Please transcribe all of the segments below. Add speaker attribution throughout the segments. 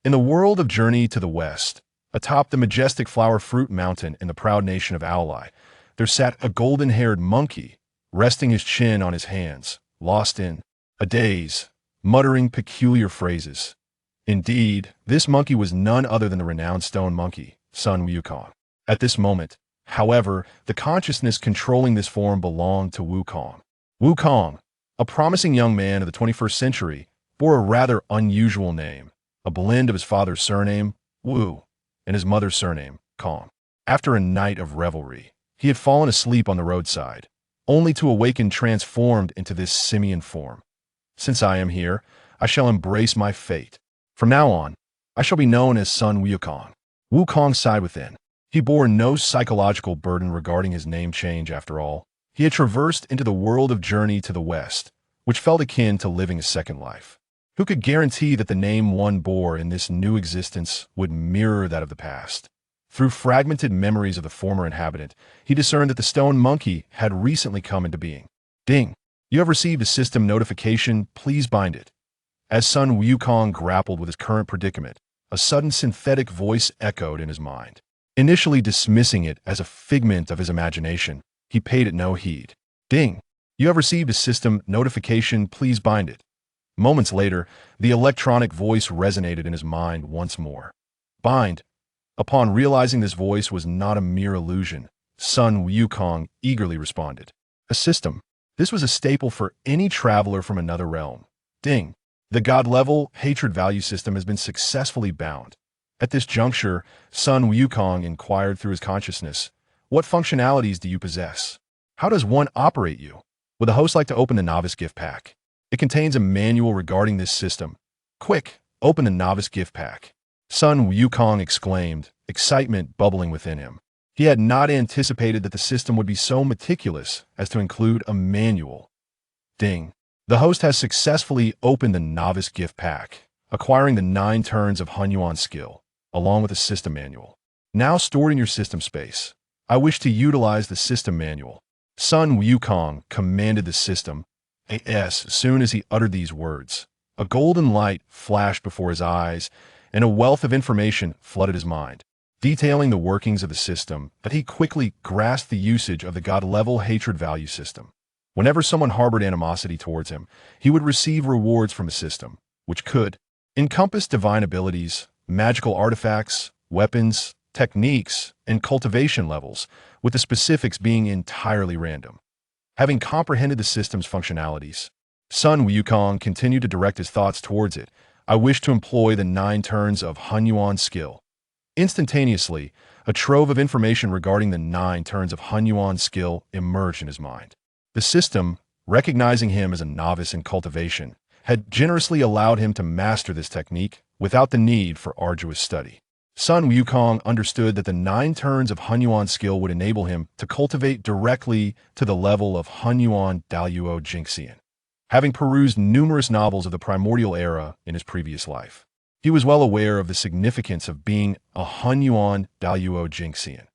Speaker 1: In the world of Journey to the West, atop the majestic flower fruit mountain in the proud nation of Owli, there sat a golden-haired monkey, resting his chin on his hands, lost in a daze, muttering peculiar phrases. Indeed, this monkey was none other than the renowned stone monkey, Sun Wukong. At this moment, however, the consciousness controlling this form belonged to Wukong. Wukong, a promising young man of the 21st century, bore a rather unusual name, a blend of his father's surname, Wu, and his mother's surname, Kong. After a night of revelry, he had fallen asleep on the roadside, only to awaken transformed into this simian form. Since I am here, I shall embrace my fate. From now on, I shall be known as Sun Wukong. Wukong sighed within. He bore no psychological burden regarding his name change after all. He had traversed into the world of Journey to the West, which felt akin to living a second life. Who could guarantee that the name one bore in this new existence would mirror that of the past? Through fragmented memories of the former inhabitant, he discerned that the stone monkey had recently come into being. Ding! You have received a system notification, please bind it. As Sun Wukong grappled with his current predicament, a sudden synthetic voice echoed in his mind. Initially dismissing it as a figment of his imagination, he paid it no heed. Ding! You have received a system notification, please bind it. Moments later, the electronic voice resonated in his mind once more. Bind! Upon realizing this voice was not a mere illusion, Sun Wukong eagerly responded. A system. This was a staple for any traveler from another realm. Ding! The God-level hatred value system has been successfully bound. At this juncture, Sun Wukong inquired through his consciousness, what functionalities do you possess? How does one operate you? Would the host like to open the novice gift pack? It contains a manual regarding this system. Quick, open the novice gift pack. Sun Wukong exclaimed, excitement bubbling within him. He had not anticipated that the system would be so meticulous as to include a manual. Ding. The host has successfully opened the novice gift pack, acquiring the 9 turns of Hunyuan skill, along with a system manual. Now stored in your system space, I wish to utilize the system manual. Sun Wukong commanded the system. As soon as he uttered these words, a golden light flashed before his eyes, and a wealth of information flooded his mind, detailing the workings of the system, that he quickly grasped the usage of the God-level hatred value system. Whenever someone harbored animosity towards him, he would receive rewards from the system, which could encompass divine abilities, magical artifacts, weapons, techniques, and cultivation levels, with the specifics being entirely random. Having comprehended the system's functionalities, Sun Wukong continued to direct his thoughts towards it. I wish to employ the 9 turns of Hunyuan skill. Instantaneously, a trove of information regarding the 9 turns of Hunyuan skill emerged in his mind. The system, recognizing him as a novice in cultivation, had generously allowed him to master this technique without the need for arduous study. Sun Wukong understood that the 9 turns of Hunyuan skill would enable him to cultivate directly to the level of Hunyuan Daluo Jingxian. Having perused numerous novels of the primordial era in his previous life, he was well aware of the significance of being a Hunyuan Daluo Jingxian.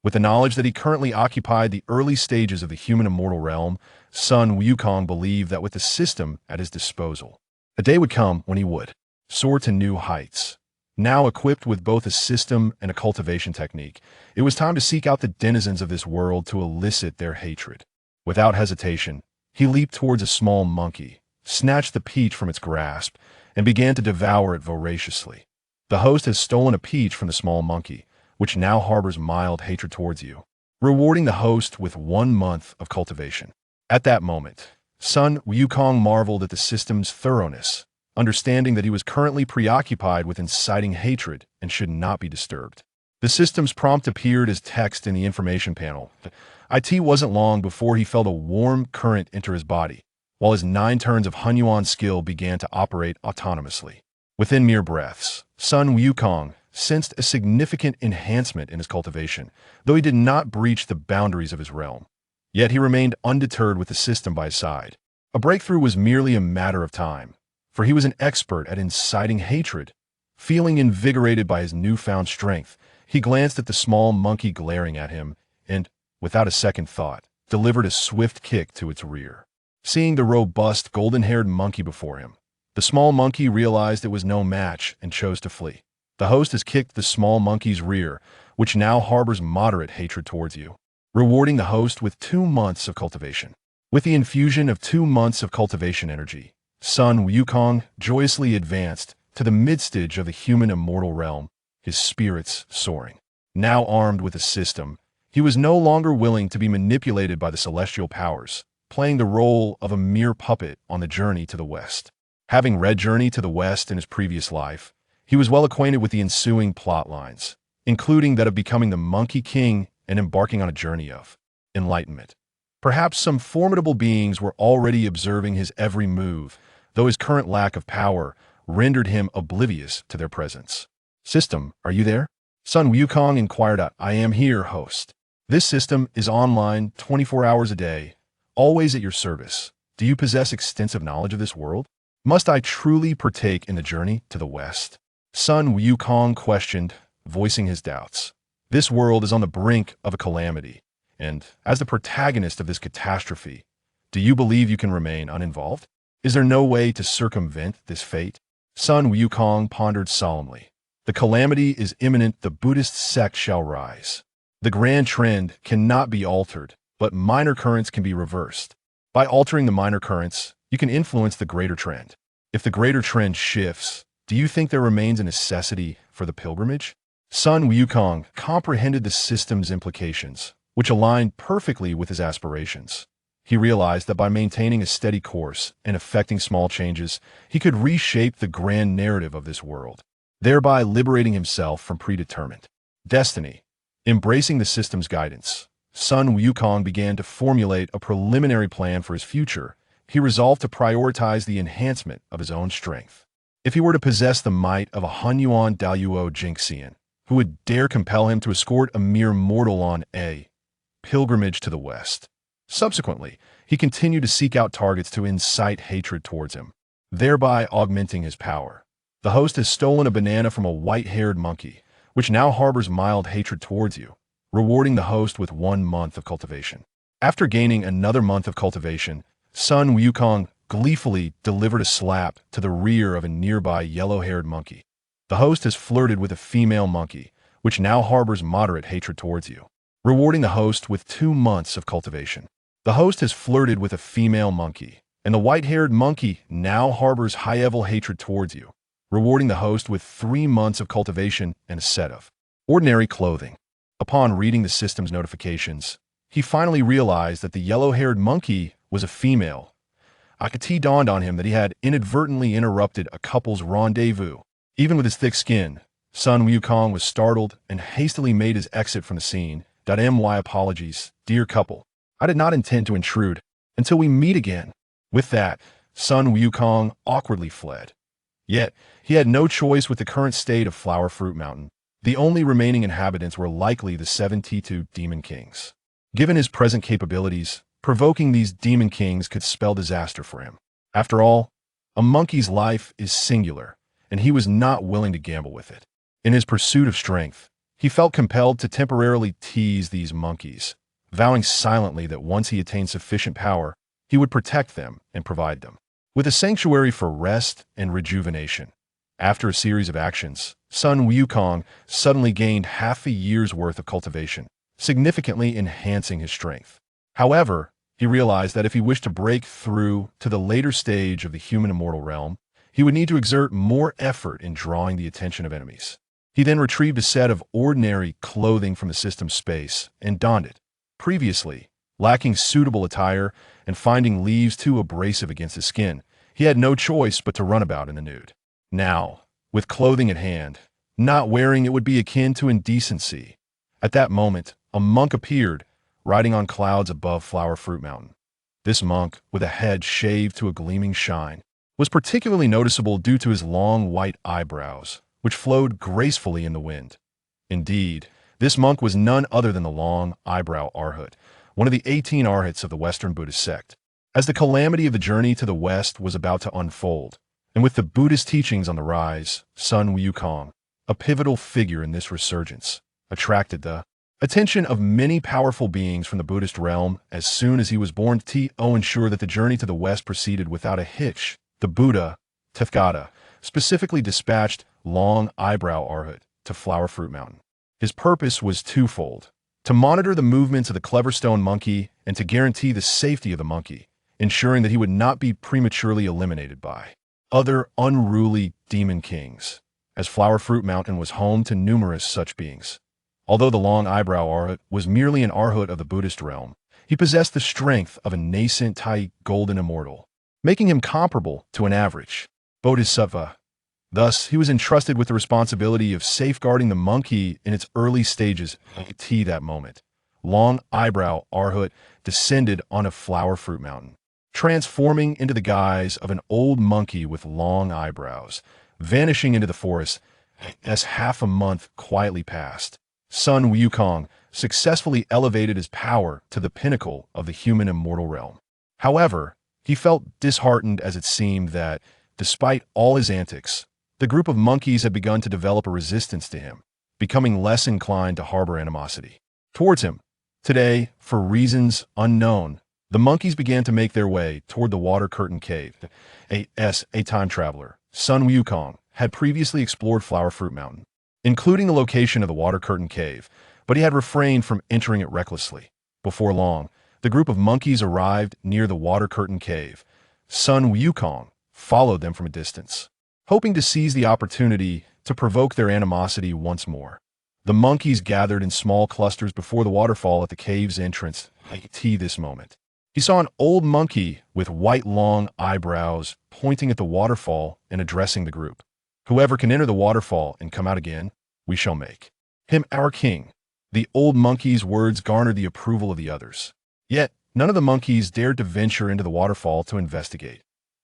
Speaker 1: With the knowledge that he currently occupied the early stages of the human immortal realm, Sun Wukong believed that with the system at his disposal, a day would come when he would soar to new heights. Now equipped with both a system and a cultivation technique, it was time to seek out the denizens of this world to elicit their hatred. Without hesitation, he leaped towards a small monkey, snatched the peach from its grasp, and began to devour it voraciously. The host has stolen a peach from the small monkey, which now harbors mild hatred towards you, rewarding the host with 1 month of cultivation. At that moment, Sun Wukong marveled at the system's thoroughness, understanding that he was currently preoccupied with inciting hatred and should not be disturbed. The system's prompt appeared as text in the information panel. It wasn't long before he felt a warm current enter his body, while his 9 turns of Hunyuan skill began to operate autonomously. Within mere breaths, Sun Wukong sensed a significant enhancement in his cultivation, though he did not breach the boundaries of his realm. Yet he remained undeterred with the system by his side. A breakthrough was merely a matter of time, for he was an expert at inciting hatred. Feeling invigorated by his newfound strength, he glanced at the small monkey glaring at him and, without a second thought, delivered a swift kick to its rear. Seeing the robust, golden-haired monkey before him, The small monkey realized it was no match and chose to flee. The host has kicked the small monkey's rear, which now harbors moderate hatred towards you, rewarding the host with 2 months of cultivation. With the infusion of 2 months of cultivation energy, Sun Wukong joyously advanced to the mid-stage of the human immortal realm, his spirits soaring. Now armed with a system, he was no longer willing to be manipulated by the celestial powers, playing the role of a mere puppet on the journey to the west. Having read Journey to the West in his previous life, he was well acquainted with the ensuing plot lines, including that of becoming the Monkey King and embarking on a journey of enlightenment. Perhaps some formidable beings were already observing his every move, though his current lack of power rendered him oblivious to their presence. "System, are you there?" Sun Wukong inquired. "I am here, host. This system is online 24 hours a day, always at your service. Do you possess extensive knowledge of this world? Must I truly partake in the journey to the west?" Sun Wukong questioned, voicing his doubts. This world is on the brink of a calamity, and as the protagonist of this catastrophe, do you believe you can remain uninvolved? Is there no way to circumvent this fate? Sun Wukong pondered solemnly. The calamity is imminent. The Buddhist sect shall rise. The grand trend cannot be altered, but minor currents can be reversed. By altering the minor currents, you can influence the greater trend. If the greater trend shifts, do you think there remains a necessity for the pilgrimage? Sun Wukong comprehended the system's implications, which aligned perfectly with his aspirations. He realized that by maintaining a steady course and effecting small changes, he could reshape the grand narrative of this world, thereby liberating himself from predetermined destiny. Embracing the system's guidance, Sun Wukong began to formulate a preliminary plan for his future. He resolved to prioritize the enhancement of his own strength. If he were to possess the might of a Hunyuan Daluo Jinxian, who would dare compel him to escort a mere mortal on a pilgrimage to the west. Subsequently, he continued to seek out targets to incite hatred towards him, thereby augmenting his power. The host has stolen a banana from a white-haired monkey, which now harbors mild hatred towards you, rewarding the host with 1 month of cultivation. After gaining another month of cultivation, Sun Wukong gleefully delivered a slap to the rear of a nearby yellow-haired monkey. The host has flirted with a female monkey, which now harbors moderate hatred towards you, rewarding the host with 2 months of cultivation. The host has flirted with a female monkey, and the white-haired monkey now harbors high-level hatred towards you, rewarding the host with 3 months of cultivation and a set of ordinary clothing. Upon reading the system's notifications, he finally realized that the yellow-haired monkey was a female. It dawned on him that he had inadvertently interrupted a couple's rendezvous. Even with his thick skin, Sun Wukong was startled and hastily made his exit from the scene. My apologies, dear couple. I did not intend to intrude. Until we meet again. With that, Sun Wukong awkwardly fled. Yet, he had no choice with the current state of Flower Fruit Mountain. The only remaining inhabitants were likely the 72 Demon Kings. Given his present capabilities, provoking these Demon Kings could spell disaster for him. After all, a monkey's life is singular, and he was not willing to gamble with it. In his pursuit of strength, he felt compelled to temporarily tease these monkeys, vowing silently that once he attained sufficient power, he would protect them and provide them with a sanctuary for rest and rejuvenation. After a series of actions, Sun Wukong suddenly gained half a year's worth of cultivation, significantly enhancing his strength. However, he realized that if he wished to break through to the later stage of the human immortal realm, he would need to exert more effort in drawing the attention of enemies. He then retrieved a set of ordinary clothing from the system's space and donned it. Previously, lacking suitable attire and finding leaves too abrasive against his skin, he had no choice but to run about in the nude. Now, with clothing at hand, not wearing it would be akin to indecency. At that moment, a monk appeared, riding on clouds above Flower Fruit Mountain. This monk, with a head shaved to a gleaming shine, was particularly noticeable due to his long white eyebrows, which flowed gracefully in the wind. Indeed, this monk was none other than the long eyebrow arhat, one of the 18 arhats of the Western Buddhist sect. As the calamity of the journey to the west was about to unfold, and with the Buddhist teachings on the rise, Sun Wukong, a pivotal figure in this resurgence, attracted the attention of many powerful beings from the Buddhist realm. As soon as he was born, to ensure that the journey to the west proceeded without a hitch. The Buddha, Tefgada, specifically dispatched long eyebrow arhat to Flower Fruit Mountain. His purpose was twofold: to monitor the movements of the clever stone monkey and to guarantee the safety of the monkey, ensuring that he would not be prematurely eliminated by other unruly demon kings, as Flower Fruit Mountain was home to numerous such beings. Although the long eyebrow arhat was merely an arhat of the Buddhist realm, he possessed the strength of a nascent Tai golden immortal, making him comparable to an average bodhisattva. Thus, he was entrusted with the responsibility of safeguarding the monkey in its early stages. That moment, long eyebrow arhat descended on a Flower Fruit Mountain, transforming into the guise of an old monkey with long eyebrows, vanishing into the forest as half a month quietly passed. Sun Wukong successfully elevated his power to the pinnacle of the human immortal realm. However, he felt disheartened as it seemed that, despite all his antics, the group of monkeys had begun to develop a resistance to him, becoming less inclined to harbor animosity towards him. Today, for reasons unknown, the monkeys began to make their way toward the Water Curtain Cave. A time traveler, Sun Wukong, had previously explored Flower Fruit Mountain, including the location of the Water Curtain Cave, but he had refrained from entering it recklessly. Before long, the group of monkeys arrived near the Water Curtain Cave. Sun Wukong followed them from a distance, hoping to seize the opportunity to provoke their animosity once more. The monkeys gathered in small clusters before the waterfall at the cave's entrance. This moment, he saw an old monkey with white long eyebrows pointing at the waterfall and addressing the group. "Whoever can enter the waterfall and come out again, we shall make him our king." The old monkey's words garnered the approval of the others. Yet, none of the monkeys dared to venture into the waterfall to investigate.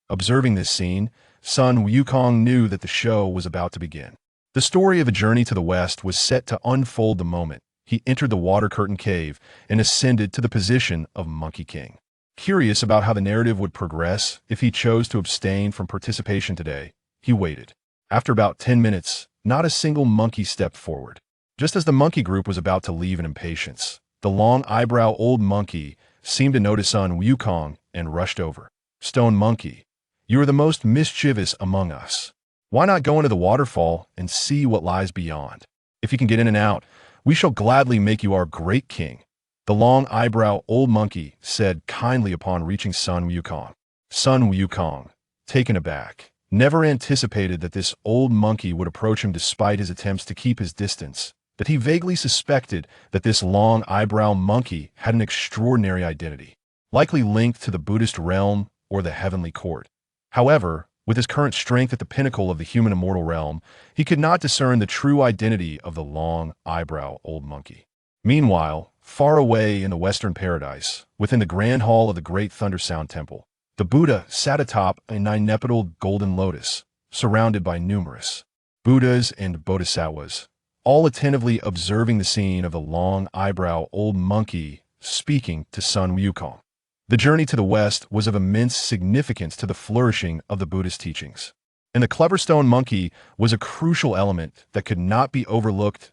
Speaker 1: Observing this scene, Sun Wukong knew that the show was about to begin. The story of a journey to the west was set to unfold the moment he entered the Water Curtain Cave and ascended to the position of Monkey King. Curious about how the narrative would progress if he chose to abstain from participation today, he waited. After about 10 minutes, not a single monkey stepped forward. Just as the monkey group was about to leave in impatience, the long eyebrow old monkey seemed to notice Sun Wukong and rushed over. "Stone Monkey, you are the most mischievous among us. Why not go into the waterfall and see what lies beyond? If you can get in and out, we shall gladly make you our great king," the long eyebrow old monkey said kindly upon reaching Sun Wukong. Sun Wukong, taken aback, never anticipated that this old monkey would approach him despite his attempts to keep his distance, that he vaguely suspected that this long eyebrow monkey had an extraordinary identity, likely linked to the Buddhist realm or the heavenly court. However, with his current strength at the pinnacle of the human immortal realm, he could not discern the true identity of the long eyebrow old monkey. Meanwhile, far away in the Western Paradise, within the grand hall of the Great Thunder Sound Temple, the Buddha sat atop a nine-nepedal golden lotus, surrounded by numerous Buddhas and Bodhisattvas, all attentively observing the scene of the long eyebrow old monkey speaking to Sun Wukong. The journey to the west was of immense significance to the flourishing of the Buddhist teachings, and the clever stone monkey was a crucial element that could not be overlooked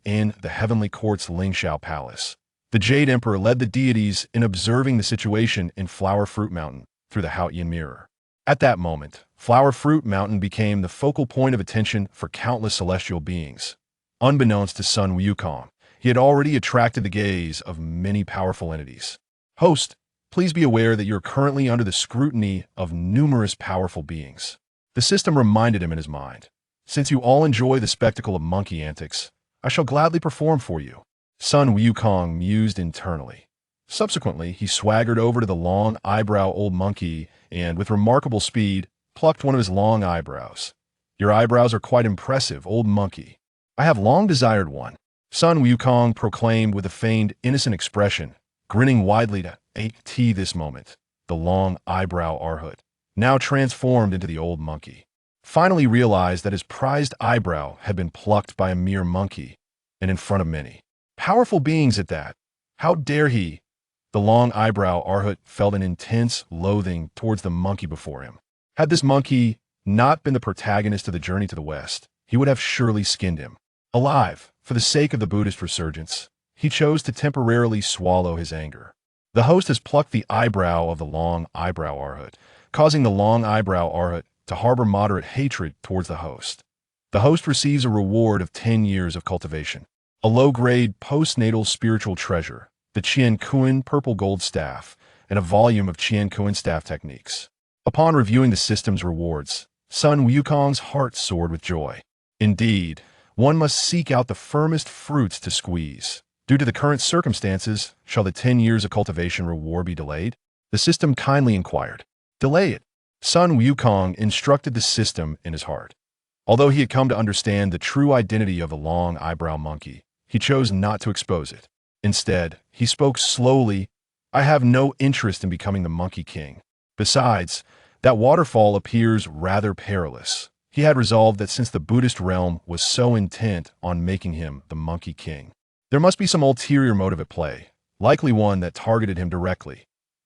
Speaker 1: in the heavenly court's Lingshao Palace. The Jade Emperor led the deities in observing the situation in Flower Fruit Mountain through the Outwitting mirror. At that moment, Flower Fruit Mountain became the focal point of attention for countless celestial beings. Unbeknownst to Sun Wukong, he had already attracted the gaze of many powerful entities. "Host, please be aware that you're currently under the scrutiny of numerous powerful beings." The system reminded him in his mind. "Since you all enjoy the spectacle of monkey antics, I shall gladly perform for you." Sun Wukong mused internally. Subsequently, he swaggered over to the long eyebrow old monkey and, with remarkable speed, plucked one of his long eyebrows. "Your eyebrows are quite impressive, old monkey. I have long desired one," Sun Wukong proclaimed with a feigned innocent expression, grinning widely to this moment. The long eyebrow arhat, now transformed into the old monkey, finally realized that his prized eyebrow had been plucked by a mere monkey, and in front of many powerful beings at that. How dare he? The long eyebrow arhat felt an intense loathing towards the monkey before him. Had this monkey not been the protagonist of the journey to the west, he would have surely skinned him alive. For the sake of the Buddhist resurgence, he chose to temporarily swallow his anger. The host has plucked the eyebrow of the long eyebrow arhat, causing the long eyebrow arhat to to harbor moderate hatred towards the host. The host receives a reward of 10 years of cultivation, a low-grade postnatal spiritual treasure, the Qian Kuan purple gold staff, and a volume of Qian Kuan staff techniques. Upon reviewing the system's rewards, Sun Wukong's heart soared with joy. Indeed, one must seek out the firmest fruits to squeeze. Due to the current circumstances, shall the 10 years of cultivation reward be delayed? The system kindly inquired. Delay it. Sun Wukong instructed the system in his heart. Although he had come to understand the true identity of the long eyebrow monkey, he chose not to expose it. Instead, he spoke slowly. I have no interest in becoming the Monkey King. Besides, that waterfall appears rather perilous. He had resolved that since the Buddhist realm was so intent on making him the Monkey King, there must be some ulterior motive at play, likely one that targeted him directly.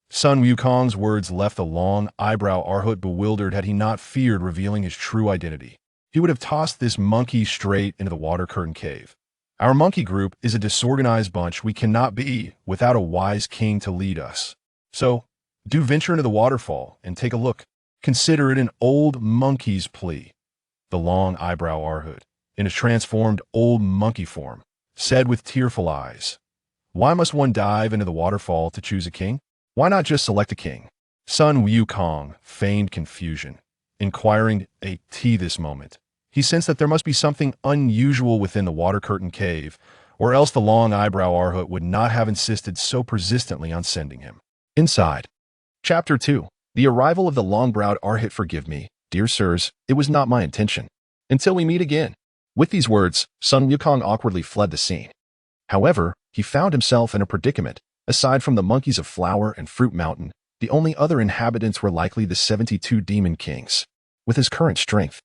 Speaker 1: Sun Wukong's words left the long eyebrow arhat bewildered had he not feared revealing his true identity. He would have tossed this monkey straight into the water curtain cave. Our monkey group is a disorganized bunch we cannot be without a wise king to lead us. So, do venture into the waterfall and take a look. Consider it an old monkey's plea. The long eyebrow arhat, in his transformed old monkey form, said with tearful eyes, why must one dive into the waterfall to choose a king? Why not just select a king? Sun Wukong feigned confusion, inquiring this moment. He sensed that there must be something unusual within the water curtain cave, or else the long eyebrow arhat would not have insisted so persistently on sending him. Inside. Chapter 2. The arrival of the long-browed arhat. Forgive me, dear sirs, it was not my intention. Until we meet again. With these words, Sun Wukong awkwardly fled the scene. However, he found himself in a predicament. Aside from the monkeys of Flower and Fruit Mountain, the only other inhabitants were likely the 72 demon kings. With his current strength,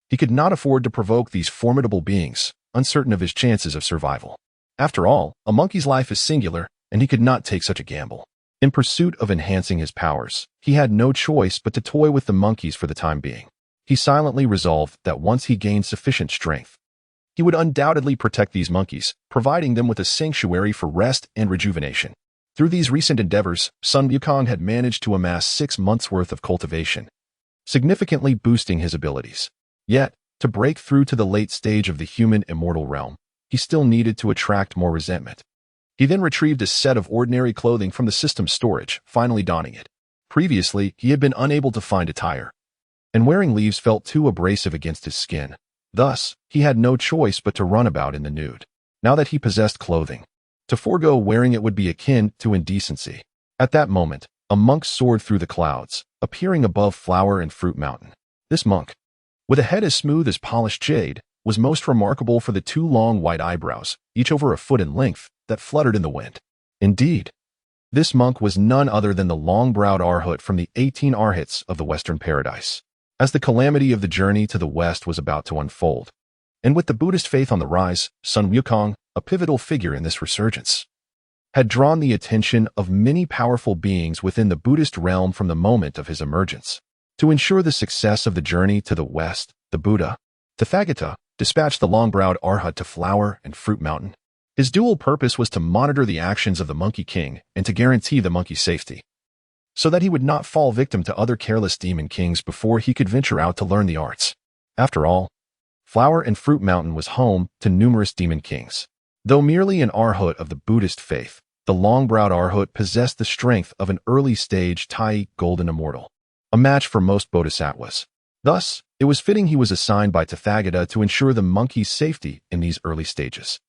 Speaker 1: he could not afford to provoke these formidable beings, uncertain of his chances of survival. After all, a monkey's life is singular, and he could not take such a gamble. In pursuit of enhancing his powers, he had no choice but to toy with the monkeys for the time being. He silently resolved that once he gained sufficient strength, he would undoubtedly protect these monkeys, providing them with a sanctuary for rest and rejuvenation. Through these recent endeavors, Sun Wukong had managed to amass 6 months' worth of cultivation, significantly boosting his abilities. Yet, to break through to the late stage of the human immortal realm, he still needed to attract more resentment. He then retrieved a set of ordinary clothing from the system's storage, finally donning it. Previously, he had been unable to find attire, and wearing leaves felt too abrasive against his skin. Thus, he had no choice but to run about in the nude. Now that he possessed clothing, to forego wearing it would be akin to indecency. At that moment, a monk soared through the clouds, appearing above Flower and Fruit Mountain. This monk, with a head as smooth as polished jade, was most remarkable for the 2 long white eyebrows, each over a foot in length, that fluttered in the wind. Indeed, this monk was none other than the long-browed arhat from the 18 arhats of the Western Paradise. As the calamity of the journey to the west was about to unfold, and with the Buddhist faith on the rise, Sun Wukong, a pivotal figure in this resurgence, had drawn the attention of many powerful beings within the Buddhist realm from the moment of his emergence. To ensure the success of the journey to the west, the Buddha, Tathagata, dispatched the long-browed arhat to Flower and Fruit Mountain. His dual purpose was to monitor the actions of the Monkey King and to guarantee the monkey's safety, so that he would not fall victim to other careless demon kings before he could venture out to learn the arts. After all, Flower and Fruit Mountain was home to numerous demon kings. Though merely an arhat of the Buddhist faith, the long-browed arhat possessed the strength of an early-stage Tai golden immortal, a match for most bodhisattvas. Thus, it was fitting he was assigned by Tathagata to ensure the monkey's safety in these early stages.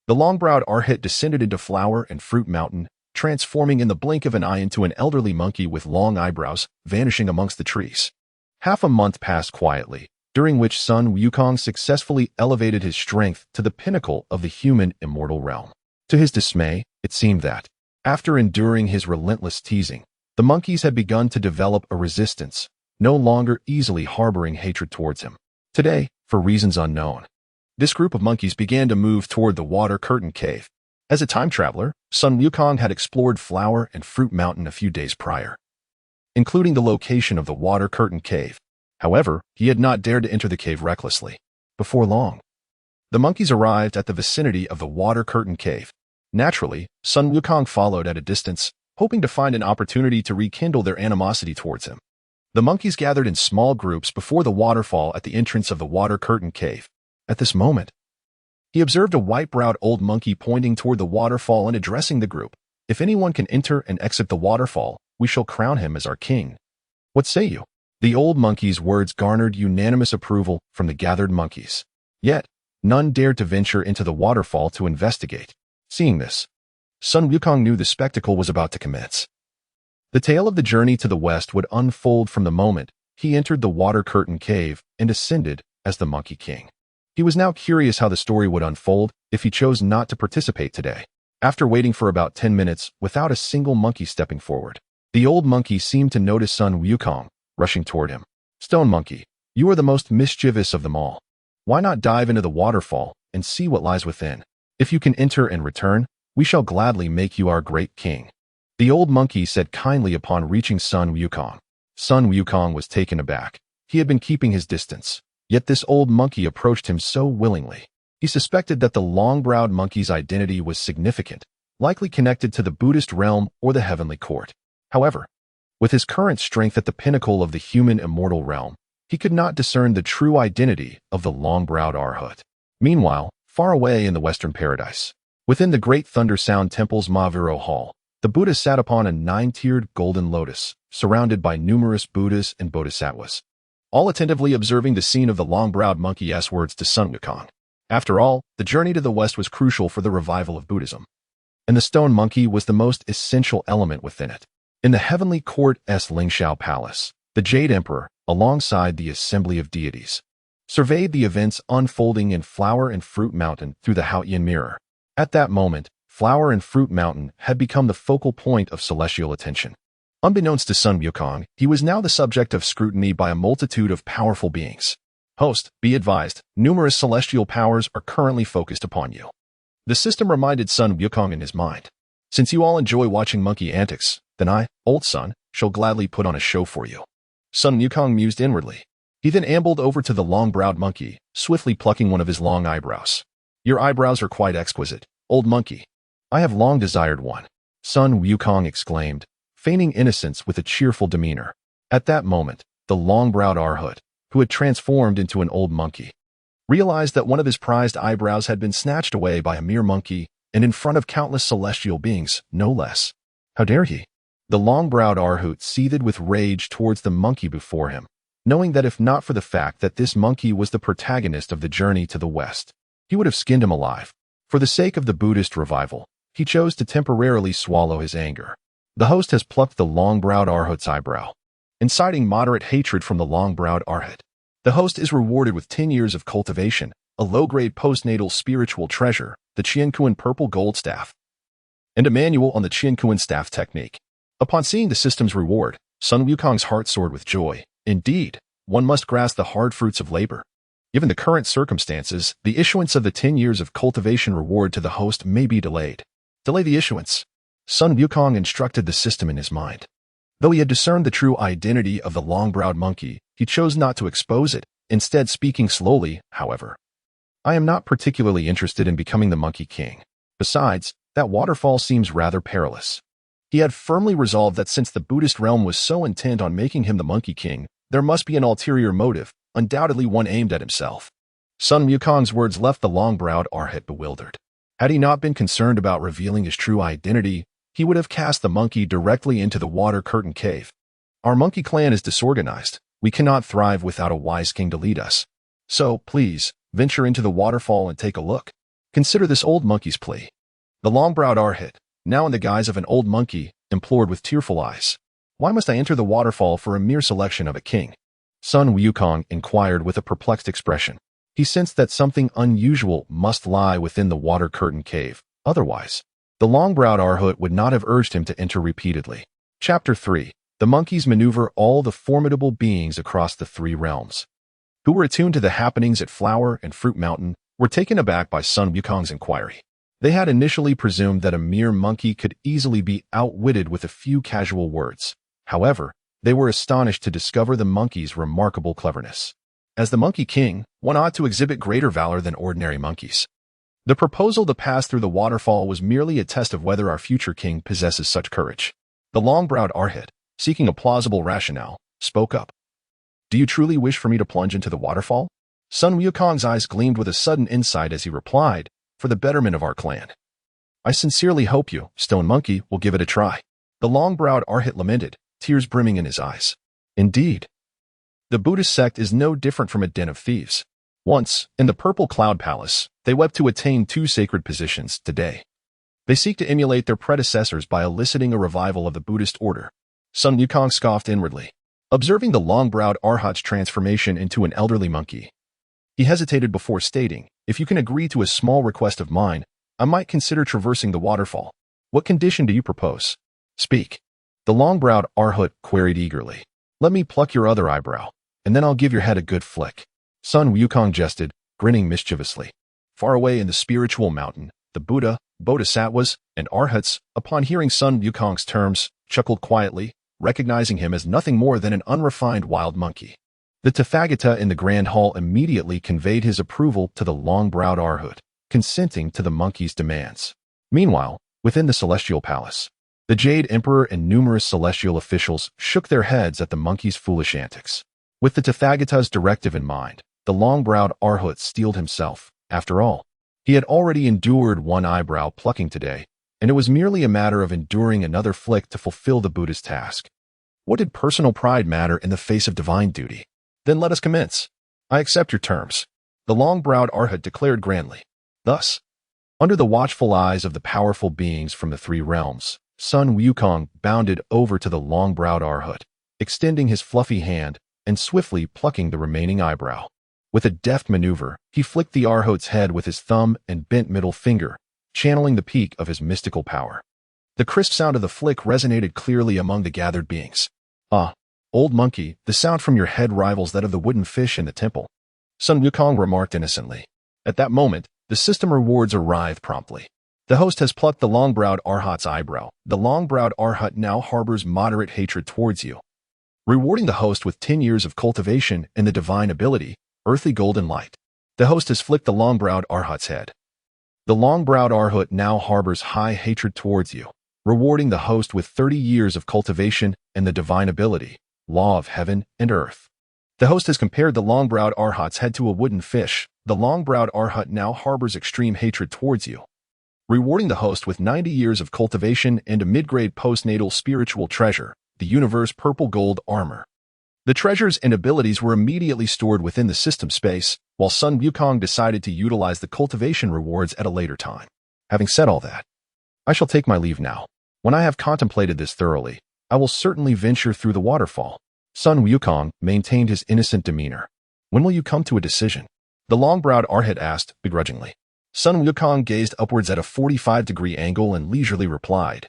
Speaker 1: The long-browed arhat descended into Flower and Fruit Mountain, transforming in the blink of an eye into an elderly monkey with long eyebrows, vanishing amongst the trees. Half a month passed quietly, during which Sun Wukong successfully elevated his strength to the pinnacle of the human immortal realm. To his dismay, it seemed that, after enduring his relentless teasing, the monkeys had begun to develop a resistance, no longer easily harboring hatred towards him. Today, for reasons unknown, this group of monkeys began to move toward the water curtain cave. As a time traveler, Sun Wukong had explored Flower and Fruit Mountain a few days prior, including the location of the water curtain cave. However, he had not dared to enter the cave recklessly. Before long, the monkeys arrived at the vicinity of the water curtain cave. Naturally, Sun Wukong followed at a distance, hoping to find an opportunity to rekindle their animosity towards him. The monkeys gathered in small groups before the waterfall at the entrance of the water curtain cave. At this moment, he observed a white-browed old monkey pointing toward the waterfall and addressing the group. "If anyone can enter and exit the waterfall, we shall crown him as our king. What say you?" The old monkey's words garnered unanimous approval from the gathered monkeys. Yet, none dared to venture into the waterfall to investigate. Seeing this, Sun Wukong knew the spectacle was about to commence. The tale of the journey to the west would unfold from the moment he entered the water curtain cave and ascended as the Monkey King. He was now curious how the story would unfold if he chose not to participate today. After waiting for about 10 minutes without a single monkey stepping forward, the old monkey seemed to notice Sun Wukong rushing toward him. "Stone Monkey, you are the most mischievous of them all. Why not dive into the waterfall and see what lies within? If you can enter and return, we shall gladly make you our great king," the old monkey said kindly upon reaching Sun Wukong. Sun Wukong was taken aback. He had been keeping his distance, yet this old monkey approached him so willingly. He suspected that the long-browed monkey's identity was significant, likely connected to the Buddhist realm or the heavenly court. However, with his current strength at the pinnacle of the human immortal realm, he could not discern the true identity of the long-browed arhat. Meanwhile, far away in the Western Paradise, within the great Thunder Sound Temple's Maviro Hall, the Buddha sat upon a 9-tiered golden lotus, surrounded by numerous Buddhas and Bodhisattvas, all attentively observing the scene of the long-browed monkey's words to Sun Wukong. After all, the journey to the West was crucial for the revival of Buddhism, and the stone monkey was the most essential element within it. In the heavenly court's Lingshao Palace, the Jade Emperor, alongside the assembly of deities, surveyed the events unfolding in Flower and Fruit Mountain through the Haotian mirror. At that moment, Flower and Fruit Mountain had become the focal point of celestial attention. Unbeknownst to Sun Wukong, he was now the subject of scrutiny by a multitude of powerful beings. "Host, be advised, numerous celestial powers are currently focused upon you." The system reminded Sun Wukong in his mind. "Since you all enjoy watching monkey antics, then I, old Sun, shall gladly put on a show for you." Sun Wukong mused inwardly. He then ambled over to the long-browed monkey, swiftly plucking one of his long eyebrows. "Your eyebrows are quite exquisite, old monkey. I have long desired one," Sun Wukong exclaimed, feigning innocence with a cheerful demeanor. At that moment, the long-browed arhat, who had transformed into an old monkey, realized that one of his prized eyebrows had been snatched away by a mere monkey, and in front of countless celestial beings, no less. How dare he? The long-browed arhat seethed with rage towards the monkey before him, knowing that if not for the fact that this monkey was the protagonist of the journey to the West, he would have skinned him alive. For the sake of the Buddhist revival, he chose to temporarily swallow his anger. The host has plucked the long-browed arhat's eyebrow, inciting moderate hatred from the long-browed arhat. The host is rewarded with 10 years of cultivation, a low-grade postnatal spiritual treasure, the Qiankuan purple gold staff, and a manual on the Qiankuan staff technique. Upon seeing the system's reward, Sun Wukong's heart soared with joy. Indeed, one must grasp the hard fruits of labor. Given the current circumstances, the issuance of the 10 years of cultivation reward to the host may be delayed. Delay the issuance. Sun Wukong instructed the system in his mind. Though he had discerned the true identity of the long-browed monkey, he chose not to expose it, instead speaking slowly, however. "I am not particularly interested in becoming the Monkey King. Besides, that waterfall seems rather perilous." He had firmly resolved that since the Buddhist realm was so intent on making him the Monkey King, there must be an ulterior motive, undoubtedly one aimed at himself. Sun Wukong's words left the long-browed arhat bewildered. Had he not been concerned about revealing his true identity, he would have cast the monkey directly into the water curtain cave. "Our monkey clan is disorganized. We cannot thrive without a wise king to lead us. So, please, venture into the waterfall and take a look. Consider this old monkey's plea." The long-browed arhat, now in the guise of an old monkey, implored with tearful eyes. "Why must I enter the waterfall for a mere selection of a king?" Sun Wukong inquired with a perplexed expression. He sensed that something unusual must lie within the water curtain cave. Otherwise, the long-browed arhat would not have urged him to enter repeatedly. Chapter 3. The monkeys maneuver all the formidable beings across the 3 realms, who were attuned to the happenings at Flower and Fruit Mountain, were taken aback by Sun Wukong's inquiry. They had initially presumed that a mere monkey could easily be outwitted with a few casual words. However, they were astonished to discover the monkey's remarkable cleverness. As the Monkey King, one ought to exhibit greater valor than ordinary monkeys. The proposal to pass through the waterfall was merely a test of whether our future king possesses such courage. The long-browed arhat, seeking a plausible rationale, spoke up. Do you truly wish for me to plunge into the waterfall? Sun Wukong's eyes gleamed with a sudden insight as he replied, for the betterment of our clan. I sincerely hope you, Stone Monkey, will give it a try. The long-browed arhat lamented, tears brimming in his eyes. Indeed. The Buddhist sect is no different from a den of thieves. Once, in the Purple Cloud Palace, they wept to attain 2 sacred positions. Today, they seek to emulate their predecessors by eliciting a revival of the Buddhist order. Sun Wukong scoffed inwardly, observing the long-browed arhat's transformation into an elderly monkey. He hesitated before stating, if you can agree to a small request of mine, I might consider traversing the waterfall. What condition do you propose? Speak. The long-browed arhat queried eagerly. Let me pluck your other eyebrow, and then I'll give your head a good flick. Sun Wukong jested, grinning mischievously. Far away in the spiritual mountain, the Buddha, Bodhisattvas, and arhats, upon hearing Sun Wukong's terms, chuckled quietly, recognizing him as nothing more than an unrefined wild monkey. The Tathagata in the Grand Hall immediately conveyed his approval to the long-browed arhat, consenting to the monkey's demands. Meanwhile, within the Celestial Palace, the Jade Emperor and numerous celestial officials shook their heads at the monkey's foolish antics. With the Tathagata's directive in mind, the long-browed arhat steeled himself. After all, he had already endured 1 eyebrow plucking today, and it was merely a matter of enduring another flick to fulfill the Buddha's task. What did personal pride matter in the face of divine duty? Then let us commence. I accept your terms, the long-browed arhat declared grandly. Thus, under the watchful eyes of the powerful beings from the 3 realms, Sun Wukong bounded over to the long-browed arhat, extending his fluffy hand and swiftly plucking the remaining eyebrow. With a deft maneuver, he flicked the arhat's head with his thumb and bent middle finger, channeling the peak of his mystical power. The crisp sound of the flick resonated clearly among the gathered beings. Ah, old monkey, the sound from your head rivals that of the wooden fish in the temple, Sun Wukong remarked innocently. At that moment, the system rewards arrived promptly. The host has plucked the long-browed arhat's eyebrow. The long-browed arhat now harbors moderate hatred towards you. Rewarding the host with 10 years of cultivation and the divine ability, earthly golden light. The host has flicked the long-browed arhat's head. The long-browed arhat now harbors high hatred towards you, rewarding the host with 30 years of cultivation and the divine ability, law of heaven and earth. The host has compared the long-browed arhat's head to a wooden fish. The long-browed arhat now harbors extreme hatred towards you, rewarding the host with 90 years of cultivation and a mid-grade postnatal spiritual treasure, the universe purple gold armor. The treasures and abilities were immediately stored within the system space, while Sun Wukong decided to utilize the cultivation rewards at a later time. Having said all that, I shall take my leave now. When I have contemplated this thoroughly, I will certainly venture through the waterfall. Sun Wukong maintained his innocent demeanor. When will you come to a decision? The long-browed arhat asked, begrudgingly. Sun Wukong gazed upwards at a 45-degree angle and leisurely replied,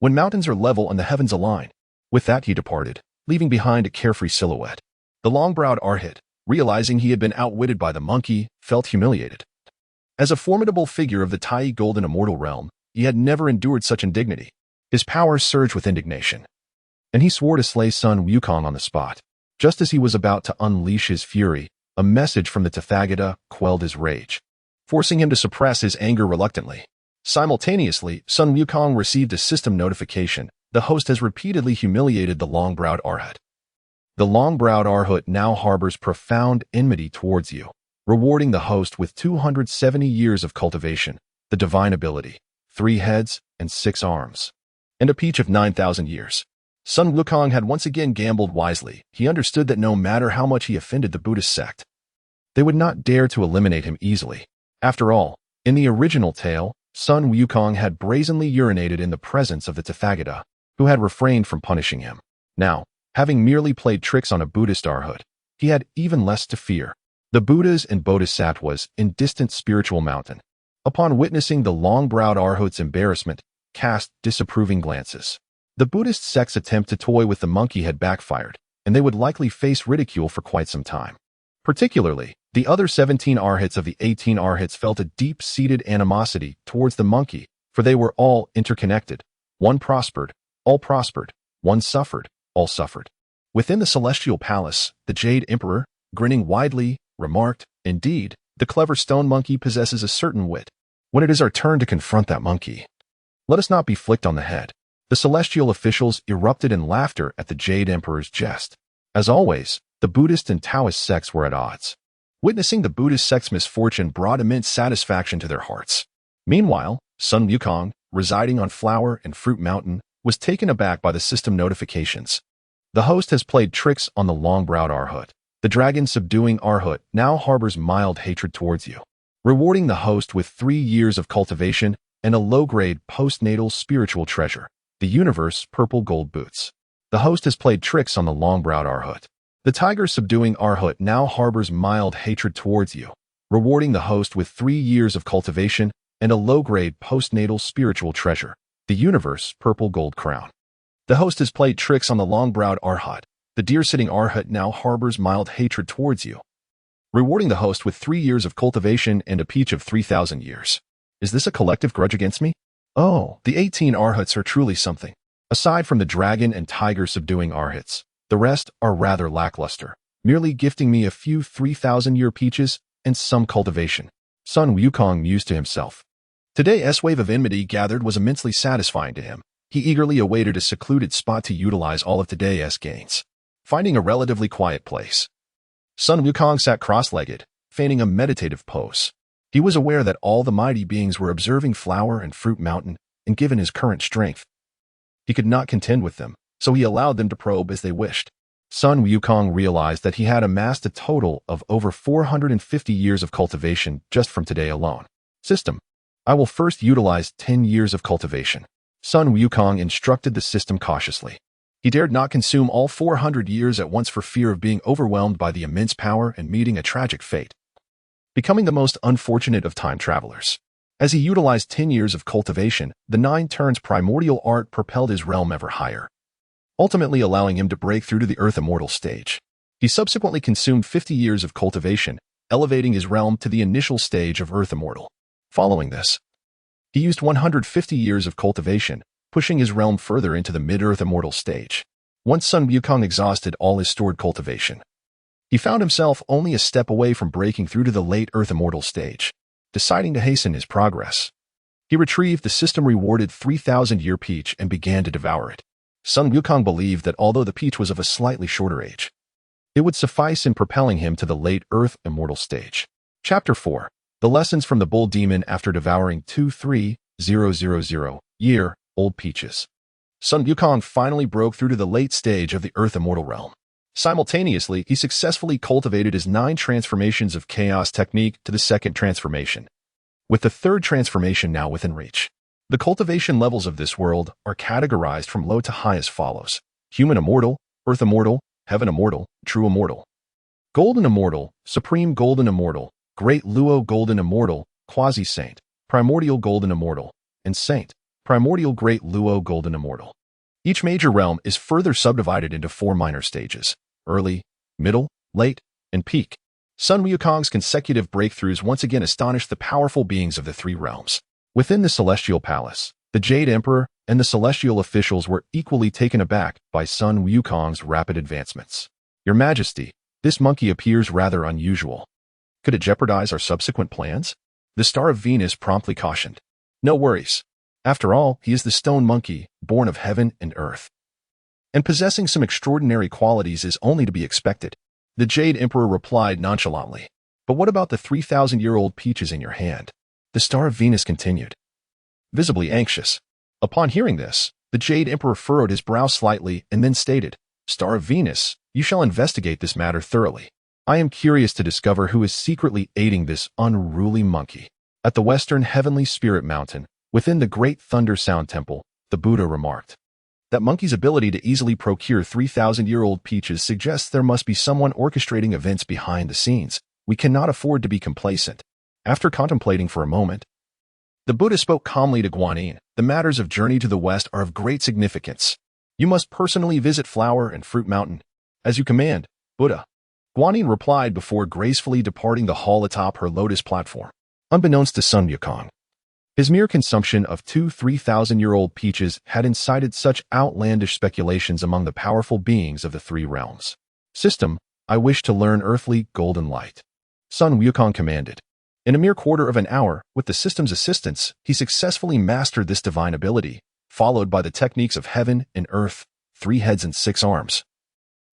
Speaker 1: when mountains are level and the heavens align. With that he departed, leaving behind a carefree silhouette. The long-browed arhat, realizing he had been outwitted by the monkey, felt humiliated. As a formidable figure of the Tai Golden Immortal realm, he had never endured such indignity. His powers surged with indignation, and he swore to slay Sun Wukong on the spot. Just as he was about to unleash his fury, a message from the Tathagata quelled his rage, forcing him to suppress his anger reluctantly. Simultaneously, Sun Wukong received a system notification. The host has repeatedly humiliated the long-browed arhat. The long-browed arhat now harbors profound enmity towards you, rewarding the host with 270 years of cultivation, the divine ability, 3 heads and 6 arms, and a peach of 9,000 years. Sun Wukong had once again gambled wisely. He understood that no matter how much he offended the Buddhist sect, they would not dare to eliminate him easily. After all, in the original tale, Sun Wukong had brazenly urinated in the presence of the Tathagata, who had refrained from punishing him. Now, having merely played tricks on a Buddhist arhat, he had even less to fear. The Buddhas and Bodhisattvas in distant spiritual mountain, upon witnessing the long-browed arhat's embarrassment, cast disapproving glances. The Buddhist sect's attempt to toy with the monkey had backfired, and they would likely face ridicule for quite some time. Particularly, the other 17 arhats of the 18 arhats felt a deep-seated animosity towards the monkey, for they were all interconnected. One prospered, all prospered. One suffered, all suffered. Within the Celestial Palace, the Jade Emperor, grinning widely, remarked, indeed, the clever stone monkey possesses a certain wit. When it is our turn to confront that monkey, let us not be flicked on the head. The celestial officials erupted in laughter at the Jade Emperor's jest. As always, the Buddhist and Taoist sects were at odds. Witnessing the Buddhist sect's misfortune brought immense satisfaction to their hearts. Meanwhile, Sun Wukong, residing on Flower and Fruit Mountain, was taken aback by the system notifications. The host has played tricks on the long-browed arhat. The dragon subduing arhat now harbors mild hatred towards you, rewarding the host with 3 years of cultivation and a low-grade postnatal spiritual treasure, the universe purple gold boots. The host has played tricks on the long-browed arhat. The tiger subduing arhat now harbors mild hatred towards you, rewarding the host with 3 years of cultivation and a low-grade postnatal spiritual treasure, the universe purple gold crown. The host has played tricks on the long-browed arhat. The deer-sitting arhat now harbors mild hatred towards you, rewarding the host with 3 years of cultivation and a peach of 3,000 years. Is this a collective grudge against me? Oh, the 18 arhats are truly something. Aside from the dragon and tiger subduing arhats, the rest are rather lackluster, merely gifting me a few 3,000-year peaches and some cultivation. Sun Wukong mused to himself. Today's wave of enmity gathered was immensely satisfying to him. He eagerly awaited a secluded spot to utilize all of today's gains. Finding a relatively quiet place, Sun Wukong sat cross-legged, feigning a meditative pose. He was aware that all the mighty beings were observing Flower and Fruit Mountain, and given his current strength, he could not contend with them, so he allowed them to probe as they wished. Sun Wukong realized that he had amassed a total of over 450 years of cultivation just from today alone. System: I will first utilize 10 years of cultivation. Sun Wukong instructed the system cautiously. He dared not consume all 400 years at once for fear of being overwhelmed by the immense power and meeting a tragic fate, becoming the most unfortunate of time travelers. As he utilized 10 years of cultivation, the 9 turns primordial art propelled his realm ever higher, ultimately allowing him to break through to the Earth Immortal stage. He subsequently consumed 50 years of cultivation, elevating his realm to the initial stage of Earth Immortal. Following this, he used 150 years of cultivation, pushing his realm further into the mid-Earth Immortal stage. Once Sun Wukong exhausted all his stored cultivation, he found himself only a step away from breaking through to the late Earth Immortal stage. Deciding to hasten his progress, he retrieved the system-rewarded 3,000-year peach and began to devour it. Sun Wukong believed that although the peach was of a slightly shorter age, it would suffice in propelling him to the late Earth Immortal stage. Chapter 4. The Lessons from the Bull Demon After Devouring 2,3,000-year-old peaches. Sun Wukong finally broke through to the late stage of the Earth Immortal realm. Simultaneously, he successfully cultivated his 9 transformations of chaos technique to the 2nd transformation, with the 3rd transformation now within reach. The cultivation levels of this world are categorized from low to high as follows: Human Immortal, Earth Immortal, Heaven Immortal, True Immortal, Golden Immortal, Supreme Golden Immortal, Great Luo Golden Immortal, Quasi-Saint, Primordial Golden Immortal, and Saint, Primordial Great Luo Golden Immortal. Each major realm is further subdivided into 4 minor stages: early, middle, late, and peak. Sun Wukong's consecutive breakthroughs once again astonished the powerful beings of the 3 realms. Within the Celestial Palace, the Jade Emperor and the celestial officials were equally taken aback by Sun Wukong's rapid advancements. Your Majesty, this monkey appears rather unusual. Could it jeopardize our subsequent plans? The Star of Venus promptly cautioned. No worries. After all, he is the stone monkey, born of heaven and earth, and possessing some extraordinary qualities is only to be expected. The Jade Emperor replied nonchalantly. But what about the 3,000-year-old peaches in your hand? The Star of Venus continued, visibly anxious. Upon hearing this, the Jade Emperor furrowed his brow slightly and then stated, Star of Venus, you shall investigate this matter thoroughly. I am curious to discover who is secretly aiding this unruly monkey. At the western heavenly spirit mountain, within the great Thunder Sound Temple, the Buddha remarked, that monkey's ability to easily procure 3,000-year-old peaches suggests there must be someone orchestrating events behind the scenes. We cannot afford to be complacent. After contemplating for a moment, the Buddha spoke calmly to Guanyin. The matters of journey to the west are of great significance. You must personally visit Flower and Fruit Mountain. As you command, Buddha. Guanyin replied before gracefully departing the hall atop her lotus platform. Unbeknownst to Sun Wukong, his mere consumption of 3,000-year-old peaches had incited such outlandish speculations among the powerful beings of the 3 realms. System: I wish to learn earthly golden light. Sun Wukong commanded. In a mere quarter of an hour, with the system's assistance, he successfully mastered this divine ability, followed by the techniques of heaven and earth, 3 heads and 6 arms.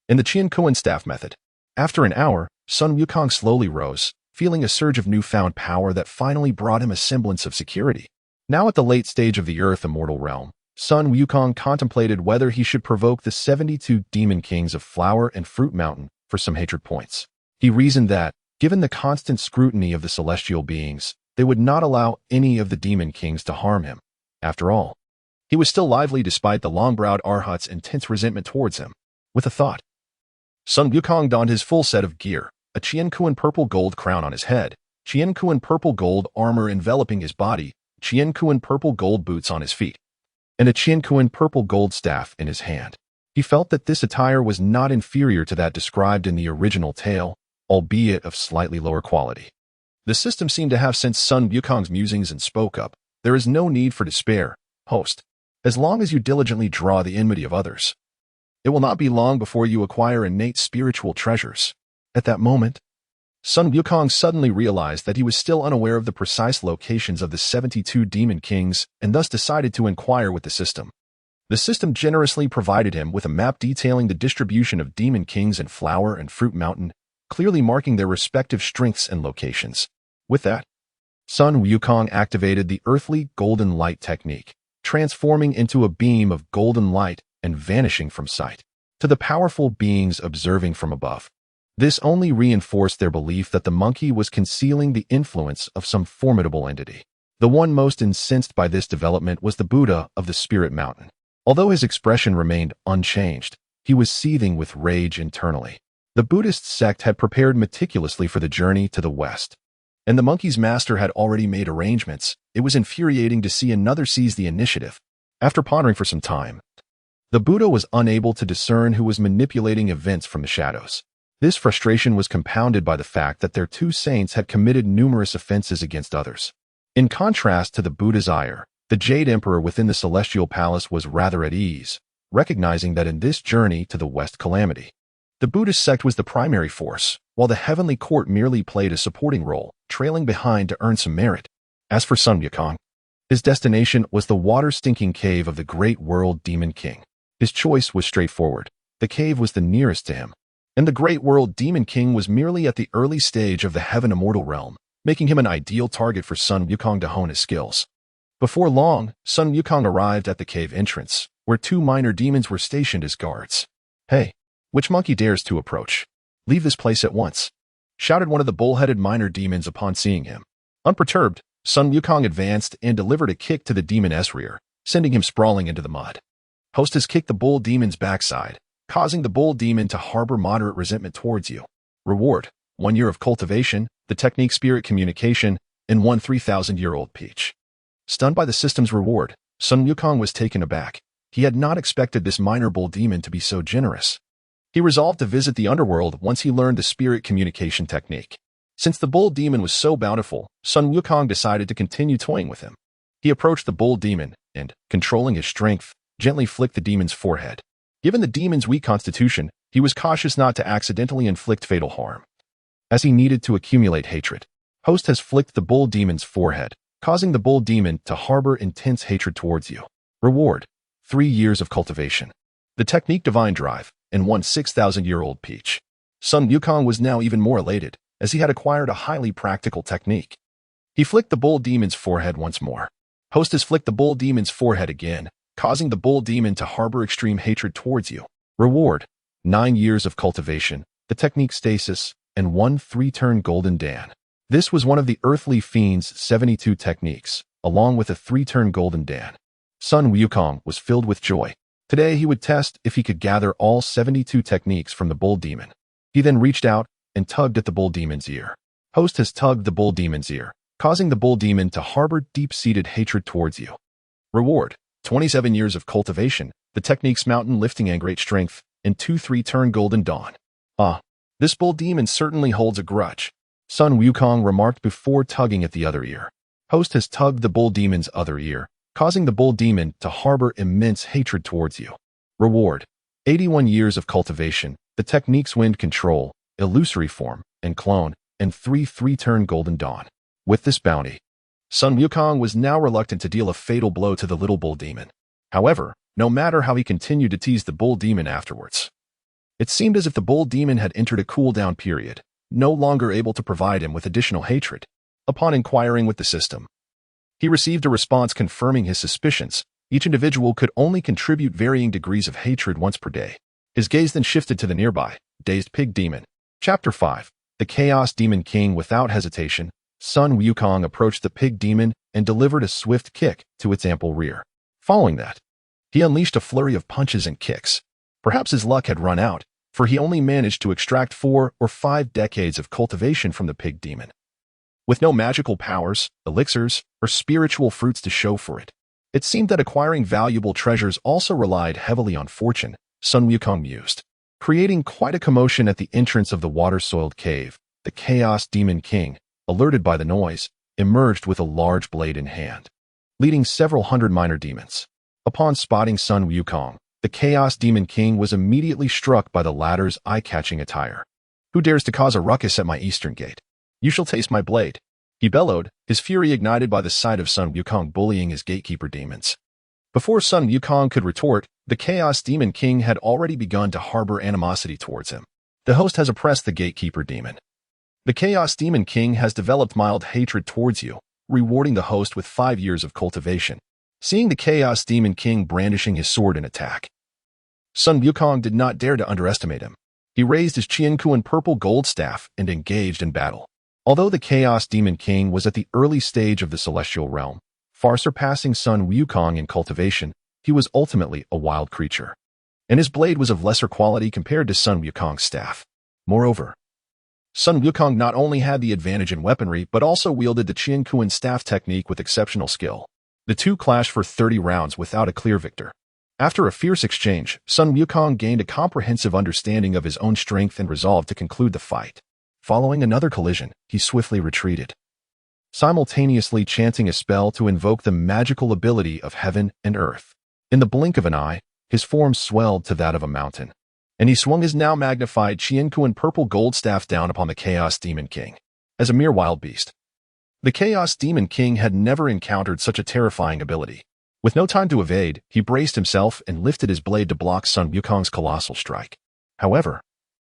Speaker 1: In the Qian Kuan staff method, after an hour, Sun Wukong slowly rose, feeling a surge of newfound power that finally brought him a semblance of security. Now at the late stage of the Earth Immortal Realm, Sun Wukong contemplated whether he should provoke the 72 demon kings of Flower and Fruit Mountain for some hatred points. He reasoned that, given the constant scrutiny of the celestial beings, they would not allow any of the demon kings to harm him. After all, he was still lively despite the long-browed arhat's intense resentment towards him. With a thought, Sun Wukong donned his full set of gear, a Qian Kuan purple gold crown on his head, Qian Kuan purple gold armor enveloping his body, Qian Kuan purple gold boots on his feet, and a Qian Kuan purple gold staff in his hand. He felt that this attire was not inferior to that described in the original tale, albeit of slightly lower quality. The system seemed to have sensed Sun Wukong's musings and spoke up. There is no need for despair, host, as long as you diligently draw the enmity of others. It will not be long before you acquire innate spiritual treasures. At that moment, Sun Wukong suddenly realized that he was still unaware of the precise locations of the 72 demon kings and thus decided to inquire with the system. The system generously provided him with a map detailing the distribution of demon kings in Flower and Fruit Mountain, clearly marking their respective strengths and locations. With that, Sun Wukong activated the earthly golden light technique, transforming into a beam of golden light and vanishing from sight. To the powerful beings observing from above, this only reinforced their belief that the monkey was concealing the influence of some formidable entity. The one most incensed by this development was the Buddha of the Spirit Mountain. Although his expression remained unchanged, he was seething with rage internally. The Buddhist sect had prepared meticulously for the journey to the west, and the monkey's master had already made arrangements. It was infuriating to see another seize the initiative. After pondering for some time, the Buddha was unable to discern who was manipulating events from the shadows. This frustration was compounded by the fact that their 2 saints had committed numerous offenses against others. In contrast to the Buddha's ire, the Jade Emperor within the Celestial Palace was rather at ease, recognizing that in this journey to the West calamity, the Buddhist sect was the primary force, while the Heavenly Court merely played a supporting role, trailing behind to earn some merit. As for Sun Wukong, his destination was the water-stinking cave of the Great World Demon King. His choice was straightforward. The cave was the nearest to him, and the Great World Demon King was merely at the early stage of the Heaven Immortal Realm, making him an ideal target for Sun Wukong to hone his skills. Before long, Sun Wukong arrived at the cave entrance, where 2 minor demons were stationed as guards. "Hey, which monkey dares to approach? Leave this place at once," shouted one of the bull-headed minor demons upon seeing him. Unperturbed, Sun Wukong advanced and delivered a kick to the demon's rear, sending him sprawling into the mud. Hostess kicked the bull demon's backside, causing the bull demon to harbor moderate resentment towards you. Reward: 1 year of cultivation, the technique spirit communication, and 1 3,000-year-old peach. Stunned by the system's reward, Sun Wukong was taken aback. He had not expected this minor bull demon to be so generous. He resolved to visit the underworld once he learned the spirit communication technique. Since the bull demon was so bountiful, Sun Wukong decided to continue toying with him. He approached the bull demon and, controlling his strength, gently flicked the demon's forehead. Given the demon's weak constitution, he was cautious not to accidentally inflict fatal harm, as he needed to accumulate hatred. Host has flicked the bull demon's forehead, causing the bull demon to harbor intense hatred towards you. Reward: 3 years of cultivation, the technique Divine Drive, and 1 6,000-year-old peach. Sun Wukong was now even more elated, as he had acquired a highly practical technique. He flicked the bull demon's forehead once more. Host has flicked the bull demon's forehead again, causing the bull demon to harbor extreme hatred towards you. Reward: 9 years of cultivation, the technique Stasis, and 1 3-turn golden dan. This was one of the earthly fiend's 72 techniques, along with a 3-turn golden dan. Sun Wukong was filled with joy. Today he would test if he could gather all 72 techniques from the bull demon. He then reached out and tugged at the bull demon's ear. Host has tugged the bull demon's ear, causing the bull demon to harbor deep-seated hatred towards you. Reward: 27 years of cultivation, the techniques Mountain Lifting and Great Strength, and 2 3-turn golden dawn. This bull demon certainly holds a grudge, Sun Wukong remarked before tugging at the other ear. Host has tugged the bull demon's other ear, causing the bull demon to harbor immense hatred towards you. Reward: 81 years of cultivation, the techniques Wind Control, Illusory Form, and Clone, and 3 3-turn golden dawn. With this bounty, Sun Wukong was now reluctant to deal a fatal blow to the little bull demon. However, no matter how he continued to tease the bull demon afterwards, it seemed as if the bull demon had entered a cool-down period, no longer able to provide him with additional hatred. Upon inquiring with the system, he received a response confirming his suspicions. Each individual could only contribute varying degrees of hatred once per day. His gaze then shifted to the nearby, dazed pig demon. Chapter 5. The Chaos Demon King. Without hesitation, Sun Wukong approached the pig demon and delivered a swift kick to its ample rear. Following that, he unleashed a flurry of punches and kicks. Perhaps his luck had run out, for he only managed to extract 4 or 5 decades of cultivation from the pig demon. With no magical powers, elixirs, or spiritual fruits to show for it, it seemed that acquiring valuable treasures also relied heavily on fortune, Sun Wukong mused. Creating quite a commotion at the entrance of the water-soiled cave, the Chaos Demon King, alerted by the noise, emerged with a large blade in hand, leading several hundred minor demons. Upon spotting Sun Wukong, the Chaos Demon King was immediately struck by the latter's eye-catching attire. "Who dares to cause a ruckus at my eastern gate? You shall taste my blade," he bellowed, his fury ignited by the sight of Sun Wukong bullying his gatekeeper demons. Before Sun Wukong could retort, the Chaos Demon King had already begun to harbor animosity towards him. The host has oppressed the gatekeeper demon. The Chaos Demon King has developed mild hatred towards you, rewarding the host with 5 years of cultivation. Seeing the Chaos Demon King brandishing his sword in attack, Sun Wukong did not dare to underestimate him. He raised his Qianquan purple gold staff and engaged in battle. Although the Chaos Demon King was at the early stage of the celestial realm, far surpassing Sun Wukong in cultivation, he was ultimately a wild creature, and his blade was of lesser quality compared to Sun Wukong's staff. Moreover, Sun Wukong not only had the advantage in weaponry but also wielded the Qianquan staff technique with exceptional skill. The two clashed for 30 rounds without a clear victor. After a fierce exchange, Sun Wukong gained a comprehensive understanding of his own strength and resolved to conclude the fight. Following another collision, he swiftly retreated, simultaneously chanting a spell to invoke the magical ability of heaven and earth. In the blink of an eye, his form swelled to that of a mountain, and he swung his now magnified Qianquan purple gold staff down upon the Chaos Demon King. As a mere wild beast, the Chaos Demon King had never encountered such a terrifying ability. With no time to evade, he braced himself and lifted his blade to block Sun Wukong's colossal strike. However,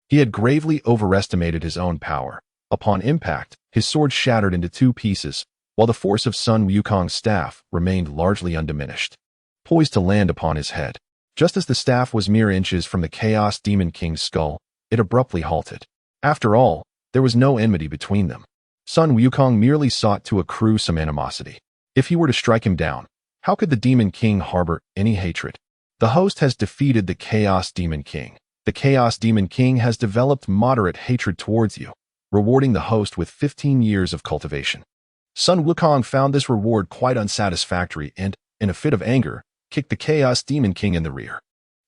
Speaker 1: he had gravely overestimated his own power. Upon impact, his sword shattered into 2 pieces, while the force of Sun Wukong's staff remained largely undiminished, poised to land upon his head. Just as the staff was mere inches from the Chaos Demon King's skull, it abruptly halted. After all, there was no enmity between them. Sun Wukong merely sought to accrue some animosity. If he were to strike him down, how could the Demon King harbor any hatred? The host has defeated the Chaos Demon King. The Chaos Demon King has developed moderate hatred towards you, rewarding the host with 15 years of cultivation. Sun Wukong found this reward quite unsatisfactory and, in a fit of anger, kicked the Chaos Demon King in the rear.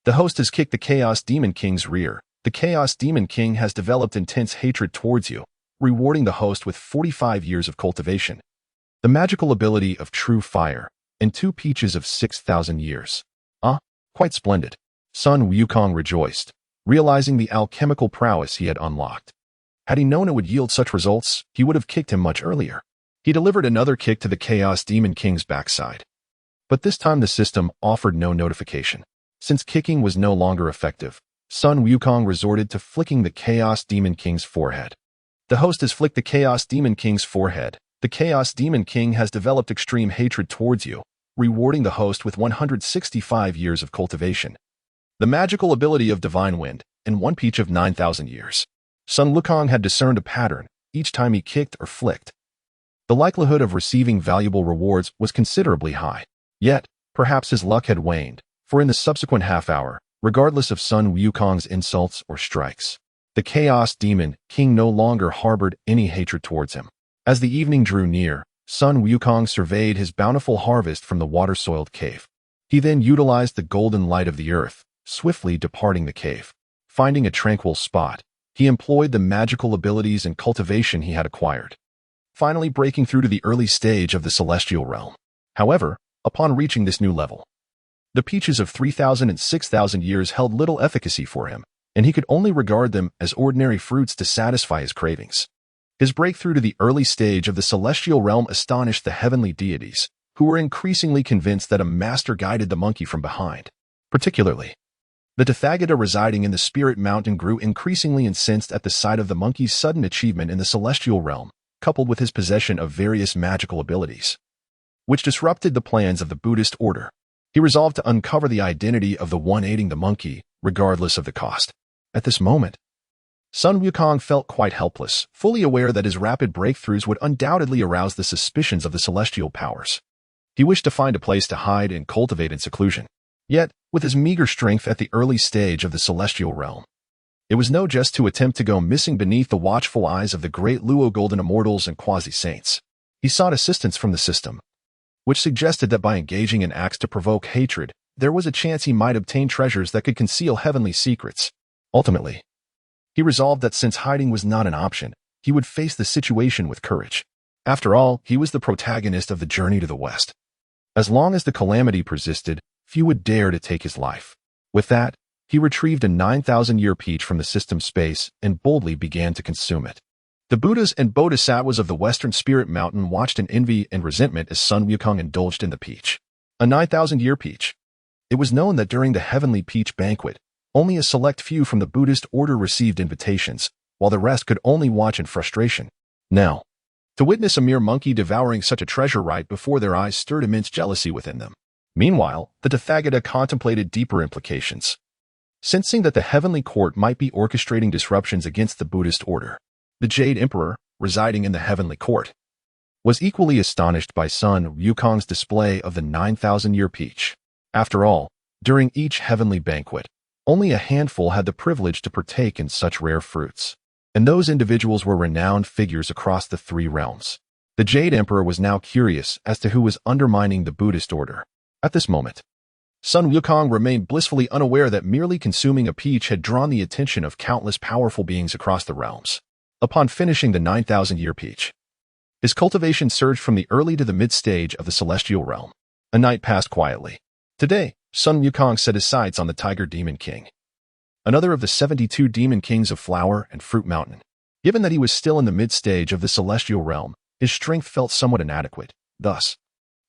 Speaker 1: The host has kicked the Chaos Demon King's rear. The Chaos Demon King has developed intense hatred towards you, rewarding the host with 45 years of cultivation, the magical ability of true fire, and 2 peaches of 6,000 years. Quite splendid. Sun Wukong rejoiced, realizing the alchemical prowess he had unlocked. Had he known it would yield such results, he would have kicked him much earlier. He delivered another kick to the Chaos Demon King's backside. But this time the system offered no notification. Since kicking was no longer effective, Sun Wukong resorted to flicking the Chaos Demon King's forehead. The host has flicked the Chaos Demon King's forehead. The Chaos Demon King has developed extreme hatred towards you, rewarding the host with 165 years of cultivation, the magical ability of Divine Wind, and 1 peach of 9,000 years. Sun Wukong had discerned a pattern each time he kicked or flicked. The likelihood of receiving valuable rewards was considerably high. Yet, perhaps his luck had waned, for in the subsequent half-hour, regardless of Sun Wukong's insults or strikes, the Chaos Demon King no longer harbored any hatred towards him. As the evening drew near, Sun Wukong surveyed his bountiful harvest from the water-soiled cave. He then utilized the golden light of the earth, swiftly departing the cave. Finding a tranquil spot, he employed the magical abilities and cultivation he had acquired, finally breaking through to the early stage of the celestial realm. However, upon reaching this new level, the peaches of 3,000 and 6,000 years held little efficacy for him, and he could only regard them as ordinary fruits to satisfy his cravings. His breakthrough to the early stage of the celestial realm astonished the heavenly deities, who were increasingly convinced that a master guided the monkey from behind. Particularly, the Tathagata residing in the Spirit Mountain grew increasingly incensed at the sight of the monkey's sudden achievement in the celestial realm, coupled with his possession of various magical abilities, which disrupted the plans of the Buddhist order. He resolved to uncover the identity of the one aiding the monkey, regardless of the cost. At this moment, Sun Wukong felt quite helpless, fully aware that his rapid breakthroughs would undoubtedly arouse the suspicions of the celestial powers. He wished to find a place to hide and cultivate in seclusion. Yet, with his meager strength at the early stage of the celestial realm, it was no jest to attempt to go missing beneath the watchful eyes of the great Luo Golden Immortals and Quasi-Saints. He sought assistance from the system, which suggested that by engaging in acts to provoke hatred, there was a chance he might obtain treasures that could conceal heavenly secrets. Ultimately, he resolved that since hiding was not an option, he would face the situation with courage. After all, he was the protagonist of the journey to the west. As long as the calamity persisted, few would dare to take his life. With that, he retrieved a 9,000-year peach from the system's space and boldly began to consume it. The Buddhas and Bodhisattvas of the Western Spirit Mountain watched in envy and resentment as Sun Wukong indulged in the peach. A 9,000-year peach. It was known that during the Heavenly Peach Banquet, only a select few from the Buddhist order received invitations, while the rest could only watch in frustration. Now, to witness a mere monkey devouring such a treasure right before their eyes stirred immense jealousy within them. Meanwhile, the Tathagata contemplated deeper implications. Sensing that the heavenly court might be orchestrating disruptions against the Buddhist order, the Jade Emperor, residing in the heavenly court, was equally astonished by Sun Wukong's display of the 9,000-year peach. After all, during each heavenly banquet, only a handful had the privilege to partake in such rare fruits, and those individuals were renowned figures across the three realms. The Jade Emperor was now curious as to who was undermining the Buddhist order. At this moment, Sun Wukong remained blissfully unaware that merely consuming a peach had drawn the attention of countless powerful beings across the realms. Upon finishing the 9,000-year peach, his cultivation surged from the early to the mid-stage of the celestial realm. A night passed quietly. Today, Sun Wukong set his sights on the Tiger Demon King, another of the 72 demon kings of Flower and Fruit Mountain. Given that he was still in the mid-stage of the celestial realm, his strength felt somewhat inadequate. Thus,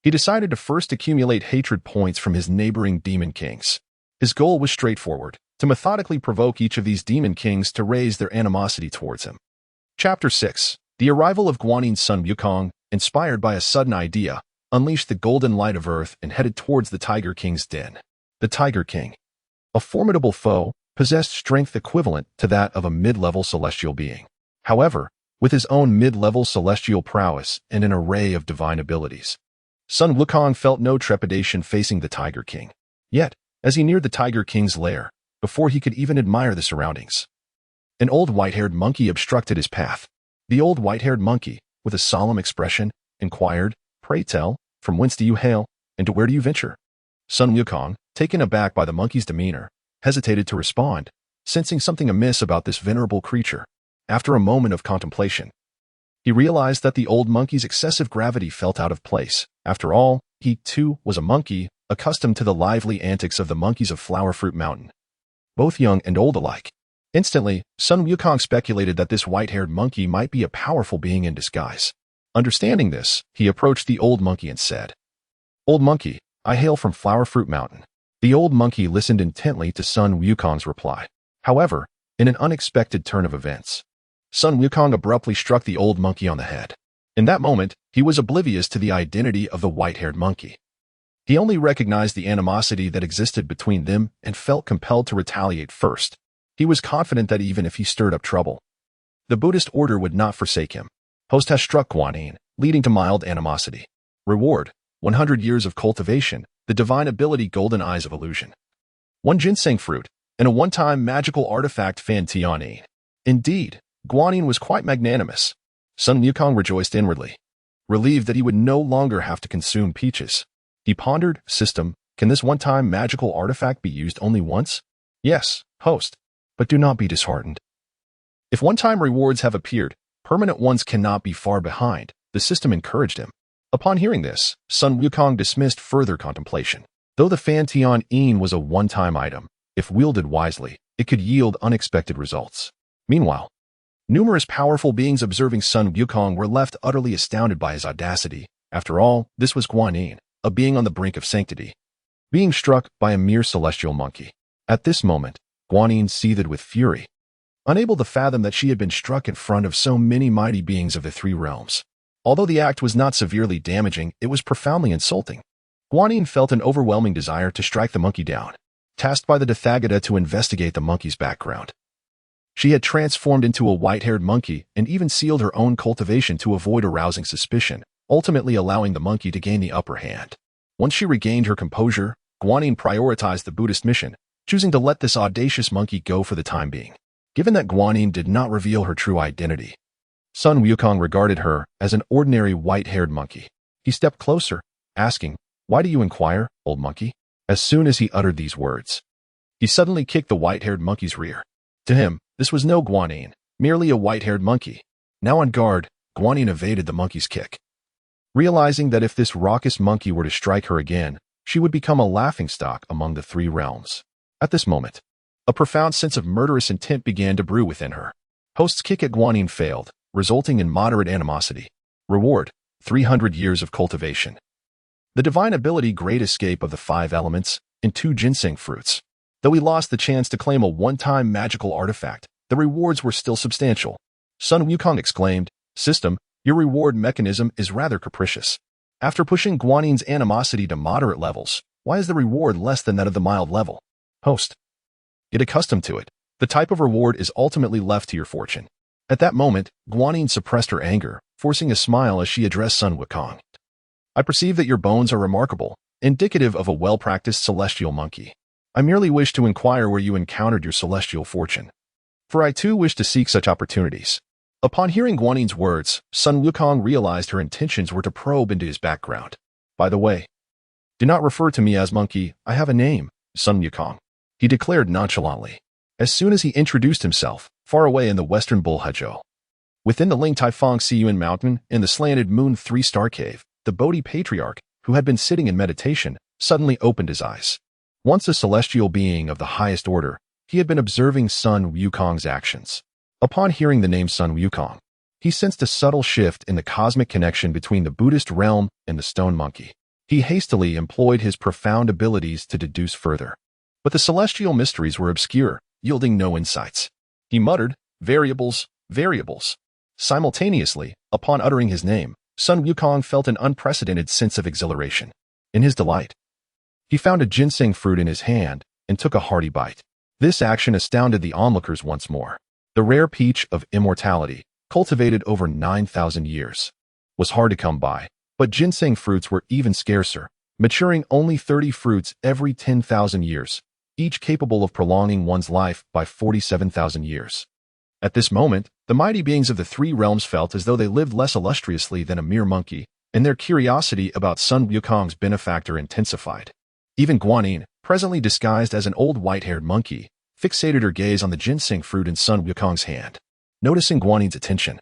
Speaker 1: he decided to first accumulate hatred points from his neighboring demon kings. His goal was straightforward, to methodically provoke each of these demon kings to raise their animosity towards him. Chapter 6. The arrival of Guanyin. Sun Wukong, inspired by a sudden idea, unleashed the golden light of earth and headed towards the Tiger King's den. The Tiger King, a formidable foe, possessed strength equivalent to that of a mid-level celestial being. However, with his own mid-level celestial prowess and an array of divine abilities, Sun Wukong felt no trepidation facing the Tiger King. Yet, as he neared the Tiger King's lair, before he could even admire the surroundings, an old white-haired monkey obstructed his path. The old white-haired monkey, with a solemn expression, inquired, "Pray tell, from whence do you hail, and to where do you venture?" Sun Wukong, taken aback by the monkey's demeanor, hesitated to respond, sensing something amiss about this venerable creature. After a moment of contemplation, he realized that the old monkey's excessive gravity felt out of place. After all, he, too, was a monkey, accustomed to the lively antics of the monkeys of Flower Fruit Mountain, both young and old alike. Instantly, Sun Wukong speculated that this white-haired monkey might be a powerful being in disguise. Understanding this, he approached the old monkey and said, "Old monkey, I hail from Flower Fruit Mountain." The old monkey listened intently to Sun Wukong's reply. However, in an unexpected turn of events, Sun Wukong abruptly struck the old monkey on the head. In that moment, he was oblivious to the identity of the white-haired monkey. He only recognized the animosity that existed between them and felt compelled to retaliate first. He was confident that even if he stirred up trouble, the Buddhist order would not forsake him. Host has struck Guanyin, leading to mild animosity. Reward: 100 years of cultivation, the divine ability Golden Eyes of Illusion, 1 ginseng fruit, and a one-time magical artifact Fan Tianyin. Indeed, Guanyin was quite magnanimous. Sun Wukong rejoiced inwardly, relieved that he would no longer have to consume peaches. He pondered, "System, can this one-time magical artifact be used only once?" "Yes, host, but do not be disheartened. If one-time rewards have appeared, permanent ones cannot be far behind," the system encouraged him. Upon hearing this, Sun Wukong dismissed further contemplation. Though the Fan Tianyin was a one-time item, if wielded wisely, it could yield unexpected results. Meanwhile, numerous powerful beings observing Sun Wukong were left utterly astounded by his audacity, After all, this was Guanyin, a being on the brink of sanctity, being struck by a mere celestial monkey. At this moment, Guanyin seethed with fury, unable to fathom that she had been struck in front of so many mighty beings of the three realms. Although the act was not severely damaging, it was profoundly insulting. Guanyin felt an overwhelming desire to strike the monkey down, tasked by the Tathagata to investigate the monkey's background. She had transformed into a white-haired monkey and even sealed her own cultivation to avoid arousing suspicion, ultimately allowing the monkey to gain the upper hand. Once she regained her composure, Guanyin prioritized the Buddhist mission, choosing to let this audacious monkey go for the time being. Given that Guanyin did not reveal her true identity, Sun Wukong regarded her as an ordinary white-haired monkey. He stepped closer, asking, "Why do you inquire, old monkey?" As soon as he uttered these words, he suddenly kicked the white-haired monkey's rear. To him, this was no Guanyin, merely a white-haired monkey. Now on guard, Guanyin evaded the monkey's kick, realizing that if this raucous monkey were to strike her again, she would become a laughingstock among the three realms. At this moment, a profound sense of murderous intent began to brew within her. Host's kick at Guanyin failed, resulting in moderate animosity. Reward: 300 years of cultivation. The divine ability Great Escape of the 5 elements, and 2 ginseng fruits. Though he lost the chance to claim a one-time magical artifact, the rewards were still substantial. Sun Wukong exclaimed, "System, your reward mechanism is rather capricious. After pushing Guanyin's animosity to moderate levels, why is the reward less than that of the mild level? Host, get accustomed to it. The type of reward is ultimately left to your fortune." At that moment, Guanyin suppressed her anger, forcing a smile as she addressed Sun Wukong. "I perceive that your bones are remarkable, indicative of a well-practiced celestial monkey. I merely wish to inquire where you encountered your celestial fortune, for I too wish to seek such opportunities." Upon hearing Guanyin's words, Sun Wukong realized her intentions were to probe into his background. "By the way, do not refer to me as monkey, I have a name, Sun Wukong," he declared nonchalantly. As soon as he introduced himself, far away in the western Bulhazhou, within the Ling Taifang Siyuan Mountain, in the slanted moon 3-star cave, the Bodhi Patriarch, who had been sitting in meditation, suddenly opened his eyes. Once a celestial being of the highest order, he had been observing Sun Wukong's actions. Upon hearing the name Sun Wukong, he sensed a subtle shift in the cosmic connection between the Buddhist realm and the stone monkey. He hastily employed his profound abilities to deduce further. But the celestial mysteries were obscure, yielding no insights. He muttered, "Variables, variables." Simultaneously, upon uttering his name, Sun Wukong felt an unprecedented sense of exhilaration. In his delight, he found a ginseng fruit in his hand and took a hearty bite. This action astounded the onlookers once more. The rare peach of immortality, cultivated over 9,000 years, was hard to come by, but ginseng fruits were even scarcer, maturing only 30 fruits every 10,000 years, each capable of prolonging one's life by 47,000 years. At this moment, the mighty beings of the three realms felt as though they lived less illustriously than a mere monkey, and their curiosity about Sun Wukong's benefactor intensified. Even Guanyin, presently disguised as an old white-haired monkey, fixated her gaze on the ginseng fruit in Sun Wukong's hand. Noticing Guanyin's attention,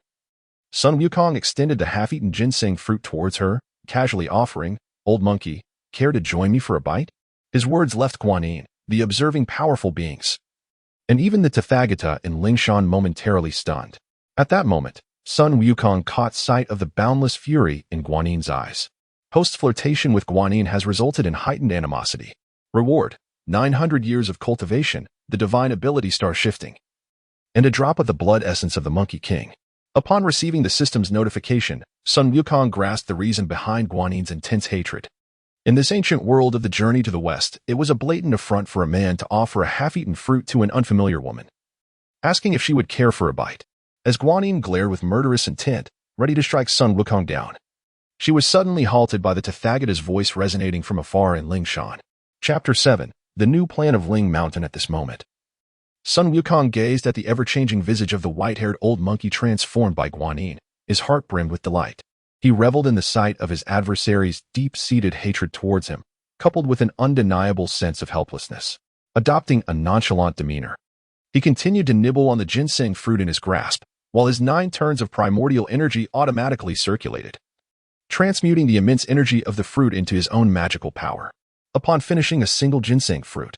Speaker 1: Sun Wukong extended the half-eaten ginseng fruit towards her, casually offering, "Old monkey, care to join me for a bite?" His words left Guanyin, the observing powerful beings, and even the Tathagata in Lingshan momentarily stunned. At that moment, Sun Wukong caught sight of the boundless fury in Guanyin's eyes. Host's flirtation with Guanyin has resulted in heightened animosity. Reward: 900 years of cultivation, the divine ability star shifting, and a drop of the blood essence of the Monkey King. Upon receiving the system's notification, Sun Wukong grasped the reason behind Guanyin's intense hatred. In this ancient world of the journey to the west, it was a blatant affront for a man to offer a half-eaten fruit to an unfamiliar woman, asking if she would care for a bite. As Guanyin glared with murderous intent, ready to strike Sun Wukong down, she was suddenly halted by the Tathagata's voice resonating from afar in Lingshan. Chapter 7. The New Plan of Ling Mountain. At this moment, Sun Wukong gazed at the ever-changing visage of the white-haired old monkey transformed by Guanyin, his heart brimmed with delight. He reveled in the sight of his adversary's deep-seated hatred towards him, coupled with an undeniable sense of helplessness. Adopting a nonchalant demeanor, he continued to nibble on the ginseng fruit in his grasp, while his 9 turns of primordial energy automatically circulated, transmuting the immense energy of the fruit into his own magical power. Upon finishing a single ginseng fruit,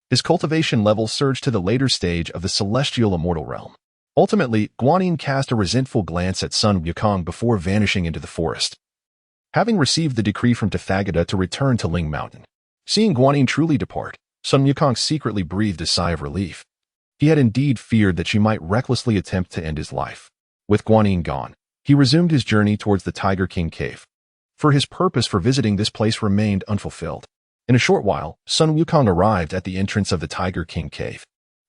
Speaker 1: his cultivation level surged to the later stage of the celestial immortal realm. Ultimately, Guanyin cast a resentful glance at Sun Wukong before vanishing into the forest. having received the decree from Tathagata to return to Ling Mountain. Seeing Guanyin truly depart, Sun Wukong secretly breathed a sigh of relief. He had indeed feared that she might recklessly attempt to end his life. With Guanyin gone, he resumed his journey towards the Tiger King Cave. For his purpose for visiting this place remained unfulfilled. In a short while, Sun Wukong arrived at the entrance of the Tiger King Cave.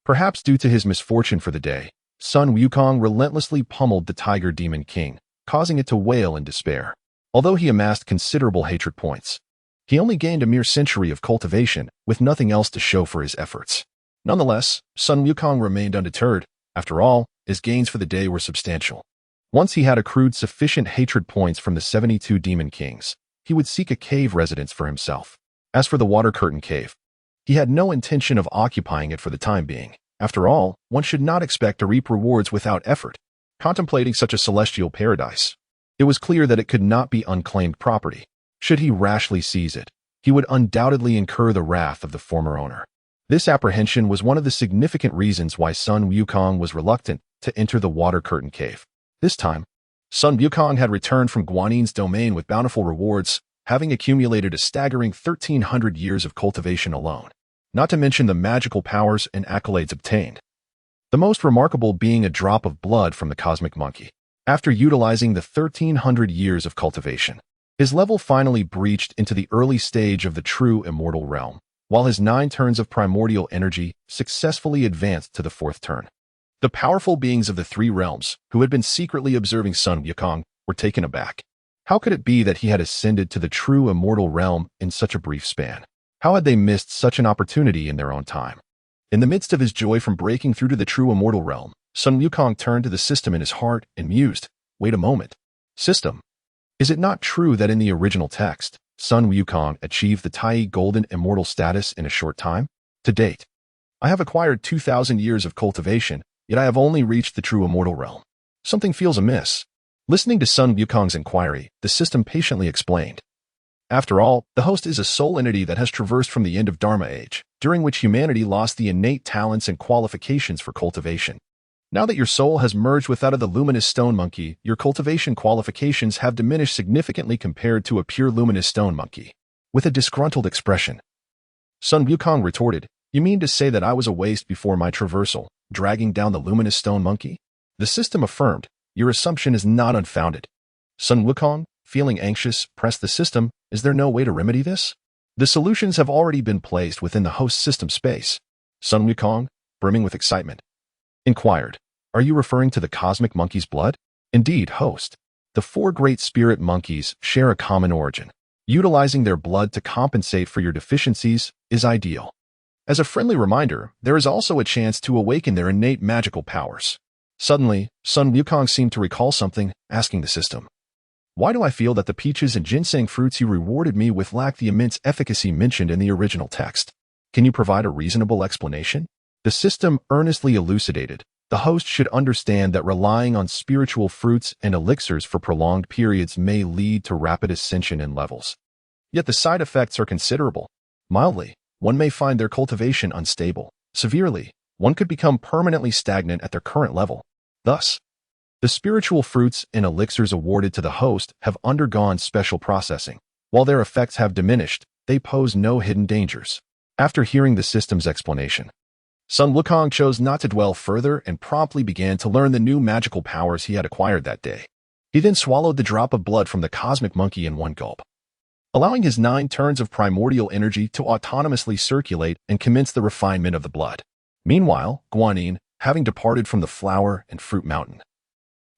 Speaker 1: Perhaps due to his misfortune for the day, Sun Wukong relentlessly pummeled the Tiger Demon King, causing it to wail in despair. Although he amassed considerable hatred points, he only gained a mere century of cultivation, with nothing else to show for his efforts. Nonetheless, Sun Wukong remained undeterred. After all, his gains for the day were substantial. Once he had accrued sufficient hatred points from the 72 Demon Kings, he would seek a cave residence for himself. As for the Water Curtain Cave, he had no intention of occupying it for the time being. After all, one should not expect to reap rewards without effort. Contemplating such a celestial paradise, it was clear that it could not be unclaimed property. Should he rashly seize it, he would undoubtedly incur the wrath of the former owner. This apprehension was one of the significant reasons why Sun Wukong was reluctant to enter the Water Curtain Cave. This time, Sun Wukong had returned from Guanyin's domain with bountiful rewards, having accumulated a staggering 1,300 years of cultivation alone, not to mention the magical powers and accolades obtained. The most remarkable being a drop of blood from the cosmic monkey. After utilizing the 1,300 years of cultivation, his level finally breached into the early stage of the true immortal realm, while his 9 turns of primordial energy successfully advanced to the 4th turn. The powerful beings of the 3 realms, who had been secretly observing Sun Wukong, were taken aback. How could it be that he had ascended to the true immortal realm in such a brief span? How had they missed such an opportunity in their own time? In the midst of his joy from breaking through to the true immortal realm, Sun Wukong turned to the system in his heart and mused, "Wait a moment. System, is it not true that in the original text, Sun Wukong achieved the Tai Golden Immortal status in a short time? To date, I have acquired 2,000 years of cultivation, yet I have only reached the true immortal realm. Something feels amiss." Listening to Sun Wukong's inquiry, the system patiently explained. After all, the host is a soul entity that has traversed from the end of Dharma Age, during which humanity lost the innate talents and qualifications for cultivation. Now that your soul has merged with that of the luminous stone monkey, your cultivation qualifications have diminished significantly compared to a pure luminous stone monkey. With a disgruntled expression, Sun Wukong retorted, "You mean to say that I was a waste before my traversal, dragging down the luminous stone monkey?" The system affirmed, "Your assumption is not unfounded." Sun Wukong, feeling anxious, pressed the system, "Is there no way to remedy this?" "The solutions have already been placed within the host system space." Sun Wukong, brimming with excitement, inquired, "Are you referring to the cosmic monkey's blood?" "Indeed, host. The 4 great spirit monkeys share a common origin. Utilizing their blood to compensate for your deficiencies is ideal. As a friendly reminder, there is also a chance to awaken their innate magical powers." Suddenly, Sun Wukong seemed to recall something, asking the system, "Why do I feel that the peaches and ginseng fruits you rewarded me with lack the immense efficacy mentioned in the original text? Can you provide a reasonable explanation?" The system earnestly elucidated, "The host should understand that relying on spiritual fruits and elixirs for prolonged periods may lead to rapid ascension in levels. Yet the side effects are considerable. Mildly, one may find their cultivation unstable. Severely, one could become permanently stagnant at their current level. Thus, the spiritual fruits and elixirs awarded to the host have undergone special processing. While their effects have diminished, they pose no hidden dangers." After hearing the system's explanation, Sun Wukong chose not to dwell further and promptly began to learn the new magical powers he had acquired that day. He then swallowed the drop of blood from the cosmic monkey in one gulp, allowing his 9 turns of primordial energy to autonomously circulate and commence the refinement of the blood. Meanwhile, Guanyin, having departed from the Flower and Fruit Mountain,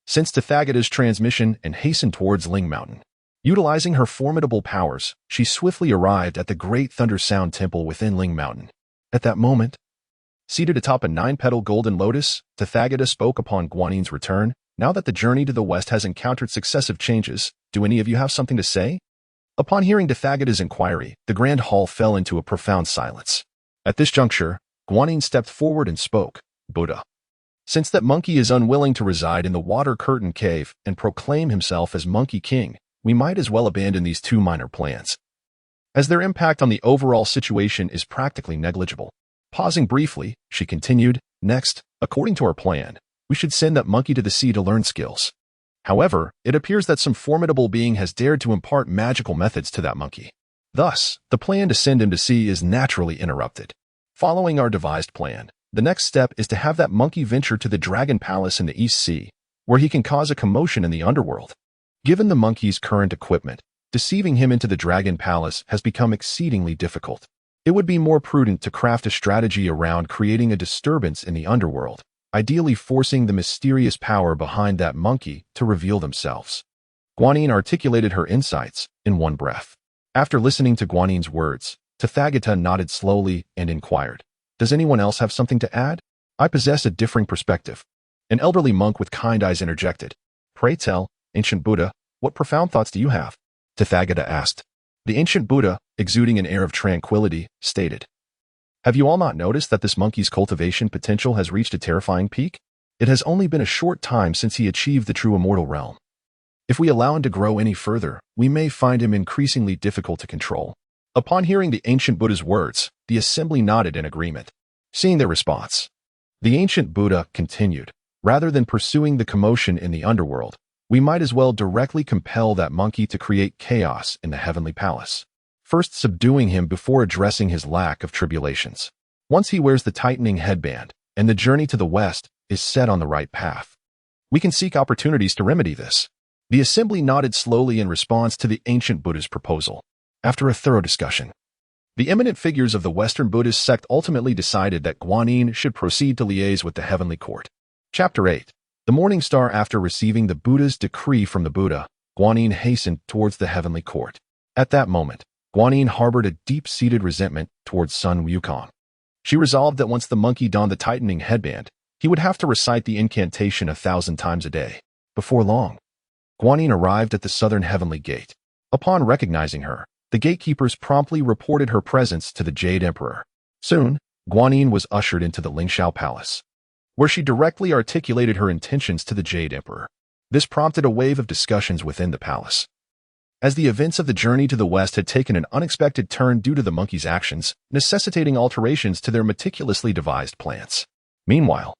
Speaker 1: since Tathagata's transmission and hastened towards Ling Mountain. Utilizing her formidable powers, she swiftly arrived at the Great Thunder Sound Temple within Ling Mountain. At that moment, seated atop a 9-petal golden lotus, Tathagata spoke upon Guanyin's return. "Now that the journey to the west has encountered successive changes, do any of you have something to say?" Upon hearing Tathagata's inquiry, the grand hall fell into a profound silence. At this juncture, Guanyin stepped forward and spoke, "Buddha, since that monkey is unwilling to reside in the Water Curtain Cave and proclaim himself as Monkey King, we might as well abandon these 2 minor plans, as their impact on the overall situation is practically negligible." Pausing briefly, she continued, "Next, according to our plan, we should send that monkey to the sea to learn skills. However, it appears that some formidable being has dared to impart magical methods to that monkey. Thus, the plan to send him to sea is naturally interrupted. Following our devised plan, the next step is to have that monkey venture to the Dragon Palace in the East Sea, where he can cause a commotion in the underworld. Given the monkey's current equipment, deceiving him into the Dragon Palace has become exceedingly difficult. It would be more prudent to craft a strategy around creating a disturbance in the underworld, ideally forcing the mysterious power behind that monkey to reveal themselves. Guanyin articulated her insights in one breath. After listening to Guanyin's words, Tathagata nodded slowly and inquired, "Does anyone else have something to add? I possess a differing perspective." An elderly monk with kind eyes interjected. "Pray tell, ancient Buddha, what profound thoughts do you have?" Tathagata asked. The ancient Buddha, exuding an air of tranquility, stated, "Have you all not noticed that this monkey's cultivation potential has reached a terrifying peak? It has only been a short time since he achieved the true immortal realm. If we allow him to grow any further, we may find him increasingly difficult to control." Upon hearing the ancient Buddha's words, the assembly nodded in agreement. Seeing their response, the ancient Buddha continued, "Rather than pursuing the commotion in the underworld, we might as well directly compel that monkey to create chaos in the heavenly palace, first subduing him before addressing his lack of tribulations. Once he wears the tightening headband, and the journey to the west is set on the right path, we can seek opportunities to remedy this." The assembly nodded slowly in response to the ancient Buddha's proposal. After a thorough discussion, the eminent figures of the Western Buddhist sect ultimately decided that Guanyin should proceed to liaise with the heavenly court. Chapter 8. The Morning Star. After receiving the Buddha's decree from the Buddha, Guanyin hastened towards the heavenly court. At that moment, Guanyin harbored a deep-seated resentment towards Sun Wukong. She resolved that once the monkey donned the tightening headband, he would have to recite the incantation 1,000 times a day. Before long, Guanyin arrived at the southern heavenly gate. Upon recognizing her, the gatekeepers promptly reported her presence to the Jade Emperor. Soon, Guanyin was ushered into the Lingxiao Palace, where she directly articulated her intentions to the Jade Emperor. This prompted a wave of discussions within the palace, as the events of the journey to the west had taken an unexpected turn due to the monkey's actions, necessitating alterations to their meticulously devised plans. Meanwhile,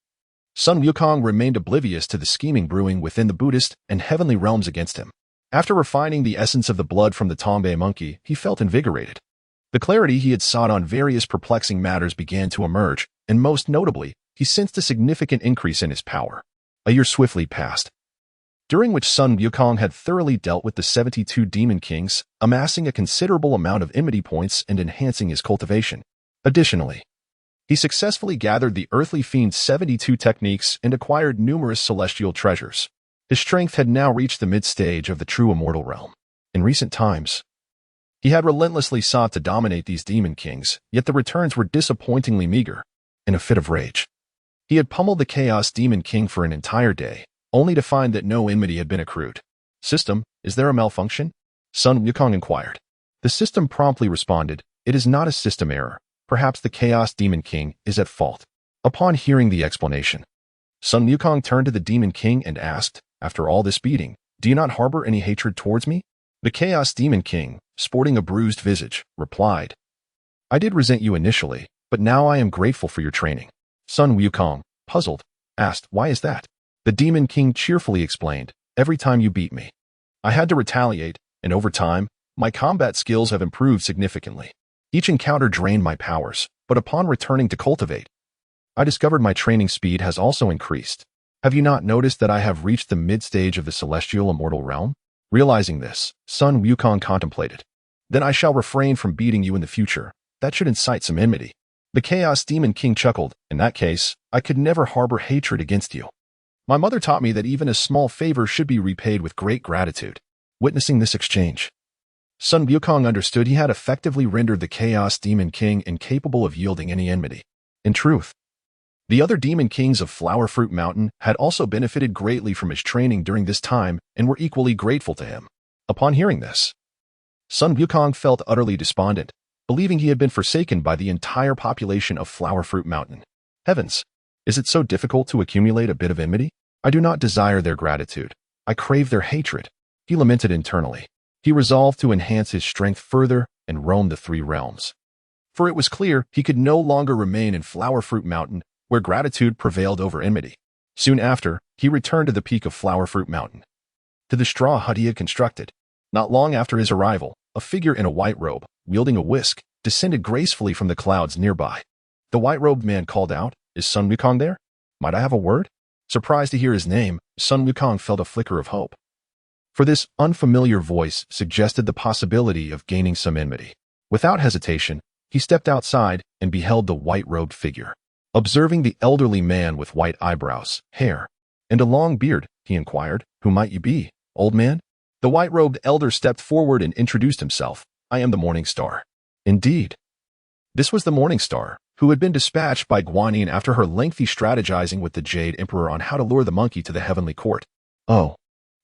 Speaker 1: Sun Wukong remained oblivious to the scheming brewing within the Buddhist and heavenly realms against him. After refining the essence of the blood from the Tamping monkey, he felt invigorated. The clarity he had sought on various perplexing matters began to emerge, and most notably, he sensed a significant increase in his power. A year swiftly passed, during which Sun Wukong had thoroughly dealt with the 72 demon kings, amassing a considerable amount of enmity points and enhancing his cultivation. Additionally, he successfully gathered the earthly fiend's 72 techniques and acquired numerous celestial treasures. His strength had now reached the mid-stage of the true immortal realm. In recent times, he had relentlessly sought to dominate these demon kings, yet the returns were disappointingly meager. In a fit of rage, he had pummeled the Chaos Demon King for an entire day, only to find that no enmity had been accrued. "System, is there a malfunction?" Sun Wukong inquired. The system promptly responded, "It is not a system error. Perhaps the Chaos Demon King is at fault." Upon hearing the explanation, Sun Wukong turned to the Demon King and asked, "After all this beating, do you not harbor any hatred towards me?" The Chaos Demon King, sporting a bruised visage, replied, "I did resent you initially, but now I am grateful for your training." Sun Wukong, puzzled, asked, "Why is that?" The Demon King cheerfully explained, "Every time you beat me, I had to retaliate, and over time, my combat skills have improved significantly. Each encounter drained my powers, but upon returning to cultivate, I discovered my training speed has also increased. Have you not noticed that I have reached the mid-stage of the celestial immortal realm?" Realizing this, Sun Wukong contemplated, "Then I shall refrain from beating you in the future. That should incite some enmity." The Chaos Demon King chuckled, "In that case, I could never harbor hatred against you. My mother taught me that even a small favor should be repaid with great gratitude." Witnessing this exchange, Sun Wukong understood he had effectively rendered the Chaos Demon King incapable of yielding any enmity. In truth, the other demon kings of Flower Fruit Mountain had also benefited greatly from his training during this time and were equally grateful to him. Upon hearing this, Sun Wukong felt utterly despondent, believing he had been forsaken by the entire population of Flower Fruit Mountain. Heavens, is it so difficult to accumulate a bit of enmity? I do not desire their gratitude. I crave their hatred. He lamented internally. He resolved to enhance his strength further and roam the 3 realms. For it was clear he could no longer remain in Flower Fruit Mountain, where gratitude prevailed over enmity. Soon after, he returned to the peak of Flower Fruit Mountain. to the straw hut he had constructed. Not long after his arrival, a figure in a white robe, wielding a whisk, descended gracefully from the clouds nearby. The white-robed man called out, "Is Sun Wukong there? Might I have a word?" Surprised to hear his name, Sun Wukong felt a flicker of hope. For this unfamiliar voice suggested the possibility of gaining some enmity. Without hesitation, he stepped outside and beheld the white-robed figure. Observing the elderly man with white eyebrows, hair, and a long beard, he inquired, "Who might you be, old man?" The white-robed elder stepped forward and introduced himself. "I am the Morning Star." Indeed. This was the Morning Star, who had been dispatched by Guanyin after her lengthy strategizing with the Jade Emperor on how to lure the monkey to the heavenly court. "Oh,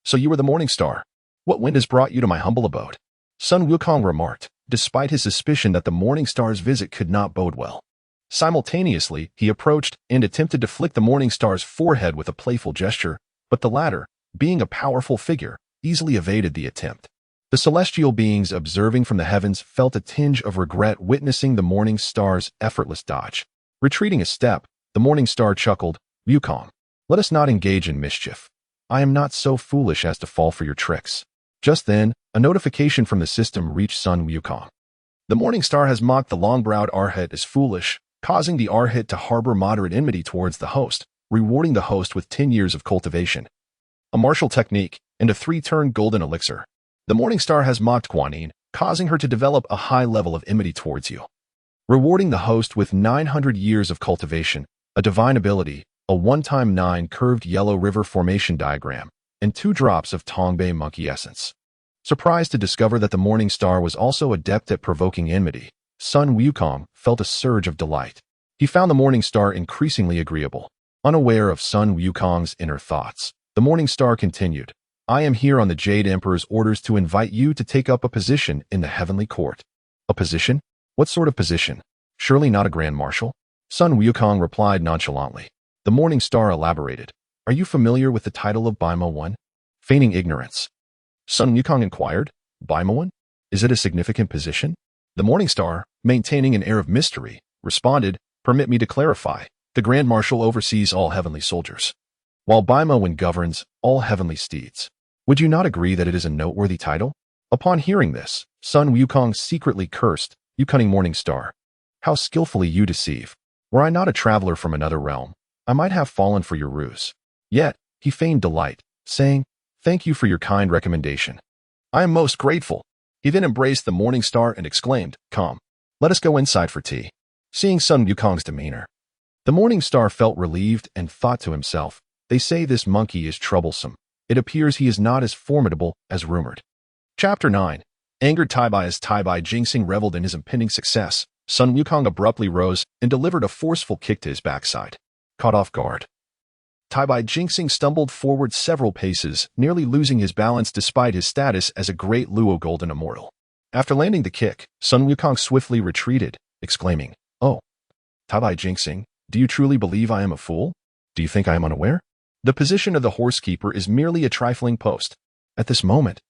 Speaker 1: so you were the Morning Star. What wind has brought you to my humble abode?" Sun Wukong remarked, despite his suspicion that the Morning Star's visit could not bode well. Simultaneously, he approached and attempted to flick the Morning Star's forehead with a playful gesture, but the latter, being a powerful figure, easily evaded the attempt. The celestial beings observing from the heavens felt a tinge of regret witnessing the Morning Star's effortless dodge. Retreating a step, the Morning Star chuckled, "Wukong, let us not engage in mischief. I am not so foolish as to fall for your tricks." Just then, a notification from the system reached Sun Wukong. The Morning Star has mocked the long-browed arhat as foolish, causing the arhat to harbor moderate enmity towards the host, rewarding the host with 10 years of cultivation, a martial technique, and a 3-turn golden elixir. The Morning Star has mocked Guanyin, causing her to develop a high level of enmity towards you, rewarding the host with 900 years of cultivation, a divine ability, a 1x9 curved yellow river formation diagram, and 2 drops of Tongbei monkey essence. Surprised to discover that the Morning Star was also adept at provoking enmity, Sun Wukong felt a surge of delight. He found the Morning Star increasingly agreeable. Unaware of Sun Wukong's inner thoughts, the Morning Star continued, "I am here on the Jade Emperor's orders to invite you to take up a position in the heavenly court." "A position? What sort of position? Surely not a Grand Marshal?" Sun Wukong replied nonchalantly. The Morning Star elaborated, "Are you familiar with the title of Baima 1? Feigning ignorance." Sun Wukong inquired, "Baima 1? Is it a significant position?" The Morning Star, maintaining an air of mystery, responded, "Permit me to clarify. The Grand Marshal oversees all heavenly soldiers, while Baima 1 governs all heavenly steeds. Would you not agree that it is a noteworthy title?" Upon hearing this, Sun Wukong secretly cursed, "You cunning Morning Star. How skillfully you deceive. Were I not a traveler from another realm, I might have fallen for your ruse." Yet, he feigned delight, saying, "Thank you for your kind recommendation. I am most grateful." He then embraced the Morning Star and exclaimed, "Come, let us go inside for tea." Seeing Sun Wukong's demeanor, the Morning Star felt relieved and thought to himself, "They say this monkey is troublesome. It appears he is not as formidable as rumored." Chapter 9. Angered Taibai. As Taibai Jinxing reveled in his impending success, Sun Wukong abruptly rose and delivered a forceful kick to his backside. Caught off guard, Taibai Jinxing stumbled forward several paces, nearly losing his balance despite his status as a great Luo Golden Immortal. After landing the kick, Sun Wukong swiftly retreated, exclaiming, "Oh, Taibai Jinxing, do you truly believe I am a fool? Do you think I am unaware? The position of the horsekeeper is merely a trifling post." At this moment,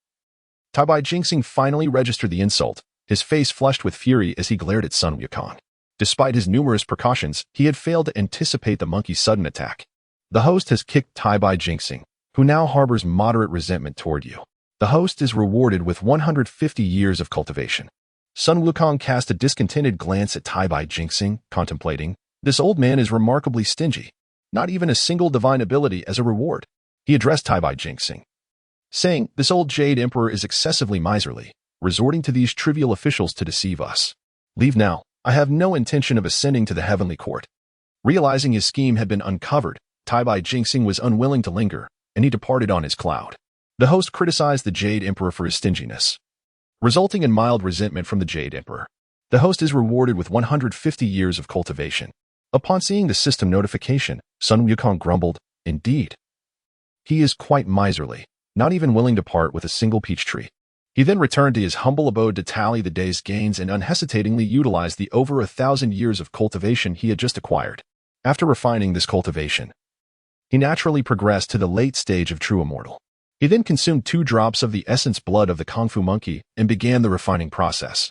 Speaker 1: Taibai Jinxing finally registered the insult, his face flushed with fury as he glared at Sun Wukong. Despite his numerous precautions, he had failed to anticipate the monkey's sudden attack. The host has kicked Taibai Jinxing, who now harbors moderate resentment toward you. The host is rewarded with 150 years of cultivation. Sun Wukong cast a discontented glance at Taibai Jinxing, contemplating, "This old man is remarkably stingy. Not even a single divine ability as a reward." He addressed Taibai Jinxing, saying, "This old Jade Emperor is excessively miserly, resorting to these trivial officials to deceive us. Leave now. I have no intention of ascending to the heavenly court." Realizing his scheme had been uncovered, Taibai Jinxing was unwilling to linger, and he departed on his cloud. The host criticized the Jade Emperor for his stinginess, resulting in mild resentment from the Jade Emperor. The host is rewarded with 150 years of cultivation. Upon seeing the system notification, Sun Wukong grumbled, "Indeed. He is quite miserly, not even willing to part with a single peach tree." He then returned to his humble abode to tally the day's gains and unhesitatingly utilized the over 1,000 years of cultivation he had just acquired. After refining this cultivation, he naturally progressed to the late stage of true immortal. He then consumed 2 drops of the essence blood of the Kung Fu monkey and began the refining process,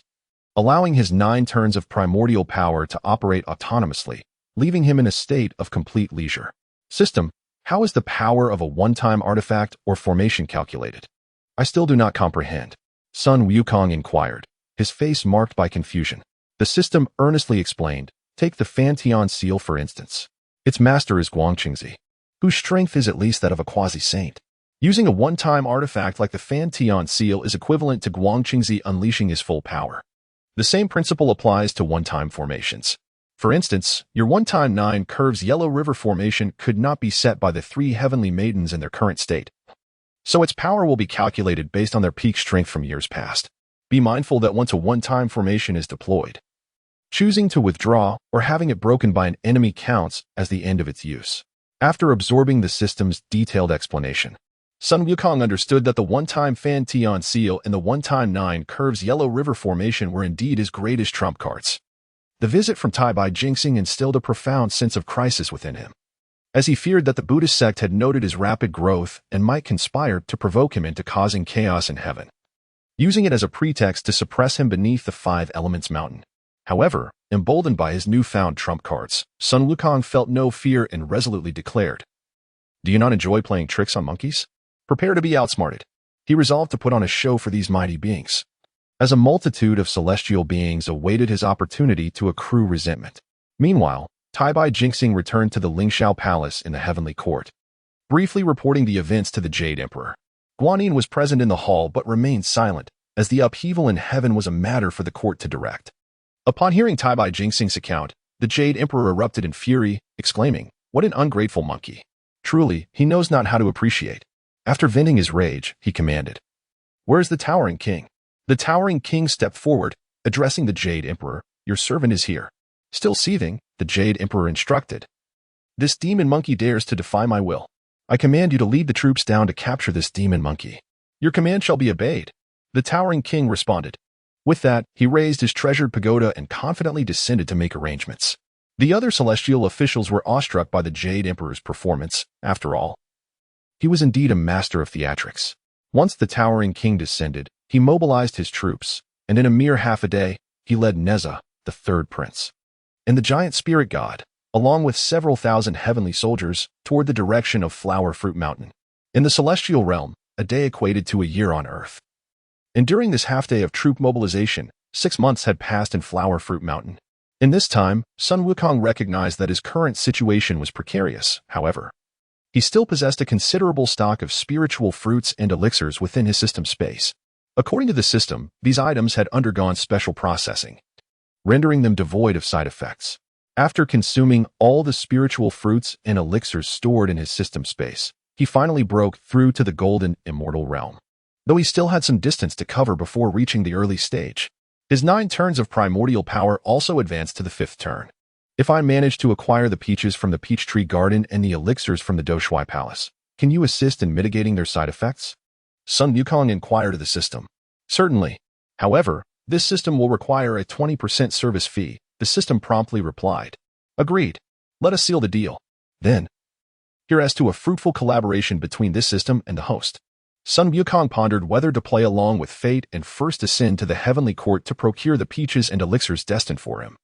Speaker 1: allowing his 9 turns of primordial power to operate autonomously, leaving him in a state of complete leisure. System, How is the power of a one-time artifact or formation calculated? I still do not comprehend. Sun Wukong inquired, his face marked by confusion. The system earnestly explained, take the Fantian seal for instance. Its master is Guanyin, whose strength is at least that of a quasi-saint. Using a one-time artifact like the Fantian seal is equivalent to Guanyin unleashing his full power. The same principle applies to one-time formations. For instance, your one-time 9 curves Yellow River formation could not be set by the 3 heavenly maidens in their current state. So its power will be calculated based on their peak strength from years past. Be mindful that once a one-time formation is deployed, choosing to withdraw or having it broken by an enemy counts as the end of its use. After absorbing the system's detailed explanation, Sun Wukong understood that the one-time Fantian seal and the one-time 9 curves Yellow River formation were indeed his greatest trump cards. The visit from Taipei Jinxing instilled a profound sense of crisis within him, as he feared that the Buddhist sect had noted his rapid growth and might conspire to provoke him into causing chaos in heaven, using it as a pretext to suppress him beneath the 5 Elements mountain. However, emboldened by his newfound trump cards, Sun Wukong felt no fear and resolutely declared, "Do you not enjoy playing tricks on monkeys? Prepare to be outsmarted." He resolved to put on a show for these mighty beings, as a multitude of celestial beings awaited his opportunity to accrue resentment. Meanwhile, Taipei Jinxing returned to the Lingxiao Palace in the Heavenly Court, briefly reporting the events to the Jade Emperor. Guanyin was present in the hall but remained silent, as the upheaval in heaven was a matter for the court to direct. Upon hearing Taipei Jinxing's account, the Jade Emperor erupted in fury, exclaiming, "What an ungrateful monkey! Truly, he knows not how to appreciate." After venting his rage, he commanded, "Where is the Towering King?" The Towering King stepped forward, addressing the Jade Emperor, "Your servant is here." Still seething, the Jade Emperor instructed, "This demon monkey dares to defy my will. I command you to lead the troops down to capture this demon monkey. Your command shall be obeyed." The Towering King responded. With that, he raised his treasured pagoda and confidently descended to make arrangements. The other celestial officials were awestruck by the Jade Emperor's performance. After all, he was indeed a master of theatrics. Once the Towering King descended, he mobilized his troops, and in a mere half a day, he led Neza, the 3rd prince, and the giant spirit god, along with several thousand heavenly soldiers, toward the direction of Flower Fruit Mountain. In the celestial realm, a day equated to a year on Earth. And during this half-day of troop mobilization, 6 months had passed in Flower Fruit Mountain. In this time, Sun Wukong recognized that his current situation was precarious. However, he still possessed a considerable stock of spiritual fruits and elixirs within his system space. According to the system, these items had undergone special processing, rendering them devoid of side effects. After consuming all the spiritual fruits and elixirs stored in his system space, he finally broke through to the golden, immortal realm, though he still had some distance to cover before reaching the early stage. His 9 turns of primordial power also advanced to the 5th turn. If I manage to acquire the peaches from the Peach Tree Garden and the elixirs from the Doshui Palace, can you assist in mitigating their side effects? Sun Wukong inquired of the system. Certainly. However, this system will require a 20% service fee. The system promptly replied. Agreed. Let us seal the deal. Then, here as to a fruitful collaboration between this system and the host. Sun Wukong pondered whether to play along with fate and first ascend to the heavenly court to procure the peaches and elixirs destined for him,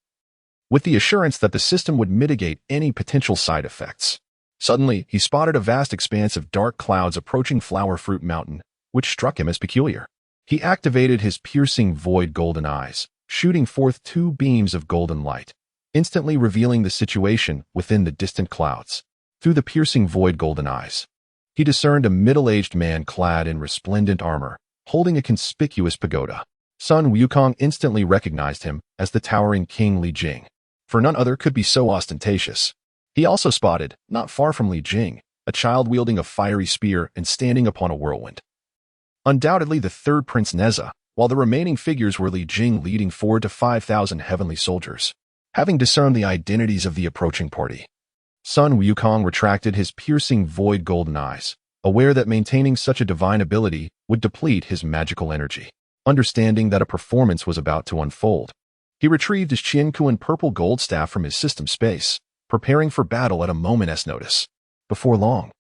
Speaker 1: with the assurance that the system would mitigate any potential side effects. Suddenly, he spotted a vast expanse of dark clouds approaching Flower Fruit Mountain, which struck him as peculiar. He activated his piercing void golden eyes, shooting forth 2 beams of golden light, instantly revealing the situation within the distant clouds. Through the piercing void golden eyes, he discerned a middle-aged man clad in resplendent armor, holding a conspicuous pagoda. Sun Wukong instantly recognized him as the Towering King Li Jing, for none other could be so ostentatious. He also spotted, not far from Li Jing, a child wielding a fiery spear and standing upon a whirlwind. Undoubtedly the 3rd Prince Neza, while the remaining figures were Li Jing leading 4 to 5,000 heavenly soldiers. Having discerned the identities of the approaching party, Sun Wukong retracted his piercing void golden eyes, aware that maintaining such a divine ability would deplete his magical energy. Understanding that a performance was about to unfold, he retrieved his Qiankuan purple gold staff from his system space, preparing for battle at a moment's notice. Before long,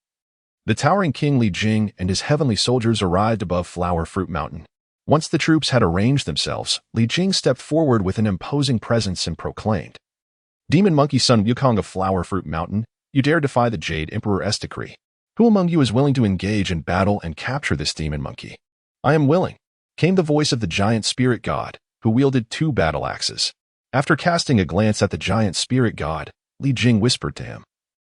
Speaker 1: the Towering King Li Jing and his heavenly soldiers arrived above Flower Fruit Mountain. Once the troops had arranged themselves, Li Jing stepped forward with an imposing presence and proclaimed, "Demon Monkey Sun Wukong of Flower Fruit Mountain, You dare defy the Jade Emperor's decree. Who among you is willing to engage in battle and capture this demon monkey? I am willing, came the voice of the giant spirit god, who wielded 2 battle axes. After casting a glance at the giant spirit god, Li Jing whispered to him,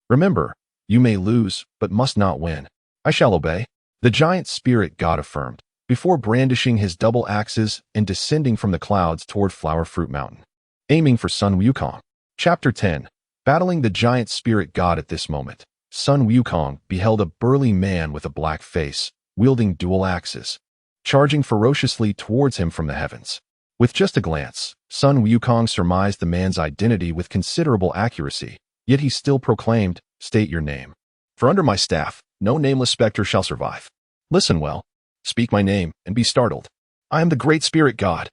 Speaker 1: "Remember, you may lose, but must not win. I shall obey," the giant spirit god affirmed, before brandishing his double axes and descending from the clouds toward Flower Fruit Mountain, aiming for Sun Wukong. Chapter 10. Battling the giant spirit god. At this moment, Sun Wukong beheld a burly man with a black face, wielding dual axes, charging ferociously towards him from the heavens. With just a glance, Sun Wukong surmised the man's identity with considerable accuracy, yet he still proclaimed, "State your name. For under my staff, no nameless specter shall survive. Listen well. Speak my name and be startled. I am the great spirit god."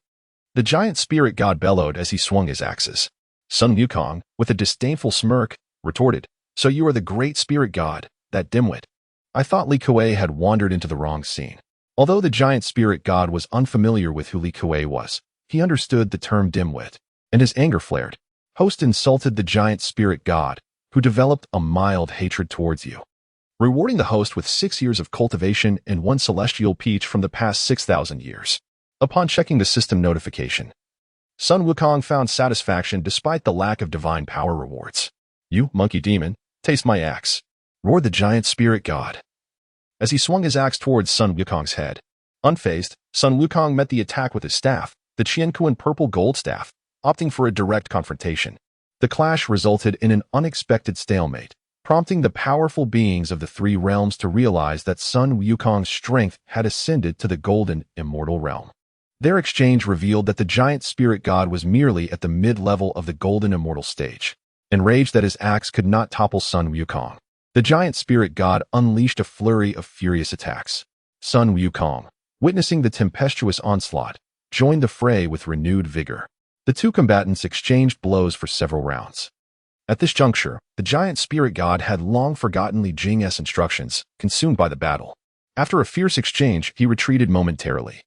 Speaker 1: The giant spirit god bellowed as he swung his axes. Sun Wukong, with a disdainful smirk, retorted, "So you are the great spirit god, that dimwit." I thought Li Kuei had wandered into the wrong scene. Although the giant spirit god was unfamiliar with who Li Kuei was, he understood the term dimwit, and his anger flared. Host insulted the giant spirit god, who developed a mild hatred towards you, rewarding the host with 6 years of cultivation and 1 celestial peach from the past 6,000 years. Upon checking the system notification, Sun Wukong found satisfaction despite the lack of divine power rewards. "You, monkey demon, taste my axe," roared the giant spirit god, as he swung his axe towards Sun Wukong's head. Unfazed, Sun Wukong met the attack with his staff, the Qiankuan purple gold staff, opting for a direct confrontation. The clash resulted in an unexpected stalemate, prompting the powerful beings of the 3 realms to realize that Sun Wukong's strength had ascended to the golden, immortal realm. Their exchange revealed that the giant spirit god was merely at the mid-level of the golden immortal stage. Enraged that his axe could not topple Sun Wukong, the giant spirit god unleashed a flurry of furious attacks. Sun Wukong, witnessing the tempestuous onslaught, joined the fray with renewed vigor. The 2 combatants exchanged blows for several rounds. At this juncture, the giant spirit god had long forgotten Li Jing's instructions, consumed by the battle. After a fierce exchange, he retreated momentarily,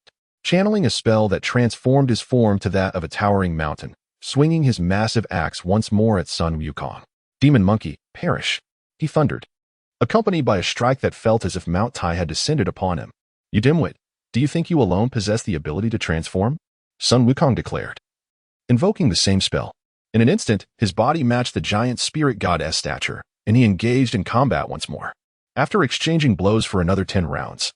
Speaker 1: channeling a spell that transformed his form to that of a towering mountain, swinging his massive axe once more at Sun Wukong. "Demon monkey, perish," he thundered, accompanied by a strike that felt as if Mount Tai had descended upon him. "You dimwit, do you think you alone possess the ability to transform?" Sun Wukong declared, invoking the same spell. In an instant, his body matched the giant spirit god's stature, and he engaged in combat once more. After exchanging blows for another 10 rounds,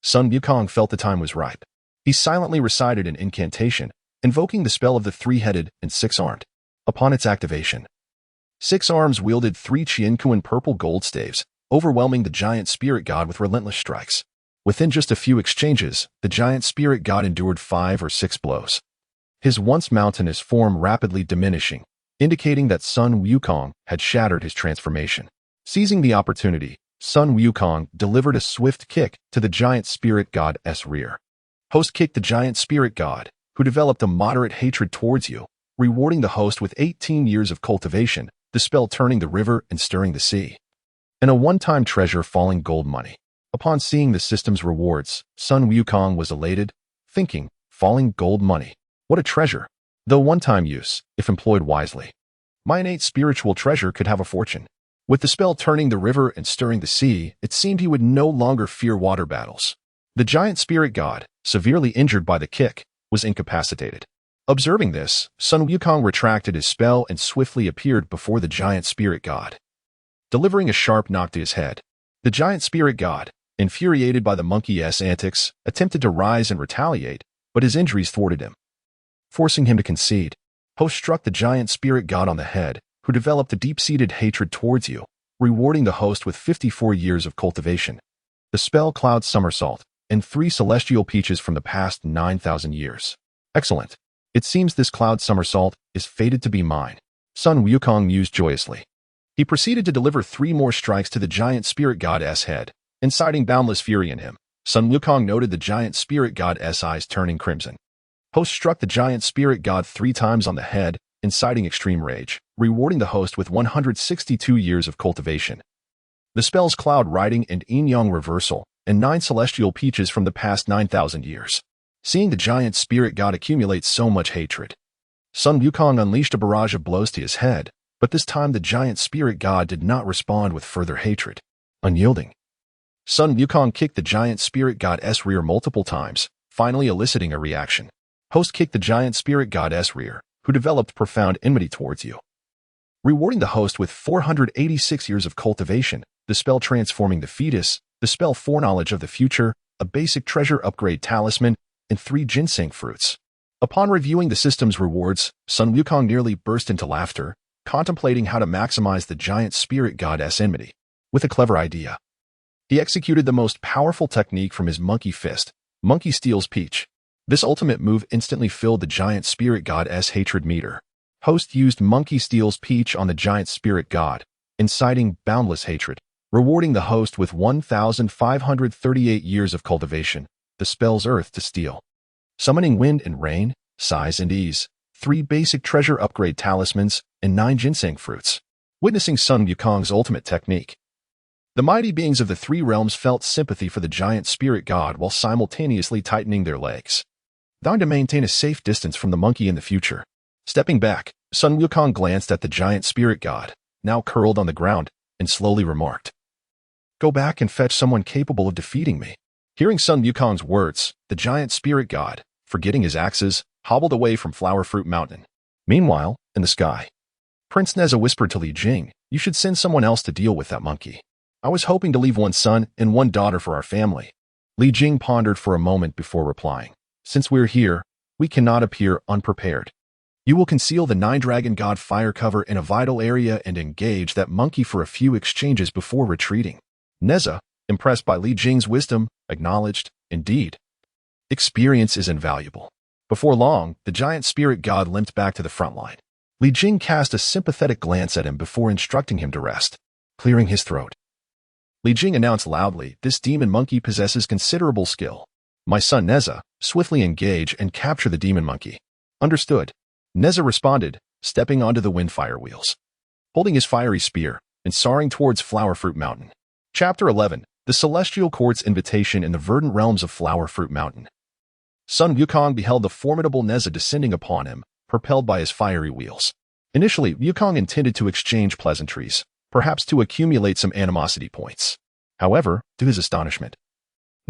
Speaker 1: Sun Wukong felt the time was ripe. He silently recited an incantation, invoking the spell of the 3-headed and 6-armed. Upon its activation, 6 arms wielded 3 Qiankuan purple gold staves, overwhelming the giant spirit god with relentless strikes. Within just a few exchanges, the giant spirit god endured 5 or 6 blows, his once mountainous form rapidly diminishing, indicating that Sun Wukong had shattered his transformation. Seizing the opportunity, Sun Wukong delivered a swift kick to the giant spirit god's rear. Host kicked the giant spirit god, who developed a moderate hatred towards you, rewarding the host with 18 years of cultivation, the spell turning the river and stirring the sea, and a one-time treasure falling gold money. Upon seeing the system's rewards, Sun Wukong was elated, thinking, falling gold money. What a treasure! Though one-time use, if employed wisely, my innate spiritual treasure could have a fortune. With the spell turning the river and stirring the sea, it seemed he would no longer fear water battles. The giant spirit god, severely injured by the kick, was incapacitated. Observing this, Sun Wukong retracted his spell and swiftly appeared before the giant spirit god, delivering a sharp knock to his head. The giant spirit god, infuriated by the monkey's antics, attempted to rise and retaliate, but his injuries thwarted him, forcing him to concede. Host struck the giant spirit god on the head, who developed a deep-seated hatred towards you, rewarding the host with 54 years of cultivation. The spell Cloud Somersault, and 3 celestial peaches from the past 9,000 years. Excellent. It seems this Cloud Somersault is fated to be mine, Sun Wukong mused joyously. He proceeded to deliver 3 more strikes to the giant spirit god's head, inciting boundless fury in him. Sun Wukong noted the giant spirit god's eyes turning crimson. Host struck the giant spirit god 3 times on the head, inciting extreme rage, rewarding the host with 162 years of cultivation. The spells Cloud Riding and Yin-Yang Reversal, and 9 celestial peaches from the past 9,000 years. Seeing the giant spirit god accumulate so much hatred, Sun Wukong unleashed a barrage of blows to his head, But this time the giant spirit god did not respond with further hatred. Unyielding, Sun Wukong kicked the giant spirit god's rear multiple times, finally eliciting a reaction. Host kicked the giant spirit god's rear, who developed profound enmity towards you, rewarding the host with 486 years of cultivation, the spell transforming the fetus, the spell foreknowledge of the future, a basic treasure upgrade talisman, and 3 ginseng fruits. Upon reviewing the system's rewards, Sun Wukong nearly burst into laughter, contemplating how to maximize the giant spirit god's enmity. With a clever idea, he executed the most powerful technique from his monkey fist, Monkey Steals Peach. This ultimate move instantly filled the giant spirit god's hatred meter. Host used Monkey Steals Peach on the giant spirit god, inciting boundless hatred, rewarding the host with 1,538 years of cultivation, the spell's earth to steal, summoning wind and rain, size and ease, 3 basic treasure upgrade talismans, and 9 ginseng fruits. Witnessing Sun Wukong's ultimate technique, the mighty beings of the 3 realms felt sympathy for the giant spirit god while simultaneously tightening their legs, vowing to maintain a safe distance from the monkey in the future. Stepping back, Sun Wukong glanced at the giant spirit god, now curled on the ground, and slowly remarked, "Go back and fetch someone capable of defeating me." Hearing Sun Wukong's words, the giant spirit god, forgetting his axes, hobbled away from Flower Fruit Mountain. Meanwhile, in the sky, Prince Neza whispered to Li Jing, "You should send someone else to deal with that monkey. I was hoping to leave 1 son and 1 daughter for our family." Li Jing pondered for a moment before replying, "Since we're here, we cannot appear unprepared. You will conceal the 9-dragon god fire cover in a vital area and engage that monkey for a few exchanges before retreating." Neza, impressed by Li Jing's wisdom, acknowledged, "Indeed, experience is invaluable." Before long, the giant spirit god limped back to the front line. Li Jing cast a sympathetic glance at him before instructing him to rest, clearing his throat. Li Jing announced loudly, "This demon monkey possesses considerable skill. My son Neza, swiftly engage and capture the demon monkey." "Understood." Neza responded, stepping onto the windfire wheels, holding his fiery spear, and soaring towards Flower Fruit Mountain. Chapter 11. The Celestial Court's Invitation in the Verdant Realms of Flower Fruit Mountain. Sun Wukong beheld the formidable Neza descending upon him, propelled by his fiery wheels. Initially, Wukong intended to exchange pleasantries, perhaps to accumulate some animosity points. However, to his astonishment,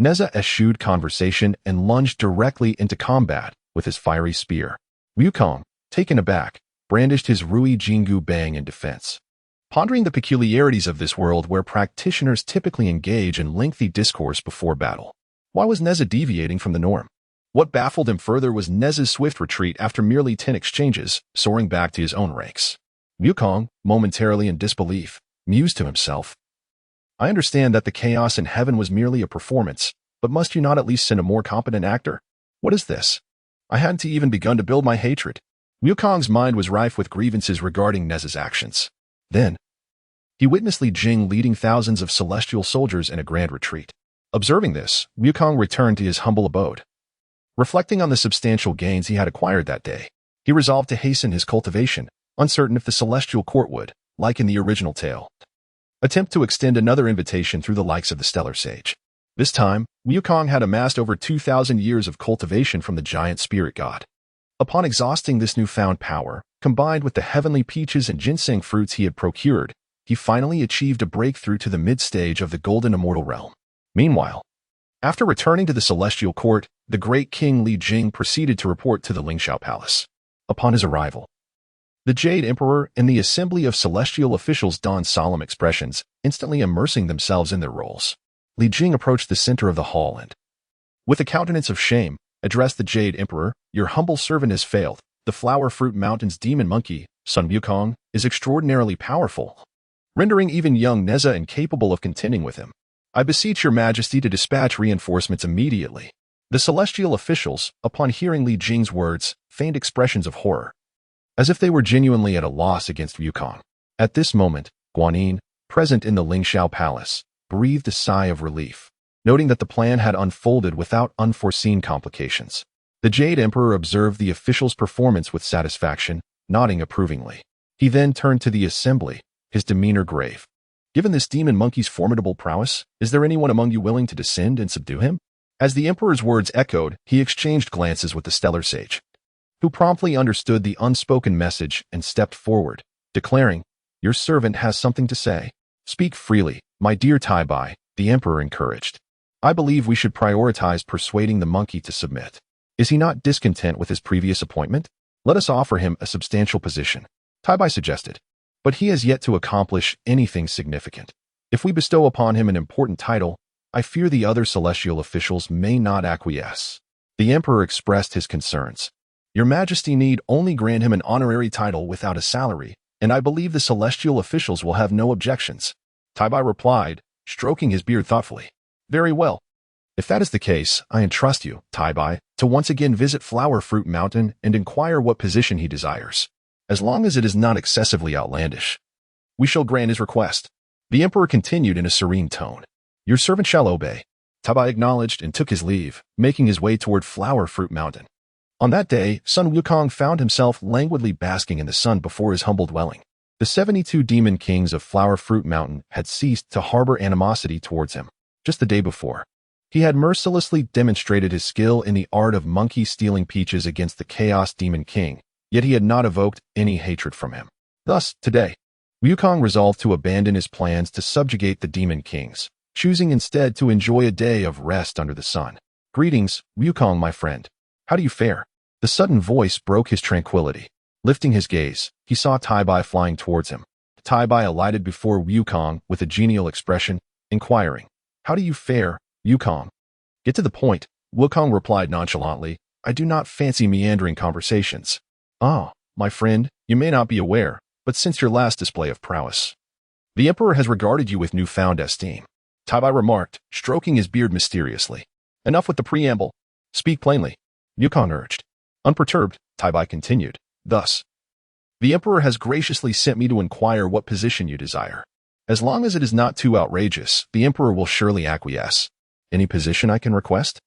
Speaker 1: Neza eschewed conversation and lunged directly into combat with his fiery spear. Wukong, taken aback, brandished his Rui Jingu Bang in defense. Pondering the peculiarities of this world where practitioners typically engage in lengthy discourse before battle, why was Neza deviating from the norm? What baffled him further was Neza's swift retreat after merely 10 exchanges, soaring back to his own ranks. Wukong, momentarily in disbelief, mused to himself, "I understand that the chaos in heaven was merely a performance, but must you not at least send a more competent actor? What is this? I hadn't even begun to build my hatred." Wukong's mind was rife with grievances regarding Neza's actions. Then, he witnessed Li Jing leading thousands of celestial soldiers in a grand retreat. Observing this, Wukong returned to his humble abode. Reflecting on the substantial gains he had acquired that day, he resolved to hasten his cultivation, uncertain if the celestial court would, like in the original tale, attempt to extend another invitation through the likes of the stellar sage. This time, Wukong had amassed over 2,000 years of cultivation from the giant spirit god. Upon exhausting this newfound power, combined with the heavenly peaches and ginseng fruits he had procured, he finally achieved a breakthrough to the mid-stage of the golden immortal realm. Meanwhile, after returning to the celestial court, the great king Li Jing proceeded to report to the Lingxiao Palace. Upon his arrival, the Jade Emperor and the assembly of celestial officials donned solemn expressions, instantly immersing themselves in their roles. Li Jing approached the center of the hall and, with a countenance of shame, addressed the Jade Emperor, "Your humble servant has failed. The Flower Fruit Mountain's demon monkey, Sun Wukong, is extraordinarily powerful, rendering even young Neza incapable of contending with him. I beseech your majesty to dispatch reinforcements immediately." The celestial officials, upon hearing Li Jing's words, feigned expressions of horror, as if they were genuinely at a loss against Wukong. At this moment, Guanyin, present in the Lingxiao Palace, breathed a sigh of relief, noting that the plan had unfolded without unforeseen complications. The Jade Emperor observed the officials' performance with satisfaction, nodding approvingly. He then turned to the assembly, his demeanor grave. "Given this demon monkey's formidable prowess, is there anyone among you willing to descend and subdue him?" As the Emperor's words echoed, he exchanged glances with the stellar sage, who promptly understood the unspoken message and stepped forward, declaring, "Your servant has something to say. Speak freely, my dear Tai, the emperor encouraged. I believe we should prioritize persuading the monkey to submit. Is he not discontent with his previous appointment? Let us offer him a substantial position," Tai suggested. "But he has yet to accomplish anything significant. If we bestow upon him an important title, I fear the other celestial officials may not acquiesce." The emperor expressed his concerns. "Your Majesty need only grant him an honorary title without a salary, and I believe the celestial officials will have no objections," Tai replied, stroking his beard thoughtfully. "Very well. If that is the case, I entrust you, Tai, to once again visit Flower Fruit Mountain and inquire what position he desires. As long as it is not excessively outlandish, we shall grant his request." The emperor continued in a serene tone. "Your servant shall obey." Tai acknowledged and took his leave, making his way toward Flower Fruit Mountain. On that day, Sun Wukong found himself languidly basking in the sun before his humble dwelling. The 72 demon kings of Flower Fruit Mountain had ceased to harbor animosity towards him. Just the day before, he had mercilessly demonstrated his skill in the art of monkey stealing peaches against the Chaos Demon King, yet he had not evoked any hatred from him. Thus, today, Wukong resolved to abandon his plans to subjugate the demon kings, choosing instead to enjoy a day of rest under the sun. "Greetings, Wukong, my friend. How do you fare?" The sudden voice broke his tranquility. Lifting his gaze, he saw Tai flying towards him. Tai alighted before Wukong with a genial expression, inquiring, "How do you fare, Wukong?" "Get to the point," Wukong replied nonchalantly. "I do not fancy meandering conversations." "Ah, my friend, you may not be aware, but since your last display of prowess, the emperor has regarded you with newfound esteem," Tai remarked, stroking his beard mysteriously. "Enough with the preamble. Speak plainly," Wukong urged. Unperturbed, Tai continued, "Thus, the emperor has graciously sent me to inquire what position you desire. As long as it is not too outrageous, the emperor will surely acquiesce. Any position I can request?"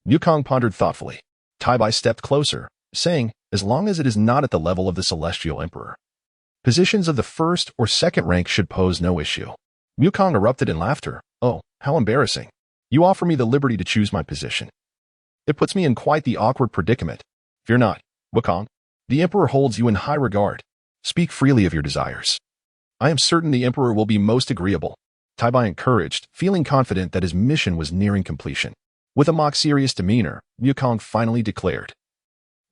Speaker 1: Wukong pondered thoughtfully. Tai stepped closer, saying, "As long as it is not at the level of the celestial emperor. Positions of the first or second rank should pose no issue." Wukong erupted in laughter. "Oh, how embarrassing. You offer me the liberty to choose my position. It puts me in quite the awkward predicament. Fear not, Wukong. The emperor holds you in high regard. Speak freely of your desires." "I am certain the emperor will be most agreeable," Tai encouraged, feeling confident that his mission was nearing completion. With a mock-serious demeanor, Wukong finally declared,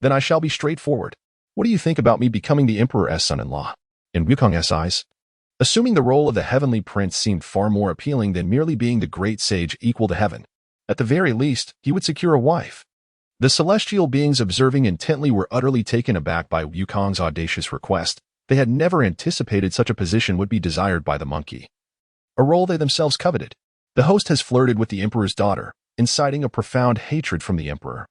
Speaker 1: "Then I shall be straightforward. What do you think about me becoming the emperor's son-in-law?" In Wukong's eyes, assuming the role of the heavenly prince seemed far more appealing than merely being the great sage equal to heaven. At the very least, he would secure a wife. The celestial beings observing intently were utterly taken aback by Wukong's audacious request. They had never anticipated such a position would be desired by the monkey, a role they themselves coveted. The host has flirted with the emperor's daughter, inciting a profound hatred from the emperor,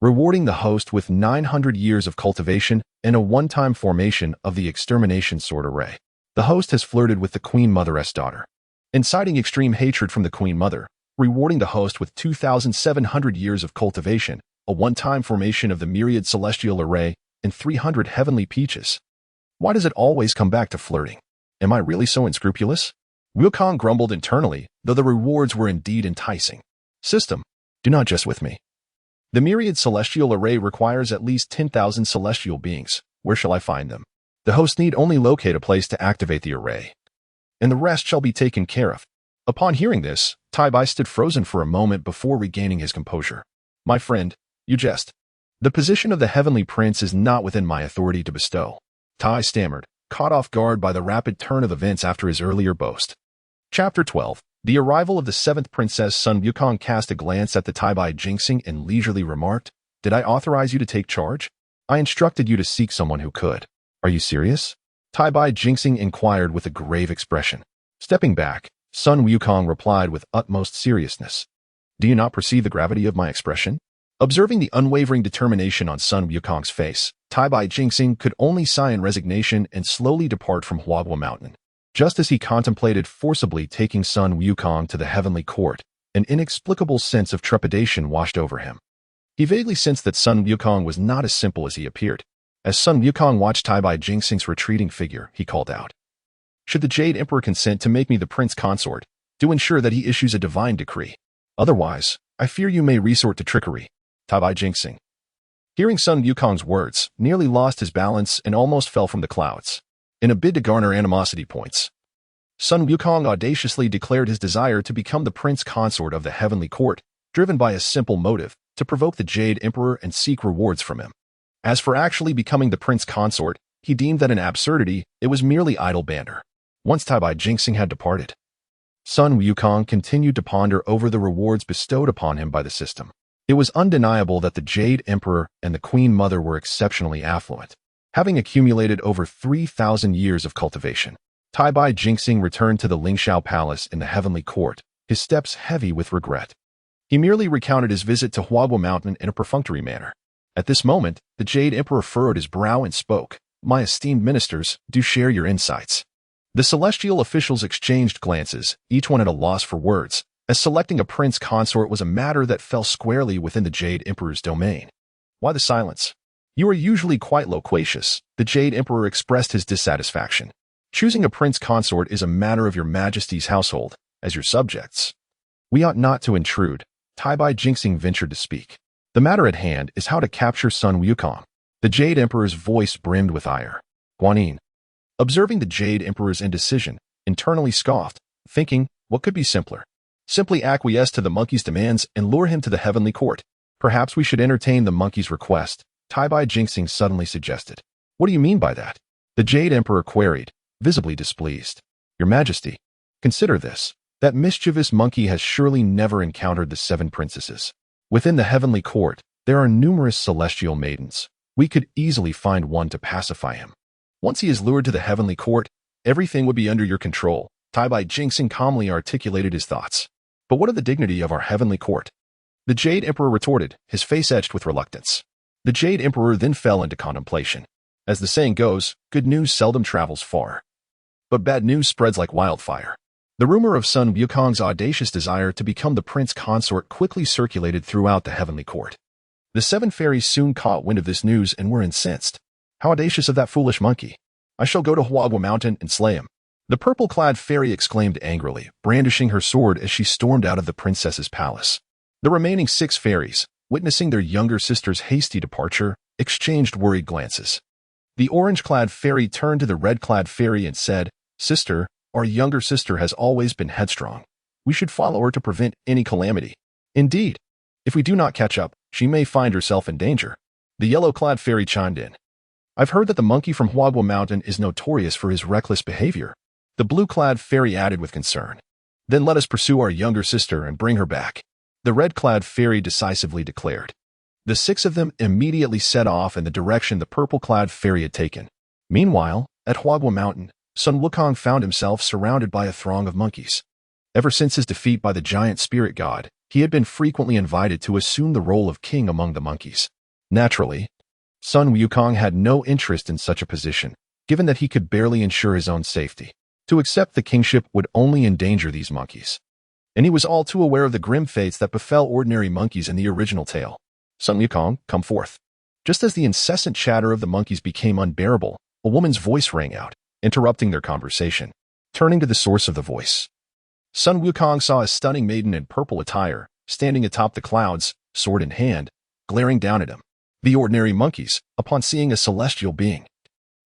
Speaker 1: rewarding the host with 900 years of cultivation and a one-time formation of the extermination sword array. The host has flirted with the Queen Mother's daughter, inciting extreme hatred from the Queen Mother, rewarding the host with 2,700 years of cultivation, a one-time formation of the myriad celestial array, and 300 heavenly peaches. Why does it always come back to flirting? Am I really so unscrupulous? Wukong grumbled internally, though the rewards were indeed enticing. System, do not jest with me. The myriad celestial array requires at least 10,000 celestial beings. Where shall I find them? The host need only locate a place to activate the array, and the rest shall be taken care of. Upon hearing this, Tai stood frozen for a moment before regaining his composure. "My friend, you jest. The position of the heavenly prince is not within my authority to bestow," Tai stammered, caught off guard by the rapid turn of events after his earlier boast. Chapter 12. The arrival of the seventh princess. Sun Wukong cast a glance at the Tai jinxing and leisurely remarked, "Did I authorize you to take charge? I instructed you to seek someone who could. Are you serious?" Tai jinxing inquired with a grave expression. Stepping back, Sun Wukong replied with utmost seriousness, "Do you not perceive the gravity of my expression?" Observing the unwavering determination on Sun Wukong's face, Tai jinxing could only sigh in resignation and slowly depart from Huagua Mountain. Just as he contemplated forcibly taking Sun Wukong to the heavenly court, an inexplicable sense of trepidation washed over him. He vaguely sensed that Sun Wukong was not as simple as he appeared. As Sun Wukong watched Tai jinxing's retreating figure, he called out, "Should the Jade Emperor consent to make me the prince consort, do ensure that he issues a divine decree. Otherwise, I fear you may resort to trickery." Tai jinxing, hearing Sun Wukong's words, nearly lost his balance and almost fell from the clouds. in a bid to garner animosity points. Sun Wukong audaciously declared his desire to become the prince consort of the heavenly court, driven by a simple motive, to provoke the Jade Emperor and seek rewards from him. As for actually becoming the prince consort, he deemed that an absurdity, it was merely idle banter. Once Tabai Jinxing had departed, Sun Wukong continued to ponder over the rewards bestowed upon him by the system. It was undeniable that the Jade Emperor and the Queen Mother were exceptionally affluent, having accumulated over 3,000 years of cultivation. Tabai Jinxing returned to the Lingxiao Palace in the Heavenly Court, his steps heavy with regret. He merely recounted his visit to Huagua Mountain in a perfunctory manner. At this moment, the Jade Emperor furrowed his brow and spoke, "My esteemed ministers, do share your insights." The celestial officials exchanged glances, each one at a loss for words, as selecting a prince consort was a matter that fell squarely within the Jade Emperor's domain. Why the silence? You are usually quite loquacious. The Jade Emperor expressed his dissatisfaction. Choosing a prince consort is a matter of your majesty's household, as your subjects. We ought not to intrude. Tabai Jinxing ventured to speak. The matter at hand is how to capture Sun Wukong. The Jade Emperor's voice brimmed with ire. Guanyin, observing the Jade Emperor's indecision, internally scoffed, thinking, what could be simpler? Simply acquiesce to the monkey's demands and lure him to the heavenly court. Perhaps we should entertain the monkey's request, Tabai Jinxing suddenly suggested. What do you mean by that? The Jade Emperor queried, visibly displeased. Your Majesty, consider this. That mischievous monkey has surely never encountered the 7 princesses. Within the heavenly court, there are numerous celestial maidens. We could easily find one to pacify him. Once he is lured to the heavenly court, everything would be under your control. Tabai Jinxing calmly articulated his thoughts. But what of the dignity of our heavenly court? The Jade Emperor retorted, his face etched with reluctance. The Jade Emperor then fell into contemplation. As the saying goes, good news seldom travels far. But bad news spreads like wildfire. The rumor of Sun Wukong's audacious desire to become the prince consort quickly circulated throughout the heavenly court. The 7 fairies soon caught wind of this news and were incensed. How audacious of that foolish monkey! I shall go to Huagua Mountain and slay him. The purple-clad fairy exclaimed angrily, brandishing her sword as she stormed out of the princess's palace. The remaining 6 fairies, witnessing their younger sister's hasty departure, exchanged worried glances. The orange-clad fairy turned to the red-clad fairy and said, Sister, our younger sister has always been headstrong. We should follow her to prevent any calamity. Indeed, if we do not catch up, she may find herself in danger. The yellow-clad fairy chimed in. I've heard that the monkey from Huagua Mountain is notorious for his reckless behavior. The blue-clad fairy added with concern. Then let us pursue our younger sister and bring her back. The red-clad fairy decisively declared. The 6 of them immediately set off in the direction the purple-clad fairy had taken. Meanwhile, at Huagua Mountain, Sun Wukong found himself surrounded by a throng of monkeys. Ever since his defeat by the giant spirit god, he had been frequently invited to assume the role of king among the monkeys. Naturally, Sun Wukong had no interest in such a position, given that he could barely ensure his own safety. To accept the kingship would only endanger these monkeys. And he was all too aware of the grim fates that befell ordinary monkeys in the original tale. Sun Wukong, come forth. Just as the incessant chatter of the monkeys became unbearable, a woman's voice rang out, interrupting their conversation. Turning to the source of the voice, Sun Wukong saw a stunning maiden in purple attire, standing atop the clouds, sword in hand, glaring down at him. The ordinary monkeys, upon seeing a celestial being,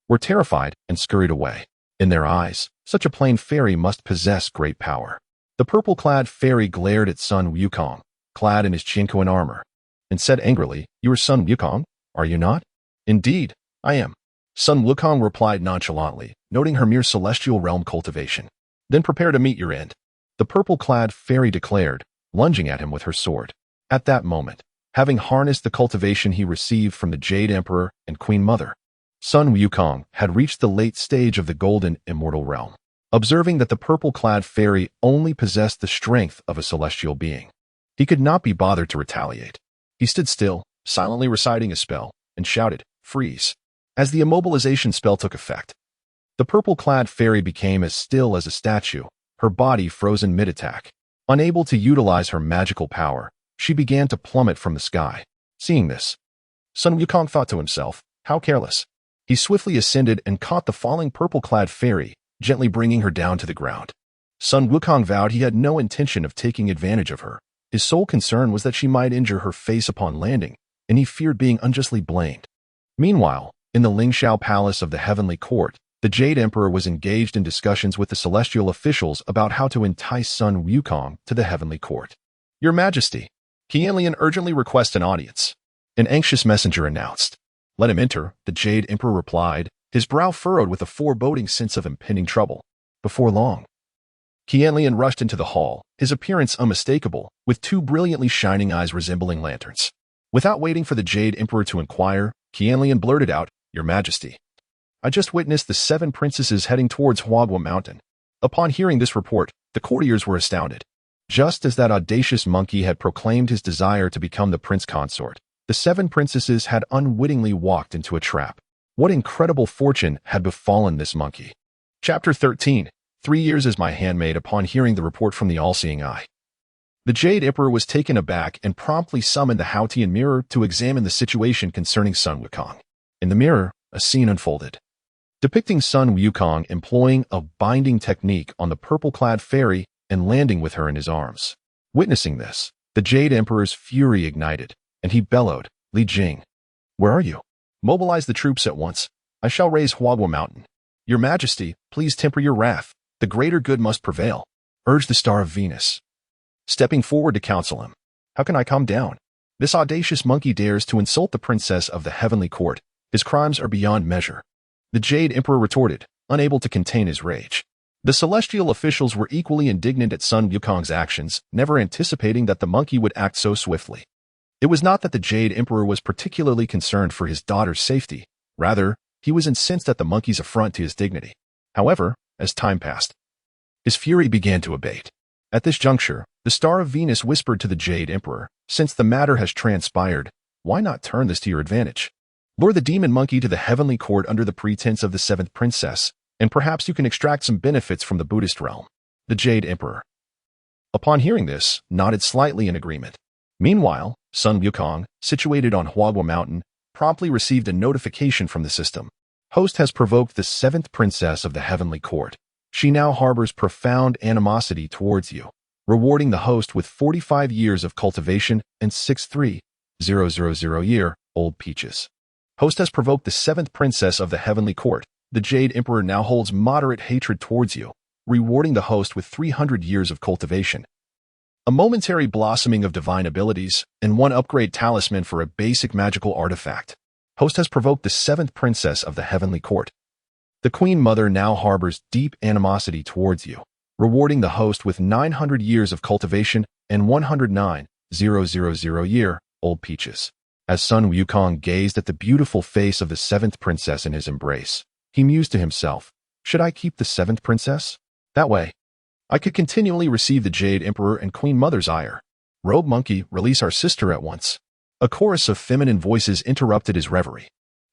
Speaker 1: were terrified and scurried away. In their eyes, such a plain fairy must possess great power. The purple-clad fairy glared at Sun Wukong, clad in his Chinquan armor, and said angrily, You are Sun Wukong, are you not? Indeed, I am. Sun Wukong replied nonchalantly, noting her mere celestial realm cultivation. Then prepare to meet your end. The purple-clad fairy declared, lunging at him with her sword. At that moment, having harnessed the cultivation he received from the Jade Emperor and Queen Mother, Sun Wukong had reached the late stage of the golden immortal realm. Observing that the purple-clad fairy only possessed the strength of a celestial being, he could not be bothered to retaliate. He stood still, silently reciting a spell, and shouted, Freeze. As the immobilization spell took effect, the purple-clad fairy became as still as a statue, her body frozen mid-attack. Unable to utilize her magical power, she began to plummet from the sky. Seeing this, Sun Wukong thought to himself, how careless. He swiftly ascended and caught the falling purple-clad fairy, gently bringing her down to the ground. Sun Wukong vowed he had no intention of taking advantage of her. His sole concern was that she might injure her face upon landing, and he feared being unjustly blamed. Meanwhile, in the Lingxiao Palace of the Heavenly Court, The Jade Emperor was engaged in discussions with the celestial officials about how to entice Sun Wukong to the heavenly court. Your Majesty, Guanyin urgently requests an audience. An anxious messenger announced. Let him enter, the Jade Emperor replied, his brow furrowed with a foreboding sense of impending trouble. Before long, Guanyin rushed into the hall, his appearance unmistakable, with two brilliantly shining eyes resembling lanterns. Without waiting for the Jade Emperor to inquire, Guanyin blurted out, Your Majesty, I just witnessed the 7 princesses heading towards Huagua Mountain. Upon hearing this report, the courtiers were astounded. Just as that audacious monkey had proclaimed his desire to become the prince consort, the 7 princesses had unwittingly walked into a trap. What incredible fortune had befallen this monkey? Chapter 13. 3 years as my handmaid. Upon hearing the report from the all-seeing eye, the Jade Emperor was taken aback and promptly summoned the Haotian mirror to examine the situation concerning Sun Wukong. In the mirror, a scene unfolded, depicting Sun Wukong employing a binding technique on the purple-clad fairy and landing with her in his arms. Witnessing this, the Jade Emperor's fury ignited, and he bellowed, Li Jing, where are you? Mobilize the troops at once. I shall raise Huagua Mountain. Your Majesty, please temper your wrath. The greater good must prevail, urged the Star of Venus, stepping forward to counsel him. How can I calm down? This audacious monkey dares to insult the princess of the heavenly court. His crimes are beyond measure. The Jade Emperor retorted, unable to contain his rage. The celestial officials were equally indignant at Sun Wukong's actions, never anticipating that the monkey would act so swiftly. It was not that the Jade Emperor was particularly concerned for his daughter's safety. Rather, he was incensed at the monkey's affront to his dignity. However, as time passed, his fury began to abate. At this juncture, the Star of Venus whispered to the Jade Emperor, Since the matter has transpired, why not turn this to your advantage? Lure the demon monkey to the heavenly court under the pretense of the 7th princess, and perhaps you can extract some benefits from the Buddhist realm. The Jade Emperor, upon hearing this, nodded slightly in agreement. Meanwhile, Sun Wukong, situated on Huagua Mountain, promptly received a notification from the system. Host has provoked the 7th princess of the heavenly court. She now harbors profound animosity towards you, rewarding the host with 45 years of cultivation and 63000-year-old peaches. Host has provoked the 7th princess of the heavenly court. The Jade Emperor now holds moderate hatred towards you, rewarding the host with 300 years of cultivation, a momentary blossoming of divine abilities, and 1 upgrade talisman for a basic magical artifact. Host has provoked the 7th princess of the heavenly court. The Queen Mother now harbors deep animosity towards you, rewarding the host with 900 years of cultivation and 109,000-year-old peaches. As Sun Wukong gazed at the beautiful face of the 7th princess in his embrace, he mused to himself, Should I keep the 7th princess? That way, I could continually receive the Jade Emperor and Queen Mother's ire. Robe monkey, release our sister at once. A chorus of feminine voices interrupted his reverie.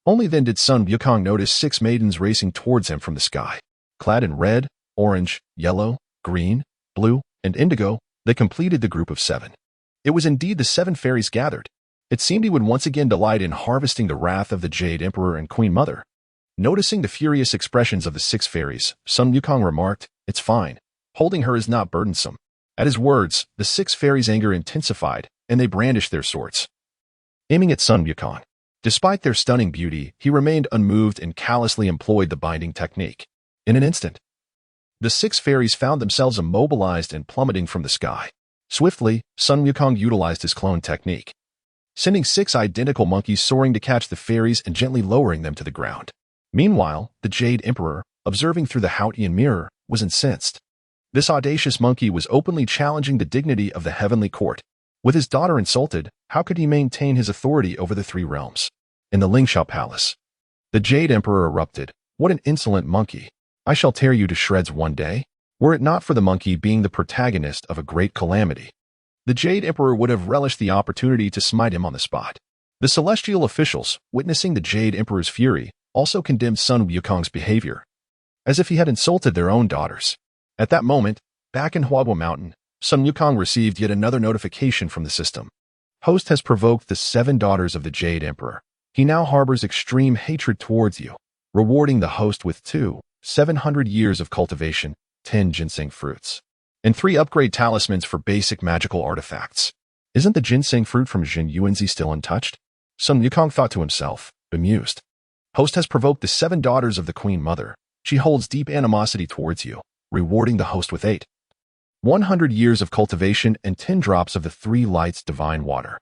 Speaker 1: Only then did Sun Wukong notice 6 maidens racing towards him from the sky. Clad in red, orange, yellow, green, blue, and indigo, they completed the group of 7. It was indeed the 7 fairies gathered. It seemed he would once again delight in harvesting the wrath of the Jade Emperor and Queen Mother. Noticing the furious expressions of the 6 fairies, Sun Wukong remarked, It's fine. Holding her is not burdensome. At his words, the 6 fairies' anger intensified, and they brandished their swords, aiming at Sun Wukong. Despite their stunning beauty, he remained unmoved and callously employed the binding technique. In an instant, the 6 fairies found themselves immobilized and plummeting from the sky. Swiftly, Sun Wukong utilized his clone technique, sending 6 identical monkeys soaring to catch the fairies and gently lowering them to the ground. Meanwhile, the Jade Emperor, observing through the Haotian mirror, was incensed. This audacious monkey was openly challenging the dignity of the heavenly court. With his daughter insulted, how could he maintain his authority over the 3 realms? In the Lingxiao Palace, the Jade Emperor erupted. What an insolent monkey! I shall tear you to shreds one day. Were it not for the monkey being the protagonist of a great calamity, the Jade Emperor would have relished the opportunity to smite him on the spot. The celestial officials, witnessing the Jade Emperor's fury, also condemned Sun Wukong's behavior, as if he had insulted their own daughters. At that moment, back in Huagua Mountain, Sun Wukong received yet another notification from the system. Host has provoked the 7 daughters of the Jade Emperor. He now harbors extreme hatred towards you, rewarding the host with 700 years of cultivation, 10 ginseng fruits, and 3 upgrade talismans for basic magical artifacts. Isn't the ginseng fruit from Jin Yuanzi still untouched? Sun Wukong thought to himself, bemused. Host has provoked the 7 daughters of the Queen Mother. She holds deep animosity towards you, rewarding the host with 100 years of cultivation and 10 drops of the 3 lights divine water.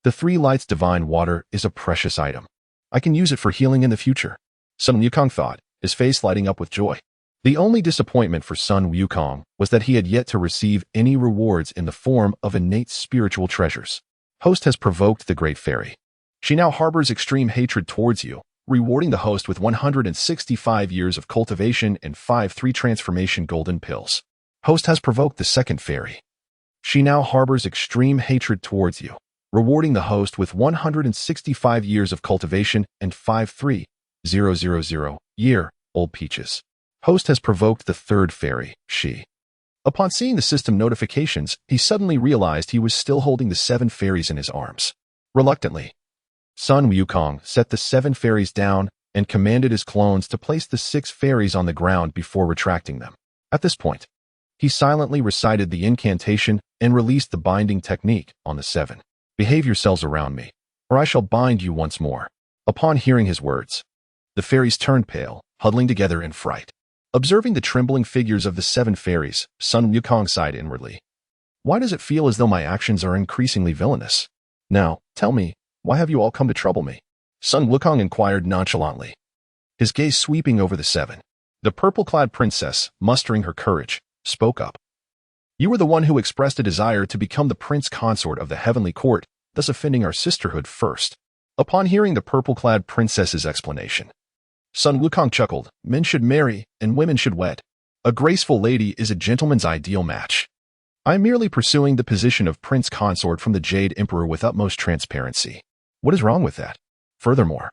Speaker 1: The 3 lights divine water is a precious item. I can use it for healing in the future. Sun Wukong thought, his face lighting up with joy. The only disappointment for Sun Wukong was that he had yet to receive any rewards in the form of innate spiritual treasures. Host has provoked the Great Fairy. She now harbors extreme hatred towards you, rewarding the host with 165 years of cultivation and 5 transformation golden pills. Host has provoked the Second Fairy. She now harbors extreme hatred towards you, rewarding the host with 165 years of cultivation and 5 year-old peaches. Host has provoked the Third Fairy, she. Upon seeing the system notifications, he suddenly realized he was still holding the 7 fairies in his arms. Reluctantly, Sun Wukong set the 7 fairies down and commanded his clones to place the 6 fairies on the ground before retracting them. At this point, he silently recited the incantation and released the binding technique on the 7. Behave yourselves around me, or I shall bind you once more. Upon hearing his words, the fairies turned pale, huddling together in fright. Observing the trembling figures of the 7 fairies, Sun Wukong sighed inwardly. Why does it feel as though my actions are increasingly villainous? Now, tell me, why have you all come to trouble me? Sun Wukong inquired nonchalantly, his gaze sweeping over the 7. The purple-clad princess, mustering her courage, spoke up. You were the one who expressed a desire to become the prince consort of the heavenly court, thus offending our sisterhood first. Upon hearing the purple-clad princess's explanation, Sun Wukong chuckled. Men should marry, and women should wed. A graceful lady is a gentleman's ideal match. I am merely pursuing the position of prince consort from the Jade Emperor with utmost transparency. What is wrong with that? Furthermore,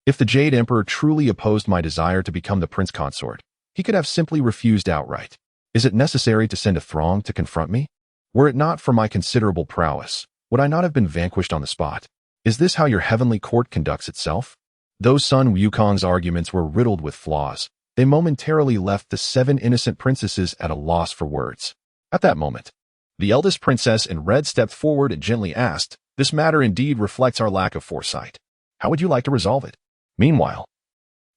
Speaker 1: if the Jade Emperor truly opposed my desire to become the prince consort, he could have simply refused outright. Is it necessary to send a throng to confront me? Were it not for my considerable prowess, would I not have been vanquished on the spot? Is this how your heavenly court conducts itself? Though Sun Wukong's arguments were riddled with flaws, they momentarily left the 7 innocent princesses at a loss for words. At that moment, the eldest princess in red stepped forward and gently asked, "This matter indeed reflects our lack of foresight. How would you like to resolve it?" Meanwhile,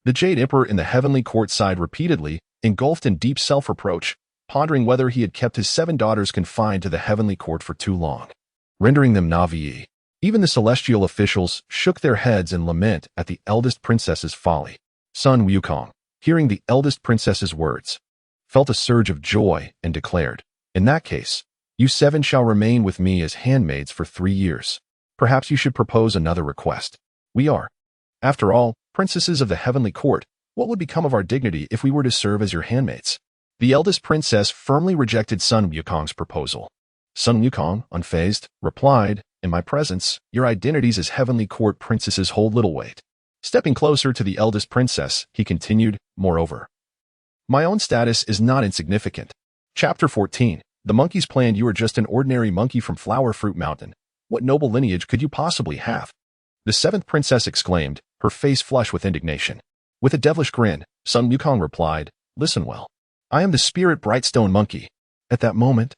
Speaker 1: the Jade Emperor in the heavenly court sighed repeatedly, engulfed in deep self-reproach, pondering whether he had kept his 7 daughters confined to the heavenly court for too long, rendering them Navi. Even the celestial officials shook their heads in lament at the eldest princess's folly. Sun Wukong, hearing the eldest princess's words, felt a surge of joy and declared, "In that case, you 7 shall remain with me as handmaids for 3 years. Perhaps you should propose another request. We are, after all, princesses of the heavenly court. What would become of our dignity if we were to serve as your handmaids?" The eldest princess firmly rejected Sun Wukong's proposal. Sun Wukong, unfazed, replied, "In my presence, your identities as heavenly court princesses hold little weight." Stepping closer to the eldest princess, he continued, "Moreover, my own status is not insignificant." Chapter 14. The monkeys planned. You are just an ordinary monkey from Flower Fruit Mountain. What noble lineage could you possibly have? The 7th princess exclaimed, her face flushed with indignation. With a devilish grin, Sun Wukong replied, "Listen well. I am the spirit Brightstone Monkey." At that moment,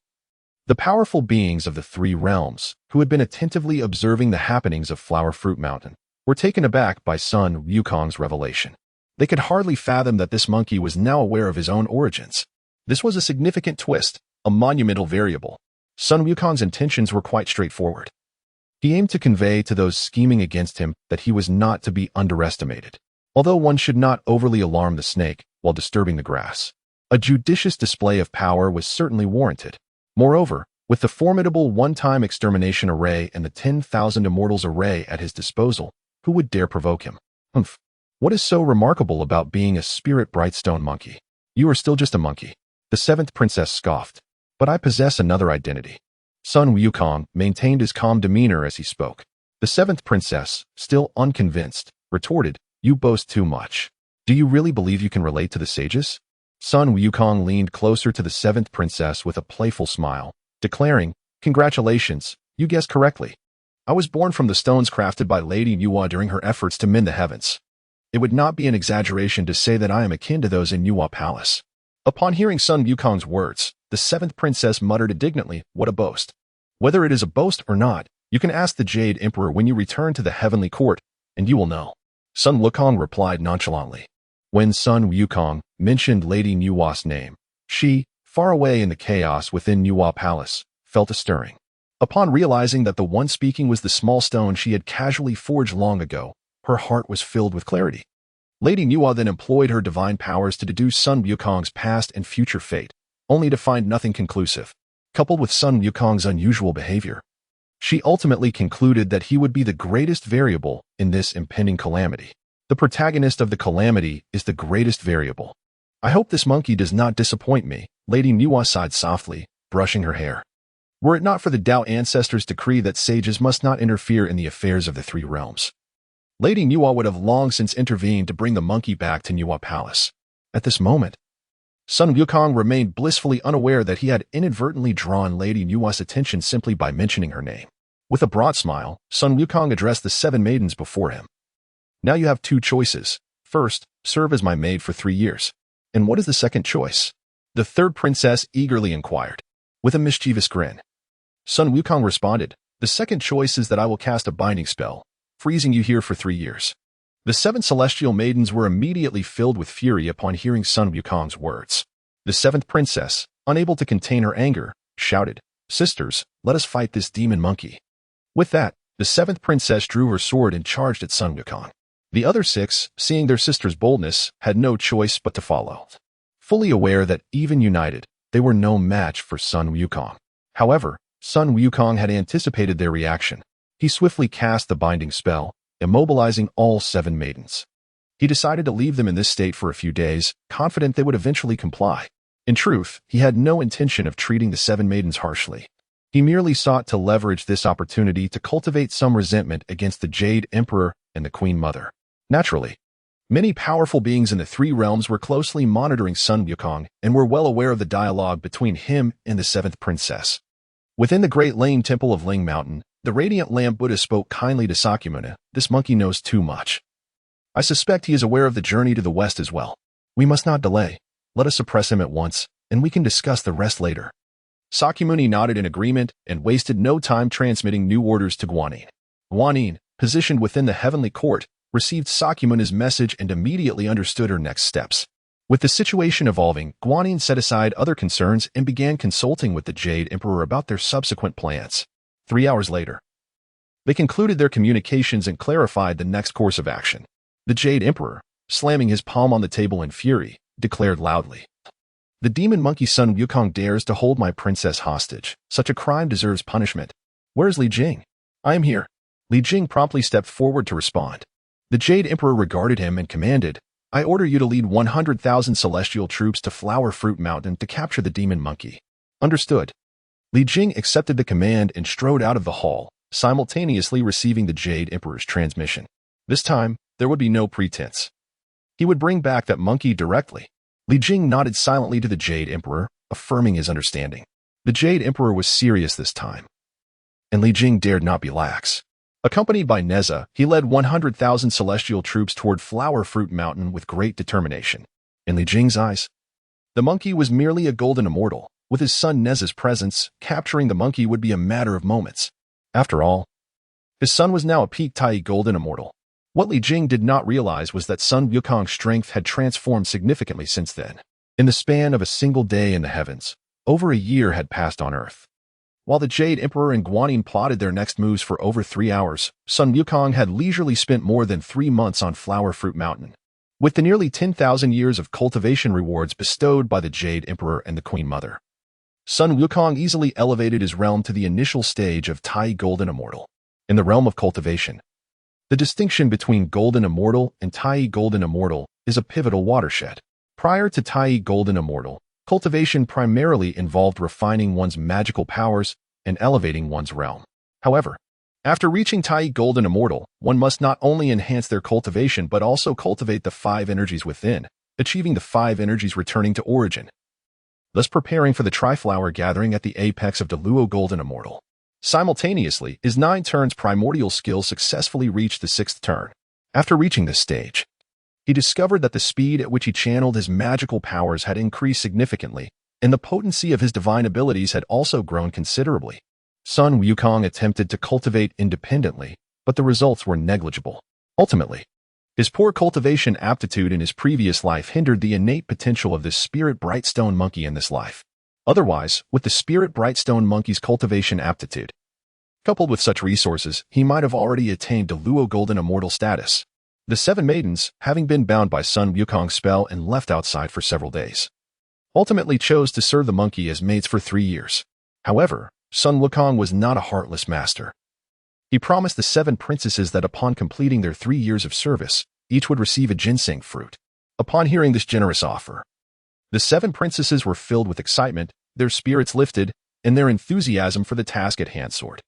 Speaker 1: the powerful beings of the 3 realms, who had been attentively observing the happenings of Flower Fruit Mountain, were taken aback by Sun Wukong's revelation. They could hardly fathom that this monkey was now aware of his own origins. This was a significant twist, a monumental variable. Sun Wukong's intentions were quite straightforward. He aimed to convey to those scheming against him that he was not to be underestimated. Although one should not overly alarm the snake while disturbing the grass, a judicious display of power was certainly warranted. Moreover, with the formidable one-time extermination array and the 10,000 immortals array at his disposal, who would dare provoke him? What is so remarkable about being a spirit Brightstone monkey? You are still just a monkey. The 7th princess scoffed. But I possess another identity. Sun Wukong maintained his calm demeanor as he spoke. The 7th princess, still unconvinced, retorted, "You boast too much. Do you really believe you can relate to the sages?" Sun Wukong leaned closer to the 7th princess with a playful smile, declaring, "Congratulations, you guessed correctly. I was born from the stones crafted by Lady Nuwa during her efforts to mend the heavens. It would not be an exaggeration to say that I am akin to those in Nuwa Palace." Upon hearing Sun Wukong's words, the 7th princess muttered indignantly, "What a boast." Whether it is a boast or not, you can ask the Jade Emperor when you return to the heavenly court, and you will know. Sun Wukong replied nonchalantly, When Sun Wukong mentioned Lady Nuwa's name, she, far away in the chaos within Nuwa Palace, felt a stirring. Upon realizing that the one speaking was the small stone she had casually forged long ago, her heart was filled with clarity. Lady Nuwa then employed her divine powers to deduce Sun Wukong's past and future fate, only to find nothing conclusive. Coupled with Sun Wukong's unusual behavior, she ultimately concluded that he would be the greatest variable in this impending calamity. The protagonist of the calamity is the greatest variable. I hope this monkey does not disappoint me, Lady Nuwa sighed softly, brushing her hair. Were it not for the Tao ancestors' decree that sages must not interfere in the affairs of the three realms, Lady Nuwa would have long since intervened to bring the monkey back to Nuwa Palace. At this moment, Sun Wukong remained blissfully unaware that he had inadvertently drawn Lady Nuwa's attention simply by mentioning her name. With a broad smile, Sun Wukong addressed the 7 maidens before him. Now you have 2 choices. First, serve as my maid for 3 years. And what is the second choice? The 3rd princess eagerly inquired. With a mischievous grin, Sun Wukong responded, the second choice is that I will cast a binding spell, freezing you here for 3 years. The 7 celestial maidens were immediately filled with fury upon hearing Sun Wukong's words. The 7th princess, unable to contain her anger, shouted, Sisters, let us fight this demon monkey. With that, the 7th princess drew her sword and charged at Sun Wukong. The other 6, seeing their sister's boldness, had no choice but to follow. Fully aware that, even united, they were no match for Sun Wukong. However, Sun Wukong had anticipated their reaction. He swiftly cast the binding spell, immobilizing all 7 maidens. He decided to leave them in this state for a few days, confident they would eventually comply. In truth, he had no intention of treating the 7 maidens harshly. He merely sought to leverage this opportunity to cultivate some resentment against the Jade Emperor and the Queen Mother. Naturally, many powerful beings in the 3 realms were closely monitoring Sun Wukong and were well aware of the dialogue between him and the 7th princess. Within the Great Lane Temple of Ling Mountain, the Radiant Lamp Buddha spoke kindly to Sakyamuni. This monkey knows too much. I suspect he is aware of the journey to the west as well. We must not delay. Let us suppress him at once, and we can discuss the rest later. Sakyamuni nodded in agreement and wasted no time transmitting new orders to Guanyin. Guanyin, positioned within the heavenly court, received Sakyamuni's message and immediately understood her next steps. With the situation evolving, Guanyin set aside other concerns and began consulting with the Jade Emperor about their subsequent plans. 3 hours later, they concluded their communications and clarified the next course of action. The Jade Emperor, slamming his palm on the table in fury, declared loudly, The demon monkey Sun Wukong dares to hold my princess hostage. Such a crime deserves punishment. Where is Li Jing? I am here. Li Jing promptly stepped forward to respond. The Jade Emperor regarded him and commanded, I order you to lead 100,000 celestial troops to Flower Fruit Mountain to capture the demon monkey. Understood. Li Jing accepted the command and strode out of the hall, simultaneously receiving the Jade Emperor's transmission. This time, there would be no pretense. He would bring back that monkey directly. Li Jing nodded silently to the Jade Emperor, affirming his understanding. The Jade Emperor was serious this time, and Li Jing dared not be lax. Accompanied by Neza, he led 100,000 celestial troops toward Flower Fruit Mountain with great determination. In Li Jing's eyes, the monkey was merely a golden immortal. With his son Neza's presence, capturing the monkey would be a matter of moments. After all, his son was now a peak Tai golden immortal. What Li Jing did not realize was that Sun Wukong's strength had transformed significantly since then. In the span of a single day in the heavens, over a year had passed on Earth. While the Jade Emperor and Guanyin plotted their next moves for over 3 hours, Sun Wukong had leisurely spent more than 3 months on Flower Fruit Mountain. With the nearly 10,000 years of cultivation rewards bestowed by the Jade Emperor and the Queen Mother, Sun Wukong easily elevated his realm to the initial stage of Tai Golden Immortal. In the realm of cultivation, the distinction between Golden Immortal and Tai Golden Immortal is a pivotal watershed. Prior to Tai Golden Immortal, cultivation primarily involved refining one's magical powers and elevating one's realm. However, after reaching Tai Golden Immortal, one must not only enhance their cultivation but also cultivate the 5 energies within, achieving the 5 energies returning to origin, thus preparing for the Triflower gathering at the apex of Deluo Golden Immortal. Simultaneously, his 9 turns primordial skill successfully reached the 6th turn. After reaching this stage, he discovered that the speed at which he channeled his magical powers had increased significantly, and the potency of his divine abilities had also grown considerably. Sun Wukong attempted to cultivate independently, but the results were negligible. Ultimately, His poor cultivation aptitude in his previous life hindered the innate potential of this spirit brightstone monkey in this life. Otherwise, with the spirit brightstone monkey's cultivation aptitude, coupled with such resources, he might have already attained the Luo Golden Immortal status. The 7 maidens, having been bound by Sun Wukong's spell and left outside for several days, ultimately chose to serve the monkey as maids for 3 years. However, Sun Wukong was not a heartless master. He promised the 7 princesses that upon completing their 3 years of service, each would receive a ginseng fruit. Upon hearing this generous offer, the 7 princesses were filled with excitement, their spirits lifted, and their enthusiasm for the task at hand soared.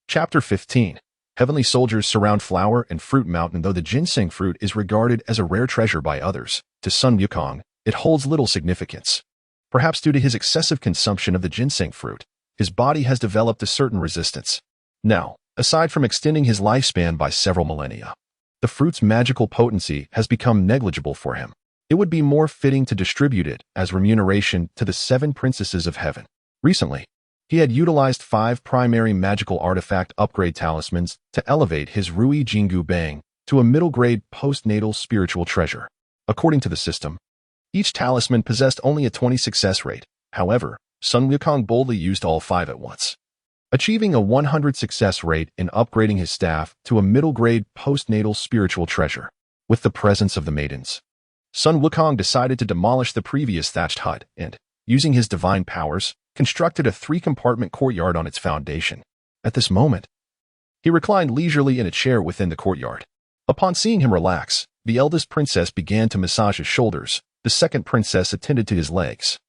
Speaker 1: Chapter 15. Heavenly soldiers surround Flower and Fruit Mountain. Though the ginseng fruit is regarded as a rare treasure by others, to Sun Wukong, it holds little significance. Perhaps due to his excessive consumption of the ginseng fruit, his body has developed a certain resistance. Now, aside from extending his lifespan by several millennia, the fruit's magical potency has become negligible for him. It would be more fitting to distribute it as remuneration to the 7 princesses of heaven. Recently, he had utilized 5 primary magical artifact upgrade talismans to elevate his Rui Jingu Bang to a middle-grade postnatal spiritual treasure. According to the system, each talisman possessed only a 20 success rate. However, Sun Wukong boldly used all 5 at once, achieving a 100 success rate in upgrading his staff to a middle-grade postnatal spiritual treasure. With the presence of the maidens, Sun Wukong decided to demolish the previous thatched hut and, using his divine powers, constructed a 3-compartment courtyard on its foundation. At this moment, he reclined leisurely in a chair within the courtyard. Upon seeing him relax, the eldest princess began to massage his shoulders. The second princess attended to his legs,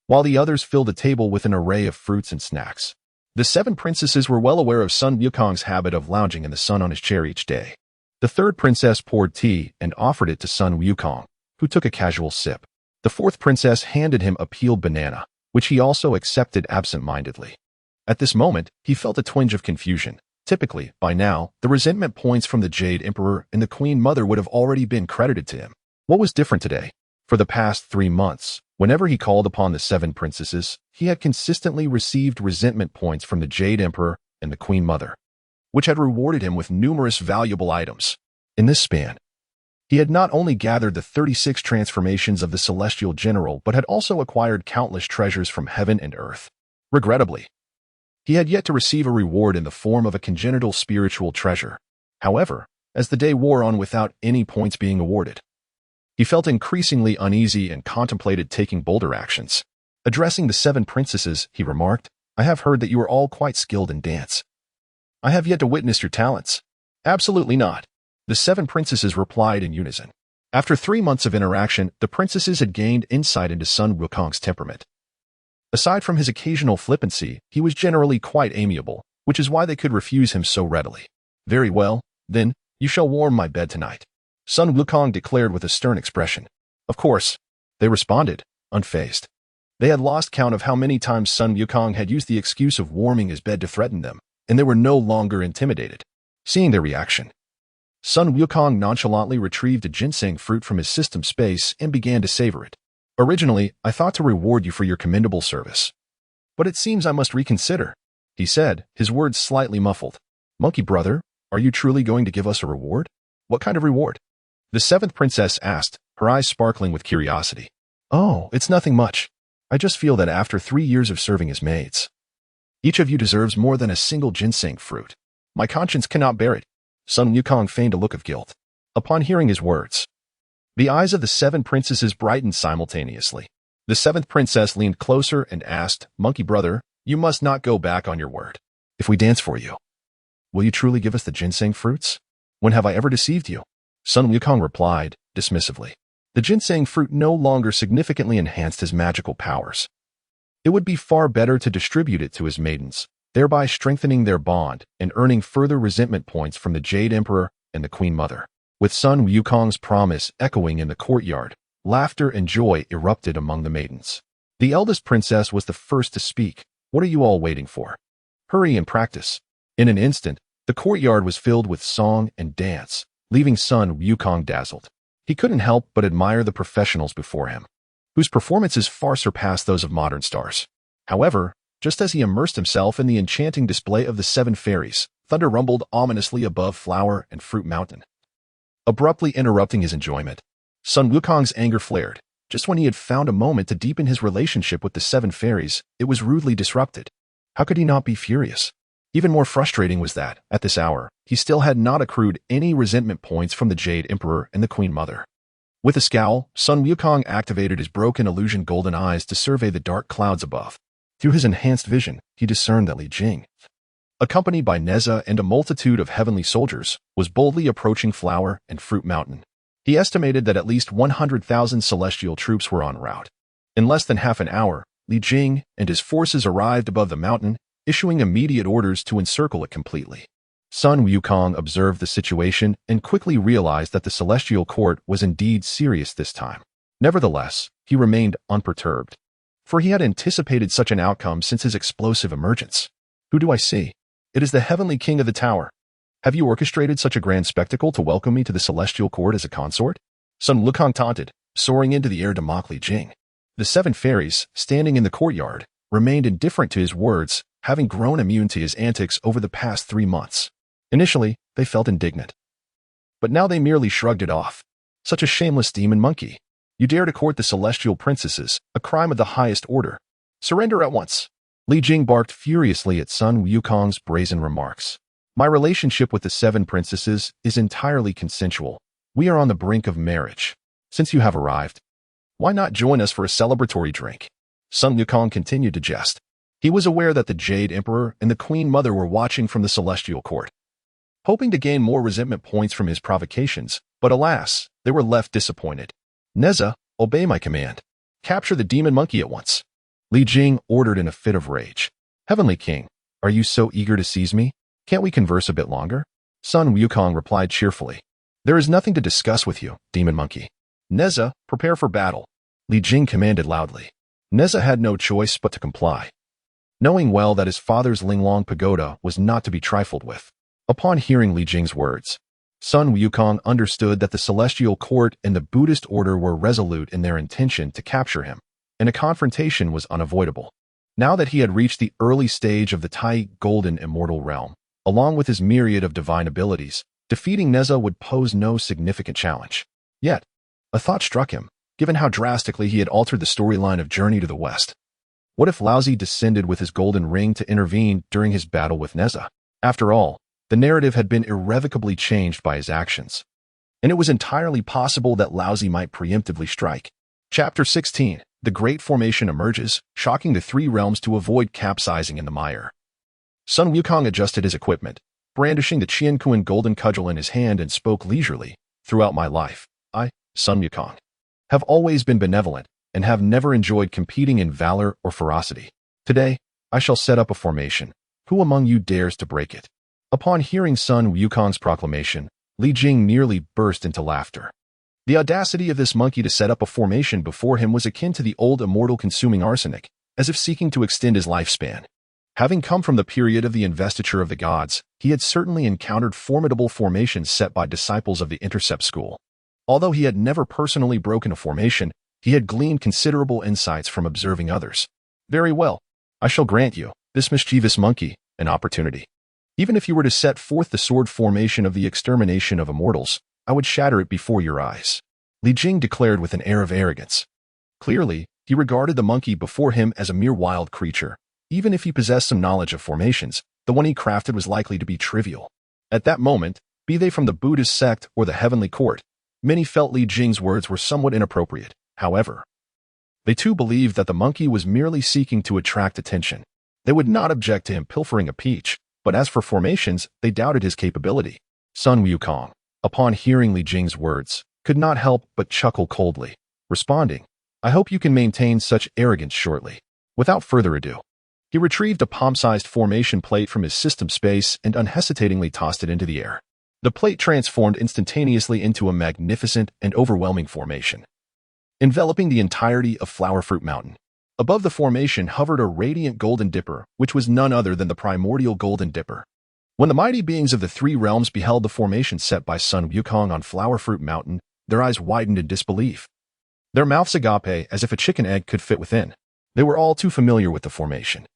Speaker 1: while the others filled the table with an array of fruits and snacks. The 7 princesses were well aware of Sun Wukong's habit of lounging in the sun on his chair each day. The 3rd princess poured tea and offered it to Sun Wukong, who took a casual sip. The 4th princess handed him a peeled banana, which he also accepted absent-mindedly. At this moment, he felt a twinge of confusion. Typically, by now, the resentment points from the Jade Emperor and the Queen Mother would have already been credited to him. What was different today? For the past 3 months, whenever he called upon the 7 princesses, he had consistently received resentment points from the Jade Emperor and the Queen Mother, which had rewarded him with numerous valuable items. In this span, he had not only gathered the 36 transformations of the Celestial General, but had also acquired countless treasures from heaven and earth. Regrettably, he had yet to receive a reward in the form of a congenital spiritual treasure. However, as the day wore on without any points being awarded, he felt increasingly uneasy and contemplated taking bolder actions. Addressing the 7 princesses, he remarked, "I have heard that you are all quite skilled in dance. I have yet to witness your talents." "Absolutely not," the 7 princesses replied in unison. After 3 months of interaction, the princesses had gained insight into Sun Wukong's temperament. Aside from his occasional flippancy, he was generally quite amiable, which is why they could refuse him so readily. "Very well, then, you shall warm my bed tonight," Sun Wukong declared with a stern expression. "Of course," they responded, unfazed. They had lost count of how many times Sun Wukong had used the excuse of warming his bed to threaten them, and they were no longer intimidated. Seeing their reaction, Sun Wukong nonchalantly retrieved a ginseng fruit from his system space and began to savor it. "Originally, I thought to reward you for your commendable service, but it seems I must reconsider," he said, his words slightly muffled. "Monkey brother, are you truly going to give us a reward?" "What kind of reward?" the 7th princess asked, her eyes sparkling with curiosity. "Oh, it's nothing much. I just feel that after 3 years of serving as maids, each of you deserves more than a single ginseng fruit. My conscience cannot bear it." Sun Wukong feigned a look of guilt. Upon hearing his words, the eyes of the 7 princesses brightened simultaneously. The 7th princess leaned closer and asked, "Monkey brother, you must not go back on your word. If we dance for you, will you truly give us the ginseng fruits? When have I ever deceived you?" Sun Wukong replied, dismissively. The ginseng fruit no longer significantly enhanced his magical powers. It would be far better to distribute it to his maidens, thereby strengthening their bond and earning further resentment points from the Jade Emperor and the Queen Mother. With Sun Wukong's promise echoing in the courtyard, laughter and joy erupted among the maidens. The eldest princess was the first to speak. "What are you all waiting for? Hurry and practice." In an instant, the courtyard was filled with song and dance, leaving Sun Wukong dazzled. He couldn't help but admire the professionals before him, whose performances far surpassed those of modern stars. However, just as he immersed himself in the enchanting display of the 7 fairies, thunder rumbled ominously above Flower and Fruit Mountain. abruptly interrupting his enjoyment. Sun Wukong's anger flared. Just when he had found a moment to deepen his relationship with the seven fairies, it was rudely disrupted. How could he not be furious? Even more frustrating was that, at this hour, he still had not accrued any resentment points from the Jade Emperor and the Queen Mother. With a scowl, Sun Wukong activated his broken illusion golden eyes to survey the dark clouds above. Through his enhanced vision, he discerned that Li Jing, accompanied by Neza and a multitude of heavenly soldiers, was boldly approaching Flower and Fruit Mountain. He estimated that at least 100,000 celestial troops were en route. In less than half an hour, Li Jing and his forces arrived above the mountain, issuing immediate orders to encircle it completely. Sun Wukong observed the situation and quickly realized that the celestial court was indeed serious this time. Nevertheless, he remained unperturbed, for he had anticipated such an outcome since his explosive emergence. Who do I see? It is the heavenly king of the tower. Have you orchestrated such a grand spectacle to welcome me to the celestial court as a consort? Sun Wukong taunted, soaring into the air to mock Li Jing. The seven fairies, standing in the courtyard, remained indifferent to his words, having grown immune to his antics over the past 3 months. Initially, they felt indignant, but now they merely shrugged it off. Such a shameless demon monkey. You dare to court the celestial princesses, a crime of the highest order. Surrender at once. Li Jing barked furiously at Sun Wukong's brazen remarks. My relationship with the seven princesses is entirely consensual. We are on the brink of marriage. Since you have arrived, why not join us for a celebratory drink? Sun Wukong continued to jest. He was aware that the Jade Emperor and the Queen Mother were watching from the celestial court, hoping to gain more resentment points from his provocations, but alas, they were left disappointed. Neza, obey my command. Capture the demon monkey at once. Li Jing ordered in a fit of rage. Heavenly King, are you so eager to seize me? Can't we converse a bit longer? Sun Wukong replied cheerfully. There is nothing to discuss with you, demon monkey. Neza, prepare for battle. Li Jing commanded loudly. Neza had no choice but to comply, knowing well that his father's Linglong pagoda was not to be trifled with. Upon hearing Li Jing's words, Sun Wukong understood that the celestial court and the Buddhist order were resolute in their intention to capture him, and a confrontation was unavoidable. Now that he had reached the early stage of the Tai Golden Immortal Realm, along with his myriad of divine abilities, defeating Neza would pose no significant challenge. Yet, a thought struck him, given how drastically he had altered the storyline of Journey to the West. What if Laozi descended with his golden ring to intervene during his battle with Neza? After all, the narrative had been irrevocably changed by his actions, and it was entirely possible that Laozi might preemptively strike. Chapter 16. The Great Formation emerges, shocking the three realms to avoid capsizing in the mire. Sun Wukong adjusted his equipment, brandishing the Qianquan golden cudgel in his hand, and spoke leisurely. Throughout my life, I, Sun Wukong, have always been benevolent and have never enjoyed competing in valor or ferocity. Today, I shall set up a formation. Who among you dares to break it? Upon hearing Sun Wukong's proclamation, Li Jing nearly burst into laughter. The audacity of this monkey to set up a formation before him was akin to the old immortal consuming arsenic, as if seeking to extend his lifespan. Having come from the period of the investiture of the gods, he had certainly encountered formidable formations set by disciples of the Intercept School. Although he had never personally broken a formation, he had gleaned considerable insights from observing others. Very well, I shall grant you, this mischievous monkey, an opportunity. Even if you were to set forth the sword formation of the extermination of immortals, I would shatter it before your eyes. Li Jing declared with an air of arrogance. Clearly, he regarded the monkey before him as a mere wild creature. Even if he possessed some knowledge of formations, the one he crafted was likely to be trivial. At that moment, be they from the Buddhist sect or the heavenly court, many felt Li Jing's words were somewhat inappropriate. However, they too believed that the monkey was merely seeking to attract attention. They would not object to him pilfering a peach, but as for formations, they doubted his capability. Sun Wukong, upon hearing Li Jing's words, could not help but chuckle coldly, responding, I hope you can maintain such arrogance shortly. Without further ado, he retrieved a palm-sized formation plate from his system space and unhesitatingly tossed it into the air. The plate transformed instantaneously into a magnificent and overwhelming formation, enveloping the entirety of Flower Fruit Mountain. Above the formation hovered a radiant golden dipper, which was none other than the primordial golden dipper. When the mighty beings of the three realms beheld the formation set by Sun Wukong on Flower Fruit Mountain, their eyes widened in disbelief. Their mouths agape as if a chicken egg could fit within. They were all too familiar with the formation,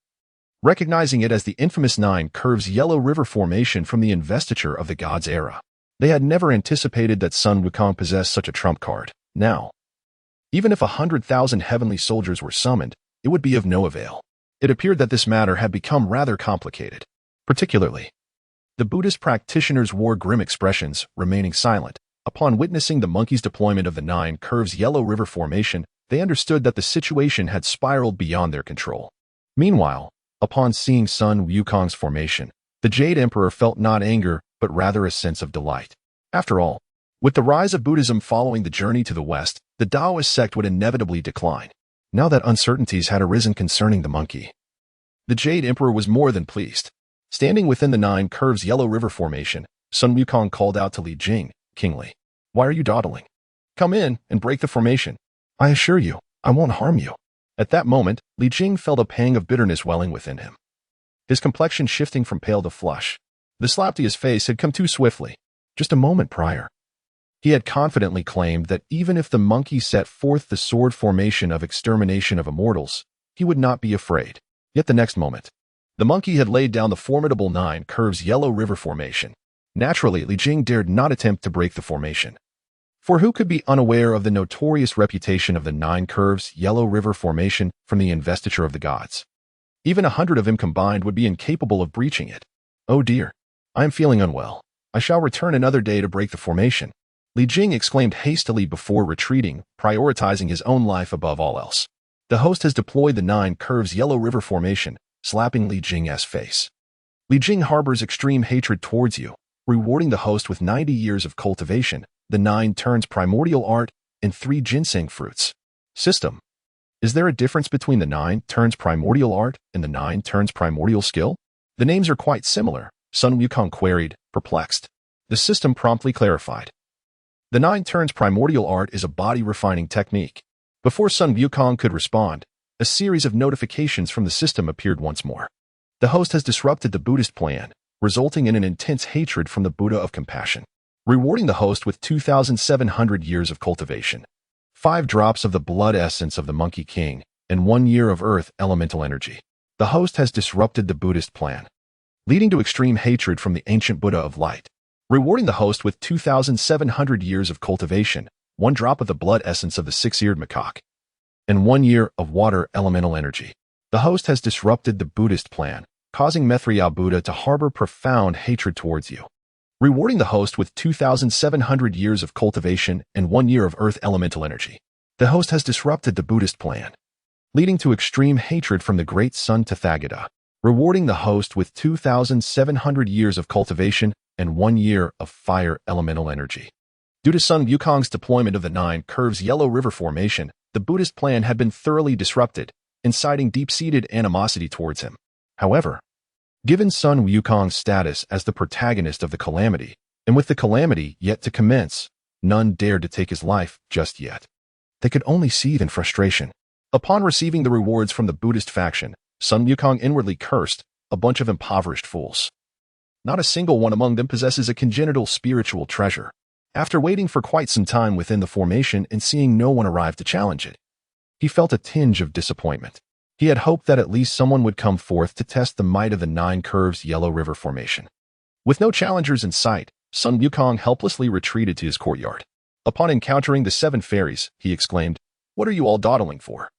Speaker 1: recognizing it as the infamous Nine Curves Yellow River formation from the investiture of the gods era. They had never anticipated that Sun Wukong possessed such a trump card. Now, even if 100,000 heavenly soldiers were summoned, it would be of no avail. It appeared that this matter had become rather complicated. Particularly, the Buddhist practitioners wore grim expressions, remaining silent. Upon witnessing the monkey's deployment of the 9 curves Yellow River formation, they understood that the situation had spiraled beyond their control. Meanwhile, upon seeing Sun Wukong's formation, the Jade Emperor felt not anger, but rather a sense of delight. After all, with the rise of Buddhism following the journey to the West, the Taoist sect would inevitably decline. Now that uncertainties had arisen concerning the monkey, the Jade Emperor was more than pleased. Standing within the 9 curves Yellow River formation, Sun Wukong called out to Li Jing, kingly, "Why are you dawdling? Come in and break the formation. I assure you, I won't harm you." At that moment, Li Jing felt a pang of bitterness welling within him, his complexion shifting from pale to flush. The slap to his face had come too swiftly. Just a moment prior, he had confidently claimed that even if the monkey set forth the sword formation of extermination of immortals, he would not be afraid. Yet the next moment, the monkey had laid down the formidable 9 curves Yellow River formation. Naturally, Li Jing dared not attempt to break the formation. For who could be unaware of the notorious reputation of the 9 curves Yellow River formation from the investiture of the gods? Even 100 of them combined would be incapable of breaching it. "Oh dear, I am feeling unwell. I shall return another day to break the formation," Li Jing exclaimed hastily before retreating, prioritizing his own life above all else. The host has deployed the 9 curves Yellow River formation, slapping Li Jing's face. Li Jing harbors extreme hatred towards you, rewarding the host with 90 years of cultivation, the 9 turns primordial art, and 3 ginseng fruits. System. Is there a difference between the 9 turns primordial art and the 9 turns primordial skill? The names are quite similar, Sun Wukong queried, perplexed. The system promptly clarified. The 9 turns primordial art is a body-refining technique. Before Sun Wukong could respond, a series of notifications from the system appeared once more. The host has disrupted the Buddhist plan, resulting in an intense hatred from the Buddha of compassion, rewarding the host with 2,700 years of cultivation, 5 drops of the blood essence of the Monkey King, and 1 year of earth elemental energy. The host has disrupted the Buddhist plan, leading to extreme hatred from the ancient Buddha of light, rewarding the host with 2,700 years of cultivation, 1 drop of the blood essence of the 6-eared macaque, and 1 year of water elemental energy. The host has disrupted the Buddhist plan, causing Maitreya Buddha to harbor profound hatred towards you, rewarding the host with 2,700 years of cultivation and 1 year of earth elemental energy. The host has disrupted the Buddhist plan, leading to extreme hatred from the great Sun Tathagata, rewarding the host with 2,700 years of cultivation and 1 year of fire elemental energy. Due to Sun Wukong's deployment of the 9 curves Yellow River formation, the Buddhist plan had been thoroughly disrupted, inciting deep-seated animosity towards him. However, given Sun Wukong's status as the protagonist of the calamity, and with the calamity yet to commence, none dared to take his life just yet. They could only seethe in frustration. Upon receiving the rewards from the Buddhist faction, Sun Wukong inwardly cursed, "A bunch of impoverished fools. Not a single one among them possesses a congenital spiritual treasure." After waiting for quite some time within the formation and seeing no one arrive to challenge it, he felt a tinge of disappointment. He had hoped that at least someone would come forth to test the might of the 9 curves Yellow River formation. With no challengers in sight, Sun Wukong helplessly retreated to his courtyard. Upon encountering the 7 fairies, he exclaimed, "What are you all dawdling for?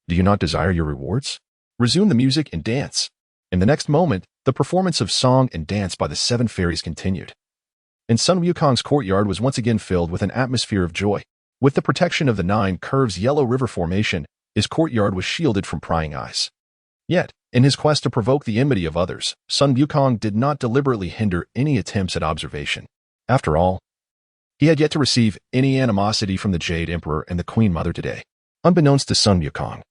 Speaker 1: Do you not desire your rewards? Resume the music and dance." In the next moment, the performance of song and dance by the 7 fairies continued, and Sun Wukong's courtyard was once again filled with an atmosphere of joy. With the protection of the 9 curves Yellow River formation, his courtyard was shielded from prying eyes. Yet, in his quest to provoke the enmity of others, Sun Wukong did not deliberately hinder any attempts at observation. After all, he had yet to receive any animosity from the Jade Emperor and the Queen Mother today. Unbeknownst to Sun Wukong,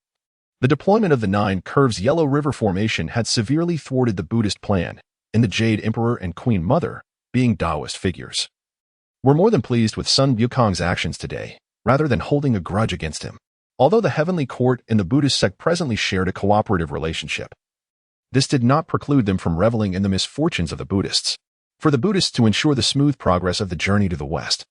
Speaker 1: the deployment of the 9 curves Yellow River formation had severely thwarted the Buddhist plan, and the Jade Emperor and Queen Mother, being Taoist figures, were more than pleased with Sun Wukong's actions today, rather than holding a grudge against him. Although the Heavenly Court and the Buddhist sect presently shared a cooperative relationship, this did not preclude them from reveling in the misfortunes of the Buddhists. For the Buddhists to ensure the smooth progress of the journey to the West,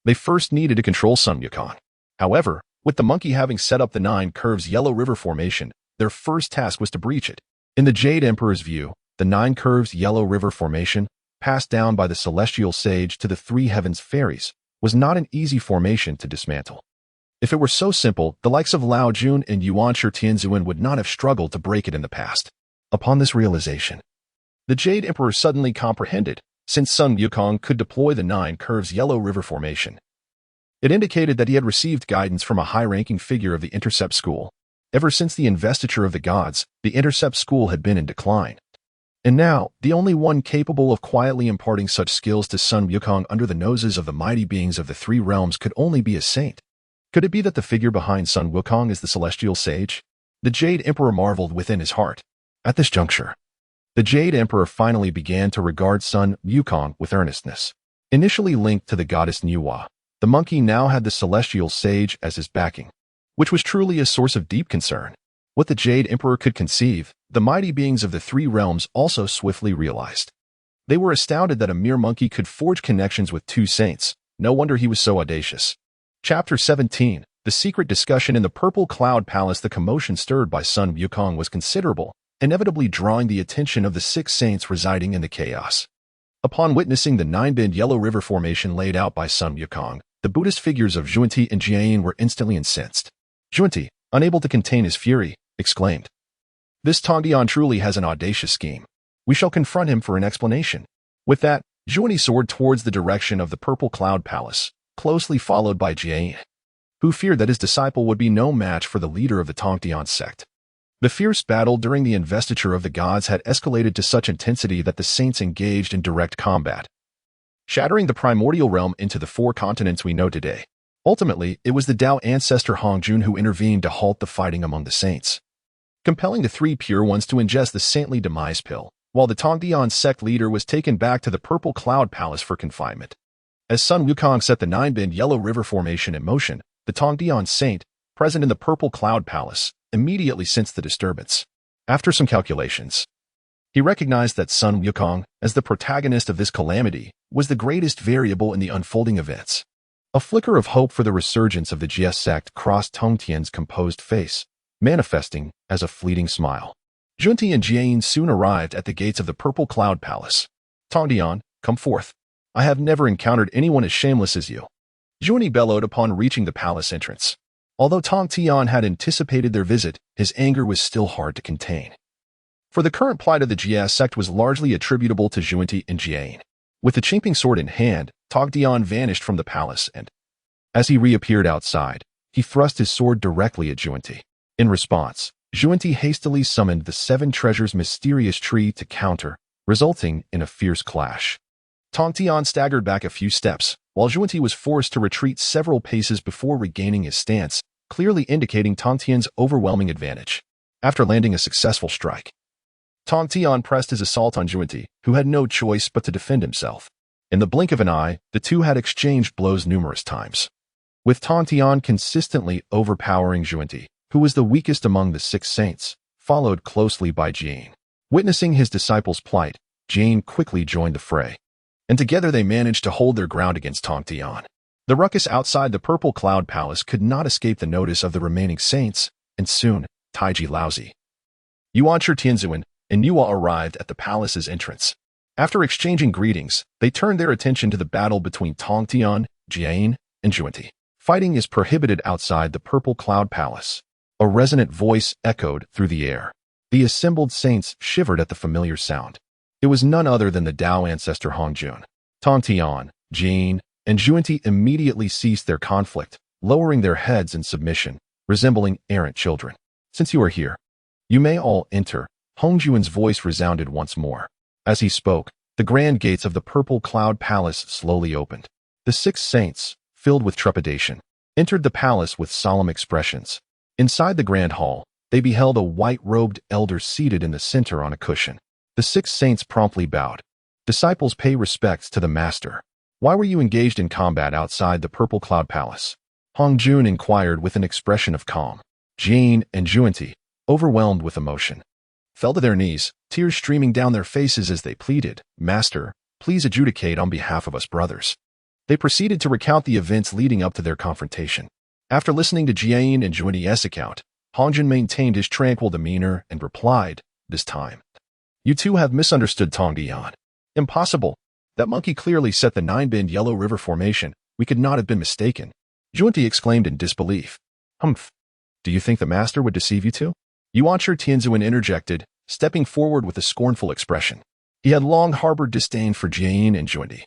Speaker 1: they first needed to control Sun Wukong. However, with the monkey having set up the 9 curves Yellow River formation, their first task was to breach it. In the Jade Emperor's view, the 9 curves Yellow River formation passed down by the celestial sage to the three heavens fairies, was not an easy formation to dismantle. If it were so simple, the likes of Lao Jun and Yuan Shi Tianzuan would not have struggled to break it in the past. Upon this realization, the Jade Emperor suddenly comprehended, since Sun Wukong could deploy the 9 curves Yellow River formation. It indicated that he had received guidance from a high-ranking figure of the Intercept School. Ever since the investiture of the gods, the Intercept School had been in decline. And now, the only one capable of quietly imparting such skills to Sun Wukong under the noses of the mighty beings of the 3 realms could only be a saint. Could it be that the figure behind Sun Wukong is the celestial sage? The Jade Emperor marveled within his heart. At this juncture, the Jade Emperor finally began to regard Sun Wukong with earnestness. Initially linked to the goddess Nuwa, the monkey now had the celestial sage as his backing, which was truly a source of deep concern. What the Jade Emperor could conceive, the mighty beings of the 3 realms also swiftly realized. They were astounded that a mere monkey could forge connections with 2 saints. No wonder he was so audacious. Chapter 17. The secret discussion in the Purple Cloud Palace. The commotion stirred by Sun Wukong was considerable, inevitably drawing the attention of the 6 saints residing in the chaos. Upon witnessing the 9-bend Yellow River formation laid out by Sun Wukong, the Buddhist figures of Guanyin and Guanyin were instantly incensed. Guanyin, unable to contain his fury, exclaimed, "This Tongdian truly has an audacious scheme. We shall confront him for an explanation." With that, Guanyin soared towards the direction of the Purple Cloud Palace, closely followed by Guanyin, who feared that his disciple would be no match for the leader of the Tongdian sect. The fierce battle during the investiture of the gods had escalated to such intensity that the saints engaged in direct combat, shattering the primordial realm into the 4 continents we know today. Ultimately, it was the Tao ancestor Hongjun who intervened to halt the fighting among the saints, compelling the 3 pure ones to ingest the saintly demise pill, while the Tongdian sect leader was taken back to the Purple Cloud Palace for confinement. As Sun Wukong set the 9-bend Yellow River formation in motion, the Tongdian saint, present in the Purple Cloud Palace, immediately sensed the disturbance. After some calculations, he recognized that Sun Wukong, as the protagonist of this calamity, was the greatest variable in the unfolding events. A flicker of hope for the resurgence of the Jie sect crossed Tong Tian's composed face, manifesting as a fleeting smile. Guanyin and Guanyin soon arrived at the gates of the Purple Cloud Palace. "Tongdian, come forth. I have never encountered anyone as shameless as you," Guanyin bellowed upon reaching the palace entrance. Although Tong Tian had anticipated their visit, his anger was still hard to contain. For the current plight of the Jie sect was largely attributable to Guanyin and Guanyin. With the chimping sword in hand, Tongdian vanished from the palace and, as he reappeared outside, he thrust his sword directly at Guanyin. In response, Guanyin hastily summoned the 7 treasures mysterious tree to counter, resulting in a fierce clash. Tongdian staggered back a few steps, while Guanyin was forced to retreat several paces before regaining his stance, clearly indicating Tongtian's overwhelming advantage. After landing a successful strike, Tongtian pressed his assault on Guanyin, who had no choice but to defend himself. In the blink of an eye, the two had exchanged blows numerous times, with Tongtian consistently overpowering Guanyin, who was the weakest among the 6 saints, followed closely by Guanyin. Witnessing his disciple's plight, Guanyin quickly joined the fray, and together they managed to hold their ground against Tongtian. The ruckus outside the Purple Cloud Palace could not escape the notice of the remaining saints, and soon, Taiji Laozi, Yuan Shi Tianzuan, and Nuwa arrived at the palace's entrance. After exchanging greetings, they turned their attention to the battle between Tongtian, Guanyin, and Guanyin. Fighting is prohibited outside the Purple Cloud Palace. A resonant voice echoed through the air. The assembled saints shivered at the familiar sound. It was none other than the Tao ancestor Hongjun. Tongtian, Guanyin, and Guanyin immediately ceased their conflict, lowering their heads in submission, resembling errant children. "Since you are here, you may all enter," Hongjun's voice resounded once more. As he spoke, the grand gates of the Purple Cloud Palace slowly opened. The 6 saints, filled with trepidation, entered the palace with solemn expressions. Inside the grand hall, they beheld a white-robed elder seated in the center on a cushion. The 6 saints promptly bowed. "Disciples, pay respects to the master. Why were you engaged in combat outside the Purple Cloud Palace?" Hongjun inquired with an expression of calm. Guanyin and Guanyin, overwhelmed with emotion, fell to their knees, tears streaming down their faces as they pleaded, "Master, please adjudicate on behalf of us brothers." They proceeded to recount the events leading up to their confrontation. After listening to Guanyin and Guanyin's account, Hongjun maintained his tranquil demeanor and replied, "This time, you two have misunderstood Tongdian. Impossible. That monkey clearly set the 9-bend Yellow River formation. We could not have been mistaken. Junti exclaimed in disbelief. Humph. Do you think the master would deceive you too? Yuanshi Tianzuan interjected, stepping forward with a scornful expression. He had long harbored disdain for Jiayin and Junti,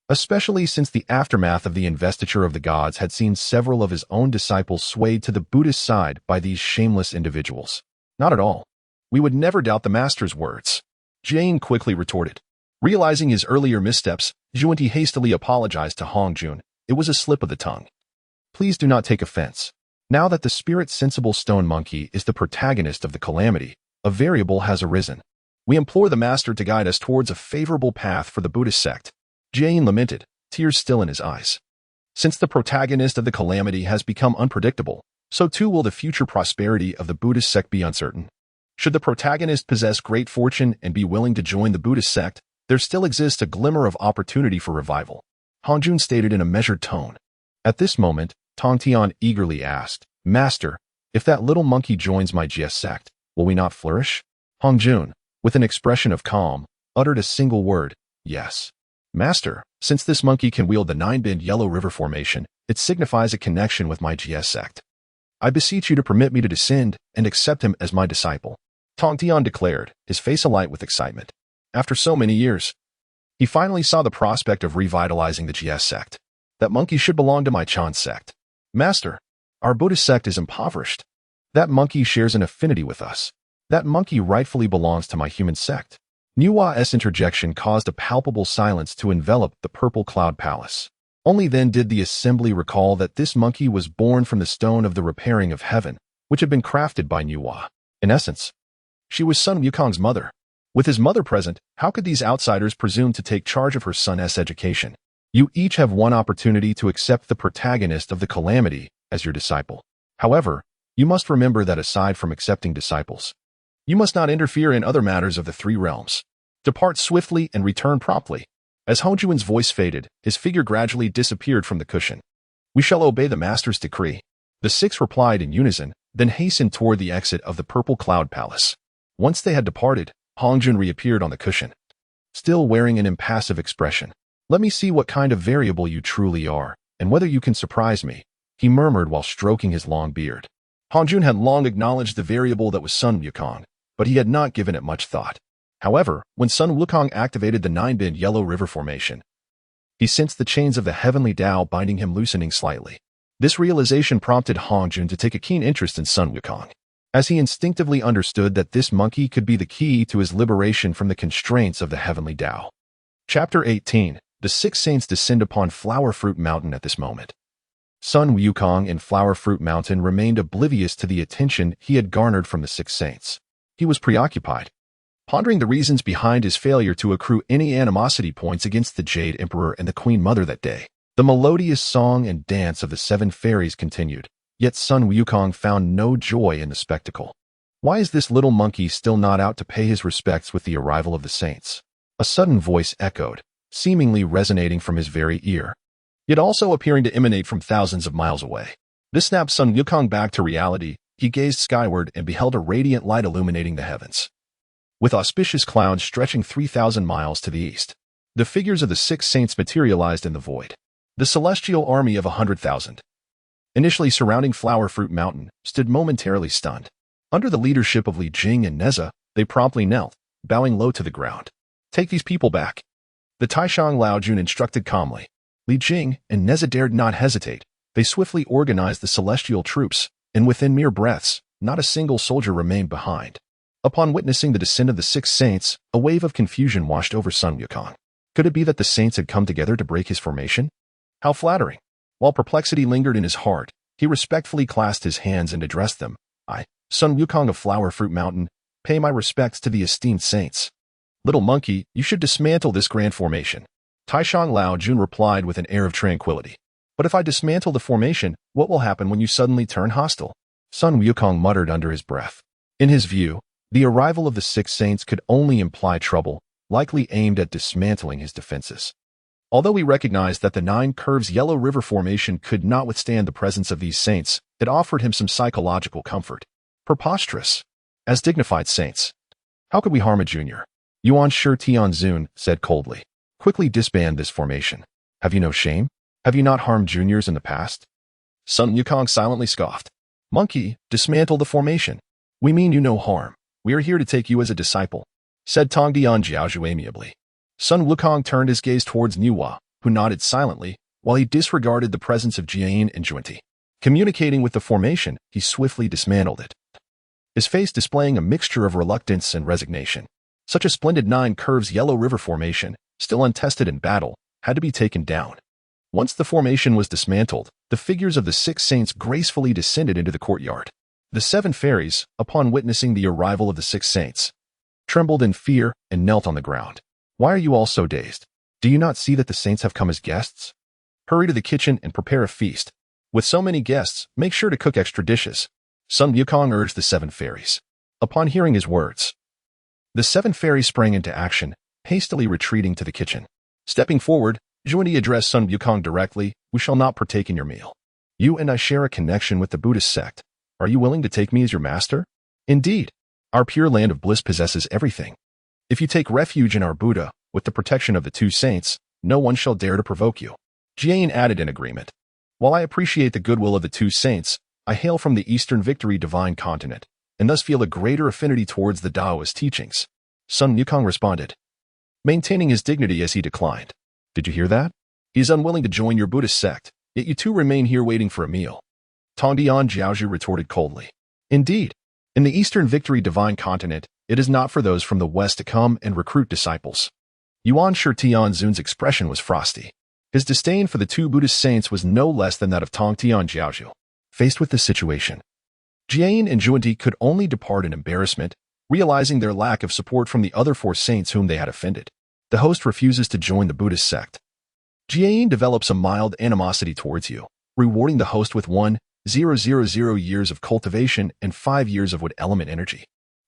Speaker 1: especially since the aftermath of the investiture of the gods had seen several of his own disciples swayed to the Buddhist side by these shameless individuals. Not at all. We would never doubt the master's words. Jiayin quickly retorted. Realizing his earlier missteps, Junti hastily apologized to Hongjun. It was a slip of the tongue. Please do not take offense. Now that the spirit-sensible stone monkey is the protagonist of the calamity, a variable has arisen. We implore the master to guide us towards a favorable path for the Buddhist sect. Jiayin lamented, tears still in his eyes. Since the protagonist of the calamity has become unpredictable, so too will the future prosperity of the Buddhist sect be uncertain. Should the protagonist possess great fortune and be willing to join the Buddhist sect, there still exists a glimmer of opportunity for revival. Hongjun stated in a measured tone. At this moment, Tongtian eagerly asked, Master, if that little monkey joins my GS sect, will we not flourish? Hongjun, with an expression of calm, uttered a single word, yes. Master, since this monkey can wield the 9-bend Yellow River formation, it signifies a connection with my GS sect. I beseech you to permit me to descend and accept him as my disciple. Tongtian declared, his face alight with excitement. After so many years, he finally saw the prospect of revitalizing the GS sect. That monkey should belong to my Chan sect. Master, our Buddhist sect is impoverished. That monkey shares an affinity with us. That monkey rightfully belongs to my human sect. Nua's interjection caused a palpable silence to envelop the purple cloud palace. Only then did the assembly recall that this monkey was born from the stone of the repairing of heaven, which had been crafted by Nua. In essence, she was Sun Wukong's mother. With his mother present, how could these outsiders presume to take charge of her son's education? You each have one opportunity to accept the protagonist of the calamity as your disciple. However, you must remember that aside from accepting disciples, you must not interfere in other matters of the three realms. Depart swiftly and return promptly. As Hongjun's voice faded, his figure gradually disappeared from the cushion. We shall obey the master's decree. The six replied in unison, then hastened toward the exit of the purple cloud palace. Once they had departed, Hongjun reappeared on the cushion, still wearing an impassive expression. Let me see what kind of variable you truly are, and whether you can surprise me, he murmured while stroking his long beard. Hongjun had long acknowledged the variable that was Sun Wukong, but he had not given it much thought. However, when Sun Wukong activated the 9-bend Yellow River formation, he sensed the chains of the heavenly Tao binding him loosening slightly. This realization prompted Hongjun to take a keen interest in Sun Wukong, as he instinctively understood that this monkey could be the key to his liberation from the constraints of the heavenly Tao. Chapter 18. The six saints descend upon Flower Fruit Mountain at this moment. Sun Wukong in Flower Fruit Mountain remained oblivious to the attention he had garnered from the six saints. He was preoccupied, pondering the reasons behind his failure to accrue any animosity points against the Jade Emperor and the Queen Mother that day. The melodious song and dance of the seven fairies continued, yet Sun Wukong found no joy in the spectacle. Why is this little monkey still not out to pay his respects with the arrival of the saints? A sudden voice echoed, seemingly resonating from his very ear, yet also appearing to emanate from thousands of miles away. This snapped Sun Wukong back to reality. He gazed skyward and beheld a radiant light illuminating the heavens, with auspicious clouds stretching 3,000 miles to the east. The figures of the six saints materialized in the void. The celestial army of 100,000, initially surrounding Flower Fruit Mountain, stood momentarily stunned. Under the leadership of Li Jing and Neza, they promptly knelt, bowing low to the ground. Take these people back, the Taishang Laojun instructed calmly. Li Jing and Neza dared not hesitate. They swiftly organized the celestial troops, and within mere breaths, not a single soldier remained behind. Upon witnessing the descent of the six saints, a wave of confusion washed over Sun Wukong. Could it be that the saints had come together to break his formation? How flattering! While perplexity lingered in his heart, he respectfully clasped his hands and addressed them. I, Sun Wukong of Flower Fruit Mountain, pay my respects to the esteemed saints. Little monkey, you should dismantle this grand formation. Taishang Laojun replied with an air of tranquility. But if I dismantle the formation, what will happen when you suddenly turn hostile? Sun Wukong muttered under his breath. In his view, the arrival of the six saints could only imply trouble, likely aimed at dismantling his defenses. Although he recognized that the 9 Curves Yellow River formation could not withstand the presence of these saints, it offered him some psychological comfort. Preposterous. As dignified saints, how could we harm a junior? Yuanshi Tianzun said coldly. Quickly disband this formation. Have you no shame? Have you not harmed juniors in the past? Sun Wukong silently scoffed. Monkey, dismantle the formation. We mean you no harm. We are here to take you as a disciple, said Tongdian Jiaozhu amiably. Sun Wukong turned his gaze towards Niwa, who nodded silently, while he disregarded the presence of Guanyin and Zhuanti. Communicating with the formation, he swiftly dismantled it, his face displaying a mixture of reluctance and resignation. Such a splendid 9 curves Yellow River formation, still untested in battle, had to be taken down. Once the formation was dismantled, the figures of the 6 saints gracefully descended into the courtyard. The 7 fairies, upon witnessing the arrival of the 6 saints, trembled in fear and knelt on the ground. Why are you all so dazed? Do you not see that the saints have come as guests? Hurry to the kitchen and prepare a feast. With so many guests, make sure to cook extra dishes. Sun Wukong urged the 7 fairies. Upon hearing his words, the 7 fairies sprang into action, hastily retreating to the kitchen. Stepping forward, Zhuanti addressed Sun Wukong directly. We shall not partake in your meal. You and I share a connection with the Buddhist sect. Are you willing to take me as your master? Indeed. Our pure land of bliss possesses everything. If you take refuge in our Buddha, with the protection of the 2 saints, no one shall dare to provoke you. Jian added in agreement. While I appreciate the goodwill of the 2 saints, I hail from the Eastern Victory Divine Continent, and thus feel a greater affinity towards the Taoist teachings. Sun Wukong responded, maintaining his dignity as he declined. Did you hear that? He is unwilling to join your Buddhist sect, yet you 2 remain here waiting for a meal. Tongdian Jiaozhu retorted coldly. Indeed, in the Eastern Victory Divine Continent, it is not for those from the West to come and recruit disciples. Yuan Shi Tianzun's expression was frosty. His disdain for the 2 Buddhist saints was no less than that of Tongdian Jiaozhu. Faced with this situation, Jian and Zhuanti could only depart in embarrassment, realizing their lack of support from the other 4 saints whom they had offended. The host refuses to join the Buddhist sect. Jian develops a mild animosity towards you, rewarding the host with 1,000 years of cultivation and 5 years of wood element energy.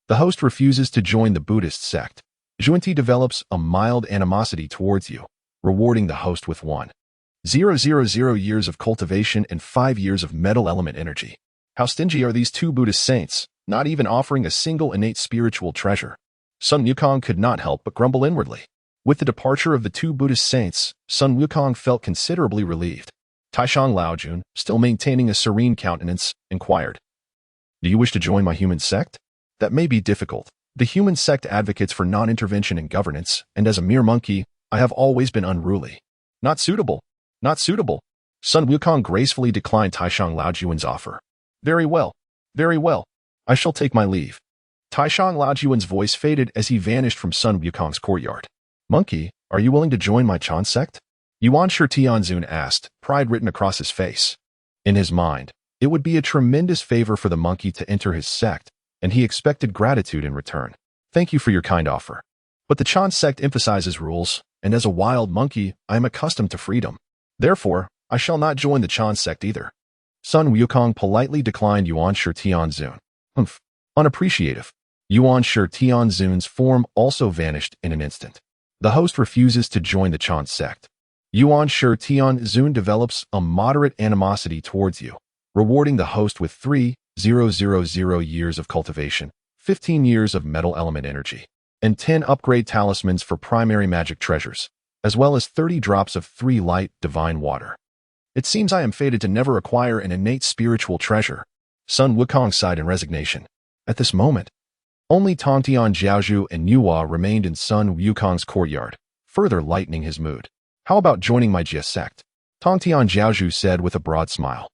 Speaker 1: The host refuses to join the Buddhist sect. Zhuanti develops a mild animosity towards you, rewarding the host with 1,000 years of cultivation and 5 years of metal element energy. How stingy are these 2 Buddhist saints, not even offering a single innate spiritual treasure? Sun Wukong could not help but grumble inwardly. With the departure of the 2 Buddhist saints, Sun Wukong felt considerably relieved. Taishang Laojun, still maintaining a serene countenance, inquired, Do you wish to join my human sect? That may be difficult. The human sect advocates for non-intervention in governance, and as a mere monkey, I have always been unruly. Not suitable. Not suitable. Sun Wukong gracefully declined Taishang Laojuan's offer. Very well. Very well. I shall take my leave. Taishang Laojuan's voice faded as he vanished from Sun Wukong's courtyard. Monkey, are you willing to join my Chan sect? Yuan Shi Tianzun asked, pride written across his face. In his mind, it would be a tremendous favor for the monkey to enter his sect, and he expected gratitude in return. Thank you for your kind offer. But the Chan sect emphasizes rules, and as a wild monkey, I am accustomed to freedom. Therefore, I shall not join the Chan sect either. Sun Wukong politely declined Yuan Shi Tianzun. Unappreciative. Yuan Shi Tianzun's form also vanished in an instant. The host refuses to join the Chan sect. Yuan Shi Tianzun develops a moderate animosity towards you, rewarding the host with 3,000 years of cultivation, 15 years of metal element energy, and 10 upgrade talismans for primary magic treasures, as well as 30 drops of 3 light divine water. It seems I am fated to never acquire an innate spiritual treasure. Sun Wukong sighed in resignation. At this moment, only Tongdian Jiaozhu and Niwa remained in Sun Wukong's courtyard, further lightening his mood. How about joining my Jia sect? Tongdian Jiaozhu said with a broad smile.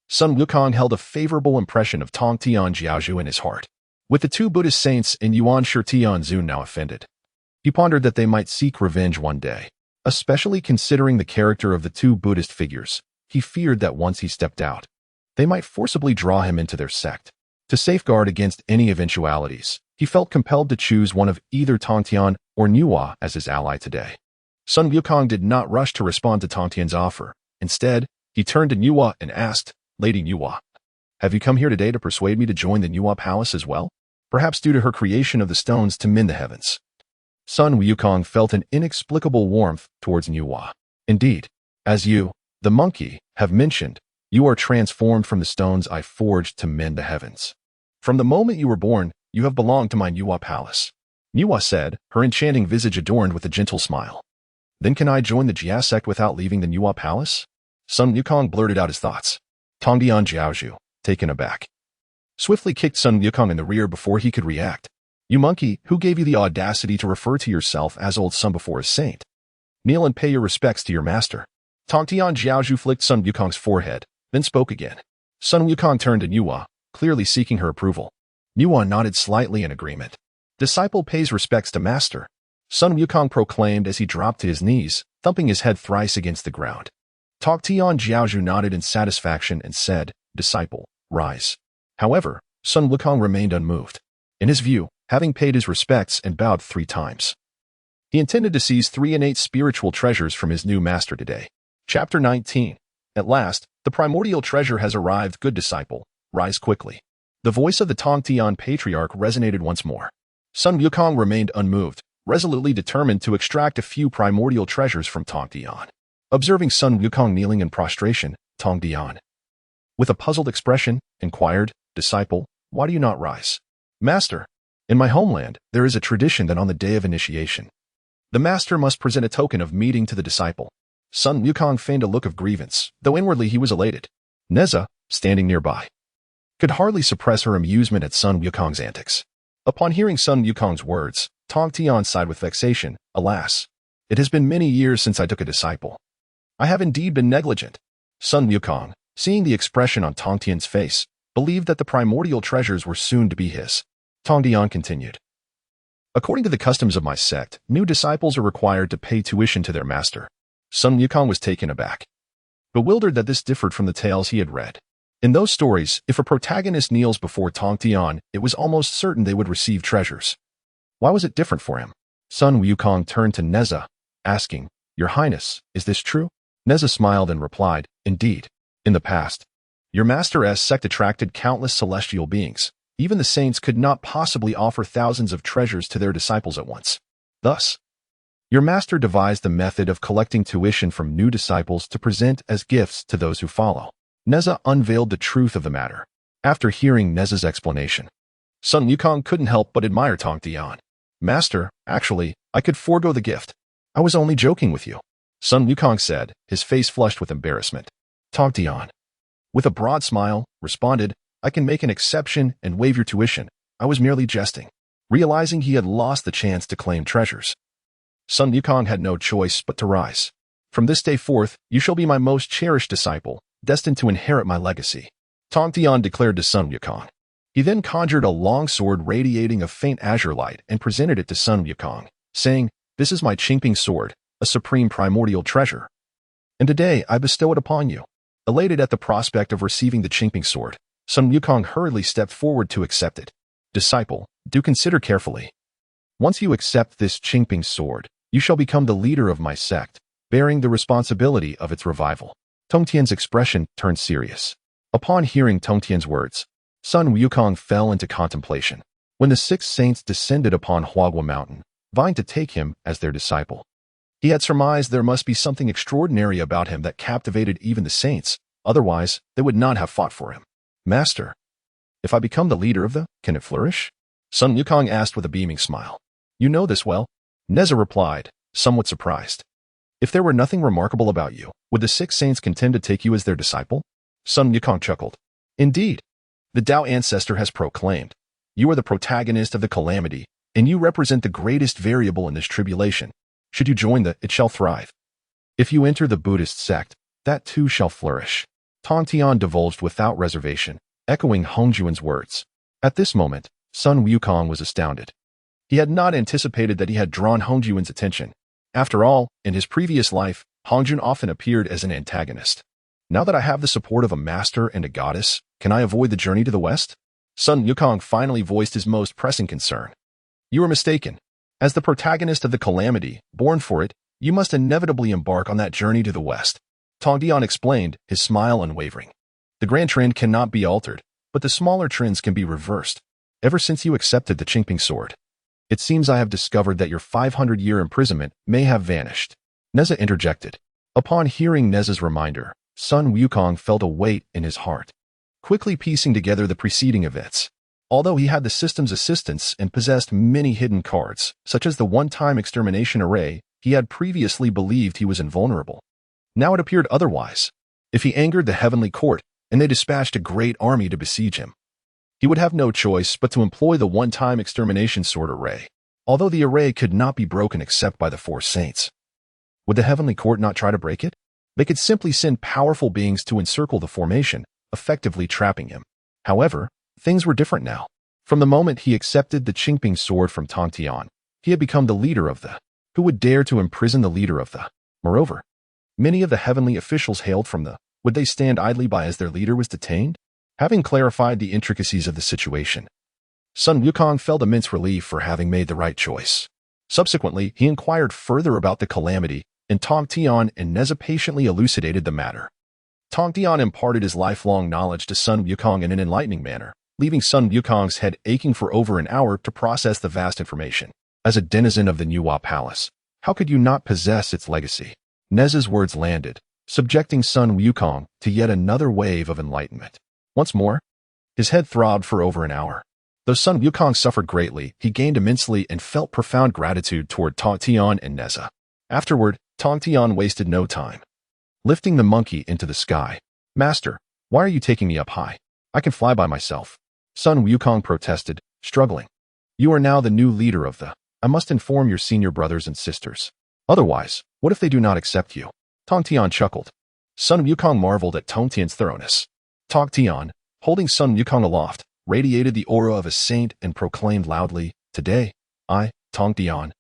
Speaker 1: Sun Wukong held a favorable impression of Tongdian Jiaozhu in his heart. With the 2 Buddhist saints and Yuan Shi Tianzun now offended, he pondered that they might seek revenge one day. Especially considering the character of the 2 Buddhist figures, he feared that once he stepped out, they might forcibly draw him into their sect. To safeguard against any eventualities, he felt compelled to choose one of either Tongtian or Niwa as his ally today. Sun Wukong did not rush to respond to Tongtian's offer. Instead, he turned to Niwa and asked, Lady Niwa, have you come here today to persuade me to join the Niwa palace as well? Perhaps due to her creation of the stones to mend the heavens. Sun Wukong felt an inexplicable warmth towards Niwa. Indeed, as you, the monkey, have mentioned, you are transformed from the stones I forged to mend the heavens. From the moment you were born, you have belonged to my Niwa palace. Niwa said, her enchanting visage adorned with a gentle smile. Then can I join the Jia sect without leaving the Nuwa palace? Sun Wukong blurted out his thoughts. Tongdian Jiaozhu, taken aback, swiftly kicked Sun Wukong in the rear before he could react. You monkey, who gave you the audacity to refer to yourself as old Sun before a saint? Kneel and pay your respects to your master. Tongtian Jiaozhu flicked Sun Wukong's forehead, then spoke again. Sun Wukong turned to Nuwa, clearly seeking her approval. Nuwa nodded slightly in agreement. Disciple pays respects to master, Sun Wukong proclaimed as he dropped to his knees, thumping his head thrice against the ground. Tongtian Jiaozhu nodded in satisfaction and said, Disciple, rise. However, Sun Wukong remained unmoved. In his view, having paid his respects and bowed 3 times, he intended to seize 3 innate spiritual treasures from his new master today. Chapter 19. At last, the primordial treasure has arrived, good disciple. Rise quickly. The voice of the Tongtian patriarch resonated once more. Sun Wukong remained unmoved, resolutely determined to extract a few primordial treasures from Tongtian. Observing Sun Wukong kneeling in prostration, Tongtian, with a puzzled expression, inquired, Disciple, why do you not rise? Master, in my homeland, there is a tradition that on the day of initiation, the master must present a token of meeting to the disciple. Sun Wukong feigned a look of grievance, though inwardly he was elated. Neza, standing nearby, could hardly suppress her amusement at Sun Wukong's antics. Upon hearing Sun Wukong's words, Tongtian sighed with vexation. Alas, it has been many years since I took a disciple. I have indeed been negligent. Sun Wukong, seeing the expression on Tongtian's face, believed that the primordial treasures were soon to be his. Tongtian continued. According to the customs of my sect, new disciples are required to pay tuition to their master. Sun Wukong was taken aback, bewildered that this differed from the tales he had read. In those stories, if a protagonist kneels before Tongtian, it was almost certain they would receive treasures. Why was it different for him? Sun Wukong turned to Neza, asking, Your Highness, is this true? Neza smiled and replied, Indeed. In the past, your master's sect attracted countless celestial beings. Even the saints could not possibly offer thousands of treasures to their disciples at once. Thus, your master devised the method of collecting tuition from new disciples to present as gifts to those who follow. Neza unveiled the truth of the matter. After hearing Neza's explanation, Sun Wukong couldn't help but admire Tongtian. Master, actually, I could forego the gift. I was only joking with you. Sun Wukong said, his face flushed with embarrassment. Tongtian, with a broad smile, responded, I can make an exception and waive your tuition. I was merely jesting. Realizing he had lost the chance to claim treasures, Sun Wukong had no choice but to rise. From this day forth, you shall be my most cherished disciple, destined to inherit my legacy, Tongtian declared to Sun Wukong. He then conjured a long sword radiating a faint azure light and presented it to Sun Wukong, saying, This is my Qingping sword, a supreme primordial treasure, and today I bestow it upon you. Elated at the prospect of receiving the Qingping sword, Sun Wukong hurriedly stepped forward to accept it. Disciple, do consider carefully. Once you accept this Qingping sword, you shall become the leader of my sect, bearing the responsibility of its revival. Tongtian's expression turned serious. Upon hearing Tongtian's words, Sun Wukong fell into contemplation. When the 6 saints descended upon Huagua Mountain, vying to take him as their disciple, he had surmised there must be something extraordinary about him that captivated even the saints, otherwise they would not have fought for him. Master, if I become the leader of can it flourish? Sun Wukong asked with a beaming smile. You know this well? Neza replied, somewhat surprised. If there were nothing remarkable about you, would the 6 saints contend to take you as their disciple? Sun Wukong chuckled. Indeed. The Tao ancestor has proclaimed, you are the protagonist of the calamity, and you represent the greatest variable in this tribulation. Should you join it shall thrive. If you enter the Buddhist sect, that too shall flourish. Tongtian divulged without reservation, echoing Hongjuan's words. At this moment, Sun Wukong was astounded. He had not anticipated that he had drawn Hongjuan's attention. After all, in his previous life, Hongjuan often appeared as an antagonist. Now that I have the support of a master and a goddess, can I avoid the journey to the west? Sun Wukong finally voiced his most pressing concern. You are mistaken. As the protagonist of the calamity, born for it, you must inevitably embark on that journey to the west. Tongtian explained, his smile unwavering. The grand trend cannot be altered, but the smaller trends can be reversed. Ever since you accepted the Qingping sword, it seems I have discovered that your 500-year imprisonment may have vanished. Neza interjected. Upon hearing Neza's reminder, Sun Wukong felt a weight in his heart, quickly piecing together the preceding events. Although he had the system's assistance and possessed many hidden cards, such as the one-time extermination array, He had previously believed he was invulnerable. Now it appeared otherwise. If he angered the heavenly court, and they dispatched a great army to besiege him, he would have no choice but to employ the one-time extermination sword array, although the array could not be broken except by the four saints. Would the heavenly court not try to break it? They could simply send powerful beings to encircle the formation, effectively trapping him. However, things were different now. From the moment he accepted the Qingping sword from Tong Tian, he had become the leader of the. Who would dare to imprison the leader of the? Moreover, many of the heavenly officials hailed from the. Would they stand idly by as their leader was detained? Having clarified the intricacies of the situation, Sun Wukong felt immense relief for having made the right choice. Subsequently, he inquired further about the calamity, and Tong Tian and Neza patiently elucidated the matter. Tong Tian imparted his lifelong knowledge to Sun Wukong in an enlightening manner, leaving Sun Wukong's head aching for over an hour to process the vast information. As a denizen of the Nuwa Palace, how could you not possess its legacy? Neza's words landed, subjecting Sun Wukong to yet another wave of enlightenment. Once more, his head throbbed for over an hour. Though Sun Wukong suffered greatly, he gained immensely and felt profound gratitude toward Tong Tian and Neza. Afterward, Tong Tian wasted no time. Lifting the monkey into the sky. Master, why are you taking me up high? I can fly by myself. Sun Wukong protested, struggling. You are now the new leader of the. I must inform your senior brothers and sisters. Otherwise, what if they do not accept you? Tong Tian chuckled. Sun Wukong marveled at Tong Tian's thoroughness. Tong Tian, holding Sun Wukong aloft, radiated the aura of a saint and proclaimed loudly, Today, I, Tong Tian,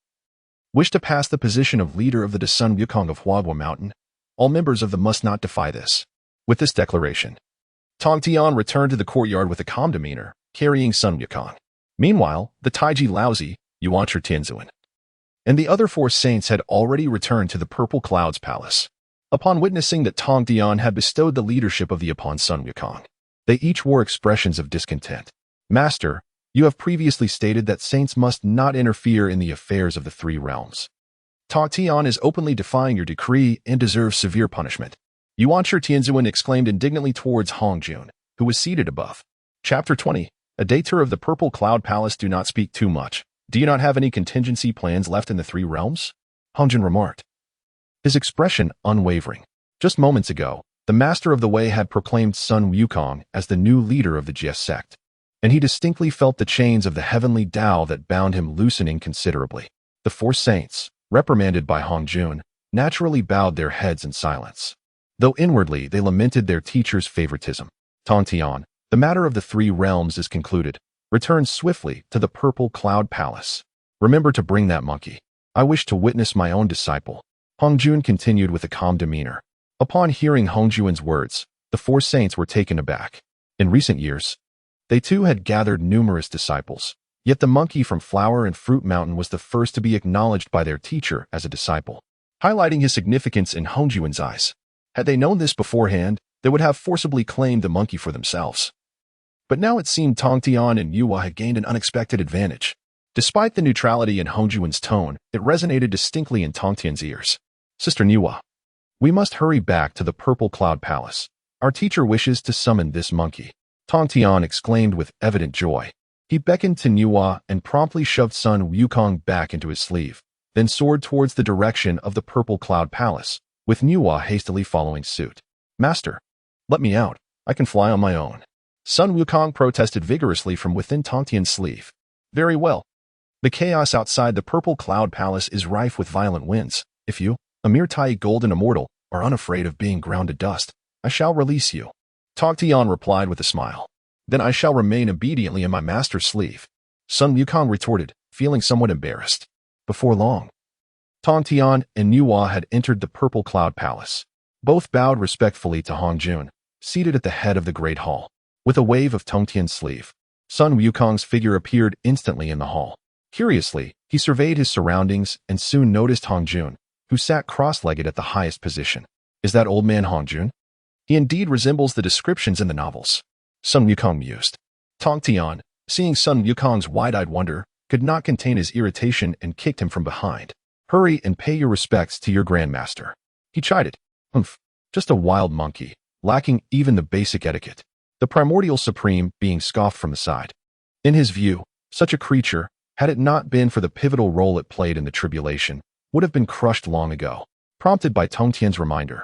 Speaker 1: wish to pass the position of leader of the Sun Wukong of Huagua Mountain. All members of the must not defy this. With this declaration, Tong Tian returned to the courtyard with a calm demeanor, carrying Sun Wukong. Meanwhile, the Taiji Laozi, Yuan Tianzuan, and the other four saints had already returned to the Purple Cloud's palace. Upon witnessing that Tong Tian had bestowed the leadership of the upon Sun Wukong, they each wore expressions of discontent. Master, you have previously stated that saints must not interfere in the affairs of the three realms. Tong Tian is openly defying your decree and deserves severe punishment. Yuan Tianzuan exclaimed indignantly towards Hong Jun, who was seated above. Chapter 20. A deities of the Purple Cloud Palace do not speak too much. Do you not have any contingency plans left in the three realms? Hong Jun remarked, his expression unwavering. Just moments ago, the Master of the Way had proclaimed Sun Wukong as the new leader of the Jie sect, and he distinctly felt the chains of the heavenly Tao that bound him loosening considerably. The four saints, reprimanded by Hong Jun, naturally bowed their heads in silence, though inwardly they lamented their teacher's favoritism. Tong Tian, the matter of the three realms is concluded. Return swiftly to the Purple Cloud Palace. Remember to bring that monkey. I wish to witness my own disciple. Hong Jun continued with a calm demeanor. Upon hearing Hong Jun's words, the four saints were taken aback. In recent years, they too had gathered numerous disciples, yet the monkey from Flower and Fruit Mountain was the first to be acknowledged by their teacher as a disciple, highlighting his significance in Hong Jun's eyes. Had they known this beforehand, they would have forcibly claimed the monkey for themselves. But now it seemed Tong Tian and Yuwa had gained an unexpected advantage. Despite the neutrality in Hong Jun's tone, it resonated distinctly in Tong Tian's ears. Sister Yuwa, we must hurry back to the Purple Cloud Palace. Our teacher wishes to summon this monkey. Tong Tian exclaimed with evident joy. He beckoned to Yuwa and promptly shoved Sun Wukong back into his sleeve, then soared towards the direction of the Purple Cloud Palace, with Yuwa hastily following suit. Master, let me out. I can fly on my own. Sun Wukong protested vigorously from within Tong Tian's sleeve. Very well. The chaos outside the Purple Cloud Palace is rife with violent winds. If you, a mere Tai golden immortal, are unafraid of being ground to dust, I shall release you. Tong Tian replied with a smile. Then I shall remain obediently in my master's sleeve. Sun Wukong retorted, feeling somewhat embarrassed. Before long, Tong Tian and Yuwa had entered the Purple Cloud Palace. Both bowed respectfully to Hong Jun, seated at the head of the Great Hall. With a wave of Tong Tian's sleeve, Sun Wukong's figure appeared instantly in the hall. Curiously, he surveyed his surroundings and soon noticed Hong Jun, who sat cross-legged at the highest position. Is that old man Hong Jun? He indeed resembles the descriptions in the novels. Sun Wukong mused. Tong Tian, seeing Sun Wukong's wide-eyed wonder, could not contain his irritation and kicked him from behind. Hurry and pay your respects to your grandmaster. He chided. Humph, just a wild monkey, lacking even the basic etiquette. The primordial supreme being scoffed from the side. In his view, such a creature, had it not been for the pivotal role it played in the tribulation, would have been crushed long ago. Prompted by Tong Tian's reminder,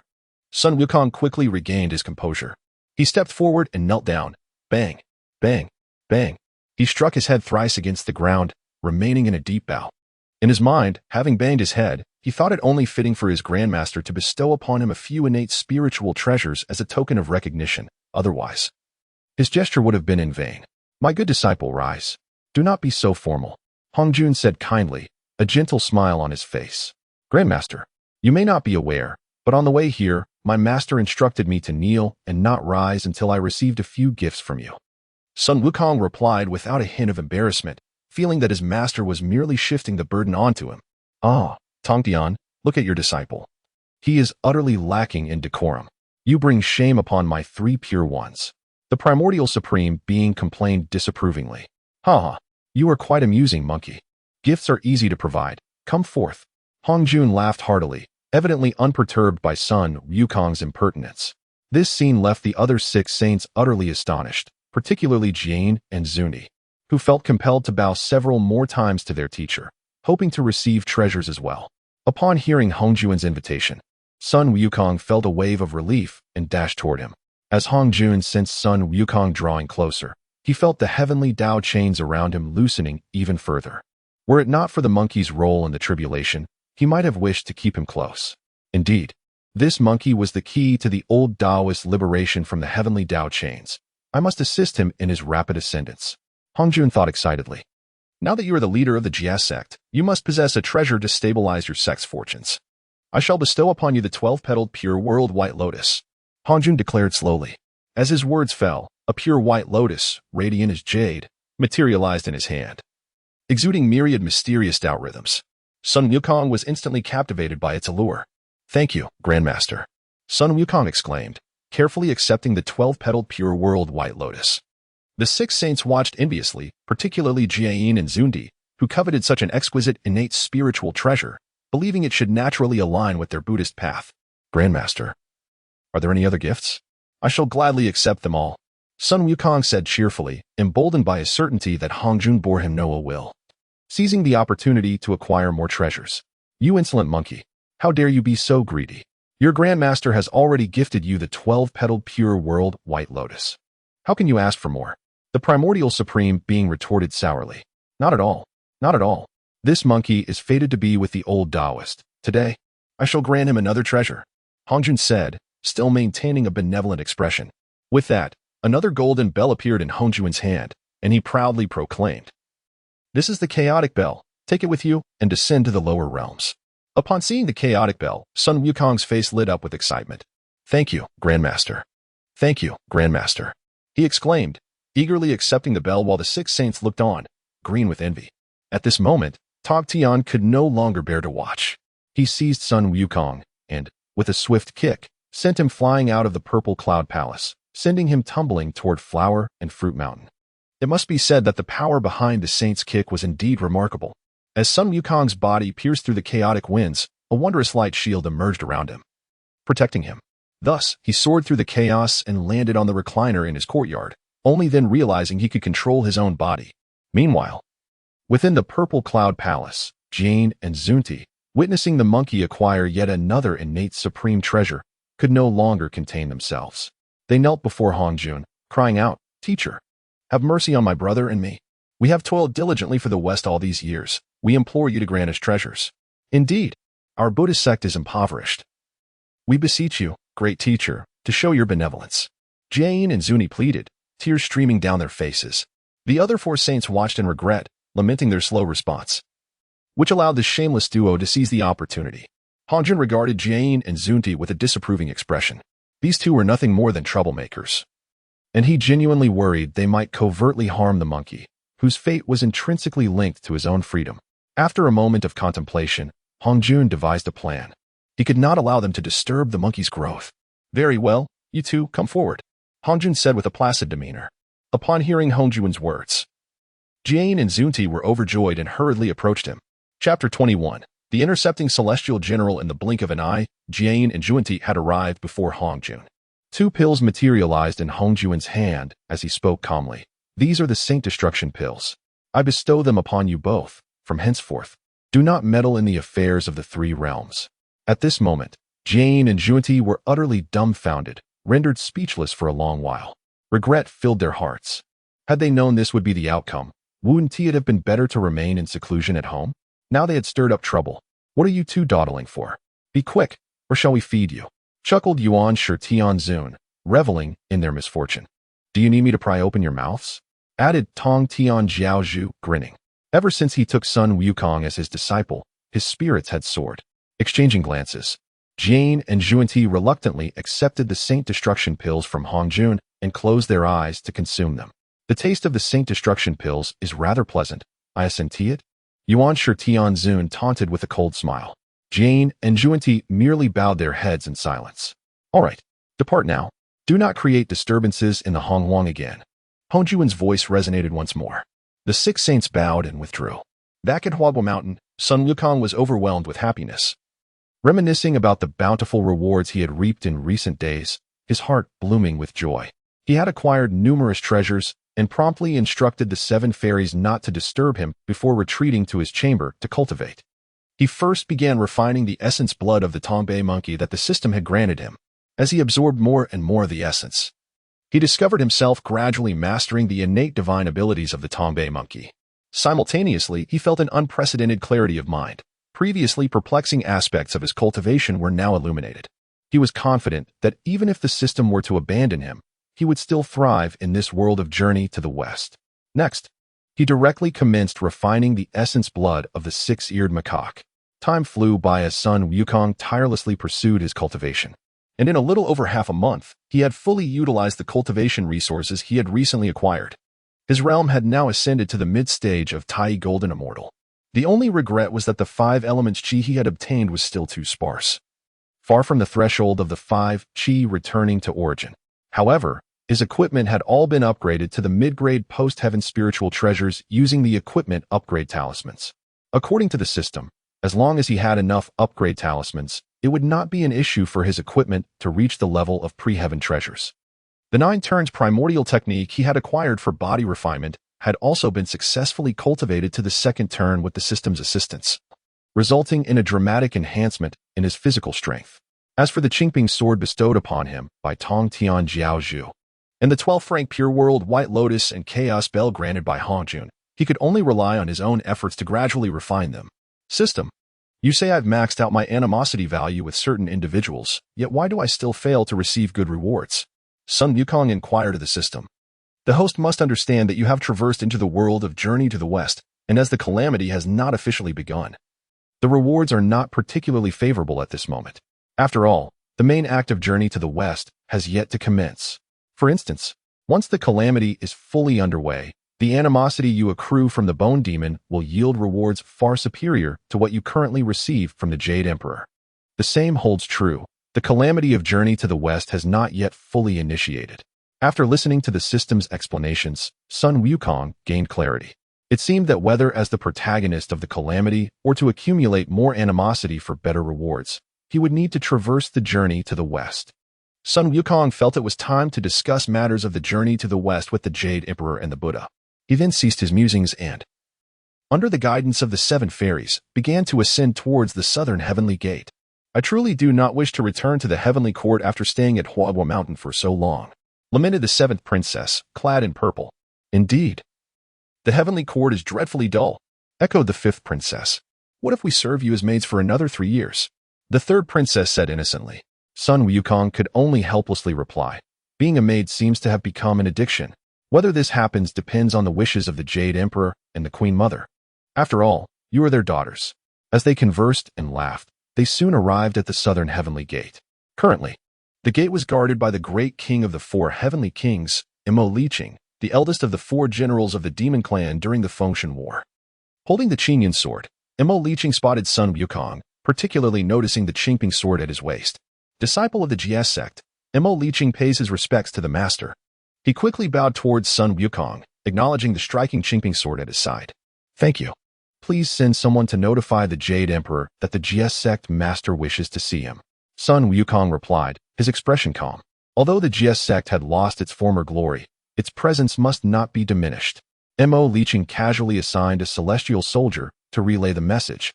Speaker 1: Sun Wukong quickly regained his composure. He stepped forward and knelt down. Bang, bang, bang. He struck his head thrice against the ground, remaining in a deep bow. In his mind, having banged his head, he thought it only fitting for his grandmaster to bestow upon him a few innate spiritual treasures as a token of recognition. Otherwise, his gesture would have been in vain. My good disciple, rise. Do not be so formal, Hongjun said kindly, a gentle smile on his face. Grandmaster, you may not be aware, but on the way here, my master instructed me to kneel and not rise until I received a few gifts from you. Sun Wukong replied without a hint of embarrassment, feeling that his master was merely shifting the burden onto him. Ah, Tongtian, look at your disciple. He is utterly lacking in decorum. You bring shame upon my 3 pure ones. The primordial supreme being complained disapprovingly. Ha! You are quite amusing, monkey. Gifts are easy to provide. Come forth. Hongjun laughed heartily, evidently unperturbed by Sun Wukong's impertinence. This scene left the other 6 saints utterly astonished, particularly Jian and Zuni, who felt compelled to bow several more times to their teacher, hoping to receive treasures as well. Upon hearing Hongjun's invitation, Sun Wukong felt a wave of relief and dashed toward him. As Hongjun sensed Sun Wukong drawing closer, he felt the heavenly Tao chains around him loosening even further. Were it not for the monkey's role in the tribulation, he might have wished to keep him close. Indeed, this monkey was the key to the old Taoist liberation from the heavenly Tao chains. I must assist him in his rapid ascendance. Hongjun thought excitedly. Now that you are the leader of the Jia sect, you must possess a treasure to stabilize your sect's fortunes. I shall bestow upon you the 12-petaled pure world white lotus, Hongjun declared slowly. As his words fell, a pure white lotus, radiant as jade, materialized in his hand, exuding myriad mysterious Tao rhythms. Sun Wukong was instantly captivated by its allure. Thank you, Grandmaster, Sun Wukong exclaimed, carefully accepting the 12-petaled pure world white lotus. The 6 saints watched enviously, particularly Jiayin and Zundi, who coveted such an exquisite innate spiritual treasure, believing it should naturally align with their Buddhist path. Grandmaster, are there any other gifts? I shall gladly accept them all, Sun Wukong said cheerfully, emboldened by a certainty that Hongjun bore him no ill will. Seizing the opportunity to acquire more treasures. You insolent monkey, how dare you be so greedy? Your Grandmaster has already gifted you the 12-petaled pure world white lotus. How can you ask for more? The primordial supreme being retorted sourly. Not at all. Not at all. This monkey is fated to be with the old Taoist. Today, I shall grant him another treasure, Hongjun said, still maintaining a benevolent expression. With that, another golden bell appeared in Hongjun's hand, and he proudly proclaimed, This is the chaotic bell. Take it with you and descend to the lower realms. Upon seeing the chaotic bell, Sun Wukong's face lit up with excitement. Thank you, Grandmaster. Thank you, Grandmaster, he exclaimed, eagerly accepting the bell while the 6 saints looked on, green with envy. At this moment, Tongtian could no longer bear to watch. He seized Sun Wukong and, with a swift kick, sent him flying out of the purple cloud palace, sending him tumbling toward Flower and Fruit Mountain. It must be said that the power behind the saint's kick was indeed remarkable. As Sun Wukong's body pierced through the chaotic winds, a wondrous light shield emerged around him, protecting him. Thus, he soared through the chaos and landed on the recliner in his courtyard, only then realizing he could control his own body. Meanwhile, within the purple cloud palace, Jane and Zunti, witnessing the monkey acquire yet another innate supreme treasure, could no longer contain themselves. They knelt before Hongjun, crying out, Teacher, have mercy on my brother and me. We have toiled diligently for the West all these years. We implore you to grant us treasures. Indeed, our Buddhist sect is impoverished. We beseech you, great teacher, to show your benevolence. Jane and Zuni pleaded, tears streaming down their faces. The other 4 saints watched in regret, lamenting their slow response, which allowed the shameless duo to seize the opportunity. Hongjun regarded Jane and Zunti with a disapproving expression. These 2 were nothing more than troublemakers, and he genuinely worried they might covertly harm the monkey, whose fate was intrinsically linked to his own freedom. After a moment of contemplation, Hongjun devised a plan. He could not allow them to disturb the monkey's growth. Very well, you 2, come forward, Hongjun said with a placid demeanor. Upon hearing Hongjun's words, Jane and Zunti were overjoyed and hurriedly approached him. Chapter 21. The intercepting celestial general in the blink of an eye, Jane and Zunti had arrived before Hongjun. 2 pills materialized in Hongjun's hand as he spoke calmly. These are the Saint Destruction pills. I bestow them upon you both, from henceforth. Do not meddle in the affairs of the three realms. At this moment, Jane and Junti were utterly dumbfounded, rendered speechless for a long while. Regret filled their hearts. Had they known this would be the outcome, wouldn't it have been better to remain in seclusion at home? Now they had stirred up trouble. What are you two dawdling for? Be quick, or shall we feed you? Chuckled Yuan Shi Tianzun, reveling in their misfortune. Do you need me to pry open your mouths? Added Tong Tian Jiaozhu, grinning. Ever since he took Sun Wukong as his disciple, his spirits had soared. Exchanging glances, Jane and Junti reluctantly accepted the Saint Destruction pills from Hongjun and closed their eyes to consume them. The taste of the Saint Destruction pills is rather pleasant, I assent it? Yuan Shi Tianzun taunted with a cold smile. Jane and Junti merely bowed their heads in silence. All right, depart now. Do not create disturbances in the Hongwang again. Hongjuan's voice resonated once more. The six saints bowed and withdrew. Back at Huabo Mountain, Sun Wukong was overwhelmed with happiness. Reminiscing about the bountiful rewards he had reaped in recent days, his heart blooming with joy. He had acquired numerous treasures and promptly instructed the seven fairies not to disturb him before retreating to his chamber to cultivate. He first began refining the essence blood of the Tamping monkey that the system had granted him. As he absorbed more and more of the essence, he discovered himself gradually mastering the innate divine abilities of the Tamping monkey. Simultaneously, he felt an unprecedented clarity of mind. Previously perplexing aspects of his cultivation were now illuminated. He was confident that even if the system were to abandon him, he would still thrive in this world of journey to the west. Next, he directly commenced refining the essence blood of the six-eared macaque. Time flew by as Sun Wukong tirelessly pursued his cultivation. And in a little over half a month, he had fully utilized the cultivation resources he had recently acquired. His realm had now ascended to the mid-stage of Tai Golden Immortal. The only regret was that the 5 elements chi he had obtained was still too sparse. Far from the threshold of the 5 chi returning to origin. However, his equipment had all been upgraded to the mid-grade post-heaven spiritual treasures using the equipment upgrade talismans. According to the system, as long as he had enough upgrade talismans, it would not be an issue for his equipment to reach the level of pre-heaven treasures. The 9 turns primordial technique he had acquired for body refinement had also been successfully cultivated to the 2nd turn with the system's assistance, resulting in a dramatic enhancement in his physical strength. As for the Qingping sword bestowed upon him by Tong Tian Jiaozhu, and the 12th rank Pure World White Lotus and Chaos Bell granted by Hongjun, he could only rely on his own efforts to gradually refine them. System. You say I've maxed out my animosity value with certain individuals, yet why do I still fail to receive good rewards? Sun Wukong inquired of the system. The host must understand that you have traversed into the world of journey to the west, and as the calamity has not officially begun, the rewards are not particularly favorable at this moment. After all, the main act of journey to the west has yet to commence. For instance, once the calamity is fully underway, the animosity you accrue from the Bone Demon will yield rewards far superior to what you currently receive from the Jade Emperor. The same holds true. The calamity of journey to the west has not yet fully initiated. After listening to the system's explanations, Sun Wukong gained clarity. It seemed that whether as the protagonist of the calamity or to accumulate more animosity for better rewards, he would need to traverse the journey to the west. Sun Wukong felt it was time to discuss matters of the journey to the west with the Jade Emperor and the Buddha. He then ceased his musings and, under the guidance of the 7 fairies, began to ascend towards the southern heavenly gate. I truly do not wish to return to the heavenly court after staying at Huabo Mountain for so long, lamented the 7th princess, clad in purple. Indeed. The heavenly court is dreadfully dull, echoed the 5th princess. What if we serve you as maids for another 3 years? The 3rd princess said innocently. Sun Wukong could only helplessly reply. Being a maid seems to have become an addiction. Whether this happens depends on the wishes of the Jade Emperor and the Queen Mother. After all, you are their daughters. As they conversed and laughed, they soon arrived at the southern heavenly gate. Currently, the gate was guarded by the great king of the 4 heavenly kings, Enlisting, the eldest of the 4 generals of the demon clan during the Fengshan War. Holding the Qinyan sword, Enlisting spotted Sun Wukong, particularly noticing the Qingping sword at his waist. Disciple of the GS sect, Enlisting pays his respects to the master. He quickly bowed towards Sun Wukong, acknowledging the striking Qingping sword at his side. Thank you. Please send someone to notify the Jade Emperor that the GS sect master wishes to see him. Sun Wukong replied, his expression calm. Although the GS sect had lost its former glory, its presence must not be diminished. Enlisting casually assigned a celestial soldier to relay the message,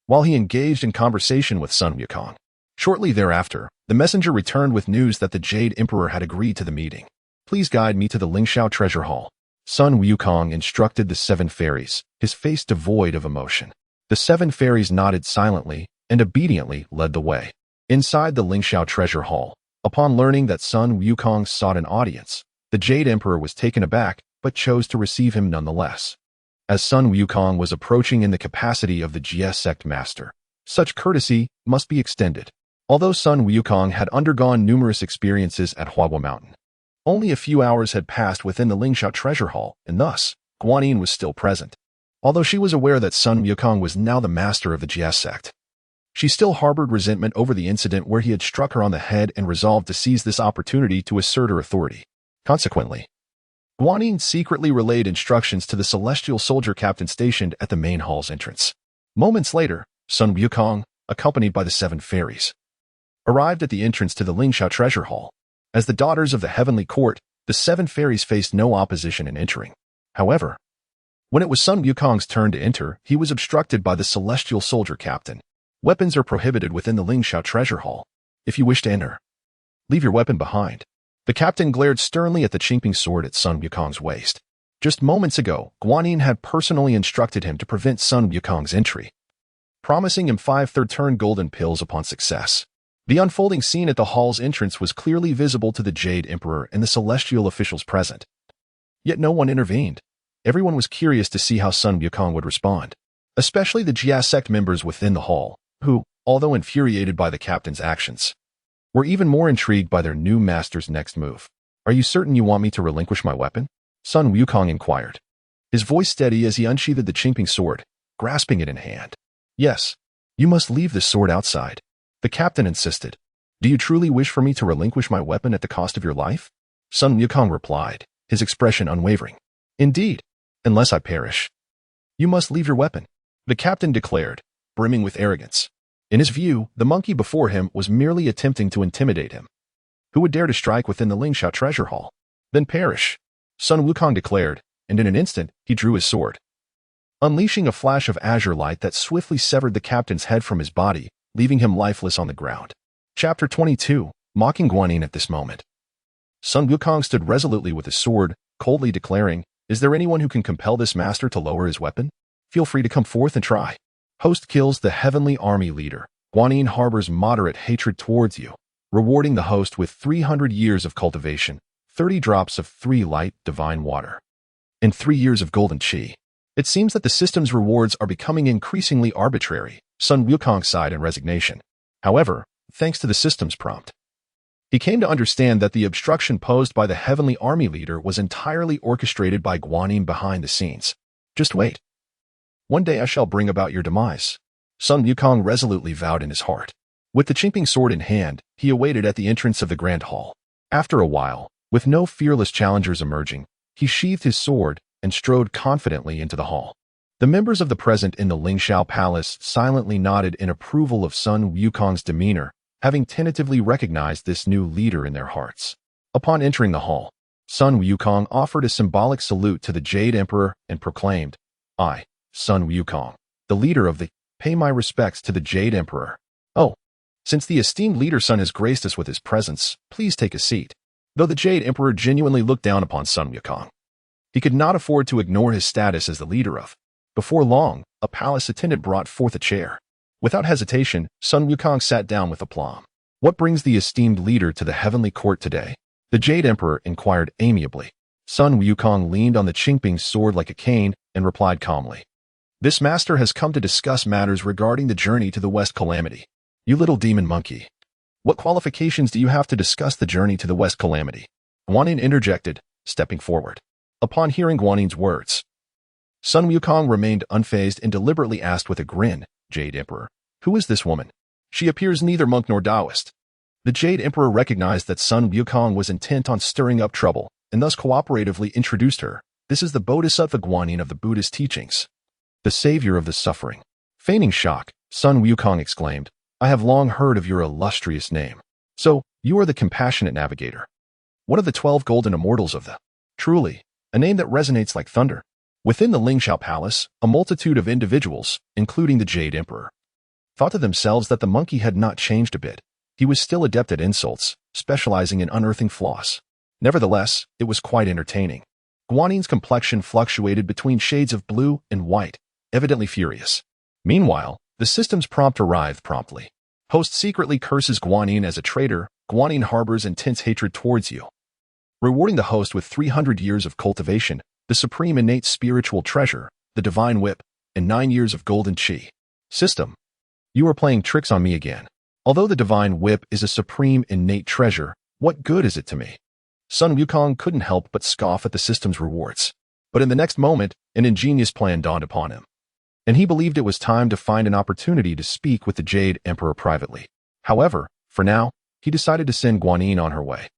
Speaker 1: while he engaged in conversation with Sun Wukong. Shortly thereafter, the messenger returned with news that the Jade Emperor had agreed to the meeting. Please guide me to the Lingxiao treasure hall. Sun Wukong instructed the 7 fairies, his face devoid of emotion. The 7 fairies nodded silently and obediently led the way. Inside the Lingxiao treasure hall, upon learning that Sun Wukong sought an audience, the Jade Emperor was taken aback but chose to receive him nonetheless. As Sun Wukong was approaching in the capacity of the GS sect master, such courtesy must be extended. Although Sun Wukong had undergone numerous experiences at Huagua Mountain, only a few hours had passed within the Lingxiao treasure hall, and thus, Guanyin was still present. Although she was aware that Sun Wukong was now the master of the GS sect, she still harbored resentment over the incident where he had struck her on the head and resolved to seize this opportunity to assert her authority. Consequently, Guanyin secretly relayed instructions to the celestial soldier captain stationed at the main hall's entrance. Moments later, Sun Wukong, accompanied by the 7 fairies, arrived at the entrance to the Lingxiao treasure hall. As the daughters of the heavenly court, the 7 fairies faced no opposition in entering. However, when it was Sun Wukong's turn to enter, he was obstructed by the celestial soldier captain. Weapons are prohibited within the Lingxiao treasure hall. If you wish to enter, leave your weapon behind. The captain glared sternly at the chinking sword at Sun Wukong's waist. Just moments ago, Guanyin had personally instructed him to prevent Sun Wukong's entry, promising him 5 third-turn golden pills upon success. The unfolding scene at the hall's entrance was clearly visible to the Jade Emperor and the celestial officials present. Yet no one intervened. Everyone was curious to see how Sun Wukong would respond, especially the Jia sect members within the hall, who, although infuriated by the captain's actions, were even more intrigued by their new master's next move. Are you certain you want me to relinquish my weapon? Sun Wukong inquired, his voice steady as he unsheathed the chinking sword, grasping it in hand. Yes, you must leave this sword outside. The captain insisted. Do you truly wish for me to relinquish my weapon at the cost of your life? Sun Wukong replied, his expression unwavering. Indeed, unless I perish. You must leave your weapon, the captain declared, brimming with arrogance. In his view, the monkey before him was merely attempting to intimidate him. Who would dare to strike within the Lingxiao treasure hall? Then perish, Sun Wukong declared, and in an instant, he drew his sword, unleashing a flash of azure light that swiftly severed the captain's head from his body, leaving him lifeless on the ground. Chapter 22, Mocking Guanyin at this moment. Sun Wukong stood resolutely with his sword, coldly declaring, Is there anyone who can compel this master to lower his weapon? Feel free to come forth and try. Host kills the heavenly army leader. Guanyin harbors moderate hatred towards you, rewarding the host with 300 years of cultivation, 30 drops of 3 light divine water, and 3 years of golden qi. It seems that the system's rewards are becoming increasingly arbitrary. Sun Wukong sighed in resignation. However, thanks to the system's prompt, he came to understand that the obstruction posed by the heavenly army leader was entirely orchestrated by Guanyin behind the scenes. Just wait. One day I shall bring about your demise, Sun Wukong resolutely vowed in his heart. With the chinking sword in hand, he awaited at the entrance of the grand hall. After a while, with no fearless challengers emerging, he sheathed his sword and strode confidently into the hall. The members of the present in the Lingxiao Palace silently nodded in approval of Sun Wukong's demeanor, having tentatively recognized this new leader in their hearts. Upon entering the hall, Sun Wukong offered a symbolic salute to the Jade Emperor and proclaimed, I, Sun Wukong, the leader of the, pay my respects to the Jade Emperor. Oh, since the esteemed leader Sun has graced us with his presence, please take a seat. Though the Jade Emperor genuinely looked down upon Sun Wukong, he could not afford to ignore his status as the leader of. Before long, a palace attendant brought forth a chair. Without hesitation, Sun Wukong sat down with aplomb. What brings the esteemed leader to the heavenly court today? The Jade Emperor inquired amiably. Sun Wukong leaned on the Qingping sword like a cane and replied calmly. This master has come to discuss matters regarding the journey to the West Calamity. You little demon monkey. What qualifications do you have to discuss the journey to the West Calamity? Guanyin interjected, stepping forward. Upon hearing Guanyin's words, Sun Wukong remained unfazed and deliberately asked with a grin, Jade Emperor, who is this woman? She appears neither monk nor Taoist. The Jade Emperor recognized that Sun Wukong was intent on stirring up trouble, and thus cooperatively introduced her. This is the Bodhisattva Guanyin of the Buddhist teachings, the savior of the suffering. Feigning shock, Sun Wukong exclaimed, I have long heard of your illustrious name. So, you are the compassionate navigator, one of the 12 golden immortals of the. Truly, a name that resonates like thunder. Within the Lingxiao Palace, a multitude of individuals, including the Jade Emperor, thought to themselves that the monkey had not changed a bit. He was still adept at insults, specializing in unearthing flaws. Nevertheless, it was quite entertaining. Guanyin's complexion fluctuated between shades of blue and white, evidently furious. Meanwhile, the system's prompt arrived promptly. Host secretly curses Guanyin as a traitor. Guanyin harbors intense hatred towards you. Rewarding the host with 300 years of cultivation, the supreme innate spiritual treasure, the divine whip, and 9 years of golden chi. System. You are playing tricks on me again. Although the divine whip is a supreme innate treasure, what good is it to me? Sun Wukong couldn't help but scoff at the system's rewards. But in the next moment, an ingenious plan dawned upon him. And he believed it was time to find an opportunity to speak with the Jade Emperor privately. However, for now, he decided to send Guanyin on her way.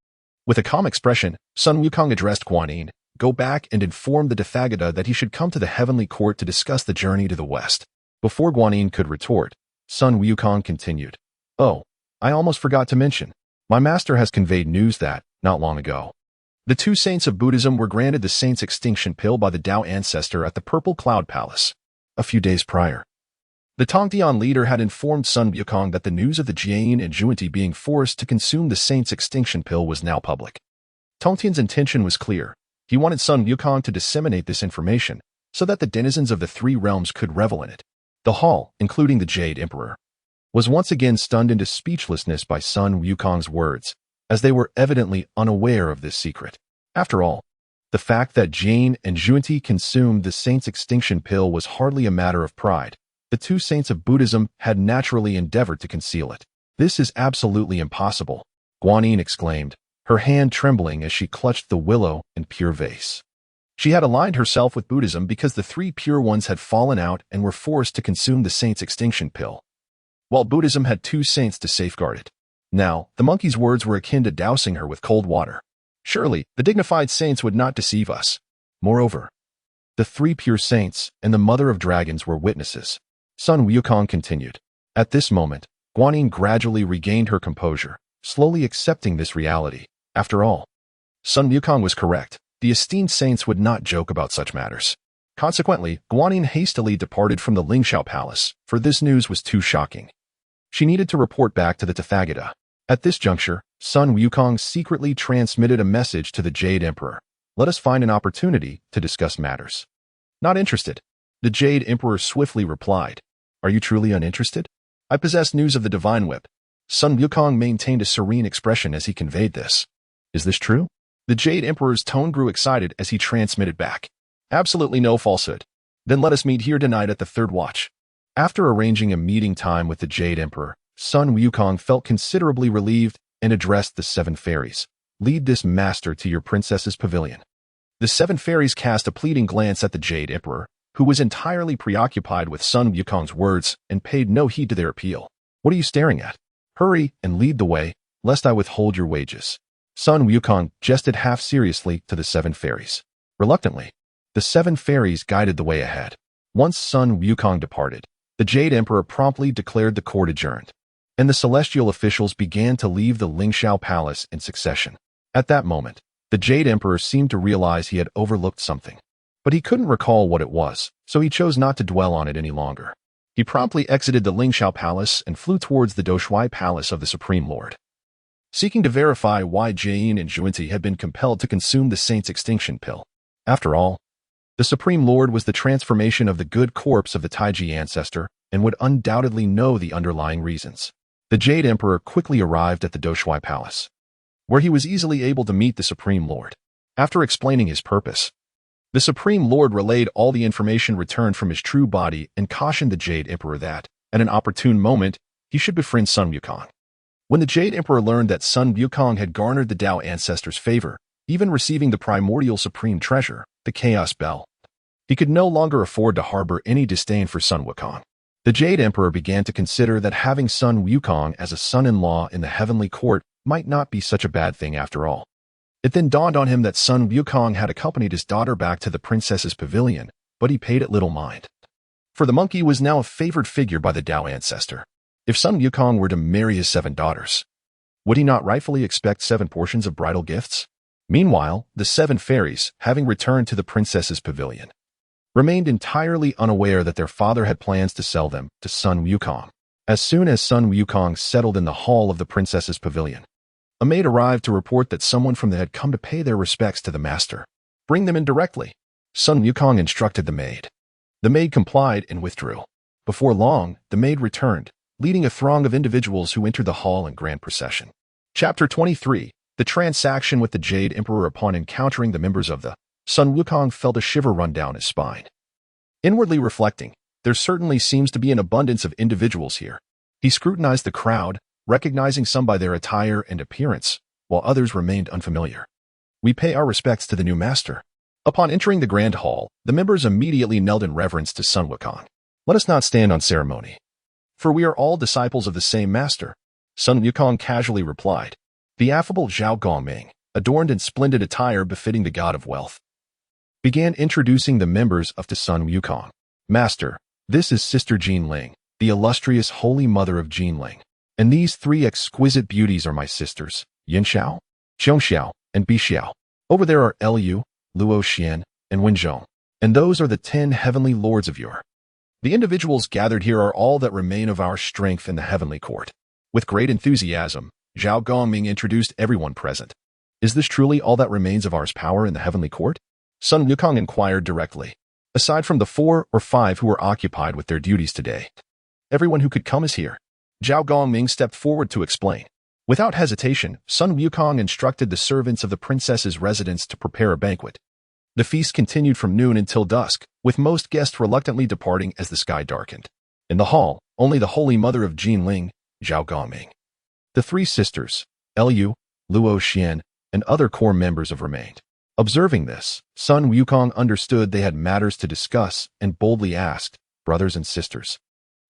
Speaker 1: With a calm expression, Sun Wukong addressed Guanyin, go back and inform the Defying that he should come to the heavenly court to discuss the journey to the west. Before Guanyin could retort, Sun Wukong continued. Oh, I almost forgot to mention. My master has conveyed news that, not long ago, the 2 saints of Buddhism were granted the saint's extinction pill by the Tao ancestor at the Purple Cloud Palace. A few days prior, the Tongtian leader had informed Sun Wukong that the news of the Guanyin and Zhuanti being forced to consume the saint's extinction pill was now public. Tongtian's intention was clear. He wanted Sun Wukong to disseminate this information so that the denizens of the 3 realms could revel in it. The hall, including the Jade Emperor, was once again stunned into speechlessness by Sun Wukong's words, as they were evidently unaware of this secret. After all, the fact that Guanyin and Zhuanti consumed the saint's extinction pill was hardly a matter of pride. The 2 saints of Buddhism had naturally endeavored to conceal it. This is absolutely impossible, Guanyin exclaimed, her hand trembling as she clutched the willow and pure vase. She had aligned herself with Buddhism because the 3 pure ones had fallen out and were forced to consume the saint's extinction pill, while Buddhism had 2 saints to safeguard it. Now, the monkey's words were akin to dousing her with cold water. Surely, the dignified saints would not deceive us. Moreover, the 3 pure saints and the mother of dragons were witnesses. Sun Wukong continued. At this moment, Guanyin gradually regained her composure, slowly accepting this reality. After all, Sun Wukong was correct. The esteemed saints would not joke about such matters. Consequently, Guanyin hastily departed from the Lingxiao Palace, for this news was too shocking. She needed to report back to the Defying. At this juncture, Sun Wukong secretly transmitted a message to the Jade Emperor. Let us find an opportunity to discuss matters. Not interested. The Jade Emperor swiftly replied. Are you truly uninterested? I possess news of the divine whip. Sun Wukong maintained a serene expression as he conveyed this. Is this true? The Jade Emperor's tone grew excited as he transmitted back. Absolutely no falsehood. Then let us meet here tonight at the 3rd watch. After arranging a meeting time with the Jade Emperor, Sun Wukong felt considerably relieved and addressed the 7 fairies. Lead this master to your princess's pavilion. The 7 fairies cast a pleading glance at the Jade Emperor, who was entirely preoccupied with Sun Wukong's words and paid no heed to their appeal. What are you staring at? Hurry and lead the way, lest I withhold your wages. Sun Wukong jested half seriously to the 7 fairies. Reluctantly, the 7 fairies guided the way ahead. Once Sun Wukong departed, the Jade Emperor promptly declared the court adjourned, and the celestial officials began to leave the Lingxiao Palace in succession. At that moment, the Jade Emperor seemed to realize he had overlooked something, but he couldn't recall what it was, so he chose not to dwell on it any longer. He promptly exited the Lingxiao Palace and flew towards the Doshui Palace of the Supreme Lord, seeking to verify why Guanyin and Zhuanti had been compelled to consume the saint's extinction pill. After all, the Supreme Lord was the transformation of the good corpse of the Taiji ancestor and would undoubtedly know the underlying reasons. The Jade Emperor quickly arrived at the Doshui Palace, where he was easily able to meet the Supreme Lord. After explaining his purpose, the Supreme Lord relayed all the information returned from his true body and cautioned the Jade Emperor that, at an opportune moment, he should befriend Sun Wukong. When the Jade Emperor learned that Sun Wukong had garnered the Tao ancestor's favor, even receiving the primordial supreme treasure, the Chaos Bell, he could no longer afford to harbor any disdain for Sun Wukong. The Jade Emperor began to consider that having Sun Wukong as a son-in-law in the heavenly court might not be such a bad thing after all. It then dawned on him that Sun Wukong had accompanied his daughter back to the princess's pavilion, but he paid it little mind. For the monkey was now a favored figure by the Tao ancestor. If Sun Wukong were to marry his 7 daughters, would he not rightfully expect 7 portions of bridal gifts? Meanwhile, the 7 fairies, having returned to the princess's pavilion, remained entirely unaware that their father had plans to sell them to Sun Wukong. As soon as Sun Wukong settled in the hall of the princess's pavilion, a maid arrived to report that someone from the had come to pay their respects to the master. Bring them in directly, Sun Wukong instructed the maid. The maid complied and withdrew. Before long, the maid returned, leading a throng of individuals who entered the hall in grand procession. Chapter 23. The transaction with the Jade Emperor. Upon encountering the members of the Sun Wukong felt a shiver run down his spine. Inwardly reflecting, there certainly seems to be an abundance of individuals here. He scrutinized the crowd, recognizing some by their attire and appearance, while others remained unfamiliar. We pay our respects to the new master. Upon entering the grand hall, the members immediately knelt in reverence to Sun Wukong. Let us not stand on ceremony, for we are all disciples of the same master, Sun Wukong casually replied. The affable Zhao Gongming, adorned in splendid attire befitting the god of wealth, began introducing the members of the Sun Wukong. Master, this is Sister Jinling, the illustrious holy mother of Jinling. And these three exquisite beauties are my sisters, Yinxiao, Qiongxiao, and Bixiao. Over there are Lu, Luo Xian, and Wenzhong. And those are the 10 heavenly lords of your. The individuals gathered here are all that remain of our strength in the heavenly court. With great enthusiasm, Zhao Gongming introduced everyone present. Is this truly all that remains of our power in the heavenly court? Sun Wukong inquired directly. Aside from the 4 or 5 who were occupied with their duties today, everyone who could come is here. Zhao Gongming stepped forward to explain. Without hesitation, Sun Wukong instructed the servants of the princess's residence to prepare a banquet. The feast continued from noon until dusk, with most guests reluctantly departing as the sky darkened. In the hall, only the holy mother of Jinling, Zhao Gongming, the 3 sisters, Lu, Luo Xian, and other core members of remained. Observing this, Sun Wukong understood they had matters to discuss and boldly asked, brothers and sisters,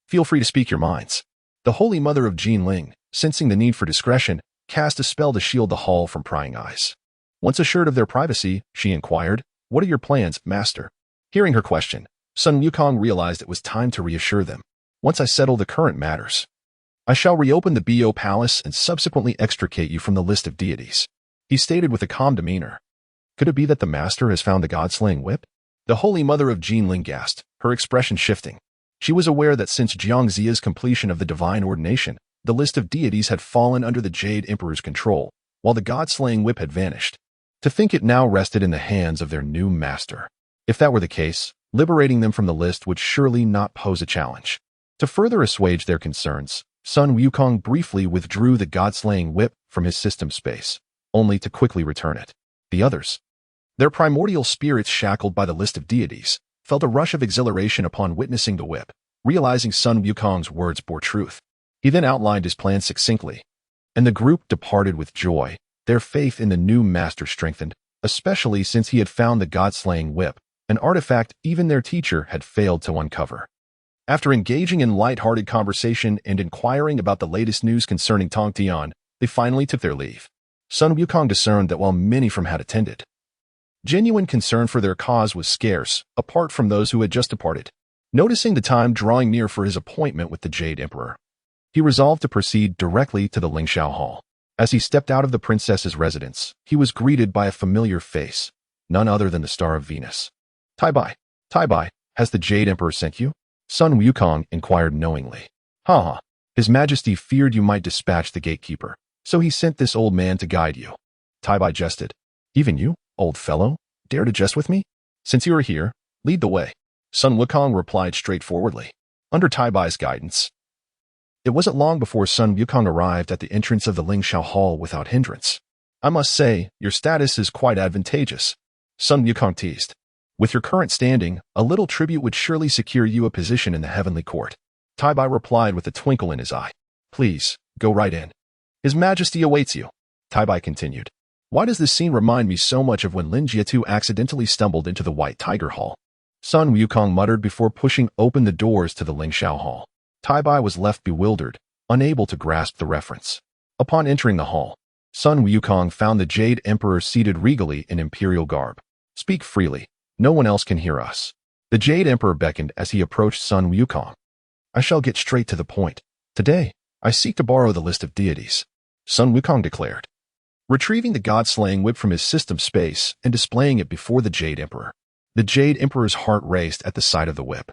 Speaker 1: feel free to speak your minds. The holy mother of Jinling, sensing the need for discretion, cast a spell to shield the hall from prying eyes. Once assured of their privacy, she inquired, what are your plans, master? Hearing her question, Sun Wukong realized it was time to reassure them. Once I settle the current matters, I shall reopen the Bo Palace and subsequently extricate you from the list of deities. He stated with a calm demeanor. Could it be that the master has found the god-slaying whip? The holy mother of Jinling gasped, her expression shifting. She was aware that since Jiangxia's completion of the divine ordination, the list of deities had fallen under the Jade Emperor's control, while the god-slaying whip had vanished. To think it now rested in the hands of their new master. If that were the case, liberating them from the list would surely not pose a challenge. To further assuage their concerns, Sun Wukong briefly withdrew the god-slaying whip from his system space, only to quickly return it. The others, their primordial spirits shackled by the list of deities, felt a rush of exhilaration upon witnessing the whip, realizing Sun Wukong's words bore truth. He then outlined his plan succinctly, and the group departed with joy, their faith in the new master strengthened, especially since he had found the god-slaying whip, an artifact even their teacher had failed to uncover. After engaging in light-hearted conversation and inquiring about the latest news concerning Tongtian, they finally took their leave. Sun Wukong discerned that while many from had attended, genuine concern for their cause was scarce, apart from those who had just departed. Noticing the time drawing near for his appointment with the Jade Emperor, he resolved to proceed directly to the Lingxiao Hall. As he stepped out of the princess's residence, he was greeted by a familiar face, none other than the Star of Venus. Tai Bai, has the Jade Emperor sent you? Sun Wukong inquired knowingly. Ha. His Majesty feared you might dispatch the gatekeeper, so he sent this old man to guide you. Tai Bai jested. Even you, old fellow, dare to jest with me? Since you are here, lead the way. Sun Wukong replied straightforwardly. Under Tai Bai's guidance, it wasn't long before Sun Wukong arrived at the entrance of the Lingxiao Hall without hindrance. I must say, your status is quite advantageous, Sun Wukong teased. With your current standing, a little tribute would surely secure you a position in the heavenly court. Tai Bai replied with a twinkle in his eye. Please, go right in. His Majesty awaits you. Tai Bai continued. Why does this scene remind me so much of when Lin Jietu accidentally stumbled into the White Tiger Hall? Sun Wukong muttered before pushing open the doors to the Lingxiao Hall. Tai Bai was left bewildered, unable to grasp the reference. Upon entering the hall, Sun Wukong found the Jade Emperor seated regally in imperial garb. Speak freely. No one else can hear us. The Jade Emperor beckoned as he approached Sun Wukong. I shall get straight to the point. Today, I seek to borrow the list of deities, Sun Wukong declared. Retrieving the god-slaying whip from his system space and displaying it before the Jade Emperor, the Jade Emperor's heart raced at the sight of the whip.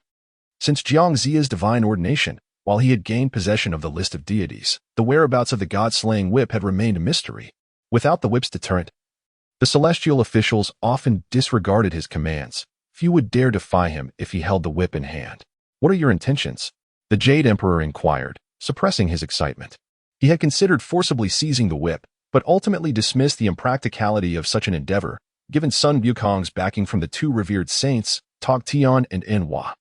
Speaker 1: Since Jiangxia's divine ordination, While he had gained possession of the list of deities, the whereabouts of the god-slaying whip had remained a mystery. Without the whip's deterrent, the celestial officials often disregarded his commands. Few would dare defy him if he held the whip in hand. "What are your intentions?" the Jade Emperor inquired, suppressing his excitement. He had considered forcibly seizing the whip, but ultimately dismissed the impracticality of such an endeavor, given Sun Wukong's backing from the two revered saints, Tok Tian and Enwa.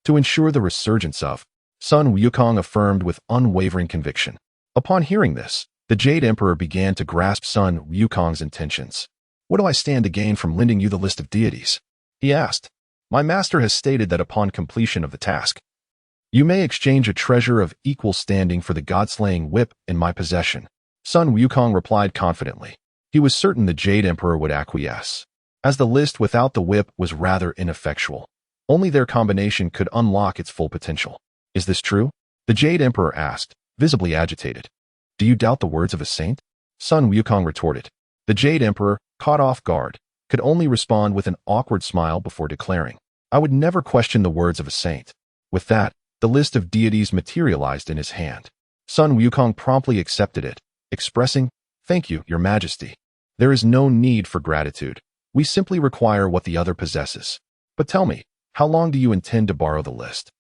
Speaker 1: To ensure the resurgence of, Sun Wukong affirmed with unwavering conviction. Upon hearing this, the Jade Emperor began to grasp Sun Wukong's intentions. "What do I stand to gain from lending you the list of deities?" he asked. "My master has stated that upon completion of the task, you may exchange a treasure of equal standing for the god-slaying whip in my possession." Sun Wukong replied confidently. He was certain the Jade Emperor would acquiesce, as the list without the whip was rather ineffectual. Only their combination could unlock its full potential. "Is this true?" the Jade Emperor asked, visibly agitated. "Do you doubt the words of a saint?" Sun Wukong retorted. The Jade Emperor, caught off guard, could only respond with an awkward smile before declaring, "I would never question the words of a saint." With that, the list of deities materialized in his hand. Sun Wukong promptly accepted it, expressing, "Thank you, Your Majesty. There is no need for gratitude. We simply require what the other possesses. But tell me, how long do you intend to borrow the list?"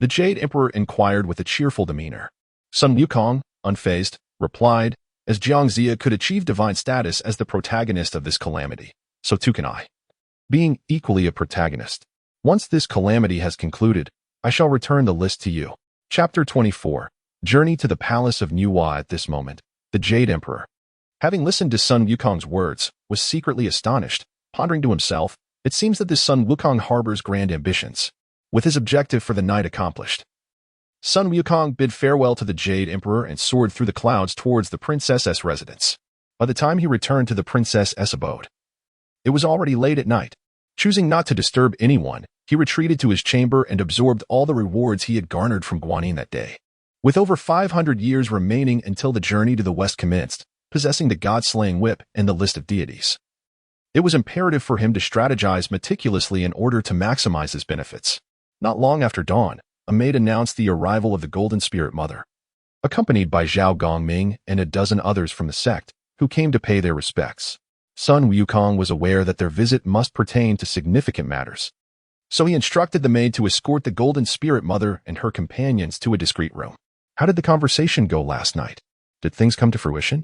Speaker 1: the Jade Emperor inquired with a cheerful demeanor. Sun Wukong, unfazed, replied, "As Jiangxia could achieve divine status as the protagonist of this calamity, so too can I, being equally a protagonist. Once this calamity has concluded, I shall return the list to you." Chapter 24. Journey to the Palace of Nuwa. At this moment, the Jade Emperor, having listened to Sun Wukong's words, was secretly astonished, pondering to himself, "It seems that this Sun Wukong harbors grand ambitions." With his objective for the night accomplished, Sun Wukong bid farewell to the Jade Emperor and soared through the clouds towards the princess's residence. By the time he returned to the princess's abode, it was already late at night. Choosing not to disturb anyone, he retreated to his chamber and absorbed all the rewards he had garnered from Guanyin that day. With over 500 years remaining until the journey to the west commenced, possessing the god-slaying whip and the list of deities, it was imperative for him to strategize meticulously in order to maximize his benefits. Not long after dawn, a maid announced the arrival of the Golden Spirit Mother, accompanied by Zhao Gongming and a dozen others from the sect, who came to pay their respects. Sun Wukong was aware that their visit must pertain to significant matters, so he instructed the maid to escort the Golden Spirit Mother and her companions to a discreet room. "How did the conversation go last night? Did things come to fruition?"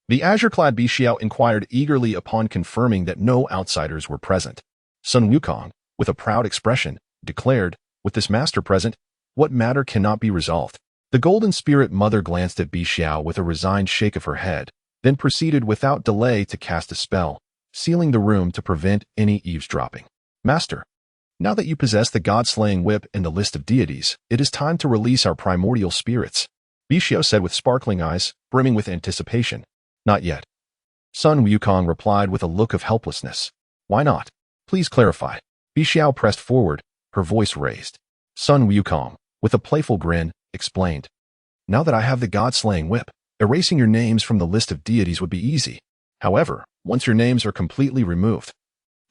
Speaker 1: the azure-clad Bixiao inquired eagerly upon confirming that no outsiders were present. Sun Wukong, with a proud expression, declared, "With this master present, what matter cannot be resolved?" The Golden Spirit Mother glanced at Bixiao with a resigned shake of her head, then proceeded without delay to cast a spell, sealing the room to prevent any eavesdropping. "Master, now that you possess the god-slaying whip and the list of deities, it is time to release our primordial spirits," Bixiao said with sparkling eyes, brimming with anticipation. "Not yet," Sun Wukong replied with a look of helplessness. "Why not? Please clarify." Bixiao pressed forward, her voice raised. Sun Wukong, with a playful grin, explained, "Now that I have the god-slaying whip, erasing your names from the list of deities would be easy. However, once your names are completely removed,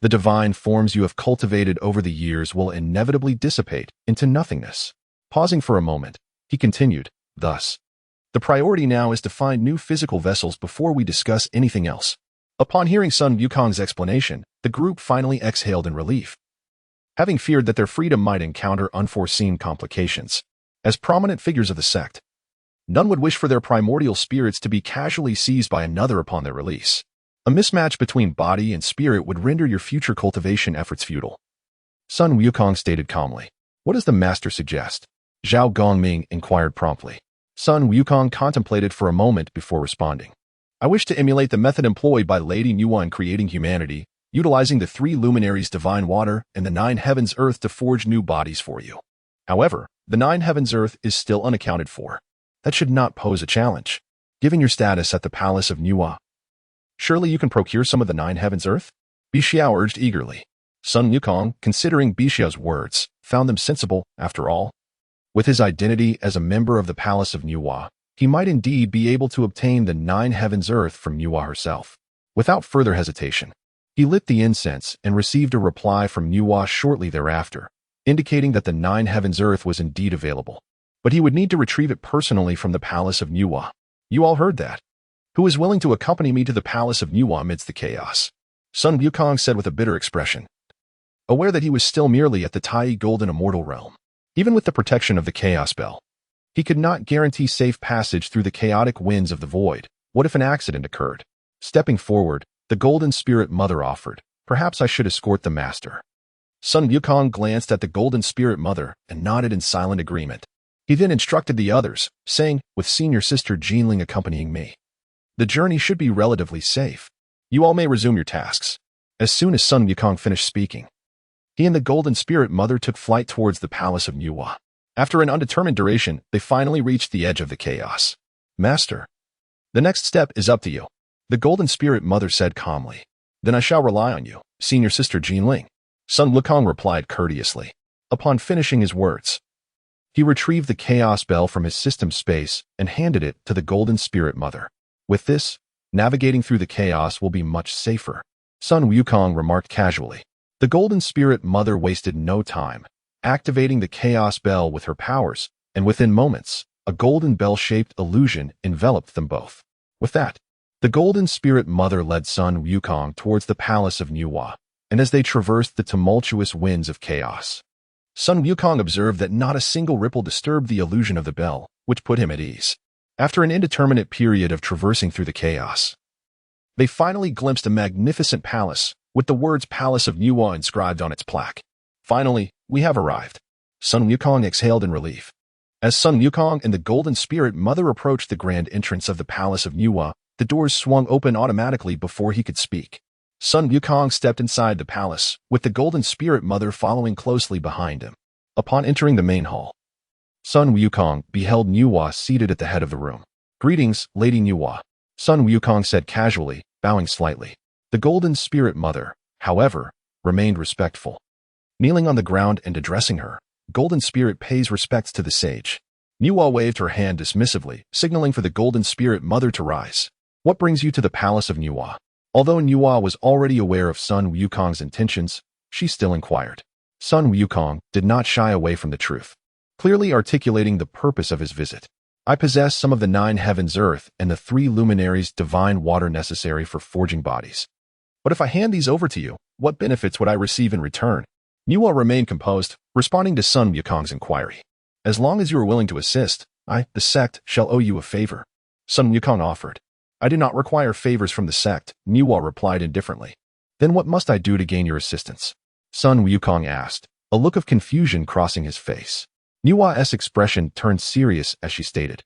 Speaker 1: the divine forms you have cultivated over the years will inevitably dissipate into nothingness." Pausing for a moment, he continued, "Thus, the priority now is to find new physical vessels before we discuss anything else." Upon hearing Sun Wukong's explanation, the group finally exhaled in relief, having feared that their freedom might encounter unforeseen complications. As prominent figures of the sect, none would wish for their primordial spirits to be casually seized by another upon their release. A mismatch between body and spirit would render your future cultivation efforts futile. Sun Wukong stated calmly. "What does the master suggest?" Zhao Gongming inquired promptly. Sun Wukong contemplated for a moment before responding. "I wish to emulate the method employed by Lady Nuwa in creating humanity, utilizing the three luminaries divine water and the nine heavens earth to forge new bodies for you. However, the nine heavens earth is still unaccounted for. That should not pose a challenge, given your status at the Palace of Nuwa. Surely you can procure some of the nine heavens earth?" Bixiao urged eagerly. Sun Wukong, considering Bixiao's words, found them sensible after all. With his identity as a member of the Palace of Nuwa, he might indeed be able to obtain the nine heavens earth from Nuwa herself. Without further hesitation, he lit the incense and received a reply from Nuwa shortly thereafter, indicating that the nine heavens earth was indeed available. but he would need to retrieve it personally from the palace of Nuwa. You all heard that. Who is willing to accompany me to the palace of Nuwa amidst the chaos? Sun Wukong said with a bitter expression, aware that he was still merely at the Tai Golden Immortal realm. Even with the protection of the Chaos Bell, he could not guarantee safe passage through the chaotic winds of the void. What if an accident occurred? Stepping forward, the Golden Spirit Mother offered, perhaps I should escort the master. Sun Wukong glanced at the Golden Spirit Mother and nodded in silent agreement. He then instructed the others, saying, with senior sister Jinling accompanying me, the journey should be relatively safe. You all may resume your tasks. As soon as Sun Wukong finished speaking, he and the Golden Spirit Mother took flight towards the palace of Nuwa. After an undetermined duration, they finally reached the edge of the chaos. Master, the next step is up to you, the Golden Spirit Mother said calmly. Then I shall rely on you, senior sister Jinling. Sun Wukong replied courteously. Upon finishing his words, he retrieved the Chaos Bell from his system space and handed it to the Golden Spirit Mother. With this, navigating through the chaos will be much safer, Sun Wukong remarked casually. The Golden Spirit Mother wasted no time, activating the Chaos Bell with her powers, and within moments, a golden bell-shaped illusion enveloped them both. With that, the Golden Spirit Mother led Sun Wukong towards the palace of Nuwa, and as they traversed the tumultuous winds of chaos, Sun Wukong observed that not a single ripple disturbed the illusion of the bell, which put him at ease. After an indeterminate period of traversing through the chaos, they finally glimpsed a magnificent palace, with the words Palace of Nuwa inscribed on its plaque. Finally, we have arrived. Sun Wukong exhaled in relief. As Sun Wukong and the Golden Spirit Mother approached the grand entrance of the Palace of Nuwa, the doors swung open automatically before he could speak. Sun Wukong stepped inside the palace, with the Golden Spirit Mother following closely behind him. Upon entering the main hall, Sun Wukong beheld Nuwa seated at the head of the room. Greetings, Lady Nuwa, Sun Wukong said casually, bowing slightly. The Golden Spirit Mother, however, remained respectful. Kneeling on the ground and addressing her, Golden Spirit pays respects to the sage. Nuwa waved her hand dismissively, signaling for the Golden Spirit Mother to rise. What brings you to the palace of Nuwa? Although Nuwa was already aware of Sun Wukong's intentions, she still inquired. Sun Wukong did not shy away from the truth, clearly articulating the purpose of his visit. I possess some of the 9 heavens earth and the 3 luminaries divine water necessary for forging bodies. But if I hand these over to you, what benefits would I receive in return? Nuwa remained composed, responding to Sun Wukong's inquiry. As long as you are willing to assist, I, the sect, shall owe you a favor. Sun Wukong offered. I do not require favors from the sect, Nuwa replied indifferently. Then what must I do to gain your assistance? Sun Wukong asked, a look of confusion crossing his face. Nuwa's expression turned serious as she stated.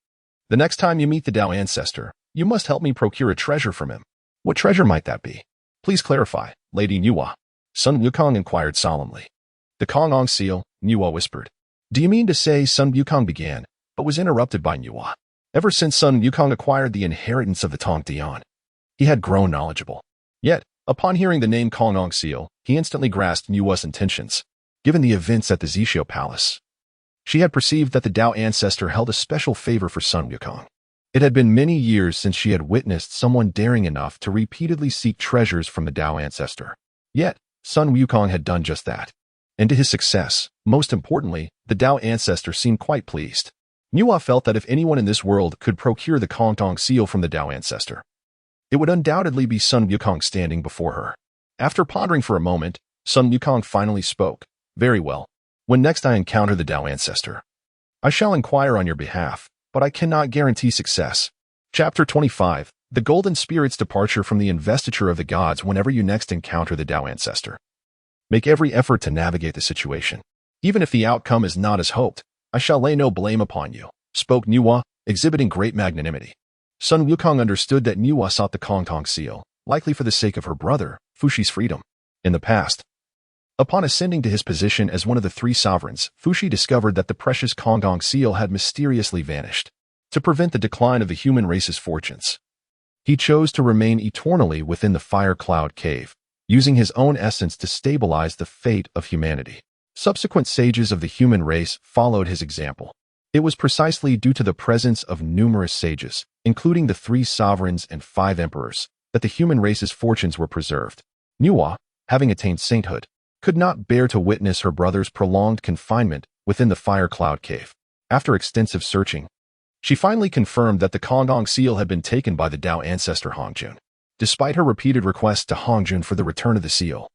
Speaker 1: The next time you meet the Tao ancestor, you must help me procure a treasure from him. What treasure might that be? Please clarify, Lady Nuwa. Sun Wukong inquired solemnly. The Kong seal, Nuwa whispered. Do you mean to say Sun Wukong began, but was interrupted by Nuwa? Ever since Sun Wukong acquired the inheritance of the Tong Dian, he had grown knowledgeable. Yet, upon hearing the name Kong seal, he instantly grasped Nuwa's intentions. Given the events at the Zixio Palace, she had perceived that the Tao ancestor held a special favor for Sun Wukong. It had been many years since she had witnessed someone daring enough to repeatedly seek treasures from the Tao ancestor. Yet, Sun Wukong had done just that. And to his success, most importantly, the Tao ancestor seemed quite pleased. Nuwa felt that if anyone in this world could procure the Kong seal from the Tao ancestor, it would undoubtedly be Sun Wukong standing before her. After pondering for a moment, Sun Wukong finally spoke. Very well. When next I encounter the Tao ancestor, I shall inquire on your behalf, but I cannot guarantee success. Chapter 25, The Golden Spirit's Departure from the Investiture of the Gods. Whenever you next encounter the Tao ancestor, make every effort to navigate the situation. Even if the outcome is not as hoped, I shall lay no blame upon you, spoke Nuwa, exhibiting great magnanimity. Sun Wukong understood that Nuwa sought the Kong seal, likely for the sake of her brother, Fushi's freedom. In the past, upon ascending to his position as one of the 3 sovereigns, Fushi discovered that the precious Kong seal had mysteriously vanished. To prevent the decline of the human race's fortunes, he chose to remain eternally within the Fire Cloud Cave, using his own essence to stabilize the fate of humanity. Subsequent sages of the human race followed his example. It was precisely due to the presence of numerous sages, including the 3 sovereigns and 5 emperors, that the human race's fortunes were preserved. Nuwa, having attained sainthood, could not bear to witness her brother's prolonged confinement within the Fire Cloud Cave. After extensive searching, she finally confirmed that the Kondong seal had been taken by the Dao ancestor Hongjun. Despite her repeated requests to Hongjun for the return of the seal,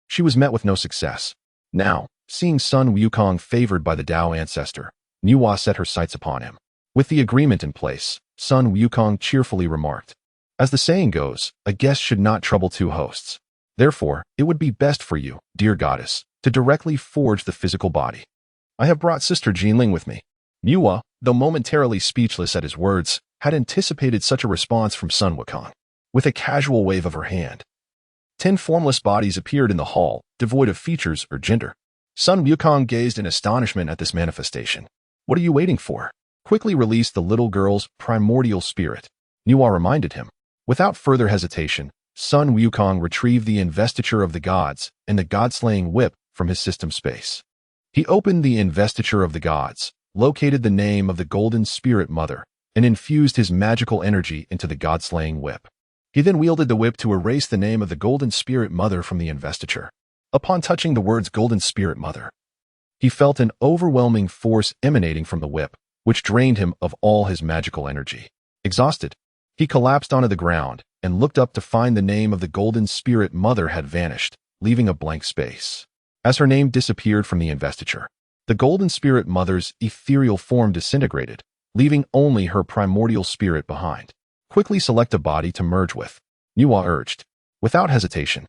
Speaker 1: she was met with no success. Now, seeing Sun Wukong favored by the Dao ancestor, Nuwa set her sights upon him. With the agreement in place, Sun Wukong cheerfully remarked, "As the saying goes, a guest should not trouble two hosts. Therefore, it would be best for you, dear goddess, to directly forge the physical body. I have brought Sister Jinling with me." Nuwa, though momentarily speechless at his words, had anticipated such a response from Sun Wukong. With a casual wave of her hand, 10 formless bodies appeared in the hall, devoid of features or gender. Sun Wukong gazed in astonishment at this manifestation. "What are you waiting for? Quickly release the little girl's primordial spirit," Nuwa reminded him. Without further hesitation, Sun Wukong retrieved the investiture of the gods and the god-slaying whip from his system space. He opened the investiture of the gods, located the name of the golden spirit mother, and infused his magical energy into the god-slaying whip. He then wielded the whip to erase the name of the golden spirit mother from the investiture. Upon touching the words golden spirit mother, he felt an overwhelming force emanating from the whip, which drained him of all his magical energy. Exhausted, he collapsed onto the ground and looked up to find the name of the golden spirit mother had vanished, leaving a blank space. As her name disappeared from the investiture, the golden spirit mother's ethereal form disintegrated, leaving only her primordial spirit behind. Quickly select a body to merge with, Nuwa urged. Without hesitation,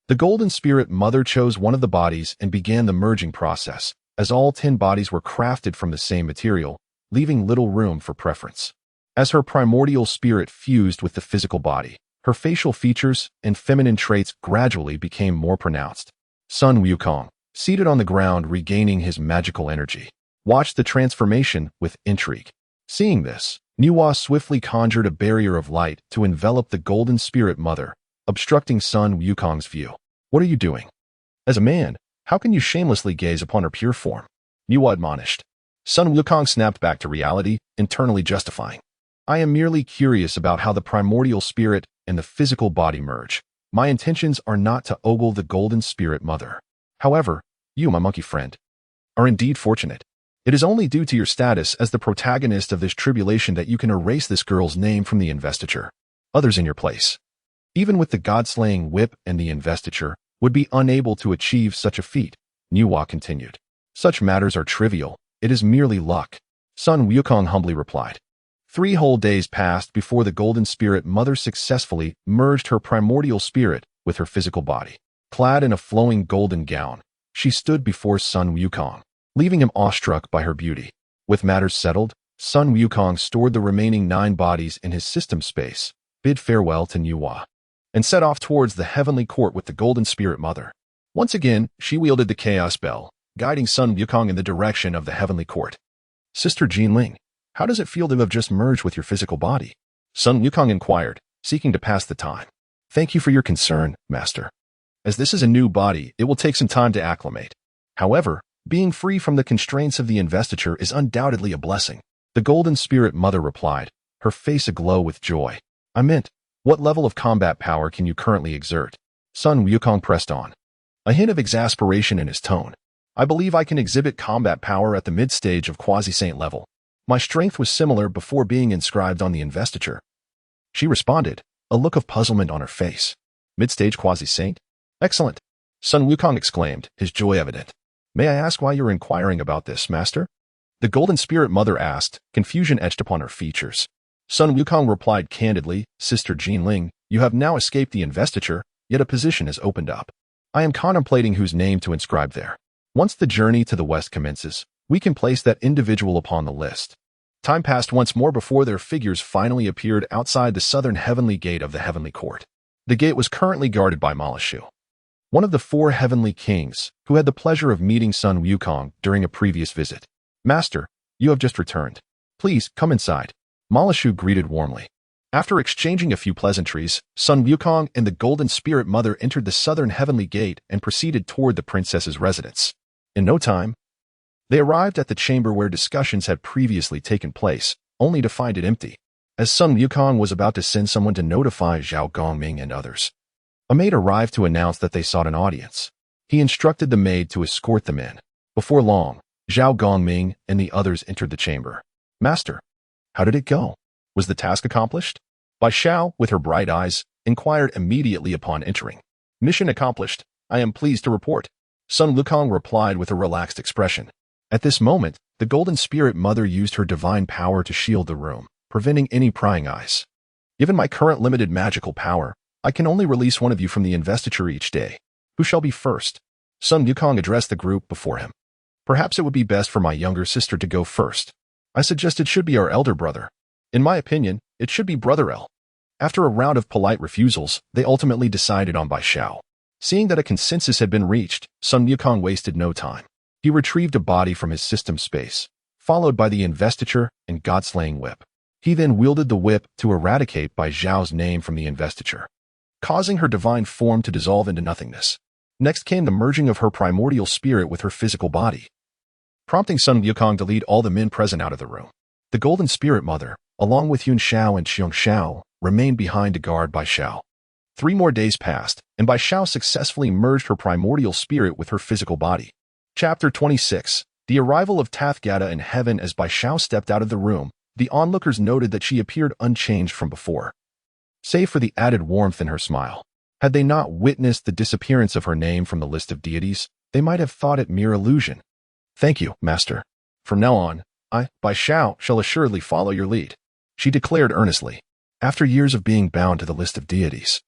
Speaker 1: the golden spirit mother chose one of the bodies and began the merging process, as all 10 bodies were crafted from the same material, leaving little room for preference. As her primordial spirit fused with the physical body, her facial features and feminine traits gradually became more pronounced. Sun Wukong, seated on the ground regaining his magical energy, watched the transformation with intrigue. Seeing this, Nuwa swiftly conjured a barrier of light to envelop the golden spirit mother, obstructing Sun Wukong's view. "What are you doing? As a man, how can you shamelessly gaze upon her pure form?" Nuwa admonished. Sun Wukong snapped back to reality, internally justifying. "I am merely curious about how the primordial spirit and the physical body merge. My intentions are not to ogle the golden spirit mother. However, you, my monkey friend, are indeed fortunate. It is only due to your status as the protagonist of this tribulation that you can erase this girl's name from the investiture. Others in your place, even with the god-slaying whip and the investiture, would be unable to achieve such a feat," Nuwa continued. "Such matters are trivial. It is merely luck," Sun Wukong humbly replied. 3 whole days passed before the golden spirit mother successfully merged her primordial spirit with her physical body. Clad in a flowing golden gown, she stood before Sun Wukong, leaving him awestruck by her beauty. With matters settled, Sun Wukong stored the remaining 9 bodies in his system space, bid farewell to Nuwa, and set off towards the heavenly court with the golden spirit mother. Once again, she wielded the chaos bell, guiding Sun Wukong in the direction of the heavenly court. "Sister Jinling, how does it feel to have just merged with your physical body?" Sun Wukong inquired, seeking to pass the time. "Thank you for your concern, Master. As this is a new body, it will take some time to acclimate. However, being free from the constraints of the investiture is undoubtedly a blessing," the golden spirit mother replied, her face aglow with joy. "I meant, what level of combat power can you currently exert?" Sun Wukong pressed on, a hint of exasperation in his tone. "I believe I can exhibit combat power at the mid-stage of quasi-saint level. My strength was similar before being inscribed on the investiture," she responded, a look of puzzlement on her face. "Mid-stage quasi-saint? Excellent," Sun Wukong exclaimed, his joy evident. "May I ask why you're inquiring about this, Master?" the golden spirit mother asked, confusion etched upon her features. Sun Wukong replied candidly, "Sister Jinling, you have now escaped the investiture, yet a position has opened up. I am contemplating whose name to inscribe there. Once the journey to the west commences, we can place that individual upon the list." Time passed once more before their figures finally appeared outside the southern heavenly gate of the heavenly court. The gate was currently guarded by Malashu, one of the 4 heavenly kings who had the pleasure of meeting Sun Wukong during a previous visit. "Master, you have just returned. Please come inside," Malashu greeted warmly. After exchanging a few pleasantries, Sun Wukong and the golden spirit mother entered the southern heavenly gate and proceeded toward the princess's residence. In no time, they arrived at the chamber where discussions had previously taken place, only to find it empty. As Sun Wukong was about to send someone to notify Zhao Gongming and others, a maid arrived to announce that they sought an audience. He instructed the maid to escort them in. Before long, Zhao Gongming and the others entered the chamber. Master, how did it go? Was the task accomplished? Bai Xiao, with her bright eyes, inquired immediately upon entering. Mission accomplished, I am pleased to report. Sun Wukong replied with a relaxed expression. At this moment, the Golden Spirit Mother used her divine power to shield the room, preventing any prying eyes. Given my current limited magical power, I can only release one of you from the investiture each day. Who shall be first? Sun Wukong addressed the group before him. Perhaps it would be best for my younger sister to go first. I suggest it should be our elder brother. In my opinion, it should be Brother L. After a round of polite refusals, they ultimately decided on Bai Xiao. Seeing that a consensus had been reached, Sun Wukong wasted no time. He retrieved a body from his system space, followed by the investiture and god-slaying whip. He then wielded the whip to eradicate Bai Xiao's name from the investiture, causing her divine form to dissolve into nothingness. Next came the merging of her primordial spirit with her physical body, prompting Sun Wukong to lead all the men present out of the room. The Golden Spirit Mother, along with Yun Xiao and Xiong Xiao, remained behind to guard Bai Xiao. 3 more days passed, and Bai Xiao successfully merged her primordial spirit with her physical body. Chapter 26. The arrival of Tathgata in heaven. As Bai Xiao stepped out of the room, the onlookers noted that she appeared unchanged from before, save for the added warmth in her smile. Had they not witnessed the disappearance of her name from the list of deities, they might have thought it mere illusion. Thank you, Master. From now on, I, Bai Xiao, shall assuredly follow your lead, she declared earnestly. After years of being bound to the list of deities,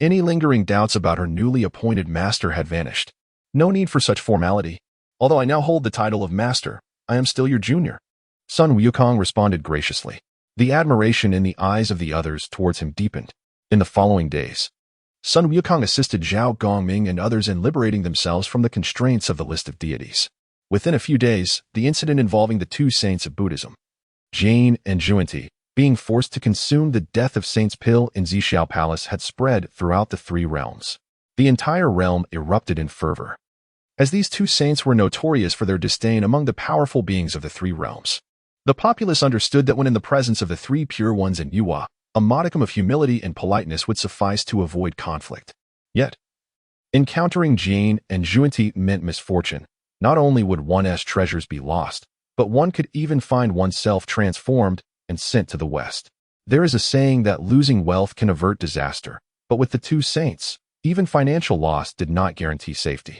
Speaker 1: any lingering doubts about her newly appointed master had vanished. No need for such formality. Although I now hold the title of master, I am still your junior. Sun Wukong responded graciously. The admiration in the eyes of the others towards him deepened. In the following days, Sun Wukong assisted Zhao Gongming and others in liberating themselves from the constraints of the list of deities. Within a few days, the incident involving the 2 saints of Buddhism, Jane and Zhuanti, being forced to consume the death of Saints Pill in Zixiao Palace had spread throughout the 3 realms. The entire realm erupted in fervor, as these 2 saints were notorious for their disdain among the powerful beings of the 3 realms. The populace understood that when in the presence of the 3 pure ones in Yuhua, a modicum of humility and politeness would suffice to avoid conflict. Yet, encountering Jane and Zhuanti meant misfortune. Not only would one's treasures be lost, but one could even find oneself transformed and sent to the West. There is a saying that losing wealth can avert disaster, but with the 2 saints, even financial loss did not guarantee safety.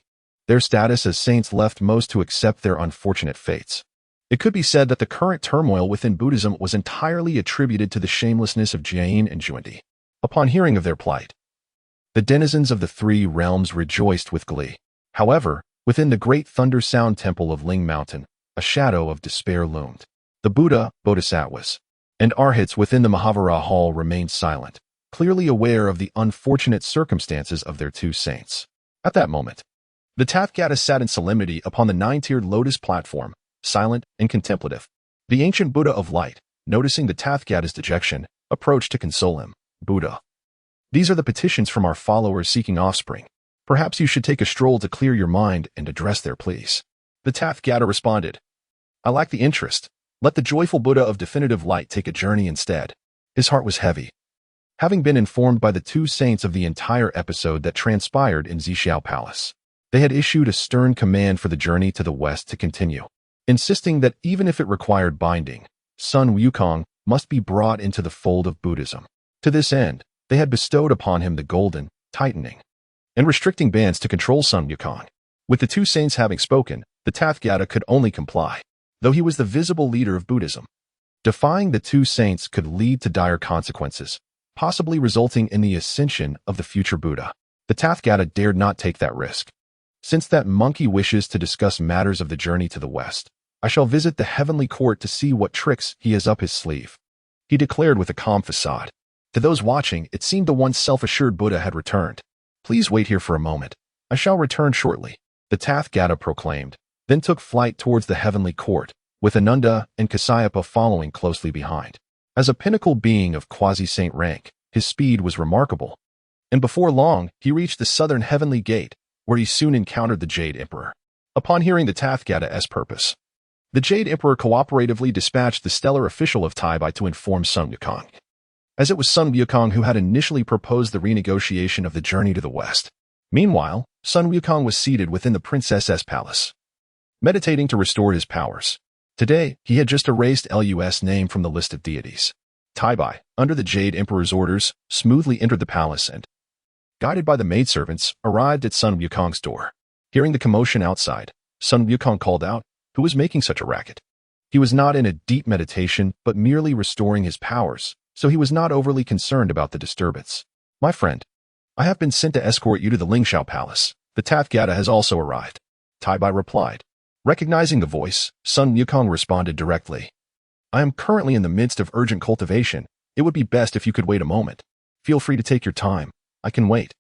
Speaker 1: Their status as saints left most to accept their unfortunate fates. It could be said that the current turmoil within Buddhism was entirely attributed to the shamelessness of Jane and Zhuanti. Upon hearing of their plight, the denizens of the 3 realms rejoiced with glee. However, within the great thunder sound temple of Ling Mountain, a shadow of despair loomed. The Buddha, Bodhisattvas, and arhats within the Mahavira Hall remained silent, clearly aware of the unfortunate circumstances of their 2 saints. At that moment, the Tathgata sat in solemnity upon the 9-tiered lotus platform, silent and contemplative. The ancient Buddha of light, noticing the Tathgata's dejection, approached to console him. Buddha, these are the petitions from our followers seeking offspring. Perhaps you should take a stroll to clear your mind and address their pleas. The Tathgata responded, I lack the interest. Let the joyful Buddha of definitive light take a journey instead. His heart was heavy, having been informed by the 2 saints of the entire episode that transpired in Zixiao Palace. They had issued a stern command for the journey to the West to continue, insisting that even if it required binding, Sun Wukong must be brought into the fold of Buddhism. To this end, they had bestowed upon him the golden, tightening, and restricting bands to control Sun Wukong. With the 2 saints having spoken, the Tathgata could only comply, though he was the visible leader of Buddhism. Defying the 2 saints could lead to dire consequences, possibly resulting in the ascension of the future Buddha. The Tathgata dared not take that risk. Since that monkey wishes to discuss matters of the journey to the West, I shall visit the heavenly court to see what tricks he has up his sleeve, he declared with a calm facade. To those watching, it seemed the once self-assured Buddha had returned. Please wait here for a moment. I shall return shortly, the Tathgata proclaimed, then took flight towards the heavenly court, with Ananda and Kasyapa following closely behind. As a pinnacle being of quasi-saint rank, his speed was remarkable, and before long, he reached the southern heavenly gate, where he soon encountered the Jade Emperor. Upon hearing the Tathgata's purpose, the Jade Emperor cooperatively dispatched the stellar official of Taibai to inform Sun Wukong, as it was Sun Wukong who had initially proposed the renegotiation of the journey to the West. Meanwhile, Sun Wukong was seated within the princess's palace. meditating to restore his powers. Today, he had just erased Lu's name from the list of deities. Taibai, under the Jade Emperor's orders, smoothly entered the palace and, guided by the maidservants, arrived at Sun Wukong's door. Hearing the commotion outside, Sun Wukong called out, "Who was making such a racket?" He was not in a deep meditation, but merely restoring his powers, so he was not overly concerned about the disturbance. "My friend, I have been sent to escort you to the Lingxiao Palace. The Tathgata has also arrived," Taibai replied. Recognizing the voice, Sun Wukong responded directly. "I am currently in the midst of urgent cultivation. It would be best if you could wait a moment. Feel free to take your time. I can wait."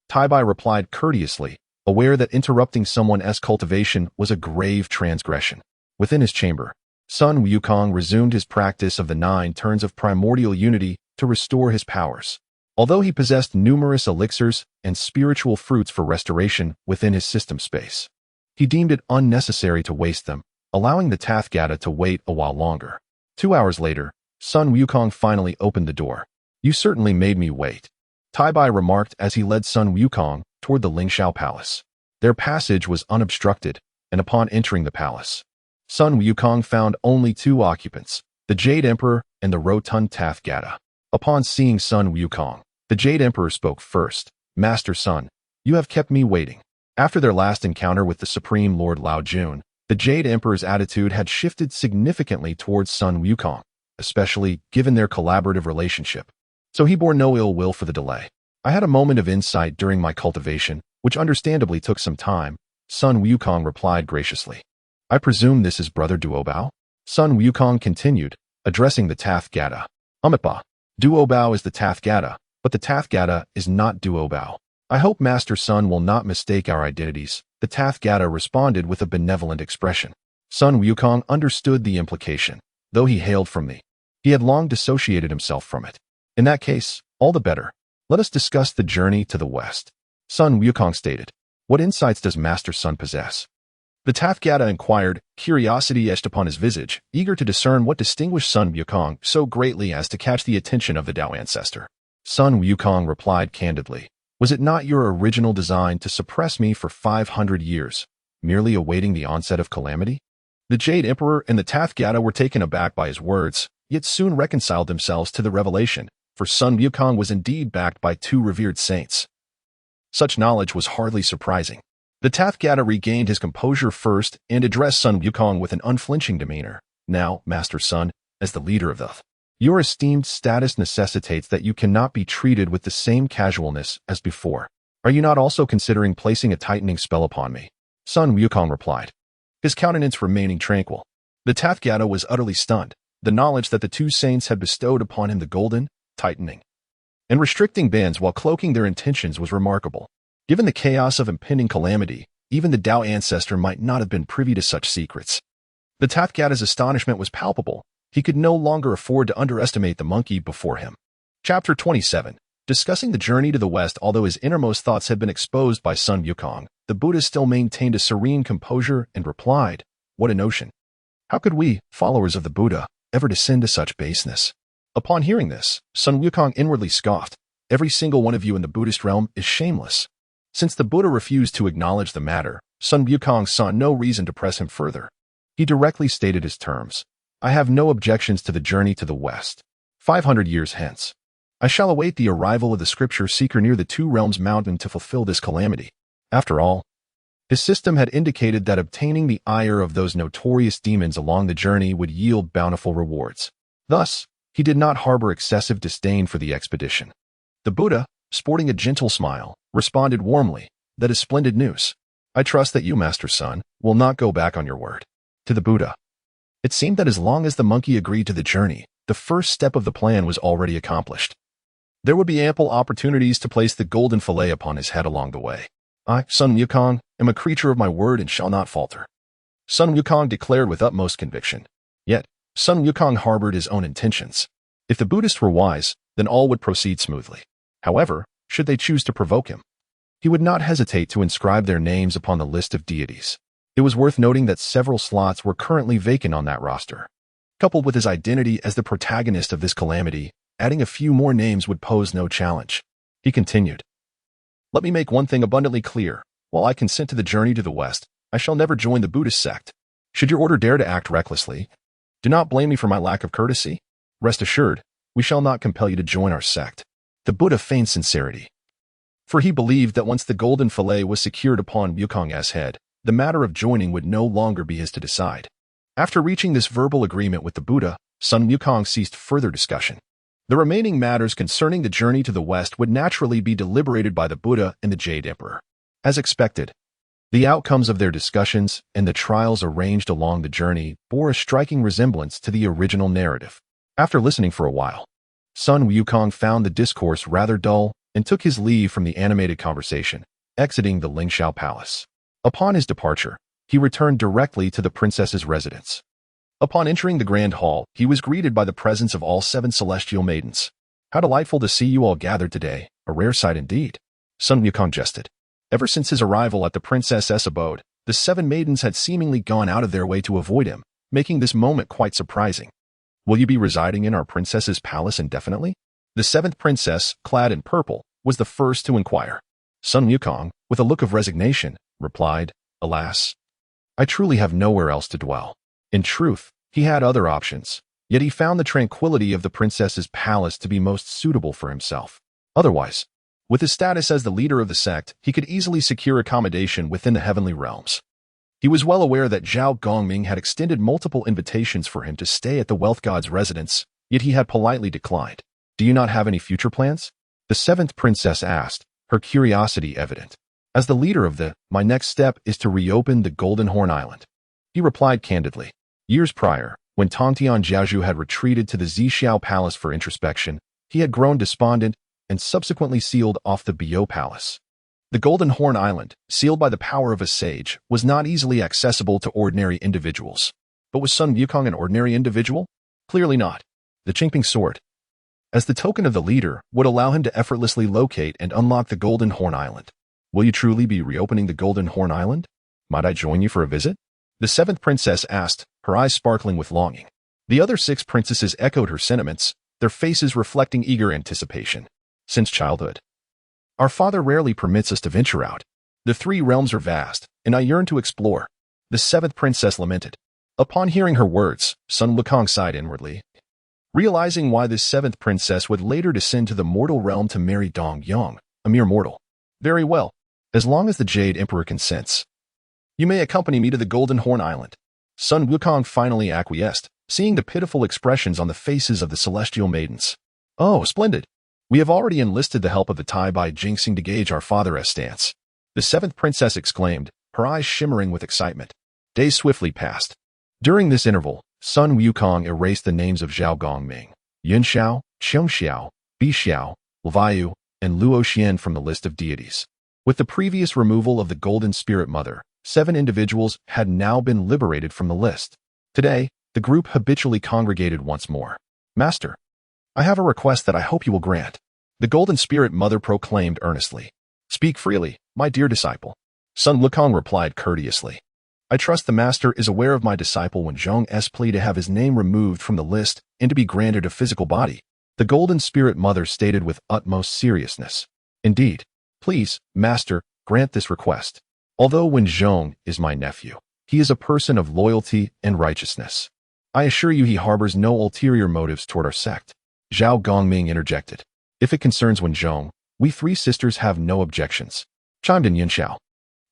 Speaker 1: Taibai replied courteously, aware that interrupting someone's cultivation was a grave transgression. Within his chamber, Sun Wukong resumed his practice of the 9 turns of primordial unity to restore his powers. Although he possessed numerous elixirs and spiritual fruits for restoration within his system space, he deemed it unnecessary to waste them, allowing the Tathgata to wait a while longer. 2 hours later, Sun Wukong finally opened the door. "You certainly made me wait," Taibai remarked as he led Sun Wukong toward the Lingxiao Palace. Their passage was unobstructed, and upon entering the palace, Sun Wukong found only 2 occupants, the Jade Emperor and the rotund Tathgata. Upon seeing Sun Wukong, the Jade Emperor spoke first. "Master Sun, you have kept me waiting." After their last encounter with the Supreme Lord Lao Jun, the Jade Emperor's attitude had shifted significantly towards Sun Wukong, especially given their collaborative relationship. So he bore no ill will for the delay. "I had a moment of insight during my cultivation, which understandably took some time," Sun Wukong replied graciously. "I presume this is Brother Duobao?" Sun Wukong continued, addressing the Tathgata. "Amitba, Duobao is the Tathgata, but the Tathgata is not Duobao. I hope Master Sun will not mistake our identities," the Tathgata responded with a benevolent expression. Sun Wukong understood the implication. Though he hailed from me, he had long dissociated himself from it. "In that case, all the better. Let us discuss the journey to the west," Sun Wukong stated. "What insights does Master Sun possess?" The Tathgata inquired, curiosity etched upon his visage, eager to discern what distinguished Sun Wukong so greatly as to catch the attention of the Dao ancestor. Sun Wukong replied candidly, "Was it not your original design to suppress me for 500 years, merely awaiting the onset of calamity?" The Jade Emperor and the Tathgata were taken aback by his words, yet soon reconciled themselves to the revelation, for Sun Wukong was indeed backed by 2 revered saints. Such knowledge was hardly surprising. The Tathgata regained his composure first and addressed Sun Wukong with an unflinching demeanor. "Now, Master Sun, as the leader of the your esteemed status necessitates that you cannot be treated with the same casualness as before. Are you not also considering placing a tightening spell upon me?" Sun Wukong replied, his countenance remaining tranquil. The Tathgata was utterly stunned. The knowledge that the 2 saints had bestowed upon him the golden, tightening, and restricting bands while cloaking their intentions was remarkable. Given the chaos of impending calamity, even the Dao ancestor might not have been privy to such secrets. The Tathgata's astonishment was palpable. He could no longer afford to underestimate the monkey before him. Chapter 27. Discussing the journey to the west. Although his innermost thoughts had been exposed by Sun Wukong, the Buddha still maintained a serene composure and replied, "What a notion! How could we, followers of the Buddha, ever descend to such baseness?" Upon hearing this, Sun Wukong inwardly scoffed. "Every single one of you in the Buddhist realm is shameless." Since the Buddha refused to acknowledge the matter, Sun Wukong saw no reason to press him further. He directly stated his terms. "I have no objections to the journey to the west. 500 years hence, I shall await the arrival of the scripture seeker near the 2 Realms mountain to fulfill this calamity." After all, his system had indicated that obtaining the ire of those notorious demons along the journey would yield bountiful rewards. Thus, he did not harbor excessive disdain for the expedition. The Buddha, sporting a gentle smile, responded warmly, "That is splendid news. I trust that you, Master Sun, will not go back on your word." To the Buddha, it seemed that as long as the monkey agreed to the journey, the first step of the plan was already accomplished. There would be ample opportunities to place the golden fillet upon his head along the way. "I, Sun Wukong, am a creature of my word and shall not falter," Sun Wukong declared with utmost conviction. Yet, Sun Wukong harbored his own intentions. If the Buddhists were wise, then all would proceed smoothly. However, should they choose to provoke him, he would not hesitate to inscribe their names upon the list of deities. It was worth noting that several slots were currently vacant on that roster. Coupled with his identity as the protagonist of this calamity, adding a few more names would pose no challenge. He continued, "Let me make one thing abundantly clear. While I consent to the journey to the west, I shall never join the Buddhist sect. Should your order dare to act recklessly, do not blame me for my lack of courtesy. Rest assured, we shall not compel you to join our sect. The Buddha feigned sincerity, for he believed that once the golden fillet was secured upon Wukong's head, the matter of joining would no longer be his to decide. After reaching this verbal agreement with the Buddha, Sun Wukong ceased further discussion. The remaining matters concerning the journey to the west would naturally be deliberated by the Buddha and the Jade Emperor. As expected, the outcomes of their discussions and the trials arranged along the journey bore a striking resemblance to the original narrative. After listening for a while, Sun Wukong found the discourse rather dull and took his leave from the animated conversation, exiting the Lingxiao Palace. Upon his departure, he returned directly to the princess's residence. Upon entering the grand hall, he was greeted by the presence of all 7 celestial maidens. How delightful to see you all gathered today, a rare sight indeed. Sun Wukong jested. Ever since his arrival at the princess's abode, the 7 maidens had seemingly gone out of their way to avoid him, making this moment quite surprising. Will you be residing in our princess's palace indefinitely? The 7th princess, clad in purple, was the first to inquire. Sun Wukong, with a look of resignation, replied, Alas, I truly have nowhere else to dwell. In truth, he had other options, yet he found the tranquility of the princess's palace to be most suitable for himself. Otherwise, with his status as the leader of the sect, he could easily secure accommodation within the heavenly realms. He was well aware that Zhao Gongming had extended multiple invitations for him to stay at the wealth god's residence, yet he had politely declined. Do you not have any future plans? The 7th princess asked, her curiosity evident. As the leader of my next step is to reopen the Golden Horn Island. He replied candidly. Years prior, when Tongtian Jiazhu had retreated to the Zixiao Palace for introspection, he had grown despondent and subsequently sealed off the Biao Palace. The Golden Horn Island, sealed by the power of a sage, was not easily accessible to ordinary individuals. But was Sun Wukong an ordinary individual? Clearly not. The Qingping sword, as the token of the leader, would allow him to effortlessly locate and unlock the Golden Horn Island. Will you truly be reopening the Golden Horn Island? Might I join you for a visit? The 7th princess asked, her eyes sparkling with longing. The other 6 princesses echoed her sentiments, their faces reflecting eager anticipation. Since childhood, our father rarely permits us to venture out. The 3 realms are vast, and I yearn to explore. The 7th princess lamented. Upon hearing her words, Sun Wukong sighed inwardly, realizing why this 7th princess would later descend to the mortal realm to marry Dong Yang, a mere mortal. Very well, as long as the Jade Emperor consents. You may accompany me to the Golden Horn Island. Sun Wukong finally acquiesced, seeing the pitiful expressions on the faces of the celestial maidens. Oh, splendid. We have already enlisted the help of the Tai Bai Jinxing to gauge our father's stance. The 7th princess exclaimed, her eyes shimmering with excitement. Days swiftly passed. During this interval, Sun Wukong erased the names of Zhao Gongming, Yunxiao, Qiongxiao, Bixiao, Liu, and Luo Xian from the list of deities. With the previous removal of the Golden Spirit Mother, 7 individuals had now been liberated from the list. Today, the group habitually congregated once more. Master, I have a request that I hope you will grant. The Golden Spirit Mother proclaimed earnestly. Speak freely, my dear disciple. Sun Wukong replied courteously. I trust the master is aware of my disciple Wen Zhong's plea to have his name removed from the list and to be granted a physical body. The Golden Spirit Mother stated with utmost seriousness. Indeed. Please, master, grant this request. Although Wen Zhong is my nephew, he is a person of loyalty and righteousness. I assure you he harbors no ulterior motives toward our sect. Zhao Gongming interjected. If it concerns Wen Zhong, we 3 sisters have no objections. Chimed in Yunxiao.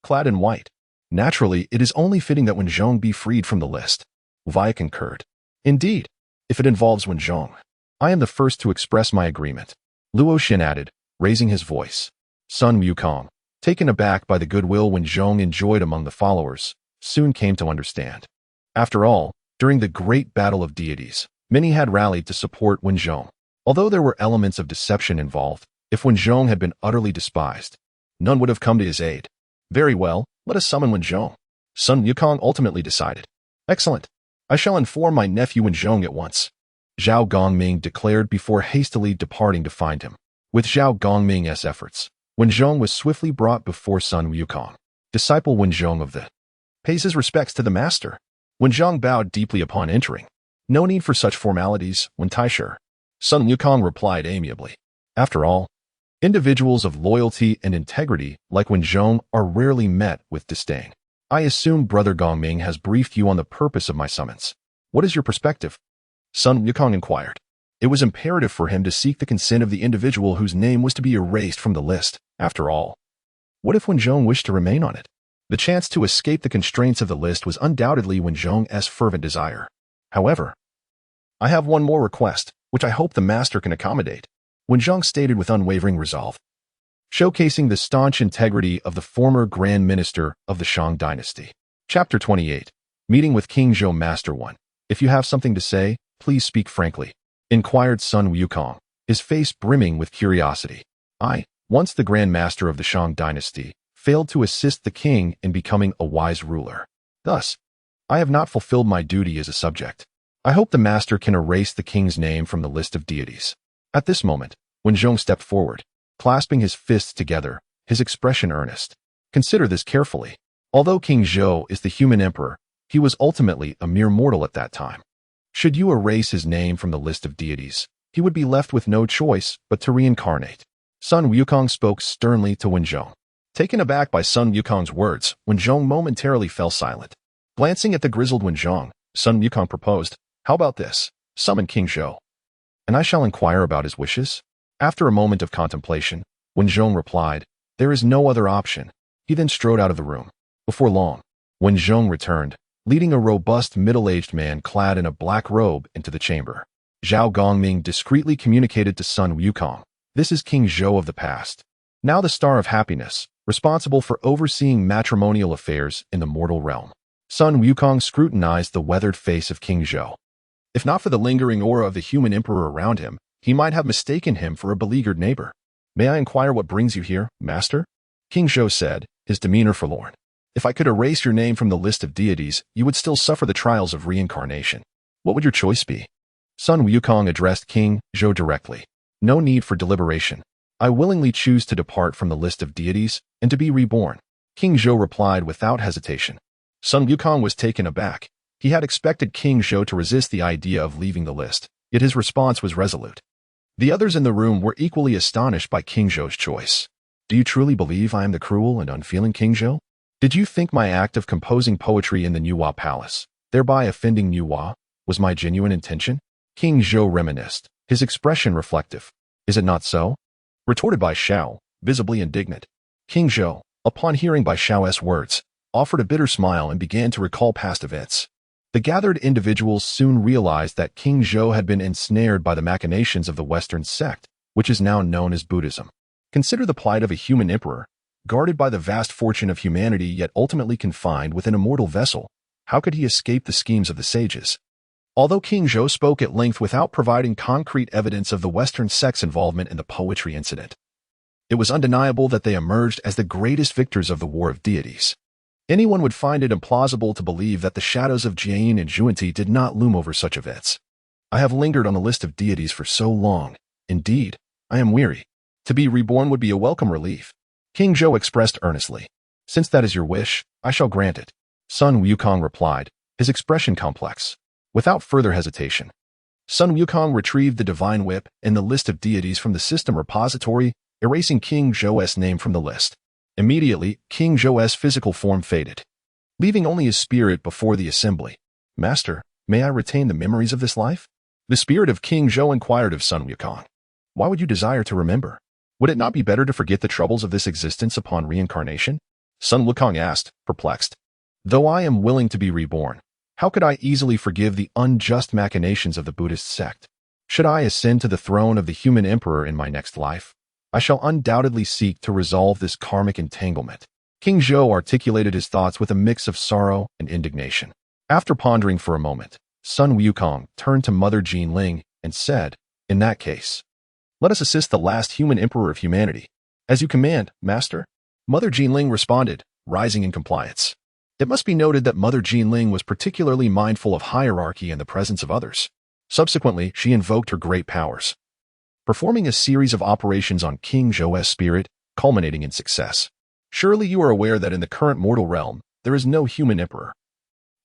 Speaker 1: Clad in white. Naturally, it is only fitting that Wen Zhong be freed from the list. Via concurred. Indeed, if it involves Wen Zhong, I am the first to express my agreement. Luo Xin added, raising his voice. Sun Wukong, taken aback by the goodwill Wen Zhong enjoyed among the followers, soon came to understand. After all, during the great battle of deities, many had rallied to support Wen Zhong. Although there were elements of deception involved, if Wen Zhong had been utterly despised, none would have come to his aid. Very well, let us summon Wen Zhong. Sun Wukong ultimately decided. Excellent. I shall inform my nephew Wen Zhong at once. Zhao Gongming declared before hastily departing to find him. With Zhao Gongming's efforts, Wen Zhong was swiftly brought before Sun Wukong. Disciple Wen Zhong of the pays his respects to the master. Wen Zhong bowed deeply upon entering. No need for such formalities, Wen Taisher. Sun Wukong replied amiably. After all, individuals of loyalty and integrity like Wen Zhong are rarely met with disdain. I assume Brother Gongming has briefed you on the purpose of my summons. What is your perspective? Sun Wukong inquired. It was imperative for him to seek the consent of the individual whose name was to be erased from the list, after all. What if Wen Zhong wished to remain on it? The chance to escape the constraints of the list was undoubtedly Wen Zhong's fervent desire. However, I have one more request, which I hope the master can accommodate, Wen Zhong stated with unwavering resolve, showcasing the staunch integrity of the former Grand Minister of the Shang Dynasty. Chapter 28. Meeting with King Zhou Master 1. If you have something to say, please speak frankly, inquired Sun Wukong, his face brimming with curiosity. I, once the Grand Master of the Shang Dynasty, failed to assist the king in becoming a wise ruler. Thus, I have not fulfilled my duty as a subject. I hope the master can erase the king's name from the list of deities. At this moment, Wen Zhong stepped forward, clasping his fists together, his expression earnest. Consider this carefully. Although King Zhou is the human emperor, he was ultimately a mere mortal at that time. Should you erase his name from the list of deities, he would be left with no choice but to reincarnate. Sun Wukong spoke sternly to Wen Zhong. Taken aback by Sun Wukong's words, Wen Zhong momentarily fell silent. Glancing at the grizzled Wen Zhong, Sun Wukong proposed, "How about this? Summon King Zhou, and I shall inquire about his wishes." After a moment of contemplation, Wen Zhong replied, "There is no other option." He then strode out of the room. Before long, Wen Zhong returned, leading a robust middle-aged man clad in a black robe into the chamber. Zhao Gongming discreetly communicated to Sun Wukong, "This is King Zhou of the past, now the Star of Happiness, responsible for overseeing matrimonial affairs in the mortal realm." Sun Wukong scrutinized the weathered face of King Zhou. If not for the lingering aura of the human emperor around him, he might have mistaken him for a beleaguered neighbor. "May I inquire what brings you here, master?" King Zhou said, his demeanor forlorn. "If I could erase your name from the list of deities, you would still suffer the trials of reincarnation. What would your choice be?" Sun Wukong addressed King Zhou directly. "No need for deliberation. I willingly choose to depart from the list of deities and to be reborn." King Zhou replied without hesitation. Sun Wukong was taken aback. He had expected King Zhou to resist the idea of leaving the list, yet his response was resolute. The others in the room were equally astonished by King Zhou's choice. "Do you truly believe I am the cruel and unfeeling King Zhou? Did you think my act of composing poetry in the Nuwa Palace, thereby offending Nuwa, was my genuine intention?" King Zhou reminisced, his expression reflective. "Is it not so?" retorted Bai Shao, visibly indignant. King Zhou, upon hearing Bai Shao's words, offered a bitter smile and began to recall past events. The gathered individuals soon realized that King Zhou had been ensnared by the machinations of the Western sect, which is now known as Buddhism. Consider the plight of a human emperor, guarded by the vast fortune of humanity yet ultimately confined within a mortal vessel. How could he escape the schemes of the sages? Although King Zhou spoke at length without providing concrete evidence of the Western sect's involvement in the poetry incident, it was undeniable that they emerged as the greatest victors of the War of Deities. Anyone would find it implausible to believe that the shadows of Guanyin and Zhuanti did not loom over such events. I have lingered on the list of deities for so long. Indeed, I am weary. To be reborn would be a welcome relief. King Zhou expressed earnestly. "Since that is your wish, I shall grant it," Sun Wukong replied, his expression complex. Without further hesitation, Sun Wukong retrieved the divine whip and the list of deities from the system repository, erasing King Zhou's name from the list. Immediately, King Zhou's physical form faded, leaving only his spirit before the assembly. "Master, may I retain the memories of this life?" The spirit of King Zhou inquired of Sun Wukong. "Why would you desire to remember? Would it not be better to forget the troubles of this existence upon reincarnation?" Sun Wukong asked, perplexed. "Though I am willing to be reborn, how could I easily forgive the unjust machinations of the Buddhist sect? Should I ascend to the throne of the human emperor in my next life, I shall undoubtedly seek to resolve this karmic entanglement." King Zhou articulated his thoughts with a mix of sorrow and indignation. After pondering for a moment, Sun Wukong turned to Mother Jinling and said, "In that case, let us assist the last human emperor of humanity." "As you command, master." Mother Jinling responded, rising in compliance. It must be noted that Mother Jinling was particularly mindful of hierarchy in the presence of others. Subsequently, she invoked her great powers, performing a series of operations on King Zhou's spirit, culminating in success. Surely you are aware that in the current mortal realm, there is no human emperor,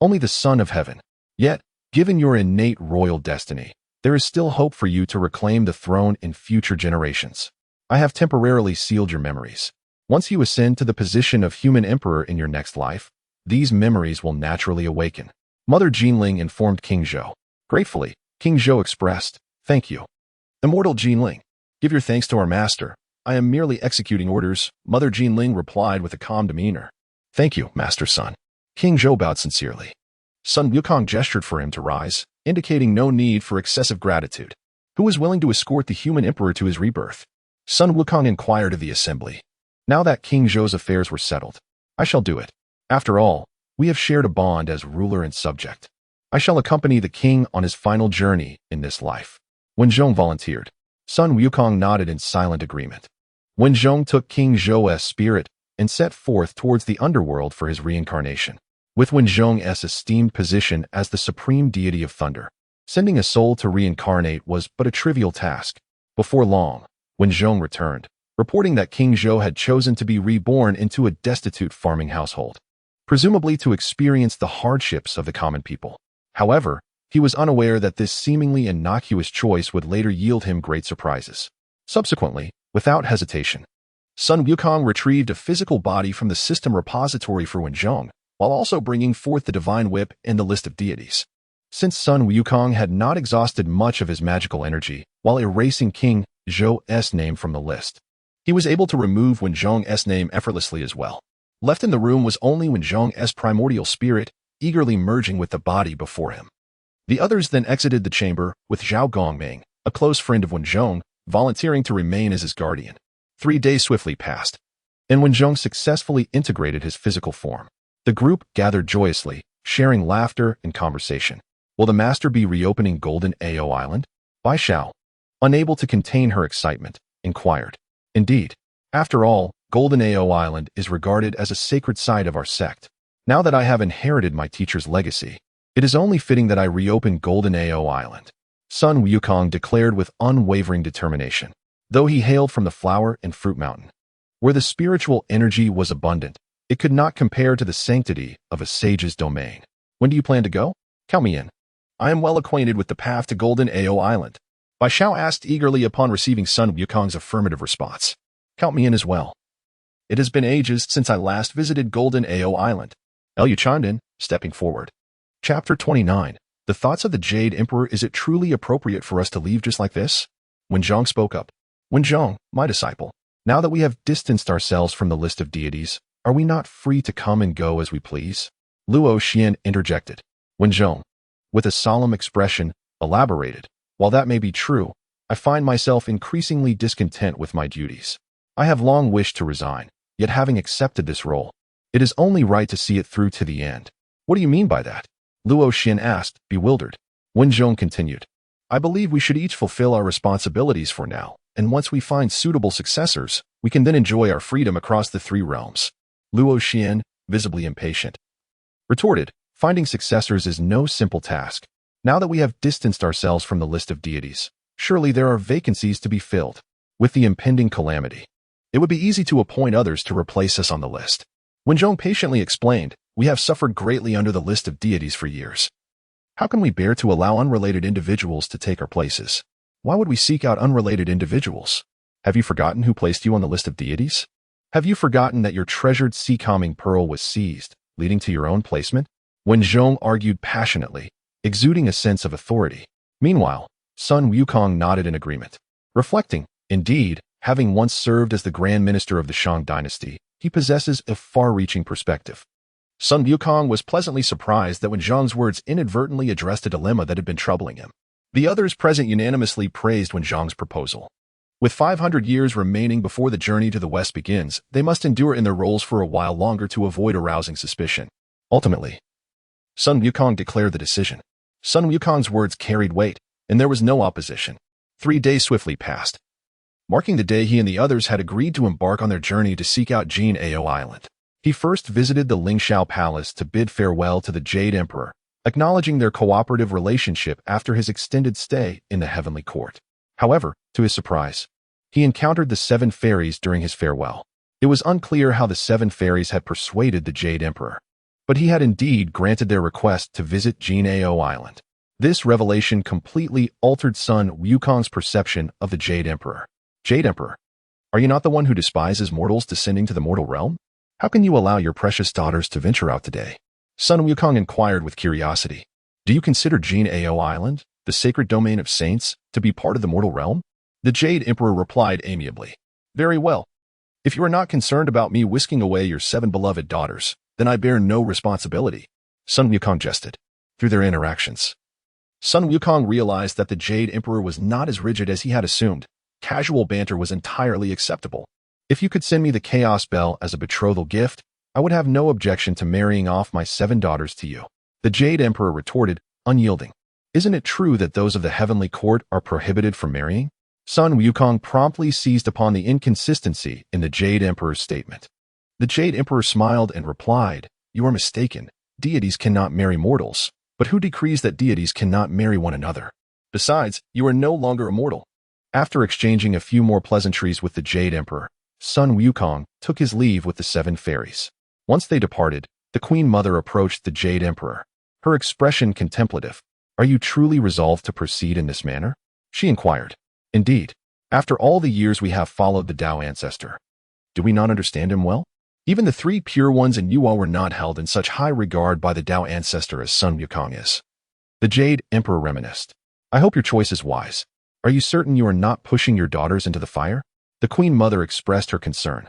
Speaker 1: only the Son of Heaven. Yet, given your innate royal destiny, there is still hope for you to reclaim the throne in future generations. I have temporarily sealed your memories. Once you ascend to the position of human emperor in your next life, these memories will naturally awaken. Mother Jinling informed King Zhou. Gratefully, King Zhou expressed, "Thank you. Immortal Jinling, give your thanks to our master. I am merely executing orders," Mother Jinling replied with a calm demeanor. "Thank you, Master Sun." King Zhou bowed sincerely. Sun Wukong gestured for him to rise, indicating no need for excessive gratitude. Who was willing to escort the human emperor to his rebirth? Sun Wukong inquired of the assembly. Now that King Zhou's affairs were settled, I shall do it. After all, we have shared a bond as ruler and subject. I shall accompany the king on his final journey in this life. Wenzhong volunteered. Sun Wukong nodded in silent agreement. Wenzhong took King Zhou's spirit and set forth towards the underworld for his reincarnation. With Wenzhong's esteemed position as the supreme deity of thunder, sending a soul to reincarnate was but a trivial task. Before long, Wenzhong returned, reporting that King Zhou had chosen to be reborn into a destitute farming household, presumably to experience the hardships of the common people. However, he was unaware that this seemingly innocuous choice would later yield him great surprises. Subsequently, without hesitation, Sun Wukong retrieved a physical body from the system repository for Wenzhong, while also bringing forth the divine whip and the list of deities. Since Sun Wukong had not exhausted much of his magical energy while erasing King Zhou's name from the list, he was able to remove Wenzhong's name effortlessly as well. Left in the room was only Wenzhong's primordial spirit, eagerly merging with the body before him. The others then exited the chamber, with Zhao Gongming, a close friend of Wenzhong, volunteering to remain as his guardian. 3 days swiftly passed, and Wenzhong successfully integrated his physical form. The group gathered joyously, sharing laughter and conversation. Will the master be reopening Golden Ao Island? Bai Xiao, unable to contain her excitement, inquired. Indeed. After all, Golden Ao Island is regarded as a sacred site of our sect. Now that I have inherited my teacher's legacy, it is only fitting that I reopen Golden Ao Island. Sun Wukong declared with unwavering determination, though he hailed from the flower and fruit mountain, where the spiritual energy was abundant. It could not compare to the sanctity of a sage's domain. When do you plan to go? Count me in. I am well acquainted with the path to Golden Ao Island. Bai Xiao asked eagerly upon receiving Sun Wukong's affirmative response. Count me in as well. It has been ages since I last visited Golden Ao Island. Elu chimed in, stepping forward. Chapter 29. The thoughts of the Jade Emperor. Is it truly appropriate for us to leave just like this? Wenzhong spoke up. Wenzhong, my disciple, now that we have distanced ourselves from the list of deities, are we not free to come and go as we please? Luo Xian interjected. Wenzhong, with a solemn expression, elaborated. While that may be true, I find myself increasingly discontent with my duties. I have long wished to resign, yet having accepted this role, it is only right to see it through to the end. What do you mean by that? Luo Xian asked, bewildered. Wenzhong continued. I believe we should each fulfill our responsibilities for now, and once we find suitable successors, we can then enjoy our freedom across the 3 realms. Luo Xian, visibly impatient, retorted, finding successors is no simple task. Now that we have distanced ourselves from the list of deities, surely there are vacancies to be filled. With the impending calamity, it would be easy to appoint others to replace us on the list. Wenzhong patiently explained, we have suffered greatly under the list of deities for years. How can we bear to allow unrelated individuals to take our places? Why would we seek out unrelated individuals? Have you forgotten who placed you on the list of deities? Have you forgotten that your treasured sea-calming pearl was seized, leading to your own placement? Wenzhong argued passionately, exuding a sense of authority. Meanwhile, Sun Wukong nodded in agreement. Reflecting, indeed, having once served as the Grand Minister of the Shang dynasty, he possesses a far-reaching perspective. Sun Wukong was pleasantly surprised that Wenzhong's words inadvertently addressed a dilemma that had been troubling him. The others present unanimously praised Wenzhong's proposal. With 500 years remaining before the journey to the west begins, they must endure in their roles for a while longer to avoid arousing suspicion. Ultimately, Sun Wukong declared the decision. Sun Wukong's words carried weight, and there was no opposition. 3 days swiftly passed, marking the day he and the others had agreed to embark on their journey to seek out Jin Ao Island. He first visited the Lingxiao Palace to bid farewell to the Jade Emperor, acknowledging their cooperative relationship after his extended stay in the Heavenly Court. However, to his surprise, he encountered the 7 fairies during his farewell. It was unclear how the 7 fairies had persuaded the Jade Emperor, but he had indeed granted their request to visit Jin Ao Island. This revelation completely altered Sun Wukong's perception of the Jade Emperor. Jade Emperor, are you not the one who despises mortals descending to the mortal realm? How can you allow your precious daughters to venture out today? Sun Wukong inquired with curiosity. Do you consider Jin-Ao Island, the sacred domain of saints, to be part of the mortal realm? The Jade Emperor replied amiably. Very well. If you are not concerned about me whisking away your 7 beloved daughters, then I bear no responsibility. Sun Wukong jested. Through their interactions, Sun Wukong realized that the Jade Emperor was not as rigid as he had assumed. Casual banter was entirely acceptable. If you could send me the Chaos Bell as a betrothal gift, I would have no objection to marrying off my 7 daughters to you. The Jade Emperor retorted, unyielding. Isn't it true that those of the heavenly court are prohibited from marrying? Sun Wukong promptly seized upon the inconsistency in the Jade Emperor's statement. The Jade Emperor smiled and replied, You are mistaken. Deities cannot marry mortals. But who decrees that deities cannot marry one another? Besides, you are no longer immortal. After exchanging a few more pleasantries with the Jade Emperor, Sun Wukong took his leave with the 7 fairies. Once they departed, the Queen Mother approached the Jade Emperor, her expression contemplative. Are you truly resolved to proceed in this manner? She inquired. Indeed. After all the years we have followed the Tao ancestor. Do we not understand him well? Even the 3 pure ones in Yuan were not held in such high regard by the Tao ancestor as Sun Wukong is. The Jade Emperor reminisced. I hope your choice is wise. Are you certain you are not pushing your daughters into the fire? The Queen Mother expressed her concern.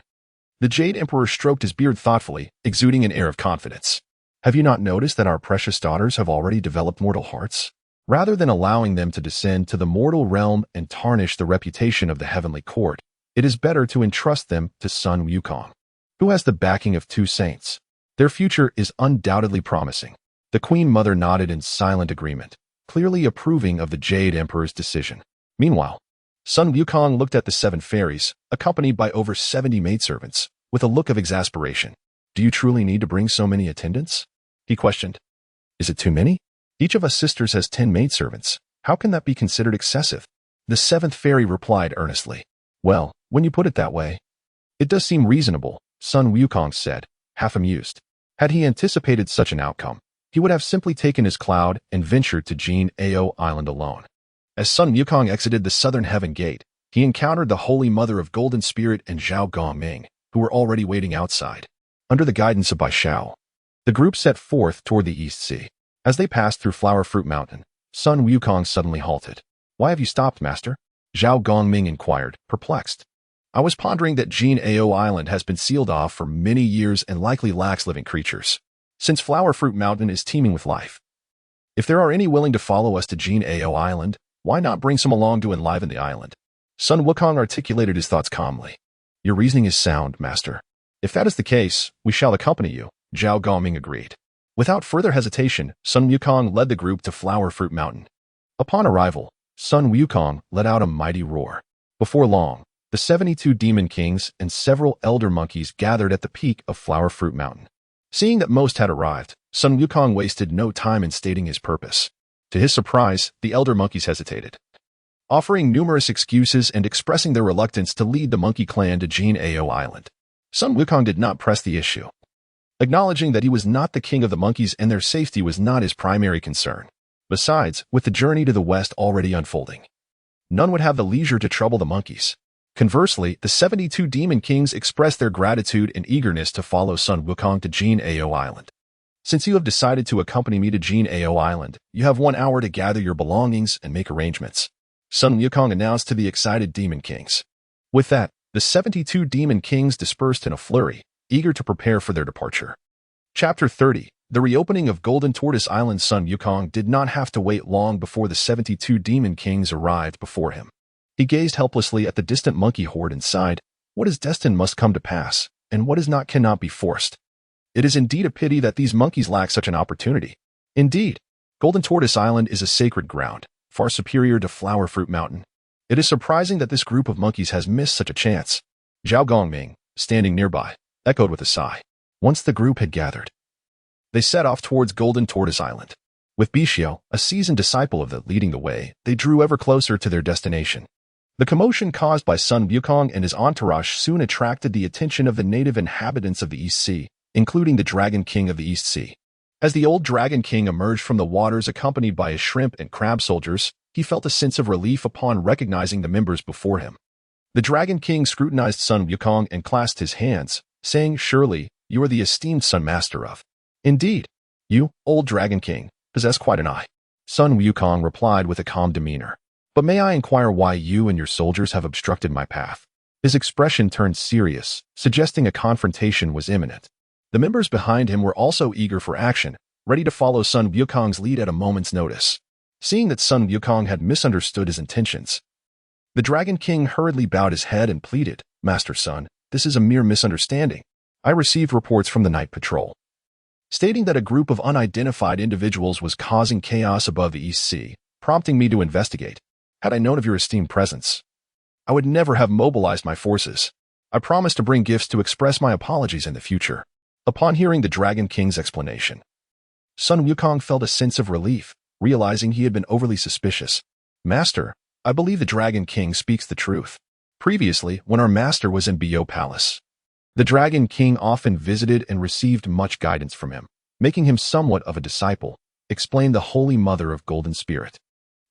Speaker 1: The Jade Emperor stroked his beard thoughtfully, exuding an air of confidence. Have you not noticed that our precious daughters have already developed mortal hearts? Rather than allowing them to descend to the mortal realm and tarnish the reputation of the heavenly court, it is better to entrust them to Sun Wukong, who has the backing of 2 saints. Their future is undoubtedly promising. The Queen Mother nodded in silent agreement, clearly approving of the Jade Emperor's decision. Meanwhile, Sun Wukong looked at the 7 fairies, accompanied by over 70 maidservants, with a look of exasperation. Do you truly need to bring so many attendants? He questioned. Is it too many? Each of us sisters has 10 maidservants. How can that be considered excessive? The 7th fairy replied earnestly. Well, when you put it that way, it does seem reasonable, Sun Wukong said, half amused. Had he anticipated such an outcome, he would have simply taken his cloud and ventured to Jin-Ao Island alone. As Sun Wukong exited the southern heaven gate, he encountered the Holy Mother of Golden Spirit and Zhao Gongming, who were already waiting outside. Under the guidance of Bai Shao, the group set forth toward the East Sea. As they passed through Flower Fruit Mountain, Sun Wukong suddenly halted. Why have you stopped, master? Zhao Gongming inquired, perplexed. I was pondering that Jin-Ao Island has been sealed off for many years and likely lacks living creatures, since Flower Fruit Mountain is teeming with life. If there are any willing to follow us to Jin-Ao Island, why not bring some along to enliven the island? Sun Wukong articulated his thoughts calmly. Your reasoning is sound, master. If that is the case, we shall accompany you, Zhao Gongming agreed. Without further hesitation, Sun Wukong led the group to Flower Fruit Mountain. Upon arrival, Sun Wukong let out a mighty roar. Before long, the 72 demon kings and several elder monkeys gathered at the peak of Flower Fruit Mountain. Seeing that most had arrived, Sun Wukong wasted no time in stating his purpose. To his surprise, the elder monkeys hesitated, offering numerous excuses and expressing their reluctance to lead the monkey clan to Jin-Ao Island. Sun Wukong did not press the issue, acknowledging that he was not the king of the monkeys and their safety was not his primary concern. Besides, with the journey to the west already unfolding, none would have the leisure to trouble the monkeys. Conversely, the 72 demon kings expressed their gratitude and eagerness to follow Sun Wukong to Jin-Ao Island. Since you have decided to accompany me to Jin-Ao Island, you have 1 hour to gather your belongings and make arrangements, Sun Wukong announced to the excited demon kings. With that, the 72 demon kings dispersed in a flurry, eager to prepare for their departure. Chapter 30. The reopening of Golden Tortoise Island. Sun Wukong did not have to wait long before the 72 demon kings arrived before him. He gazed helplessly at the distant monkey horde and sighed. What is destined must come to pass, and what is not cannot be forced. It is indeed a pity that these monkeys lack such an opportunity. Indeed, Golden Tortoise Island is a sacred ground, far superior to Flower Fruit Mountain. It is surprising that this group of monkeys has missed such a chance. Zhao Gongming, standing nearby, echoed with a sigh. Once the group had gathered, they set off towards Golden Tortoise Island. With Bixiao, a seasoned disciple of the leading the way, they drew ever closer to their destination. The commotion caused by Sun Wukong and his entourage soon attracted the attention of the native inhabitants of the East Sea, including the Dragon King of the East Sea. As the old Dragon King emerged from the waters accompanied by his shrimp and crab soldiers, he felt a sense of relief upon recognizing the members before him. The Dragon King scrutinized Sun Wukong and clasped his hands, saying, Surely, You are the esteemed Sun Master of. Indeed, you, old Dragon King, possess quite an eye. Sun Wukong replied with a calm demeanor. But may I inquire why you and your soldiers have obstructed my path? His expression turned serious, suggesting a confrontation was imminent. The members behind him were also eager for action, ready to follow Sun Wukong's lead at a moment's notice. Seeing that Sun Wukong had misunderstood his intentions, the Dragon King hurriedly bowed his head and pleaded, Master Sun, this is a mere misunderstanding. I received reports from the Night Patrol, stating that a group of unidentified individuals was causing chaos above the East Sea, prompting me to investigate. Had I known of your esteemed presence, I would never have mobilized my forces. I promise to bring gifts to express my apologies in the future. Upon hearing the Dragon King's explanation, Sun Wukong felt a sense of relief, realizing he had been overly suspicious. Master, I believe the Dragon King speaks the truth. Previously, when our master was in Bo Palace, the Dragon King often visited and received much guidance from him, making him somewhat of a disciple, explained the Holy Mother of Golden Spirit.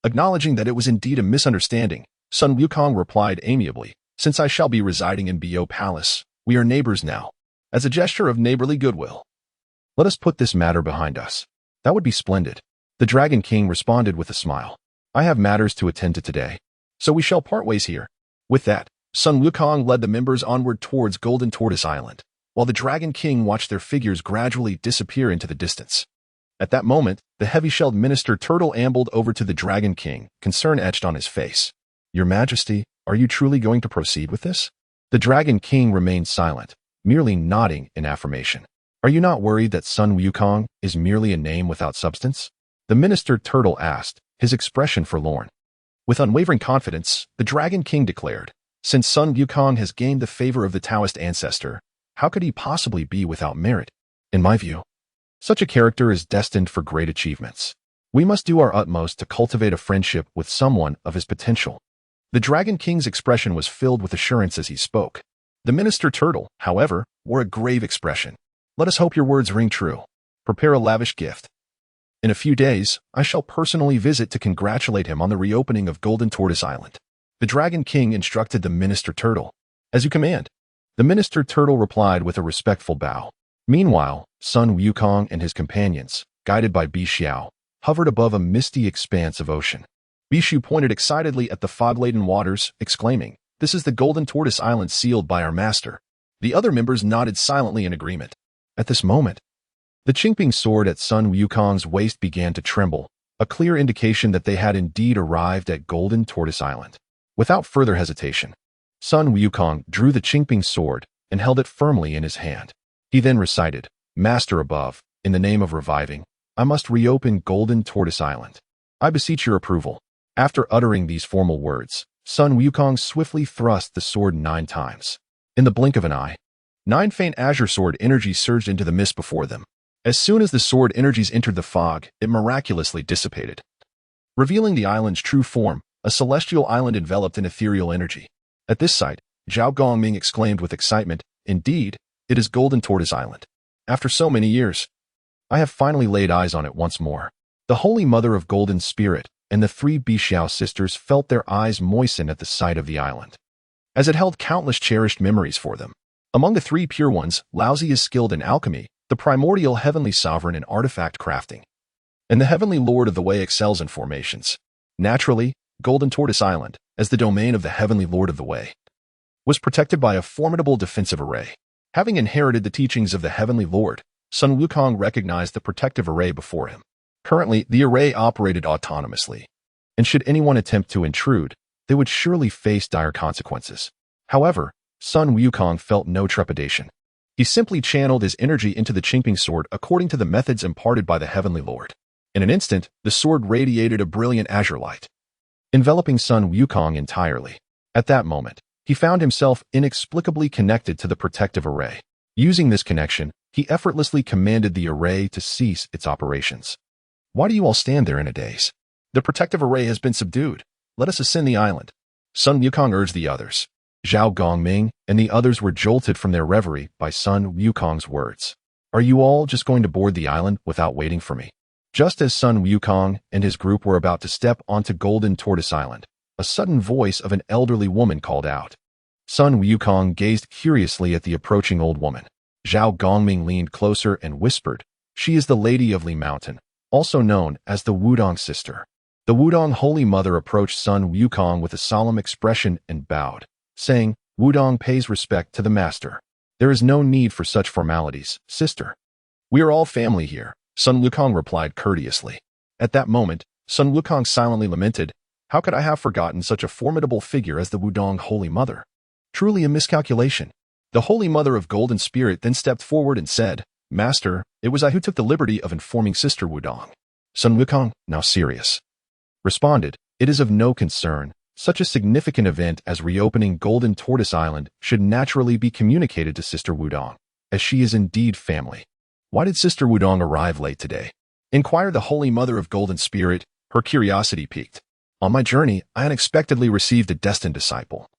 Speaker 1: Acknowledging that it was indeed a misunderstanding, Sun Wukong replied amiably, Since I shall be residing in Bo Palace, we are neighbors now. As a gesture of neighborly goodwill, let us put this matter behind us. That would be splendid. The Dragon King responded with a smile. I have matters to attend to today, so we shall part ways here. With that, Sun Wukong led the members onward towards Golden Tortoise Island, while the Dragon King watched their figures gradually disappear into the distance. At that moment, the heavy-shelled Minister Turtle ambled over to the Dragon King, concern etched on his face. Your Majesty, are you truly going to proceed with this? The Dragon King remained silent, merely nodding in affirmation. Are you not worried that Sun Wukong is merely a name without substance? The Minister Turtle asked, his expression forlorn. With unwavering confidence, the Dragon King declared, Since Sun Wukong has gained the favor of the Taoist ancestor, how could he possibly be without merit? In my view, such a character is destined for great achievements. We must do our utmost to cultivate a friendship with someone of his potential. The Dragon King's expression was filled with assurance as he spoke. The Minister Turtle, however, wore a grave expression. Let us hope your words ring true. Prepare a lavish gift. In a few days, I shall personally visit to congratulate him on the reopening of Golden Tortoise Island. The Dragon King instructed the Minister Turtle. As you command. The Minister Turtle replied with a respectful bow. Meanwhile, Sun Wukong and his companions, guided by Xiao, hovered above a misty expanse of ocean. Bishu pointed excitedly at the fog-laden waters, exclaiming, This is the Golden Tortoise Island sealed by our master. The other members nodded silently in agreement. At this moment, the Qingping sword at Sun Wukong's waist began to tremble, a clear indication that they had indeed arrived at Golden Tortoise Island. Without further hesitation, Sun Wukong drew the Qingping sword and held it firmly in his hand. He then recited, Master above, in the name of reviving, I must reopen Golden Tortoise Island. I beseech your approval. After uttering these formal words, Sun Wukong swiftly thrust the sword 9 times. In the blink of an eye, 9 faint azure sword energies surged into the mist before them. As soon as the sword energies entered the fog, it miraculously dissipated, revealing the island's true form, a celestial island enveloped in ethereal energy. At this sight, Zhao Gongming exclaimed with excitement, Indeed, it is Golden Tortoise Island. After so many years, I have finally laid eyes on it once more. The Holy Mother of Golden Spirit and the 3 Bixiao sisters felt their eyes moisten at the sight of the island, as it held countless cherished memories for them. Among the 3 pure ones, Laozi is skilled in alchemy, the primordial heavenly sovereign in artifact crafting, and the heavenly lord of the way excels in formations. Naturally, Golden Tortoise Island, as the domain of the heavenly lord of the way, was protected by a formidable defensive array. Having inherited the teachings of the heavenly lord, Sun Wukong recognized the protective array before him. Currently, the array operated autonomously, and should anyone attempt to intrude, they would surely face dire consequences. However, Sun Wukong felt no trepidation. He simply channeled his energy into the Qingping sword according to the methods imparted by the Heavenly Lord. In an instant, the sword radiated a brilliant azure light, enveloping Sun Wukong entirely. At that moment, he found himself inexplicably connected to the protective array. Using this connection, he effortlessly commanded the array to cease its operations. Why do you all stand there in a daze? The protective array has been subdued. Let us ascend the island. Sun Wukong urged the others. Zhao Gongming and the others were jolted from their reverie by Sun Wukong's words. Are you all just going to board the island without waiting for me? Just as Sun Wukong and his group were about to step onto Golden Tortoise Island, a sudden voice of an elderly woman called out. Sun Wukong gazed curiously at the approaching old woman. Zhao Gongming leaned closer and whispered, "She is the Lady of Li Mountain, also known as the Wudong Sister." The Wudong Holy Mother approached Sun Wukong with a solemn expression and bowed, saying, "Wudong pays respect to the Master. There is no need for such formalities, sister." "We are all family here," Sun Wukong replied courteously. At that moment, Sun Wukong silently lamented, "How could I have forgotten such a formidable figure as the Wudong Holy Mother? Truly a miscalculation." The Holy Mother of Golden Spirit then stepped forward and said, "Master, it was I who took the liberty of informing Sister Wudong." Sun Wukong, now serious, responded, "It is of no concern. Such a significant event as reopening Golden Tortoise Island should naturally be communicated to Sister Wudong, as she is indeed family." "Why did Sister Wudong arrive late today?" inquired the Holy Mother of Golden Spirit, her curiosity piqued. "On my journey, I unexpectedly received a destined disciple,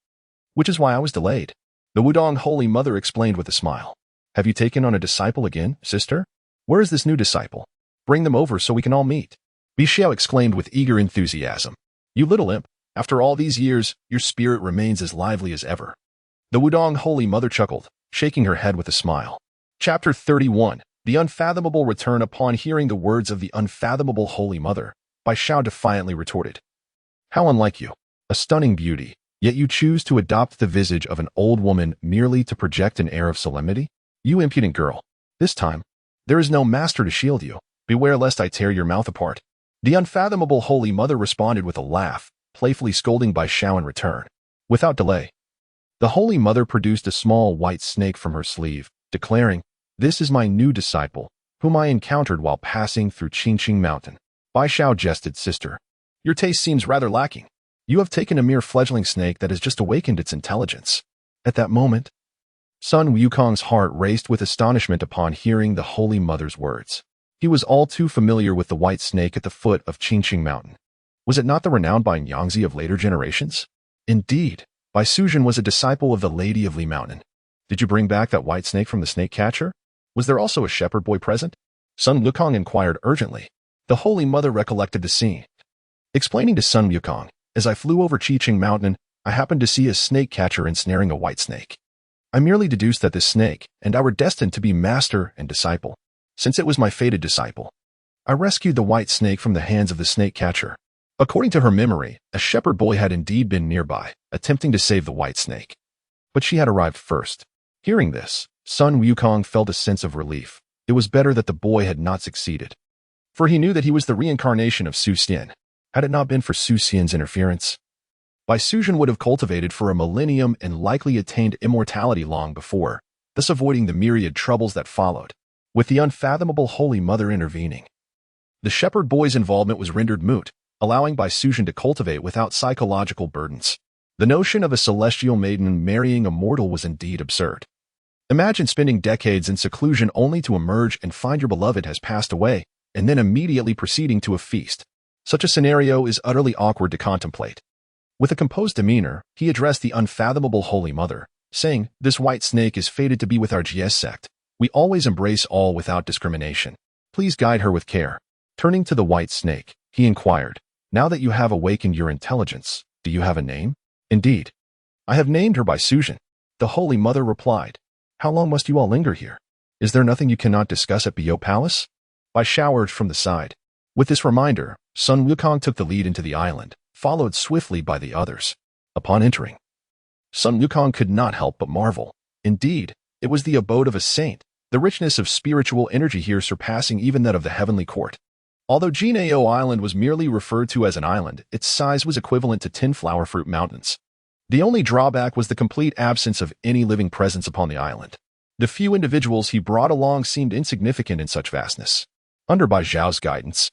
Speaker 1: which is why I was delayed." The Wudong Holy Mother explained with a smile. "Have you taken on a disciple again, sister? Where is this new disciple? Bring them over so we can all meet." Bixiao exclaimed with eager enthusiasm. "You little imp, after all these years, your spirit remains as lively as ever." The Wudong Holy Mother chuckled, shaking her head with a smile. Chapter 31. The Unfathomable Return. Upon hearing the words of the Unfathomable Holy Mother, Bixiao defiantly retorted, "How unlike you, a stunning beauty, yet you choose to adopt the visage of an old woman merely to project an air of solemnity? You impudent girl. This time, there is no master to shield you. Beware lest I tear your mouth apart." The Unfathomable Holy Mother responded with a laugh, playfully scolding Bixiao in return. Without delay, the Holy Mother produced a small white snake from her sleeve, declaring, "This is my new disciple, whom I encountered while passing through Qingqing Mountain." Bixiao jested, "Sister, your taste seems rather lacking. You have taken a mere fledgling snake that has just awakened its intelligence." At that moment, Sun Wukong's heart raced with astonishment upon hearing the Holy Mother's words. He was all too familiar with the white snake at the foot of Qingqing Mountain. Was it not the renowned Bai Yangzi of later generations? Indeed, Persuasion was a disciple of the Lady of Li Mountain. "Did you bring back that white snake from the snake catcher? Was there also a shepherd boy present?" Sun Wukong inquired urgently. The Holy Mother recollected the scene, explaining to Sun Wukong, "As I flew over Qingqing Mountain, I happened to see a snake catcher ensnaring a white snake. I merely deduced that this snake and I were destined to be master and disciple. Since it was my fated disciple, I rescued the white snake from the hands of the snake catcher." According to her memory, a shepherd boy had indeed been nearby, attempting to save the white snake. But she had arrived first. Hearing this, Sun Wukong felt a sense of relief. It was better that the boy had not succeeded, for he knew that he was the reincarnation of Su Xian. Had it not been for Su Xian's interference, Persuasion would have cultivated for a millennium and likely attained immortality long before, thus avoiding the myriad troubles that followed, with the Unfathomable Holy Mother intervening. The shepherd boy's involvement was rendered moot, allowing Persuasion to cultivate without psychological burdens. The notion of a celestial maiden marrying a mortal was indeed absurd. Imagine spending decades in seclusion only to emerge and find your beloved has passed away, and then immediately proceeding to a feast. Such a scenario is utterly awkward to contemplate. With a composed demeanor, he addressed the Unfathomable Holy Mother, saying, "This white snake is fated to be with our GS sect. We always embrace all without discrimination. Please guide her with care." Turning to the white snake, he inquired, "Now that you have awakened your intelligence, do you have a name?" "Indeed, I have named her Persuasion," the Holy Mother replied. "How long must you all linger here? Is there nothing you cannot discuss at Biao Palace?" Bixiao urged from the side. With this reminder, Sun Wukong took the lead into the island, followed swiftly by the others. Upon entering, Sun Wukong could not help but marvel. Indeed, it was the abode of a saint, the richness of spiritual energy here surpassing even that of the heavenly court. Although Jinao Island was merely referred to as an island, its size was equivalent to 10 flower fruit mountains. The only drawback was the complete absence of any living presence upon the island. The few individuals he brought along seemed insignificant in such vastness. Under Baijiao's guidance,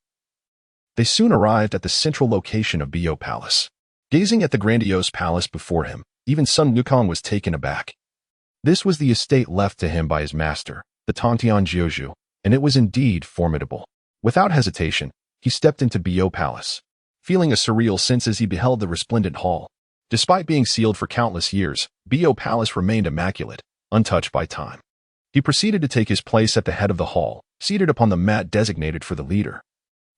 Speaker 1: they soon arrived at the central location of Biao Palace. Gazing at the grandiose palace before him, even Sun Wukong was taken aback. This was the estate left to him by his master, the Tongtian Jiuzhu, and it was indeed formidable. Without hesitation, he stepped into Biao Palace, feeling a surreal sense as he beheld the resplendent hall. Despite being sealed for countless years, Biao Palace remained immaculate, untouched by time. He proceeded to take his place at the head of the hall, seated upon the mat designated for the leader,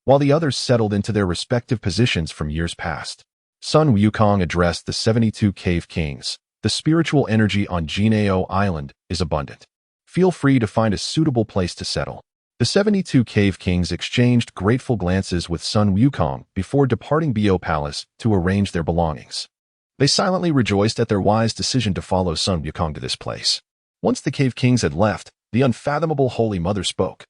Speaker 1: while the others settled into their respective positions from years past. Sun Wukong addressed the 72 cave kings. The spiritual energy on Jinao Island is abundant. Feel free to find a suitable place to settle. The 72 cave kings exchanged grateful glances with Sun Wukong before departing Bo Palace to arrange their belongings. They silently rejoiced at their wise decision to follow Sun Wukong to this place. Once the cave kings had left, the unfathomable Holy Mother spoke.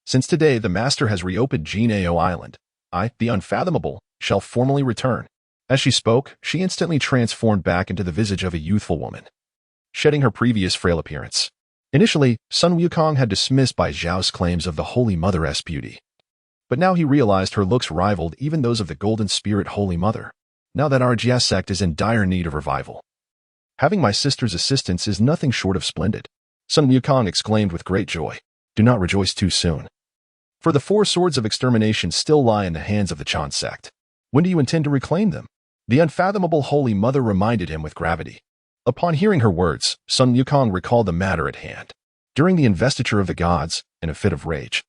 Speaker 1: Since today the Master has reopened Jinao Island, I, the unfathomable, shall formally return. As she spoke, she instantly transformed back into the visage of a youthful woman, shedding her previous frail appearance. Initially, Sun Wukong had dismissed Bai Zhao's claims of the Holy Mother's beauty. But now he realized her looks rivaled even those of the Golden Spirit Holy Mother, now that our Jia sect is in dire need of revival. Having my sister's assistance is nothing short of splendid. Sun Wukong exclaimed with great joy. Do not rejoice too soon. For the 4 swords of extermination still lie in the hands of the Chan sect. When do you intend to reclaim them? The unfathomable Holy Mother reminded him with gravity. Upon hearing her words, Sun Wukong recalled the matter at hand. During the investiture of the gods, in a fit of rage,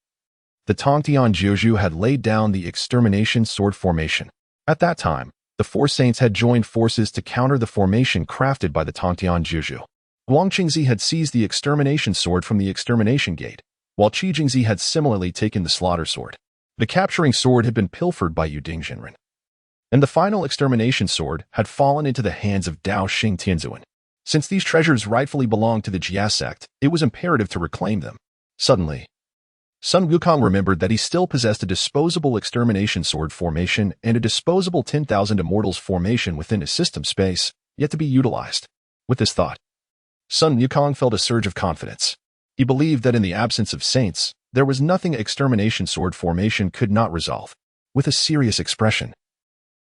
Speaker 1: the Tongtian Jiuzhu had laid down the extermination sword formation. At that time, the 4 saints had joined forces to counter the formation crafted by the Tongtian Jiuzhu. Guang Qingzi had seized the extermination sword from the extermination gate, while Qi Jingzi had similarly taken the slaughter sword. The capturing sword had been pilfered by Yu Dingjinren, and the final extermination sword had fallen into the hands of Dao Xing Tianzuan. Since these treasures rightfully belonged to the Jia sect, it was imperative to reclaim them. Suddenly, Sun Wukong remembered that he still possessed a disposable extermination sword formation and a disposable 10,000 immortals formation within his system space, yet to be utilized. With this thought, Sun Wukong felt a surge of confidence. He believed that in the absence of saints, there was nothing extermination sword formation could not resolve. With a serious expression,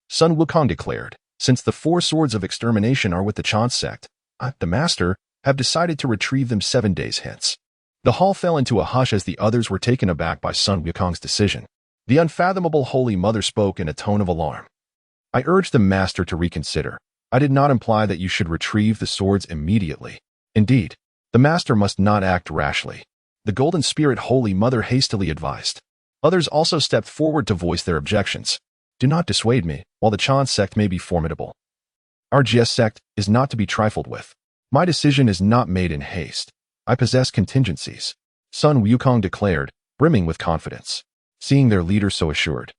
Speaker 1: Sun Wukong declared, since the 4 swords of extermination are with the Chan sect, I, the Master, have decided to retrieve them 7 days hence. The hall fell into a hush as the others were taken aback by Sun Wukong's decision. The unfathomable Holy Mother spoke in a tone of alarm. I urge the Master to reconsider. I did not imply that you should retrieve the swords immediately. Indeed, the Master must not act rashly. The Golden Spirit Holy Mother hastily advised. Others also stepped forward to voice their objections. Do not dissuade me, while the Chan sect may be formidable. Our Jia sect is not to be trifled with. My decision is not made in haste. I possess contingencies, Sun Wukong declared, brimming with confidence. Seeing their leader so assured,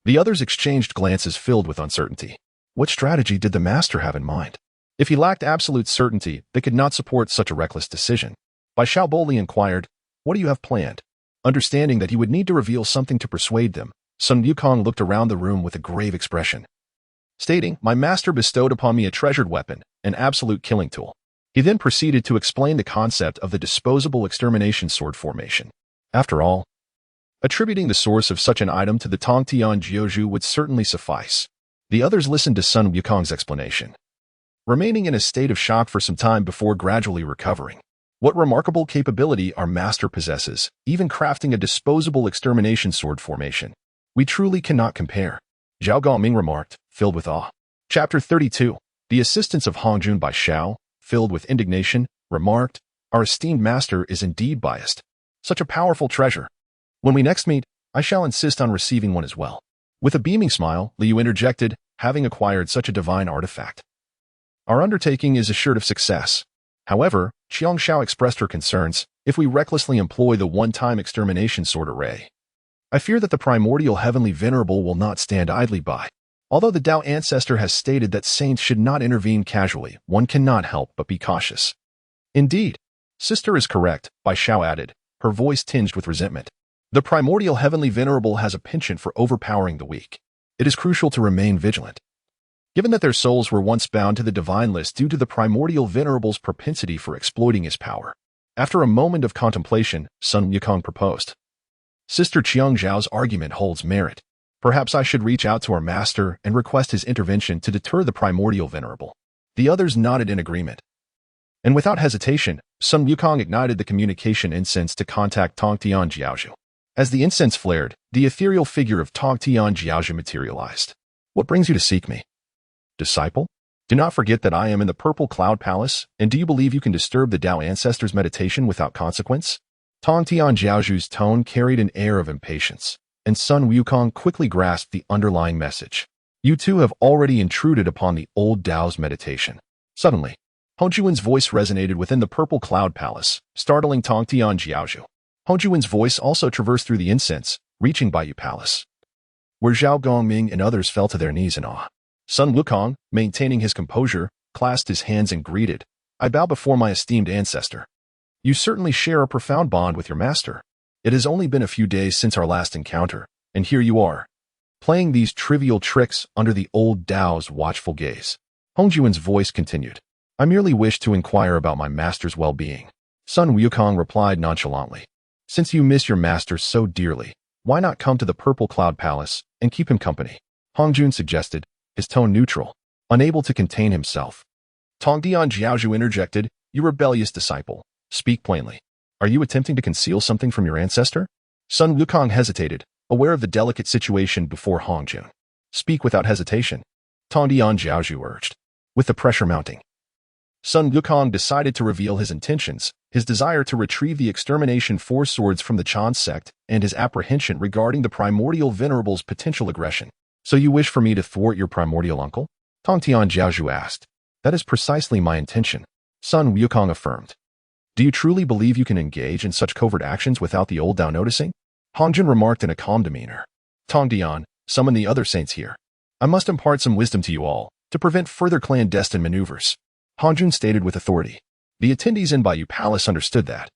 Speaker 1: the others exchanged glances filled with uncertainty. What strategy did the Master have in mind? If he lacked absolute certainty, they could not support such a reckless decision. Bai Zhao boldly inquired, what do you have planned? Understanding that he would need to reveal something to persuade them, Sun Wukong looked around the room with a grave expression, stating, my master bestowed upon me a treasured weapon, an absolute killing tool. He then proceeded to explain the concept of the disposable extermination sword formation. After all, attributing the source of such an item to the Tongtian Jiuzhu would certainly suffice. The others listened to Sun Wukong's explanation, remaining in a state of shock for some time before gradually recovering. What remarkable capability our master possesses, even crafting a disposable extermination sword formation. We truly cannot compare, Zhao Gongming remarked, filled with awe. Chapter 32. The assistance of Hongjun Bai Zhao, filled with indignation, remarked, our esteemed master is indeed biased. Such a powerful treasure. When we next meet, I shall insist on receiving one as well. With a beaming smile, Liu interjected, having acquired such a divine artifact, our undertaking is assured of success. However, Qiangxiao expressed her concerns, if we recklessly employ the one-time extermination sword array, I fear that the primordial heavenly venerable will not stand idly by. Although the Tao ancestor has stated that saints should not intervene casually, one cannot help but be cautious. Indeed, sister is correct, Bai Zhao added, her voice tinged with resentment. The primordial heavenly venerable has a penchant for overpowering the weak. It is crucial to remain vigilant. Given that their souls were once bound to the divine list due to the primordial venerable's propensity for exploiting his power. After a moment of contemplation, Sun Wukong proposed. Sister Qiangxiao's argument holds merit. Perhaps I should reach out to our master and request his intervention to deter the primordial venerable. The others nodded in agreement. And without hesitation, Sun Wukong ignited the communication incense to contact Tongtian Jiuzhu. As the incense flared, the ethereal figure of Tongtian Jiuzhu materialized. What brings you to seek me? Disciple? Do not forget that I am in the Purple Cloud Palace, and do you believe you can disturb the Tao ancestors' meditation without consequence? Tongtian Jiuzhu's tone carried an air of impatience, and Sun Wukong quickly grasped the underlying message. You two have already intruded upon the old Tao's meditation. Suddenly, Hongjuan's voice resonated within the purple cloud palace, startling Tong Tian Jiaozhu. Hongjuan's voice also traversed through the incense, reaching Baiyu Palace, where Zhao Gongming and others fell to their knees in awe. Sun Wukong, maintaining his composure, clasped his hands and greeted, "I bow before my esteemed ancestor. You certainly share a profound bond with your master. It has only been a few days since our last encounter, and here you are, playing these trivial tricks under the old Dao's watchful gaze." Hongjuan's voice continued, "I merely wish to inquire about my master's well-being." Sun Wukong replied nonchalantly, "Since you miss your master so dearly, why not come to the Purple Cloud Palace and keep him company?" Hongjun suggested, his tone neutral, unable to contain himself. Tong Tian Jiaozhu interjected, "You rebellious disciple, speak plainly. Are you attempting to conceal something from your ancestor?" Sun Wukong hesitated, aware of the delicate situation before Hongjun. "Speak without hesitation," Tong Tian Jiaozhu urged, with the pressure mounting. Sun Wukong decided to reveal his intentions, his desire to retrieve the extermination four swords from the Chan sect, and his apprehension regarding the primordial venerable's potential aggression. "So you wish for me to thwart your primordial uncle?" Tong Tian Jiaozhu asked. "That is precisely my intention," Sun Wukong affirmed. "Do you truly believe you can engage in such covert actions without the old Dao noticing?" Hongjun remarked in a calm demeanor. "Tong Tian, summon the other saints here. I must impart some wisdom to you all, to prevent further clandestine maneuvers," Hongjun stated with authority. The attendees in Baiyu Palace understood that.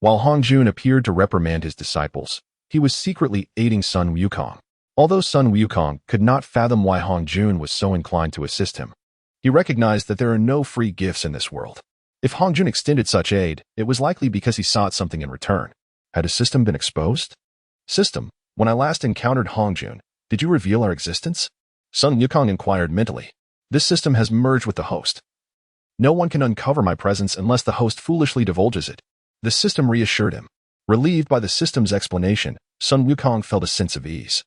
Speaker 1: While Hongjun appeared to reprimand his disciples, he was secretly aiding Sun Wukong. Although Sun Wukong could not fathom why Hongjun was so inclined to assist him, he recognized that there are no free gifts in this world. If Hongjun extended such aid, it was likely because he sought something in return. Had his system been exposed? "System, when I last encountered Hongjun, did you reveal our existence?" Sun Wukong inquired mentally. "This system has merged with the host. No one can uncover my presence unless the host foolishly divulges it." The system reassured him. Relieved by the system's explanation, Sun Wukong felt a sense of ease,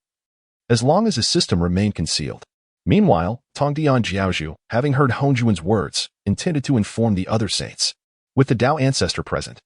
Speaker 1: as long as his system remained concealed. Meanwhile, Tong Tian Jiaozhu, having heard Hongjuan's words, intended to inform the other saints. With the Dao ancestor present,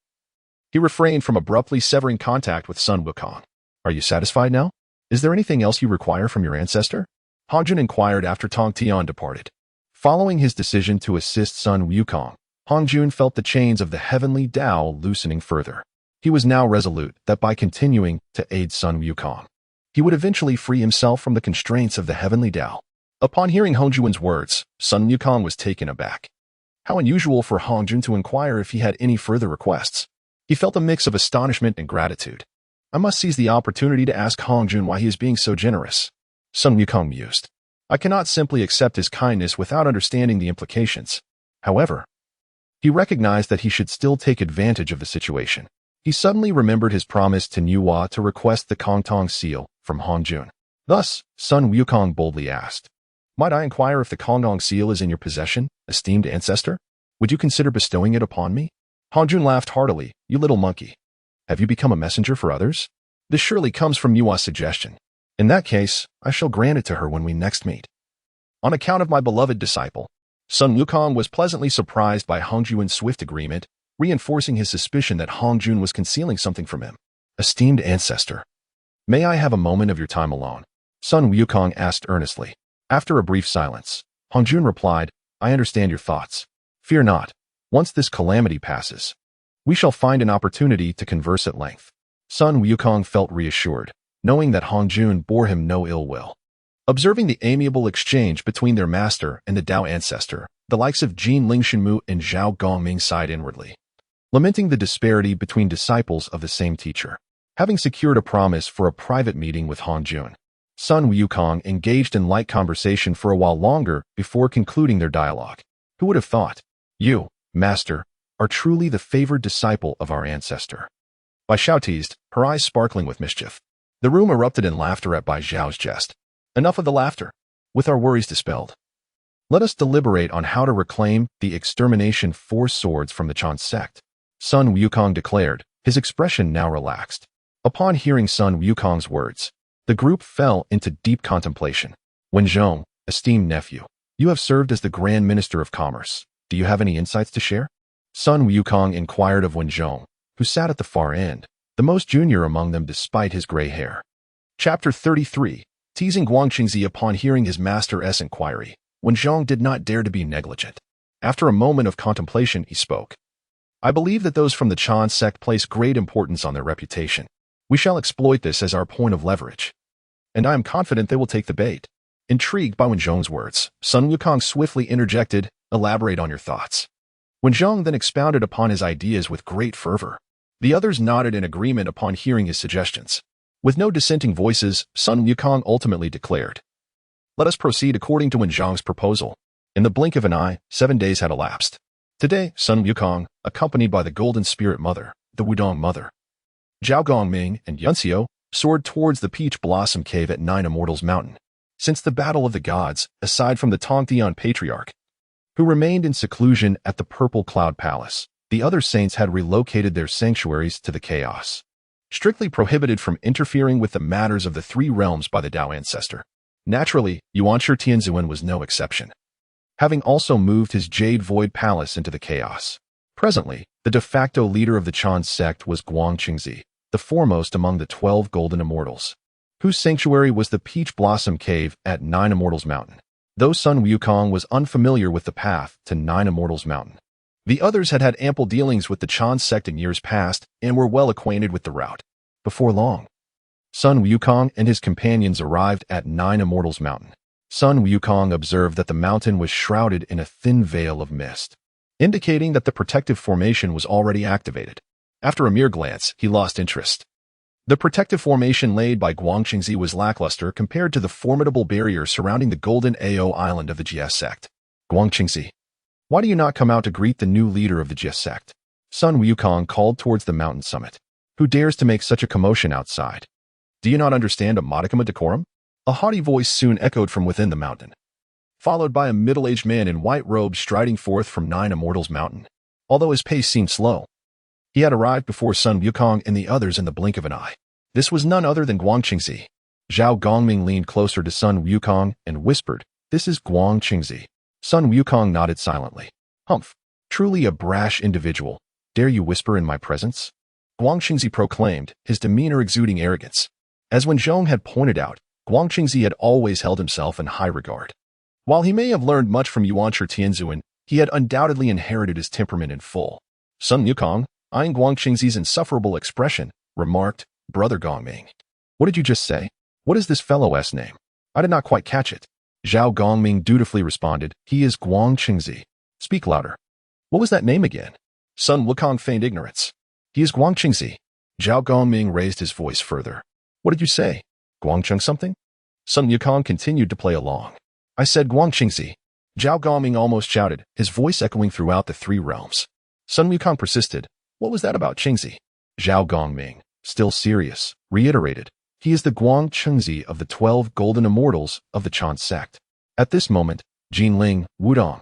Speaker 1: he refrained from abruptly severing contact with Sun Wukong. "Are you satisfied now? Is there anything else you require from your ancestor?" Hongjun inquired after Tong Tian departed. Following his decision to assist Sun Wukong, Hongjun felt the chains of the heavenly Dao loosening further. He was now resolute that by continuing to aid Sun Wukong, he would eventually free himself from the constraints of the heavenly Dao. Upon hearing Hongjuan's words, Sun Wukong was taken aback. How unusual for Hongjun to inquire if he had any further requests. He felt a mix of astonishment and gratitude. "I must seize the opportunity to ask Hongjun why he is being so generous," Sun Wukong mused. "I cannot simply accept his kindness without understanding the implications." However, he recognized that he should still take advantage of the situation. He suddenly remembered his promise to Nuwa to request the Kongtong seal from Hongjun. Thus, Sun Wukong boldly asked, "Might I inquire if the Kongtong seal is in your possession, esteemed ancestor? Would you consider bestowing it upon me?" Hongjun laughed heartily. "You little monkey. Have you become a messenger for others? This surely comes from Nuwa's suggestion. In that case, I shall grant it to her when we next meet." On account of my beloved disciple, Sun Wukong was pleasantly surprised by Hongjuan's swift agreement, reinforcing his suspicion that Hongjun was concealing something from him. "Esteemed ancestor, may I have a moment of your time alone?" Sun Wukong asked earnestly. After a brief silence, Hongjun replied, "I understand your thoughts. Fear not. Once this calamity passes, we shall find an opportunity to converse at length." Sun Wukong felt reassured, knowing that Hongjun bore him no ill will. Observing the amiable exchange between their master and the Dao ancestor, the likes of Jin Lingshenmu and Zhao Gongming sighed inwardly, lamenting the disparity between disciples of the same teacher. Having secured a promise for a private meeting with Hongjun, Sun Wukong engaged in light conversation for a while longer before concluding their dialogue. "Who would have thought? You, master, are truly the favored disciple of our ancestor." Bai Xiao teased, her eyes sparkling with mischief. The room erupted in laughter at Bai Xiao's jest. "Enough of the laughter. With our worries dispelled, let us deliberate on how to reclaim the extermination four swords from the Chan sect," Sun Wukong declared, his expression now relaxed. Upon hearing Sun Wukong's words, the group fell into deep contemplation. "Wenzhong, esteemed nephew, you have served as the Grand Minister of Commerce. Do you have any insights to share?" Sun Wukong inquired of Wenzhong, who sat at the far end, the most junior among them despite his gray hair. Chapter 33. Teasing Guangqingzi. Upon hearing his master's inquiry, Wenzhong did not dare to be negligent. After a moment of contemplation, he spoke. I believe that those from the Chan sect place great importance on their reputation. We shall exploit this as our point of leverage. And I am confident they will take the bait. Intrigued by Wenzhong's words, Sun Wukong swiftly interjected, elaborate on your thoughts. Wenzhong then expounded upon his ideas with great fervor. The others nodded in agreement upon hearing his suggestions. With no dissenting voices, Sun Wukong ultimately declared, let us proceed according to Wenzhong's proposal. In the blink of an eye, 7 days had elapsed. Today, Sun Wukong, accompanied by the Golden Spirit Mother, the Wudong Mother, Zhao Gongming, and Yunxiu, soared towards the Peach Blossom Cave at Nine Immortals Mountain. Since the Battle of the Gods, aside from the Tongtian Patriarch, who remained in seclusion at the Purple Cloud Palace, the other saints had relocated their sanctuaries to the chaos, strictly prohibited from interfering with the matters of the three realms by the Tao ancestor. Naturally, Yuanshi Tianzuan was no exception, having also moved his Jade Void Palace into the chaos. Presently, the de facto leader of the Chan sect was Guangqingzi, the foremost among the 12 Golden Immortals, whose sanctuary was the Peach Blossom Cave at Nine Immortals Mountain. Though Sun Wukong was unfamiliar with the path to Nine Immortals Mountain, the others had had ample dealings with the Chan sect in years past and were well acquainted with the route. Before long, Sun Wukong and his companions arrived at Nine Immortals Mountain. Sun Wukong observed that the mountain was shrouded in a thin veil of mist, indicating that the protective formation was already activated. After a mere glance, he lost interest. The protective formation laid by Guangqingzi was lackluster compared to the formidable barrier surrounding the Golden Ao Island of the Jia sect. Guangqingzi, why do you not come out to greet the new leader of the Jia sect? Sun Wukong called towards the mountain summit. Who dares to make such a commotion outside? Do you not understand a modicum of decorum? A haughty voice soon echoed from within the mountain, followed by a middle-aged man in white robes striding forth from Nine Immortals Mountain. Although his pace seemed slow, he had arrived before Sun Wukong and the others in the blink of an eye. This was none other than Guangqingzi. Zhao Gongming leaned closer to Sun Wukong and whispered, this is Guangqingzi. Sun Wukong nodded silently. Humph, truly a brash individual. Dare you whisper in my presence? Guangqingzi proclaimed, his demeanor exuding arrogance. As Wenzhong had pointed out, Guangqingzi had always held himself in high regard. While he may have learned much from Yuanshi Tianzuan, he had undoubtedly inherited his temperament in full. Sun Wukong, eyeing Guangqingzi's insufferable expression, remarked, Brother Gongming, what did you just say? What is this fellow's name? I did not quite catch it. Zhao Gongming dutifully responded, he is Guangqingzi. Speak louder. What was that name again? Sun Wukong feigned ignorance. He is Guangqingzi. Zhao Gongming raised his voice further. What did you say? Guangcheng something? Sun Wukong continued to play along. I said Guangqingzi. Zhao Gongming almost shouted, his voice echoing throughout the three realms. Sun Wukong persisted. What was that about Qingzi? Zhao Gongming, still serious, reiterated. He is the Guangqingzi of the 12 Golden Immortals of the Chan sect. At this moment, Jinling, Wudong,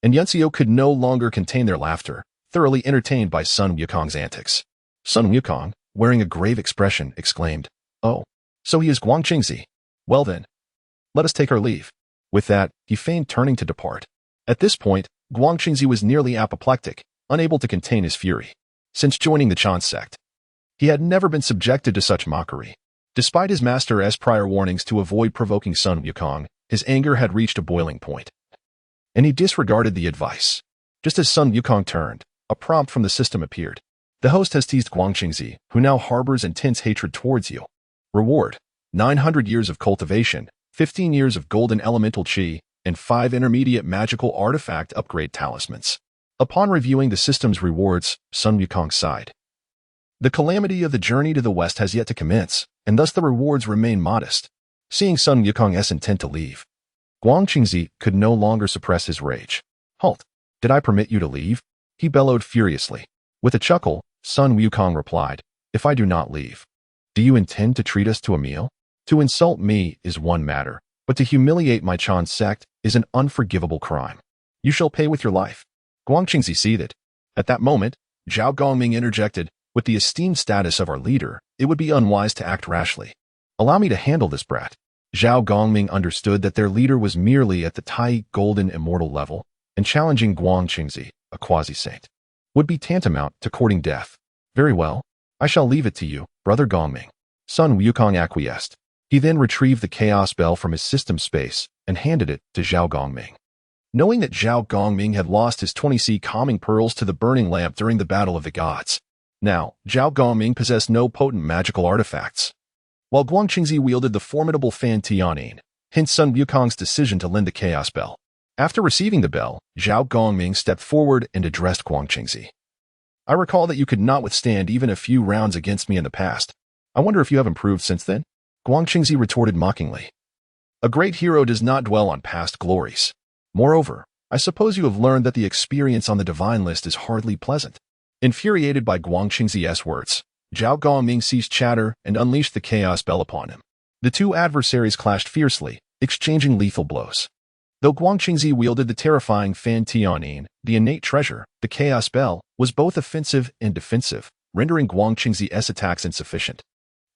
Speaker 1: and Yunxiu could no longer contain their laughter, thoroughly entertained by Sun Wukong's antics. Sun Wukong, wearing a grave expression, exclaimed, oh, so he is Guangqingzi. Well then, let us take our leave. With that, he feigned turning to depart. At this point, Guangqingzi was nearly apoplectic, unable to contain his fury. Since joining the Chan sect, he had never been subjected to such mockery. Despite his master's prior warnings to avoid provoking Sun Wukong, his anger had reached a boiling point, and he disregarded the advice. Just as Sun Wukong turned, a prompt from the system appeared. The host has teased Guangqingzi, who now harbors intense hatred towards you. Reward: 900 years of cultivation, 15 years of golden elemental chi, and 5 intermediate magical artifact upgrade talismans. Upon reviewing the system's rewards, Sun Wukong sighed. The calamity of the journey to the west has yet to commence, and thus the rewards remain modest. Seeing Sun Wukong's intent to leave, Guangqingzi could no longer suppress his rage. Halt! Did I permit you to leave? He bellowed furiously. With a chuckle, Sun Wukong replied, if I do not leave, do you intend to treat us to a meal? To insult me is one matter, but to humiliate my Chan sect is an unforgivable crime. You shall pay with your life. Guangqingzi seethed. At that moment, Zhao Gongming interjected, with the esteemed status of our leader, it would be unwise to act rashly. Allow me to handle this brat. Zhao Gongming understood that their leader was merely at the Tai Golden Immortal level, and challenging Guangqingzi, a quasi-saint, would be tantamount to courting death. Very well, I shall leave it to you, Brother Gongming. Sun Wukong acquiesced. He then retrieved the chaos bell from his system space and handed it to Zhao Gongming. knowing that Zhao Gongming had lost his 20 calming pearls to the burning lamp during the Battle of the Gods. Now, Zhao Gongming possessed no potent magical artifacts, while Guang Qingzi wielded the formidable Fan Tianyin, hence Sun Wukong's decision to lend the Chaos Bell. After receiving the bell, Zhao Gongming stepped forward and addressed Guang Qingzi. I recall that you could not withstand even a few rounds against me in the past. I wonder if you have improved since then? Guang Qingzi retorted mockingly. A great hero does not dwell on past glories. Moreover, I suppose you have learned that the experience on the divine list is hardly pleasant. Infuriated by Guang Qingzi's words, Zhao Gongming ceased chatter and unleashed the Chaos Bell upon him. The two adversaries clashed fiercely, exchanging lethal blows. Though Guang Qingzi wielded the terrifying Fan Tianyin, the innate treasure, the Chaos Bell, was both offensive and defensive, rendering Guang Qingzi's attacks insufficient.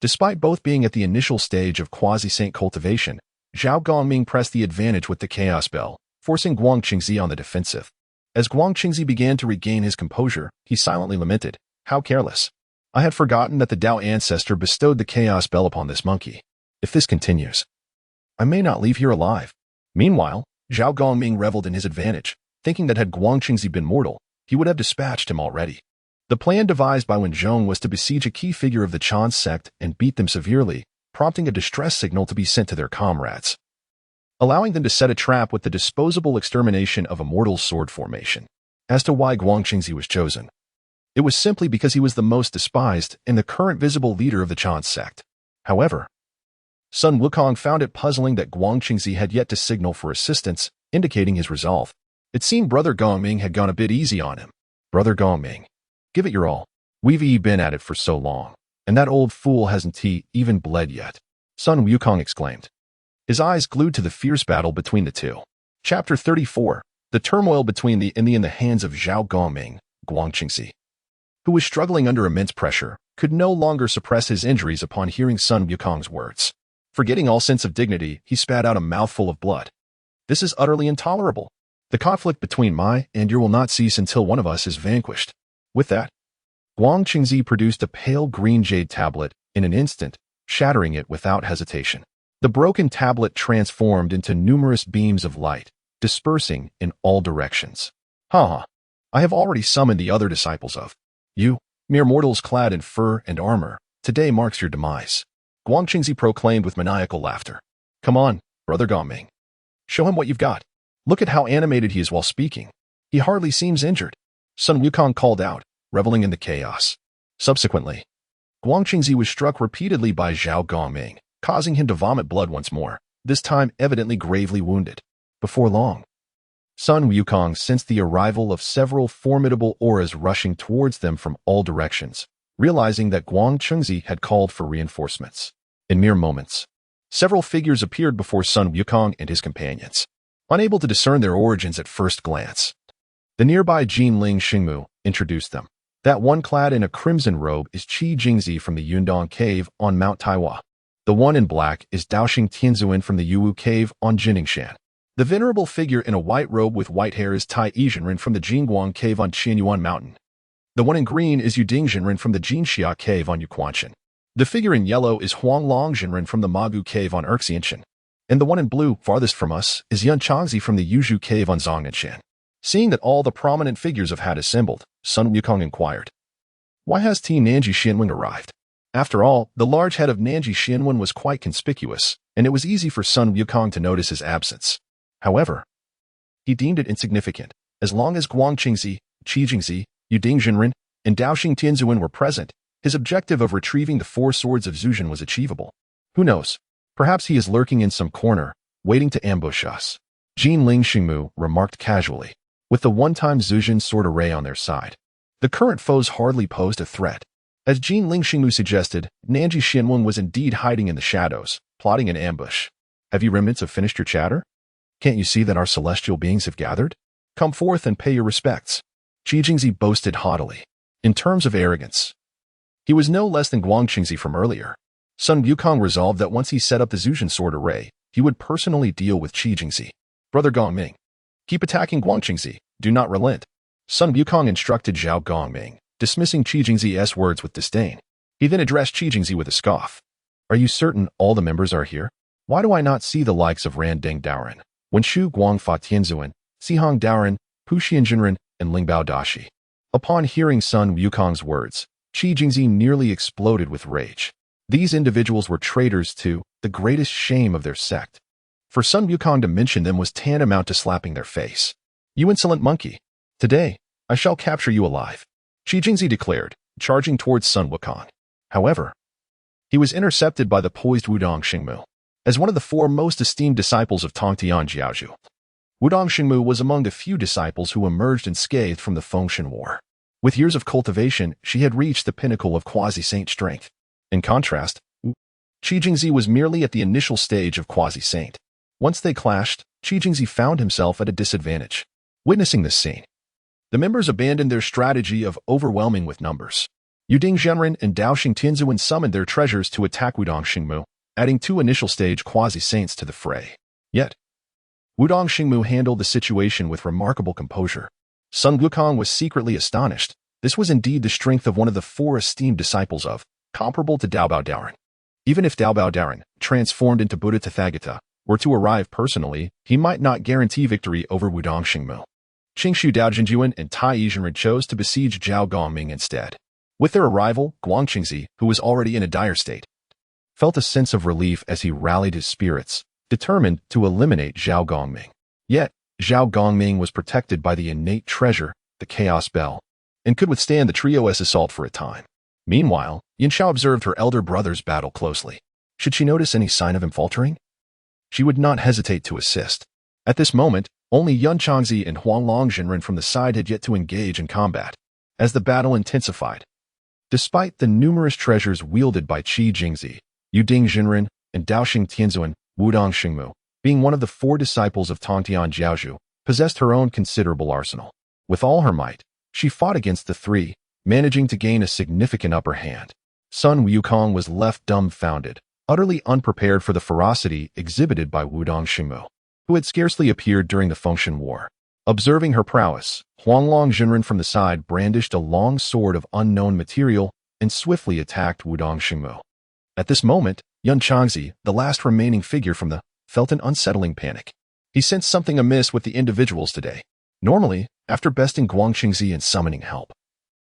Speaker 1: Despite both being at the initial stage of quasi-saint cultivation, Zhao Gongming pressed the advantage with the Chaos Bell, forcing Guang Qingzi on the defensive. As Guang Qingzi began to regain his composure, he silently lamented, "How careless. I had forgotten that the Dao ancestor bestowed the Chaos Bell upon this monkey. If this continues, I may not leave here alive." Meanwhile, Zhao Gongming reveled in his advantage, thinking that had Guang Qingzi been mortal, he would have dispatched him already. The plan devised by Wen Zhong was to besiege a key figure of the Chan sect and beat them severely, prompting a distress signal to be sent to their comrades, allowing them to set a trap with the disposable extermination of a mortal sword formation. As to why Guang Qingzi was chosen, it was simply because he was the most despised and the current visible leader of the Chan sect. However, Sun Wukong found it puzzling that Guang Qingzi had yet to signal for assistance, indicating his resolve. It seemed Brother Gongming had gone a bit easy on him. Brother Gongming, give it your all. We've been at it for so long, and that old fool hasn't even bled yet, Sun Wukong exclaimed, his eyes glued to the fierce battle between the two. Chapter 34. The turmoil between the in the hands of Zhao Gongming, Guang Qingzi, who was struggling under immense pressure, could no longer suppress his injuries upon hearing Sun Wukong's words. Forgetting all sense of dignity, he spat out a mouthful of blood. This is utterly intolerable. The conflict between my and your will not cease until one of us is vanquished. With that, Guang Qingzi produced a pale green jade tablet in an instant, shattering it without hesitation. The broken tablet transformed into numerous beams of light, dispersing in all directions. I have already summoned the other disciples of you, mere mortals clad in fur and armor. Today marks your demise, Guang Qingzi proclaimed with maniacal laughter. Come on, Brother Gongming. Show him what you've got. Look at how animated he is while speaking. He hardly seems injured, Sun Wukong called out, reveling in the chaos. Subsequently, Guang Qingzi was struck repeatedly by Zhao Gongming, causing him to vomit blood once more, this time evidently gravely wounded. Before long, Sun Wukong sensed the arrival of several formidable auras rushing towards them from all directions, realizing that Guang Qingzi had called for reinforcements. In mere moments, several figures appeared before Sun Wukong and his companions, unable to discern their origins at first glance. The nearby Jinling Xingmu introduced them. That one clad in a crimson robe is Qi Jingzi from the Yundong Cave on Mount Taiwa. The one in black is Daoxing Tianzuan from the Yuwu Cave on Jiningshan. The venerable figure in a white robe with white hair is Tai Yizhenren from the Jingguang Cave on Qianyuan Mountain. The one in green is Yuding Zhenren from the Jinxia Cave on Yuquanshan. The figure in yellow is Huanglong Zhenren from the Magu Cave on Erxianshan. And the one in blue, farthest from us, is Yun Changzi from the Yuzhu Cave on Zhongnanshan. Seeing that all the prominent figures had assembled, Sun Wukong inquired, why has T. Nanji Xianwen arrived? After all, the large head of Nanji Xianwen was quite conspicuous, and it was easy for Sun Wukong to notice his absence. However, he deemed it insignificant. As long as Guang Qingzi, Qi Jingzi, Yuding Zhenren, and Daoxing Tianzuan were present, his objective of retrieving the four swords of Zuzhen was achievable. Who knows? Perhaps he is lurking in some corner, waiting to ambush us, Jinling Xingmu remarked casually, with the one-time Zuzhen sword array on their side. The current foes hardly posed a threat. As Jinling Xingmu suggested, Nanji Xianwen was indeed hiding in the shadows, plotting an ambush. Have you remnants of finished your chatter? Can't you see that our celestial beings have gathered? Come forth and pay your respects, Qi Jingzi boasted haughtily. In terms of arrogance, he was no less than Guang Qingzi from earlier. Sun Wukong resolved that once he set up the Zuzhen sword array, he would personally deal with Qi Jingzi. Brother Gongming, keep attacking Guang Qingzi. Do not relent, Sun Wukong instructed Zhao Gongming, dismissing Qi Jingzi's words with disdain. He then addressed Qi Jingzi with a scoff. Are you certain all the members are here? Why do I not see the likes of Ran Deng Daoren, Wenshu Guangfa Tianzuan, Sihong Daoren, Pu Xianjinren, and Lingbao Dashi. Upon hearing Sun Wukong's words, Qi Jingzi nearly exploded with rage. These individuals were traitors to the greatest shame of their sect. For Sun Wukong to mention them was tantamount to slapping their face. "You insolent monkey! Today, I shall capture you alive," Qi Jingzi declared, charging towards Sun Wukong. However, he was intercepted by the poised Wudong Xingmu. As one of the four most esteemed disciples of Tongtian Jiaozhu, Wudong Xingmu was among the few disciples who emerged unscathed from the Fengshan War. With years of cultivation, she had reached the pinnacle of quasi-saint strength. In contrast, Qi Jingzi was merely at the initial stage of quasi-saint. Once they clashed, Qi Jingzi found himself at a disadvantage. Witnessing this scene, the members abandoned their strategy of overwhelming with numbers. Yuding Zhenren and Daoxing Tianzuan summoned their treasures to attack Wudong Xingmu, adding two initial-stage quasi-saints to the fray. Yet, Wudong Xingmu handled the situation with remarkable composure. Sun Wukong was secretly astonished. This was indeed the strength of one of the four esteemed disciples of, comparable to Daobao Daoren. Even if Daobao Daoren, transformed into Buddha Tathagata, were to arrive personally, he might not guarantee victory over Wudong Xingmu. Qingshu Daojinjuan and Tai Yizhenren chose to besiege Zhao Gongming instead. With their arrival, Guangqingzi, who was already in a dire state, felt a sense of relief as he rallied his spirits, determined to eliminate Zhao Gongming. Yet, Zhao Gongming was protected by the innate treasure, the Chaos Bell, and could withstand the trio's assault for a time. Meanwhile, Yanxiao observed her elder brother's battle closely. Should she notice any sign of him faltering, she would not hesitate to assist. At this moment, only Yun Changzi and Huanglong Zhenren from the side had yet to engage in combat. As the battle intensified, despite the numerous treasures wielded by Qi Jingzi, Yuding Zhenren, and Daoxing Tianzuan, Wudong Xingmu, being one of the four disciples of Tongtian Jiaozhu, possessed her own considerable arsenal. With all her might, she fought against the three, managing to gain a significant upper hand. Sun Wukong was left dumbfounded, utterly unprepared for the ferocity exhibited by Wudong Xingmu, who had scarcely appeared during the Fengshan War. Observing her prowess, Huanglong Zhenren from the side brandished a long sword of unknown material and swiftly attacked Wudong Xingmu. At this moment, Yun Changzi, the last remaining figure from the, felt an unsettling panic. He sensed something amiss with the individuals today. Normally, after besting Guangqingzi and summoning help,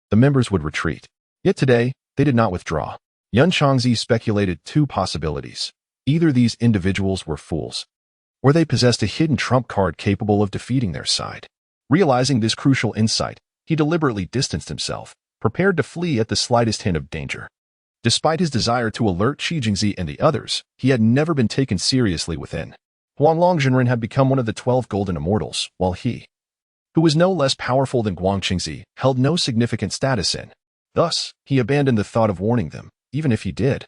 Speaker 1: the members would retreat. Yet today, they did not withdraw. Yun Changzi speculated two possibilities. Either these individuals were fools, or they possessed a hidden trump card capable of defeating their side. Realizing this crucial insight, he deliberately distanced himself, prepared to flee at the slightest hint of danger. Despite his desire to alert Qi Jingzi and the others, he had never been taken seriously within. Huanglong Zhenren had become one of the 12 golden immortals, while he, who was no less powerful than Guangqingzi, held no significant status in. Thus, he abandoned the thought of warning them, even if he did.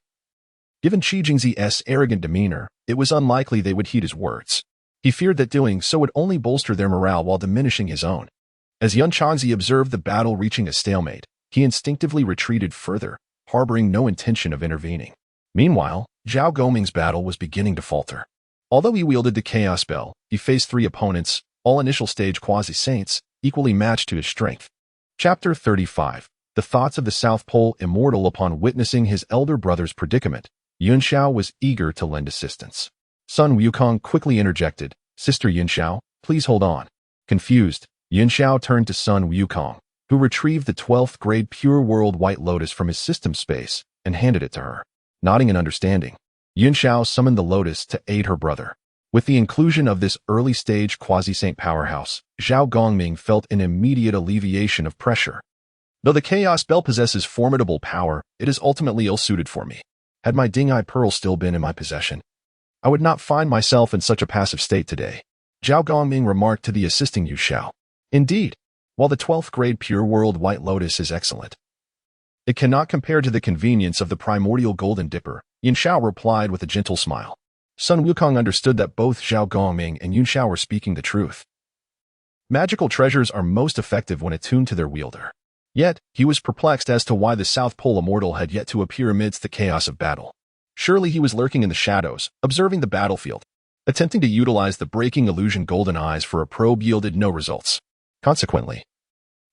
Speaker 1: Given Qi Jingzi's arrogant demeanor, it was unlikely they would heed his words. He feared that doing so would only bolster their morale while diminishing his own. As Yun Changzi observed the battle reaching a stalemate, he instinctively retreated further, harboring no intention of intervening. Meanwhile, Zhao Gongming's battle was beginning to falter. Although he wielded the Chaos Bell, he faced three opponents, all initial-stage quasi-saints, equally matched to his strength. Chapter 35. The thoughts of the South Pole immortal. Upon witnessing his elder brother's predicament, Yunxiao was eager to lend assistance. Sun Wukong quickly interjected, "Sister Yunxiao, please hold on." Confused, Yunxiao turned to Sun Wukong, who retrieved the 12th grade Pure World White Lotus from his system space and handed it to her. Nodding in understanding, Yunxiao summoned the lotus to aid her brother. With the inclusion of this early-stage quasi-saint powerhouse, Zhao Gongming felt an immediate alleviation of pressure. Though the Chaos Bell possesses formidable power, it is ultimately ill-suited for me. Had my Ding-Eye Pearl still been in my possession, I would not find myself in such a passive state today, Zhao Gongming remarked to the assisting Yunxiao. Indeed, while the 12th grade Pure World White Lotus is excellent, it cannot compare to the convenience of the primordial Golden Dipper, Yunxiao replied with a gentle smile. Sun Wukong understood that both Zhao Gongming and Yunxiao were speaking the truth. Magical treasures are most effective when attuned to their wielder. Yet, he was perplexed as to why the South Pole immortal had yet to appear amidst the chaos of battle. Surely he was lurking in the shadows, observing the battlefield. Attempting to utilize the breaking illusion Golden Eyes for a probe yielded no results. Consequently,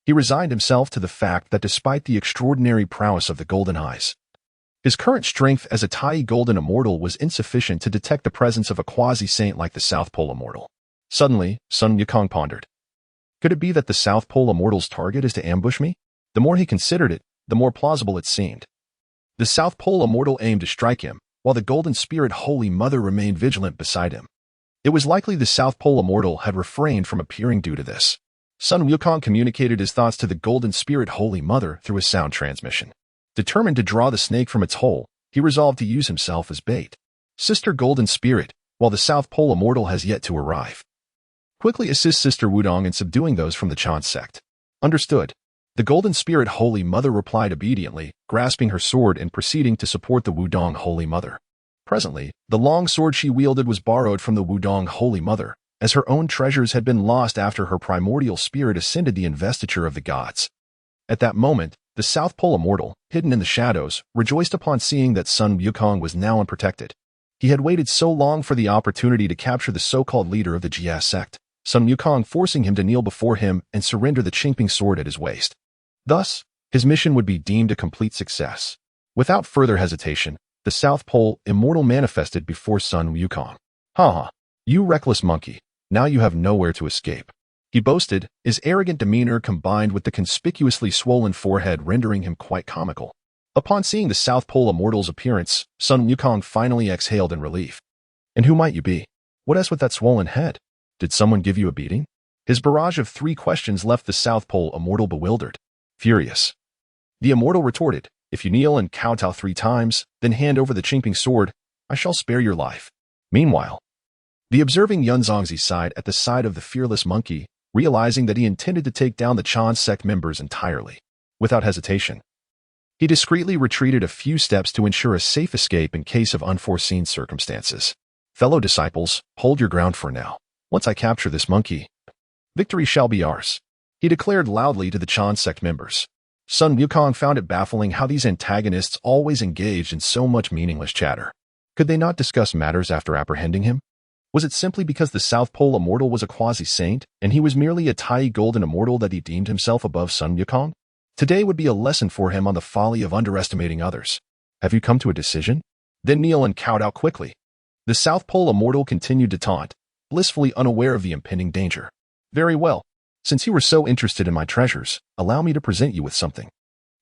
Speaker 1: he resigned himself to the fact that despite the extraordinary prowess of the Golden Eyes, his current strength as a Tai Golden Immortal was insufficient to detect the presence of a quasi-saint like the South Pole Immortal. Suddenly, Sun Wukong pondered. Could it be that the South Pole Immortal's target is to ambush me? The more he considered it, the more plausible it seemed. The South Pole Immortal aimed to strike him, while the Golden Spirit Holy Mother remained vigilant beside him. It was likely the South Pole Immortal had refrained from appearing due to this. Sun Wukong communicated his thoughts to the Golden Spirit Holy Mother through a sound transmission. Determined to draw the snake from its hole, he resolved to use himself as bait. Sister Golden Spirit, while the South Pole Immortal has yet to arrive, quickly assist Sister Wudong in subduing those from the Chan sect. Understood. The Golden Spirit Holy Mother replied obediently, grasping her sword and proceeding to support the Wudong Holy Mother. Presently, the long sword she wielded was borrowed from the Wudong Holy Mother, as her own treasures had been lost after her primordial spirit ascended the investiture of the gods. At that moment, the South Pole Immortal, hidden in the shadows, rejoiced upon seeing that Sun Wukong was now unprotected. He had waited so long for the opportunity to capture the so-called leader of the Jia sect, Sun Wukong forcing him to kneel before him and surrender the Tamping sword at his waist. Thus, his mission would be deemed a complete success. Without further hesitation, the South Pole Immortal manifested before Sun Wukong. "Ha! You reckless monkey, now you have nowhere to escape," he boasted, his arrogant demeanor combined with the conspicuously swollen forehead rendering him quite comical. Upon seeing the South Pole Immortal's appearance, Sun Wukong finally exhaled in relief. "And who might you be? What is with that swollen head? Did someone give you a beating?" His barrage of 3 questions left the South Pole Immortal bewildered. Furious, the Immortal retorted, "If you kneel and kowtow 3 times, then hand over the Tamping sword, I shall spare your life." Meanwhile, the observing Yunzongzi sighed at the sight of the fearless monkey, realizing that he intended to take down the Chan sect members entirely. Without hesitation, he discreetly retreated a few steps to ensure a safe escape in case of unforeseen circumstances. "Fellow disciples, hold your ground for now. Once I capture this monkey, victory shall be ours," he declared loudly to the Chan sect members. Sun Wukong found it baffling how these antagonists always engaged in so much meaningless chatter. Could they not discuss matters after apprehending him? Was it simply because the South Pole Immortal was a quasi-saint, and he was merely a tiny golden immortal that he deemed himself above Sun Wukong? Today would be a lesson for him on the folly of underestimating others. "Have you come to a decision? Then kneel and kowtow quickly." The South Pole Immortal continued to taunt, blissfully unaware of the impending danger. "Very well. Since you were so interested in my treasures, allow me to present you with something,"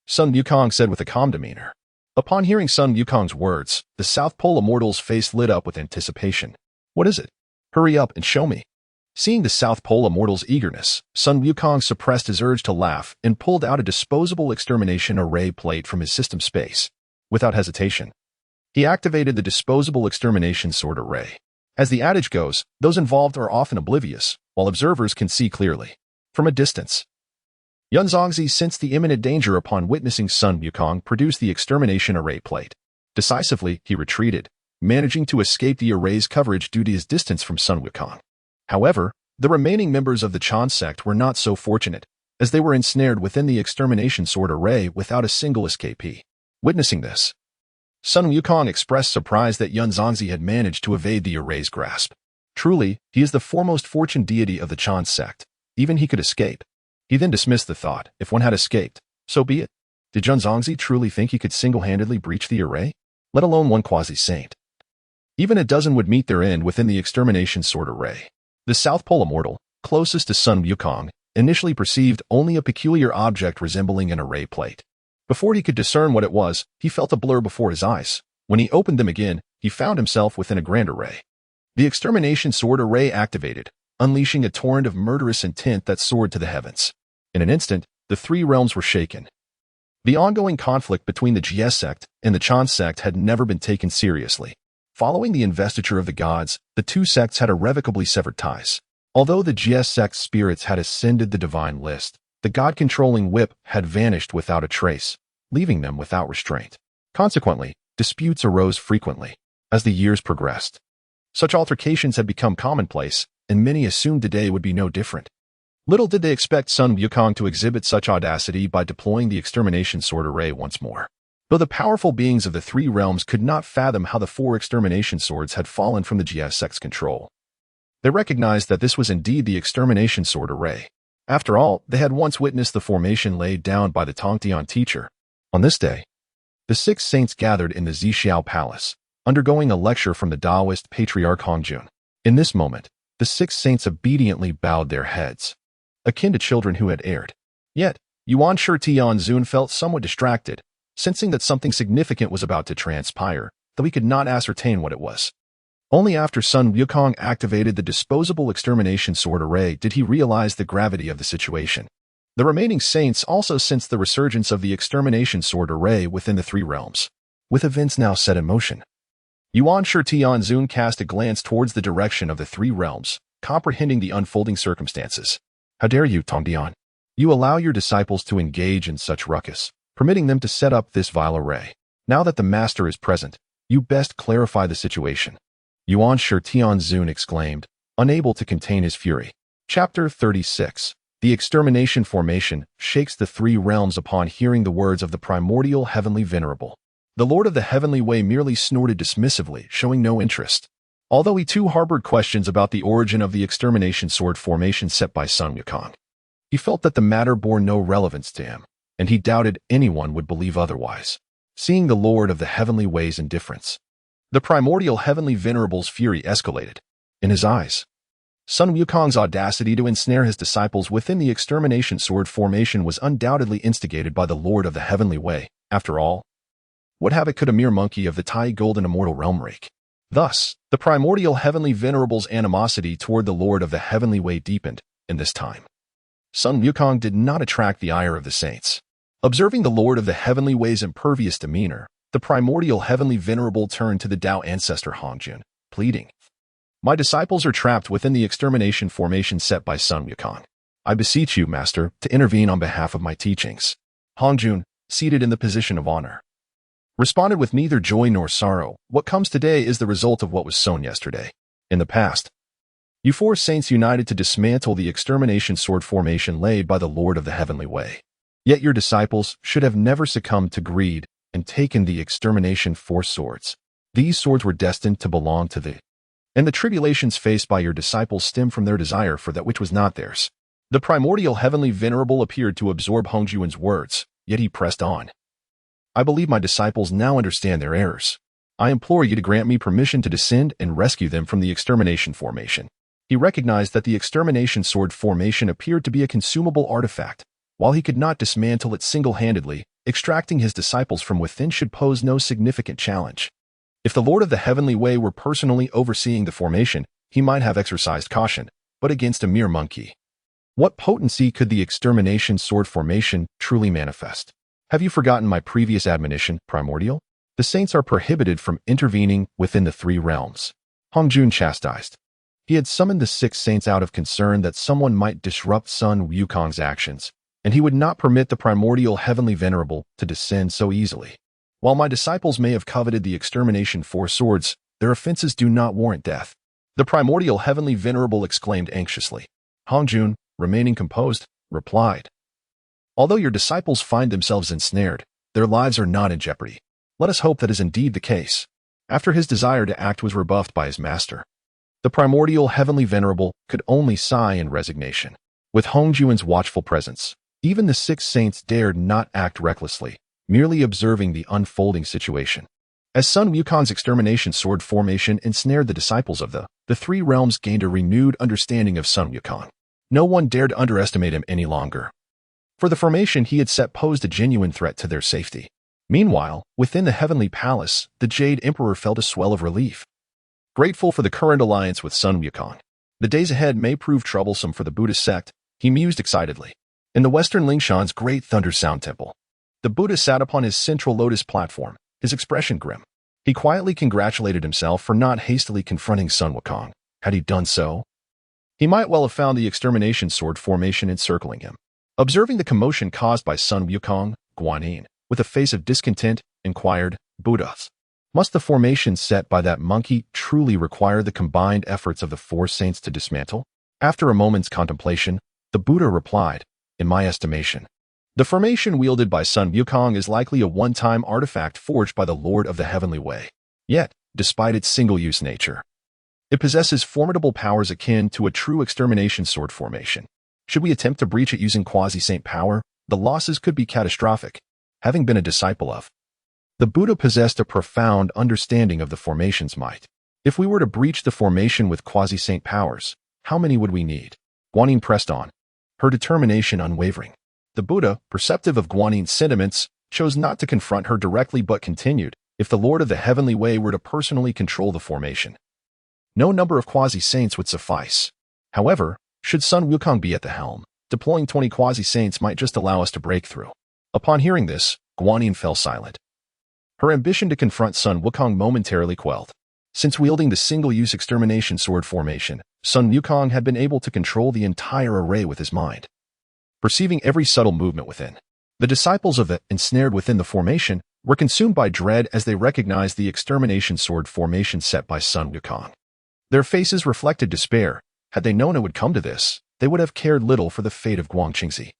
Speaker 1: Sun Wukong said with a calm demeanor. Upon hearing Sun Wukong's words, the South Pole Immortal's face lit up with anticipation. "What is it? Hurry up and show me." Seeing the South Pole Immortal's eagerness, Sun Wukong suppressed his urge to laugh and pulled out a disposable extermination array plate from his system space. Without hesitation, he activated the disposable extermination sword array. As the adage goes, those involved are often oblivious, while observers can see clearly. From a distance, Yunzongzi sensed the imminent danger upon witnessing Sun Wukong produce the extermination array plate. Decisively, he retreated, managing to escape the array's coverage due to his distance from Sun Wukong. However, the remaining members of the Chan sect were not so fortunate, as they were ensnared within the extermination sword array without a single escapee. Witnessing this, Sun Wukong expressed surprise that Yunzongzi had managed to evade the array's grasp. Truly, he is the foremost fortune deity of the Chan sect. Even he could escape. He then dismissed the thought, if one had escaped, so be it. Did Yunzongzi truly think he could single-handedly breach the array? Let alone one quasi-saint. Even a dozen would meet their end within the extermination sword array. The South Pole Immortal, closest to Sun Wukong, initially perceived only a peculiar object resembling an array plate. Before he could discern what it was, he felt a blur before his eyes. When he opened them again, he found himself within a grand array. The extermination sword array activated, unleashing a torrent of murderous intent that soared to the heavens. In an instant, the 3 realms were shaken. The ongoing conflict between the Jia sect and the Chan sect had never been taken seriously. Following the investiture of the gods, the 2 sects had irrevocably severed ties. Although the Jia sect's spirits had ascended the divine list, the god-controlling whip had vanished without a trace, leaving them without restraint. Consequently, disputes arose frequently. As the years progressed, such altercations had become commonplace, and many assumed today would be no different. Little did they expect Sun Wukong to exhibit such audacity by deploying the extermination sword array once more. Though the powerful beings of the 3 realms could not fathom how the 4 extermination swords had fallen from the Jia sect's control, they recognized that this was indeed the extermination sword array. After all, they had once witnessed the formation laid down by the Tongtian teacher. On this day, the 6 saints gathered in the Zixiao Palace, undergoing a lecture from the Taoist patriarch Hongjun. In this moment, The 6 saints obediently bowed their heads, akin to children who had erred. Yet, Yuan Shi Tianzun felt somewhat distracted, sensing that something significant was about to transpire, though he could not ascertain what it was. Only after Sun Wukong activated the disposable extermination sword array did he realize the gravity of the situation. The remaining saints also sensed the resurgence of the extermination sword array within the 3 realms. With events now set in motion, Yuan Shi Tianzun cast a glance towards the direction of the 3 realms, comprehending the unfolding circumstances. How dare you, Tongdian? You allow your disciples to engage in such ruckus, permitting them to set up this vile array. Now that the master is present, you best clarify the situation. Yuan Shi Tianzun exclaimed, unable to contain his fury. Chapter 36. The extermination formation shakes the 3 realms upon hearing the words of the primordial heavenly venerable. The Lord of the Heavenly Way merely snorted dismissively, showing no interest. Although he too harbored questions about the origin of the extermination sword formation set by Sun Wukong. He felt that the matter bore no relevance to him, and he doubted anyone would believe otherwise. Seeing the Lord of the Heavenly Way's indifference, the primordial heavenly venerable's fury escalated. In his eyes, Sun Wukong's audacity to ensnare his disciples within the extermination sword formation was undoubtedly instigated by the Lord of the Heavenly Way. After all, what havoc could a mere monkey of the Tai Golden Immortal Realm wreak? Thus, the primordial heavenly venerable's animosity toward the Lord of the Heavenly Way deepened. In this time, Sun Wukong did not attract the ire of the saints. Observing the Lord of the Heavenly Way's impervious demeanor, the primordial heavenly venerable turned to the Tao ancestor Hongjun, pleading, "My disciples are trapped within the extermination formation set by Sun Wukong. I beseech you, Master, to intervene on behalf of my teachings." Hongjun, seated in the position of honor, responded with neither joy nor sorrow. What comes today is the result of what was sown yesterday. In the past, you 4 saints united to dismantle the extermination sword formation laid by the Lord of the Heavenly Way. Yet your disciples should have never succumbed to greed and taken the extermination 4 swords. These swords were destined to belong to thee. And the tribulations faced by your disciples stem from their desire for that which was not theirs. The primordial heavenly venerable appeared to absorb Hongjun's words, yet he pressed on. I believe my disciples now understand their errors. I implore you to grant me permission to descend and rescue them from the extermination formation. He recognized that the extermination sword formation appeared to be a consumable artifact. While he could not dismantle it single-handedly, extracting his disciples from within should pose no significant challenge. If the Lord of the Heavenly Way were personally overseeing the formation, he might have exercised caution, but against a mere monkey. What potency could the extermination sword formation truly manifest? Have you forgotten my previous admonition, Primordial? The saints are prohibited from intervening within the 3 realms. Hongjun chastised. He had summoned the 6 saints out of concern that someone might disrupt Sun Wukong's actions, and he would not permit the primordial heavenly venerable to descend so easily. While my disciples may have coveted the extermination 4 swords, their offenses do not warrant death. The primordial heavenly venerable exclaimed anxiously. Hongjun, remaining composed, replied, although your disciples find themselves ensnared, their lives are not in jeopardy. Let us hope that is indeed the case. After his desire to act was rebuffed by his master, the primordial heavenly venerable could only sigh in resignation. With Hongjun's watchful presence, even the 6 saints dared not act recklessly, merely observing the unfolding situation. As Sun Wukong's extermination sword formation ensnared the disciples of the 3 realms gained a renewed understanding of Sun Wukong. No one dared underestimate him any longer. For the formation he had set posed a genuine threat to their safety. Meanwhile, within the heavenly palace, the Jade Emperor felt a swell of relief. Grateful for the current alliance with Sun Wukong, the days ahead may prove troublesome for the Buddhist sect, he mused excitedly. In the western Lingshan's great Thunder Sound Temple, the Buddha sat upon his central lotus platform, his expression grim. He quietly congratulated himself for not hastily confronting Sun Wukong. Had he done so, he might well have found the extermination sword formation encircling him. Observing the commotion caused by Sun Wukong, Guanyin, with a face of discontent, inquired, Buddhas, must the formation set by that monkey truly require the combined efforts of the 4 saints to dismantle? After a moment's contemplation, the Buddha replied, in my estimation, the formation wielded by Sun Wukong is likely a one-time artifact forged by the Lord of the Heavenly Way. Yet, despite its single-use nature, it possesses formidable powers akin to a true extermination sword formation. Should we attempt to breach it using quasi-saint power, the losses could be catastrophic. Having been a disciple of the Buddha possessed a profound understanding of the formation's might. If we were to breach the formation with quasi-saint powers, How many would we need? Guanyin pressed on, her determination unwavering. The Buddha, perceptive of Guanyin's sentiments, chose not to confront her directly but continued, if the Lord of the Heavenly Way were to personally control the formation, no number of quasi-saints would suffice. However, should Sun Wukong be at the helm, deploying 20 quasi-saints might just allow us to break through. Upon hearing this, Guanyin fell silent. Her ambition to confront Sun Wukong momentarily quelled. Since wielding the single-use extermination sword formation, Sun Wukong had been able to control the entire array with his mind, perceiving every subtle movement within. The disciples of the ensnared within the formation were consumed by dread as they recognized the extermination sword formation set by Sun Wukong. Their faces reflected despair. Had they known it would come to this, they would have cared little for the fate of Guangqingzi.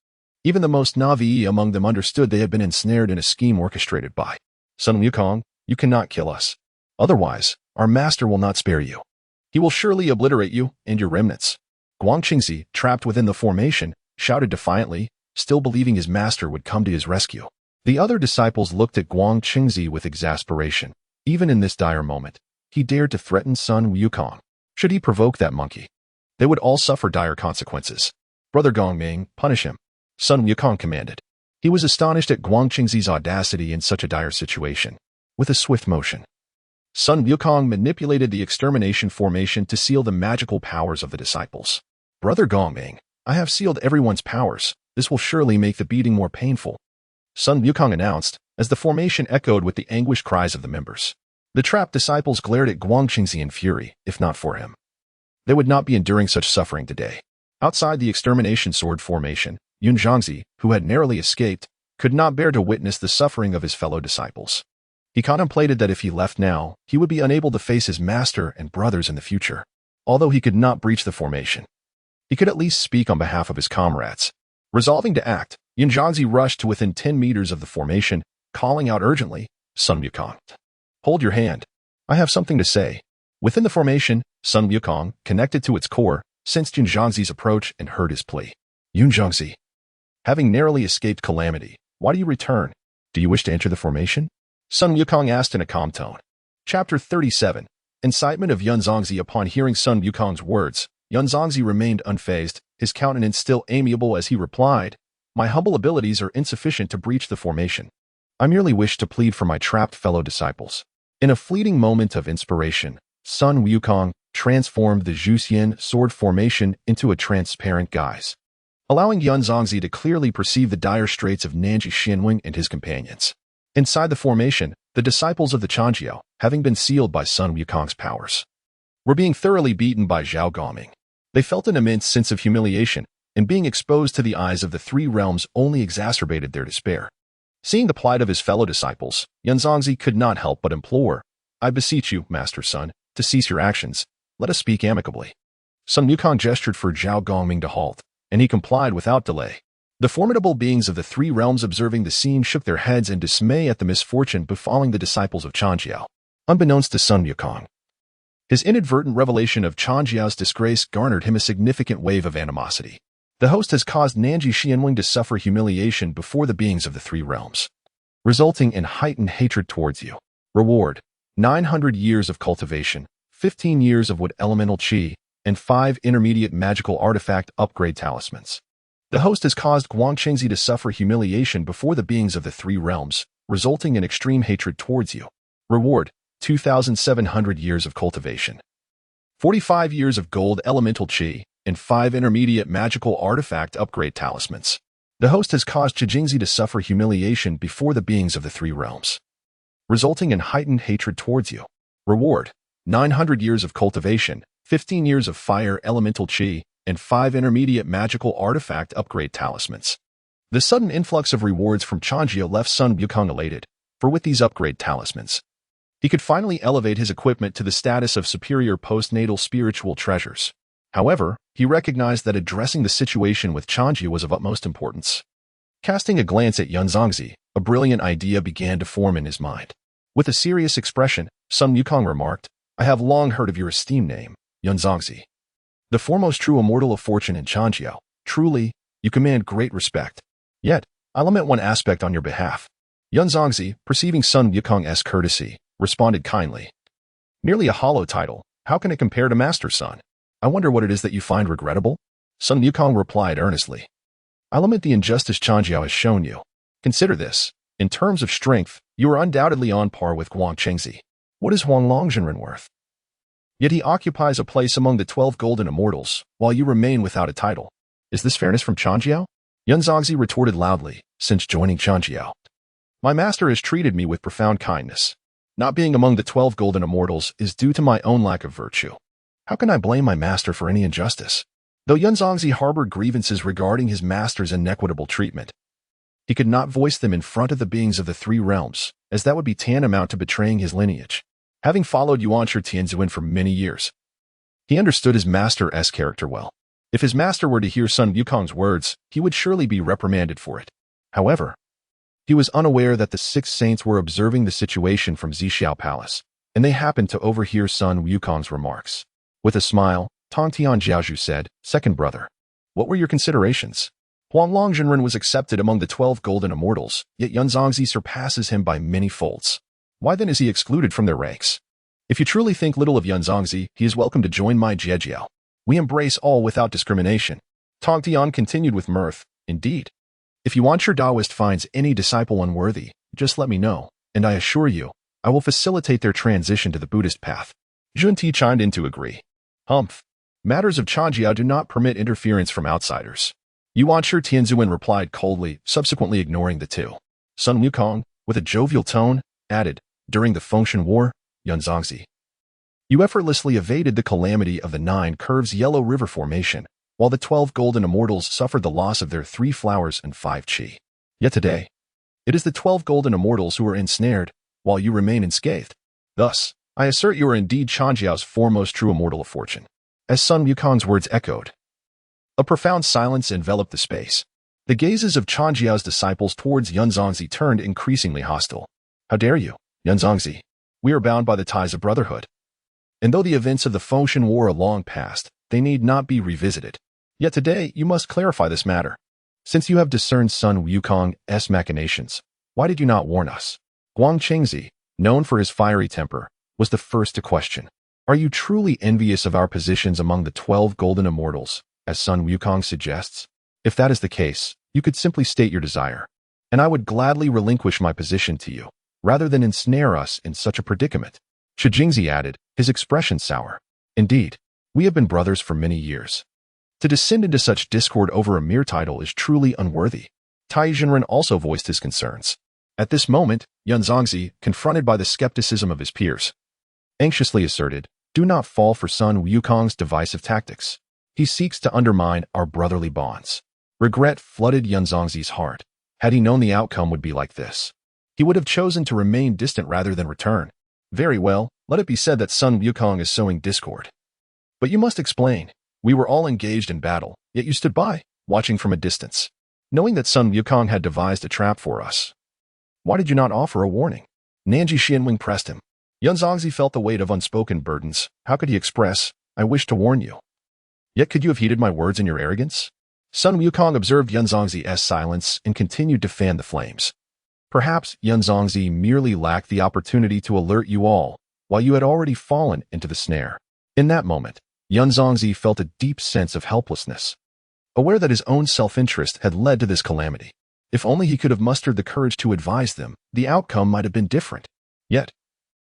Speaker 1: Even the most naive among them understood they had been ensnared in a scheme orchestrated by Sun Wukong. You cannot kill us. Otherwise, our master will not spare you. He will surely obliterate you and your remnants. Guangqingzi, trapped within the formation, shouted defiantly, still believing his master would come to his rescue. The other disciples looked at Guangqingzi with exasperation. Even in this dire moment, he dared to threaten Sun Wukong. Should he provoke that monkey, they would all suffer dire consequences. Brother Gongming, punish him, Sun Wukong commanded. He was astonished at Guangqingzi's audacity in such a dire situation. With a swift motion, Sun Wukong manipulated the extermination formation to seal the magical powers of the disciples. Brother Gongming, I have sealed everyone's powers. This will surely make the beating more painful, Sun Wukong announced, as the formation echoed with the anguished cries of the members. The trapped disciples glared at Guangqingzi in fury. If not for him, they would not be enduring such suffering today. Outside the extermination sword formation, Yun Zhangzi, who had narrowly escaped, could not bear to witness the suffering of his fellow disciples. He contemplated that if he left now, he would be unable to face his master and brothers in the future. Although he could not breach the formation, he could at least speak on behalf of his comrades. Resolving to act, Yun Zhangzi rushed to within 10 meters of the formation, calling out urgently, Sun Wukong, hold your hand. I have something to say. Within the formation, Sun Wukong, connected to its core, sensed Yun Zhangzi's approach and heard his plea. Yun Zhangzi, having narrowly escaped calamity, why do you return? Do you wish to enter the formation? Sun Wukong asked in a calm tone. Chapter 37. Incitement of Yun Zhangzi. Upon hearing Sun Wukong's words, Yun Zhangzi remained unfazed, his countenance still amiable as he replied, my humble abilities are insufficient to breach the formation. I merely wish to plead for my trapped fellow disciples. In a fleeting moment of inspiration, Sun Wukong transformed the Zhuxian sword formation into a transparent guise, allowing Yun Zhangzi to clearly perceive the dire straits of Nanji Xianwing and his companions. Inside the formation, the disciples of the Changjiao, having been sealed by Sun Wukong's powers, were being thoroughly beaten by Zhao Gongming. They felt an immense sense of humiliation, and being exposed to the eyes of the three realms only exacerbated their despair. Seeing the plight of his fellow disciples, Yun Zhangzi could not help but implore, I beseech you, Master Sun, to cease your actions. Let us speak amicably. Sun Wukong gestured for Zhao Gongming to halt, and he complied without delay. The formidable beings of the three realms observing the scene shook their heads in dismay at the misfortune befalling the disciples of Changjiao. Unbeknownst to Sun Wukong, his inadvertent revelation of Changjiao's disgrace garnered him a significant wave of animosity. The host has caused Nanji Xianwing to suffer humiliation before the beings of the three realms, resulting in heightened hatred towards you. Reward: 900 years of cultivation, 15 years of wood elemental qi, and 5 intermediate magical artifact upgrade talismans. The host has caused Guangqingzi to suffer humiliation before the beings of the three realms, resulting in extreme hatred towards you. Reward: 2,700 years of cultivation, 45 years of gold elemental qi, and 5 intermediate magical artifact upgrade talismans. The host has caused Qijingzi to suffer humiliation before the beings of the three realms, resulting in heightened hatred towards you. Reward: 900 years of cultivation, 15 years of fire elemental qi, and 5 intermediate magical artifact upgrade talismans. The sudden influx of rewards from Changjiao left Sun Wukong elated, for with these upgrade talismans, he could finally elevate his equipment to the status of superior postnatal spiritual treasures. However, he recognized that addressing the situation with Changjiao was of utmost importance. Casting a glance at Yun Zhangzi, a brilliant idea began to form in his mind. With a serious expression, Sun Wukong remarked, I have long heard of your esteemed name, Yun Zhangzi, the foremost true immortal of fortune in Changjiao. Truly, you command great respect. Yet, I lament one aspect on your behalf. Yun Zhangzi, perceiving Sun Wukong's courtesy, responded kindly. Merely a hollow title, how can it compare to Master Sun? I wonder what it is that you find regrettable? Sun Wukong replied earnestly. I lament the injustice Chanjiao has shown you. Consider this. In terms of strength, you are undoubtedly on par with Guang Chengzi. What is Huang Longzhenren worth? Yet he occupies a place among the 12 golden immortals, while you remain without a title. Is this fairness from Chanjiao? Yunzongzi retorted loudly, since joining Chanjiao. My master has treated me with profound kindness. Not being among the 12 golden immortals is due to my own lack of virtue. How can I blame my master for any injustice? Though Yunzongzi harbored grievances regarding his master's inequitable treatment, he could not voice them in front of the beings of the three realms, as that would be tantamount to betraying his lineage. Having followed Yuanshi Tianzuan for many years, he understood his master's character well. If his master were to hear Sun Wukong's words, he would surely be reprimanded for it. However, he was unaware that the 6 saints were observing the situation from Zixiao Palace, and they happened to overhear Sun Wukong's remarks. With a smile, Tongtian Jiaozhu said, Second brother, what were your considerations? Huang Longzhenren was accepted among the 12 golden immortals, yet Yunzongzi surpasses him by many folds. Why then is he excluded from their ranks? If you truly think little of Yunzongzi, he is welcome to join my Jiejiao. We embrace all without discrimination. Tongtian continued with mirth. Indeed. If Yuanshi Daoist finds any disciple unworthy, just let me know, and I assure you, I will facilitate their transition to the Buddhist path. Junti chimed in to agree. Humph. Matters of Chanjiao do not permit interference from outsiders. Yuanshi Tianzuan replied coldly, subsequently ignoring the two. Sun Wukong, with a jovial tone, added, During the Fengshan War, Yunzongzi, you effortlessly evaded the calamity of the 9 Curves Yellow River Formation, while the 12 golden immortals suffered the loss of their 3 flowers and 5 qi. Yet today, it is the 12 golden immortals who are ensnared, while you remain unscathed. Thus, I assert you are indeed Chanjiao's foremost true immortal of fortune. As Sun Wukong's words echoed, a profound silence enveloped the space. The gazes of Chanjiao's disciples towards Yunzongzi turned increasingly hostile. How dare you, Yunzongzi? We are bound by the ties of brotherhood. And though the events of the Fengshan War are long past, they need not be revisited. Yet today, you must clarify this matter. Since you have discerned Sun Wukong's machinations, why did you not warn us? Guang Chengzi, known for his fiery temper, was the first to question. Are you truly envious of our positions among the 12 golden immortals, as Sun Wukong suggests? If that is the case, you could simply state your desire, and I would gladly relinquish my position to you, rather than ensnare us in such a predicament. Shi Jingzi added, his expression sour. Indeed, we have been brothers for many years. To descend into such discord over a mere title is truly unworthy. Tai Zhenren also voiced his concerns. At this moment, Yunzongzi, confronted by the skepticism of his peers, anxiously asserted, Do not fall for Sun Wukong's divisive tactics. He seeks to undermine our brotherly bonds. Regret flooded Yunzongzi's heart. Had he known the outcome would be like this, he would have chosen to remain distant rather than return. Very well, let it be said that Sun Wukong is sowing discord. But you must explain. We were all engaged in battle, yet you stood by, watching from a distance, knowing that Sun Wukong had devised a trap for us. Why did you not offer a warning? Nanji Xianwing pressed him. Yunzongzi felt the weight of unspoken burdens. How could he express, I wish to warn you? Yet could you have heeded my words in your arrogance? Sun Wukong observed Yunzongzi's silence and continued to fan the flames. Perhaps Yunzongzi merely lacked the opportunity to alert you all, while you had already fallen into the snare. In that moment, Yunzongzi felt a deep sense of helplessness, aware that his own self-interest had led to this calamity. If only he could have mustered the courage to advise them, the outcome might have been different. Yet,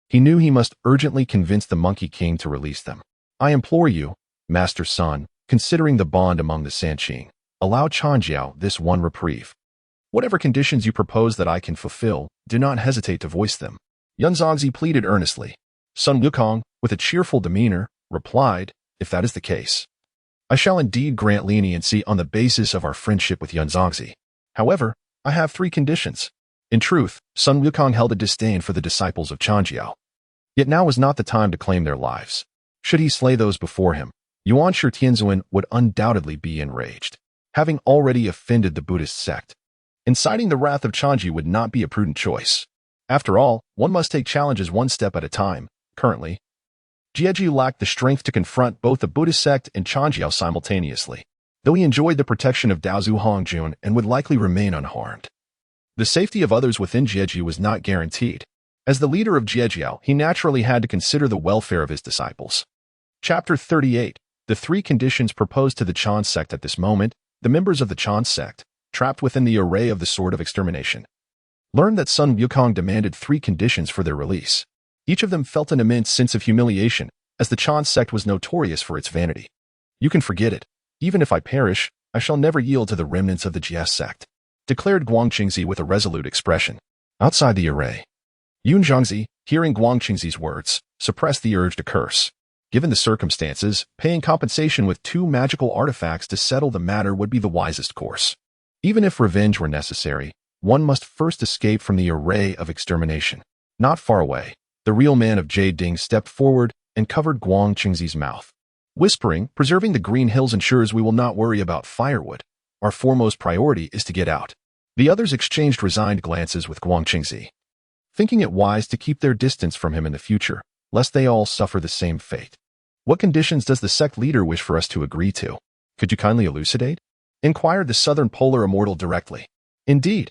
Speaker 1: he knew he must urgently convince the Monkey King to release them. I implore you, Master Sun, considering the bond among the Sanqing, allow Chanjiao this one reprieve. Whatever conditions you propose that I can fulfill, do not hesitate to voice them. Yunzongzi pleaded earnestly. Sun Wukong, with a cheerful demeanor, replied, If that is the case, I shall indeed grant leniency on the basis of our friendship with Yunzongzi. However, I have 3 conditions. In truth, Sun Wukong held a disdain for the disciples of Chanjiao. Yet now was not the time to claim their lives. Should he slay those before him, Yuanshi Tianzuan would undoubtedly be enraged, having already offended the Buddhist sect. Inciting the wrath of Chanji would not be a prudent choice. After all, one must take challenges one step at a time. Currently, Jieji lacked the strength to confront both the Buddhist sect and Chanjiao simultaneously, though he enjoyed the protection of Daozu Hongjun and would likely remain unharmed. The safety of others within Jieji was not guaranteed. As the leader of Jiejiao, he naturally had to consider the welfare of his disciples. Chapter 38. the three conditions proposed to the Chan sect at this moment. The members of the Chan sect, trapped within the array of the Sword of Extermination, learned that Sun Wukong demanded three conditions for their release. Each of them felt an immense sense of humiliation, as the Chan sect was notorious for its vanity. "You can forget it. Even if I perish, I shall never yield to the remnants of the GS sect," declared Guangqingzi with a resolute expression. Outside the array, Yun Zhangzi, hearing Guangqingzi's words, suppressed the urge to curse. Given the circumstances, paying compensation with 2 magical artifacts to settle the matter would be the wisest course. Even if revenge were necessary, one must first escape from the array of extermination. Not far away, the real man of Jade Ding stepped forward and covered Guangqingzi's mouth, whispering, "Preserving the Green Hills ensures we will not worry about firewood. Our foremost priority is to get out." The others exchanged resigned glances with Guangqingzi, thinking it wise to keep their distance from him in the future, lest they all suffer the same fate. "What conditions does the sect leader wish for us to agree to? Could you kindly elucidate?" inquired the Southern Polar Immortal directly. "Indeed,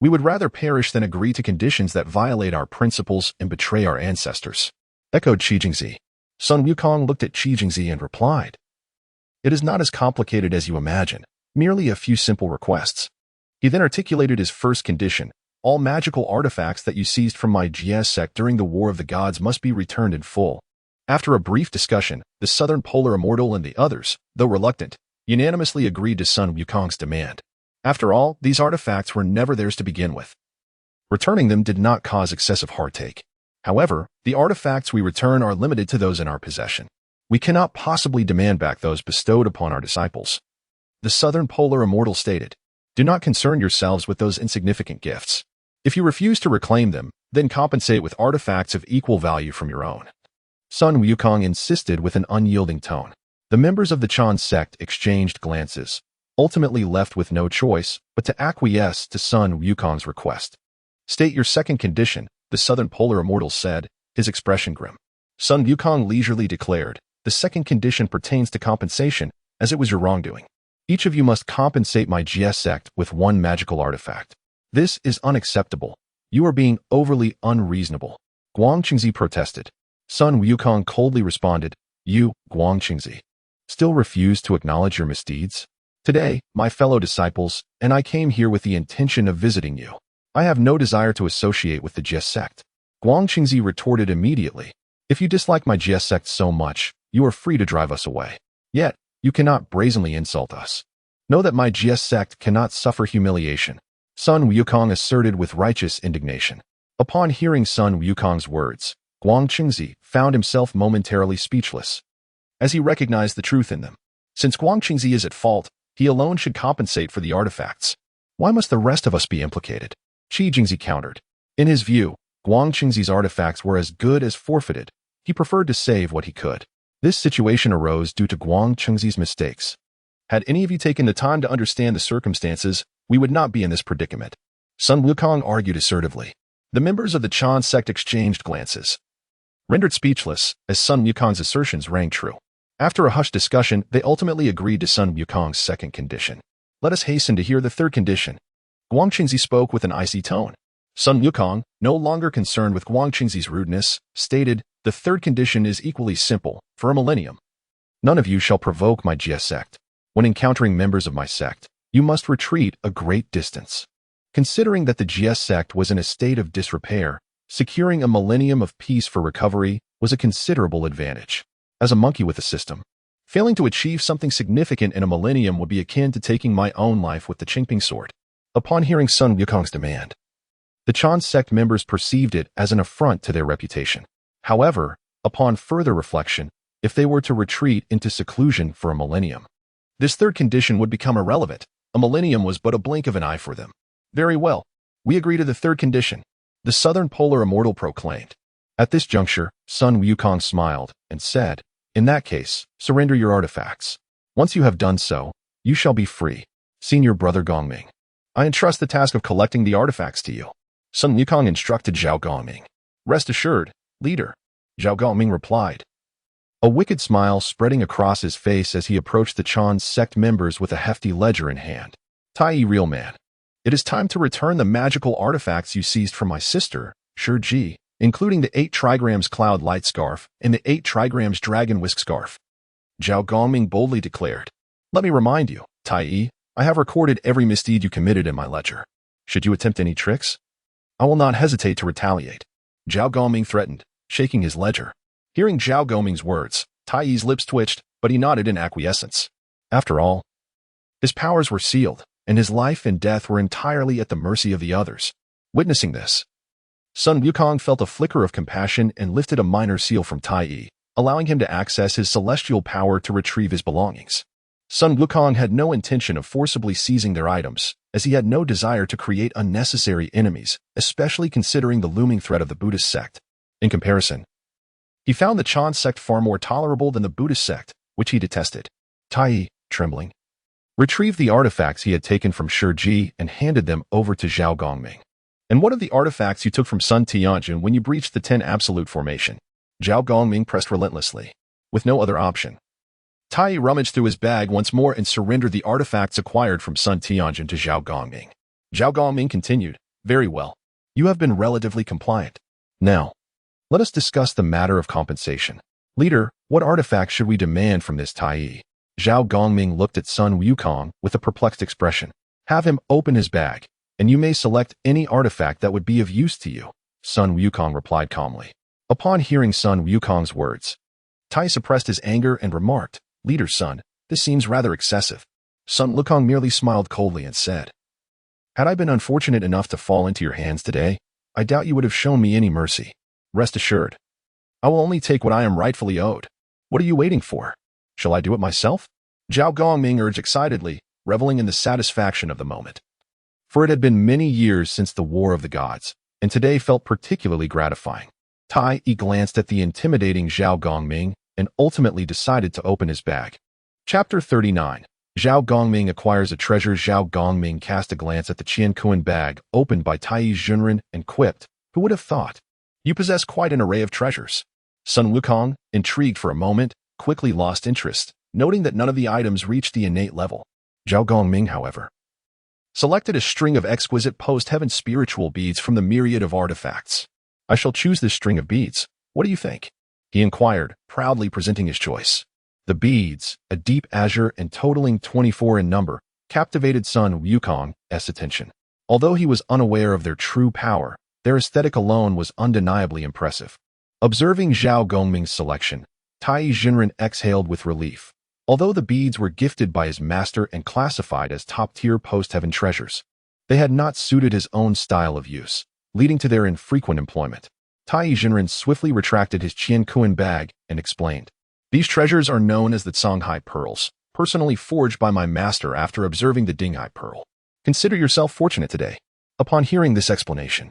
Speaker 1: we would rather perish than agree to conditions that violate our principles and betray our ancestors," echoed Qi Jingzi. Sun Wukong looked at Qi Jingzi and replied, "It is not as complicated as you imagine, merely a few simple requests." He then articulated his first condition: "All magical artifacts that you seized from my GS sect during the War of the Gods must be returned in full." After a brief discussion, the Southern Polar Immortal and the others, though reluctant, unanimously agreed to Sun Wukong's demand. After all, these artifacts were never theirs to begin with. Returning them did not cause excessive heartache. However, the artifacts we return are limited to those in our possession. We cannot possibly demand back those bestowed upon our disciples. The Southern Polar Immortal stated, "Do not concern yourselves with those insignificant gifts. If you refuse to reclaim them, then compensate with artifacts of equal value from your own." Sun Wukong insisted with an unyielding tone. The members of the Chan sect exchanged glances, ultimately left with no choice but to acquiesce to Sun Wukong's request. "State your second condition," the Southern Polar Immortal said, his expression grim. Sun Wukong leisurely declared, "The second condition pertains to compensation, as it was your wrongdoing. Each of you must compensate my GS sect with 1 magical artifact." "This is unacceptable. You are being overly unreasonable," Guangqingzi protested. Sun Wukong coldly responded, "You, Guangqingzi, still refuse to acknowledge your misdeeds? Today, my fellow disciples, and I came here with the intention of visiting you. I have no desire to associate with the GS sect." Guangqingzi retorted immediately, "If you dislike my GS sect so much, you are free to drive us away. Yet, you cannot brazenly insult us. Know that my GS sect cannot suffer humiliation," Sun Wukong asserted with righteous indignation. Upon hearing Sun Wukong's words, Guangqingzi found himself momentarily speechless, as he recognized the truth in them. Since Guangqingzi is at fault, he alone should compensate for the artifacts. Why must the rest of us be implicated? Qi Jingzi countered. In his view, Guangqingzi's artifacts were as good as forfeited. He preferred to save what he could. This situation arose due to Guangqingzi's mistakes. Had any of you taken the time to understand the circumstances, we would not be in this predicament, Sun Wukong argued assertively. The members of the Chan sect exchanged glances, rendered speechless as Sun Wukong's assertions rang true. After a hushed discussion, they ultimately agreed to Sun Wukong's second condition. "Let us hasten to hear the third condition." Guangqingzi spoke with an icy tone. Sun Wukong, no longer concerned with Guangqingzi's rudeness, stated, "The third condition is equally simple. For a millennium, none of you shall provoke my GS sect. When encountering members of my sect, you must retreat a great distance." Considering that the GS sect was in a state of disrepair, securing a millennium of peace for recovery was a considerable advantage. As a monkey with a system, failing to achieve something significant in a millennium would be akin to taking my own life with the Qingping sword. Upon hearing Sun Wukong's demand, the Chan sect members perceived it as an affront to their reputation. However, upon further reflection, if they were to retreat into seclusion for a millennium, this third condition would become irrelevant. A millennium was but a blink of an eye for them. "Very well. We agree to the third condition," the Southern Polar Immortal proclaimed. At this juncture, Sun Wukong smiled and said, "In that case, surrender your artifacts. Once you have done so, you shall be free. Senior Brother Gongming, I entrust the task of collecting the artifacts to you." Sun Wukong instructed Zhao Gongming. "Rest assured, leader," Zhao Gongming replied, a wicked smile spreading across his face as he approached the Chan sect members with a hefty ledger in hand. "Tai real man, it is time to return the magical artifacts you seized from my sister, Shiji, including the 8 trigrams Cloud Light Scarf and the 8 trigrams Dragon Whisk Scarf." Zhao Gongming boldly declared. Let me remind you, Tai, I have recorded every misdeed you committed in my ledger. Should you attempt any tricks, I will not hesitate to retaliate. Zhao Gongming threatened, shaking his ledger. Hearing Zhao Gongming's words, Tai's lips twitched, but he nodded in acquiescence. After all, his powers were sealed, and his life and death were entirely at the mercy of the others. Witnessing this, Sun Wukong felt a flicker of compassion and lifted a minor seal from Tai, allowing him to access his celestial power to retrieve his belongings. Sun Wukong had no intention of forcibly seizing their items, as he had no desire to create unnecessary enemies, especially considering the looming threat of the Buddhist sect. In comparison, he found the Chan sect far more tolerable than the Buddhist sect, which he detested. Tai, trembling, retrieved the artifacts he had taken from Shiji and handed them over to Zhao Gongming. And what of the artifacts you took from Sun Tianjin when you breached the 10 Absolute Formation? Zhao Gongming pressed relentlessly. With no other option, Tai rummaged through his bag once more and surrendered the artifacts acquired from Sun Tianjin to Zhao Gongming. Zhao Gongming continued, Very well. You have been relatively compliant. Now, let us discuss the matter of compensation. Leader, what artifacts should we demand from this Tai? Zhao Gongming looked at Sun Wukong with a perplexed expression. Have him open his bag, and you may select any artifact that would be of use to you, Sun Wukong replied calmly. Upon hearing Sun Wukong's words, Tai suppressed his anger and remarked, Leader Sun, this seems rather excessive. Sun Wukong merely smiled coldly and said, Had I been unfortunate enough to fall into your hands today, I doubt you would have shown me any mercy. Rest assured, I will only take what I am rightfully owed. What are you waiting for? Shall I do it myself? Zhao Gongming urged excitedly, reveling in the satisfaction of the moment. For it had been many years since the War of the Gods, and today felt particularly gratifying. Tai glanced at the intimidating Zhao Gongming and ultimately decided to open his bag. Chapter 39. Zhao Gongming acquires a treasure. Zhao Gongming cast a glance at the Qiankuan bag opened by Tai Junren and quipped, Who would have thought? You possess quite an array of treasures. Sun Wukong, intrigued for a moment, quickly lost interest, noting that none of the items reached the innate level. Zhao Gongming, however, selected a string of exquisite post-heaven spiritual beads from the myriad of artifacts. I shall choose this string of beads. What do you think? He inquired, proudly presenting his choice. The beads, a deep azure and totaling 24 in number, captivated Sun Wukong's attention. Although he was unaware of their true power, their aesthetic alone was undeniably impressive. Observing Zhao Gongming's selection, Tai Junren exhaled with relief. Although the beads were gifted by his master and classified as top-tier post-heaven treasures, they had not suited his own style of use, leading to their infrequent employment. Tai Junren swiftly retracted his Qiankuan bag and explained, These treasures are known as the Songhai Pearls, personally forged by my master after observing the Dinghai Pearl. Consider yourself fortunate today. Upon hearing this explanation,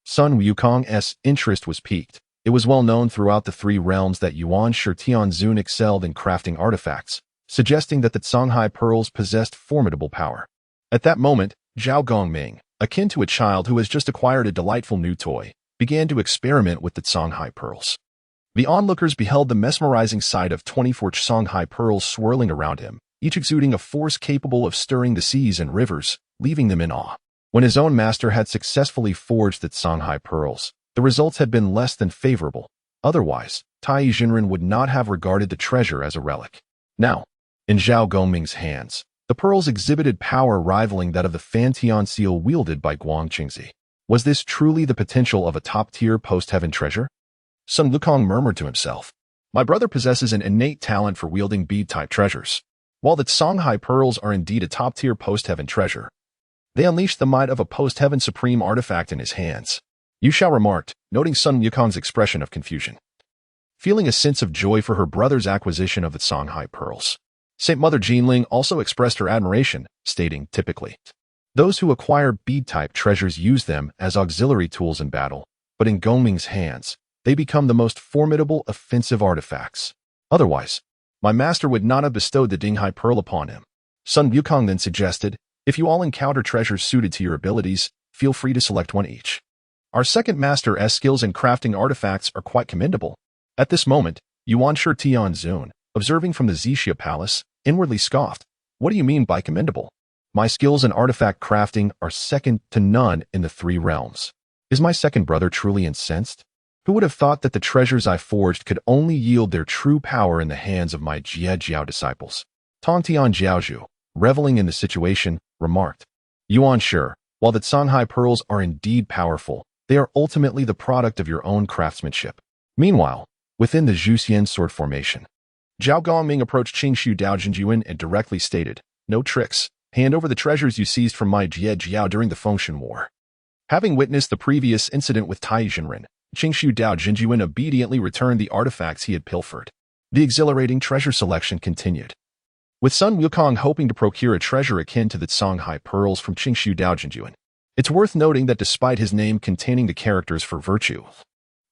Speaker 1: Sun Wukong's interest was piqued. It was well known throughout the three realms that Yuan Shitianzun excelled in crafting artifacts, suggesting that the Songhai Pearls possessed formidable power. At that moment, Zhao Gongming, akin to a child who has just acquired a delightful new toy, began to experiment with the Songhai Pearls. The onlookers beheld the mesmerizing sight of 24 Songhai Pearls swirling around him, each exuding a force capable of stirring the seas and rivers, leaving them in awe. When his own master had successfully forged the Songhai Pearls, the results had been less than favorable. Otherwise, Tai Junren would not have regarded the treasure as a relic. Now, in Zhao Gongming's hands, the pearls exhibited power rivaling that of the Fantian seal wielded by Guanyin. Was this truly the potential of a top-tier post-heaven treasure? Sun Wukong murmured to himself, My brother possesses an innate talent for wielding bead-type treasures. While the Songhai Pearls are indeed a top-tier post-heaven treasure, they unleash the might of a post-heaven supreme artifact in his hands. Yu Xiao remarked, noting Sun Wukong's expression of confusion. Feeling a sense of joy for her brother's acquisition of the Songhai Pearls, Saint Mother Jinling also expressed her admiration, stating, typically, Those who acquire bead-type treasures use them as auxiliary tools in battle, but in Gongming's hands, they become the most formidable offensive artifacts. Otherwise, my master would not have bestowed the Dinghai Pearl upon him. Sun Wukong then suggested, If you all encounter treasures suited to your abilities, feel free to select one each. Our second master's skills in crafting artifacts are quite commendable. At this moment, Yuan Shitianzun, observing from the Zixia Palace, inwardly scoffed. What do you mean by commendable? My skills in artifact crafting are second to none in the three realms. Is my second brother truly incensed? Who would have thought that the treasures I forged could only yield their true power in the hands of my Jie Jiao disciples? Tongtian Jiaozhu, reveling in the situation, remarked. Yuan sure, while the Canghai pearls are indeed powerful, they are ultimately the product of your own craftsmanship. Meanwhile, within the Zhuxian sword formation, Zhao Gongming approached Qingshu Dao Jinjuan and directly stated, no tricks, hand over the treasures you seized from my Jie Jiao during the Fengshan War. Having witnessed the previous incident with Tai Jinren, Qingshu Dao Jinjuan obediently returned the artifacts he had pilfered. The exhilarating treasure selection continued, with Sun Wukong hoping to procure a treasure akin to the Canghai pearls from Qingshu Dao Jinjuan. It's worth noting that despite his name containing the characters for virtue,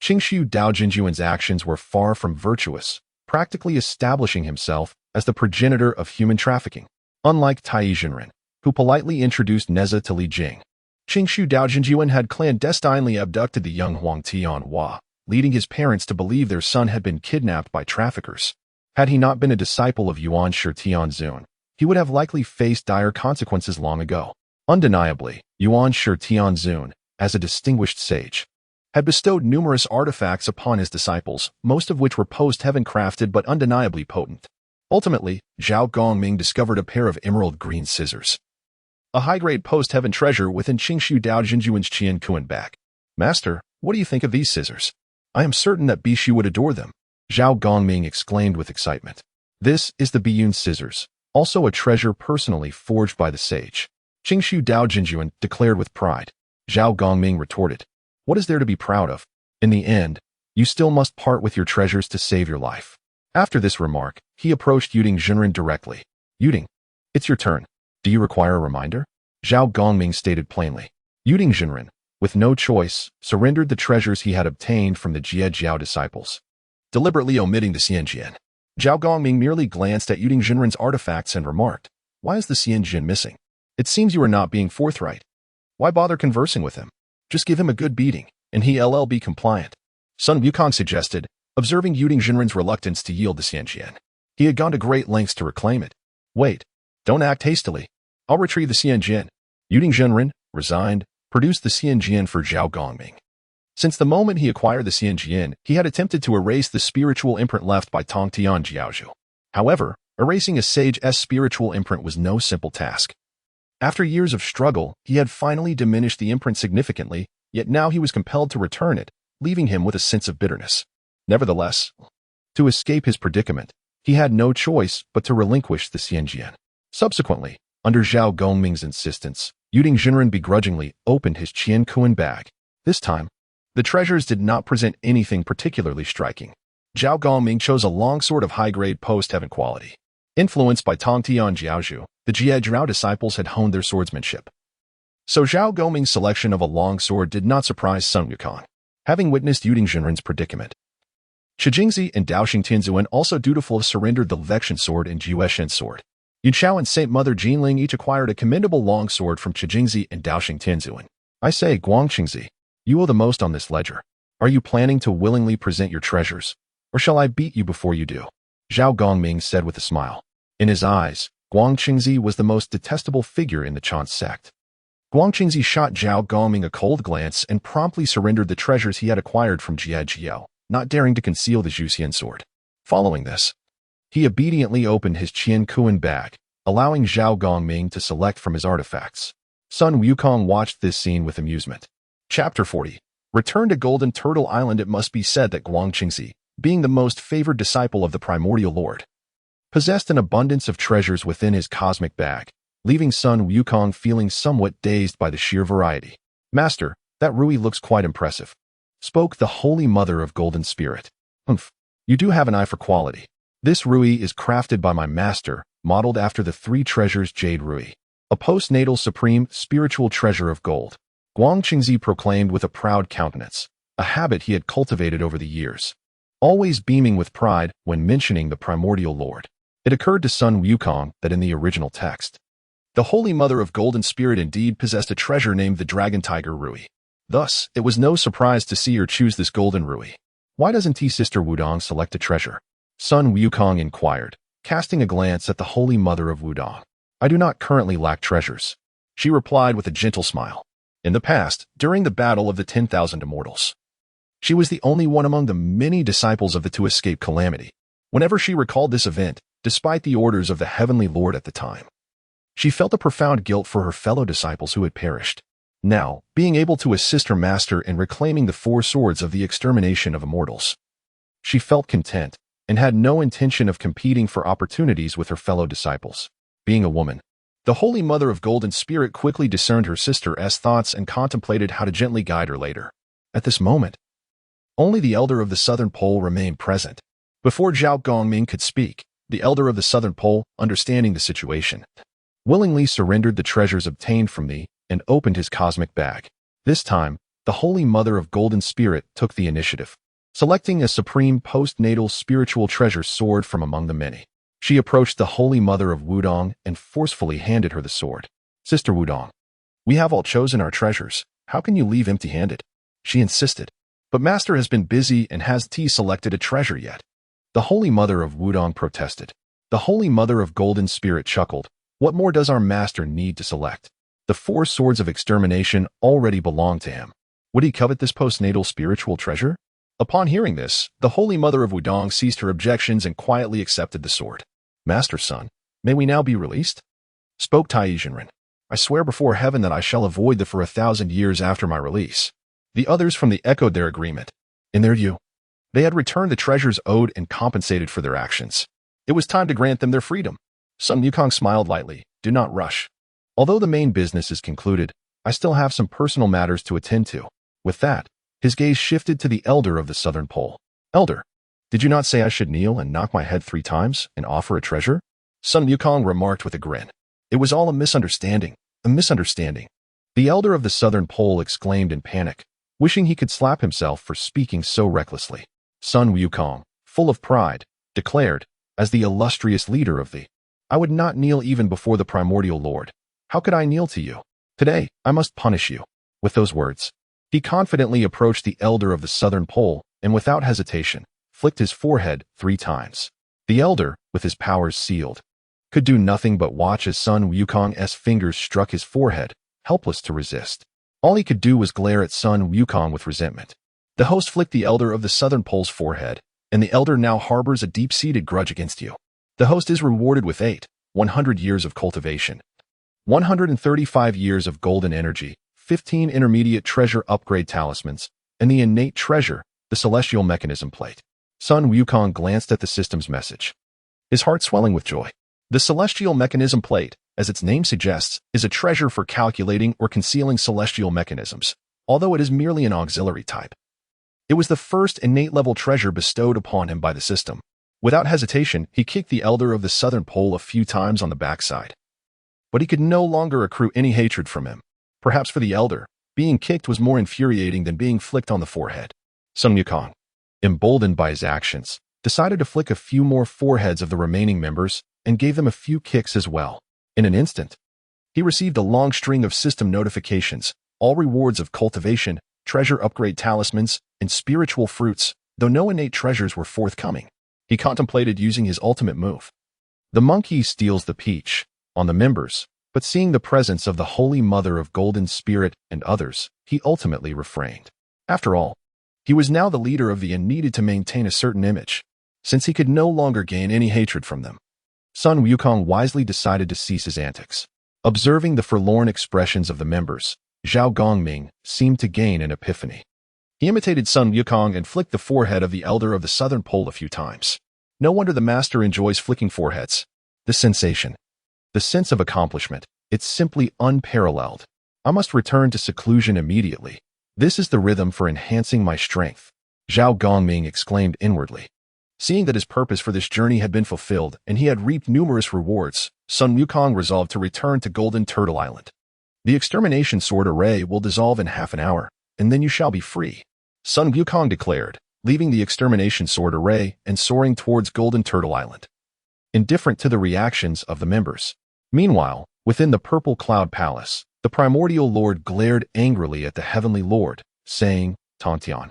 Speaker 1: Qingshu Dao Jinjuan's actions were far from virtuous, practically establishing himself as the progenitor of human trafficking. Unlike Tai Jinren, who politely introduced Neza to Li Jing, Qingshu Dao Jinjuan had clandestinely abducted the young Huang Tianhua, leading his parents to believe their son had been kidnapped by traffickers. Had he not been a disciple of Yuan Shi Tianzun, he would have likely faced dire consequences long ago. Undeniably, Yuan Shi Tianzun, as a distinguished sage, had bestowed numerous artifacts upon his disciples, most of which were post-heaven crafted but undeniably potent. Ultimately, Zhao Gongming discovered a pair of emerald green scissors, a high-grade post-heaven treasure within Qingshu Dao Jinjuan's Qian Kuan bag. Master, what do you think of these scissors? I am certain that Bishu would adore them, Zhao Gongming exclaimed with excitement. This is the Biyun scissors, also a treasure personally forged by the sage, Qingshu Dao Jinjuan declared with pride. Zhao Gongming retorted, what is there to be proud of? In the end, you still must part with your treasures to save your life. After this remark, he approached Yuding Jinren directly. Yuding, it's your turn. Do you require a reminder? Zhao Gongming stated plainly. Yuding Jinren, with no choice, surrendered the treasures he had obtained from the Jie Jiao disciples, deliberately omitting the Xianjian. Zhao Gongming merely glanced at Yuding Jinren's artifacts and remarked, why is the Xianjian missing? It seems you are not being forthright. Why bother conversing with him? Just give him a good beating, and he'll be compliant. Sun Wukong suggested, observing Yuding Jinren's reluctance to yield the Xianjian. He had gone to great lengths to reclaim it. Wait, don't act hastily. I'll retrieve the Xianjian. Yuding Jinren, resigned, produced the Xianjian for Zhao Gongming. Since the moment he acquired the Xianjian, he had attempted to erase the spiritual imprint left by Tongtian Jiaozhu. However, erasing a sage's spiritual imprint was no simple task. After years of struggle, he had finally diminished the imprint significantly, yet now he was compelled to return it, leaving him with a sense of bitterness. Nevertheless, to escape his predicament, he had no choice but to relinquish the Xianjian. Subsequently, under Zhao Gongming's insistence, Yuding Jinren begrudgingly opened his Qian Kuan bag. This time, the treasures did not present anything particularly striking. Zhao Gongming chose a longsword of high-grade post-heaven quality. Influenced by Tongtian Jiaozhu, the Jie Jiao disciples had honed their swordsmanship. So Zhao Gongming's selection of a longsword did not surprise Sun Wukong. Having witnessed Yuding Jinren's predicament, Shijingzi and Daoxing Tianzuan also dutifully surrendered the Vexian sword and Jiueshen sword. Yunchao and Saint Mother Jinling each acquired a commendable longsword from Shijingzi and Daoxing Tianzuan. I say, Guangqingzi, you owe the most on this ledger. Are you planning to willingly present your treasures, or shall I beat you before you do? Zhao Gongming said with a smile. In his eyes, Guangqingzi was the most detestable figure in the Chan sect. Guangqingzi shot Zhao Gongming a cold glance and promptly surrendered the treasures he had acquired from Jie Jiao, not daring to conceal the Zhuxian sword. Following this, he obediently opened his Qian Kuan bag, allowing Zhao Gongming to select from his artifacts. Sun Wukong watched this scene with amusement. Chapter 40. Return to Golden Turtle Island. It must be said that Guangqingzi, being the most favored disciple of the primordial lord, possessed an abundance of treasures within his cosmic bag, leaving Sun Wukong feeling somewhat dazed by the sheer variety. Master, that Rui looks quite impressive, spoke the Holy Mother of Golden Spirit. Humph, you do have an eye for quality. This Rui is crafted by my master, modeled after the three treasures Jade Rui, a postnatal supreme spiritual treasure of gold, Guangqingzi proclaimed with a proud countenance, a habit he had cultivated over the years, always beaming with pride when mentioning the primordial lord. It occurred to Sun Wukong that in the original text, the Holy Mother of Golden Spirit indeed possessed a treasure named the Dragon Tiger Rui. Thus, it was no surprise to see her choose this golden Rui. Why doesn't T-Sister Wudong select a treasure? Sun Wukong inquired, casting a glance at the Holy Mother of Wudong. I do not currently lack treasures, she replied with a gentle smile. In the past, during the battle of the 10,000 immortals, She was the only one among the many disciples of the to escape calamity. Whenever she recalled this event, despite the orders of the Heavenly Lord at the time, she felt a profound guilt for her fellow disciples who had perished. Now, being able to assist her master in reclaiming the four swords of the extermination of immortals, she felt content and had no intention of competing for opportunities with her fellow disciples. Being a woman, the Holy Mother of Golden Spirit quickly discerned her sister's thoughts and contemplated how to gently guide her later. At this moment, only the Elder of the Southern Pole remained present. Before Zhao Gongming could speak, the Elder of the Southern Pole, understanding the situation, willingly surrendered the treasures obtained from thee and opened his cosmic bag. This time, the Holy Mother of Golden Spirit took the initiative, selecting a supreme postnatal spiritual treasure sword from among the many. She approached the Holy Mother of Wudong and forcefully handed her the sword. Sister Wudong, we have all chosen our treasures. How can you leave empty-handed? She insisted. But Master has been busy and has selected a treasure yet. The Holy Mother of Wudong protested. The Holy Mother of Golden Spirit chuckled. What more does our Master need to select? The four swords of extermination already belong to him. Would he covet this postnatal spiritual treasure? Upon hearing this, the Holy Mother of Wudong ceased her objections and quietly accepted the sword. Master son, may we now be released? Spoke Taizhenren. I swear before heaven that I shall avoid thee for 1,000 years after my release. The others from the echoed their agreement. In their view, they had returned the treasures owed and compensated for their actions. It was time to grant them their freedom. Sun Wukong smiled lightly. Do not rush. Although the main business is concluded, I still have some personal matters to attend to. With that, his gaze shifted to the Elder of the Southern Pole. Elder, did you not say I should kneel and knock my head 3 times and offer a treasure? Sun Wukong remarked with a grin. It was all a misunderstanding. A misunderstanding. The Elder of the Southern Pole exclaimed in panic, wishing he could slap himself for speaking so recklessly. Sun Wukong, full of pride, declared, as the illustrious leader of the, I would not kneel even before the primordial Lord. How could I kneel to you? Today, I must punish you. With those words, he confidently approached the Elder of the Southern Pole and without hesitation, flicked his forehead 3 times. The Elder, with his powers sealed, could do nothing but watch as Sun Wukong's fingers struck his forehead, helpless to resist. All he could do was glare at Sun Wukong with resentment. The host flicked the Elder of the Southern Pole's forehead, and the Elder now harbors a deep-seated grudge against you. The host is rewarded with 100 years of cultivation, 135 years of golden energy, 15 intermediate treasure upgrade talismans, and the innate treasure, the celestial mechanism plate. Sun Wukong glanced at the system's message, his heart swelling with joy. The celestial mechanism plate, as its name suggests, is a treasure for calculating or concealing celestial mechanisms, although it is merely an auxiliary type. It was the first innate-level treasure bestowed upon him by the system. Without hesitation, he kicked the Elder of the Southern Pole a few times on the backside. But he could no longer accrue any hatred from him. Perhaps for the Elder, being kicked was more infuriating than being flicked on the forehead. Sun Wukong, emboldened by his actions, decided to flick a few more foreheads of the remaining members and gave them a few kicks as well. In an instant, he received a long string of system notifications, all rewards of cultivation, treasure upgrade talismans, and spiritual fruits, though no innate treasures were forthcoming. He contemplated using his ultimate move. The monkey steals the peach on the members, but seeing the presence of the Holy Mother of Golden Spirit and others, he ultimately refrained. After all, he was now the leader of the and needed to maintain a certain image, since he could no longer gain any hatred from them. Sun Wukong wisely decided to cease his antics. Observing the forlorn expressions of the members, Zhao Gongming seemed to gain an epiphany. He imitated Sun Wukong and flicked the forehead of the Elder of the Southern Pole a few times. No wonder the master enjoys flicking foreheads. The sensation, the sense of accomplishment, it's simply unparalleled. I must return to seclusion immediately. This is the rhythm for enhancing my strength, Zhao Gongming exclaimed inwardly. Seeing that his purpose for this journey had been fulfilled and he had reaped numerous rewards, Sun Wukong resolved to return to Golden Turtle Island. The extermination sword array will dissolve in half an hour, and then you shall be free, Sun Wukong declared, leaving the extermination sword array and soaring towards Golden Turtle Island, indifferent to the reactions of the members. Meanwhile, within the Purple Cloud Palace, the primordial lord glared angrily at the heavenly lord, saying, Tontian,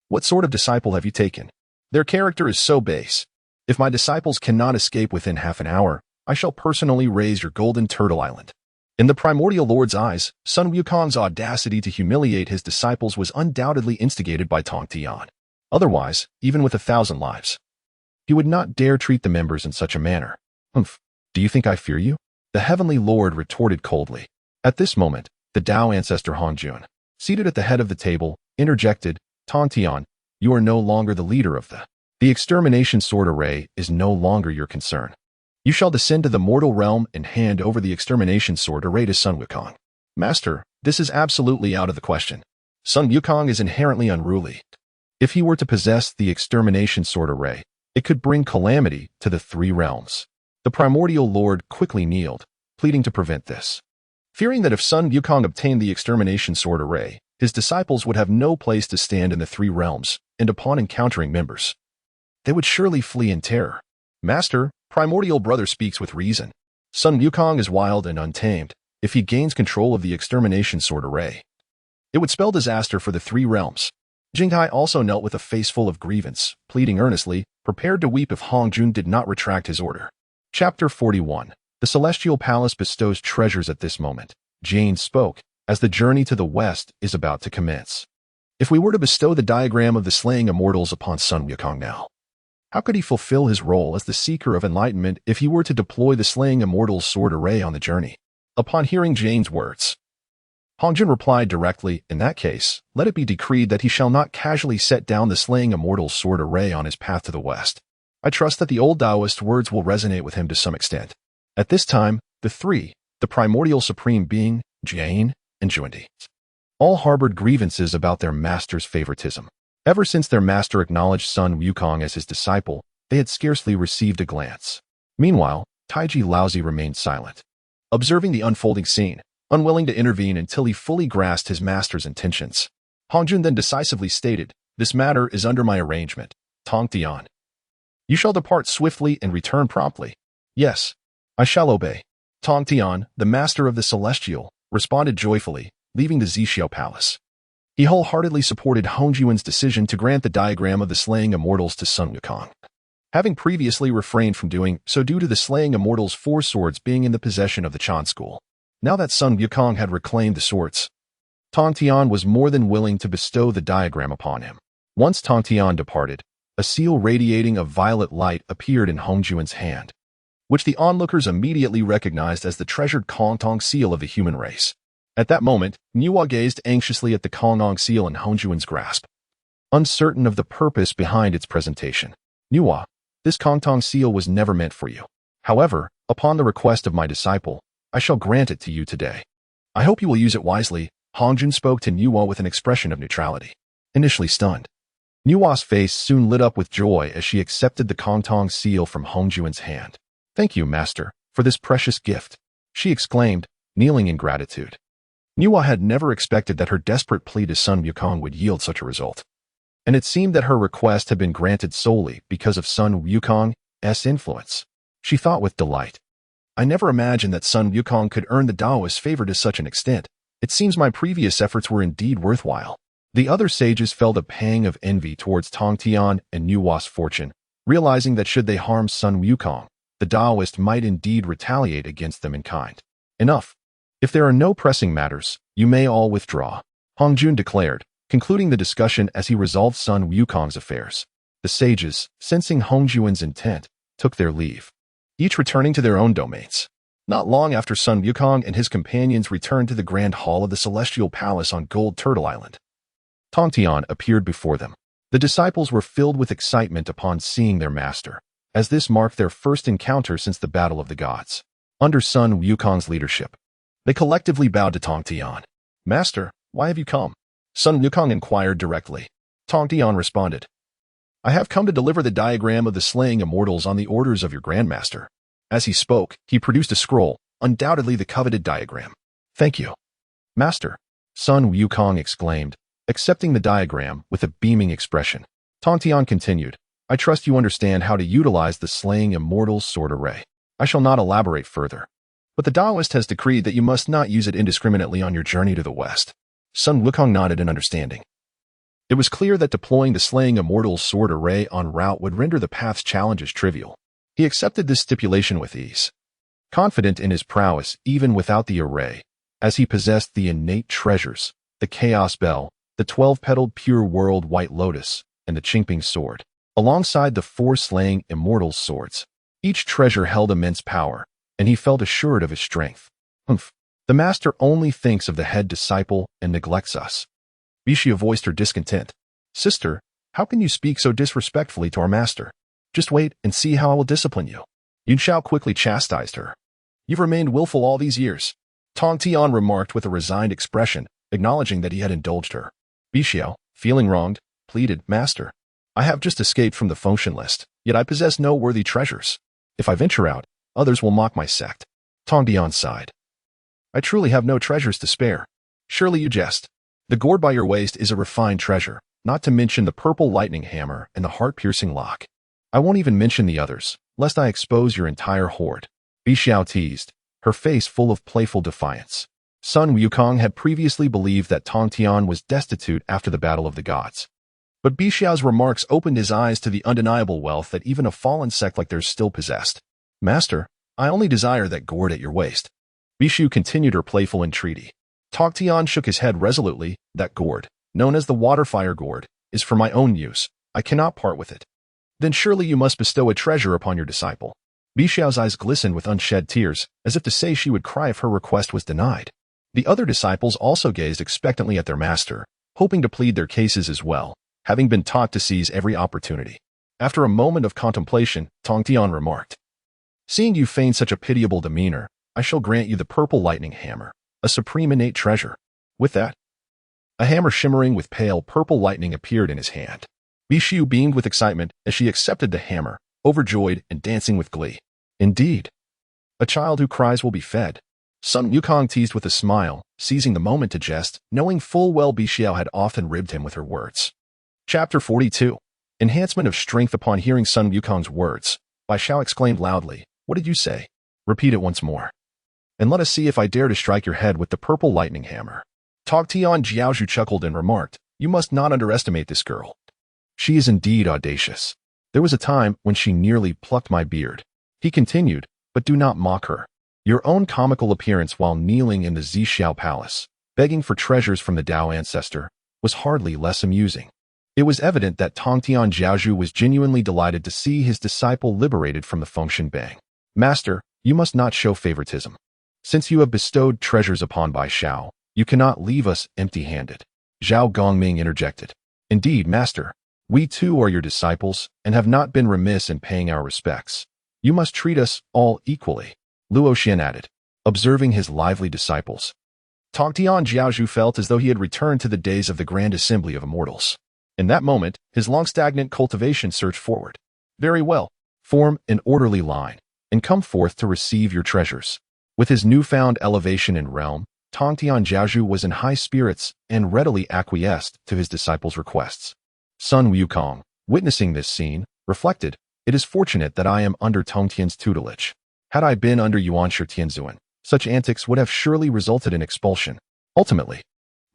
Speaker 1: what sort of disciple have you taken? Their character is so base. If my disciples cannot escape within half an hour, I shall personally raise your Golden Turtle Island. In the primordial lord's eyes, Sun Wukong's audacity to humiliate his disciples was undoubtedly instigated by Tong Tian. Otherwise, even with 1,000 lives, he would not dare treat the members in such a manner. Humph, do you think I fear you? The heavenly lord retorted coldly. At this moment, the Tao ancestor Hongjun, seated at the head of the table, interjected, Tong Tian, you are no longer the leader of the extermination sword array is no longer your concern. You shall descend to the mortal realm and hand over the extermination sword array to Sun Wukong. Master, this is absolutely out of the question. Sun Wukong is inherently unruly. If he were to possess the extermination sword array, it could bring calamity to the 3 realms. The primordial lord quickly kneeled, pleading to prevent this. Fearing that if Sun Wukong obtained the extermination sword array, his disciples would have no place to stand in the 3 realms, and upon encountering members, they would surely flee in terror. Master, primordial brother speaks with reason. Sun Wukong is wild and untamed. If he gains control of the extermination sword array, it would spell disaster for the 3 realms. Jinghai also knelt with a face full of grievance, pleading earnestly, prepared to weep if Hongjun did not retract his order. Chapter 41. The Celestial Palace bestows treasures at this moment. Jane spoke, as the journey to the west is about to commence. If we were to bestow the diagram of the slaying immortals upon Sun Wukong now, how could he fulfill his role as the seeker of enlightenment if he were to deploy the slaying immortals sword array on the journey? Upon hearing Jane's words, Hongjun replied directly, in that case, let it be decreed that he shall not casually set down the slaying immortals sword array on his path to the west. I trust that the old Taoist words will resonate with him to some extent. At this time, the 3, the primordial supreme being, Jane, and Jundi, all harbored grievances about their master's favoritism. Ever since their master acknowledged Sun Wukong as his disciple, they had scarcely received a glance. Meanwhile, Taiji Laozi remained silent, observing the unfolding scene, unwilling to intervene until he fully grasped his master's intentions. Hongjun then decisively stated, this matter is under my arrangement. Tong Tian, you shall depart swiftly and return promptly. Yes, I shall obey. Tong Tian, the master of the celestial, responded joyfully, leaving the Zixiao Palace. He wholeheartedly supported Hongjun's decision to grant the diagram of the slaying immortals to Sun Wukong, having previously refrained from doing so due to the slaying immortals' 4 swords being in the possession of the Chan school. Now that Sun Wukong had reclaimed the swords, Tong Tian was more than willing to bestow the diagram upon him. Once Tong Tian departed, a seal radiating a violet light appeared in Hongjun's hand, which the onlookers immediately recognized as the treasured Kongtong seal of the human race. At that moment, Niwa gazed anxiously at the Kongtong seal in Hongjun's grasp, uncertain of the purpose behind its presentation. Niwa, this Kongtong seal was never meant for you. However, upon the request of my disciple, I shall grant it to you today. I hope you will use it wisely. Hongjun spoke to Niwa with an expression of neutrality. Initially stunned, Niwa's face soon lit up with joy as she accepted the Kongtong seal from Hongjun's hand. Thank you, master, for this precious gift, she exclaimed, kneeling in gratitude. Niwa had never expected that her desperate plea to Sun Wukong would yield such a result, and it seemed that her request had been granted solely because of Sun Wukong's influence. She thought with delight, I never imagined that Sun Wukong could earn the Taoist favor to such an extent. It seems my previous efforts were indeed worthwhile. The other sages felt a pang of envy towards Tong Tian and Niwa's fortune, realizing that should they harm Sun Wukong, the Taoist might indeed retaliate against them in kind. Enough. If there are no pressing matters, you may all withdraw, Hongjun declared, concluding the discussion as he resolved Sun Wukong's affairs. The sages, sensing Hongjun's intent, took their leave, each returning to their own domains. Not long after Sun Wukong and his companions returned to the grand hall of the Celestial Palace on Gold Turtle Island, Tong Tian appeared before them. The disciples were filled with excitement upon seeing their master, as this marked their first encounter since the Battle of the Gods. Under Sun Wukong's leadership, they collectively bowed to Tong Tian. Master, why have you come? Sun Wukong inquired directly. Tong Tian responded, I have come to deliver the diagram of the slaying immortals on the orders of your grandmaster. As he spoke, he produced a scroll, undoubtedly the coveted diagram. Thank you, master, Sun Wukong exclaimed, accepting the diagram with a beaming expression. Tong Tian continued, I trust you understand how to utilize the slaying immortals sword array. I shall not elaborate further, but the Taoist has decreed that you must not use it indiscriminately on your journey to the west. Sun Wukong nodded in understanding. It was clear that deploying the slaying immortals sword array en route would render the path's challenges trivial. He accepted this stipulation with ease. confident in his prowess even without the array, as he possessed the innate treasures, the chaos bell, the 12-petaled pure world white lotus, and the Tamping sword, alongside the 4 slaying immortals swords. Each treasure held immense power, and he felt assured of his strength. Humph. The master only thinks of the head disciple and neglects us. Bishia voiced her discontent. Sister, how can you speak so disrespectfully to our master? Just wait and see how I will discipline you. Yun Xiao quickly chastised her. You've remained willful all these years. Tong Tian remarked with a resigned expression, acknowledging that he had indulged her. Bishia, feeling wronged, pleaded, Master, I have just escaped from the function list, yet I possess no worthy treasures. If I venture out, others will mock my sect. Tong Tian sighed. I truly have no treasures to spare. Surely you jest. The gourd by your waist is a refined treasure, not to mention the purple lightning hammer and the heart-piercing lock. I won't even mention the others, lest I expose your entire hoard. Bishia teased, her face full of playful defiance. Sun Wukong had previously believed that Tong Tian was destitute after the Battle of the Gods. But Bishia's remarks opened his eyes to the undeniable wealth that even a fallen sect like theirs still possessed. Master, I only desire that gourd at your waist. Bishu continued her playful entreaty. Tong Tian shook his head resolutely. That gourd, known as the water-fire gourd, is for my own use. I cannot part with it. Then surely you must bestow a treasure upon your disciple. Bishiao's eyes glistened with unshed tears, as if to say she would cry if her request was denied. The other disciples also gazed expectantly at their master, hoping to plead their cases as well, having been taught to seize every opportunity. After a moment of contemplation, Tong Tian remarked, Seeing you feign such a pitiable demeanor, I shall grant you the purple lightning hammer, a supreme innate treasure. With that, a hammer shimmering with pale purple lightning appeared in his hand. Bishu beamed with excitement as she accepted the hammer, overjoyed and dancing with glee. Indeed, a child who cries will be fed. Sun Wukong teased with a smile, seizing the moment to jest, knowing full well Bishiao had often ribbed him with her words. Chapter 42. Enhancement of strength. Upon hearing Sun Wukong's words, Bai Xiao exclaimed loudly, What did you say? Repeat it once more. And let us see if I dare to strike your head with the purple lightning hammer. Tong Tian Jiaozhu chuckled and remarked, You must not underestimate this girl. She is indeed audacious. There was a time when she nearly plucked my beard. He continued, But do not mock her. Your own comical appearance while kneeling in the Zixiao Palace, begging for treasures from the Dao ancestor, was hardly less amusing. It was evident that Tong Tian Jiaozhu was genuinely delighted to see his disciple liberated from the Fengshen Bang. Master, you must not show favoritism. Since you have bestowed treasures upon Bai Xiao, you cannot leave us empty-handed. Zhao Gongming interjected. Indeed, Master, we too are your disciples and have not been remiss in paying our respects. You must treat us all equally. Luo Xian added, observing his lively disciples. Tong Tian Jiaozhu felt as though he had returned to the days of the Grand Assembly of Immortals. In that moment, his long-stagnant cultivation surged forward. Very well. Form an orderly line, and come forth to receive your treasures. With his newfound elevation in realm, Tong Tian Jiaozhu was in high spirits and readily acquiesced to his disciples' requests. Sun Wukong, witnessing this scene, reflected, It is fortunate that I am under Tong Tian's tutelage. Had I been under Yuan Shi Tianzuan, such antics would have surely resulted in expulsion. Ultimately,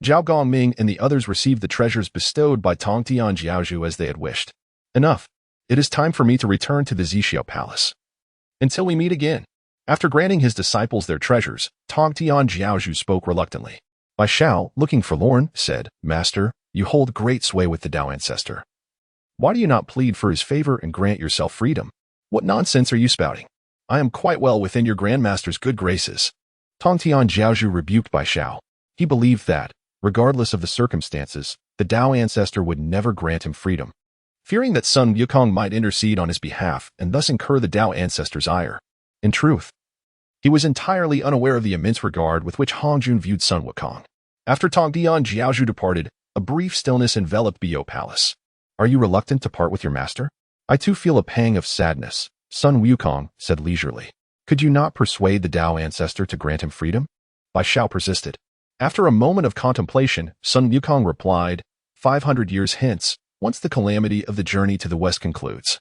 Speaker 1: Zhao Gongming and the others received the treasures bestowed by Tong Tian Jiaozhu as they had wished. Enough. It is time for me to return to the Zixiao Palace. Until we meet again. After granting his disciples their treasures, Tong Tian Jiaozhu spoke reluctantly. Bai Xiao, looking forlorn, said, Master, you hold great sway with the Dao ancestor. Why do you not plead for his favor and grant yourself freedom? What nonsense are you spouting? I am quite well within your grandmaster's good graces. Tong Tian Jiaozhu rebuked Bai Xiao. He believed that, regardless of the circumstances, the Dao ancestor would never grant him freedom. Fearing that Sun Wukong might intercede on his behalf and thus incur the Dao ancestor's ire. In truth, he was entirely unaware of the immense regard with which Hongjun viewed Sun Wukong. After Tong Tian Jiaozhu departed, a brief stillness enveloped Bio Palace. Are you reluctant to part with your master? I too feel a pang of sadness, Sun Wukong said leisurely. Could you not persuade the Dao ancestor to grant him freedom? Bai Xiao persisted. After a moment of contemplation, Sun Wukong replied, 500 years hence, once the calamity of the journey to the west concludes,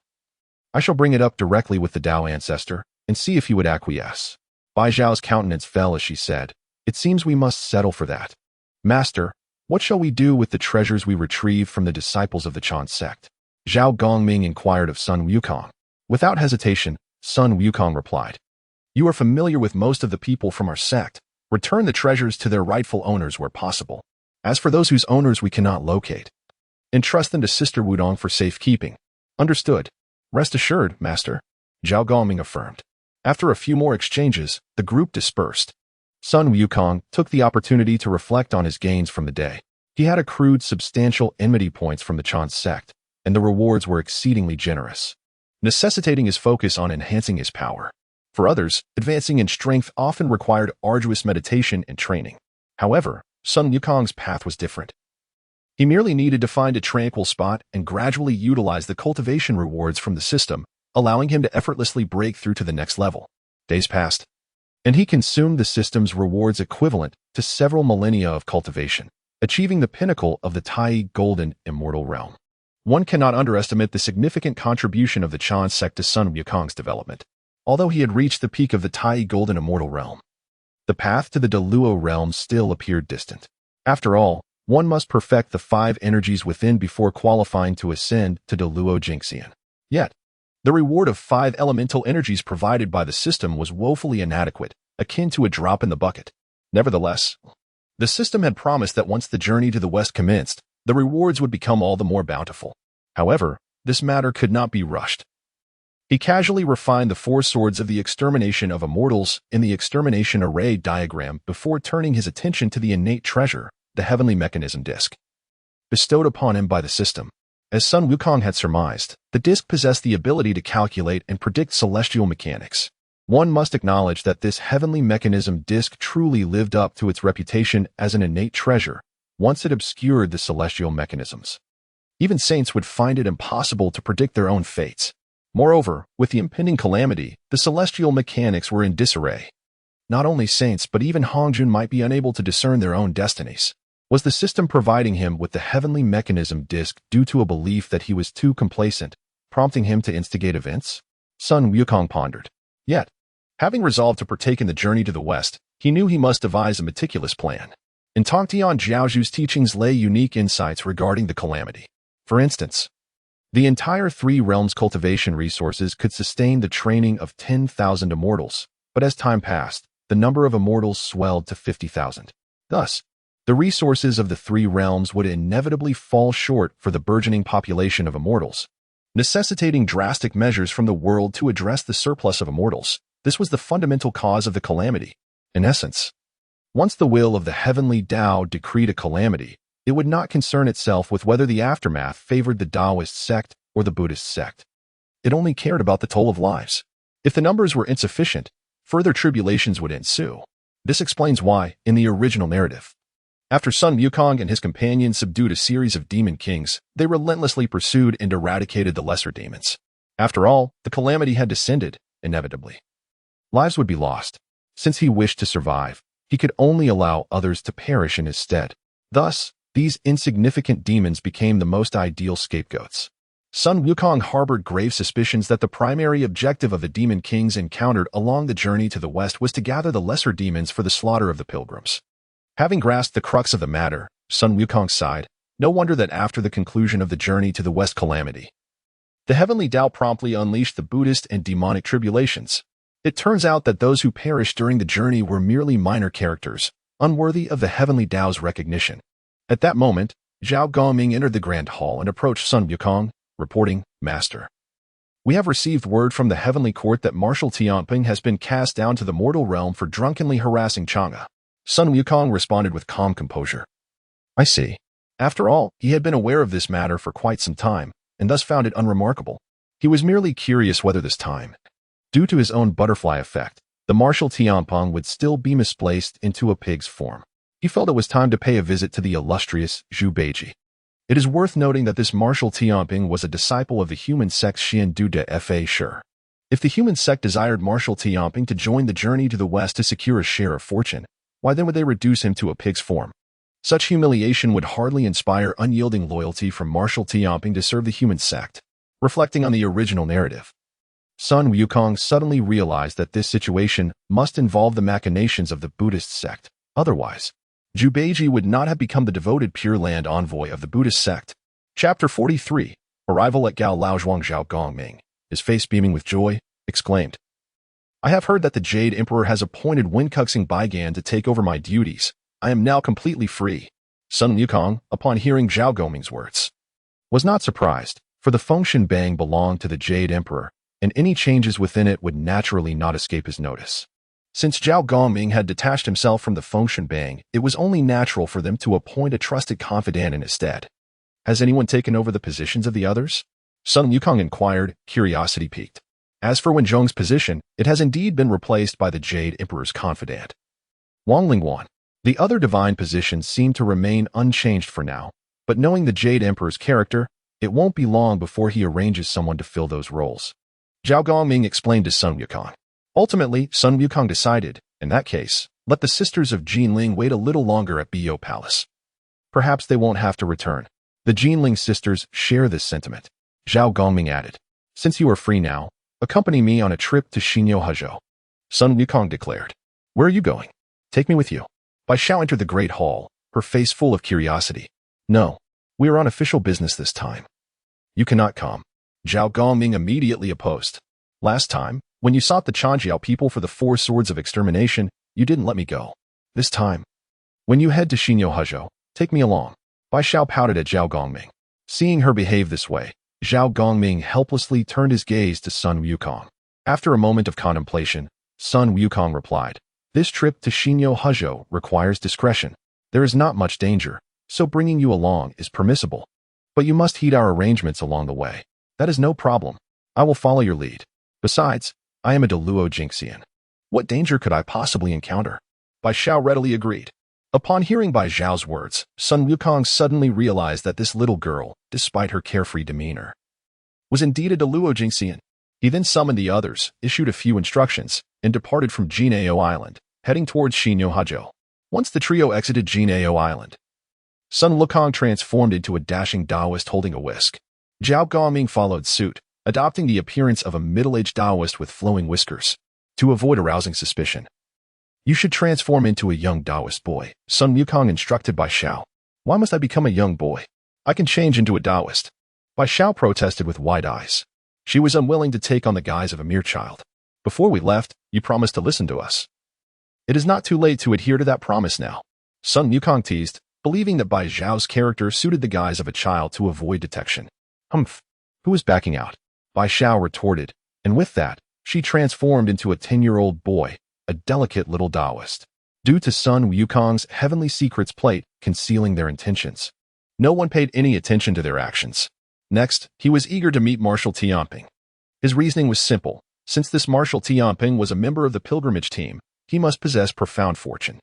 Speaker 1: I shall bring it up directly with the Dao ancestor and see if he would acquiesce. Bai Xiao's countenance fell as she said, It seems we must settle for that. Master, what shall we do with the treasures we retrieved from the disciples of the Chan sect? Zhao Gongming inquired of Sun Wukong. Without hesitation, Sun Wukong replied, You are familiar with most of the people from our sect. Return the treasures to their rightful owners where possible. As for those whose owners we cannot locate, entrust them to Sister Wudong for safekeeping. Understood. Rest assured, Master, Zhao Gongming affirmed. After a few more exchanges, the group dispersed. Sun Wukong took the opportunity to reflect on his gains from the day. He had accrued substantial enmity points from the Chan sect, and the rewards were exceedingly generous, necessitating his focus on enhancing his power. For others, advancing in strength often required arduous meditation and training. However, Sun Wukong's path was different. He merely needed to find a tranquil spot and gradually utilize the cultivation rewards from the system, allowing him to effortlessly break through to the next level. Days passed, and he consumed the system's rewards equivalent to several millennia of cultivation, achieving the pinnacle of the Tai Golden Immortal Realm. One cannot underestimate the significant contribution of the Chan sect to Sun Wukong's development. Although he had reached the peak of the Tai Golden Immortal Realm, the path to the Deluo realm still appeared distant. After all, one must perfect the 5 energies within before qualifying to ascend to Deluo Jinxian. Yet, the reward of 5 elemental energies provided by the system was woefully inadequate, akin to a drop in the bucket. Nevertheless, the system had promised that once the journey to the west commenced, the rewards would become all the more bountiful. However, this matter could not be rushed. He casually refined the 4 swords of the extermination of immortals in the extermination array diagram before turning his attention to the innate treasure, the heavenly mechanism disc, bestowed upon him by the system. As Sun Wukong had surmised, the disc possessed the ability to calculate and predict celestial mechanics. One must acknowledge that this heavenly mechanism disc truly lived up to its reputation as an innate treasure once it obscured the celestial mechanisms. Even saints would find it impossible to predict their own fates. Moreover, with the impending calamity, the celestial mechanics were in disarray. Not only saints but even Hongjun might be unable to discern their own destinies. Was the system providing him with the heavenly mechanism disc due to a belief that he was too complacent, prompting him to instigate events? Sun Wukong pondered. Yet, having resolved to partake in the journey to the west, he knew he must devise a meticulous plan. In Tongtian Zhaozhu's teachings lay unique insights regarding the calamity. For instance, the entire 3 realms cultivation resources could sustain the training of 10,000 immortals, but as time passed, the number of immortals swelled to 50,000. Thus, the resources of the 3 realms would inevitably fall short for the burgeoning population of immortals, necessitating drastic measures from the world to address the surplus of immortals. This was the fundamental cause of the calamity. In essence, once the will of the heavenly Tao decreed a calamity, it would not concern itself with whether the aftermath favored the Taoist sect or the Buddhist sect. It only cared about the toll of lives. If the numbers were insufficient, further tribulations would ensue. This explains why, in the original narrative, after Sun Wukong and his companions subdued a series of demon kings, they relentlessly pursued and eradicated the lesser demons. After all, the calamity had descended, inevitably. Lives would be lost. Since he wished to survive, he could only allow others to perish in his stead. Thus, these insignificant demons became the most ideal scapegoats. Sun Wukong harbored grave suspicions that the primary objective of the demon kings encountered along the journey to the west was to gather the lesser demons for the slaughter of the pilgrims. Having grasped the crux of the matter, Sun Wukong sighed. No wonder that after the conclusion of the journey to the west calamity, the heavenly Tao promptly unleashed the Buddhist and demonic tribulations. It turns out that those who perished during the journey were merely minor characters, unworthy of the heavenly Tao's recognition. At that moment, Zhao Gongming entered the grand hall and approached Sun Wukong, reporting, "Master, we have received word from the heavenly court that Marshal Tamping has been cast down to the mortal realm for drunkenly harassing Chang'e." Sun Wukong responded with calm composure. "I see." After all, he had been aware of this matter for quite some time, and thus found it unremarkable. He was merely curious whether this time, due to his own butterfly effect, the Marshal Tamping would still be misplaced into a pig's form. He felt it was time to pay a visit to the illustrious Zhu Beiji. It is worth noting that this Marshal Tamping was a disciple of the human sect Xian Du de Fa Shi. If the human sect desired Marshal Tamping to join the journey to the west to secure a share of fortune, why then would they reduce him to a pig's form? Such humiliation would hardly inspire unyielding loyalty from Marshal Tamping to serve the human sect. Reflecting on the original narrative, Sun Wukong suddenly realized that this situation must involve the machinations of the Buddhist sect. Otherwise, Zhu Beiji would not have become the devoted Pure Land envoy of the Buddhist sect. Chapter 43. Arrival at Gao Laozhuang. Zhao Gongming, his face beaming with joy, exclaimed, I have heard that the Jade Emperor has appointed Wincuxing Baigan to take over my duties. I am now completely free. Sun Wukong, upon hearing Zhao Gongming's words, was not surprised, for the Fengshen Bang belonged to the Jade Emperor, and any changes within it would naturally not escape his notice. Since Zhao Gongming had detached himself from the Fengshen Bang, it was only natural for them to appoint a trusted confidant in his stead. Has anyone taken over the positions of the others? Sun Wukong inquired, curiosity piqued. As for Wen Zhong's position, it has indeed been replaced by the Jade Emperor's confidant, Wang Lingwan. The other divine positions seem to remain unchanged for now, but knowing the Jade Emperor's character, it won't be long before he arranges someone to fill those roles. Zhao Gongming explained to Sun Wukong. Ultimately, Sun Wukong decided, in that case, let the sisters of Jinling wait a little longer at Biyo Palace. Perhaps they won't have to return. The Jinling sisters share this sentiment. Zhao Gongming added, since you are free now, accompany me on a trip to Xinyo Hezhou. Sun Wukong declared. Where are you going? Take me with you. Bai Xiao entered the great hall, her face full of curiosity. No, we are on official business this time. You cannot come. Zhao Gongming immediately opposed. Last time, when you sought the Chanjiao people for the 4 swords of extermination, you didn't let me go. This time, when you head to Xinyo Hezhou, take me along. Bai Xiao pouted at Zhao Gongming. Seeing her behave this way, Zhao Gongming helplessly turned his gaze to Sun Wukong. After a moment of contemplation, Sun Wukong replied, this trip to Xinyo Hezhou requires discretion. There is not much danger, so bringing you along is permissible. But you must heed our arrangements along the way. That is no problem. I will follow your lead. Besides, I am a Deluo Jinxian. What danger could I possibly encounter? Bai Xiao readily agreed. Upon hearing Bai Xiao's words, Sun Wukong suddenly realized that this little girl, despite her carefree demeanor, was indeed a Deluo Jinxian. He then summoned the others, issued a few instructions, and departed from Jinao Island, heading towards Xinyo Hezhou. Once the trio exited Jinao Island, Sun Wukong transformed into a dashing Taoist holding a whisk. Zhao Gongming followed suit, adopting the appearance of a middle-aged Taoist with flowing whiskers. To avoid arousing suspicion, you should transform into a young Taoist boy, Sun Wukong instructed Bai Xiao. Why must I become a young boy? I can change into a Taoist. Bai Xiao protested with wide eyes. She was unwilling to take on the guise of a mere child. Before we left, you promised to listen to us. It is not too late to adhere to that promise now. Sun Wukong teased, believing that Bai Xiao's character suited the guise of a child to avoid detection. Humph. Who is backing out? Bai Xiao retorted, and with that, she transformed into a 10-year-old boy, a delicate little Taoist. Due to Sun Wukong's Heavenly Secrets plate concealing their intentions, no one paid any attention to their actions. Next, he was eager to meet Marshal Tamping. His reasoning was simple. Since this Marshal Tamping was a member of the pilgrimage team, he must possess profound fortune.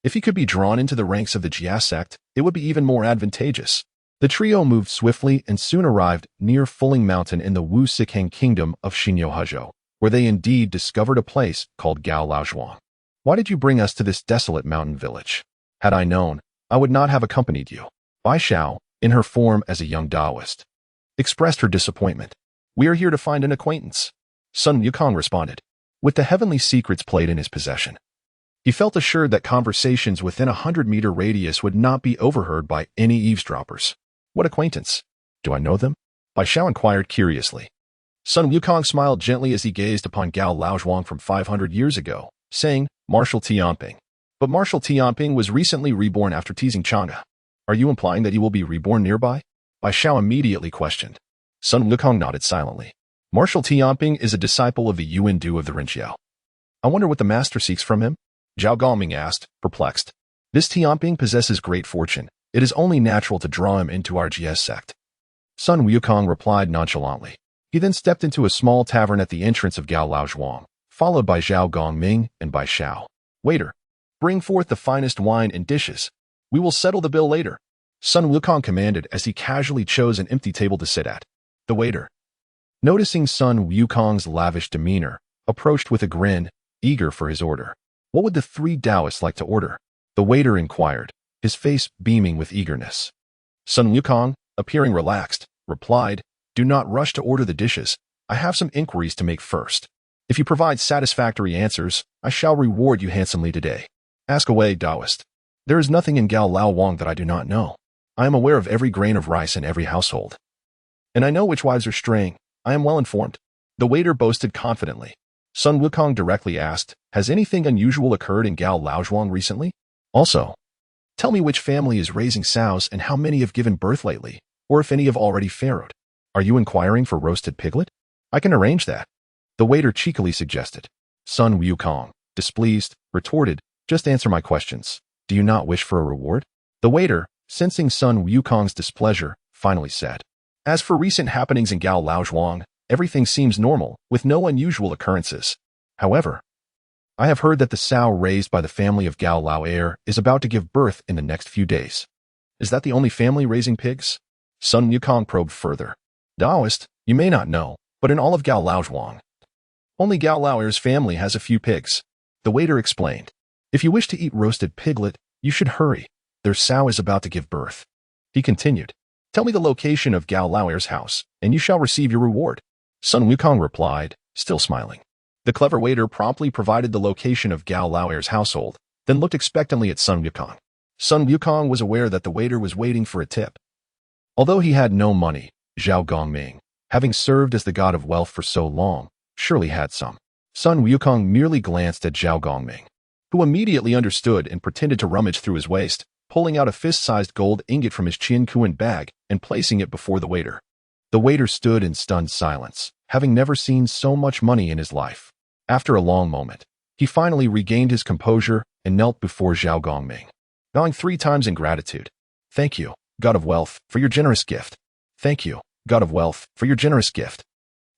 Speaker 1: If he could be drawn into the ranks of the Jia sect, it would be even more advantageous. The trio moved swiftly and soon arrived near Fuling Mountain in the Wu Sikhang kingdom of Xinyo Hezhou, where they indeed discovered a place called Gao Laozhuang. Why did you bring us to this desolate mountain village? Had I known, I would not have accompanied you. Bai Xiao, in her form as a young Taoist, expressed her disappointment. We are here to find an acquaintance. Sun Wukong responded, with the Heavenly Secrets plate in his possession. He felt assured that conversations within a 100-meter radius would not be overheard by any eavesdroppers. What acquaintance? Do I know them? Bai Xiao inquired curiously. Sun Wukong smiled gently as he gazed upon Gao Laozhuang from 500 years ago, saying, Marshal Tamping. But Marshal Tamping was recently reborn after teasing Chang'e. Are you implying that he will be reborn nearby? Bai Xiao immediately questioned. Sun Wukong nodded silently. Marshal Tamping is a disciple of the Yuan Du of the Rinqiao. I wonder what the master seeks from him? Zhao Gongming asked, perplexed. This Tamping possesses great fortune. It is only natural to draw him into our GS sect. Sun Wukong replied nonchalantly. He then stepped into a small tavern at the entrance of Gao Laozhuang, followed by Zhao Gongming and Bai Xiao. Waiter, bring forth the finest wine and dishes. We will settle the bill later. Sun Wukong commanded as he casually chose an empty table to sit at. The waiter, noticing Sun Wukong's lavish demeanor, approached with a grin, eager for his order. What would the 3 Taoists like to order? The waiter inquired, his face beaming with eagerness. Sun Wukong, appearing relaxed, replied, do not rush to order the dishes. I have some inquiries to make first. If you provide satisfactory answers, I shall reward you handsomely today. Ask away, Taoist. There is nothing in Gao Laowang that I do not know. I am aware of every grain of rice in every household. And I know which wives are straying. I am well informed. The waiter boasted confidently. Sun Wukong directly asked, has anything unusual occurred in Gao Laozhuang recently? Also, tell me which family is raising sows and how many have given birth lately, or if any have already farrowed. Are you inquiring for roasted piglet? I can arrange that. The waiter cheekily suggested. Sun Wukong, displeased, retorted, just answer my questions. Do you not wish for a reward? The waiter, sensing Sun Wukong's displeasure, finally said. As for recent happenings in Gao Laozhuang, everything seems normal, with no unusual occurrences. However, I have heard that the sow raised by the family of Gao Lao is about to give birth in the next few days. Is that the only family raising pigs? Sun Wukong probed further. Daoist, you may not know, but in all of Gao Laozhuang, only Gao Lao's family has a few pigs. The waiter explained. If you wish to eat roasted piglet, you should hurry. Their sow is about to give birth. He continued. Tell me the location of Gao Lao's house, and you shall receive your reward. Sun Wukong replied, still smiling. The clever waiter promptly provided the location of Gao Lao's household, then looked expectantly at Sun Wukong. Sun Wukong was aware that the waiter was waiting for a tip. Although he had no money, Zhao Gongming, having served as the god of wealth for so long, surely had some. Sun Wukong merely glanced at Zhao Gongming, who immediately understood and pretended to rummage through his waist, pulling out a fist-sized gold ingot from his Qin Kuan bag and placing it before the waiter. The waiter stood in stunned silence, having never seen so much money in his life. After a long moment, he finally regained his composure and knelt before Zhao Gongming, bowing 3 times in gratitude. Thank you, God of Wealth, for your generous gift. Thank you, God of Wealth, for your generous gift.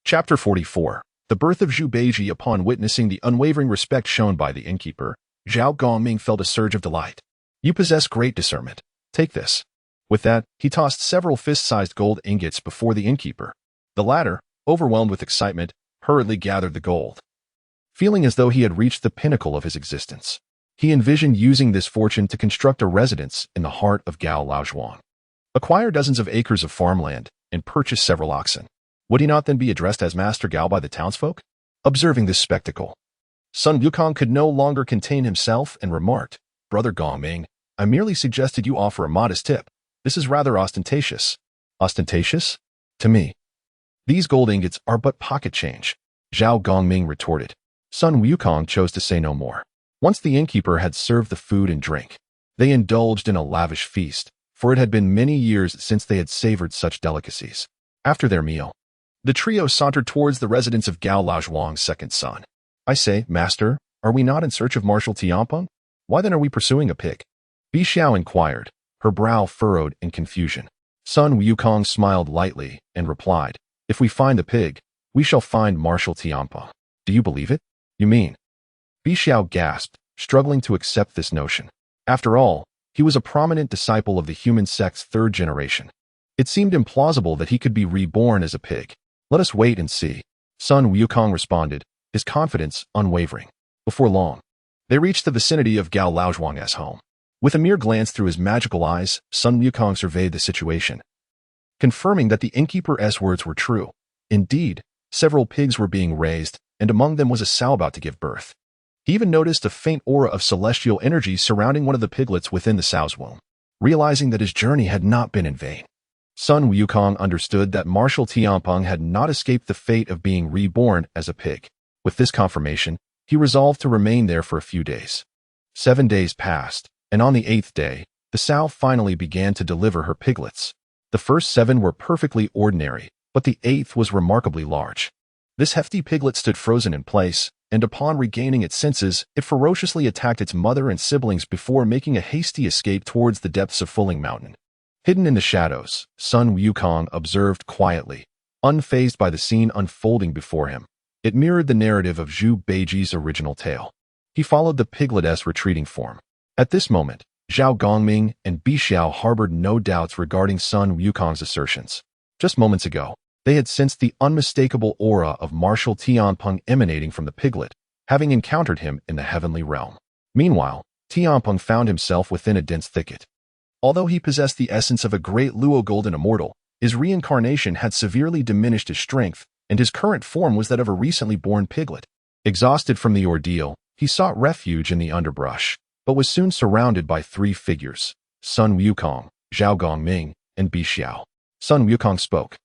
Speaker 1: Chapter 44. The birth of Zhu Beiji. Upon witnessing the unwavering respect shown by the innkeeper, Zhao Gongming felt a surge of delight. You possess great discernment. Take this. With that, he tossed several fist-sized gold ingots before the innkeeper. The latter, overwhelmed with excitement, hurriedly gathered the gold. Feeling as though he had reached the pinnacle of his existence, he envisioned using this fortune to construct a residence in the heart of Gao Laozhuang, acquire dozens of acres of farmland, and purchase several oxen. Would he not then be addressed as Master Gao by the townsfolk? Observing this spectacle, Sun Wukong could no longer contain himself and remarked, Brother Gongming, I merely suggested you offer a modest tip. This is rather ostentatious. Ostentatious? To me, these gold ingots are but pocket change, Zhao Gongming retorted. Sun Wukong chose to say no more. Once the innkeeper had served the food and drink, they indulged in a lavish feast, for it had been many years since they had savored such delicacies. After their meal, the trio sauntered towards the residence of Gao Laozhuang's second son. I say, Master, are we not in search of Marshal Tamping? Why then are we pursuing a pig? Bi Xiao inquired, her brow furrowed in confusion. Sun Wukong smiled lightly and replied, if we find the pig, we shall find Marshal Tamping. Do you believe it? You mean? Bi Xiao gasped, struggling to accept this notion. After all, he was a prominent disciple of the human sect's 3rd generation. It seemed implausible that he could be reborn as a pig. Let us wait and see. Sun Wukong responded, his confidence unwavering. Before long, they reached the vicinity of Gao Laozhuang's home. With a mere glance through his magical eyes, Sun Wukong surveyed the situation, confirming that the innkeeper's words were true. Indeed, several pigs were being raised, and among them was a sow about to give birth. He even noticed a faint aura of celestial energy surrounding one of the piglets within the sow's womb, realizing that his journey had not been in vain. Sun Wukong understood that Marshal Tamping had not escaped the fate of being reborn as a pig. With this confirmation, he resolved to remain there for a few days. 7 days passed, and on the 8th day, the sow finally began to deliver her piglets. The first 7 were perfectly ordinary, but the 8th was remarkably large. This hefty piglet stood frozen in place, and upon regaining its senses, it ferociously attacked its mother and siblings before making a hasty escape towards the depths of Fulling Mountain. Hidden in the shadows, Sun Wukong observed quietly, unfazed by the scene unfolding before him. It mirrored the narrative of Zhu Beiji's original tale. He followed the piglet's retreating form. At this moment, Zhao Gongming and Bi Xiao harbored no doubts regarding Sun Wukong's assertions. Just moments ago, they had sensed the unmistakable aura of Marshal Tamping emanating from the piglet, having encountered him in the heavenly realm. Meanwhile, Tamping found himself within a dense thicket. Although he possessed the essence of a great Luo golden immortal, his reincarnation had severely diminished his strength, and his current form was that of a recently born piglet. Exhausted from the ordeal, he sought refuge in the underbrush, but was soon surrounded by 3 figures, Sun Wukong, Zhao Gongming, and Bi Xiao. Sun Wukong spoke.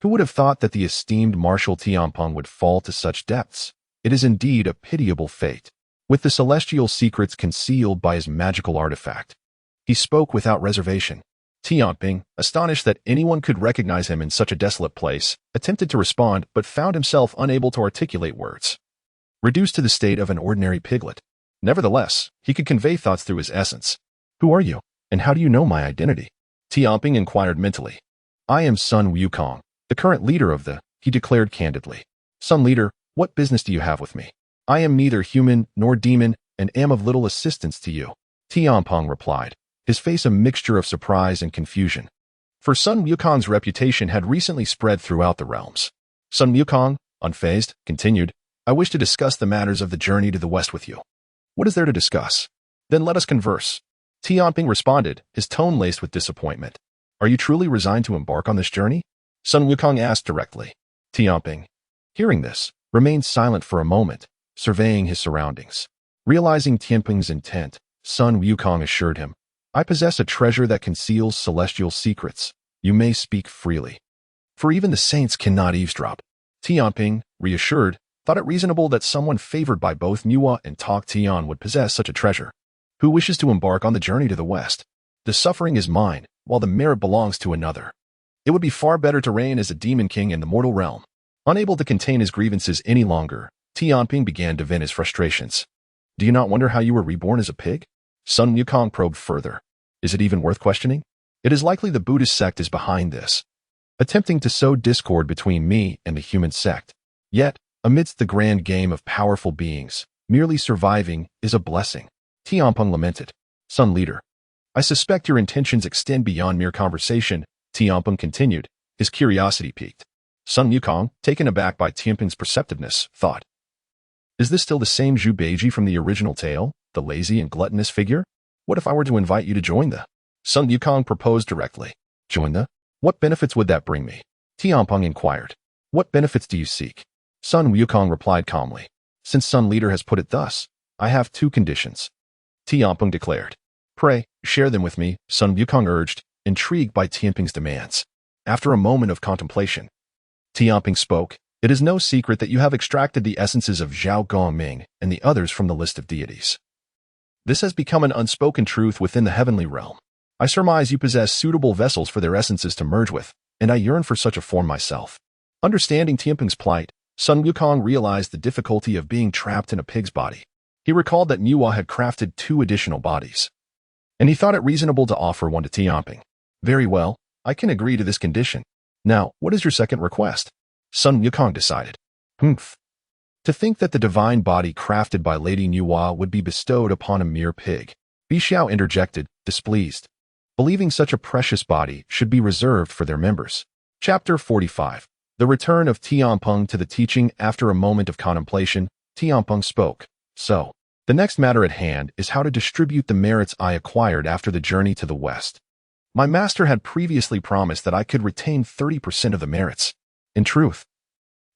Speaker 1: Who would have thought that the esteemed Marshal Tamping would fall to such depths? It is indeed a pitiable fate. With the celestial secrets concealed by his magical artifact. He spoke without reservation. Tamping, astonished that anyone could recognize him in such a desolate place, attempted to respond but found himself unable to articulate words. Reduced to the state of an ordinary piglet. Nevertheless, he could convey thoughts through his essence. Who are you, and how do you know my identity? Tamping inquired mentally. I am Sun Wukong, the current leader of the, he declared candidly. Sun leader, what business do you have with me? I am neither human nor demon and am of little assistance to you. Tamping replied, his face a mixture of surprise and confusion. For Sun Wukong's reputation had recently spread throughout the realms. Sun Wukong, unfazed, continued, I wish to discuss the matters of the journey to the west with you. What is there to discuss? Then let us converse. Tamping responded, his tone laced with disappointment. Are you truly resigned to embark on this journey? Sun Wukong asked directly. Tamping, hearing this, remained silent for a moment, surveying his surroundings. Realizing Tamping's intent, Sun Wukong assured him, I possess a treasure that conceals celestial secrets. You may speak freely. For even the saints cannot eavesdrop. Tamping, reassured, thought it reasonable that someone favored by both Neza and Tok Tian would possess such a treasure. Who wishes to embark on the journey to the west? The suffering is mine, while the merit belongs to another. It would be far better to reign as a demon king in the mortal realm. Unable to contain his grievances any longer, Tamping began to vent his frustrations. Do you not wonder how you were reborn as a pig? Sun Wukong probed further. Is it even worth questioning? It is likely the Buddhist sect is behind this, attempting to sow discord between me and the human sect. Yet, amidst the grand game of powerful beings, merely surviving is a blessing. Tamping lamented. Sun leader, I suspect your intentions extend beyond mere conversation, Tamping continued, his curiosity piqued. Sun Wukong, taken aback by Tamping's perceptiveness, thought. Is this still the same Zhu Beiji from the original tale, the lazy and gluttonous figure? What if I were to invite you to join the? Sun Wukong proposed directly. Join the? What benefits would that bring me? Tamping inquired. What benefits do you seek? Sun Wukong replied calmly. Since Sun leader has put it thus, I have two conditions. Tamping declared. Pray, share them with me, Sun Wukong urged, intrigued by Tamping's demands. After a moment of contemplation, Tamping spoke. It is no secret that you have extracted the essences of Zhao Guanyin and the others from the list of deities. This has become an unspoken truth within the heavenly realm. I surmise you possess suitable vessels for their essences to merge with, and I yearn for such a form myself. Understanding Tamping's plight, Sun Wukong realized the difficulty of being trapped in a pig's body. He recalled that Neza had crafted 2 additional bodies, and he thought it reasonable to offer one to Tamping. Very well, I can agree to this condition. Now, what is your second request? Sun Wukong decided. Humph. To think that the divine body crafted by Lady Neza would be bestowed upon a mere pig. Bixiao interjected, displeased, believing such a precious body should be reserved for their members. Chapter 45. The return of Tamping to the teaching. After a moment of contemplation, Tamping spoke. So, the next matter at hand is how to distribute the merits I acquired after the journey to the west. My master had previously promised that I could retain 30% of the merits. In truth,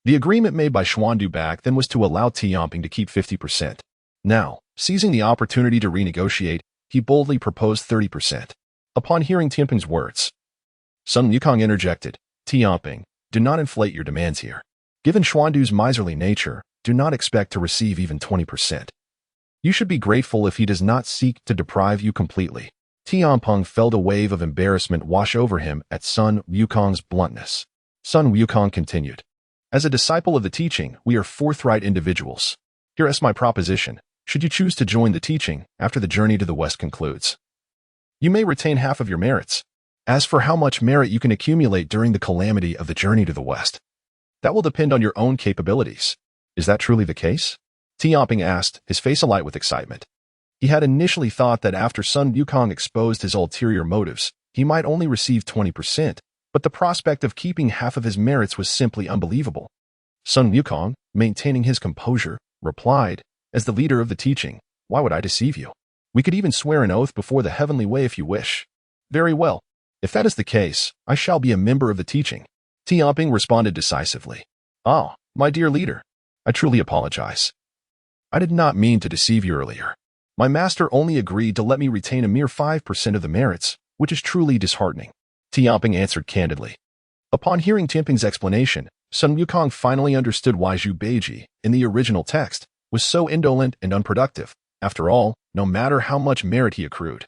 Speaker 1: the agreement made by Xuandu back then was to allow Tamping to keep 50%. Now, seizing the opportunity to renegotiate, he boldly proposed 30%. Upon hearing Tamping's words, Sun Wukong interjected, Tamping, do not inflate your demands here. Given Xuandu's miserly nature, do not expect to receive even 20%. You should be grateful if he does not seek to deprive you completely. Tamping felt a wave of embarrassment wash over him at Sun Wukong's bluntness. Sun Wukong continued. As a disciple of the teaching, we are forthright individuals. Here is my proposition. Should you choose to join the teaching after the journey to the west concludes, you may retain half of your merits. As for how much merit you can accumulate during the calamity of the journey to the west, that will depend on your own capabilities. Is that truly the case? Tamping asked, his face alight with excitement. He had initially thought that after Sun Wukong exposed his ulterior motives, he might only receive 20%, but the prospect of keeping half of his merits was simply unbelievable. Sun Wukong, maintaining his composure, replied, as the leader of the teaching, why would I deceive you? We could even swear an oath before the heavenly way if you wish. Very well. If that is the case, I shall be a member of the teaching. Tamping responded decisively. Ah, my dear leader, I truly apologize. I did not mean to deceive you earlier. My master only agreed to let me retain a mere 5% of the merits, which is truly disheartening. Tamping answered candidly. Upon hearing Tamping's explanation, Sun Wukong finally understood why Zhu Beiji, in the original text, was so indolent and unproductive. After all, no matter how much merit he accrued,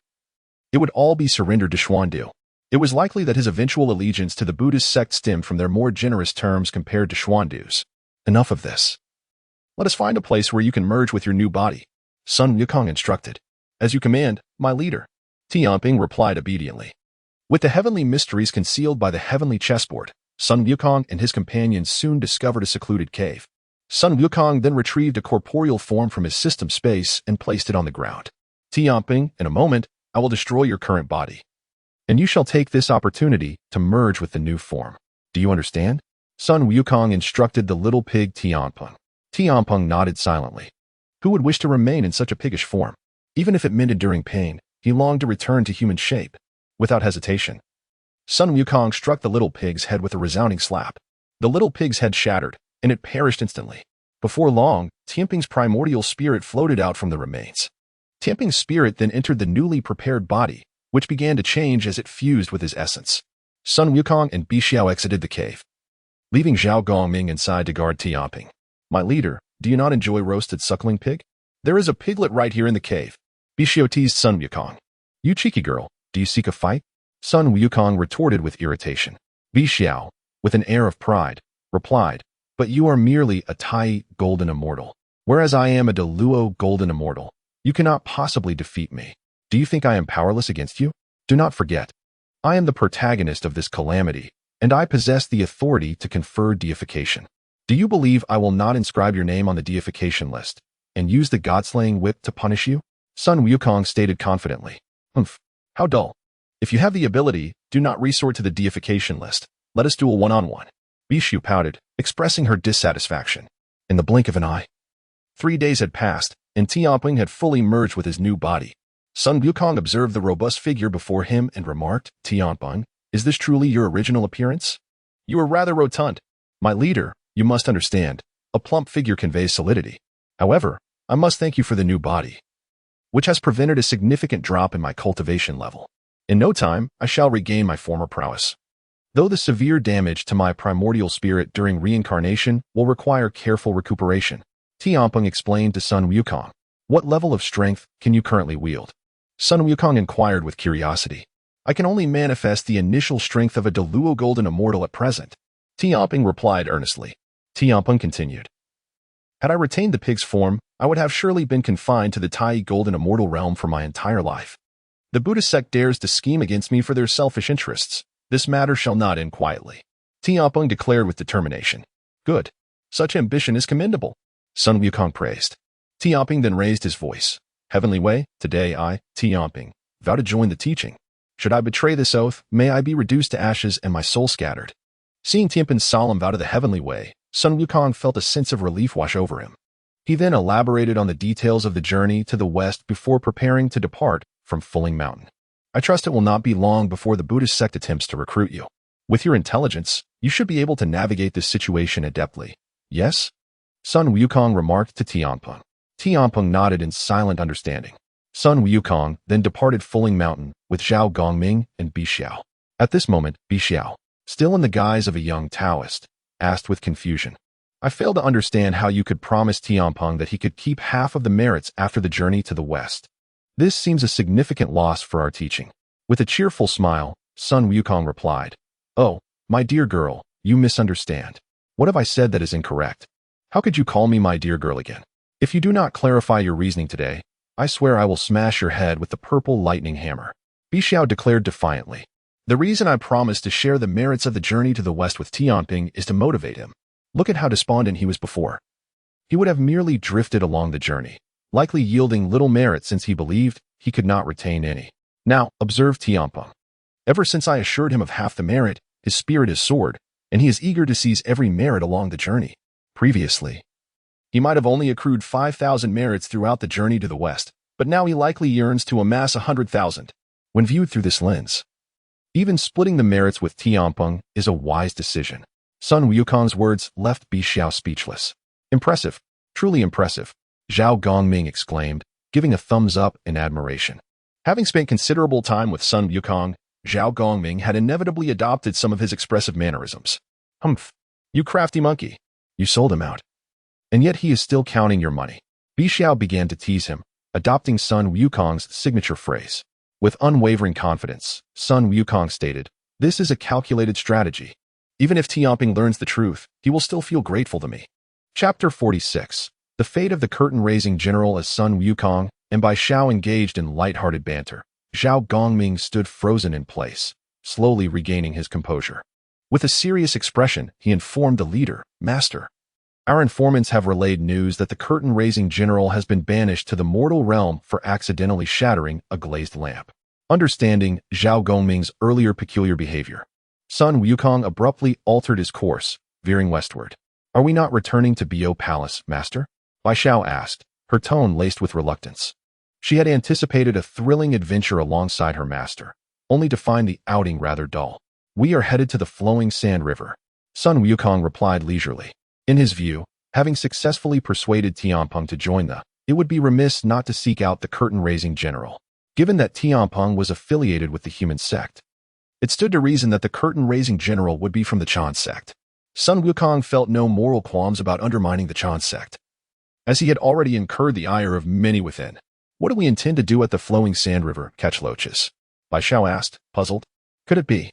Speaker 1: it would all be surrendered to Xuandu. It was likely that his eventual allegiance to the Buddhist sect stemmed from their more generous terms compared to Xuandu's. Enough of this. Let us find a place where you can merge with your new body, Sun Wukong instructed. As you command, my leader. Tamping replied obediently. With the heavenly mysteries concealed by the heavenly chessboard, Sun Wukong and his companions soon discovered a secluded cave. Sun Wukong then retrieved a corporeal form from his system space and placed it on the ground. Tamping, in a moment, I will destroy your current body, and you shall take this opportunity to merge with the new form. Do you understand? Sun Wukong instructed the little pig Tamping. Tamping nodded silently. Who would wish to remain in such a piggish form? Even if it meant enduring pain, he longed to return to human shape. Without hesitation, Sun Wukong struck the little pig's head with a resounding slap. The little pig's head shattered, and it perished instantly. Before long, Tamping's primordial spirit floated out from the remains. Tamping's spirit then entered the newly prepared body, which began to change as it fused with his essence. Sun Wukong and Bixiao exited the cave, leaving Zhao Gongming inside to guard Tamping. My leader, do you not enjoy roasted suckling pig? There is a piglet right here in the cave. Bixiao teased Sun Wukong. You cheeky girl, do you seek a fight? Sun Wukong retorted with irritation. Bixiao, with an air of pride, replied, but you are merely a Tai golden immortal, whereas I am a Deluo golden immortal. You cannot possibly defeat me. Do you think I am powerless against you? Do not forget, I am the protagonist of this calamity, and I possess the authority to confer deification. Do you believe I will not inscribe your name on the deification list and use the god-slaying whip to punish you? Sun Wukong stated confidently. Humph, how dull. If you have the ability, do not resort to the deification list. Let us duel one-on-one. Bixiao pouted, expressing her dissatisfaction. In the blink of an eye, 3 days had passed, and Tamping had fully merged with his new body. Sun Wukong observed the robust figure before him and remarked, Tamping, is this truly your original appearance? You are rather rotund. My leader, you must understand, a plump figure conveys solidity. However, I must thank you for the new body, which has prevented a significant drop in my cultivation level. In no time, I shall regain my former prowess. Though the severe damage to my primordial spirit during reincarnation will require careful recuperation, Tamping explained to Sun Wukong. What level of strength can you currently wield? Sun Wukong inquired with curiosity. I can only manifest the initial strength of a Deluo golden immortal at present. Tamping replied earnestly. Tamping continued. Had I retained the pig's form, I would have surely been confined to the Tai golden immortal realm for my entire life. The Buddhist sect dares to scheme against me for their selfish interests. This matter shall not end quietly. Tamping declared with determination. Good. Such ambition is commendable. Sun Wukong praised. Tamping then raised his voice. Heavenly Way, today I, Tamping, vow to join the teaching. Should I betray this oath, may I be reduced to ashes and my soul scattered. Seeing Tamping's solemn vow to the Heavenly Way, Sun Wukong felt a sense of relief wash over him. He then elaborated on the details of the journey to the west before preparing to depart from Fulling Mountain. I trust it will not be long before the Buddhist sect attempts to recruit you. With your intelligence, you should be able to navigate this situation adeptly. Yes? Sun Wukong remarked to Tamping. Tamping nodded in silent understanding. Sun Wukong then departed Fulling Mountain with Zhao Gongming and Bixiao. At this moment, Bixiao, still in the guise of a young Taoist, asked with confusion. I fail to understand how you could promise Tamping that he could keep half of the merits after the journey to the west. This seems a significant loss for our teaching. With a cheerful smile, Sun Wukong replied, Oh, my dear girl, you misunderstand. What have I said that is incorrect? How could you call me my dear girl again? If you do not clarify your reasoning today, I swear I will smash your head with the purple lightning hammer. Bixiao declared defiantly. The reason I promised to share the merits of the journey to the west with Tamping is to motivate him. Look at how despondent he was before. He would have merely drifted along the journey, likely yielding little merit since he believed he could not retain any. Now, observe Tamping. Ever since I assured him of half the merit, his spirit has soared, and he is eager to seize every merit along the journey. Previously, he might have only accrued 5,000 merits throughout the journey to the west, but now he likely yearns to amass 100,000. When viewed through this lens, even splitting the merits with Tamping is a wise decision. Sun Wukong's words left Bixiao speechless. Impressive, truly impressive, Zhao Gongming exclaimed, giving a thumbs up in admiration. Having spent considerable time with Sun Wukong, Zhao Gongming had inevitably adopted some of his expressive mannerisms. Humph. You crafty monkey. You sold him out. And yet he is still counting your money. Bi Xiao began to tease him, adopting Sun Wukong's signature phrase. With unwavering confidence, Sun Wukong stated, "This is a calculated strategy. Even if Tamping learns the truth, he will still feel grateful to me." Chapter 46. The fate of the curtain-raising general as Sun Wukong and Bi Xiao engaged in light-hearted banter. Zhao Gongming stood frozen in place, slowly regaining his composure. With a serious expression, he informed the leader, "Master, our informants have relayed news that the curtain-raising general has been banished to the mortal realm for accidentally shattering a glazed lamp." Understanding Zhao Gongming's earlier peculiar behavior, Sun Wukong abruptly altered his course, veering westward. "Are we not returning to Bo Palace, Master?" Bi Xiao asked, her tone laced with reluctance. She had anticipated a thrilling adventure alongside her master, only to find the outing rather dull. "We are headed to the flowing sand river," Sun Wukong replied leisurely. In his view, having successfully persuaded Tamping to join it would be remiss not to seek out the curtain-raising general. Given that Tamping was affiliated with the human sect, it stood to reason that the curtain-raising general would be from the Chan sect. Sun Wukong felt no moral qualms about undermining the Chan sect, as he had already incurred the ire of many within. "What do we intend to do at the flowing sand river, catch loaches?" Bi Xiao asked, puzzled. "Could it be,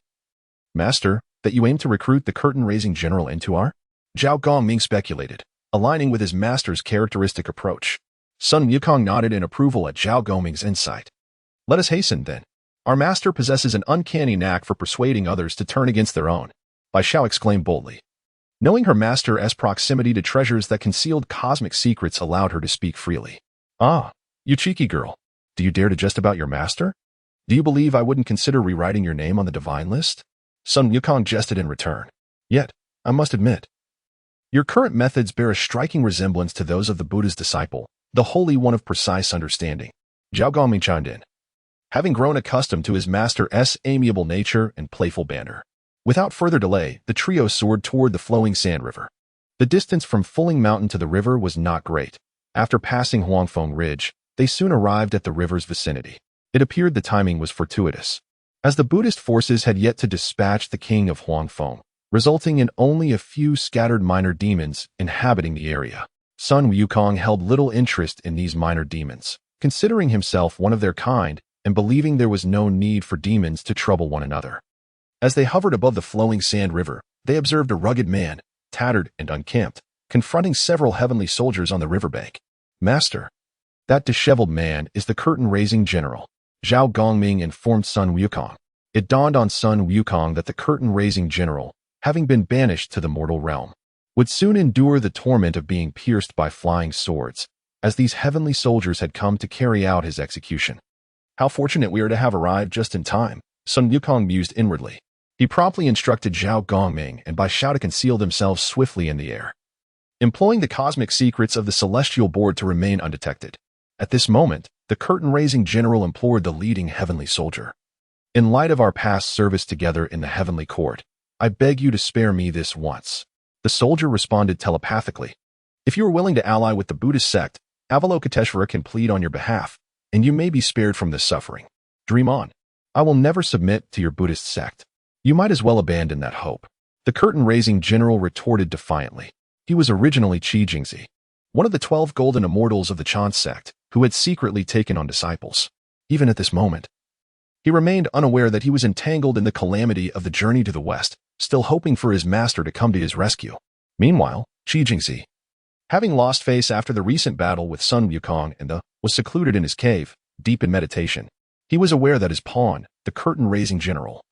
Speaker 1: Master, that you aim to recruit the curtain-raising general into our—" Zhao Gongming speculated, aligning with his master's characteristic approach. Sun Wukong nodded in approval at Zhao Gongming's insight. "Let us hasten, then. Our master possesses an uncanny knack for persuading others to turn against their own," Bi Xiao exclaimed boldly. Knowing her master's proximity to treasures that concealed cosmic secrets allowed her to speak freely. "Ah, you cheeky girl. Do you dare to jest about your master? Do you believe I wouldn't consider rewriting your name on the divine list?" Sun Wukong jested in return. "Yet, I must admit, your current methods bear a striking resemblance to those of the Buddha's disciple, the Holy One of Precise Understanding." Zhao Gongming chimed in, having grown accustomed to his master's amiable nature and playful banter. Without further delay, the trio soared toward the flowing sand river. The distance from Fulling Mountain to the river was not great. After passing Huangfeng Ridge, they soon arrived at the river's vicinity. It appeared the timing was fortuitous, as the Buddhist forces had yet to dispatch the king of Huangfeng, resulting in only a few scattered minor demons inhabiting the area. Sun Wukong held little interest in these minor demons, considering himself one of their kind and believing there was no need for demons to trouble one another. As they hovered above the flowing sand river, they observed a rugged man, tattered and unkempt, confronting several heavenly soldiers on the riverbank. "Master, that disheveled man is the curtain-raising general," Zhao Gongming informed Sun Wukong. It dawned on Sun Wukong that the curtain-raising general, having been banished to the mortal realm, would soon endure the torment of being pierced by flying swords, as these heavenly soldiers had come to carry out his execution. "How fortunate we are to have arrived just in time," Sun Wukong mused inwardly. He promptly instructed Zhao Gongming and Bi Xiao to conceal themselves swiftly in the air, employing the cosmic secrets of the celestial board to remain undetected. At this moment, the curtain-raising general implored the leading heavenly soldier. "In light of our past service together in the heavenly court, I beg you to spare me this once." The soldier responded telepathically. "If you are willing to ally with the Buddhist sect, Avalokiteshvara can plead on your behalf, and you may be spared from this suffering. Dream on. I will never submit to your Buddhist sect. You might as well abandon that hope." The curtain-raising general retorted defiantly. He was originally Qi Jingzi, one of the 12 golden immortals of the Chan sect, who had secretly taken on disciples. Even at this moment, he remained unaware that he was entangled in the calamity of the journey to the west, still hoping for his master to come to his rescue. Meanwhile, Qi Jingzi, having lost face after the recent battle with Sun Wukong was secluded in his cave, deep in meditation. He was aware that his pawn, the curtain-raising general,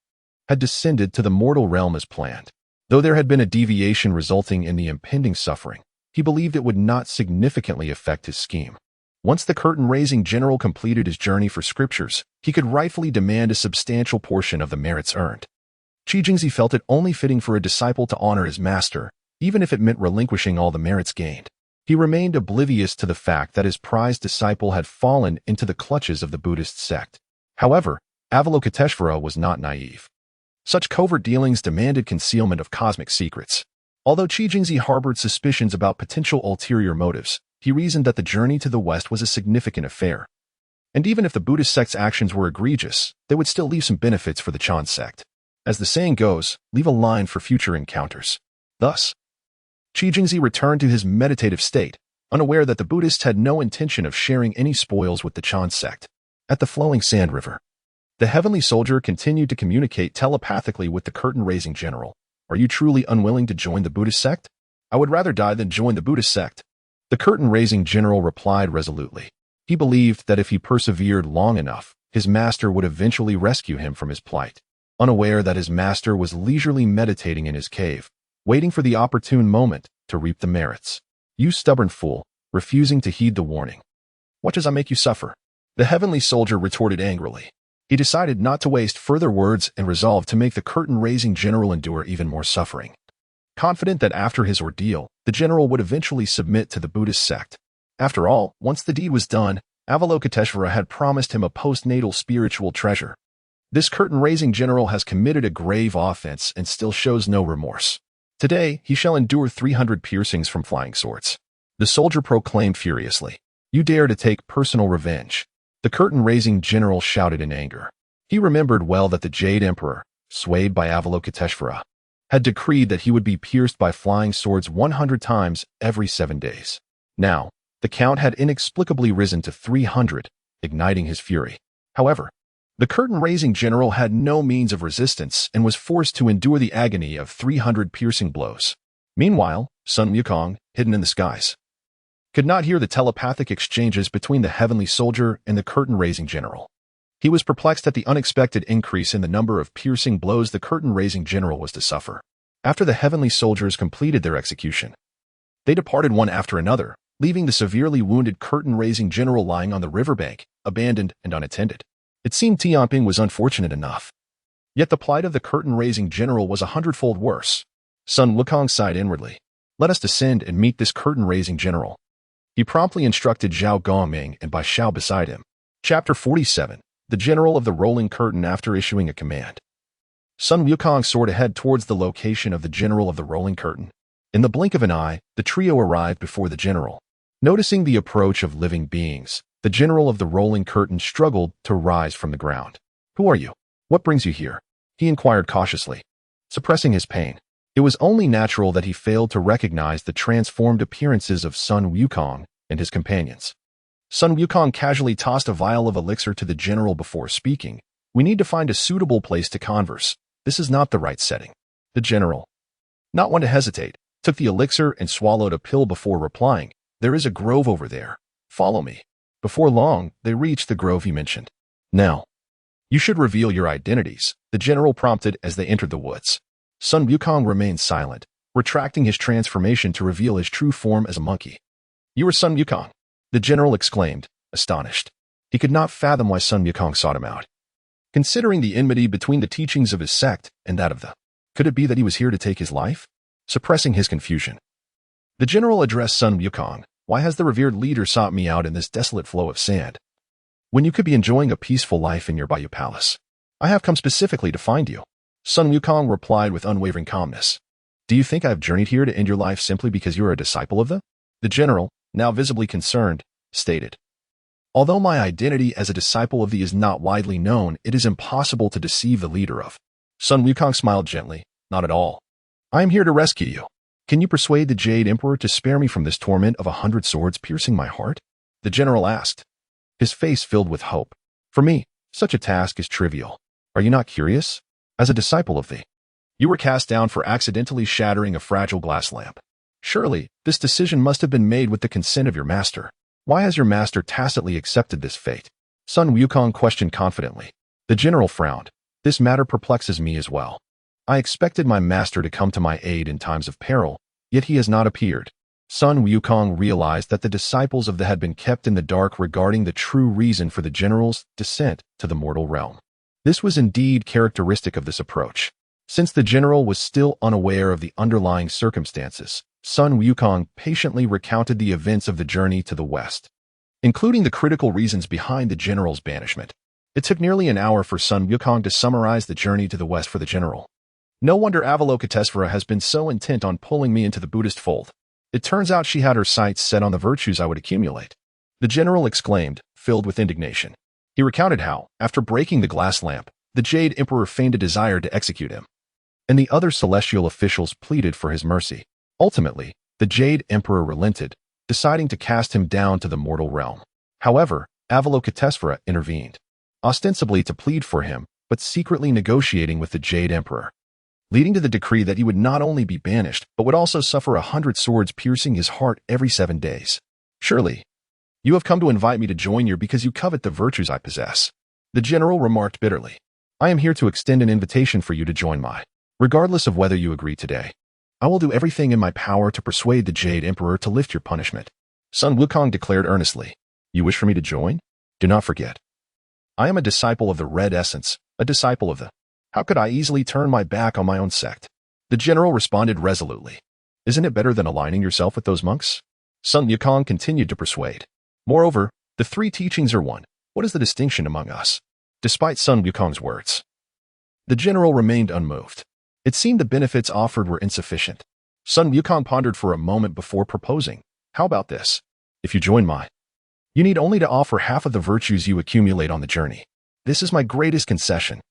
Speaker 1: had descended to the mortal realm as planned. Though there had been a deviation resulting in the impending suffering, he believed it would not significantly affect his scheme. Once the curtain-raising general completed his journey for scriptures, he could rightfully demand a substantial portion of the merits earned. Qi Jingzi felt it only fitting for a disciple to honor his master, even if it meant relinquishing all the merits gained. He remained oblivious to the fact that his prized disciple had fallen into the clutches of the Buddhist sect. However, Avalokiteshvara was not naive. Such covert dealings demanded concealment of cosmic secrets. Although Qi Jingzi harbored suspicions about potential ulterior motives, he reasoned that the journey to the west was a significant affair. And even if the Buddhist sect's actions were egregious, they would still leave some benefits for the Chan sect. As the saying goes, leave a line for future encounters. Thus, Qi Jingzi returned to his meditative state, unaware that the Buddhists had no intention of sharing any spoils with the Chan sect. At the flowing sand river, the heavenly soldier continued to communicate telepathically with the curtain-raising general. Are you truly unwilling to join the Buddhist sect? I would rather die than join the Buddhist sect. The curtain-raising general replied resolutely. He believed that if he persevered long enough, his master would eventually rescue him from his plight. Unaware that his master was leisurely meditating in his cave, waiting for the opportune moment to reap the merits. You stubborn fool, refusing to heed the warning. What does I make you suffer? The heavenly soldier retorted angrily. He decided not to waste further words and resolved to make the curtain-raising general endure even more suffering. Confident that after his ordeal, the general would eventually submit to the Buddhist sect. After all, once the deed was done, Avalokiteshvara had promised him a postnatal spiritual treasure. This curtain-raising general has committed a grave offense and still shows no remorse. Today, he shall endure 300 piercings from flying swords. The soldier proclaimed furiously. You dare to take personal revenge. The curtain-raising general shouted in anger. He remembered well that the Jade Emperor, swayed by Avalokiteshvara, had decreed that he would be pierced by flying swords 100 times every 7 days. Now, the count had inexplicably risen to 300, igniting his fury. However, the curtain-raising general had no means of resistance and was forced to endure the agony of 300 piercing blows. Meanwhile, Sun Wukong, hidden in the skies, could not hear the telepathic exchanges between the heavenly soldier and the curtain-raising general. He was perplexed at the unexpected increase in the number of piercing blows the curtain-raising general was to suffer. After the heavenly soldiers completed their execution, they departed one after another, leaving the severely wounded curtain-raising general lying on the riverbank, abandoned and unattended. It seemed Tamping was unfortunate enough. Yet the plight of the curtain-raising general was 100-fold worse. Sun Wukong sighed inwardly. Let us descend and meet this curtain-raising general. He promptly instructed Zhao Gongming and Bai Shao beside him. Chapter 47. The General of the Rolling Curtain after issuing a command. Sun Wukong soared ahead towards the location of the General of the Rolling Curtain. In the blink of an eye, the trio arrived before the general. Noticing the approach of living beings, the General of the Rolling Curtain struggled to rise from the ground. Who are you? What brings you here? He inquired cautiously, suppressing his pain. It was only natural that he failed to recognize the transformed appearances of Sun Wukong and his companions. Sun Wukong casually tossed a vial of elixir to the general before speaking. We need to find a suitable place to converse. This is not the right setting. The general, not one to hesitate, took the elixir and swallowed a pill before replying. There is a grove over there. Follow me. Before long, they reached the grove he mentioned. Now, you should reveal your identities, the general prompted as they entered the woods. Sun Wukong remained silent, retracting his transformation to reveal his true form as a monkey. You are Sun Wukong, the general exclaimed, astonished. He could not fathom why Sun Wukong sought him out. Considering the enmity between the teachings of his sect and that of the, could it be that he was here to take his life? Suppressing his confusion, the general addressed Sun Wukong. Why has the revered leader sought me out in this desolate flow of sand, when you could be enjoying a peaceful life in your Bayou Palace? I have come specifically to find you. Sun Wukong replied with unwavering calmness. Do you think I have journeyed here to end your life simply because you are a disciple of the general, now visibly concerned, stated. Although my identity as a disciple of thee is not widely known, it is impossible to deceive the leader of. Sun Wukong smiled gently. Not at all. I am here to rescue you. Can you persuade the Jade Emperor to spare me from this torment of 100 swords piercing my heart? The general asked, his face filled with hope. For me, such a task is trivial. Are you not curious? As a disciple of thee, you were cast down for accidentally shattering a fragile glass lamp. Surely, this decision must have been made with the consent of your master. Why has your master tacitly accepted this fate? Sun Wukong questioned confidently. The general frowned. This matter perplexes me as well. I expected my master to come to my aid in times of peril, yet he has not appeared. Sun Wukong realized that the disciples of the had been kept in the dark regarding the true reason for the general's descent to the mortal realm. This was indeed characteristic of this approach. Since the general was still unaware of the underlying circumstances, Sun Wukong patiently recounted the events of the journey to the west, including the critical reasons behind the general's banishment. It took nearly an hour for Sun Wukong to summarize the journey to the west for the general. No wonder Avalokiteshvara has been so intent on pulling me into the Buddhist fold. It turns out she had her sights set on the virtues I would accumulate. The general exclaimed, filled with indignation. He recounted how, after breaking the glass lamp, the Jade Emperor feigned a desire to execute him. and the other celestial officials pleaded for his mercy. Ultimately, the Jade Emperor relented, deciding to cast him down to the mortal realm. However, Avalokitesvara intervened, ostensibly to plead for him, but secretly negotiating with the Jade Emperor, leading to the decree that he would not only be banished, but would also suffer 100 swords piercing his heart every 7 days. Surely, you have come to invite me to join you because you covet the virtues I possess, the general remarked bitterly. I am here to extend an invitation for you to join my. Regardless of whether you agree today, I will do everything in my power to persuade the Jade Emperor to lift your punishment. Sun Wukong declared earnestly. You wish for me to join? Do not forget. I am a disciple of the Red Essence, a disciple of the. How could I easily turn my back on my own sect? The general responded resolutely. Isn't it better than aligning yourself with those monks? Sun Wukong continued to persuade. Moreover, the 3 teachings are one. What is the distinction among us? Despite Sun Wukong's words, the general remained unmoved. It seemed the benefits offered were insufficient. Sun Wukong pondered for a moment before proposing. How about this? If you join my, you need only to offer half of the virtues you accumulate on the journey. This is my greatest concession.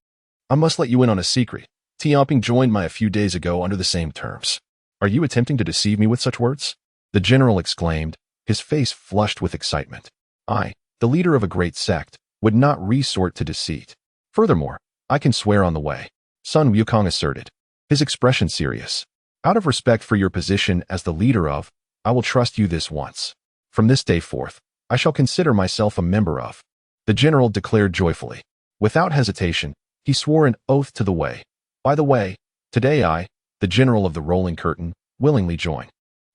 Speaker 1: I must let you in on a secret. Tamping joined my a few days ago under the same terms. Are you attempting to deceive me with such words? The general exclaimed, his face flushed with excitement. I, the leader of a great sect, would not resort to deceit. Furthermore, I can swear on the way, Sun Wukong asserted, his expression serious. Out of respect for your position as the leader of, I will trust you this once. From this day forth, I shall consider myself a member of. The general declared joyfully. Without hesitation, he swore an oath to the way. By the way, today I, the general of the rolling curtain, willingly join.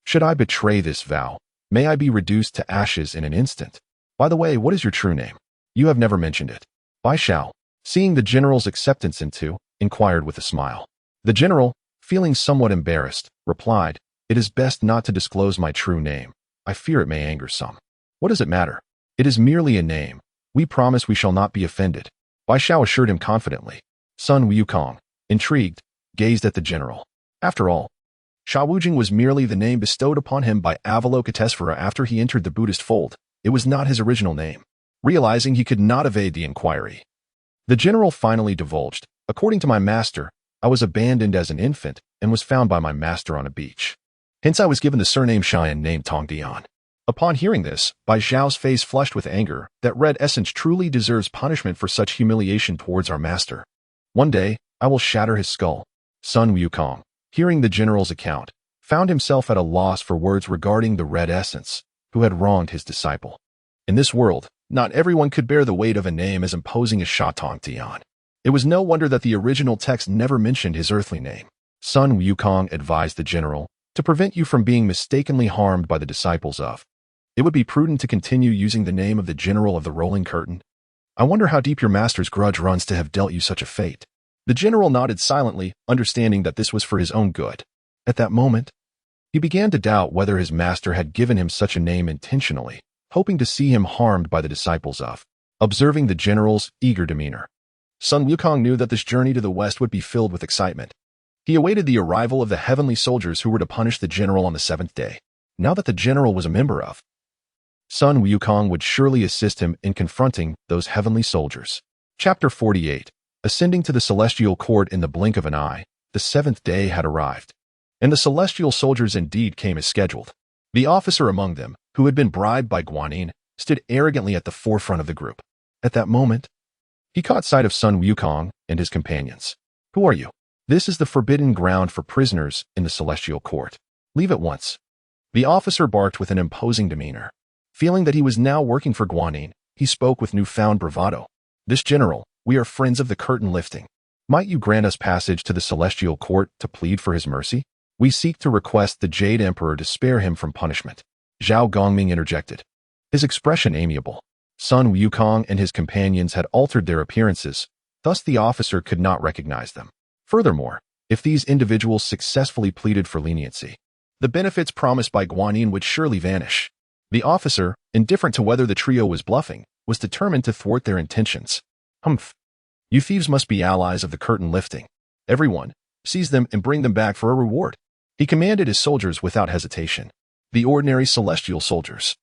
Speaker 1: Should I betray this vow, may I be reduced to ashes in an instant. By the way, what is your true name? You have never mentioned it. I shall, seeing the general's acceptance into, inquired with a smile. The general, feeling somewhat embarrassed, replied, It is best not to disclose my true name. I fear it may anger some. What does it matter? It is merely a name. We promise we shall not be offended. Bai Shao assured him confidently. Sun Wukong, intrigued, gazed at the general. After all, Sha Wujing was merely the name bestowed upon him by Avalokitesvara after he entered the Buddhist fold. It was not his original name. Realizing he could not evade the inquiry, the general finally divulged. According to my master, I was abandoned as an infant and was found by my master on a beach. Hence I was given the surname Cheyenne named Tongdian. Upon hearing this, Bai Zhao's face flushed with anger. That Red Essence truly deserves punishment for such humiliation towards our master. One day, I will shatter his skull. Sun Wukong, hearing the general's account, found himself at a loss for words regarding the Red Essence, who had wronged his disciple. In this world, not everyone could bear the weight of a name as imposing as Sha Tongdian. It was no wonder that the original text never mentioned his earthly name. Sun Wukong advised the general, to prevent you from being mistakenly harmed by the disciples of. It would be prudent to continue using the name of the general of the rolling curtain. I wonder how deep your master's grudge runs to have dealt you such a fate. The general nodded silently, understanding that this was for his own good. At that moment, he began to doubt whether his master had given him such a name intentionally, hoping to see him harmed by the disciples of. Observing the general's eager demeanor, Sun Wukong knew that this journey to the west would be filled with excitement. He awaited the arrival of the heavenly soldiers who were to punish the general on the 7th day. Now that the general was a member of, Sun Wukong would surely assist him in confronting those heavenly soldiers. Chapter 48. Ascending to the celestial court in the blink of an eye, the 7th day had arrived. And the celestial soldiers indeed came as scheduled. The officer among them, who had been bribed by Guanyin, stood arrogantly at the forefront of the group. At that moment, he caught sight of Sun Wukong and his companions. Who are you? This is the forbidden ground for prisoners in the celestial court. Leave at once. The officer barked with an imposing demeanor. Feeling that he was now working for Guanyin, he spoke with newfound bravado. This general, we are friends of the curtain lifting. Might you grant us passage to the celestial court to plead for his mercy? We seek to request the Jade Emperor to spare him from punishment. Zhao Gongming interjected, his expression amiable. Sun Wukong and his companions had altered their appearances, thus the officer could not recognize them. Furthermore, if these individuals successfully pleaded for leniency, the benefits promised by Guanyin would surely vanish. The officer, indifferent to whether the trio was bluffing, was determined to thwart their intentions. Humph. You thieves must be allies of the curtain lifting. Everyone, seize them and bring them back for a reward. He commanded his soldiers without hesitation. The ordinary celestial soldiers,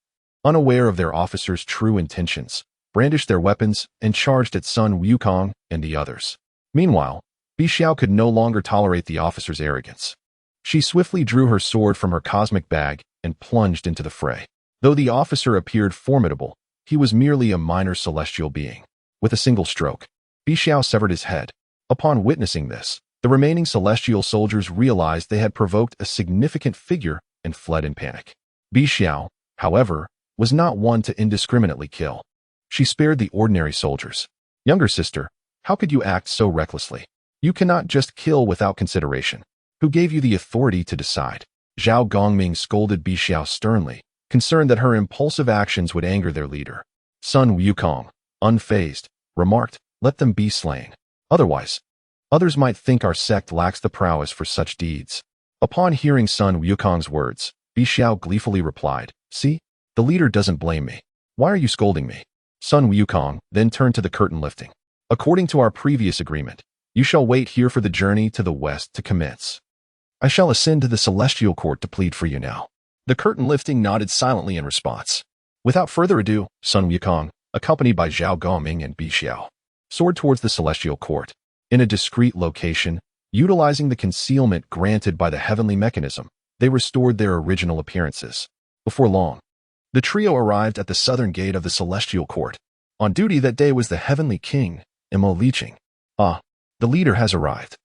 Speaker 1: unaware of their officer's true intentions, brandished their weapons and charged at Sun Wukong and the others. Meanwhile, Xiao could no longer tolerate the officer's arrogance. She swiftly drew her sword from her cosmic bag and plunged into the fray. Though the officer appeared formidable, he was merely a minor celestial being. With a single stroke, Xiao severed his head. Upon witnessing this, the remaining celestial soldiers realized they had provoked a significant figure and fled in panic. Xiao, however, was not one to indiscriminately kill. She spared the ordinary soldiers. Younger sister, how could you act so recklessly? You cannot just kill without consideration. Who gave you the authority to decide? Zhao Gongming scolded Xiao sternly, concerned that her impulsive actions would anger their leader. Sun Wukong, unfazed, remarked, "Let them be slain. Otherwise, others might think our sect lacks the prowess for such deeds." Upon hearing Sun Wukong's words, Xiao gleefully replied, "See, the leader doesn't blame me. Why are you scolding me?" Sun Wukong then turned to the curtain lifting. "According to our previous agreement, you shall wait here for the journey to the west to commence. I shall ascend to the celestial court to plead for you now." The curtain lifting nodded silently in response. Without further ado, Sun Wukong, accompanied by Zhao Gongming and Xiao, soared towards the celestial court. In a discreet location, utilizing the concealment granted by the heavenly mechanism, they restored their original appearances. Before long, the trio arrived at the southern gate of the celestial court. On duty that day was the heavenly king, Mo Liqing. "Ah, the leader has arrived.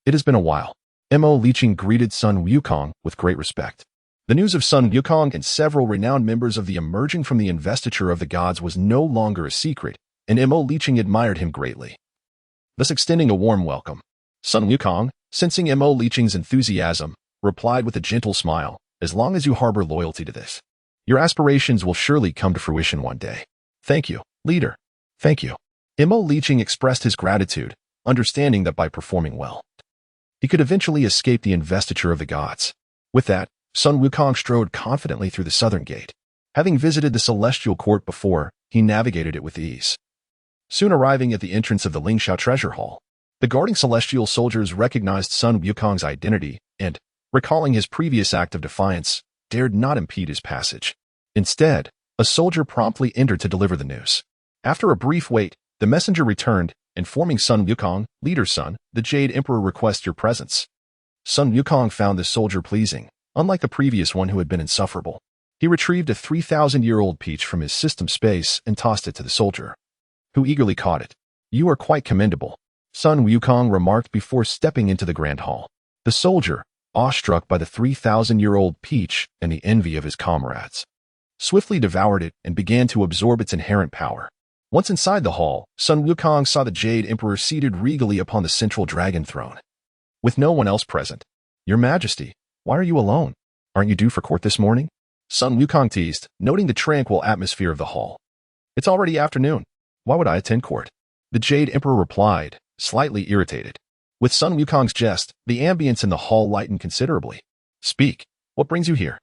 Speaker 1: It has been a while." Mo Liqing greeted Sun Wukong with great respect. The news of Sun Wukong and several renowned members of the emerging from the investiture of the gods was no longer a secret, and Mo Liqing admired him greatly, thus extending a warm welcome. Sun Wukong, sensing Mo Liqing's enthusiasm, replied with a gentle smile, "As long as you harbor loyalty to this, your aspirations will surely come to fruition one day." "Thank you, leader." "Thank you." Mo Liqing expressed his gratitude, understanding that by performing well, he could eventually escape the investiture of the gods. With that, Sun Wukong strode confidently through the southern gate. Having visited the celestial court before, he navigated it with ease. Soon arriving at the entrance of the Lingxiao treasure hall, the guarding celestial soldiers recognized Sun Wukong's identity and, recalling his previous act of defiance, dared not impede his passage. Instead, a soldier promptly entered to deliver the news. After a brief wait, the messenger returned, informing Sun Wukong, "Leader's son, the Jade Emperor requests your presence." Sun Wukong found this soldier pleasing, unlike the previous one who had been insufferable. He retrieved a 3,000-year-old peach from his system space and tossed it to the soldier, who eagerly caught it. "You are quite commendable," Sun Wukong remarked before stepping into the grand hall. The soldier, awestruck by the 3,000-year-old peach and the envy of his comrades, swiftly devoured it and began to absorb its inherent power. Once inside the hall, Sun Wukong saw the Jade Emperor seated regally upon the central dragon throne, with no one else present. "Your Majesty, why are you alone? Aren't you due for court this morning?" Sun Wukong teased, noting the tranquil atmosphere of the hall. "It's already afternoon. Why would I attend court?" The Jade Emperor replied, slightly irritated. With Sun Wukong's jest, the ambience in the hall lightened considerably. "Speak. What brings you here?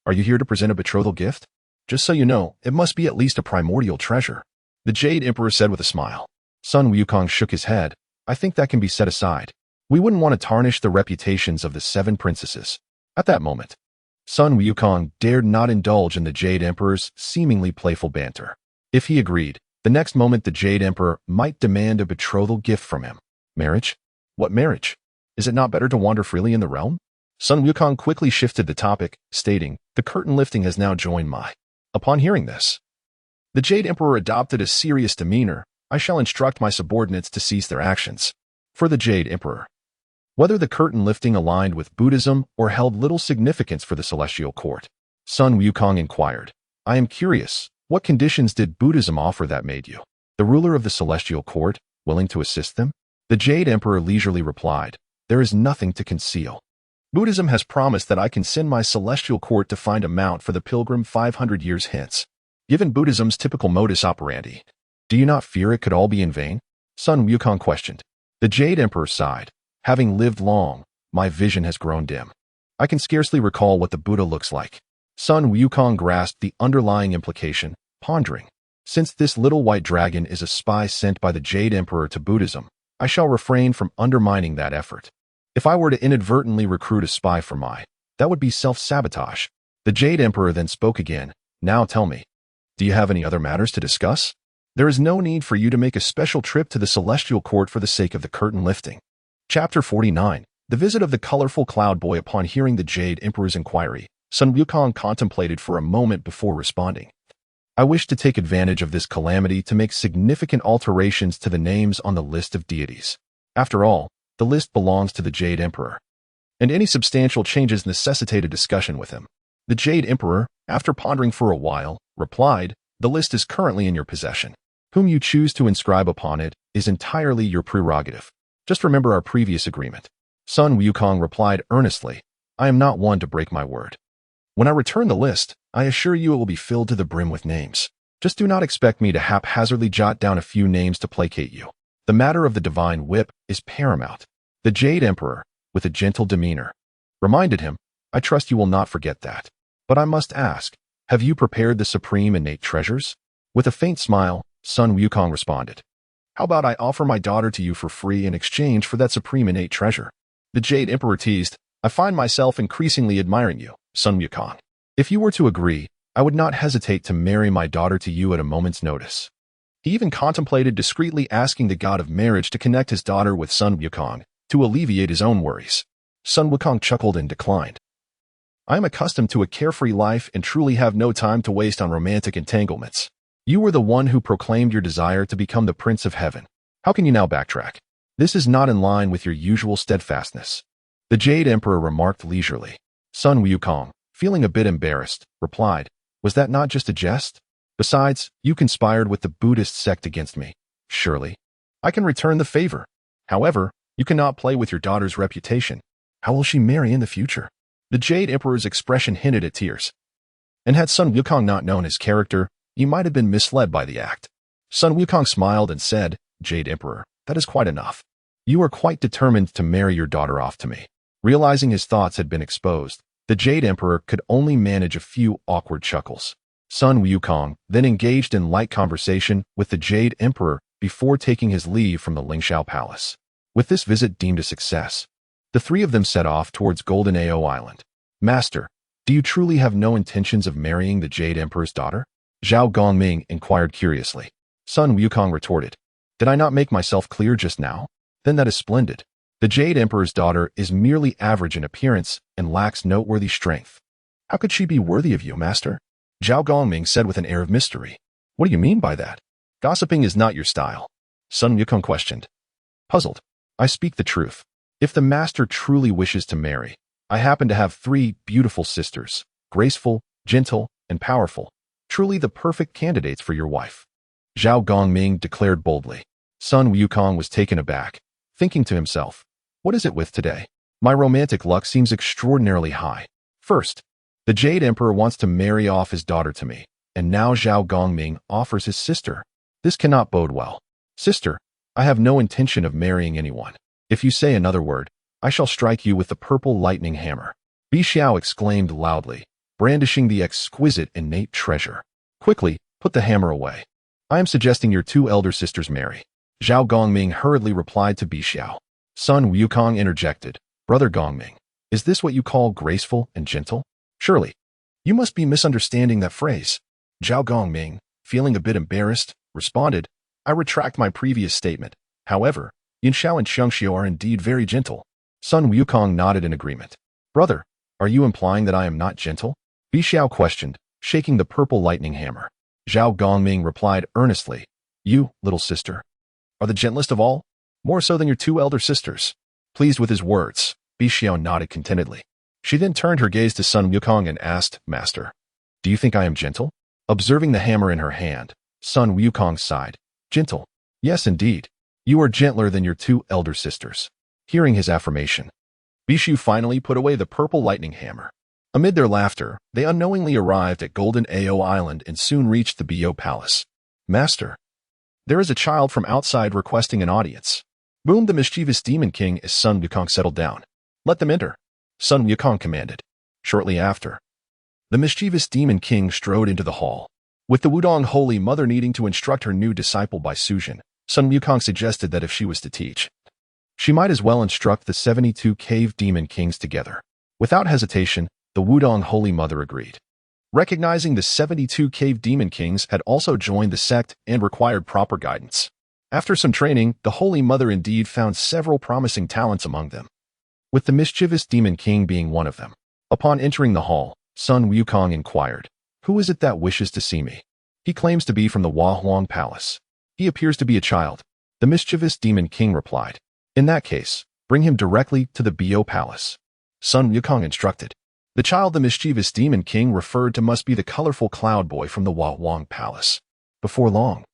Speaker 1: Are you here to present a betrothal gift? Just so you know, it must be at least a primordial treasure," the Jade Emperor said with a smile. Sun Wukong shook his head. "I think that can be set aside. We wouldn't want to tarnish the reputations of the 7 princesses." At that moment, Sun Wukong dared not indulge in the Jade Emperor's seemingly playful banter. If he agreed, the next moment the Jade Emperor might demand a betrothal gift from him. Marriage? What marriage? Is it not better to wander freely in the realm? Sun Wukong quickly shifted the topic, stating, "The curtain lifting has now joined my." Upon hearing this, the Jade Emperor adopted a serious demeanor. "I shall instruct my subordinates to cease their actions." For the Jade Emperor, whether the curtain lifting aligned with Buddhism or held little significance for the celestial court, Sun Wukong inquired, "I am curious, what conditions did Buddhism offer that made you, the ruler of the celestial court, willing to assist them?" The Jade Emperor leisurely replied, "There is nothing to conceal. Buddhism has promised that I can send my celestial court to find a mount for the pilgrim 500 years hence. Given Buddhism's typical modus operandi, do you not fear it could all be in vain?" Sun Wukong questioned. The Jade Emperor sighed. "Having lived long, my vision has grown dim. I can scarcely recall what the Buddha looks like." Sun Wukong grasped the underlying implication, pondering. "Since this little white dragon is a spy sent by the Jade Emperor to Buddhism, I shall refrain from undermining that effort. If I were to inadvertently recruit a spy for that would be self-sabotage." The Jade Emperor then spoke again. "Now tell me, do you have any other matters to discuss? There is no need for you to make a special trip to the celestial court for the sake of the curtain lifting. Chapter 49. The visit of the colorful cloud boy. Upon hearing the Jade Emperor's inquiry, Sun Wukong contemplated for a moment before responding. I wish to take advantage of this calamity to make significant alterations to the names on the list of deities. After all, the list belongs to the Jade Emperor, and any substantial changes necessitate a discussion with him. The Jade Emperor, after pondering for a while, replied, "The list is currently in your possession. Whom you choose to inscribe upon it is entirely your prerogative. Just remember our previous agreement." Sun Wukong replied earnestly, "I am not one to break my word. When I return the list, I assure you it will be filled to the brim with names. Just do not expect me to haphazardly jot down a few names to placate you. The matter of the divine whip is paramount." The Jade Emperor, with a gentle demeanor, reminded him, "I trust you will not forget that. But I must ask, have you prepared the supreme innate treasures?" With a faint smile, Sun Wukong responded, "How about I offer my daughter to you for free in exchange for that supreme innate treasure?" The Jade Emperor teased, "I find myself increasingly admiring you, Sun Wukong. If you were to agree, I would not hesitate to marry my daughter to you at a moment's notice." He even contemplated discreetly asking the god of marriage to connect his daughter with Sun Wukong to alleviate his own worries. Sun Wukong chuckled and declined. "I am accustomed to a carefree life and truly have no time to waste on romantic entanglements. You were the one who proclaimed your desire to become the Prince of Heaven. How can you now backtrack? This is not in line with your usual steadfastness." The Jade Emperor remarked leisurely. Sun Wukong, feeling a bit embarrassed, replied, "Was that not just a jest? Besides, you conspired with the Buddhist sect against me. Surely, I can return the favor. However, you cannot play with your daughter's reputation. How will she marry in the future?" The Jade Emperor's expression hinted at tears. And had Sun Wukong not known his character, he might have been misled by the act. Sun Wukong smiled and said, "Jade Emperor, that is quite enough. You are quite determined to marry your daughter off to me." Realizing his thoughts had been exposed, the Jade Emperor could only manage a few awkward chuckles. Sun Wukong then engaged in light conversation with the Jade Emperor before taking his leave from the Lingxiao Palace. With this visit deemed a success, the three of them set off towards Golden Ao Island. "Master, do you truly have no intentions of marrying the Jade Emperor's daughter?" Zhao Gongming inquired curiously. Sun Wukong retorted, "Did I not make myself clear just now? Then that is splendid. The Jade Emperor's daughter is merely average in appearance and lacks noteworthy strength. How could she be worthy of you, master?" Zhao Gongming said with an air of mystery. "What do you mean by that? Gossiping is not your style." Sun Wukong questioned. Puzzled, "I speak the truth. If the master truly wishes to marry, I happen to have 3 beautiful sisters, graceful, gentle, and powerful, truly the perfect candidates for your wife," Zhao Gongming declared boldly. Sun Wukong was taken aback, thinking to himself, "What is it with today? My romantic luck seems extraordinarily high. First, the Jade Emperor wants to marry off his daughter to me, and now Zhao Gongming offers his sister. This cannot bode well. Sister, I have no intention of marrying anyone. If you say another word, I shall strike you with the purple lightning hammer." Bi Xiao exclaimed loudly, brandishing the exquisite innate treasure. "Quickly, put the hammer away. I am suggesting your 2 elder sisters marry." Zhao Gongming hurriedly replied to Bi Xiao. Sun Wukong interjected, "Brother Gongming, is this what you call graceful and gentle? Surely, you must be misunderstanding that phrase." Zhao Gongming, feeling a bit embarrassed, responded, "I retract my previous statement. However, Yin Xiao and Xiangxiu are indeed very gentle." Sun Wukong nodded in agreement. "Brother, are you implying that I am not gentle?" Bi Xiao questioned, shaking the purple lightning hammer. Zhao Gongming replied earnestly, "You, little sister, are the gentlest of all, more so than your 2 elder sisters." Pleased with his words, Bi Xiao nodded contentedly. She then turned her gaze to Sun Wukong and asked, "Master, do you think I am gentle?" Observing the hammer in her hand, Sun Wukong sighed, "Gentle? Yes, indeed. You are gentler than your 2 elder sisters." Hearing his affirmation, Bi Xiao finally put away the purple lightning hammer. Amid their laughter, they unknowingly arrived at Golden Ao Island and soon reached the Bo Palace. "Master, there is a child from outside requesting an audience," boomed the mischievous Demon King as Sun Wukong settled down. "Let them enter," Sun Wukong commanded. Shortly after, the mischievous Demon King strode into the hall. With the Wudong Holy Mother needing to instruct her new disciple by Sujin, Sun Wukong suggested that if she was to teach, she might as well instruct the 72 cave demon kings together. Without hesitation, the Wudong Holy Mother agreed. Recognizing the 72 cave demon kings had also joined the sect and required proper guidance, After some training, the Holy Mother indeed found several promising talents among them, with the mischievous Demon King being one of them. Upon entering the hall, Sun Wukong inquired, "Who is it that wishes to see me?" He claims to be from the Huang Palace. He appears to be a child. The mischievous Demon King replied, "In that case, bring him directly to the Bo Palace." Sun Wukong instructed. The child the mischievous Demon King referred to must be the colorful cloud boy from the Huang Palace. Before long,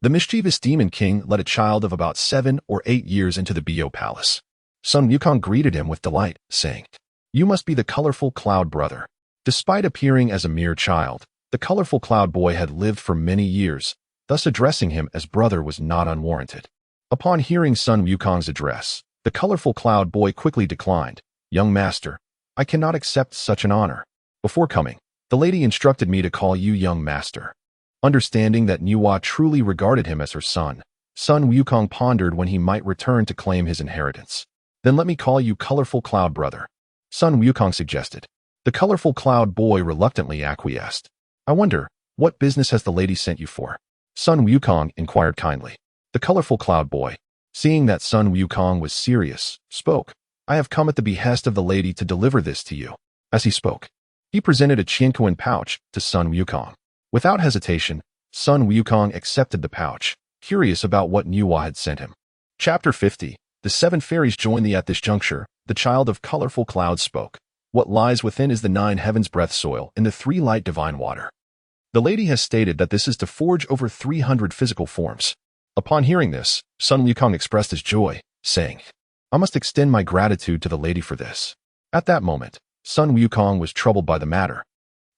Speaker 1: the mischievous Demon King led a child of about 7 or 8 years into the Bo Palace. Sun Wukong greeted him with delight, saying, "You must be the colorful cloud brother." Despite appearing as a mere child, the colorful cloud boy had lived for many years, thus addressing him as brother was not unwarranted. Upon hearing Sun Wukong's address, the colorful cloud boy quickly declined. "Young master, I cannot accept such an honor. Before coming, the lady instructed me to call you young master." Understanding that Neza truly regarded him as her son, Sun Wukong pondered when he might return to claim his inheritance. "Then let me call you colorful cloud brother," Sun Wukong suggested. The colorful cloud boy reluctantly acquiesced. "I wonder, what business has the lady sent you for?" Sun Wukong inquired kindly. The colorful cloud boy, seeing that Sun Wukong was serious, spoke, "I have come at the behest of the lady to deliver this to you." As he spoke, he presented a Qianquan pouch to Sun Wukong. Without hesitation, Sun Wukong accepted the pouch, curious about what Neza had sent him. Chapter 50. The 7 fairies join thee. At this juncture, the child of colorful clouds spoke. "What lies within is the 9 heavens breath soil and the 3 light divine water. The lady has stated that this is to forge over 300 physical forms." Upon hearing this, Sun Wukong expressed his joy, saying, "I must extend my gratitude to the lady for this." At that moment, Sun Wukong was troubled by the matter,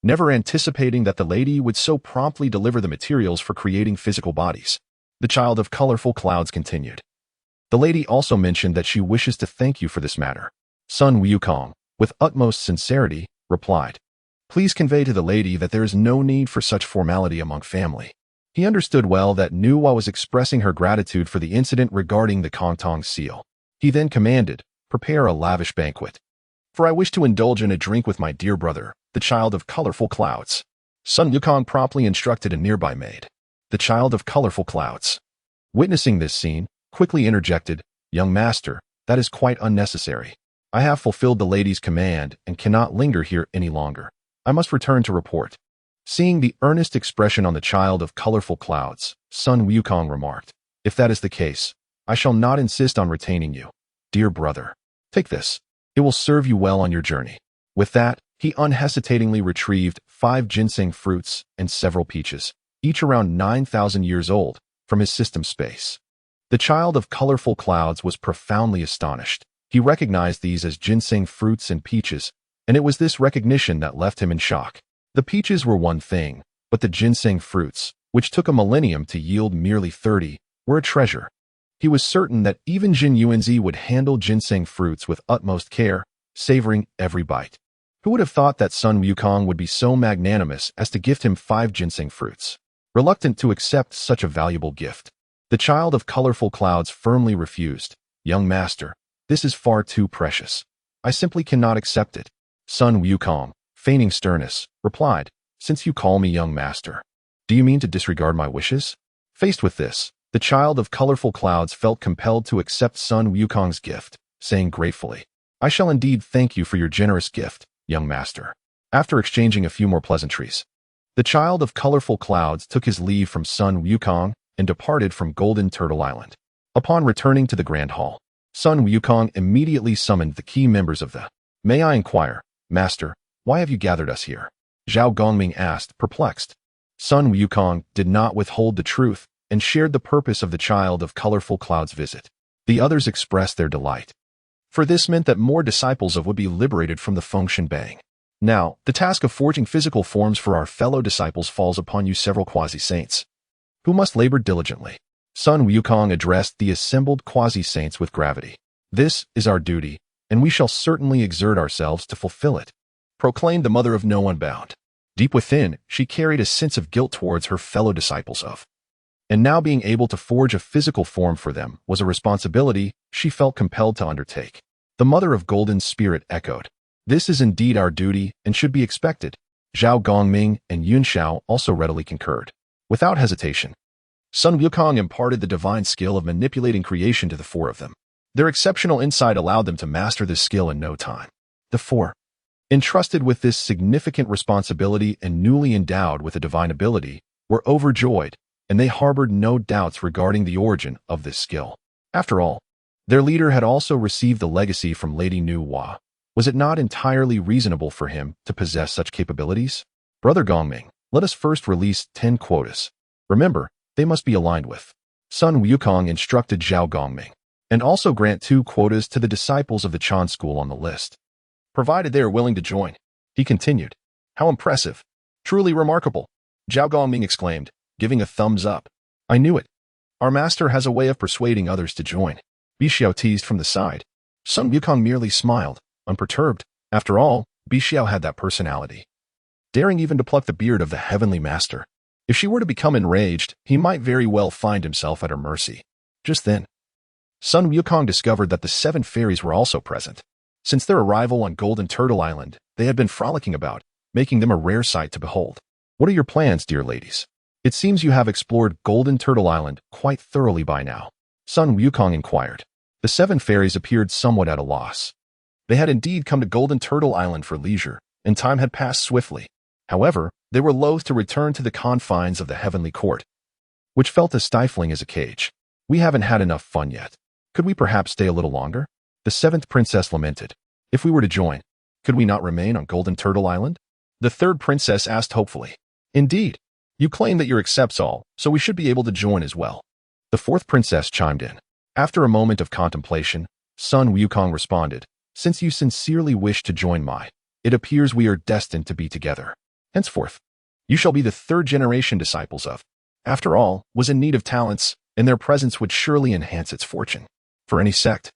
Speaker 1: never anticipating that the lady would so promptly deliver the materials for creating physical bodies. The child of colorful clouds continued. "The lady also mentioned that she wishes to thank you for this matter." Sun Wukong, with utmost sincerity, replied, "Please convey to the lady that there is no need for such formality among family." He understood well that Neza was expressing her gratitude for the incident regarding the Confronting seal. He then commanded, "Prepare a lavish banquet, for I wish to indulge in a drink with my dear brother, the child of colorful clouds." Sun Wukong promptly instructed a nearby maid. The child of colorful clouds, witnessing this scene, quickly interjected, "Young master, that is quite unnecessary. I have fulfilled the lady's command and cannot linger here any longer. I must return to report." Seeing the earnest expression on the child of colorful clouds, Sun Wukong remarked, "If that is the case, I shall not insist on retaining you. Dear brother, take this. It will serve you well on your journey." With that, he unhesitatingly retrieved 5 ginseng fruits and several peaches, each around 9,000 years old, from his system space. The child of colorful clouds was profoundly astonished. He recognized these as ginseng fruits and peaches, and it was this recognition that left him in shock. The peaches were one thing, but the ginseng fruits, which took a millennium to yield merely 30, were a treasure. He was certain that even Jin Yuanzi would handle ginseng fruits with utmost care, savoring every bite. Who would have thought that Sun Wukong would be so magnanimous as to gift him 5 ginseng fruits? Reluctant to accept such a valuable gift, the child of colorful clouds firmly refused. "Young master, this is far too precious. I simply cannot accept it." Sun Wukong, feigning sternness, replied, "Since you call me young master, do you mean to disregard my wishes?" Faced with this, the child of colorful clouds felt compelled to accept Sun Wukong's gift, saying gratefully, "I shall indeed thank you for your generous gift, young master." After exchanging a few more pleasantries, the child of colorful clouds took his leave from Sun Wukong and departed from Golden Turtle Island. Upon returning to the Grand Hall, Sun Wukong immediately summoned the key members of the "May I inquire, master, why have you gathered us here?" Zhao Gongming asked, perplexed. Sun Wukong did not withhold the truth and shared the purpose of the child of colorful clouds' visit. The others expressed their delight, for this meant that more disciples would be liberated from the Fengshen Bang. "Now, the task of forging physical forms for our fellow disciples falls upon you several quasi-saints, who must labor diligently." Sun Wukong addressed the assembled quasi-saints with gravity. "This is our duty, and we shall certainly exert ourselves to fulfill it," proclaimed the mother of no unbound. Deep within, she carried a sense of guilt towards her fellow disciples and now being able to forge a physical form for them was a responsibility she felt compelled to undertake. The mother of Golden Spirit echoed, "This is indeed our duty and should be expected." Zhao Gongming and Yun Shao also readily concurred. Without hesitation, Sun Wukong imparted the divine skill of manipulating creation to the four of them. Their exceptional insight allowed them to master this skill in no time. The four, entrusted with this significant responsibility and newly endowed with a divine ability, were overjoyed, and they harbored no doubts regarding the origin of this skill. After all, their leader had also received the legacy from Lady Nu Hua. Was it not entirely reasonable for him to possess such capabilities? Brother Gongming, let us first release 10 quotas. Remember, they must be aligned with. Sun Wukong instructed Zhao Gongming, and also grant 2 quotas to the disciples of the Chan school on the list, provided they are willing to join. He continued. How impressive. Truly remarkable. Zhao Gongming exclaimed, giving a thumbs up. I knew it. Our master has a way of persuading others to join. Bixiao teased from the side. Sun Wukong merely smiled, unperturbed. After all, Bixiao had that personality, daring even to pluck the beard of the heavenly master. If she were to become enraged, he might very well find himself at her mercy. Just then, Sun Wukong discovered that the 7 fairies were also present. Since their arrival on Golden Turtle Island, they had been frolicking about, making them a rare sight to behold. What are your plans, dear ladies? It seems you have explored Golden Turtle Island quite thoroughly by now. Sun Wukong inquired. The 7 fairies appeared somewhat at a loss. They had indeed come to Golden Turtle Island for leisure, and time had passed swiftly. However, they were loath to return to the confines of the heavenly court, which felt as stifling as a cage. We haven't had enough fun yet. Could we perhaps stay a little longer? The 7th princess lamented. If we were to join, could we not remain on Golden Turtle Island? The 3rd princess asked hopefully. Indeed. You claim that you accept all, so we should be able to join as well. The 4th princess chimed in. After a moment of contemplation, Sun Wukong responded, since you sincerely wish to join it appears we are destined to be together. Henceforth, you shall be the 3rd generation disciples of. After all, was in need of talents, and their presence would surely enhance its fortune. For any sect,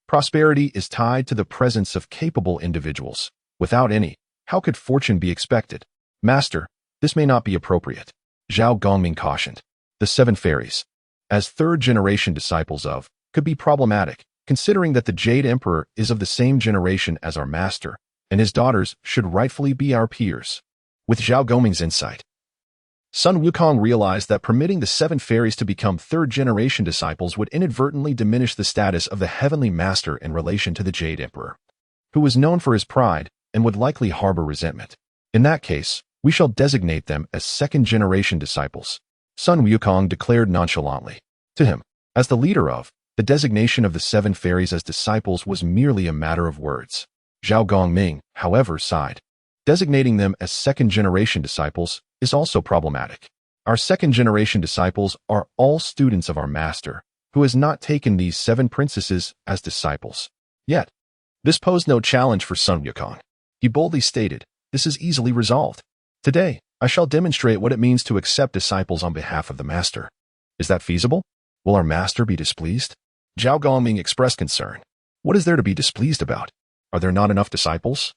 Speaker 1: prosperity is tied to the presence of capable individuals. Without any, how could fortune be expected? Master, this may not be appropriate. Zhao Gongming cautioned. The 7 fairies, as 3rd generation disciples of, could be problematic, considering that the Jade Emperor is of the same generation as our master, and his daughters should rightfully be our peers. With Zhao Gongming's insight, Sun Wukong realized that permitting the 7 fairies to become 3rd generation disciples would inadvertently diminish the status of the heavenly master in relation to the Jade Emperor, who was known for his pride and would likely harbor resentment. In that case, we shall designate them as 2nd generation disciples. Sun Wukong declared nonchalantly. To him, as the leader of, the designation of the 7 fairies as disciples was merely a matter of words. Zhao Gongming, however, sighed. Designating them as 2nd generation disciples is also problematic. Our 2nd generation disciples are all students of our master, who has not taken these 7 princesses as disciples. Yet, this posed no challenge for Sun Wukong. He boldly stated, this is easily resolved. Today, I shall demonstrate what it means to accept disciples on behalf of the master. Is that feasible? Will our master be displeased? Zhao Gongming expressed concern. What is there to be displeased about? Are there not enough disciples?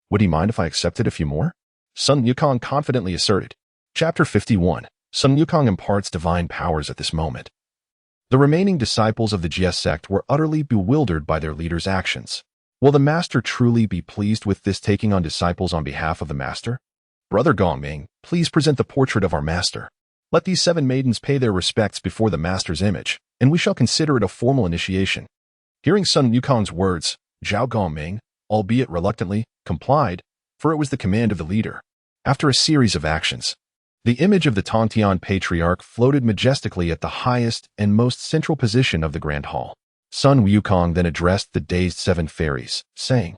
Speaker 1: Would he mind if I accepted a few more? Sun Wukong confidently asserted. Chapter 51. Sun Wukong imparts divine powers at this moment. The remaining disciples of the Jie sect were utterly bewildered by their leader's actions. Will the master truly be pleased with this taking on disciples on behalf of the master? Brother Gongming, please present the portrait of our master. Let these 7 maidens pay their respects before the master's image, and we shall consider it a formal initiation. Hearing Sun Wukong's words, Zhao Gongming, albeit reluctantly, complied, for it was the command of the leader. After a series of actions, the image of the Tongtian patriarch floated majestically at the highest and most central position of the grand hall. Sun Wukong then addressed the dazed 7 fairies, saying,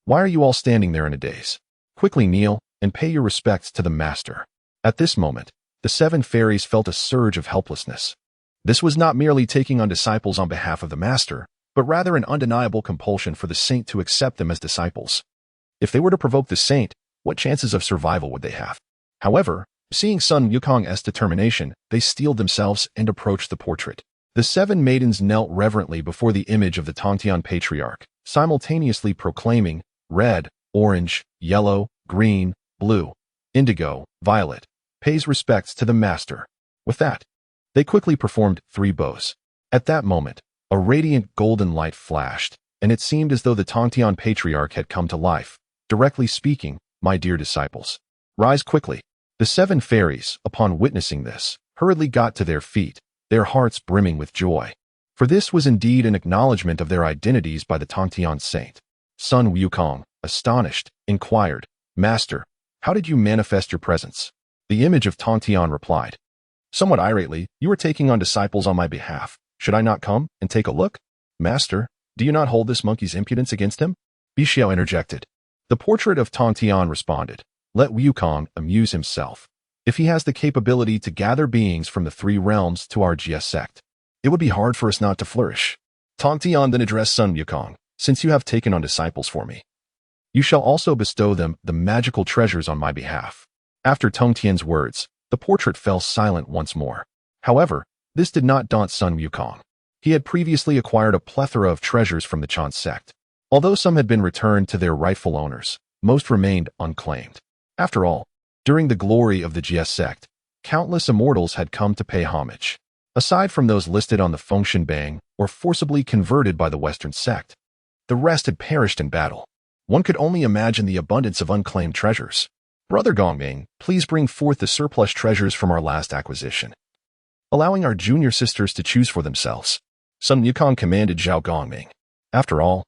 Speaker 1: Why are you all standing there in a daze? Quickly kneel and pay your respects to the master. At this moment, the 7 fairies felt a surge of helplessness. This was not merely taking on disciples on behalf of the master, but rather an undeniable compulsion for the saint to accept them as disciples. If they were to provoke the saint, what chances of survival would they have? However, seeing Sun Wukong's determination, they steeled themselves and approached the portrait. The 7 maidens knelt reverently before the image of the Tongtian patriarch, simultaneously proclaiming, red, orange, yellow, green, blue, indigo, violet, pays respects to the master. With that, they quickly performed 3 bows. At that moment, a radiant golden light flashed, and it seemed as though the Tongtian patriarch had come to life. Directly speaking, my dear disciples, rise quickly. The 7 fairies, upon witnessing this, hurriedly got to their feet, their hearts brimming with joy. For this was indeed an acknowledgment of their identities by the Tongtian saint. Sun Wukong, astonished, inquired, "Master, how did you manifest your presence?" The image of Tongtian replied, somewhat irately, "You are taking on disciples on my behalf. Should I not come and take a look?" "Master, do you not hold this monkey's impudence against him?" Bixiao interjected. The portrait of Tongtian responded, "Let Wukong amuse himself. If he has the capability to gather beings from the three realms to our GS sect, it would be hard for us not to flourish." Tongtian then addressed Sun Wukong, "Since you have taken on disciples for me, you shall also bestow them the magical treasures on my behalf." After Tongtian's words, the portrait fell silent once more. However, this did not daunt Sun Wukong. He had previously acquired a plethora of treasures from the Chan sect. Although some had been returned to their rightful owners, most remained unclaimed. After all, during the glory of the GS sect, countless immortals had come to pay homage. Aside from those listed on the Fengshen Bang or forcibly converted by the Western sect, the rest had perished in battle. One could only imagine the abundance of unclaimed treasures. "Brother Gongming, please bring forth the surplus treasures from our last acquisition," allowing our junior sisters to choose for themselves. Sun Wukong commanded Zhao Gongming. After all,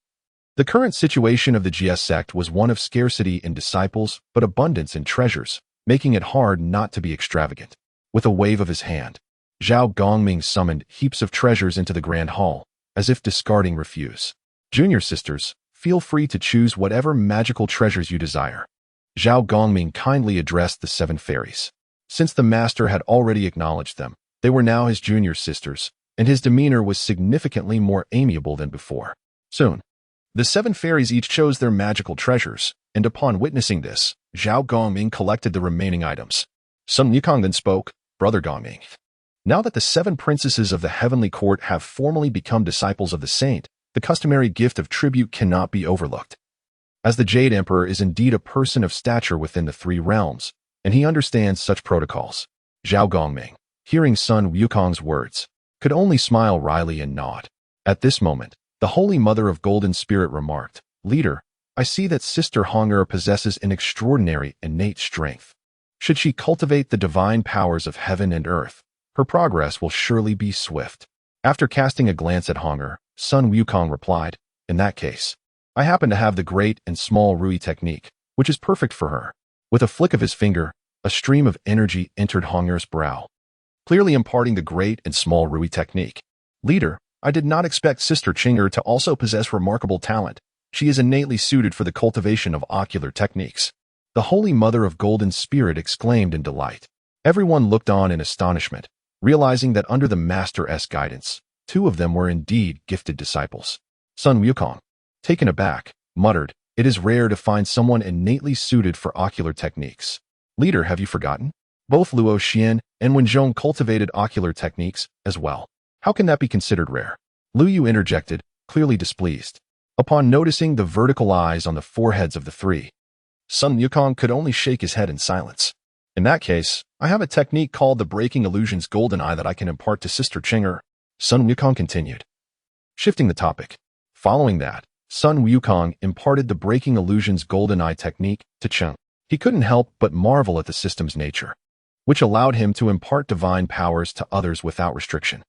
Speaker 1: the current situation of the GS sect was one of scarcity in disciples but abundance in treasures, making it hard not to be extravagant. With a wave of his hand, Zhao Gongming summoned heaps of treasures into the grand hall, as if discarding refuse. "Junior sisters, feel free to choose whatever magical treasures you desire." Zhao Gongming kindly addressed the 7 fairies. Since the master had already acknowledged them, they were now his junior sisters, and his demeanor was significantly more amiable than before. Soon, the 7 fairies each chose their magical treasures, and upon witnessing this, Zhao Gongming collected the remaining items. Sun Wukong then spoke, "Brother Gongming, now that the 7 princesses of the heavenly court have formally become disciples of the saint, the customary gift of tribute cannot be overlooked. As the Jade Emperor is indeed a person of stature within the 3 realms, and he understands such protocols." Zhao Gongming, hearing Sun Wukong's words, could only smile wryly and nod. At this moment, the Holy Mother of Golden Spirit remarked, "Leader, I see that Sister Hong'er possesses an extraordinary innate strength. Should she cultivate the divine powers of heaven and earth, her progress will surely be swift." After casting a glance at Hong'er, Sun Wukong replied, "In that case, I happen to have the great and small Rui technique, which is perfect for her." With a flick of his finger, a stream of energy entered Hong'er's brow, clearly imparting the great and small Rui technique. "Leader, I did not expect Sister Qing'er to also possess remarkable talent. She is innately suited for the cultivation of ocular techniques." The Holy Mother of Golden Spirit exclaimed in delight. Everyone looked on in astonishment, realizing that under the Master's guidance, 2 of them were indeed gifted disciples. Sun Wukong, taken aback, muttered, "It is rare to find someone innately suited for ocular techniques. Leader, have you forgotten? Both Luo Xian and Wenzhong cultivated ocular techniques as well. How can that be considered rare?" Lu Yu interjected, clearly displeased. Upon noticing the vertical eyes on the foreheads of the 3, Sun Wukong could only shake his head in silence. "In that case, I have a technique called the Breaking Illusions Golden Eye that I can impart to Sister Qing'er," Sun Wukong continued, shifting the topic. Following that, Sun Wukong imparted the Breaking Illusions Golden Eye technique to Cheng. He couldn't help but marvel at the system's nature, which allowed him to impart divine powers to others without restriction.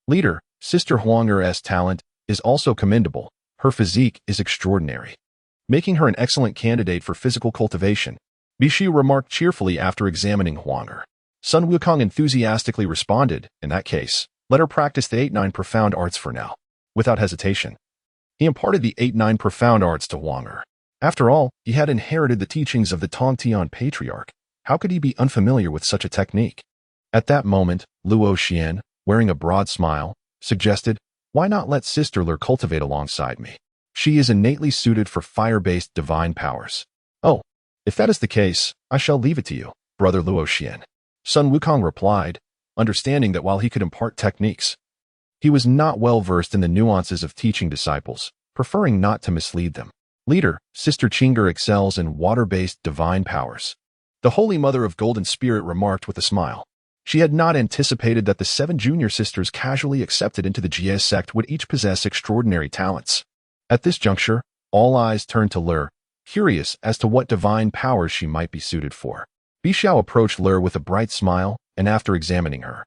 Speaker 1: Leader, Sister Huang'er's talent is also commendable. Her physique is extraordinary, making her an excellent candidate for physical cultivation," Bixiu remarked cheerfully after examining Huang'er. Sun Wukong enthusiastically responded, "In that case, let her practice the 8-9 profound arts for now." Without hesitation, he imparted the 8-9 profound arts to Huang'er. After all, he had inherited the teachings of the Tongtian Patriarch. How could he be unfamiliar with such a technique? At that moment, Luo Xian, wearing a broad smile, suggested, "Why not let Sister Lur cultivate alongside me? She is innately suited for fire-based divine powers." "Oh, if that is the case, I shall leave it to you, Brother Luo Xian," Sun Wukong replied, understanding that while he could impart techniques, he was not well versed in the nuances of teaching disciples, preferring not to mislead them. "Leader, Sister Qing'er excels in water-based divine powers," the Holy Mother of Golden Spirit remarked with a smile. She had not anticipated that the 7 junior sisters casually accepted into the Jie sect would each possess extraordinary talents. At this juncture, all eyes turned to Lur, curious as to what divine powers she might be suited for. Bixiao approached Lur with a bright smile, and after examining her,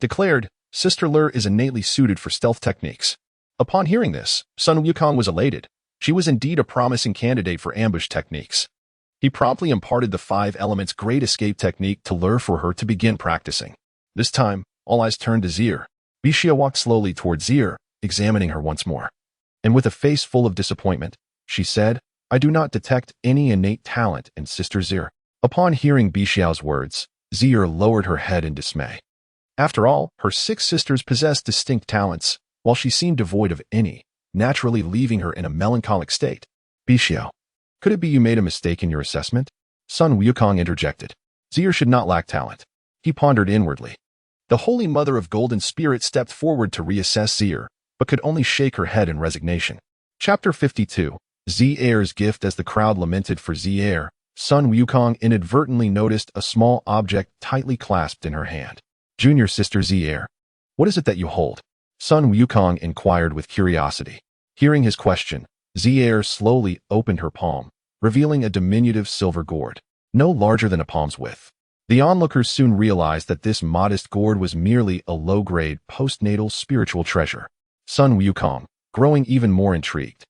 Speaker 1: declared, "Sister Lur is innately suited for stealth techniques." Upon hearing this, Sun Wukong was elated. She was indeed a promising candidate for ambush techniques. He promptly imparted the 5 elements Great Escape technique to Lur for her to begin practicing. This time, all eyes turned to Zir. Bixia walked slowly towards Zir, examining her once more. And with a face full of disappointment, she said, "I do not detect any innate talent in Sister Zir." Upon hearing Bixiao's words, Zir lowered her head in dismay. After all, her 6 sisters possessed distinct talents, while she seemed devoid of any, naturally leaving her in a melancholic state. "Bixiao, could it be you made a mistake in your assessment?" Sun Wukong interjected. Zir should not lack talent. He pondered inwardly. The Holy Mother of Golden Spirit stepped forward to reassess Zir, but could only shake her head in resignation. Chapter 52. Zir's gift. As the crowd lamented for Zir, Sun Wukong inadvertently noticed a small object tightly clasped in her hand. "Junior sister Zir, what is it that you hold?" Sun Wukong inquired with curiosity. Hearing his question, Zir slowly opened her palm, revealing a diminutive silver gourd, no larger than a palm's width. The onlookers soon realized that this modest gourd was merely a low-grade postnatal spiritual treasure. Sun Wukong, growing even more intrigued,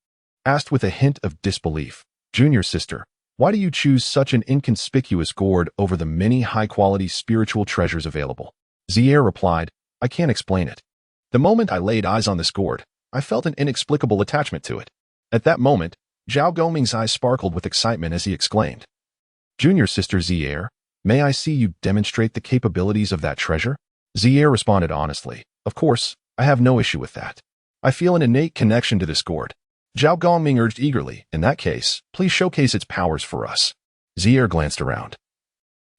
Speaker 1: asked with a hint of disbelief, "Junior sister, why do you choose such an inconspicuous gourd over the many high-quality spiritual treasures available?" Zir replied, "I can't explain it. The moment I laid eyes on this gourd, I felt an inexplicable attachment to it." At that moment, Zhao Gongming's eyes sparkled with excitement as he exclaimed, "Junior sister Zir, may I see you demonstrate the capabilities of that treasure?" Zir responded honestly, "Of course, I have no issue with that. I feel an innate connection to this gourd." Zhao Gongming urged eagerly, "In that case, please showcase its powers for us." Zir glanced around,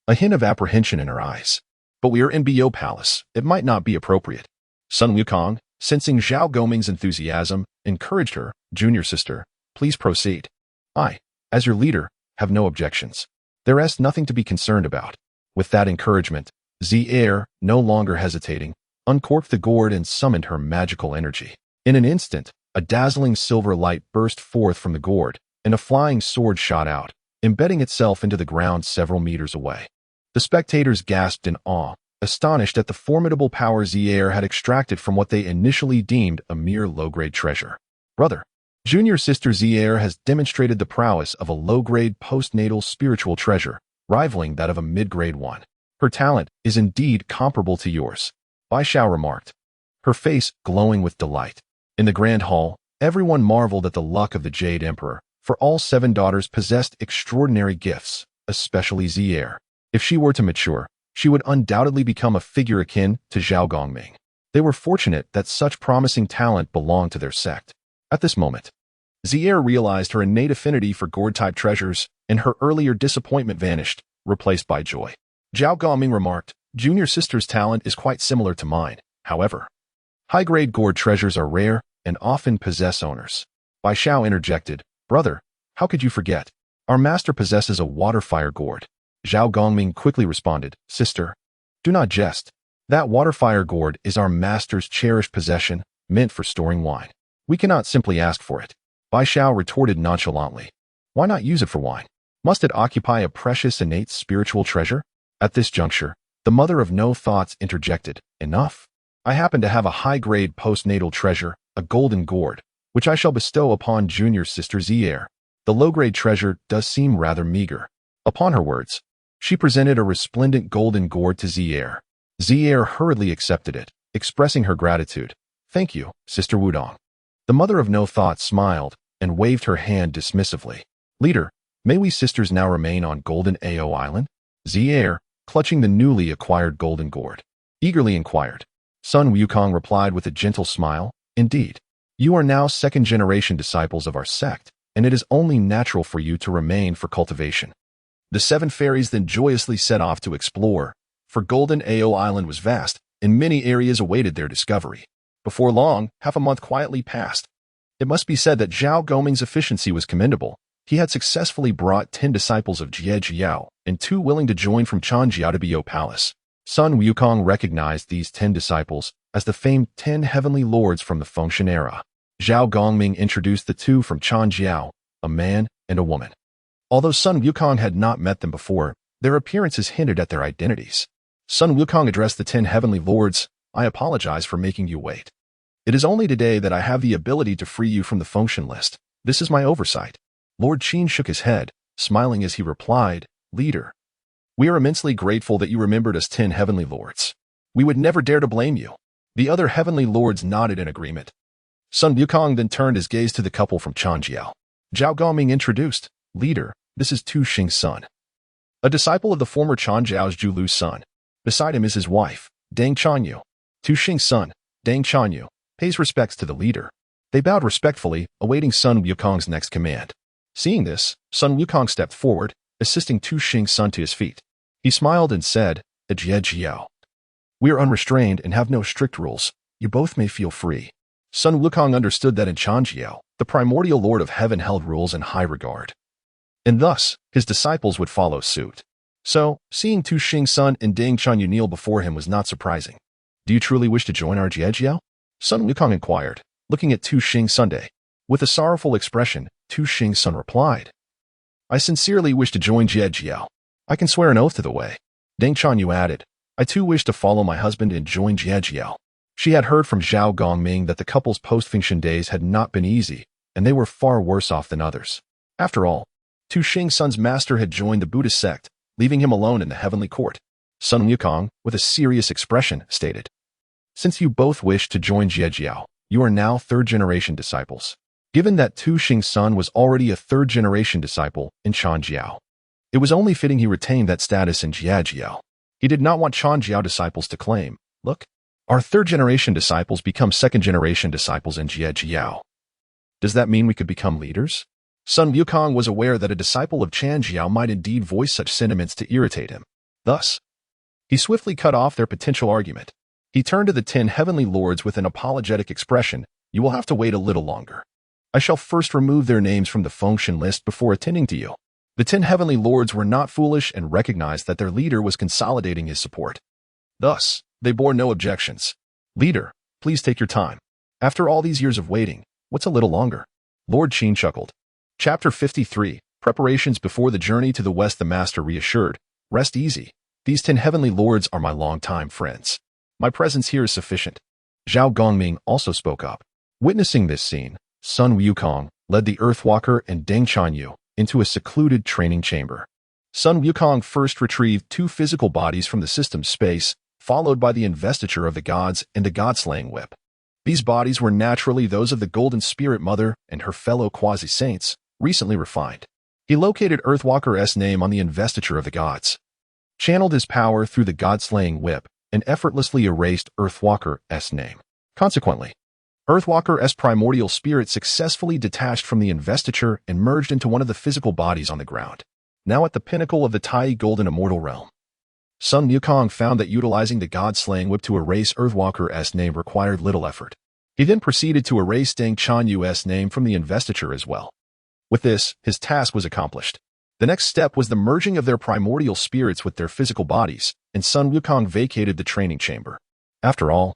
Speaker 1: a hint of apprehension in her eyes. "But we are in Bo Palace. It might not be appropriate." Sun Wukong, sensing Zhao Gongming's enthusiasm, encouraged her, "Junior sister, please proceed. I, as your leader, have no objections. There is nothing to be concerned about." With that encouragement, Zir, no longer hesitating, uncorked the gourd and summoned her magical energy. In an instant, a dazzling silver light burst forth from the gourd, and a flying sword shot out, embedding itself into the ground several meters away. The spectators gasped in awe, astonished at the formidable power Zir had extracted from what they initially deemed a mere low-grade treasure. "Brother, junior sister Zir has demonstrated the prowess of a low-grade postnatal spiritual treasure, rivaling that of a mid-grade one. Her talent is indeed comparable to yours," Bai Xiao remarked, her face glowing with delight. In the grand hall, everyone marveled at the luck of the Jade Emperor, for all 7 daughters possessed extraordinary gifts, especially Zir. If she were to mature, she would undoubtedly become a figure akin to Zhao Gongming. They were fortunate that such promising talent belonged to their sect. At this moment, Zir realized her innate affinity for gourd-type treasures, and her earlier disappointment vanished, replaced by joy. Zhao Gongming remarked, "Junior sister's talent is quite similar to mine. However, high-grade gourd treasures are rare and often possess owners." Bai Xiao interjected, "Brother, how could you forget? Our master possesses a water-fire gourd." Zhao Gongming quickly responded, "Sister, do not jest. That water-fire gourd is our master's cherished possession, meant for storing wine. We cannot simply ask for it." Bai Xiao retorted nonchalantly, "Why not use it for wine? Must it occupy a precious innate spiritual treasure?" At this juncture, the mother of no thoughts interjected, "Enough. I happen to have a high-grade postnatal treasure, a golden gourd, which I shall bestow upon junior sister Zir. The low-grade treasure does seem rather meager." Upon her words, she presented a resplendent golden gourd to Zir. Zir hurriedly accepted it, expressing her gratitude. "Thank you, Sister Wudong." The mother of no thought smiled and waved her hand dismissively. "Leader, may we sisters now remain on Golden Ao Island?" Zir, clutching the newly acquired golden gourd, eagerly inquired. Sun Wukong replied with a gentle smile, "Indeed. You are now second-generation disciples of our sect, and it is only natural for you to remain for cultivation." The 7 fairies then joyously set off to explore, for Golden Ao Island was vast, and many areas awaited their discovery. Before long, half a month quietly passed. It must be said that Zhao Gongming's efficiency was commendable. He had successfully brought 10 disciples of Jie Jiao, and 2 willing to join from Chanjiao to Bo Palace. Sun Wukong recognized these 10 disciples as the famed 10 heavenly lords from the Fengshan era. Zhao Gongming introduced the 2 from Chanjiao, a man and a woman. Although Sun Wukong had not met them before, their appearances hinted at their identities. Sun Wukong addressed the 10 heavenly lords. I apologize for making you wait. It is only today that I have the ability to free you from the function list. This is my oversight. Lord Qin shook his head, smiling as he replied, Leader, we are immensely grateful that you remembered us 10 heavenly lords. We would never dare to blame you. The other heavenly lords nodded in agreement. Sun Wukong then turned his gaze to the couple from Chanjiao. Zhao Gongming introduced, Leader, this is Tu Xing's son, a disciple of the former Chanjiao's Zhulu's son. Beside him is his wife, Deng Chanyu. Tu Xing's son, Deng Chanyu, pays respects to the leader. They bowed respectfully, awaiting Sun Wukong's next command. Seeing this, Sun Wukong stepped forward, assisting Tu Xing's son to his feet. He smiled and said, Jiao. We are unrestrained and have no strict rules. You both may feel free. Sun Wukong understood that in Chanjiao, the primordial lord of heaven held rules in high regard, and thus, his disciples would follow suit. So, seeing Tu Xing's son and Deng Chanyu kneel before him was not surprising. Do you truly wish to join our Jiao? Sun Wukong inquired, looking at Tu Xing's Sunday. With a sorrowful expression, Tu Xing's son replied, I sincerely wish to join Jiao. I can swear an oath to the way. Deng Chanyu added, I too wish to follow my husband and join Jiao. She had heard from Zhao Gongming that the couple's post-function days had not been easy, and they were far worse off than others. After all, Tu Xing's son's master had joined the Buddhist sect, leaving him alone in the heavenly court. Sun Wukong, with a serious expression, stated, Since you both wish to join Jiao, you are now third-generation disciples. Given that Tu Xing's son was already a third-generation disciple in Chanjiao, it was only fitting he retained that status in Jiao. He did not want Chanjiao disciples to claim, Look, our third-generation disciples become second-generation disciples in Jiao. Does that mean we could become leaders? Sun Wukong was aware that a disciple of Chanjiao might indeed voice such sentiments to irritate him. Thus, he swiftly cut off their potential argument. He turned to the 10 heavenly lords with an apologetic expression. You will have to wait a little longer. I shall first remove their names from the function list before attending to you. The 10 heavenly lords were not foolish and recognized that their leader was consolidating his support. Thus, they bore no objections. Leader, please take your time. After all these years of waiting, what's a little longer? Lord Qin chuckled. Chapter 53, Preparations before the journey to the west. The master reassured, Rest easy. These 10 heavenly lords are my longtime friends. My presence here is sufficient. Zhao Gongming also spoke up. Witnessing this scene, Sun Wukong led the Earthwalker and Deng Chanyu into a secluded training chamber. Sun Wukong first retrieved 2 physical bodies from the system's space, followed by the investiture of the gods and the god-slaying whip. These bodies were naturally those of the Golden Spirit Mother and her fellow quasi-saints, recently refined. He located Earthwalker's name on the investiture of the gods, channeled his power through the god-slaying whip, and effortlessly erased Earthwalker's name. Consequently, Earthwalker's primordial spirit successfully detached from the investiture and merged into one of the physical bodies on the ground, now at the pinnacle of the Tai Golden Immortal Realm. Sun Wukong found that utilizing the god-slaying whip to erase Earthwalker's name required little effort. He then proceeded to erase Deng Chanyu's name from the investiture as well. With this, his task was accomplished. The next step was the merging of their primordial spirits with their physical bodies, and Sun Wukong vacated the training chamber. After all,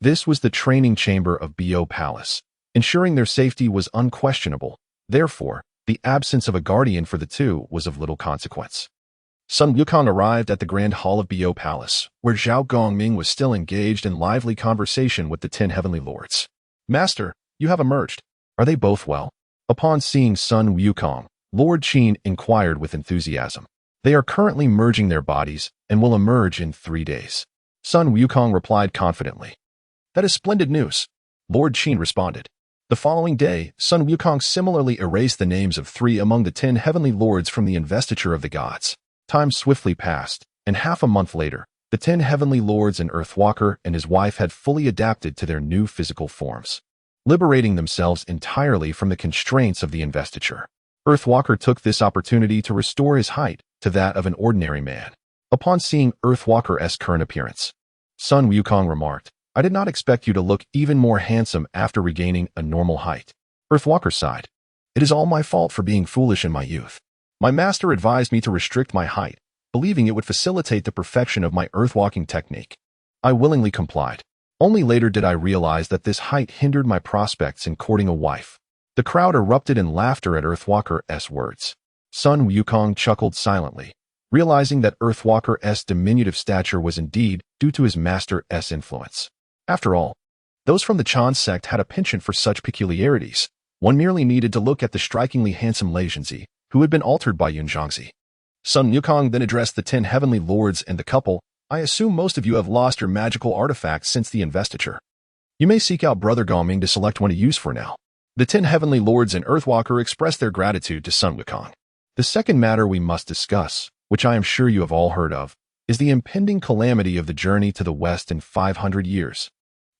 Speaker 1: this was the training chamber of Bo Palace. Ensuring their safety was unquestionable. Therefore, the absence of a guardian for the two was of little consequence. Sun Wukong arrived at the grand hall of Bo Palace, where Zhao Gongming was still engaged in lively conversation with the 10 heavenly lords. Master, you have emerged. Are they both well? Upon seeing Sun Wukong, Lord Qin inquired with enthusiasm. They are currently merging their bodies and will emerge in 3 days. Sun Wukong replied confidently. That is splendid news. Lord Qin responded. The following day, Sun Wukong similarly erased the names of 3 among the 10 heavenly lords from the investiture of the gods. Time swiftly passed, and half a month later, the 10 heavenly lords and Earthwalker and his wife had fully adapted to their new physical forms, liberating themselves entirely from the constraints of the investiture. Earthwalker took this opportunity to restore his height to that of an ordinary man. Upon seeing Earthwalker's current appearance, Sun Wukong remarked, I did not expect you to look even more handsome after regaining a normal height. Earthwalker sighed. It is all my fault for being foolish in my youth. My master advised me to restrict my height, believing it would facilitate the perfection of my earthwalking technique. I willingly complied. Only later did I realize that this height hindered my prospects in courting a wife. The crowd erupted in laughter at Earthwalker's words. Sun Wukong chuckled silently. realizing that Earthwalker's diminutive stature was indeed due to his master's influence. After all, those from the Chan sect had a penchant for such peculiarities. One merely needed to look at the strikingly handsome Lei Zhenzi, who had been altered by Yun Zhangzi. Sun Wukong then addressed the 10 heavenly lords and the couple. I assume most of you have lost your magical artifacts since the investiture. You may seek out Brother Gongming to select one to use for now. The 10 heavenly lords and Earthwalker expressed their gratitude to Sun Wukong. The second matter we must discuss, which I am sure you have all heard of, is the impending calamity of the journey to the west in 500 years.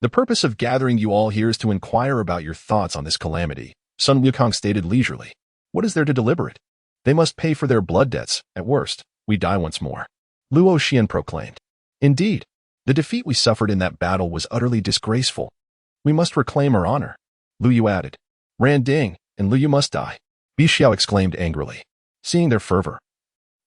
Speaker 1: The purpose of gathering you all here is to inquire about your thoughts on this calamity, Sun Wukong stated leisurely. What is there to deliberate? They must pay for their blood debts. At worst, we die once more. Luo Xian proclaimed. Indeed, the defeat we suffered in that battle was utterly disgraceful. We must reclaim our honor. Lu Yu added. Ran Ding and Lu Yu must die. Bi Xiao exclaimed angrily. Seeing their fervor,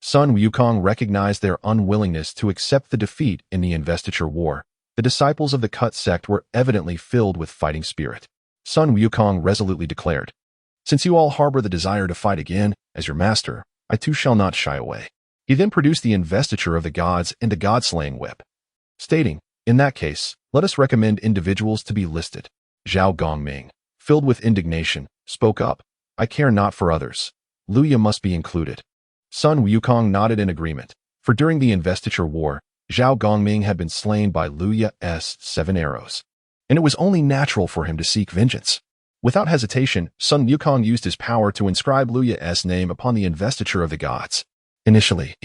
Speaker 1: Sun Wukong recognized their unwillingness to accept the defeat in the investiture war. The disciples of the Cut sect were evidently filled with fighting spirit. Sun Wukong resolutely declared, since you all harbor the desire to fight again, as your master, I too shall not shy away. He then produced the investiture of the gods and the god-slaying whip, stating, in that case, let us recommend individuals to be listed. Zhao Gongming, filled with indignation, spoke up, I care not for others. Lu Yu must be included. Sun Wukong nodded in agreement, for during the investiture war, Zhao Gongming had been slain by Lu Yu's 7 arrows, and it was only natural for him to seek vengeance. Without hesitation, Sun Wukong used his power to inscribe Lu Yu's name upon the investiture of the gods. Initially,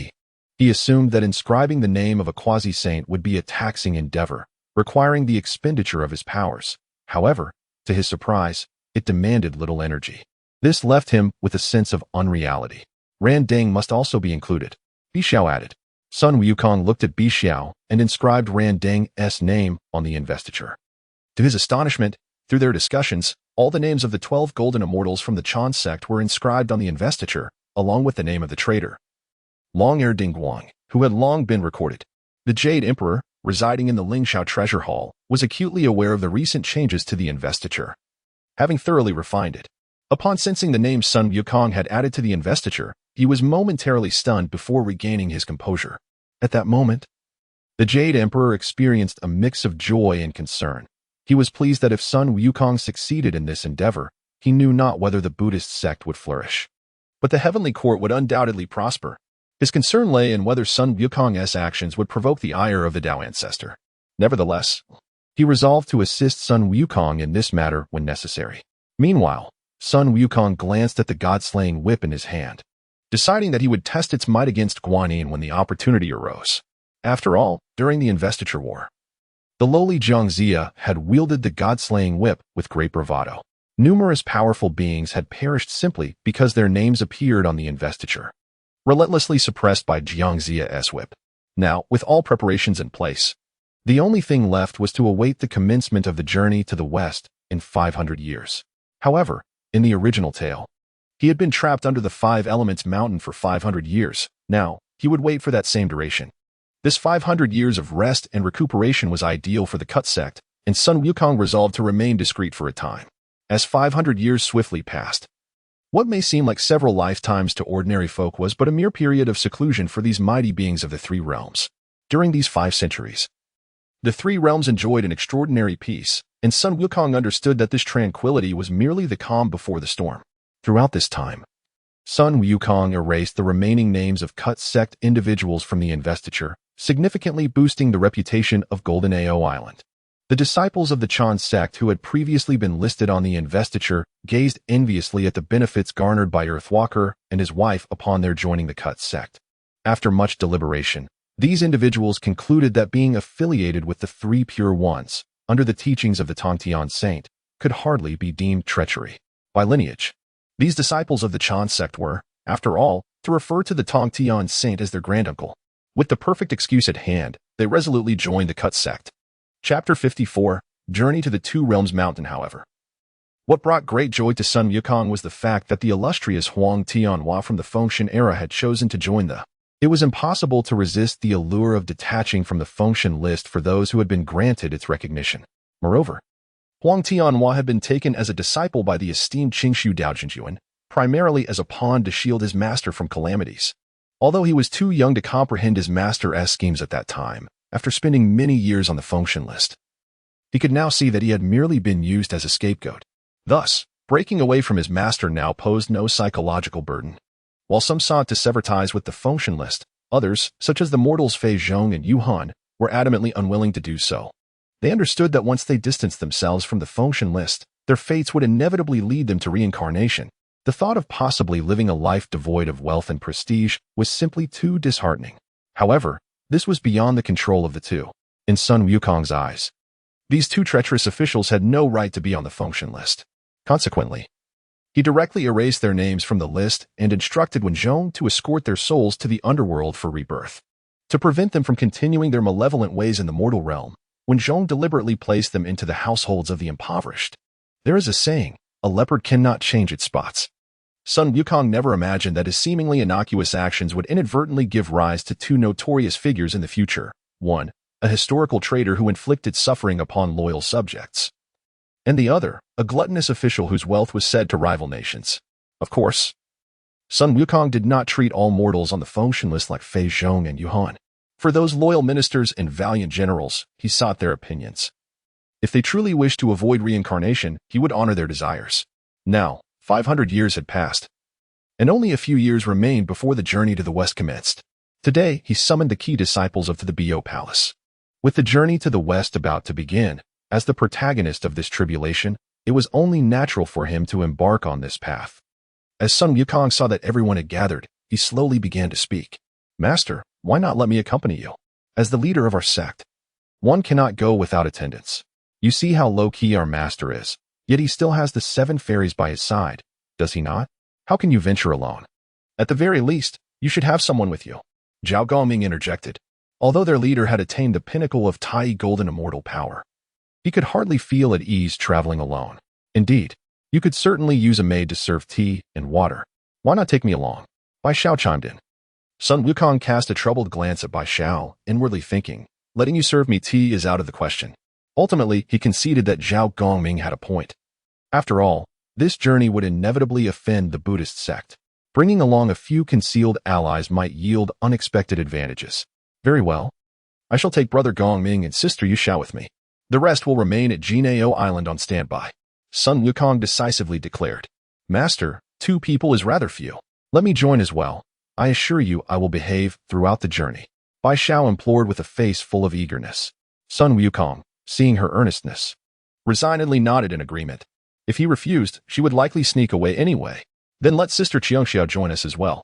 Speaker 1: he assumed that inscribing the name of a quasi-saint would be a taxing endeavor, requiring the expenditure of his powers. However, to his surprise, it demanded little energy. This left him with a sense of unreality. Ran Ding must also be included, Bi Xiao added. Sun Wukong looked at Bi Xiao and inscribed Ran Ding's name on the investiture. To his astonishment, through their discussions, all the names of the 12 golden immortals from the Chan sect were inscribed on the investiture, along with the name of the traitor, Long-Air Dingguang, who had long been recorded. The Jade Emperor, residing in the Lingxiao Treasure Hall, was acutely aware of the recent changes to the investiture. Having thoroughly refined it, upon sensing the name Sun Wukong had added to the investiture, he was momentarily stunned before regaining his composure. At that moment, the Jade Emperor experienced a mix of joy and concern. He was pleased that if Sun Wukong succeeded in this endeavor, he knew not whether the Buddhist sect would flourish, but the heavenly court would undoubtedly prosper. His concern lay in whether Sun Wukong's actions would provoke the ire of the Tao ancestor. Nevertheless, he resolved to assist Sun Wukong in this matter when necessary. Meanwhile, Sun Wukong glanced at the god-slaying whip in his hand, deciding that he would test its might against Guanyin when the opportunity arose. After all, during the investiture war, the lowly Zhangzia had wielded the god-slaying whip with great bravado. Numerous powerful beings had perished simply because their names appeared on the investiture, relentlessly suppressed by Zhangzia's whip. Now, with all preparations in place, the only thing left was to await the commencement of the journey to the west in 500 years. However, in the original tale, he had been trapped under the 5 Elements mountain for 500 years. Now, he would wait for that same duration. This 500 years of rest and recuperation was ideal for the Cut sect, and Sun Wukong resolved to remain discreet for a time. As 500 years swiftly passed, what may seem like several lifetimes to ordinary folk was but a mere period of seclusion for these mighty beings of the 3 realms. During these 5 centuries, the 3 realms enjoyed an extraordinary peace, and Sun Wukong understood that this tranquility was merely the calm before the storm. Throughout this time, Sun Wukong erased the remaining names of Cut sect individuals from the investiture, significantly boosting the reputation of Golden Ao Island. The disciples of the Chan sect who had previously been listed on the investiture gazed enviously at the benefits garnered by Earthwalker and his wife upon their joining the Cut sect. After much deliberation, these individuals concluded that being affiliated with the 3 Pure Ones, under the teachings of the Tongtian Saint, could hardly be deemed treachery. By lineage, these disciples of the Chan sect were, after all, to refer to the Tongtian Saint as their granduncle. With the perfect excuse at hand, they resolutely joined the Cut sect. Chapter 54, Journey to the 2 Realms Mountain. However, what brought great joy to Sun Wukong was the fact that the illustrious Huang Tianhua from the Fengshan era had chosen to join the. It was impossible to resist the allure of detaching from the Fengshan list for those who had been granted its recognition. Moreover, Huang Tianhua had been taken as a disciple by the esteemed Qingshu Daojinjuan, primarily as a pawn to shield his master from calamities. Although he was too young to comprehend his master's schemes at that time, after spending many years on the function list, he could now see that he had merely been used as a scapegoat. Thus, breaking away from his master now posed no psychological burden. While some sought to sever ties with the function list, others, such as the mortals Fei Zhong and Yu Han, were adamantly unwilling to do so. They understood that once they distanced themselves from the function list, their fates would inevitably lead them to reincarnation. The thought of possibly living a life devoid of wealth and prestige was simply too disheartening. However, this was beyond the control of the two. In Sun Wukong's eyes, these two treacherous officials had no right to be on the function list. Consequently, he directly erased their names from the list and instructed Wen Zhong to escort their souls to the underworld for rebirth. To prevent them from continuing their malevolent ways in the mortal realm, Wen Zhong deliberately placed them into the households of the impoverished. There is a saying, a leopard cannot change its spots. Sun Wukong never imagined that his seemingly innocuous actions would inadvertently give rise to two notorious figures in the future. One, a historical traitor who inflicted suffering upon loyal subjects, and the other, a gluttonous official whose wealth was said to rival nations. Of course, Sun Wukong did not treat all mortals on the function list like Fei Zhong and Yu Han. For those loyal ministers and valiant generals, he sought their opinions. If they truly wished to avoid reincarnation, he would honor their desires. Now, 500 years had passed, and only a few years remained before the journey to the west commenced. Today, he summoned the key disciples of the Bo Palace. With the journey to the west about to begin, as the protagonist of this tribulation, it was only natural for him to embark on this path. As Sun Wukong saw that everyone had gathered, he slowly began to speak. Master, why not let me accompany you? As the leader of our sect, one cannot go without attendance. You see how low-key our master is, yet he still has the 7 fairies by his side, does he not? How can you venture alone? At the very least, you should have someone with you. Zhao Gongming interjected. Although their leader had attained the pinnacle of Tai golden immortal power, he could hardly feel at ease traveling alone. Indeed, you could certainly use a maid to serve tea and water. Why not take me along? Bai Xiao chimed in. Sun Wukong cast a troubled glance at Bai Xiao, inwardly thinking, letting you serve me tea is out of the question. Ultimately, he conceded that Zhao Gongming had a point. After all, this journey would inevitably offend the Buddhist sect. Bringing along a few concealed allies might yield unexpected advantages. Very well. I shall take Brother Gongming and Sister Yu Xiao with me. The rest will remain at Jinao Island on standby. Sun Wukong decisively declared. Master, 2 people is rather few. Let me join as well. I assure you I will behave throughout the journey. Bai Xiao implored with a face full of eagerness. Sun Wukong, seeing her earnestness, resignedly nodded in agreement. If he refused, she would likely sneak away anyway. Then let Sister Qiangxiao join us as well.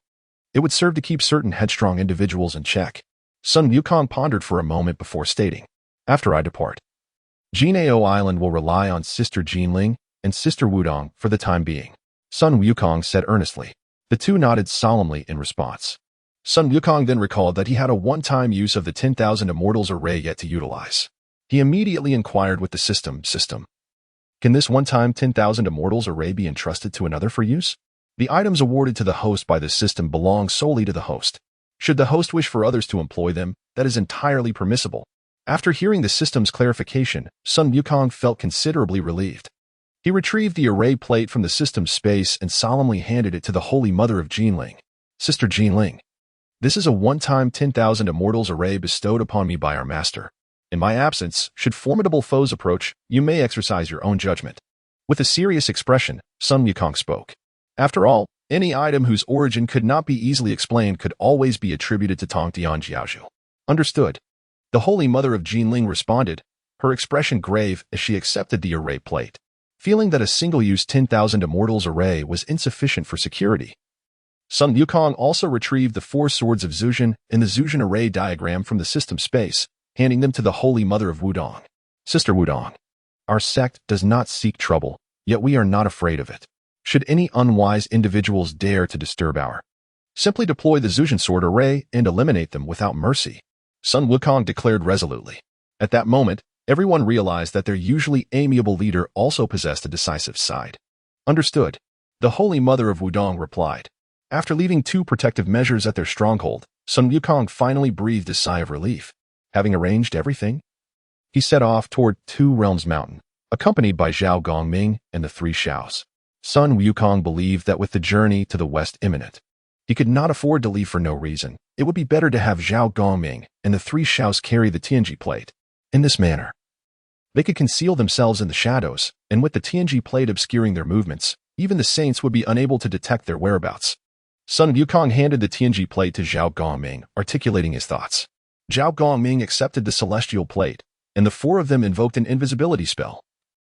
Speaker 1: It would serve to keep certain headstrong individuals in check. Sun Wukong pondered for a moment before stating, after I depart, Jinao Island will rely on Sister Jinling and Sister Wudong for the time being. Sun Wukong said earnestly. The two nodded solemnly in response. Sun Wukong then recalled that he had a one-time use of the 10,000 Immortals array yet to utilize. He immediately inquired with the system. Can this one-time 10,000 Immortals array be entrusted to another for use? The items awarded to the host by the system belong solely to the host. Should the host wish for others to employ them, that is entirely permissible. After hearing the system's clarification, Sun Wukong felt considerably relieved. He retrieved the array plate from the system's space and solemnly handed it to the Holy Mother of Jinling. Sister Jinling, this is a one-time 10,000 Immortals array bestowed upon me by our master. In my absence, should formidable foes approach, you may exercise your own judgment. With a serious expression, Sun Wukong spoke. After all, any item whose origin could not be easily explained could always be attributed to Tongtian Jiaozhu. Understood. The Holy Mother of Jinling responded, her expression grave as she accepted the array plate, feeling that a single-use 10,000 Immortals array was insufficient for security. Sun Wukong also retrieved the 4 swords of Zuzhen and the Zuzhen array diagram from the system space, handing them to the Holy Mother of Wudong. Sister Wudong, our sect does not seek trouble, yet we are not afraid of it. Should any unwise individuals dare to disturb our, simply deploy the Zuzhen sword array and eliminate them without mercy. Sun Wukong declared resolutely. At that moment, everyone realized that their usually amiable leader also possessed a decisive side. Understood. The Holy Mother of Wudong replied. After leaving 2 protective measures at their stronghold, Sun Wukong finally breathed a sigh of relief. Having arranged everything, he set off toward 2 Realms Mountain, accompanied by Zhao Gongming and the 3 Xiaos. Sun Wukong believed that with the journey to the west imminent, He could not afford to leave for no reason. It would be better to have Zhao Gongming and the three Shaos carry the Tianji plate. In this manner, they could conceal themselves in the shadows, and with the Tianji plate obscuring their movements, even the saints would be unable to detect their whereabouts. Sun Wukong handed the Tianji plate to Zhao Gongming, articulating his thoughts. Zhao Gongming accepted the celestial plate, and the four of them invoked an invisibility spell,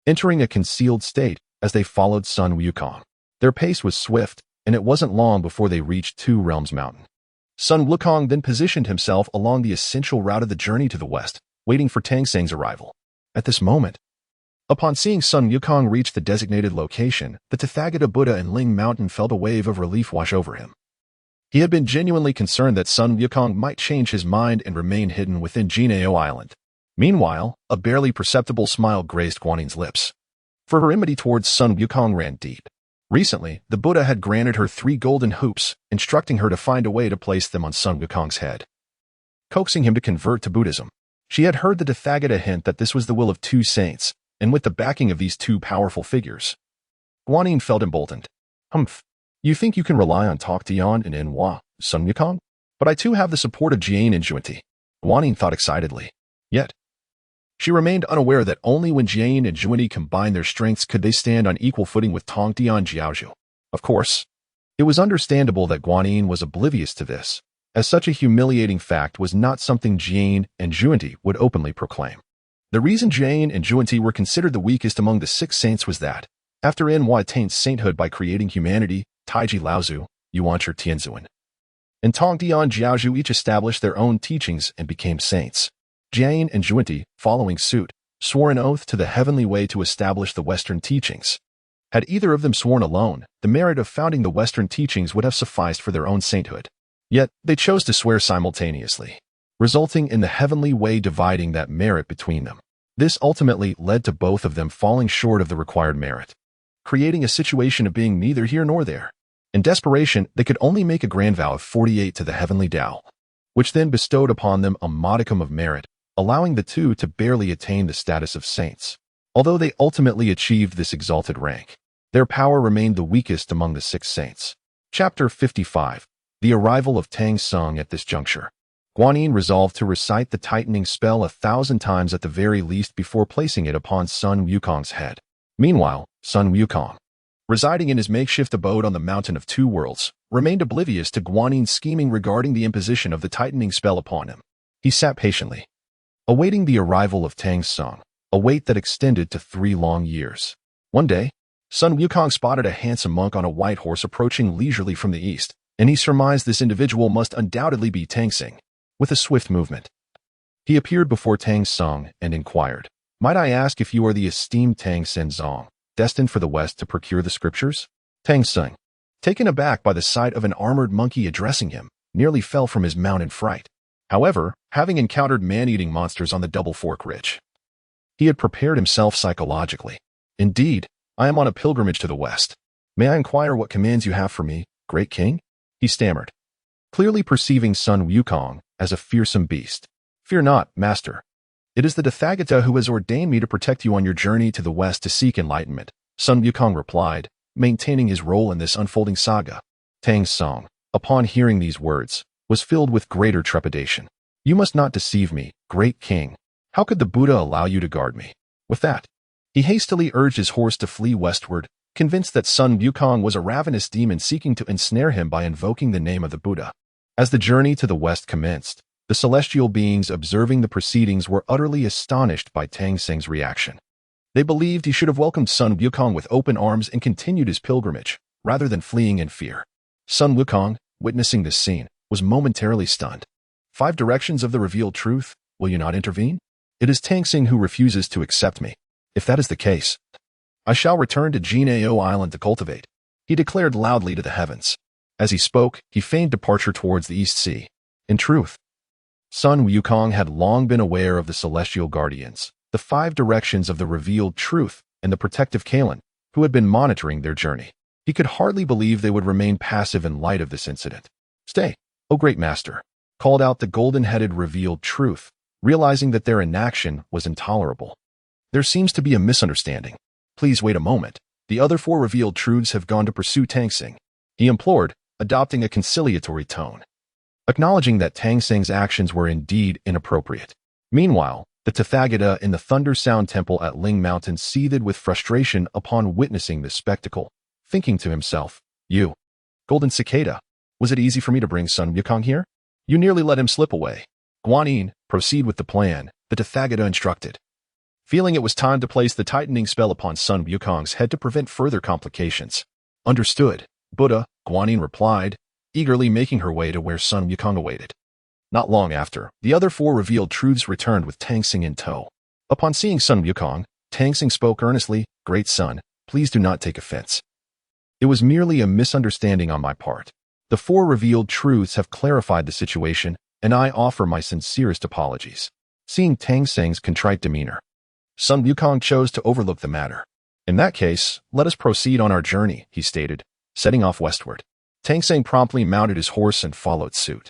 Speaker 1: entering a concealed state as they followed Sun Wukong. Their pace was swift, and it wasn't long before they reached Two Realms Mountain. Sun Wukong then positioned himself along the essential route of the journey to the west, waiting for Tang Seng's arrival. At this moment, upon seeing Sun Wukong reach the designated location, the Tathagata Buddha and Ling Mountain felt a wave of relief wash over him. He had been genuinely concerned that Sun Wukong might change his mind and remain hidden within Jinao Island. Meanwhile, a barely perceptible smile graced Guanyin's lips. For her enmity towards Sun Wukong ran deep. Recently, the Buddha had granted her 3 golden hoops, instructing her to find a way to place them on Sun Wukong's head, coaxing him to convert to Buddhism. She had heard the Tathagata hint that this was the will of 2 saints, and with the backing of these 2 powerful figures, Guanyin felt emboldened. Humph. You think you can rely on Toktian and Enwa, Sun Wukong? But I too have the support of Jian and Juanti. Guanyin thought excitedly. Yet, she remained unaware that only when Jian and Juanti combined their strengths could they stand on equal footing with Tongtian Jiaozhu. Of course, it was understandable that Guanyin was oblivious to this, as such a humiliating fact was not something Jian and Juanti would openly proclaim. The reason Jian and Juanti were considered the weakest among the 6 saints was that, after Enwa attained sainthood by creating humanity, Taiji Laozu, Yuanchi Tianzuan, and Tongtian Jiaozhu each established their own teachings and became saints. Jian and Juanti, following suit, swore an oath to the heavenly way to establish the Western teachings. Had either of them sworn alone, the merit of founding the Western teachings would have sufficed for their own sainthood. Yet, they chose to swear simultaneously, resulting in the heavenly way dividing that merit between them. This ultimately led to both of them falling short of the required merit, creating a situation of being neither here nor there. In desperation, they could only make a grand vow of 48 to the heavenly Tao, which then bestowed upon them a modicum of merit, allowing the two to barely attain the status of saints. Although they ultimately achieved this exalted rank, their power remained the weakest among the 6 saints. Chapter 55. The arrival of Tang Seng. At this juncture, Guanyin resolved to recite the tightening spell 1,000 times at the very least before placing it upon Sun Wukong's head. Meanwhile, Sun Wukong, residing in his makeshift abode on the Mountain of 2 Worlds, remained oblivious to Guanyin's scheming regarding the imposition of the tightening spell upon him. He sat patiently, awaiting the arrival of Tang Seng, a wait that extended to 3 long years. One day, Sun Wukong spotted a handsome monk on a white horse approaching leisurely from the east, and he surmised this individual must undoubtedly be Tang Seng. With a swift movement, he appeared before Tang Seng and inquired, "Might I ask if you are the esteemed Tang Senzong, destined for the West to procure the scriptures?" Tang Seng, taken aback by the sight of an armored monkey addressing him, nearly fell from his mount in fright. However, having encountered man-eating monsters on the Double Fork Ridge, he had prepared himself psychologically. "Indeed, I am on a pilgrimage to the West. May I inquire what commands you have for me, great king?" he stammered, clearly perceiving Sun Wukong as a fearsome beast. "Fear not, master. It is the Tathagata who has ordained me to protect you on your journey to the West to seek enlightenment," Sun Wukong replied, maintaining his role in this unfolding saga. Tang Seng, upon hearing these words, was filled with greater trepidation. "You must not deceive me, great king. How could the Buddha allow you to guard me?" With that, he hastily urged his horse to flee westward, convinced that Sun Wukong was a ravenous demon seeking to ensnare him by invoking the name of the Buddha. As the journey to the west commenced, the celestial beings observing the proceedings were utterly astonished by Tang Seng's reaction. They believed he should have welcomed Sun Wukong with open arms and continued his pilgrimage, rather than fleeing in fear. Sun Wukong, witnessing this scene, was momentarily stunned. 5 directions of the revealed truth, will you not intervene? It is Tang Seng who refuses to accept me. If that is the case, I shall return to Jinao Island to cultivate, he declared loudly to the heavens. As he spoke, he feigned departure towards the East Sea. In truth, Sun Wukong had long been aware of the celestial guardians, the 5 directions of the revealed truth, and the protective Kalen, who had been monitoring their journey. He could hardly believe they would remain passive in light of this incident. "Stay, O great master," called out the golden-headed revealed truth, realizing that their inaction was intolerable. "There seems to be a misunderstanding. Please wait a moment. The other 4 revealed truths have gone to pursue Tang Seng," he implored, adopting a conciliatory tone, acknowledging that Tang Seng's actions were indeed inappropriate. Meanwhile, the Tathagata in the Thunder Sound Temple at Ling Mountain seethed with frustration upon witnessing this spectacle, thinking to himself, "You, Golden Cicada, was it easy for me to bring Sun Wukong here? You nearly let him slip away." "Guanyin, proceed with the plan," the Tathagata instructed. Feeling it was time to place the tightening spell upon Sun Wukong's head to prevent further complications. "Understood, Buddha," Guanyin replied, eagerly making her way to where Sun Wukong awaited. Not long after, the other four revealed truths returned with Tang Seng in tow. Upon seeing Sun Wukong, Tang Seng spoke earnestly, "Great son, please do not take offense. It was merely a misunderstanding on my part. The four revealed truths have clarified the situation, and I offer my sincerest apologies." Seeing Tang Seng's contrite demeanor, Sun Wukong chose to overlook the matter. "In that case, let us proceed on our journey," he stated, setting off westward. Tang Seng promptly mounted his horse and followed suit.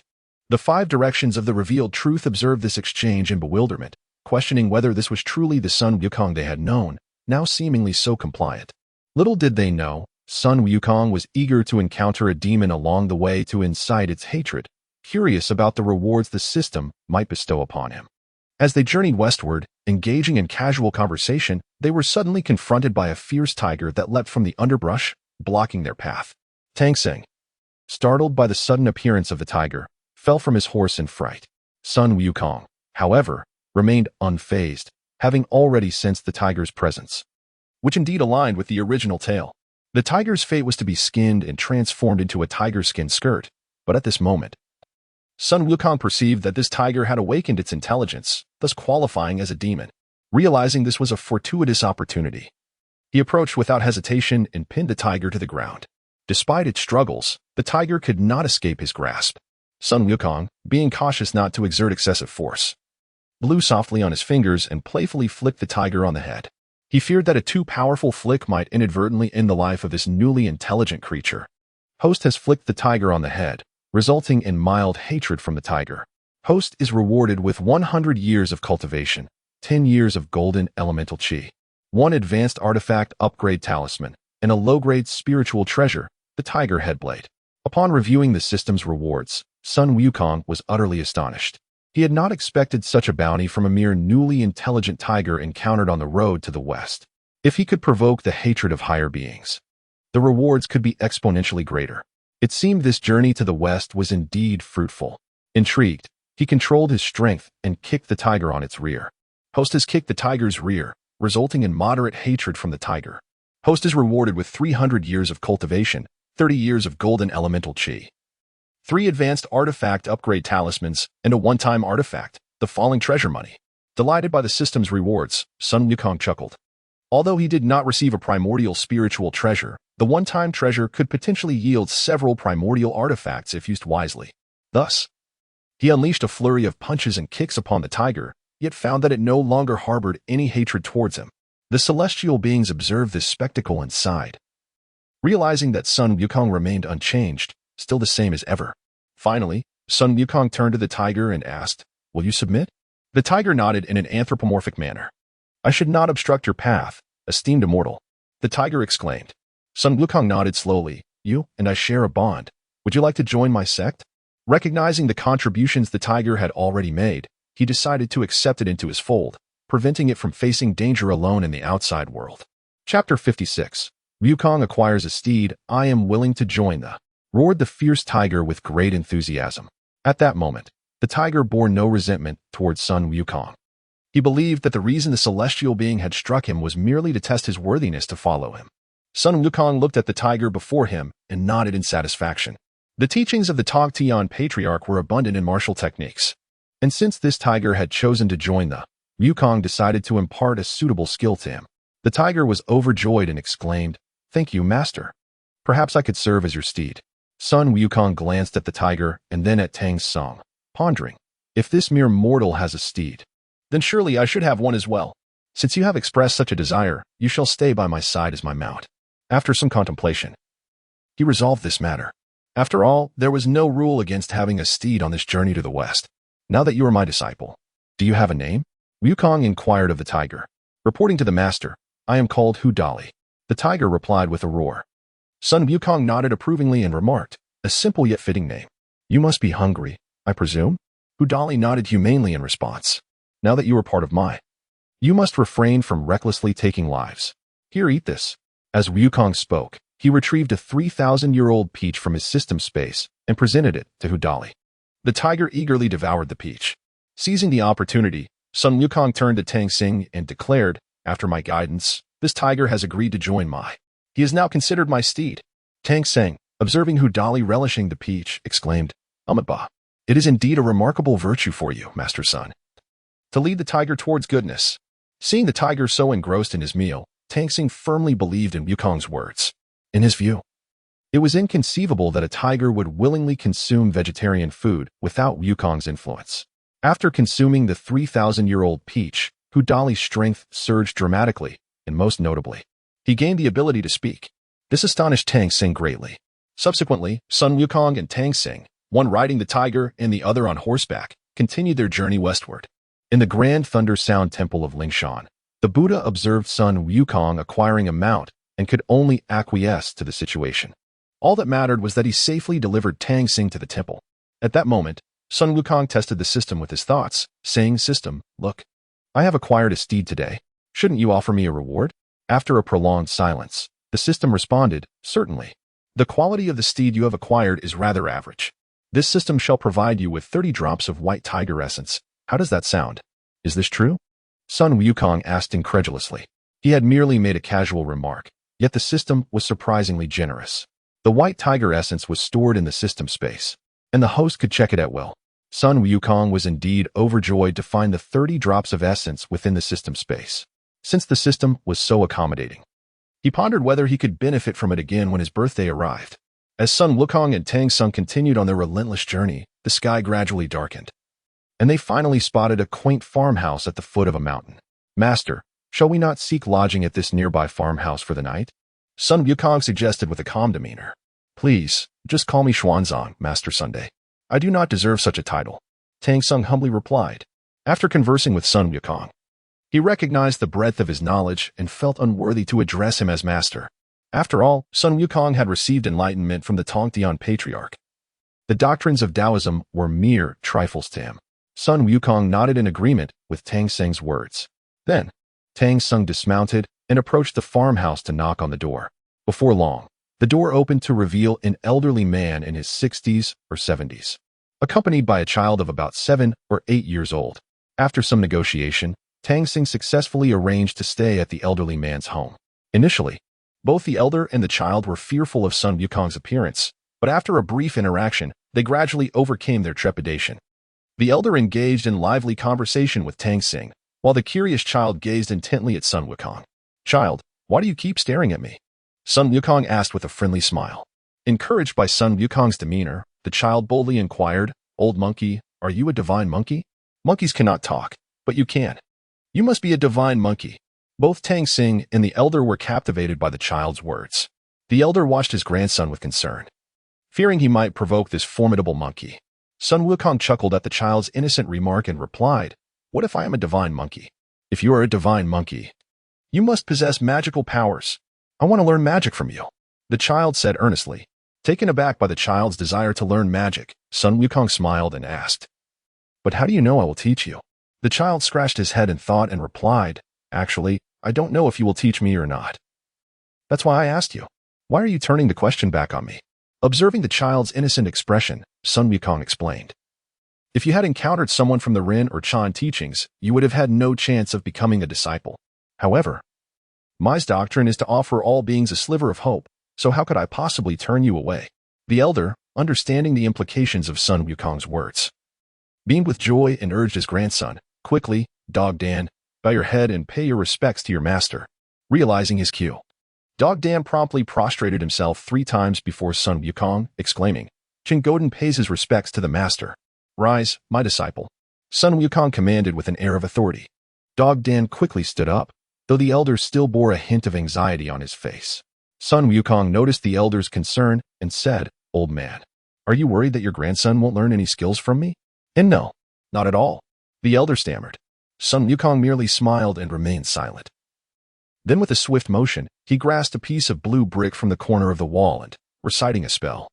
Speaker 1: The five directions of the revealed truth observed this exchange in bewilderment, questioning whether this was truly the Sun Wukong they had known, now seemingly so compliant. Little did they know, Sun Wukong was eager to encounter a demon along the way to incite its hatred, curious about the rewards the system might bestow upon him. As they journeyed westward, engaging in casual conversation, they were suddenly confronted by a fierce tiger that leapt from the underbrush, blocking their path. Tang Seng, startled by the sudden appearance of the tiger, fell from his horse in fright. Sun Wukong, however, remained unfazed, having already sensed the tiger's presence, which indeed aligned with the original tale. The tiger's fate was to be skinned and transformed into a tiger skin skirt, but at this moment, Sun Wukong perceived that this tiger had awakened its intelligence, thus qualifying as a demon. Realizing this was a fortuitous opportunity, he approached without hesitation and pinned the tiger to the ground. Despite its struggles, the tiger could not escape his grasp. Sun Wukong, being cautious not to exert excessive force, blew softly on his fingers and playfully flicked the tiger on the head. He feared that a too powerful flick might inadvertently end the life of this newly intelligent creature. Host has flicked the tiger on the head, resulting in mild hatred from the tiger. Host is rewarded with 100 years of cultivation, 10 years of golden elemental chi, 1 advanced artifact upgrade talisman, and a low-grade spiritual treasure, the tiger headblade. Upon reviewing the system's rewards, Sun Wukong was utterly astonished. He had not expected such a bounty from a mere newly intelligent tiger encountered on the road to the west. If he could provoke the hatred of higher beings, the rewards could be exponentially greater. It seemed this journey to the west was indeed fruitful. Intrigued, he controlled his strength and kicked the tiger on its rear. Host has kicked the tiger's rear, resulting in moderate hatred from the tiger. Host is rewarded with 300 years of cultivation, 30 years of golden elemental chi, 3 advanced artifact upgrade talismans, and a one-time artifact, the falling treasure money. Delighted by the system's rewards, Sun Wukong chuckled. Although he did not receive a primordial spiritual treasure, the one-time treasure could potentially yield several primordial artifacts if used wisely. Thus, he unleashed a flurry of punches and kicks upon the tiger, yet found that it no longer harbored any hatred towards him. The celestial beings observed this spectacle and sighed, realizing that Sun Wukong remained unchanged, still the same as ever. Finally, Sun Wukong turned to the tiger and asked, "Will you submit?" The tiger nodded in an anthropomorphic manner. "I should not obstruct your path, esteemed immortal," the tiger exclaimed. Sun Wukong nodded slowly. "You and I share a bond. Would you like to join my sect?" Recognizing the contributions the tiger had already made, he decided to accept it into his fold, preventing it from facing danger alone in the outside world. Chapter 56. Wukong acquires a steed. "I am willing to join the," roared the fierce tiger with great enthusiasm. At that moment, the tiger bore no resentment towards Sun Wukong. He believed that the reason the celestial being had struck him was merely to test his worthiness to follow him. Sun Wukong looked at the tiger before him and nodded in satisfaction. The teachings of the Togtian patriarch were abundant in martial techniques, and since this tiger had chosen to join the, Wukong decided to impart a suitable skill to him. The tiger was overjoyed and exclaimed, "Thank you, master. Perhaps I could serve as your steed." Sun Wukong glanced at the tiger and then at Tang Song, pondering, "If this mere mortal has a steed, then surely I should have one as well. Since you have expressed such a desire, you shall stay by my side as my mount." After some contemplation, he resolved this matter. After all, there was no rule against having a steed on this journey to the west. "Now that you are my disciple, do you have a name?" Wukong inquired of the tiger. Reporting to the master, "I am called Hu Dali." The tiger replied with a roar. Sun Wukong nodded approvingly and remarked, A simple yet fitting name. You must be hungry, I presume? Hudali nodded humanely in response. Now that you are part of my, you must refrain from recklessly taking lives. Here, eat this. As Wukong spoke, he retrieved a 3,000-year-old peach from his system space and presented it to Hudali. The tiger eagerly devoured the peach. Seizing the opportunity, Sun Wukong turned to Tang Xing and declared, after my guidance, this tiger has agreed to join my. He is now considered my steed. Tang Xing, observing Hudali relishing the peach, exclaimed, Amatba, it is indeed a remarkable virtue for you, Master Sun, to lead the tiger towards goodness. Seeing the tiger so engrossed in his meal, Tang Xing firmly believed in Wukong's words. In his view, it was inconceivable that a tiger would willingly consume vegetarian food without Wukong's influence. After consuming the 3,000-year-old peach, Hudali's strength surged dramatically, and most notably, he gained the ability to speak. This astonished Tang Xing greatly. Subsequently, Sun Wukong and Tang Xing, one riding the tiger and the other on horseback, continued their journey westward. In the Grand Thunder Sound Temple of Lingshan, the Buddha observed Sun Wukong acquiring a mount and could only acquiesce to the situation. All that mattered was that he safely delivered Tang Xing to the temple. At that moment, Sun Wukong tested the system with his thoughts, saying, System, look, I have acquired a steed today. Shouldn't you offer me a reward? After a prolonged silence, the system responded, Certainly. The quality of the steed you have acquired is rather average. This system shall provide you with 30 drops of white tiger essence. How does that sound? Is this true? Sun Wukong asked incredulously. He had merely made a casual remark, yet the system was surprisingly generous. The white tiger essence was stored in the system space, and the host could check it at will. Sun Wukong was indeed overjoyed to find the 30 drops of essence within the system space, since the system was so accommodating. He pondered whether he could benefit from it again when his birthday arrived. As Sun Wukong and Tang Xing continued on their relentless journey, the sky gradually darkened, and they finally spotted a quaint farmhouse at the foot of a mountain. Master, shall we not seek lodging at this nearby farmhouse for the night? Sun Wukong suggested with a calm demeanor. Please, just call me Xuanzang, Master Sunday. I do not deserve such a title. Tang Xing humbly replied. After conversing with Sun Wukong, he recognized the breadth of his knowledge and felt unworthy to address him as master. After all, Sun Wukong had received enlightenment from the Tongtian patriarch. The doctrines of Taoism were mere trifles to him. Sun Wukong nodded in agreement with Tang Xing's words. Then, Tang Xing dismounted and approached the farmhouse to knock on the door. Before long, the door opened to reveal an elderly man in his 60s or 70s, accompanied by a child of about 7 or 8 years old. After some negotiation, Tang Xing successfully arranged to stay at the elderly man's home. Initially, both the elder and the child were fearful of Sun Wukong's appearance, but after a brief interaction, they gradually overcame their trepidation. The elder engaged in lively conversation with Tang Xing, while the curious child gazed intently at Sun Wukong. Child, why do you keep staring at me? Sun Wukong asked with a friendly smile. Encouraged by Sun Wukong's demeanor, the child boldly inquired, Old monkey, are you a divine monkey? Monkeys cannot talk, but you can. You must be a divine monkey. Both Tang Xing and the elder were captivated by the child's words. The elder watched his grandson with concern, fearing he might provoke this formidable monkey. Sun Wukong chuckled at the child's innocent remark and replied, What if I am a divine monkey? If you are a divine monkey, you must possess magical powers. I want to learn magic from you. The child said earnestly. Taken aback by the child's desire to learn magic, Sun Wukong smiled and asked, But how do you know I will teach you? The child scratched his head in thought and replied, Actually, I don't know if you will teach me or not. That's why I asked you. Why are you turning the question back on me? Observing the child's innocent expression, Sun Wukong explained. If you had encountered someone from the Ren or Chan teachings, you would have had no chance of becoming a disciple. However, my doctrine is to offer all beings a sliver of hope, so how could I possibly turn you away? The elder, understanding the implications of Sun Wukong's words, beamed with joy and urged his grandson, Quickly, Dog Dan, bow your head and pay your respects to your master. Realizing his cue, Dog Dan promptly prostrated himself 3 times before Sun Wukong, exclaiming, Chingoden pays his respects to the master. Rise, my disciple. Sun Wukong commanded with an air of authority. Dog Dan quickly stood up, though the elder still bore a hint of anxiety on his face. Sun Wukong noticed the elder's concern and said, Old man, are you worried that your grandson won't learn any skills from me? And no, not at all. The elder stammered. Sun Wukong merely smiled and remained silent. Then with a swift motion, he grasped a piece of blue brick from the corner of the wall and, reciting a spell,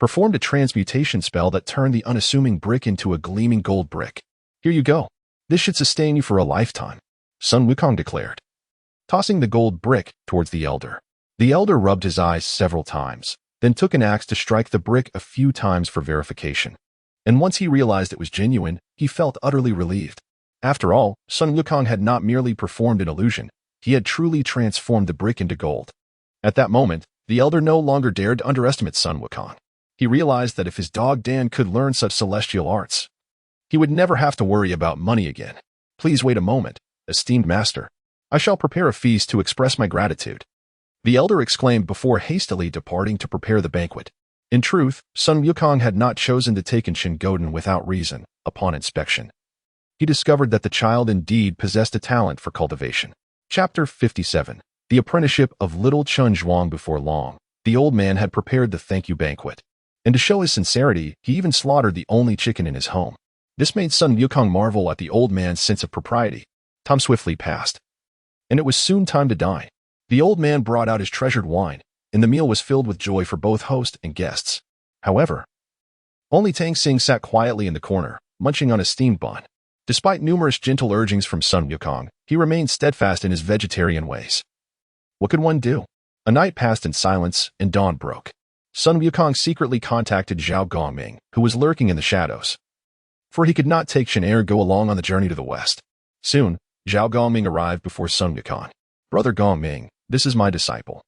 Speaker 1: performed a transmutation spell that turned the unassuming brick into a gleaming gold brick. "Here you go. This should sustain you for a lifetime," Sun Wukong declared, tossing the gold brick towards the elder. The elder rubbed his eyes several times, then took an axe to strike the brick a few times for verification. And once he realized it was genuine, he felt utterly relieved. After all, Sun Wukong had not merely performed an illusion, he had truly transformed the brick into gold. At that moment, the elder no longer dared to underestimate Sun Wukong. He realized that if his dog Dan could learn such celestial arts, he would never have to worry about money again. "Please wait a moment, esteemed master. I shall prepare a feast to express my gratitude," the elder exclaimed before hastily departing to prepare the banquet. In truth, Sun Wukong had not chosen to take in Shingoden without reason. Upon inspection, he discovered that the child indeed possessed a talent for cultivation. Chapter 57. The apprenticeship of little Chun Zhuang. Before long, the old man had prepared the thank you banquet. And to show his sincerity, he even slaughtered the only chicken in his home. This made Sun Wukong marvel at the old man's sense of propriety. Time swiftly passed, and it was soon time to dine. The old man brought out his treasured wine, and the meal was filled with joy for both host and guests. However, only Tang Xing sat quietly in the corner, munching on a steamed bun. Despite numerous gentle urgings from Sun Wukong, he remained steadfast in his vegetarian ways. What could one do? A night passed in silence, and dawn broke. Sun Wukong secretly contacted Zhao Gongming, who was lurking in the shadows, for he could not take Chen go along on the journey to the west. Soon, Zhao Gongming arrived before Sun Wukong. "Brother Gongming, this is my disciple,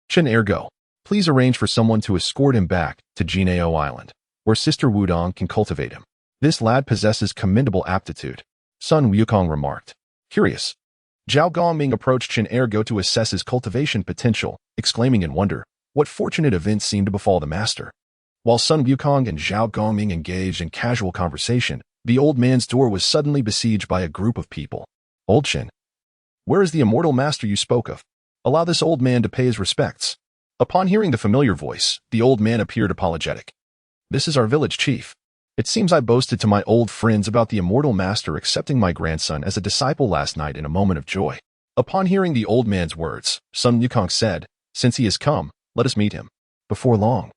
Speaker 1: Chen Go. Please arrange for someone to escort him back to Jinao Island, where Sister Wudong can cultivate him. This lad possesses commendable aptitude," Sun Wukong remarked. Curious, Zhao Gongming approached Chen Go to assess his cultivation potential, exclaiming in wonder, what fortunate events seemed to befall the master. While Sun Wukong and Zhao Gongming engaged in casual conversation, the old man's door was suddenly besieged by a group of people. "Old Chen, where is the immortal master you spoke of? Allow this old man to pay his respects." Upon hearing the familiar voice, the old man appeared apologetic. "This is our village chief. It seems I boasted to my old friends about the immortal master accepting my grandson as a disciple last night in a moment of joy." Upon hearing the old man's words, Sun Wukong said, "Since he has come, let us meet him." Before long,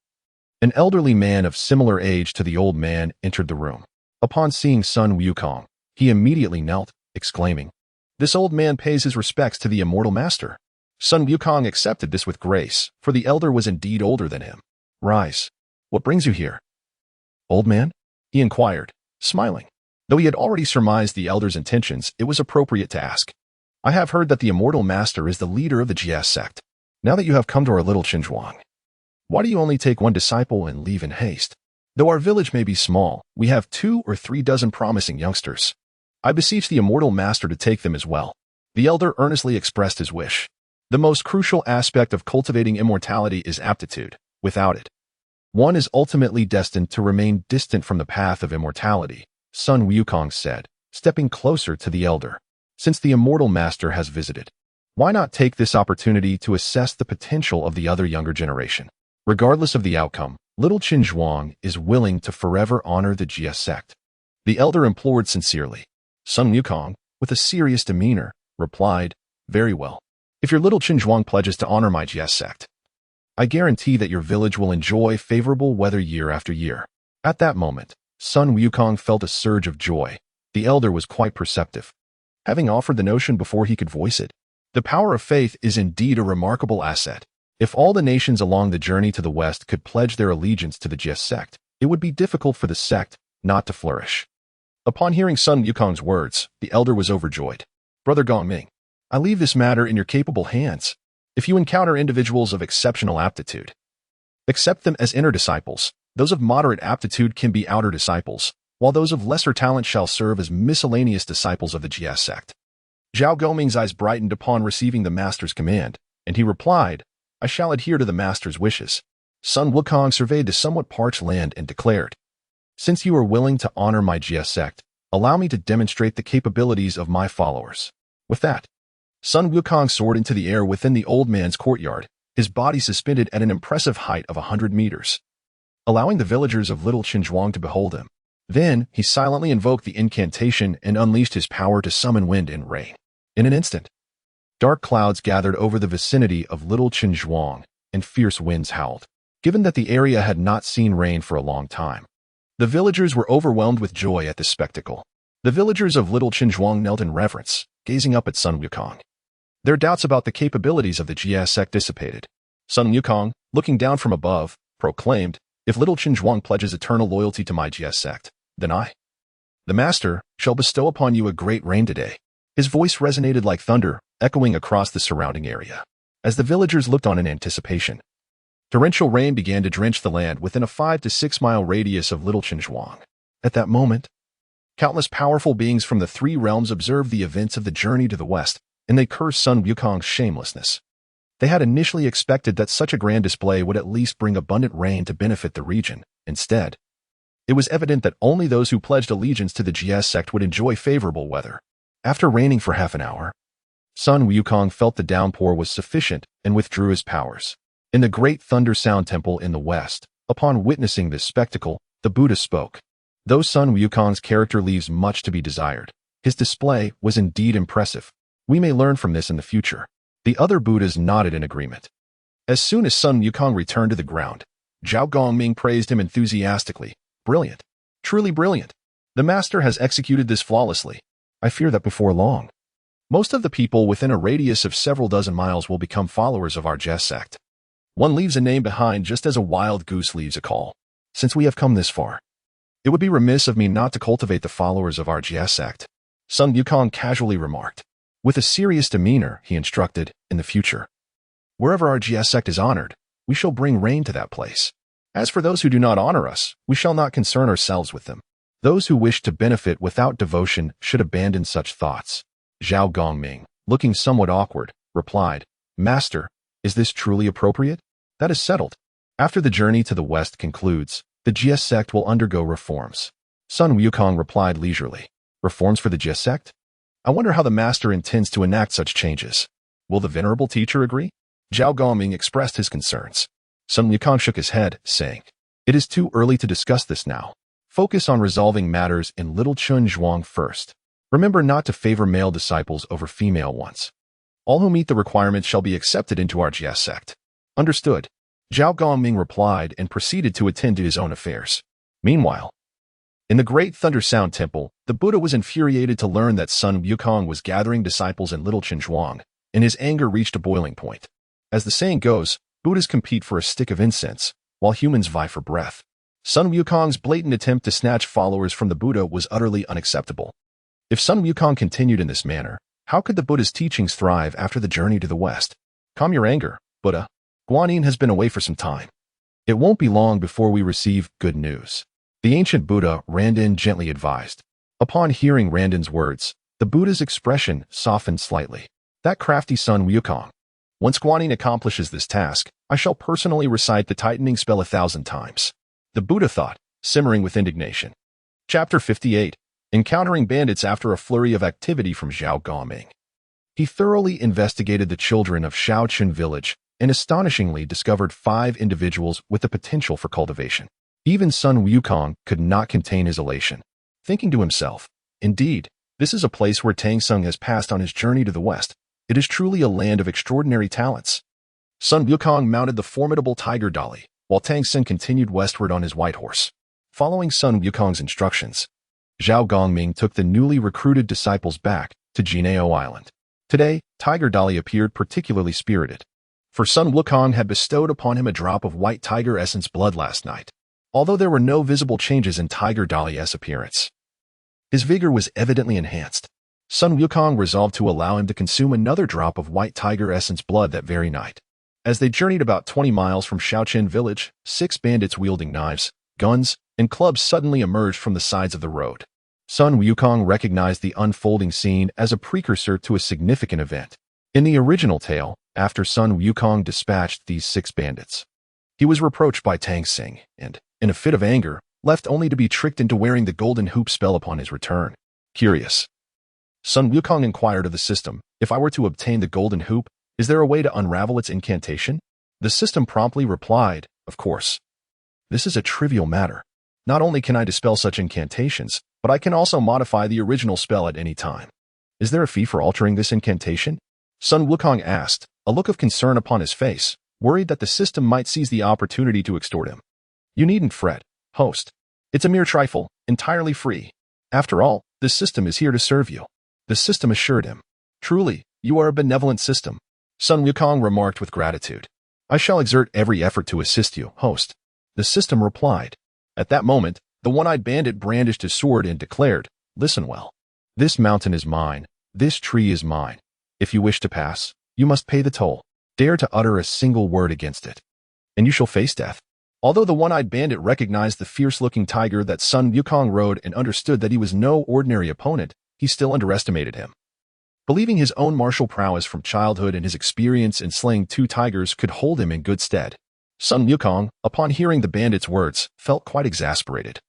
Speaker 1: an elderly man of similar age to the old man entered the room. Upon seeing Sun Wukong, he immediately knelt, exclaiming, "This old man pays his respects to the immortal master." Sun Wukong accepted this with grace, for the elder was indeed older than him. "Rise. What brings you here, old man?" he inquired, smiling. Though he had already surmised the elder's intentions, it was appropriate to ask. "I have heard that the immortal master is the leader of the GS sect. Now that you have come to our little Xinzhuang, why do you only take one disciple and leave in haste? Though our village may be small, we have 2 or 3 dozen promising youngsters. I beseech the immortal master to take them as well." The elder earnestly expressed his wish. The most crucial aspect of cultivating immortality is aptitude. Without it, one is ultimately destined to remain distant from the path of immortality, Sun Wukong said, stepping closer to the elder. "Since the immortal master has visited, why not take this opportunity to assess the potential of the other younger generation? Regardless of the outcome, little Xinzhuang is willing to forever honor the GS sect." The elder implored sincerely. Sun Wukong, with a serious demeanor, replied, "Very well. If your little Xinzhuang pledges to honor my GS sect, I guarantee that your village will enjoy favorable weather year after year." At that moment, Sun Wukong felt a surge of joy. The elder was quite perceptive, having offered the notion before he could voice it. The power of faith is indeed a remarkable asset. If all the nations along the journey to the west could pledge their allegiance to the GS sect, it would be difficult for the sect not to flourish. Upon hearing Sun Wukong's words, the elder was overjoyed. "Brother Gongming, I leave this matter in your capable hands. If you encounter individuals of exceptional aptitude, accept them as inner disciples. Those of moderate aptitude can be outer disciples, while those of lesser talent shall serve as miscellaneous disciples of the GS sect." Zhao Goming's eyes brightened upon receiving the master's command, and he replied, "I shall adhere to the master's wishes." Sun Wukong surveyed the somewhat parched land and declared, "Since you are willing to honor my GS sect, allow me to demonstrate the capabilities of my followers." With that, Sun Wukong soared into the air within the old man's courtyard, his body suspended at an impressive height of 100 meters, allowing the villagers of Little Xinzhuang to behold him. Then, he silently invoked the incantation and unleashed his power to summon wind and rain. In an instant, dark clouds gathered over the vicinity of Little Xinzhuang, and fierce winds howled. given that the area had not seen rain for a long time. The villagers were overwhelmed with joy at this spectacle. The villagers of Little Qinzhuang knelt in reverence, gazing up at Sun Wukong. Their doubts about the capabilities of the Jia sect dissipated. Sun Wukong, looking down from above, proclaimed, "If Little Qinzhuang pledges eternal loyalty to my Jia sect, then I, the Master, shall bestow upon you a great rain today." His voice resonated like thunder, echoing across the surrounding area. As the villagers looked on in anticipation, torrential rain began to drench the land within a 5 to 6 mile radius of Little Qinzhuang. At that moment, countless powerful beings from the three realms observed the events of the journey to the west, and they cursed Sun Wukong's shamelessness. They had initially expected that such a grand display would at least bring abundant rain to benefit the region. Instead, it was evident that only those who pledged allegiance to the Jia sect would enjoy favorable weather. After raining for half an hour, Sun Wukong felt the downpour was sufficient and withdrew his powers. In the great Thunder Sound Temple in the west, upon witnessing this spectacle, the Buddha spoke. Though Sun Wukong's character leaves much to be desired, his display was indeed impressive. We may learn from this in the future. The other Buddhas nodded in agreement. As soon as Sun Wukong returned to the ground, Zhao Gongming praised him enthusiastically. "Brilliant. Truly brilliant. The master has executed this flawlessly. I fear that before long, most of the people within a radius of several dozen miles will become followers of our Jia sect. One leaves a name behind just as a wild goose leaves a call. Since we have come this far, it would be remiss of me not to cultivate the followers of our Jia sect," Sun Wukong casually remarked. With a serious demeanor, he instructed, "In the future, wherever our Jia sect is honored, we shall bring rain to that place. As for those who do not honor us, we shall not concern ourselves with them. Those who wish to benefit without devotion should abandon such thoughts." Zhao Gongming, looking somewhat awkward, replied, "Master, is this truly appropriate?" "That is settled. After the journey to the west concludes, the Jia sect will undergo reforms." Sun Wukong replied leisurely, "Reforms for the Jia sect? I wonder how the master intends to enact such changes. Will the venerable teacher agree?" Zhao Gongming expressed his concerns. Sun Wukong shook his head, saying, "It is too early to discuss this now. Focus on resolving matters in Little Qinzhuang first. Remember not to favor male disciples over female ones. All who meet the requirements shall be accepted into our Jia sect." "Understood," Zhao Gongming replied and proceeded to attend to his own affairs. Meanwhile, in the great Thunder Sound Temple, the Buddha was infuriated to learn that Sun Wukong was gathering disciples in Little Qinzhuang, and his anger reached a boiling point. As the saying goes, Buddhas compete for a stick of incense, while humans vie for breath. Sun Wukong's blatant attempt to snatch followers from the Buddha was utterly unacceptable. If Sun Wukong continued in this manner, how could the Buddha's teachings thrive after the journey to the west? "Calm your anger, Buddha. Guanyin has been away for some time. It won't be long before we receive good news," the ancient Buddha Randin gently advised. Upon hearing Randin's words, the Buddha's expression softened slightly. "That crafty Sun Wukong. Once Guanyin accomplishes this task, I shall personally recite the tightening spell 1,000 times." The Buddha thought, simmering with indignation. Chapter 58. Encountering bandits after a flurry of activity from Zhao Gongming. He thoroughly investigated the children of Shaoqun village and astonishingly discovered 5 individuals with the potential for cultivation. Even Sun Wukong could not contain his elation, thinking to himself, "Indeed, this is a place where Tang Sung has passed on his journey to the west. It is truly a land of extraordinary talents." Sun Wukong mounted the formidable tiger dolly, while Tang Sung continued westward on his white horse. Following Sun Wukong's instructions, Zhao Gongming took the newly recruited disciples back to Jinao Island. Today, Tiger Dolly appeared particularly spirited, for Sun Wukong had bestowed upon him a drop of white tiger essence blood last night. Although there were no visible changes in Tiger Dolly's appearance, his vigor was evidently enhanced. Sun Wukong resolved to allow him to consume another drop of white tiger essence blood that very night. As they journeyed about 20 miles from Shaoqun village, 6 bandits wielding knives, guns, and clubs suddenly emerged from the sides of the road. Sun Wukong recognized the unfolding scene as a precursor to a significant event. In the original tale, after Sun Wukong dispatched these 6 bandits, he was reproached by Tang Sing and, in a fit of anger, left only to be tricked into wearing the golden hoop spell upon his return. Curious, Sun Wukong inquired of the system, "If I were to obtain the golden hoop, is there a way to unravel its incantation?" The system promptly replied, "Of course. This is a trivial matter. Not only can I dispel such incantations, but I can also modify the original spell at any time." "Is there a fee for altering this incantation?" Sun Wukong asked, a look of concern upon his face. worried that the system might seize the opportunity to extort him. You needn't fret, host. It's a mere trifle, entirely free. After all, this system is here to serve you. The system assured him. Truly, you are a benevolent system. Sun Wukong remarked with gratitude. I shall exert every effort to assist you, host. The system replied. At that moment, the one-eyed bandit brandished his sword and declared, Listen well. This mountain is mine. This tree is mine. If you wish to pass, you must pay the toll. Dare to utter a single word against it, and you shall face death. Although the one-eyed bandit recognized the fierce-looking tiger that Sun Wukong rode and understood that he was no ordinary opponent, he still underestimated him. Believing his own martial prowess from childhood and his experience in slaying 2 tigers could hold him in good stead, Sun Wukong, upon hearing the bandit's words, felt quite exasperated.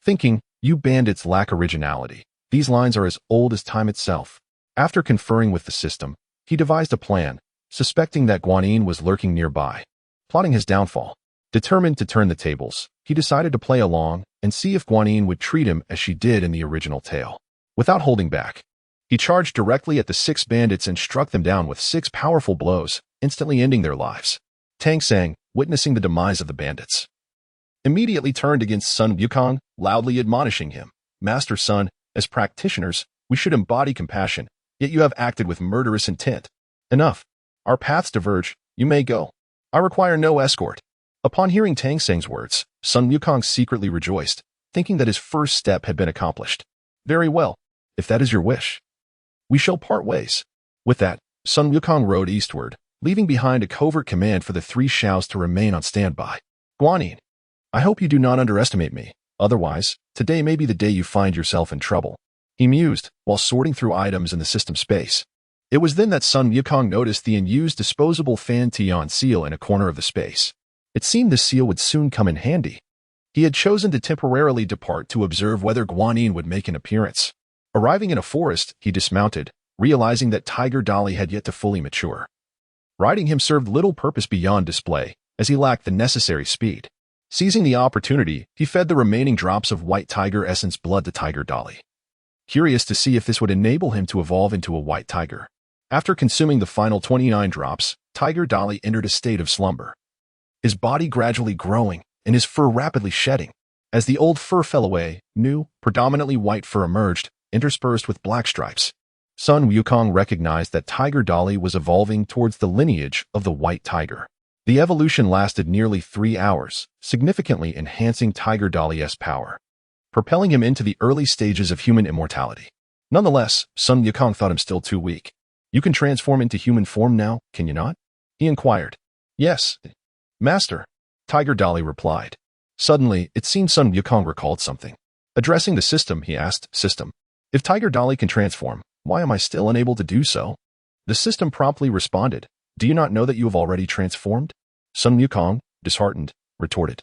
Speaker 1: Thinking, you bandits lack originality. These lines are as old as time itself. After conferring with the system, he devised a plan, suspecting that Guanyin was lurking nearby, plotting his downfall. Determined to turn the tables, he decided to play along and see if Guanyin would treat him as she did in the original tale. Without holding back, he charged directly at the 6 bandits and struck them down with 6 powerful blows, instantly ending their lives. Tamping, witnessing the demise of the bandits, immediately turned against Sun Wukong, loudly admonishing him. Master Sun, as practitioners, we should embody compassion, yet you have acted with murderous intent. Enough. Our paths diverge. You may go. I require no escort. Upon hearing Tamping's words, Sun Wukong secretly rejoiced, thinking that his first step had been accomplished. Very well, if that is your wish. We shall part ways. With that, Sun Wukong rode eastward, leaving behind a covert command for the 3 Shaos to remain on standby. Guanyin, I hope you do not underestimate me. Otherwise, today may be the day you find yourself in trouble. He mused, while sorting through items in the system space. It was then that Sun Wukong noticed the unused disposable Fan Tian seal in a corner of the space. It seemed the seal would soon come in handy. He had chosen to temporarily depart to observe whether Guanyin would make an appearance. Arriving in a forest, he dismounted, realizing that Tiger Dolly had yet to fully mature. Riding him served little purpose beyond display, as he lacked the necessary speed. Seizing the opportunity, he fed the remaining drops of white tiger essence blood to Tiger Dolly, curious to see if this would enable him to evolve into a white tiger. After consuming the final 29 drops, Tiger Dolly entered a state of slumber, his body gradually growing and his fur rapidly shedding. As the old fur fell away, new, predominantly white fur emerged, interspersed with black stripes. Sun Wukong recognized that Tiger Dolly was evolving towards the lineage of the white tiger. The evolution lasted nearly 3 hours, significantly enhancing Tiger Dolly's power, propelling him into the early stages of human immortality. Nonetheless, Sun Wukong thought him still too weak. You can transform into human form now, can you not? He inquired. Yes, Master, Tiger Dolly replied. Suddenly, it seemed Sun Wukong recalled something. Addressing the system, he asked, System, if Tiger Dolly can transform, why am I still unable to do so? The system promptly responded, Do you not know that you have already transformed? Sun Wukong, disheartened, retorted.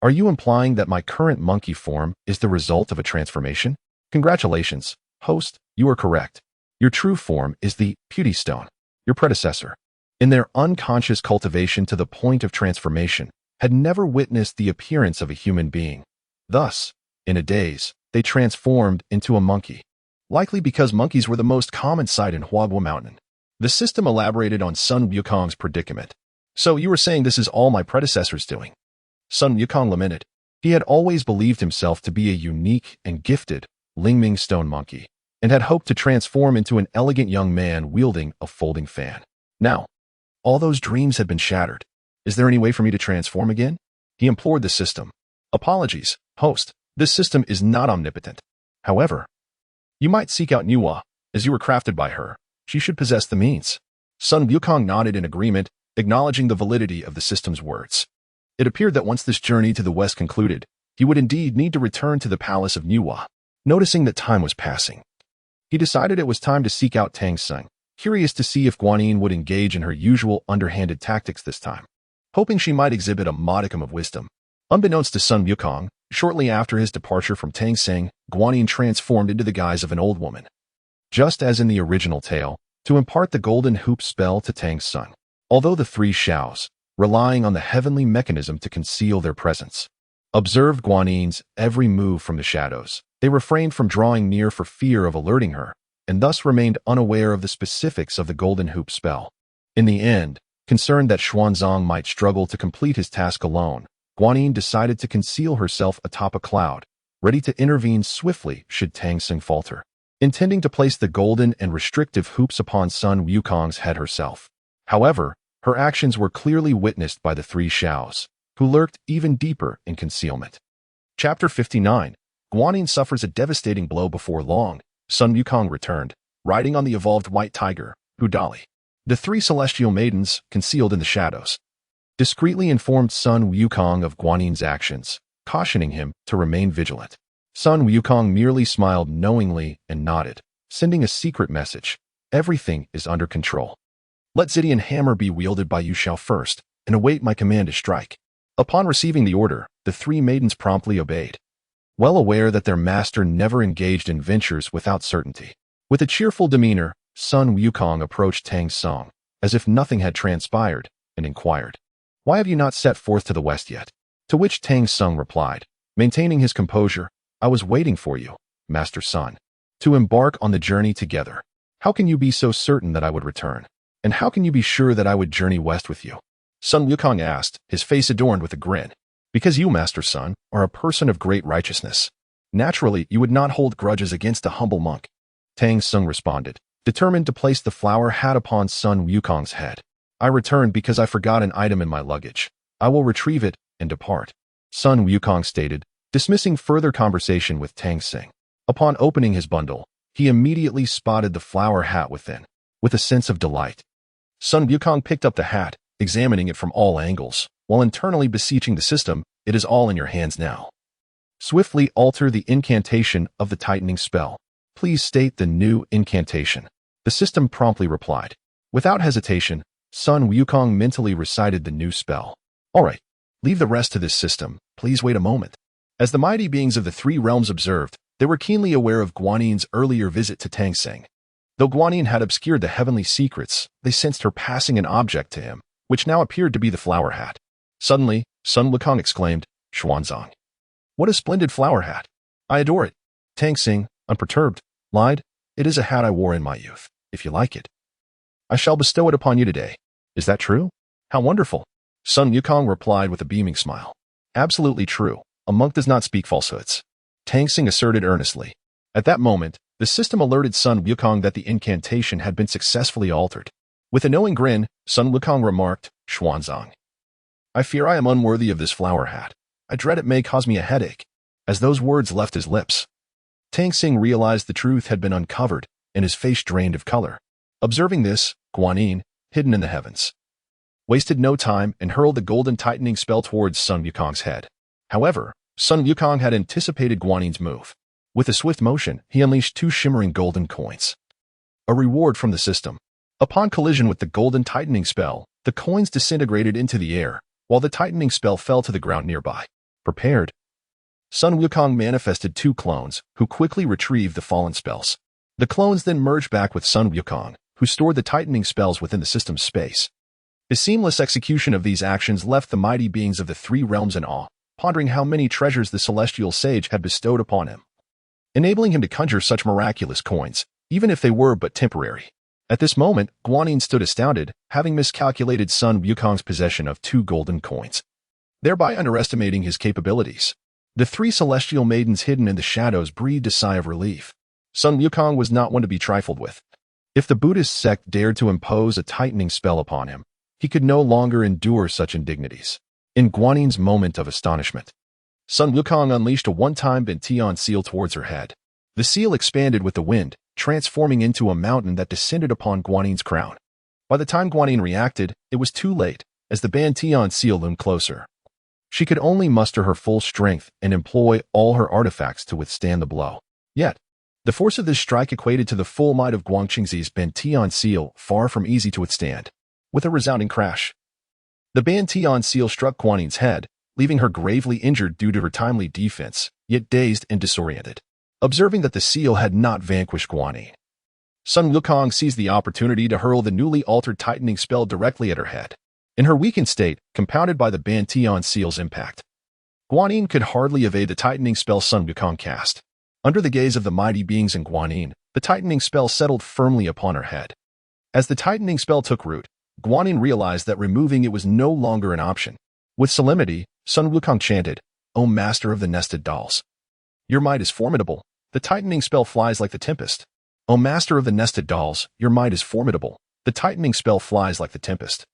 Speaker 1: Are you implying that my current monkey form is the result of a transformation? Congratulations, host, you are correct. Your true form is the Beauty Stone, your predecessor. In their unconscious cultivation to the point of transformation, had never witnessed the appearance of a human being. Thus, in a daze, they transformed into a monkey, likely because monkeys were the most common sight in Huagua Mountain. The system elaborated on Sun Wukong's predicament. So you were saying this is all my predecessor's doing? Sun Wukong lamented. He had always believed himself to be a unique and gifted Lingming stone monkey, and had hoped to transform into an elegant young man wielding a folding fan. Now, all those dreams had been shattered. Is there any way for me to transform again? He implored the system. Apologies, host. This system is not omnipotent. However, you might seek out Neza, as you were crafted by her. She should possess the means. Sun Wukong nodded in agreement, acknowledging the validity of the system's words. It appeared that once this journey to the west concluded, he would indeed need to return to the palace of Neza. Noticing that time was passing, he decided it was time to seek out Tamping, curious to see if Guanyin would engage in her usual underhanded tactics this time, hoping she might exhibit a modicum of wisdom. Unbeknownst to Sun Wukong, shortly after his departure from Tamping, Guanyin transformed into the guise of an old woman, just as in the original tale, to impart the golden hoop spell to Tang's son. Although the 3 Shaos, relying on the heavenly mechanism to conceal their presence, observed Guanyin's every move from the shadows, they refrained from drawing near for fear of alerting her, and thus remained unaware of the specifics of the golden hoop spell. In the end, Concerned that Xuanzang might struggle to complete his task alone, Guanyin decided to conceal herself atop a cloud, ready to intervene swiftly should Tamping falter, intending to place the golden and restrictive hoops upon Sun Wukong's head herself. However, her actions were clearly witnessed by the three Xiaos, who lurked even deeper in concealment. Chapter 59. Guanyin suffers a devastating blow before long. Sun Wukong returned, riding on the evolved white tiger, Hudali. The three celestial maidens, concealed in the shadows, discreetly informed Sun Wukong of Guanyin's actions, cautioning him to remain vigilant. Sun Wukong merely smiled knowingly and nodded, sending a secret message. Everything is under control. Let Zidian hammer be wielded by Yu Xiao first, and await my command to strike. Upon receiving the order, the three maidens promptly obeyed, well aware that their master never engaged in ventures without certainty. With a cheerful demeanor, Sun Wukong approached Tamping, as if nothing had transpired, and inquired, "Why have you not set forth to the west yet?" To which Tamping replied, maintaining his composure, "I was waiting for you, Master Sun, to embark on the journey together. How can you be so certain that I would return? And how can you be sure that I would journey west with you?" Sun Wukong asked, his face adorned with a grin. "Because you, Master Sun, are a person of great righteousness. Naturally, you would not hold grudges against a humble monk." Tamping responded, determined to place the flower hat upon Sun Wukong's head. "I returned because I forgot an item in my luggage. I will retrieve it and depart," Sun Wukong stated, dismissing further conversation with Tamping. Upon opening his bundle, he immediately spotted the flower hat within. With a sense of delight, Sun Wukong picked up the hat, examining it from all angles, while internally beseeching the system, "It is all in your hands now. Swiftly alter the incantation of the tightening spell. Please state the new incantation." The system promptly replied. Without hesitation, Sun Wukong mentally recited the new spell. "All right, leave the rest to this system. Please wait a moment." As the mighty beings of the three realms observed, they were keenly aware of Guanyin's earlier visit to Tamping. Though Guanyin had obscured the heavenly secrets, they sensed her passing an object to him, which now appeared to be the flower hat. Suddenly, Sun Wukong exclaimed, "Xuanzang! What a splendid flower hat! I adore it." Tamping, unperturbed, lied, "It is a hat I wore in my youth. If you like it, I shall bestow it upon you today. Is that true? How wonderful!" Sun Wukong replied with a beaming smile. "Absolutely true. A monk does not speak falsehoods," Tamping asserted earnestly. At that moment, the system alerted Sun Wukong that the incantation had been successfully altered. With a knowing grin, Sun Wukong remarked, "Xuanzang, I fear I am unworthy of this flower hat. I dread it may cause me a headache." As those words left his lips, Tamping realized the truth had been uncovered, and his face drained of color. Observing this, Guanyin, hidden in the heavens, wasted no time and hurled the golden tightening spell towards Sun Wukong's head. However, Sun Wukong had anticipated Guanyin's move. With a swift motion, he unleashed two shimmering golden coins, a reward from the system. Upon collision with the golden tightening spell, the coins disintegrated into the air, while the tightening spell fell to the ground nearby. Prepared, Sun Wukong manifested two clones, who quickly retrieved the fallen spells. The clones then merged back with Sun Wukong, who stored the tightening spells within the system's space. The seamless execution of these actions left the mighty beings of the three realms in awe, pondering how many treasures the celestial sage had bestowed upon him, enabling him to conjure such miraculous coins, even if they were but temporary. At this moment, Guanyin stood astounded, having miscalculated Sun Wukong's possession of two golden coins, thereby underestimating his capabilities. The three celestial maidens hidden in the shadows breathed a sigh of relief. Sun Wukong was not one to be trifled with. If the Buddhist sect dared to impose a tightening spell upon him, he could no longer endure such indignities. In Guanyin's moment of astonishment, Sun Wukong unleashed a one-time Bentian seal towards her head. The seal expanded with the wind, transforming into a mountain that descended upon Guanyin's crown. By the time Guanyin reacted, it was too late, as the Bentian seal loomed closer. She could only muster her full strength and employ all her artifacts to withstand the blow. Yet, the force of this strike equated to the full might of Guangqingzi's Bentian seal, far from easy to withstand. With a resounding crash, the Bentian seal struck Guanyin's head, leaving her gravely injured due to her timely defense, yet dazed and disoriented. Observing that the seal had not vanquished Guanyin, Sun Wukong seized the opportunity to hurl the newly altered tightening spell directly at her head. In her weakened state, compounded by the Bentian seal's impact, Guanyin could hardly evade the tightening spell Sun Wukong cast. Under the gaze of the mighty beings in Guanyin, the tightening spell settled firmly upon her head. As the tightening spell took root, Guanyin realized that removing it was no longer an option. With solemnity, Sun Wukong chanted, "O master of the nested dolls, your might is formidable. The tightening spell flies like the tempest. O master of the nested dolls, your might is formidable. The tightening spell flies like the tempest."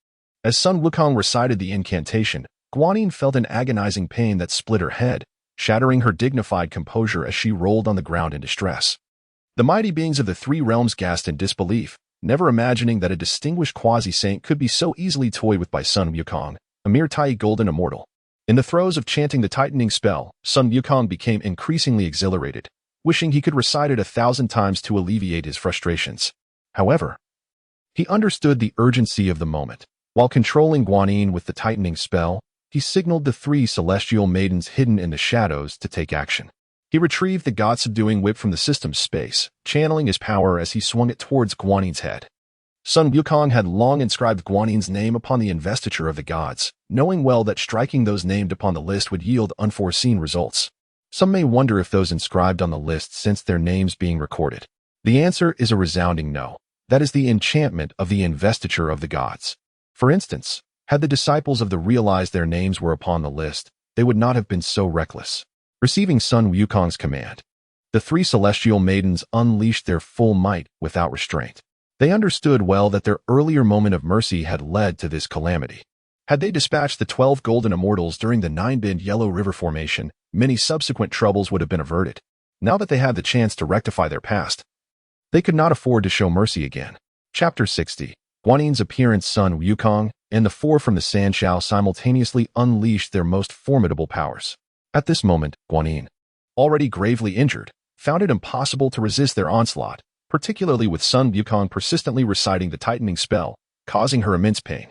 Speaker 1: As Sun Wukong recited the incantation, Guanyin felt an agonizing pain that split her head, shattering her dignified composure as she rolled on the ground in distress. The mighty beings of the three realms gasped in disbelief, never imagining that a distinguished quasi-saint could be so easily toyed with by Sun Wukong, a mere tiny golden immortal. In the throes of chanting the tightening spell, Sun Wukong became increasingly exhilarated, wishing he could recite it 1,000 times to alleviate his frustrations. However, he understood the urgency of the moment. While controlling Guanyin with the tightening spell, he signaled the three celestial maidens hidden in the shadows to take action. He retrieved the god-subduing whip from the system's space, channeling his power as he swung it towards Guanyin's head. Sun Wukong had long inscribed Guanyin's name upon the investiture of the gods, knowing well that striking those named upon the list would yield unforeseen results. Some may wonder if those inscribed on the list sense their names being recorded. The answer is a resounding no. That is the enchantment of the investiture of the gods. For instance, had the disciples of the realized their names were upon the list, they would not have been so reckless. Receiving Sun Wukong's command, the three celestial maidens unleashed their full might without restraint. They understood well that their earlier moment of mercy had led to this calamity. Had they dispatched the 12 golden immortals during the 9-bend Yellow River formation, many subsequent troubles would have been averted. Now that they had the chance to rectify their past, they could not afford to show mercy again. Chapter 60. Guanyin's appearance. Sun Wukong and the four from the Sanshao simultaneously unleashed their most formidable powers. At this moment, Guanyin, already gravely injured, found it impossible to resist their onslaught, particularly with Sun Wukong persistently reciting the tightening spell, causing her immense pain.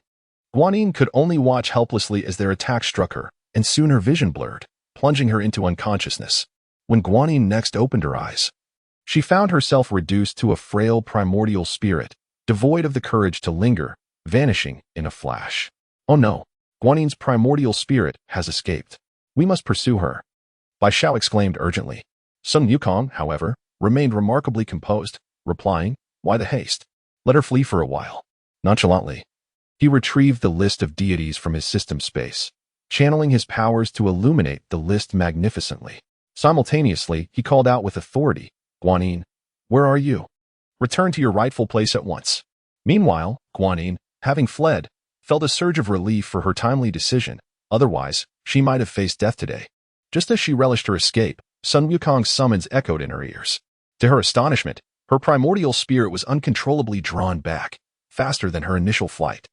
Speaker 1: Guanyin could only watch helplessly as their attack struck her, and soon her vision blurred, plunging her into unconsciousness. When Guanyin next opened her eyes, she found herself reduced to a frail primordial spirit, devoid of the courage to linger, vanishing in a flash. Oh no, Guanyin's primordial spirit has escaped. We must pursue her. Bai Xiao exclaimed urgently. Sun Wukong, however, remained remarkably composed, replying, "Why the haste? Let her flee for a while." Nonchalantly, he retrieved the list of deities from his system space, channeling his powers to illuminate the list magnificently. Simultaneously, he called out with authority, "Guanyin, where are you? Return to your rightful place at once." Meanwhile, Guanyin, having fled, felt a surge of relief for her timely decision. Otherwise, she might have faced death today. Just as she relished her escape, Sun Wukong's summons echoed in her ears. To her astonishment, her primordial spirit was uncontrollably drawn back, faster than her initial flight.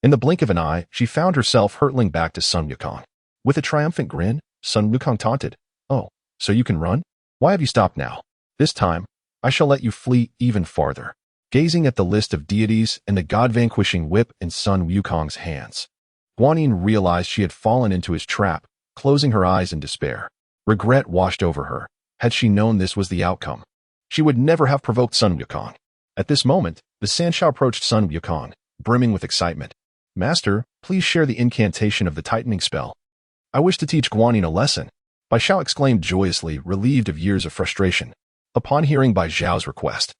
Speaker 1: In the blink of an eye, she found herself hurtling back to Sun Wukong. With a triumphant grin, Sun Wukong taunted, "Oh, so you can run? Why have you stopped now? This time, I shall let you flee even farther." Gazing at the list of deities and the god-vanquishing whip in Sun Wukong's hands, Guanyin realized she had fallen into his trap, closing her eyes in despair. Regret washed over her. Had she known this was the outcome, she would never have provoked Sun Wukong. At this moment, the Sanshao approached Sun Wukong, brimming with excitement. "Master, please share the incantation of the tightening spell. I wish to teach Guanyin a lesson." Bai Xiao exclaimed joyously, relieved of years of frustration. Upon hearing Bai Xiao's request,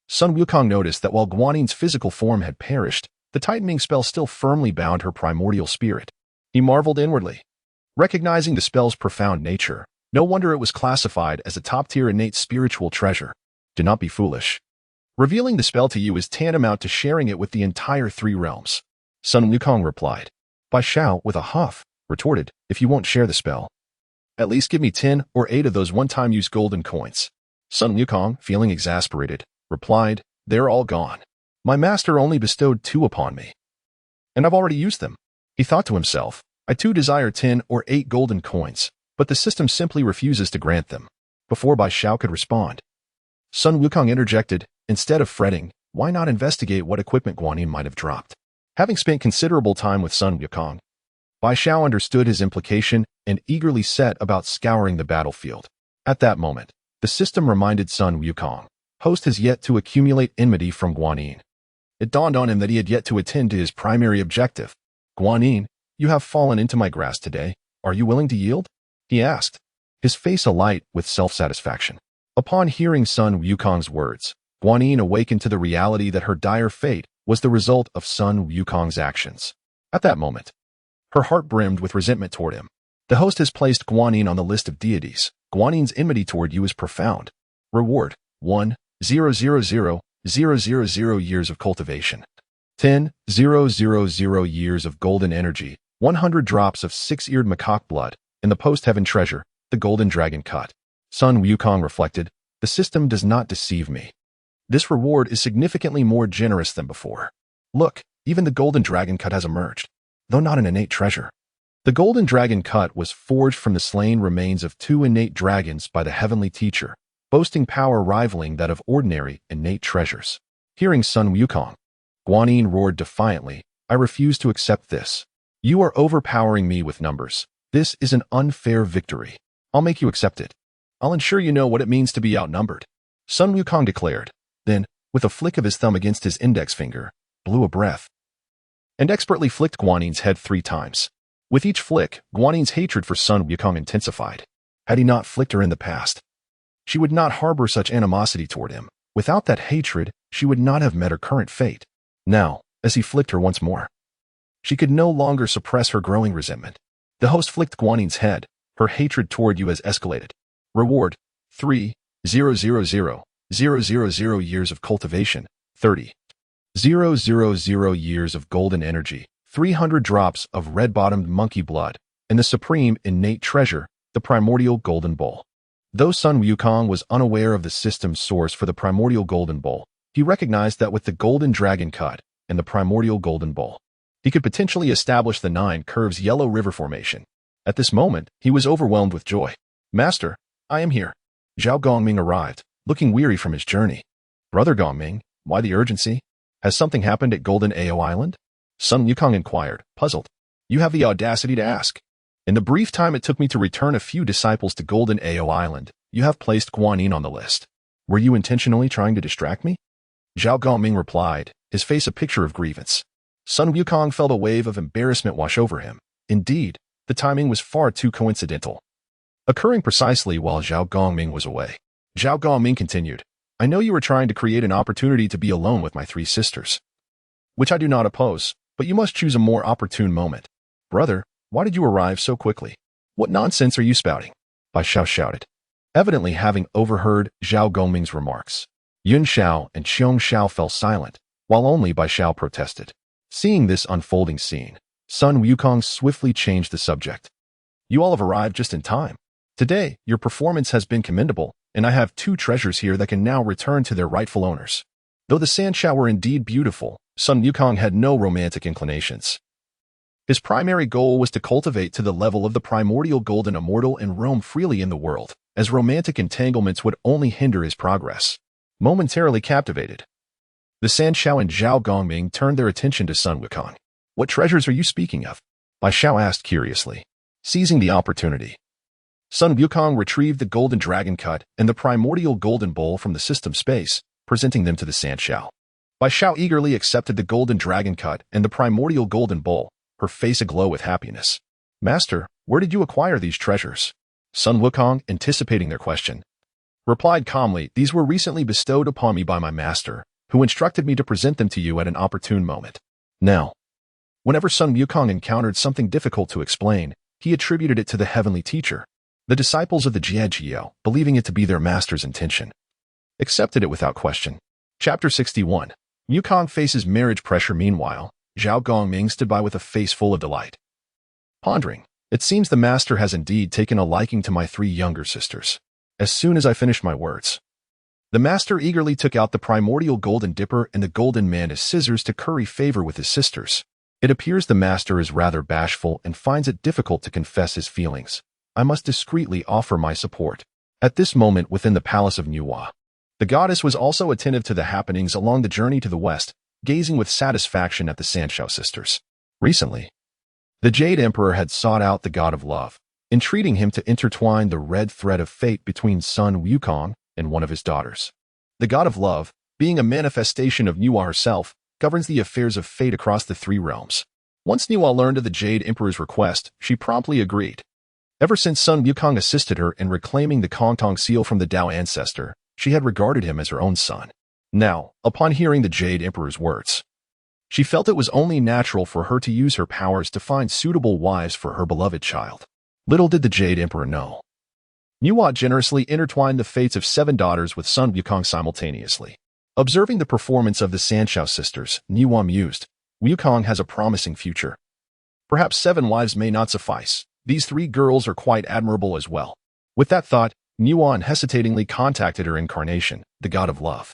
Speaker 1: Sun Wukong noticed that while Guanyin's physical form had perished, the tightening spell still firmly bound her primordial spirit. He marveled inwardly. Recognizing the spell's profound nature, no wonder it was classified as a top-tier innate spiritual treasure. Do not be foolish. Revealing the spell to you is tantamount to sharing it with the entire three realms. Sun Wukong replied. Bai Xiao, with a huff, retorted, "If you won't share the spell, at least give me 10 or 8 of those one-time use golden coins." Sun Wukong, feeling exasperated, replied, "They're all gone. My master only bestowed 2 upon me, and I've already used them." He thought to himself, "I too desire 10 or 8 golden coins, but the system simply refuses to grant them." Before Bai Xiao could respond, Sun Wukong interjected, "Instead of fretting, why not investigate what equipment Guanyin might have dropped?" Having spent considerable time with Sun Wukong, Bai Xiao understood his implication and eagerly set about scouring the battlefield. At that moment, the system reminded Sun Wukong, "Host has yet to accumulate enmity from Guanyin." It dawned on him that he had yet to attend to his primary objective. "Guanyin, you have fallen into my grasp today. Are you willing to yield?" he asked, his face alight with self-satisfaction. Upon hearing Sun Wukong's words, Guanyin awakened to the reality that her dire fate was the result of Sun Wukong's actions. At that moment, her heart brimmed with resentment toward him. The host has placed Guanyin on the list of deities. Guanyin's enmity toward you is profound. Reward: 1,000,000 years of cultivation. 10,000 years of golden energy. 100 drops of six-eared macaque blood. In the post-heaven treasure, the golden dragon cut. Sun Wukong reflected, the system does not deceive me. This reward is significantly more generous than before. Look, even the golden dragon cut has emerged, though not an innate treasure. The golden dragon cut was forged from the slain remains of 2 innate dragons by the heavenly teacher, boasting power rivaling that of ordinary innate treasures. Hearing Sun Wukong, Guanyin roared defiantly, I refuse to accept this. You are overpowering me with numbers. This is an unfair victory. I'll make you accept it. I'll ensure you know what it means to be outnumbered. Sun Wukong declared, then, with a flick of his thumb against his index finger, blew a breath, and expertly flicked Guanyin's head 3 times. With each flick, Guanyin's hatred for Sun Wukong intensified. Had he not flicked her in the past, she would not harbor such animosity toward him. Without that hatred, she would not have met her current fate. Now, as he flicked her once more, she could no longer suppress her growing resentment. The host flicked Guanyin's head. Her hatred toward you has escalated. Reward: 3,000,000 years of cultivation. 30,000 years of golden energy. 300 drops of red-bottomed monkey blood, and the supreme innate treasure, the primordial golden bowl. Though Sun Wukong was unaware of the system's source for the primordial golden bowl, he recognized that with the golden dragon cut and the primordial golden bowl, he could potentially establish the 9 Curves Yellow River Formation. At this moment, he was overwhelmed with joy. Master, I am here. Zhao Gongming arrived, looking weary from his journey. Brother Gongming, why the urgency? Has something happened at Golden Ao Island? Sun Wukong inquired, puzzled. You have the audacity to ask. In the brief time it took me to return a few disciples to Golden Ao Island, you have placed Guanyin on the list. Were you intentionally trying to distract me? Zhao Gongming replied, his face a picture of grievance. Sun Wukong felt a wave of embarrassment wash over him. Indeed, the timing was far too coincidental, occurring precisely while Zhao Gongming was away. Zhao Gongming continued, I know you were trying to create an opportunity to be alone with my 3 sisters, which I do not oppose, but you must choose a more opportune moment. Brother, why did you arrive so quickly? What nonsense are you spouting? Bai Xiao shouted, evidently having overheard Zhao Gongming's remarks. Yun Xiao and Qiong Xiao fell silent, while only Bai Xiao protested. Seeing this unfolding scene, Sun Wukong swiftly changed the subject. You all have arrived just in time. Today, your performance has been commendable, and I have 2 treasures here that can now return to their rightful owners. Though the Sanshao were indeed beautiful, Sun Wukong had no romantic inclinations. His primary goal was to cultivate to the level of the primordial golden immortal and roam freely in the world, as romantic entanglements would only hinder his progress. Momentarily captivated, the Sanshao and Zhao Gongming turned their attention to Sun Wukong. What treasures are you speaking of? Bai Xiao asked curiously. Seizing the opportunity, Sun Wukong retrieved the golden dragon cut and the primordial golden bowl from the system space, presenting them to the Sanshao. Bai Xiao eagerly accepted the golden dragon cut and the primordial golden bowl, her face aglow with happiness. Master, where did you acquire these treasures? Sun Wukong, anticipating their question, replied calmly, these were recently bestowed upon me by my master, who instructed me to present them to you at an opportune moment. Now, whenever Sun Wukong encountered something difficult to explain, he attributed it to the heavenly teacher. The disciples of the Jiejiao, believing it to be their master's intention, accepted it without question. Chapter 61. Wukong faces marriage pressure. Meanwhile, Zhao Gongming stood by with a face full of delight. Pondering, it seems the master has indeed taken a liking to my 3 younger sisters. As soon as I finished my words, the master eagerly took out the primordial golden dipper and the golden mantis scissors to curry favor with his sisters. It appears the master is rather bashful and finds it difficult to confess his feelings. I must discreetly offer my support. At this moment within the palace of Nuwa, the goddess was also attentive to the happenings along the journey to the west, gazing with satisfaction at the Sanshao sisters. Recently, the Jade Emperor had sought out the god of love, entreating him to intertwine the red thread of fate between Sun Wukong and one of his daughters. The god of love, being a manifestation of Nuwa herself, governs the affairs of fate across the 3 realms. Once Nuwa learned of the Jade Emperor's request, she promptly agreed. Ever since Sun Wukong assisted her in reclaiming the Kongtong seal from the Dao ancestor, she had regarded him as her own son. Now, upon hearing the Jade Emperor's words, She felt it was only natural for her to use her powers to find suitable wives for her beloved child. Little did the Jade Emperor know. Nuwa generously intertwined the fates of 7 daughters with Sun Wukong simultaneously. Observing the performance of the Sanshao sisters, Nuwa mused, Wukong has a promising future. Perhaps 7 wives may not suffice. These 3 girls are quite admirable as well. With that thought, Nuwa unhesitatingly contacted her incarnation, the god of love.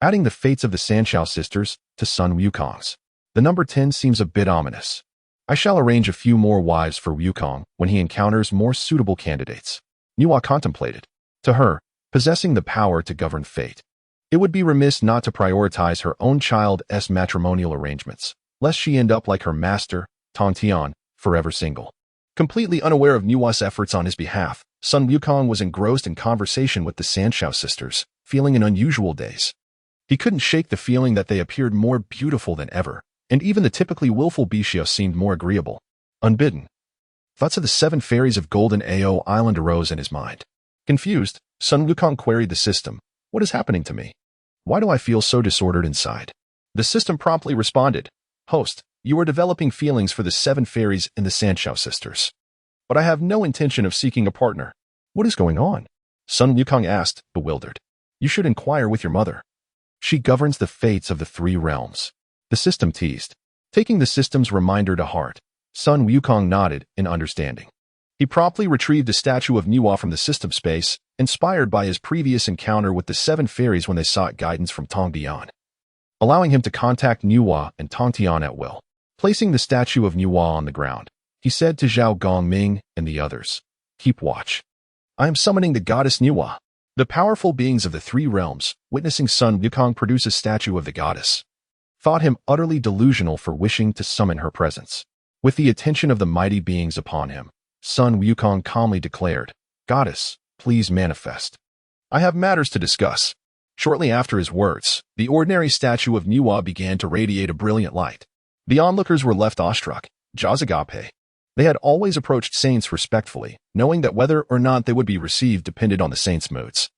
Speaker 1: Adding the fates of the Sanshao sisters to Sun Wukong's. The number 10 seems a bit ominous. I shall arrange a few more wives for Wukong when he encounters more suitable candidates. Nuwa contemplated. To her, possessing the power to govern fate, it would be remiss not to prioritize her own child's matrimonial arrangements, lest she end up like her master, Tongtian, forever single. Completely unaware of Nuwa's efforts on his behalf, Sun Wukong was engrossed in conversation with the Sanshao sisters, feeling an unusual daze. He couldn't shake the feeling that they appeared more beautiful than ever, and even the typically willful Bishio seemed more agreeable. Unbidden, thoughts of the 7 fairies of Golden Ao Island arose in his mind. Confused, Sun Wukong queried the system, "What is happening to me? Why do I feel so disordered inside?" The system promptly responded, "Host, you are developing feelings for the 7 fairies and the Sanshao sisters. But I have no intention of seeking a partner." "What is going on?" Sun Wukong asked, bewildered. "You should inquire with your mother. She governs the fates of the 3 realms." The system teased. Taking the system's reminder to heart, Sun Wukong nodded in understanding. He promptly retrieved a statue of Nuwa from the system space, inspired by his previous encounter with the 7 fairies when they sought guidance from Tongtian, allowing him to contact Nuwa and Tongtian at will. Placing the statue of Nuwa on the ground, he said to Zhao Gongming and the others, "Keep watch. I am summoning the goddess Nuwa." The powerful beings of the 3 realms, witnessing Sun Wukong produce a statue of the goddess, thought him utterly delusional for wishing to summon her presence. With the attention of the mighty beings upon him, Sun Wukong calmly declared, "Goddess, please manifest. I have matters to discuss." Shortly after his words, the ordinary statue of Nuwa began to radiate a brilliant light. The onlookers were left awestruck. Jazagape. They had always approached saints respectfully, knowing that whether or not they would be received depended on the saint's moods.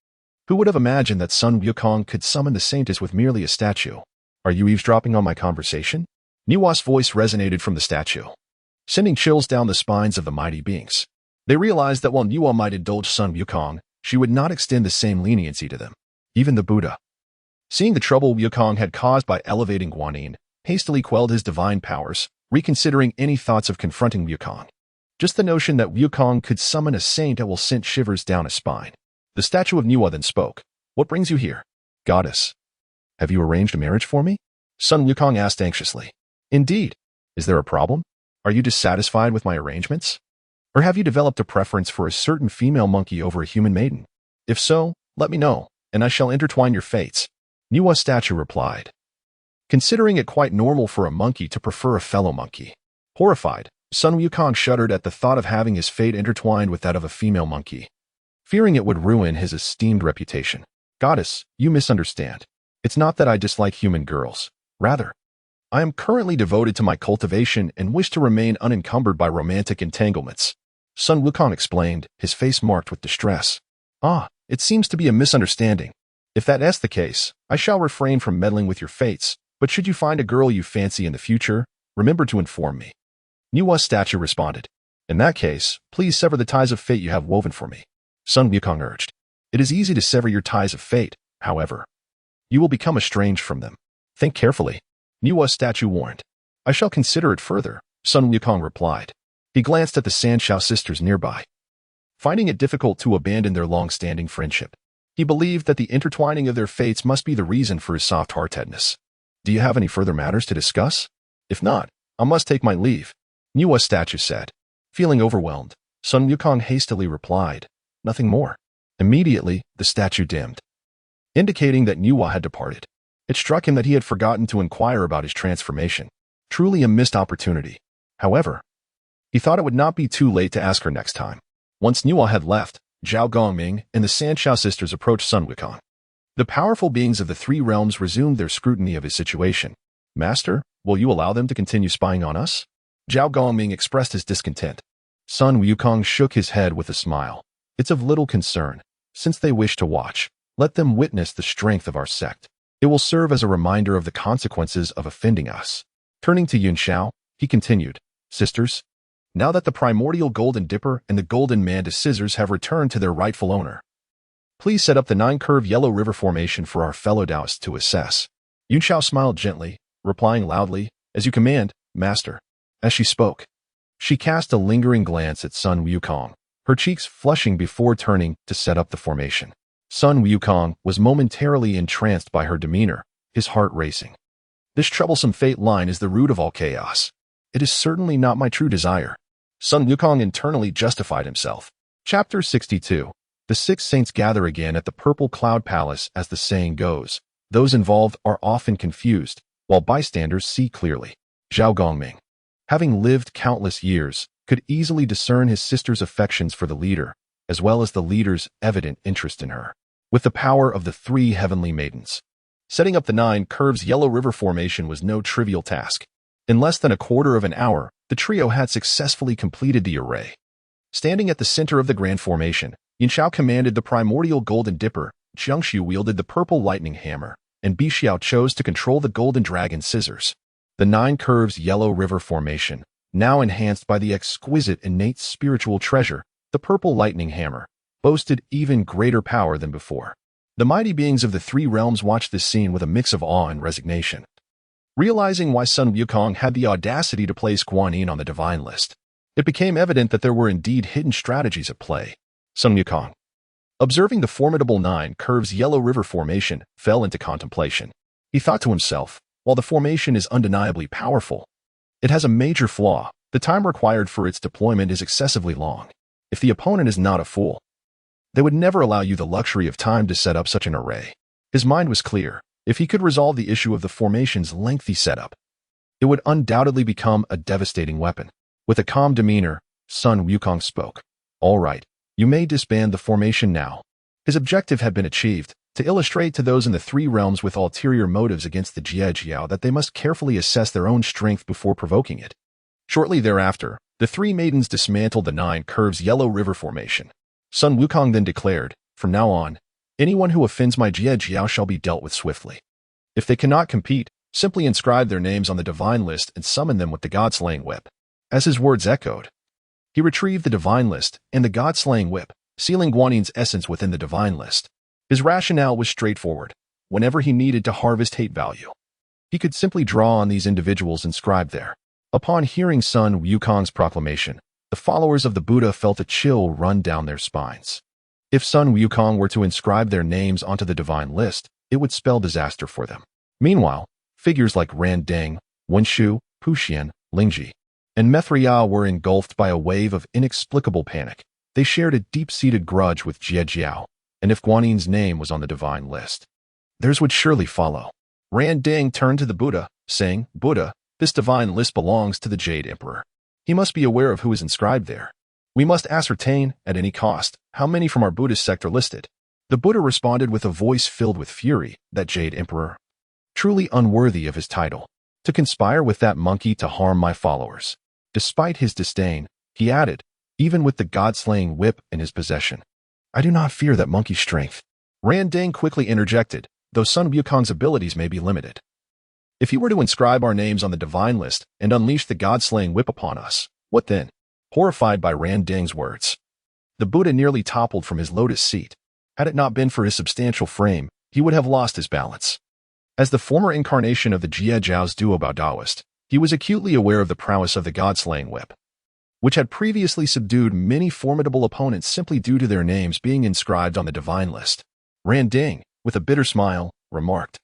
Speaker 1: Who would have imagined that Sun Wukong could summon the saintess with merely a statue? "Are you eavesdropping on my conversation?" Nuwa's voice resonated from the statue, sending chills down the spines of the mighty beings. They realized that while Nuwa might indulge Sun Wukong, she would not extend the same leniency to them. Even the Buddha, seeing the trouble Wukong had caused by elevating Guanyin, hastily quelled his divine powers, reconsidering any thoughts of confronting Wukong. Just the notion that Wukong could summon a saint will sent shivers down his spine. The statue of Nuwa then spoke. "What brings you here?" "Goddess, have you arranged a marriage for me?" Sun Wukong asked anxiously. "Indeed. Is there a problem? Are you dissatisfied with my arrangements? Or have you developed a preference for a certain female monkey over a human maiden? If so, let me know, and I shall intertwine your fates." Nuwa's statue replied, considering it quite normal for a monkey to prefer a fellow monkey. Horrified, Sun Wukong shuddered at the thought of having his fate intertwined with that of a female monkey, fearing it would ruin his esteemed reputation. "Goddess, you misunderstand. It's not that I dislike human girls. Rather, I am currently devoted to my cultivation and wish to remain unencumbered by romantic entanglements." Sun Wukong explained, his face marked with distress. "Ah, it seems to be a misunderstanding. If that is the case, I shall refrain from meddling with your fates, but should you find a girl you fancy in the future, remember to inform me." Nuwa's statue responded, "In that case, please sever the ties of fate you have woven for me." Sun Wukong urged. "It is easy to sever your ties of fate, however. You will become estranged from them. Think carefully." Nuwa's statue warned. "I shall consider it further," Sun Wukong replied. He glanced at the Sanshao sisters nearby, finding it difficult to abandon their long-standing friendship. He believed that the intertwining of their fates must be the reason for his soft-heartedness. "Do you have any further matters to discuss? If not, I must take my leave," Nuwa's statue said. Feeling overwhelmed, Sun Wukong hastily replied, "Nothing more." Immediately, the statue dimmed, indicating that Nuwa had departed. It struck him that he had forgotten to inquire about his transformation. Truly a missed opportunity. However, he thought it would not be too late to ask her next time. Once Nuwa had left, Zhao Gongming and the Sanshao sisters approached Sun Wukong. The powerful beings of the 3 realms resumed their scrutiny of his situation. "Master, will you allow them to continue spying on us?" Zhao Gongming expressed his discontent. Sun Wukong shook his head with a smile. "It's of little concern. Since they wish to watch, let them witness the strength of our sect. It will serve as a reminder of the consequences of offending us." Turning to Yun Xiao, he continued, "Sisters, now that the primordial golden dipper and the golden mantis scissors have returned to their rightful owner, please set up the 9-curve yellow river formation for our fellow Taoists to assess." Yun Xiao smiled gently, replying loudly, "As you command, Master." As she spoke, she cast a lingering glance at Sun Wukong, her cheeks flushing before turning to set up the formation. Sun Wukong was momentarily entranced by her demeanor, his heart racing. This troublesome fate line is the root of all chaos. It is certainly not my true desire. Sun Wukong internally justified himself. Chapter 62. The 6 saints gather again at the Purple Cloud Palace. As the saying goes, those involved are often confused, while bystanders see clearly. Zhao Gongming, having lived countless years, could easily discern his sister's affections for the leader, as well as the leader's evident interest in her. With the power of the 3 heavenly maidens, setting up the 9 curves yellow river formation was no trivial task. In less than a quarter of an hour, the trio had successfully completed the array. Standing at the center of the grand formation, Yin Xiao commanded the primordial golden dipper, Jiangshu wielded the purple lightning hammer, and Bixiao chose to control the golden dragon scissors. The 9 curves yellow river formation, now enhanced by the exquisite innate spiritual treasure, the purple lightning hammer, boasted even greater power than before. The mighty beings of the 3 realms watched this scene with a mix of awe and resignation. Realizing why Sun Wukong had the audacity to place Guanyin on the divine list, it became evident that there were indeed hidden strategies at play. Sun Wukong, observing the formidable 9 curves yellow river formation, fell into contemplation. He thought to himself, while the formation is undeniably powerful, it has a major flaw. The time required for its deployment is excessively long. If the opponent is not a fool, they would never allow you the luxury of time to set up such an array. His mind was clear. If he could resolve the issue of the formation's lengthy setup, it would undoubtedly become a devastating weapon. With a calm demeanor, Sun Wukong spoke. "All right, you may disband the formation now." His objective had been achieved, to illustrate to those in the 3 realms with ulterior motives against the Jiejiao that they must carefully assess their own strength before provoking it. Shortly thereafter, the 3 maidens dismantled the 9 curves yellow river formation. Sun Wukong then declared, "From now on, anyone who offends my Jiejiao shall be dealt with swiftly. If they cannot compete, simply inscribe their names on the divine list and summon them with the god-slaying whip." As his words echoed, he retrieved the divine list and the god-slaying whip, sealing Guanyin's essence within the divine list. His rationale was straightforward. Whenever he needed to harvest hate value, he could simply draw on these individuals inscribed there. Upon hearing Sun Wukong's proclamation, the followers of the Buddha felt a chill run down their spines. If Sun Wukong were to inscribe their names onto the divine list, it would spell disaster for them. Meanwhile, figures like Ran Deng, Wenshu, Puxian, Lingji, and Methria were engulfed by a wave of inexplicable panic. They shared a deep-seated grudge with Jiejiao, and if Guanyin's name was on the divine list, theirs would surely follow. Ran Deng turned to the Buddha, saying, "Buddha, this divine list belongs to the Jade Emperor. He must be aware of who is inscribed there. We must ascertain, at any cost, how many from our Buddhist sect are listed." The Buddha responded with a voice filled with fury, "That Jade Emperor, truly unworthy of his title, to conspire with that monkey to harm my followers." Despite his disdain, he added, "Even with the god-slaying whip in his possession, I do not fear that monkey's strength." Ran Deng quickly interjected, "Though Sun Wukong's abilities may be limited, if he were to inscribe our names on the divine list and unleash the god-slaying whip upon us, what then?" Horrified by Ran Deng's words, the Buddha nearly toppled from his lotus seat. Had it not been for his substantial frame, he would have lost his balance. As the former incarnation of the Jiejiao's duo Taoist, he was acutely aware of the prowess of the god-slaying whip, which had previously subdued many formidable opponents simply due to their names being inscribed on the divine list. Ran Deng, with a bitter smile, remarked,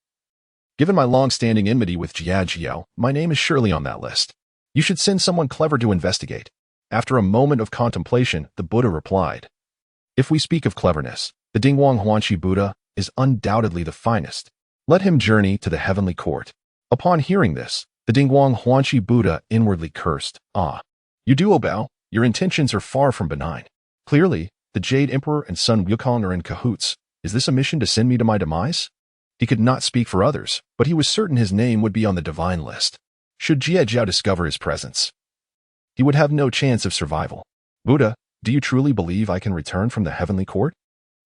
Speaker 1: "Given my long-standing enmity with Jiejiao, my name is surely on that list. You should send someone clever to investigate." After a moment of contemplation, the Buddha replied, "If we speak of cleverness, the Dingwang Huanqi Buddha is undoubtedly the finest. Let him journey to the heavenly court." Upon hearing this, the Dingwang Huanqi Buddha inwardly cursed, "Ah, you duo Bao, your intentions are far from benign. Clearly, the Jade Emperor and Sun Wukong are in cahoots. Is this a mission to send me to my demise?" He could not speak for others, but he was certain his name would be on the divine list. Should Jiejiao discover his presence, he would have no chance of survival. "Buddha, do you truly believe I can return from the heavenly court?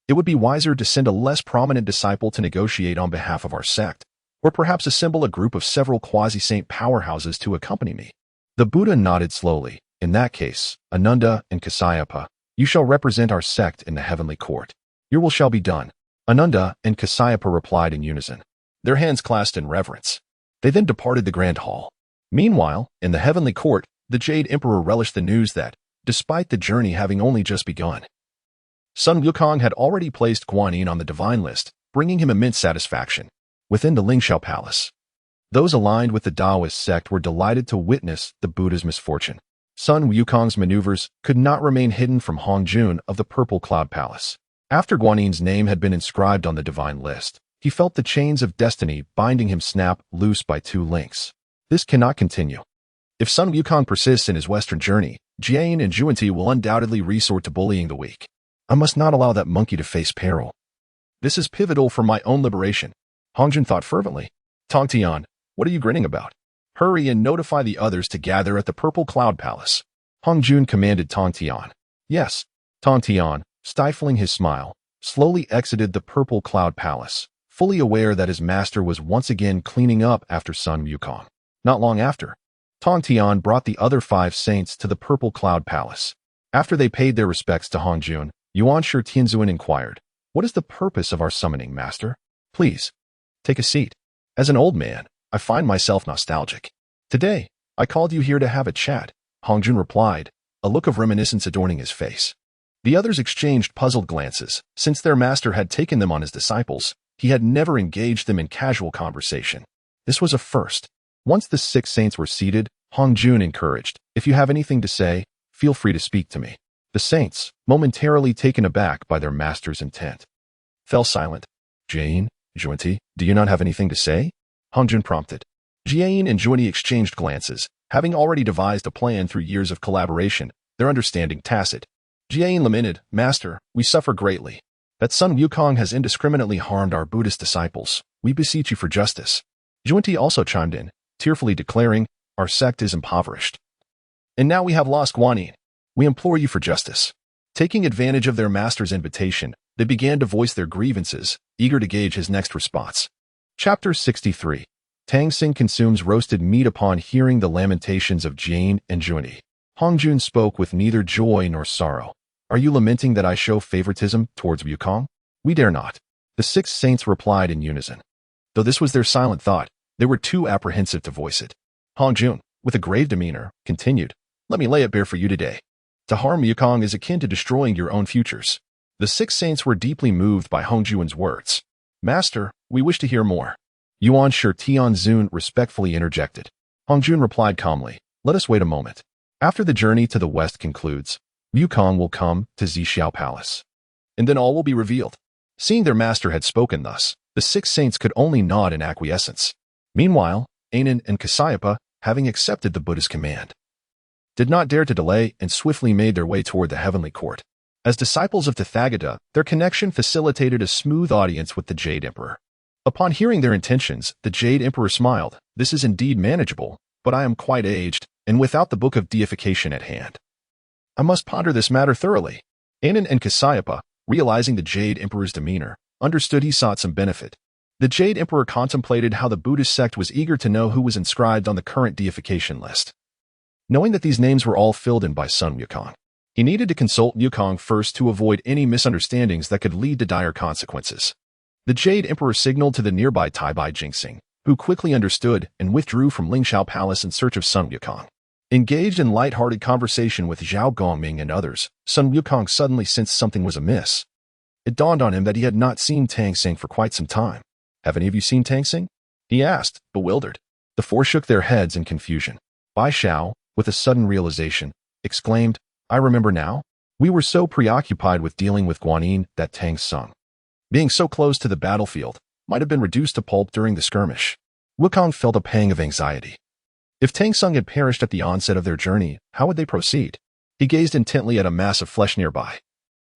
Speaker 1: It would be wiser to send a less prominent disciple to negotiate on behalf of our sect. Or perhaps assemble a group of several quasi-saint powerhouses to accompany me. The Buddha nodded slowly. In that case, Ananda and Kasyapa, you shall represent our sect in the heavenly court. Your will shall be done. Ananda and Kasyapa replied in unison, their hands clasped in reverence. They then departed the grand hall. Meanwhile, in the heavenly court, the Jade Emperor relished the news that, despite the journey having only just begun, Sun Wukong had already placed Guanyin on the divine list, bringing him immense satisfaction. Within the Lingxiao Palace, those aligned with the Taoist sect were delighted to witness the Buddha's misfortune. Sun Wukong's maneuvers could not remain hidden from Hongjun of the Purple Cloud Palace. After Guanyin's name had been inscribed on the divine list, he felt the chains of destiny binding him snap loose by two links. This cannot continue. If Sun Wukong persists in his western journey, Jiayin and Zhuanti will undoubtedly resort to bullying the weak. I must not allow that monkey to face peril. This is pivotal for my own liberation. Hongjun thought fervently. Tongtian, what are you grinning about? Hurry and notify the others to gather at the Purple Cloud Palace. Hongjun commanded Tongtian. Yes. Tongtian, stifling his smile, slowly exited the Purple Cloud Palace, fully aware that his master was once again cleaning up after Sun Wukong. Not long after, Tongtian brought the other 5 saints to the Purple Cloud Palace. After they paid their respects to Hongjun, Yuanshi Tianzuan inquired, what is the purpose of our summoning, master? Please, take a seat. As an old man, I find myself nostalgic. Today, I called you here to have a chat, Hongjun replied, a look of reminiscence adorning his face. The others exchanged puzzled glances. Since their master had taken them on as disciples, he had never engaged them in casual conversation. This was a first. Once the 6 saints were seated, Hongjun encouraged, if you have anything to say, feel free to speak to me. The saints, momentarily taken aback by their master's intent, fell silent. Jiayin, Zhuanti, do you not have anything to say? Hongjun prompted. Jiayin and Zhuanti exchanged glances, having already devised a plan through years of collaboration, their understanding tacit. Jiayin lamented, Master, we suffer greatly. That Sun Wukong has indiscriminately harmed our Buddhist disciples. We beseech you for justice. Zhuanti also chimed in, tearfully declaring, our sect is impoverished. And now we have lost Guanyin. We implore you for justice. Taking advantage of their master's invitation, they began to voice their grievances, eager to gauge his next response. Chapter 63. Tangsing consumes roasted meat upon hearing the lamentations of Jiayin and Zhuanti. Hongjun spoke with neither joy nor sorrow. Are you lamenting that I show favoritism towards Wukong? We dare not. The 6 saints replied in unison. Though this was their silent thought, they were too apprehensive to voice it. Hongjun, with a grave demeanor, continued, let me lay it bare for you today. To harm Wukong is akin to destroying your own futures. The 6 saints were deeply moved by Hongjun's words. Master, we wish to hear more. Yuanshi Tianzun respectfully interjected. Hongjun replied calmly, let us wait a moment. After the journey to the west concludes, Wukong will come to Xixiao Palace. And then all will be revealed. Seeing their master had spoken thus, the 6 saints could only nod in acquiescence. Meanwhile, Anan and Kasyapa, having accepted the Buddha's command, did not dare to delay and swiftly made their way toward the heavenly court. As disciples of Tathagata, their connection facilitated a smooth audience with the Jade Emperor. Upon hearing their intentions, the Jade Emperor smiled. This is indeed manageable, but I am quite aged, and without the book of deification at hand. I must ponder this matter thoroughly. Anan and Kasyapa, realizing the Jade Emperor's demeanor, understood he sought some benefit. The Jade Emperor contemplated how the Buddhist sect was eager to know who was inscribed on the current deification list. Knowing that these names were all filled in by Sun Wukong, he needed to consult Wukong first to avoid any misunderstandings that could lead to dire consequences. The Jade Emperor signaled to the nearby Taibai Jingxing, who quickly understood and withdrew from Lingxiao Palace in search of Sun Wukong. Engaged in light-hearted conversation with Zhao Gongming and others, Sun Wukong suddenly sensed something was amiss. It dawned on him that he had not seen Tangsing for quite some time. Have any of you seen Tangsing? He asked, bewildered. The 4 shook their heads in confusion. Bai Xiao, with a sudden realization, exclaimed, I remember now. We were so preoccupied with dealing with Guanyin that Tang Sung, being so close to the battlefield, might have been reduced to pulp during the skirmish. Wukong felt a pang of anxiety. If Tang Sung had perished at the onset of their journey, how would they proceed? He gazed intently at a mass of flesh nearby,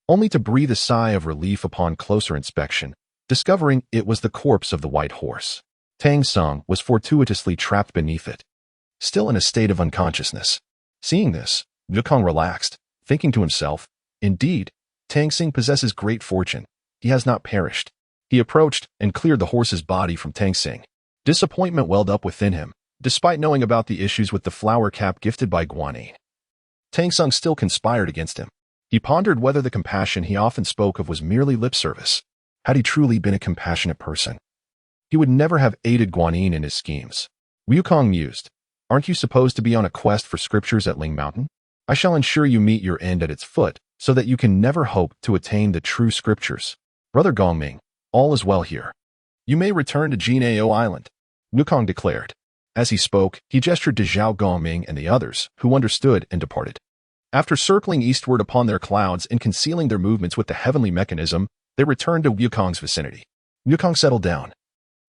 Speaker 1: only to breathe a sigh of relief upon closer inspection, discovering it was the corpse of the white horse. Tang Sung was fortuitously trapped beneath it, still in a state of unconsciousness. Seeing this, Wukong relaxed, thinking to himself, indeed, Tang Sing possesses great fortune. He has not perished. He approached and cleared the horse's body from Tang Sing. Disappointment welled up within him, despite knowing about the issues with the flower cap gifted by Guanyin. Tang Sung still conspired against him. He pondered whether the compassion he often spoke of was merely lip service. Had he truly been a compassionate person, he would never have aided Guanyin in his schemes. Wukong mused, "Aren't you supposed to be on a quest for scriptures at Ling Mountain? I shall ensure you meet your end at its foot, so that you can never hope to attain the true scriptures. Brother Gongming, all is well here. You may return to Jinao Island," Wukong declared. As he spoke, he gestured to Zhao Gongming and the others, who understood and departed. After circling eastward upon their clouds and concealing their movements with the heavenly mechanism, they returned to Wukong's vicinity. Wukong settled down,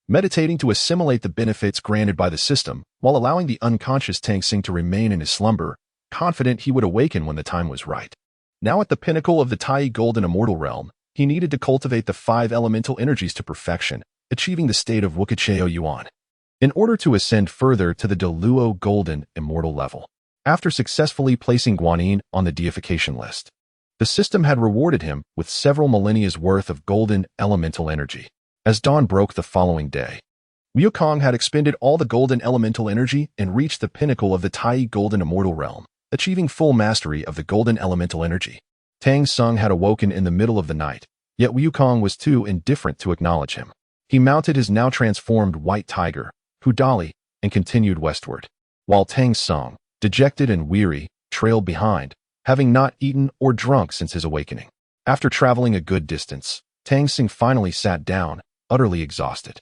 Speaker 1: meditating to assimilate the benefits granted by the system, while allowing the unconscious Tang Xing to remain in his slumber, confident he would awaken when the time was right. Now at the pinnacle of the Tai Golden Immortal Realm, he needed to cultivate the 5 elemental energies to perfection, achieving the state of Wukacheo Yuan, in order to ascend further to the Deluo Golden Immortal level. After successfully placing Guanyin on the deification list, the system had rewarded him with several millennia's worth of golden elemental energy. As dawn broke the following day, Wukong had expended all the golden elemental energy and reached the pinnacle of the Tai Golden Immortal Realm, achieving full mastery of the golden elemental energy. Tang Sung had awoken in the middle of the night, yet Wukong was too indifferent to acknowledge him. He mounted his now transformed white tiger, Hudali, and continued westward, while Tang Sung, dejected and weary, trailed behind, having not eaten or drunk since his awakening. After traveling a good distance, Tang Xing finally sat down, utterly exhausted.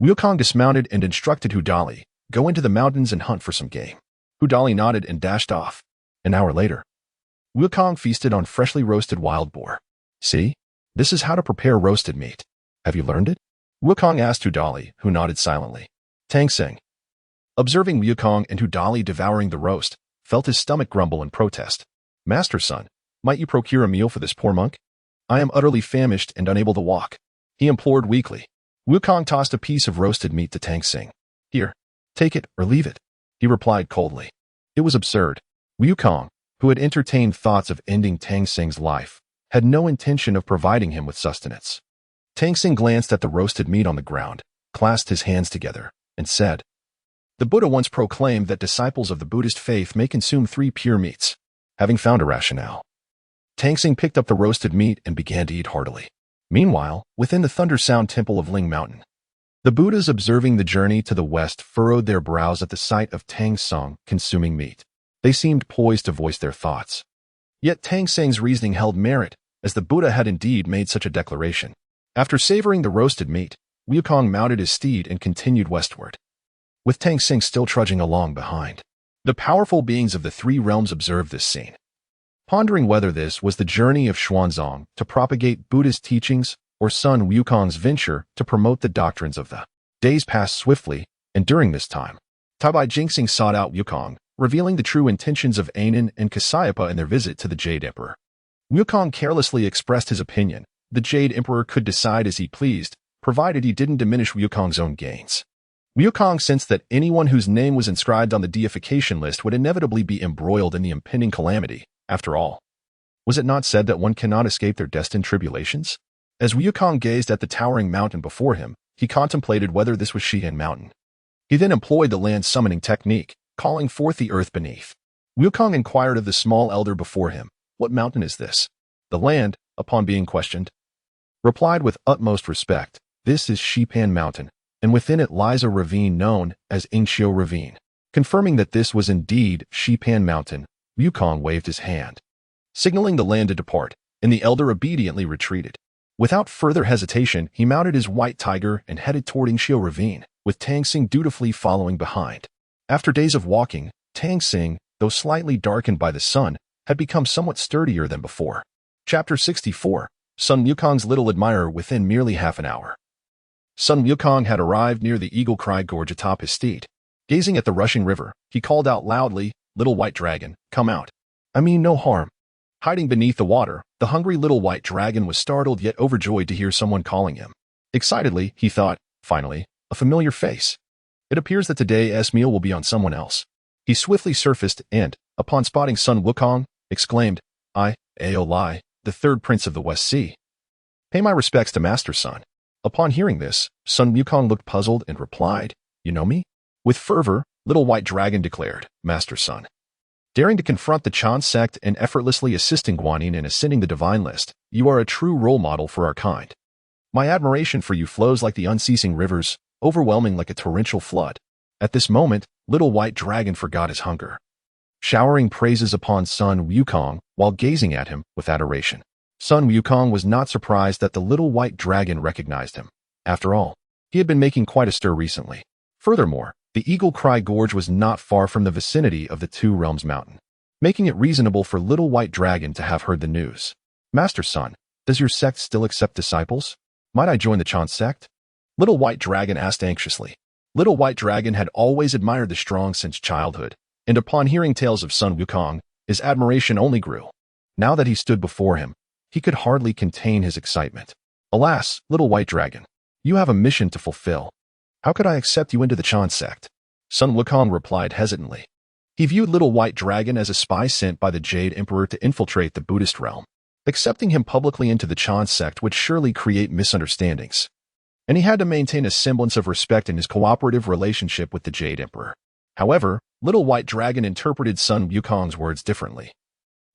Speaker 1: Wukong dismounted and instructed Hudali, "Go into the mountains and hunt for some game." Hudali nodded and dashed off. An hour later, Wukong feasted on freshly roasted wild boar. "See? This is how to prepare roasted meat. Have you learned it?" Wukong asked Hudali, who nodded silently. Tang Xing, observing Wukong and Hudali devouring the roast, felt his stomach grumble in protest. "Master Sun, might you procure a meal for this poor monk? I am utterly famished and unable to walk," he implored weakly. Wukong tossed a piece of roasted meat to Tang Xing. "Here, take it or leave it," he replied coldly. It was absurd. Wukong, who had entertained thoughts of ending Tang Xing's life, had no intention of providing him with sustenance. Tang Xing glanced at the roasted meat on the ground, clasped his hands together, and said, "The Buddha once proclaimed that disciples of the Buddhist faith may consume 3 pure meats." Having found a rationale, Tang Xing picked up the roasted meat and began to eat heartily. Meanwhile, within the Thunder Sound Temple of Ling Mountain, the Buddhas observing the journey to the west furrowed their brows at the sight of Tang Sung consuming meat. They seemed poised to voice their thoughts. Yet Tang Xing's reasoning held merit, as the Buddha had indeed made such a declaration. After savoring the roasted meat, Wukong mounted his steed and continued westward, with Tang Xing still trudging along behind. The powerful beings of the 3 realms observed this scene, pondering whether this was the journey of Xuanzang to propagate Buddhist teachings or Sun Wukong's venture to promote the doctrines of the. Days passed swiftly, and during this time, Tabai Jingxing sought out Wukong, revealing the true intentions of Anan and Kasyapa in their visit to the Jade Emperor. Wukong carelessly expressed his opinion. The Jade Emperor could decide as he pleased, provided he didn't diminish Wukong's own gains. Wukong sensed that anyone whose name was inscribed on the deification list would inevitably be embroiled in the impending calamity. After all, was it not said that one cannot escape their destined tribulations? As Wukong gazed at the towering mountain before him, he contemplated whether this was Xi'an Mountain. He then employed the land summoning technique, calling forth the earth beneath. Wukong inquired of the small elder before him, "What mountain is this?" The land, upon being questioned, replied with utmost respect, "This is Xipan Mountain, and within it lies a ravine known as Ingxiu Ravine." Confirming that this was indeed Xipan Mountain, Wukong waved his hand, signaling the land to depart, and the elder obediently retreated. Without further hesitation, he mounted his white tiger and headed toward Ingxiu Ravine, with Tang Xing dutifully following behind. After days of walking, Tang Xing, though slightly darkened by the sun, had become somewhat sturdier than before. Chapter 64. Sun Wukong's Little Admirer. Within merely half an hour, Sun Wukong had arrived near the Eagle Cry Gorge atop his steed. Gazing at the rushing river, he called out loudly, "Little white dragon, come out. I mean no harm." Hiding beneath the water, the hungry little white dragon was startled yet overjoyed to hear someone calling him. Excitedly, he thought, finally, a familiar face. It appears that today's meal will be on someone else. He swiftly surfaced and, upon spotting Sun Wukong, exclaimed, "I, Aolai, the 3rd Prince of the West Sea. Pay my respects to Master Sun." Upon hearing this, Sun Wukong looked puzzled and replied, You know me? With fervor, Little White Dragon declared, Master Sun. Daring to confront the Chan sect and effortlessly assisting Guanyin in ascending the divine list, you are a true role model for our kind. My admiration for you flows like the unceasing rivers, overwhelming like a torrential flood. At this moment, Little White Dragon forgot his hunger, showering praises upon Sun Wukong while gazing at him with adoration. Sun Wukong was not surprised that the Little White Dragon recognized him. After all, he had been making quite a stir recently. Furthermore, the Eagle Cry Gorge was not far from the vicinity of the Two Realms Mountain, making it reasonable for Little White Dragon to have heard the news. Master Sun, does your sect still accept disciples? Might I join the Chan sect? Little White Dragon asked anxiously. Little White Dragon had always admired the strong since childhood, and upon hearing tales of Sun Wukong, his admiration only grew. Now that he stood before him, he could hardly contain his excitement. Alas, Little White Dragon, you have a mission to fulfill. How could I accept you into the Chan sect? Sun Wukong replied hesitantly. He viewed Little White Dragon as a spy sent by the Jade Emperor to infiltrate the Buddhist realm. Accepting him publicly into the Chan sect would surely create misunderstandings, and he had to maintain a semblance of respect in his cooperative relationship with the Jade Emperor. However, Little White Dragon interpreted Sun Wukong's words differently,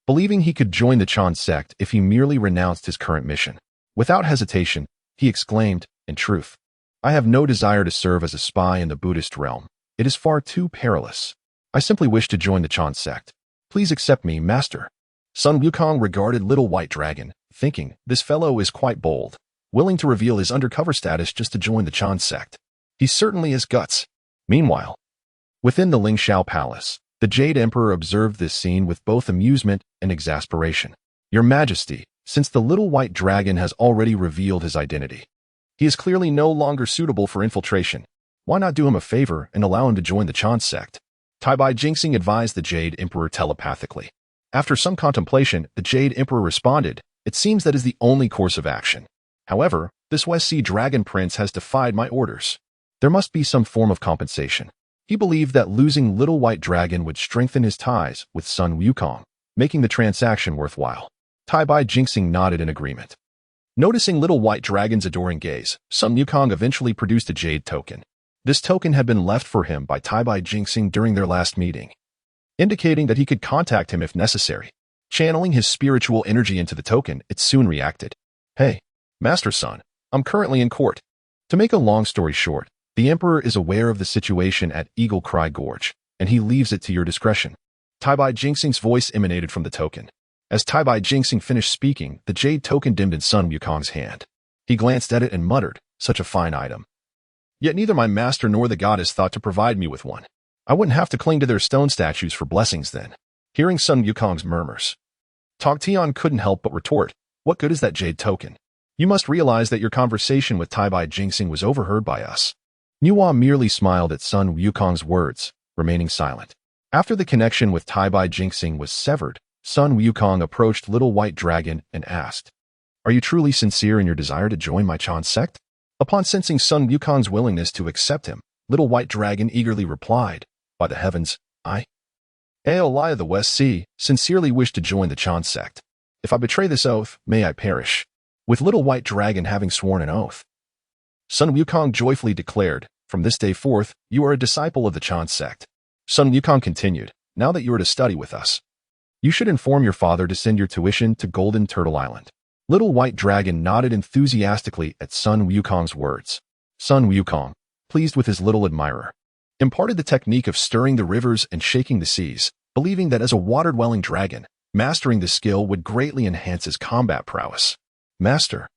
Speaker 1: believing he could join the Chan sect if he merely renounced his current mission. Without hesitation, he exclaimed, in truth, I have no desire to serve as a spy in the Buddhist realm. It is far too perilous. I simply wish to join the Chan sect. Please accept me, master. Sun Wukong regarded Little White Dragon, thinking, this fellow is quite bold, willing to reveal his undercover status just to join the Chan sect. He certainly has guts. Meanwhile, within the Lingxiao Palace, the Jade Emperor observed this scene with both amusement and exasperation. Your Majesty, since the Little White Dragon has already revealed his identity, he is clearly no longer suitable for infiltration. Why not do him a favor and allow him to join the Chan sect? Tabai Jinxing advised the Jade Emperor telepathically. After some contemplation, the Jade Emperor responded, it seems that is the only course of action. However, this West Sea Dragon Prince has defied my orders. There must be some form of compensation. He believed that losing Little White Dragon would strengthen his ties with Sun Wukong, making the transaction worthwhile. Tabai Jinxing nodded in agreement. Noticing Little White Dragon's adoring gaze, Sun Wukong eventually produced a jade token. This token had been left for him by Tabai Jinxing during their last meeting, indicating that he could contact him if necessary. Channeling his spiritual energy into the token, it soon reacted. Hey, Master Sun, I'm currently in court. To make a long story short, the Emperor is aware of the situation at Eagle Cry Gorge, and he leaves it to your discretion. Tabai Jinxing's voice emanated from the token. As Tabai Jinxing finished speaking, the jade token dimmed in Sun Wukong's hand. He glanced at it and muttered, such a fine item. Yet neither my master nor the goddess thought to provide me with one. I wouldn't have to cling to their stone statues for blessings then. Hearing Sun Wukong's murmurs, Tog Tian couldn't help but retort, what good is that jade token? You must realize that your conversation with Tabai Jinxing was overheard by us. Nuwa merely smiled at Sun Wukong's words, remaining silent. After the connection with Tabai Jinxing was severed, Sun Wukong approached Little White Dragon and asked, are you truly sincere in your desire to join my Chan sect? Upon sensing Sun Wukong's willingness to accept him, Little White Dragon eagerly replied, by the heavens, I, Aolai of the West Sea, sincerely wish to join the Chan sect. If I betray this oath, may I perish. With Little White Dragon having sworn an oath, Sun Wukong joyfully declared, from this day forth, you are a disciple of the Chan sect. Sun Wukong continued, now that you are to study with us, you should inform your father to send your tuition to Golden Turtle Island. Little White Dragon nodded enthusiastically at Sun Wukong's words. Sun Wukong, pleased with his little admirer, imparted the technique of stirring the rivers and shaking the seas, believing that as a water-dwelling dragon, mastering this skill would greatly enhance his combat prowess. Master,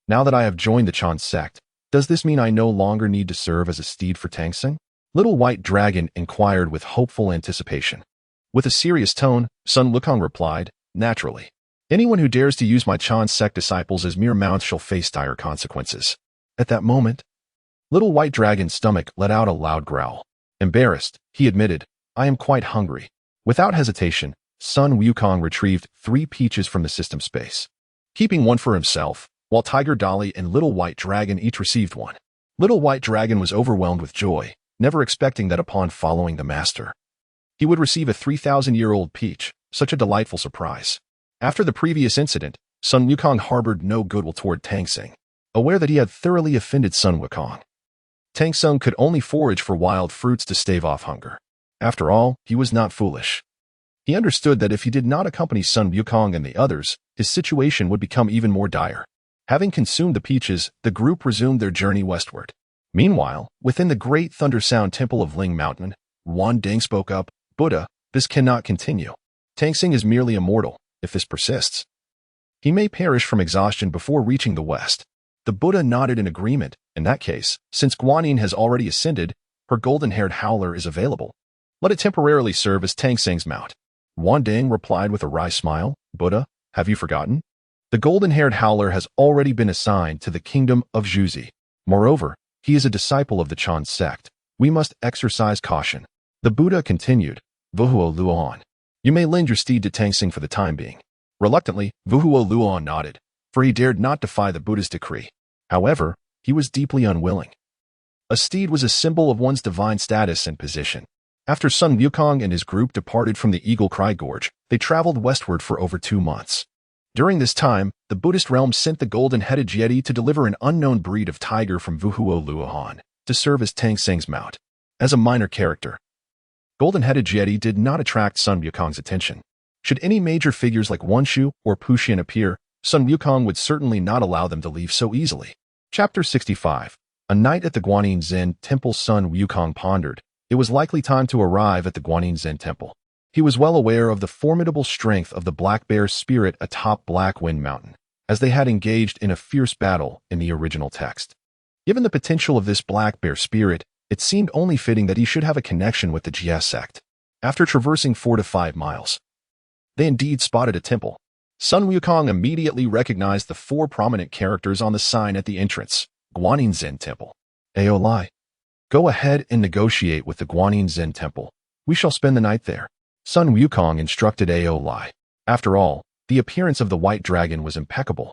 Speaker 1: now that I have joined the Chan sect, does this mean I no longer need to serve as a steed for Tangsing? Little White Dragon inquired with hopeful anticipation. With a serious tone, Sun Wukong replied, naturally. Anyone who dares to use my Chan sect disciples as mere mounts shall face dire consequences. At that moment, Little White Dragon's stomach let out a loud growl. Embarrassed, he admitted, I am quite hungry. Without hesitation, Sun Wukong retrieved 3 peaches from the system space, keeping one for himself, while Tiger Dolly and Little White Dragon each received one. Little White Dragon was overwhelmed with joy, never expecting that upon following the master, he would receive a 3,000-year-old peach, such a delightful surprise. After the previous incident, Sun Wukong harbored no goodwill toward Tangsing, aware that he had thoroughly offended Sun Wukong. Tang Sung could only forage for wild fruits to stave off hunger. After all, he was not foolish. He understood that if he did not accompany Sun Wukong and the others, his situation would become even more dire. Having consumed the peaches, the group resumed their journey westward. Meanwhile, within the great Thunder Sound Temple of Ling Mountain, Guanyin spoke up, Buddha, this cannot continue. Tang Sing is merely a mortal, if this persists. He may perish from exhaustion before reaching the west. The Buddha nodded in agreement. In that case, since Guanyin has already ascended, her golden-haired howler is available. Let it temporarily serve as Tang Sing's mount. Guanyin replied with a wry smile, Buddha, have you forgotten? The golden-haired howler has already been assigned to the kingdom of Zhuzi. Moreover, he is a disciple of the Chan sect. We must exercise caution. The Buddha continued, Vuhuo Luoan. You may lend your steed to Tang Sing for the time being. Reluctantly, Vuhuo Luoan nodded, for he dared not defy the Buddha's decree. However, he was deeply unwilling. A steed was a symbol of one's divine status and position. After Sun Wukong and his group departed from the Eagle Cry Gorge, they traveled westward for over 2 months. During this time, the Buddhist realm sent the golden-headed deity to deliver an unknown breed of tiger from Vuhuo Luohan to serve as Tang Sing's mount. As a minor character, golden-headed deity did not attract Sun Wukong's attention. Should any major figures like Wanshu or Puxian appear, Sun Wukong would certainly not allow them to leave so easily. Chapter 65. A night at the Guanyin Zen Temple. Sun Wukong pondered. It was likely time to arrive at the Guanyin Zen Temple. He was well aware of the formidable strength of the Black Bear's spirit atop Black Wind Mountain, as they had engaged in a fierce battle in the original text. Given the potential of this Black Bear spirit, it seemed only fitting that he should have a connection with the Jia sect. After traversing 4 to 5 miles, they indeed spotted a temple. Sun Wukong immediately recognized the 4 prominent characters on the sign at the entrance. Guanyin Zen Temple. Aolai. Go ahead and negotiate with the Guanyin Zen Temple. We shall spend the night there. Sun Wukong instructed Aolai. After all, the appearance of the white dragon was impeccable,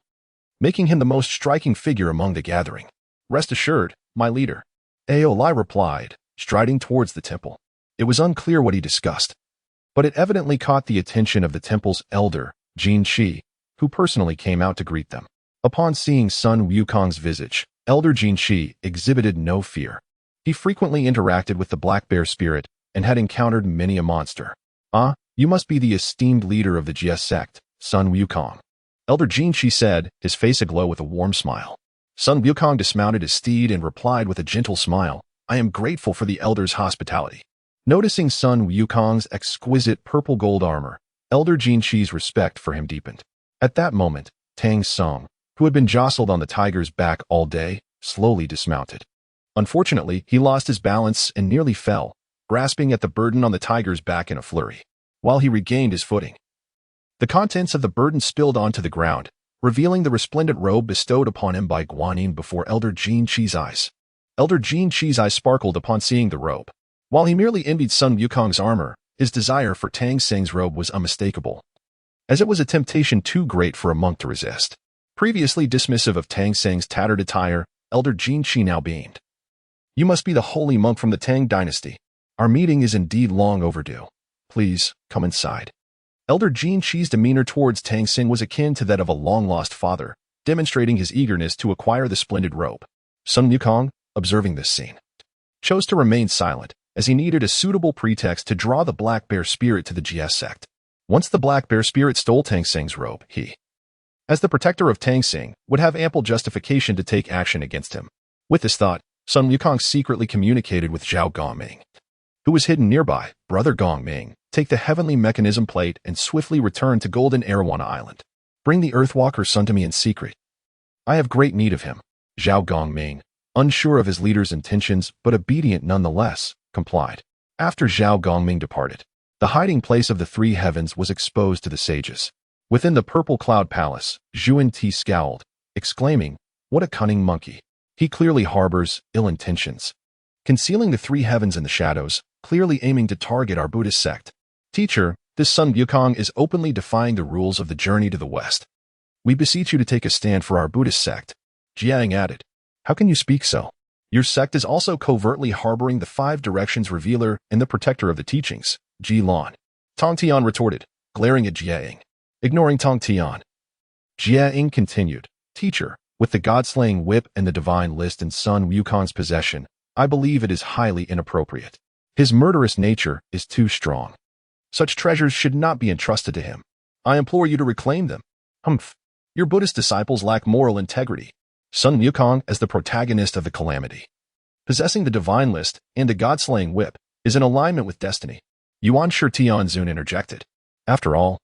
Speaker 1: making him the most striking figure among the gathering. Rest assured, my leader. Aolai replied, striding towards the temple. It was unclear what he discussed, but it evidently caught the attention of the temple's elder, Jin Shi, who personally came out to greet them. Upon seeing Sun Wukong's visage, Elder Jin Shi exhibited no fear. He frequently interacted with the Black Bear spirit and had encountered many a monster. Ah, you must be the esteemed leader of the Jia sect, Sun Wukong. Elder Jin Shi said, his face aglow with a warm smile. Sun Wukong dismounted his steed and replied with a gentle smile, I am grateful for the elder's hospitality. Noticing Sun Wukong's exquisite purple gold armor, Elder Jin Shi's respect for him deepened. At that moment, Tang Sung, who had been jostled on the tiger's back all day, slowly dismounted. Unfortunately, he lost his balance and nearly fell, grasping at the burden on the tiger's back in a flurry. While he regained his footing, the contents of the burden spilled onto the ground, revealing the resplendent robe bestowed upon him by Guanyin before Elder Jin Shi's eyes. Elder Jin Shi's eyes sparkled upon seeing the robe. While he merely envied Sun Wukong's armor, his desire for Tang Sing's robe was unmistakable, as it was a temptation too great for a monk to resist. Previously dismissive of Tang Sing's tattered attire, Elder Jin Shi now beamed. You must be the holy monk from the Tang dynasty. Our meeting is indeed long overdue. Please, come inside. Elder Jin Shi's demeanor towards Tang Sing was akin to that of a long-lost father, demonstrating his eagerness to acquire the splendid robe. Sun Wukong, observing this scene, chose to remain silent, as he needed a suitable pretext to draw the Black Bear spirit to the Jia sect. Once the Black Bear spirit stole Tang Sing's robe, he, as the protector of Tang Sing, would have ample justification to take action against him. With this thought, Sun Wukong secretly communicated with Zhao Gongming, who was hidden nearby. Brother Gongming, take the heavenly mechanism plate and swiftly return to Golden Arowana Island. Bring the Earthwalker's son to me in secret. I have great need of him. Zhao Gongming, unsure of his leader's intentions but obedient nonetheless, complied. After Zhao Gongming departed, the hiding place of the 3 heavens was exposed to the sages. Within the purple cloud palace, Zhuan Ti scowled, exclaiming, what a cunning monkey. He clearly harbors ill intentions, concealing the 3 heavens in the shadows, clearly aiming to target our Buddhist sect. Teacher, this Sun Wukong is openly defying the rules of the journey to the west. We beseech you to take a stand for our Buddhist sect. Jiang added, how can you speak so? Your sect is also covertly harboring the 5 directions revealer and the protector of the teachings, Ji Lan. Tong Tian retorted, glaring at Jiang. Ignoring Tong Tian, Jiang continued, Teacher, with the god-slaying whip and the divine list in Sun Wukong's possession, I believe it is highly inappropriate. His murderous nature is too strong. Such treasures should not be entrusted to him. I implore you to reclaim them. Humph. Your Buddhist disciples lack moral integrity. Sun Wukong as the protagonist of the calamity. Possessing the divine list and a god-slaying whip is in alignment with destiny. Yuan Shi Tianzun interjected. After all,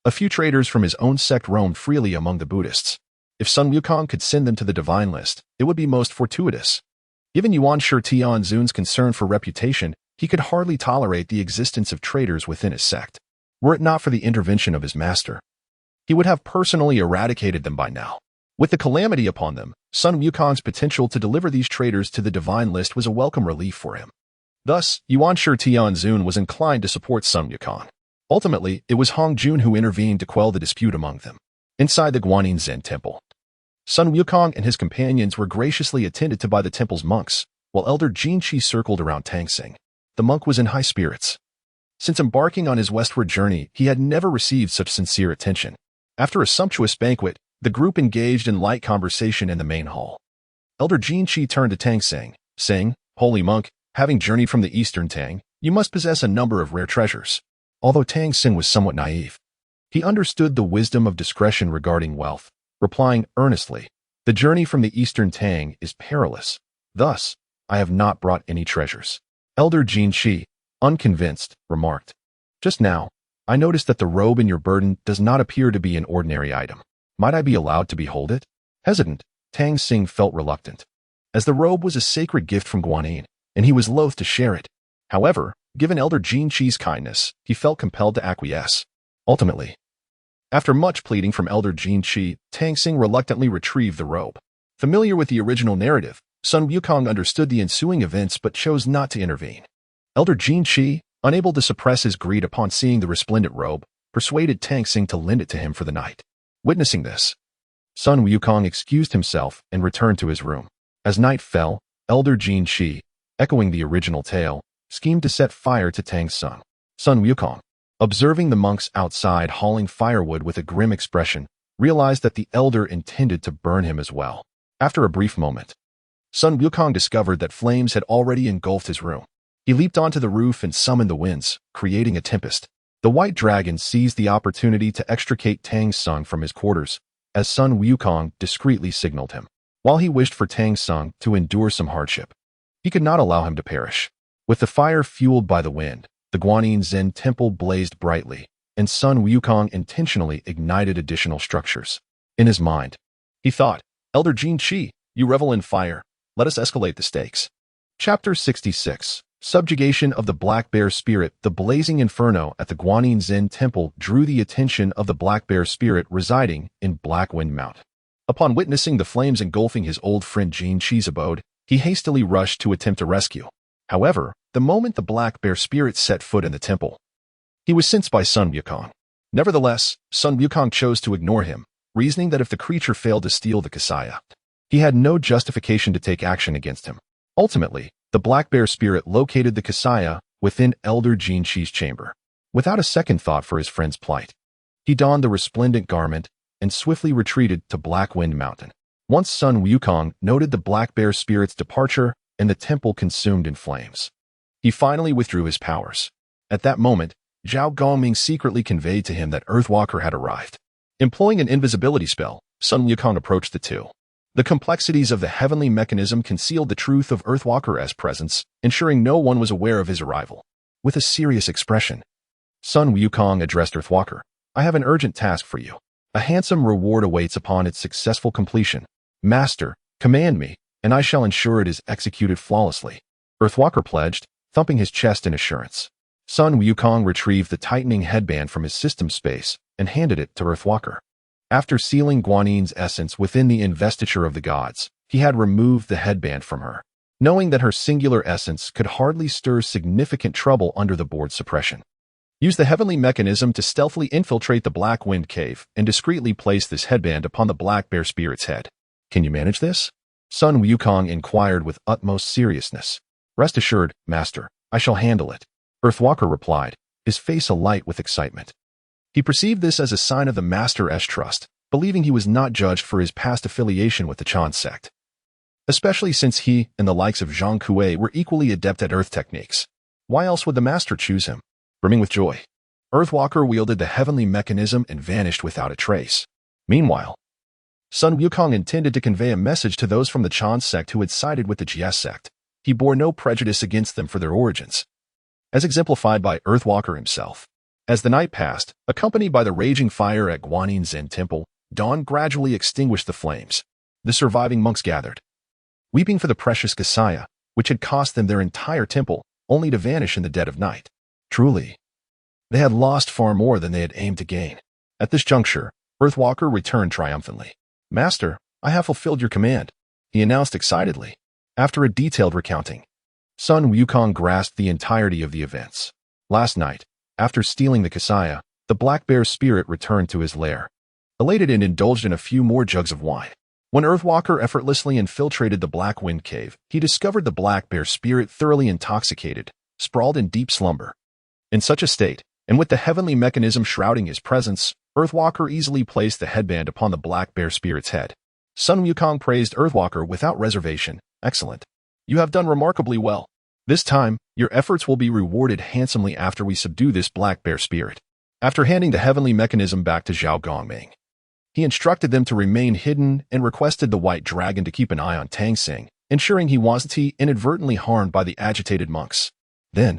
Speaker 1: a few traders from his own sect roamed freely among the Buddhists. If Sun Wukong could send them to the divine list, it would be most fortuitous. Given Yuan Shi Tianzun's concern for reputation, he could hardly tolerate the existence of traitors within his sect. Were it not for the intervention of his master, he would have personally eradicated them by now. With the calamity upon them, Sun Wukong's potential to deliver these traitors to the divine list was a welcome relief for him. Thus, Yuan Shi Tianzun was inclined to support Sun Wukong. Ultimately, it was Hong Jun who intervened to quell the dispute among them. Inside the Guanyin Zen temple, Sun Wukong and his companions were graciously attended to by the temple's monks, while Elder Jin Qi circled around Tamping. The monk was in high spirits. Since embarking on his westward journey, he had never received such sincere attention. After a sumptuous banquet, the group engaged in light conversation in the main hall. Elder Jin Qi turned to Tamping, saying, "Holy monk, having journeyed from the eastern Tang, you must possess a number of rare treasures." Although Tamping was somewhat naive, he understood the wisdom of discretion regarding wealth, replying earnestly, "The journey from the eastern Tang is perilous. Thus, I have not brought any treasures." Elder Jin Qi, unconvinced, remarked, "Just now, I noticed that the robe in your burden does not appear to be an ordinary item. Might I be allowed to behold it?" Hesitant, Tamping felt reluctant, as the robe was a sacred gift from Guanyin, and he was loath to share it. However, given Elder Jin Qi's kindness, he felt compelled to acquiesce. Ultimately, after much pleading from Elder Jin Qi, Tamping reluctantly retrieved the robe. Familiar with the original narrative, Sun Wukong understood the ensuing events but chose not to intervene. Elder Jin Qi, unable to suppress his greed upon seeing the resplendent robe, persuaded Tamping to lend it to him for the night. Witnessing this, Sun Wukong excused himself and returned to his room. As night fell, Elder Jin Qi, echoing the original tale, schemed to set fire to Tang's son. Sun Wukong, observing the monks outside hauling firewood with a grim expression, realized that the elder intended to burn him as well. After a brief moment, Sun Wukong discovered that flames had already engulfed his room. He leaped onto the roof and summoned the winds, creating a tempest. The white dragon seized the opportunity to extricate Tang's son from his quarters, as Sun Wukong discreetly signaled him. While he wished for Tang's son to endure some hardship, he could not allow him to perish. With the fire fueled by the wind, the Guanyin Zen temple blazed brightly, and Sun Wukong intentionally ignited additional structures. In his mind, he thought, "Elder Jin Qi, you revel in fire. Let us escalate the stakes." Chapter 66. Subjugation of the Black Bear Spirit. The blazing inferno at the Guanyin Zen temple drew the attention of the Black Bear Spirit residing in Black Wind Mount. Upon witnessing the flames engulfing his old friend Jin Qi's abode, he hastily rushed to attempt a rescue. However, the moment the Black Bear Spirit set foot in the temple, he was sensed by Sun Wukong. Nevertheless, Sun Wukong chose to ignore him, reasoning that if the creature failed to steal the Kasaya, he had no justification to take action against him. Ultimately, the Black Bear Spirit located the Kasaya within Elder Jin Qi's chamber. Without a second thought for his friend's plight, he donned the resplendent garment and swiftly retreated to Black Wind Mountain. Once Sun Wukong noted the Black Bear Spirit's departure and the temple consumed in flames, he finally withdrew his powers. At that moment, Zhao Gongming secretly conveyed to him that Earthwalker had arrived. Employing an invisibility spell, Sun Wukong approached the two. The complexities of the heavenly mechanism concealed the truth of Earthwalker's presence, ensuring no one was aware of his arrival. With a serious expression, Sun Wukong addressed Earthwalker. "I have an urgent task for you. A handsome reward awaits upon its successful completion. Master, command me, and I shall ensure it is executed flawlessly." Earthwalker pledged, thumping his chest in assurance. Sun Wukong retrieved the tightening headband from his system space and handed it to Earthwalker. After sealing Guanyin's essence within the investiture of the gods, he had removed the headband from her, knowing that her singular essence could hardly stir significant trouble under the board's suppression. Use the heavenly mechanism to stealthily infiltrate the Black Wind Cave and discreetly place this headband upon the Black Bear Spirit's head. "Can you manage this?" Sun Wukong inquired with utmost seriousness. "Rest assured, Master, I shall handle it," Earthwalker replied, his face alight with excitement. He perceived this as a sign of the Master's trust, believing he was not judged for his past affiliation with the Chan sect. especially since he and the likes of Zhang Kuei were equally adept at earth techniques. Why else would the master choose him? Brimming with joy, Earthwalker wielded the heavenly mechanism and vanished without a trace. Meanwhile, Sun Wukong intended to convey a message to those from the Chan sect who had sided with the GS sect. He bore no prejudice against them for their origins, as exemplified by Earthwalker himself. As the night passed, accompanied by the raging fire at Guanyin Zen Temple, dawn gradually extinguished the flames. The surviving monks gathered, weeping for the precious Kasaya, which had cost them their entire temple, only to vanish in the dead of night. Truly, they had lost far more than they had aimed to gain. At this juncture, Earthwalker returned triumphantly. "Master, I have fulfilled your command," he announced excitedly. After a detailed recounting, Sun Wukong grasped the entirety of the events. Last night, after stealing the Kasaya, the black bear spirit returned to his lair. Elated and indulged in a few more jugs of wine. When Earthwalker effortlessly infiltrated the Black Wind Cave, he discovered the black bear spirit thoroughly intoxicated, sprawled in deep slumber. In such a state, and with the heavenly mechanism shrouding his presence, Earthwalker easily placed the headband upon the black bear spirit's head. Sun Wukong praised Earthwalker without reservation. "Excellent. You have done remarkably well. This time, your efforts will be rewarded handsomely after we subdue this black bear spirit." After handing the heavenly mechanism back to Zhao Gongming, he instructed them to remain hidden and requested the white dragon to keep an eye on Tang Xing, ensuring he wasn't inadvertently harmed by the agitated monks. Then,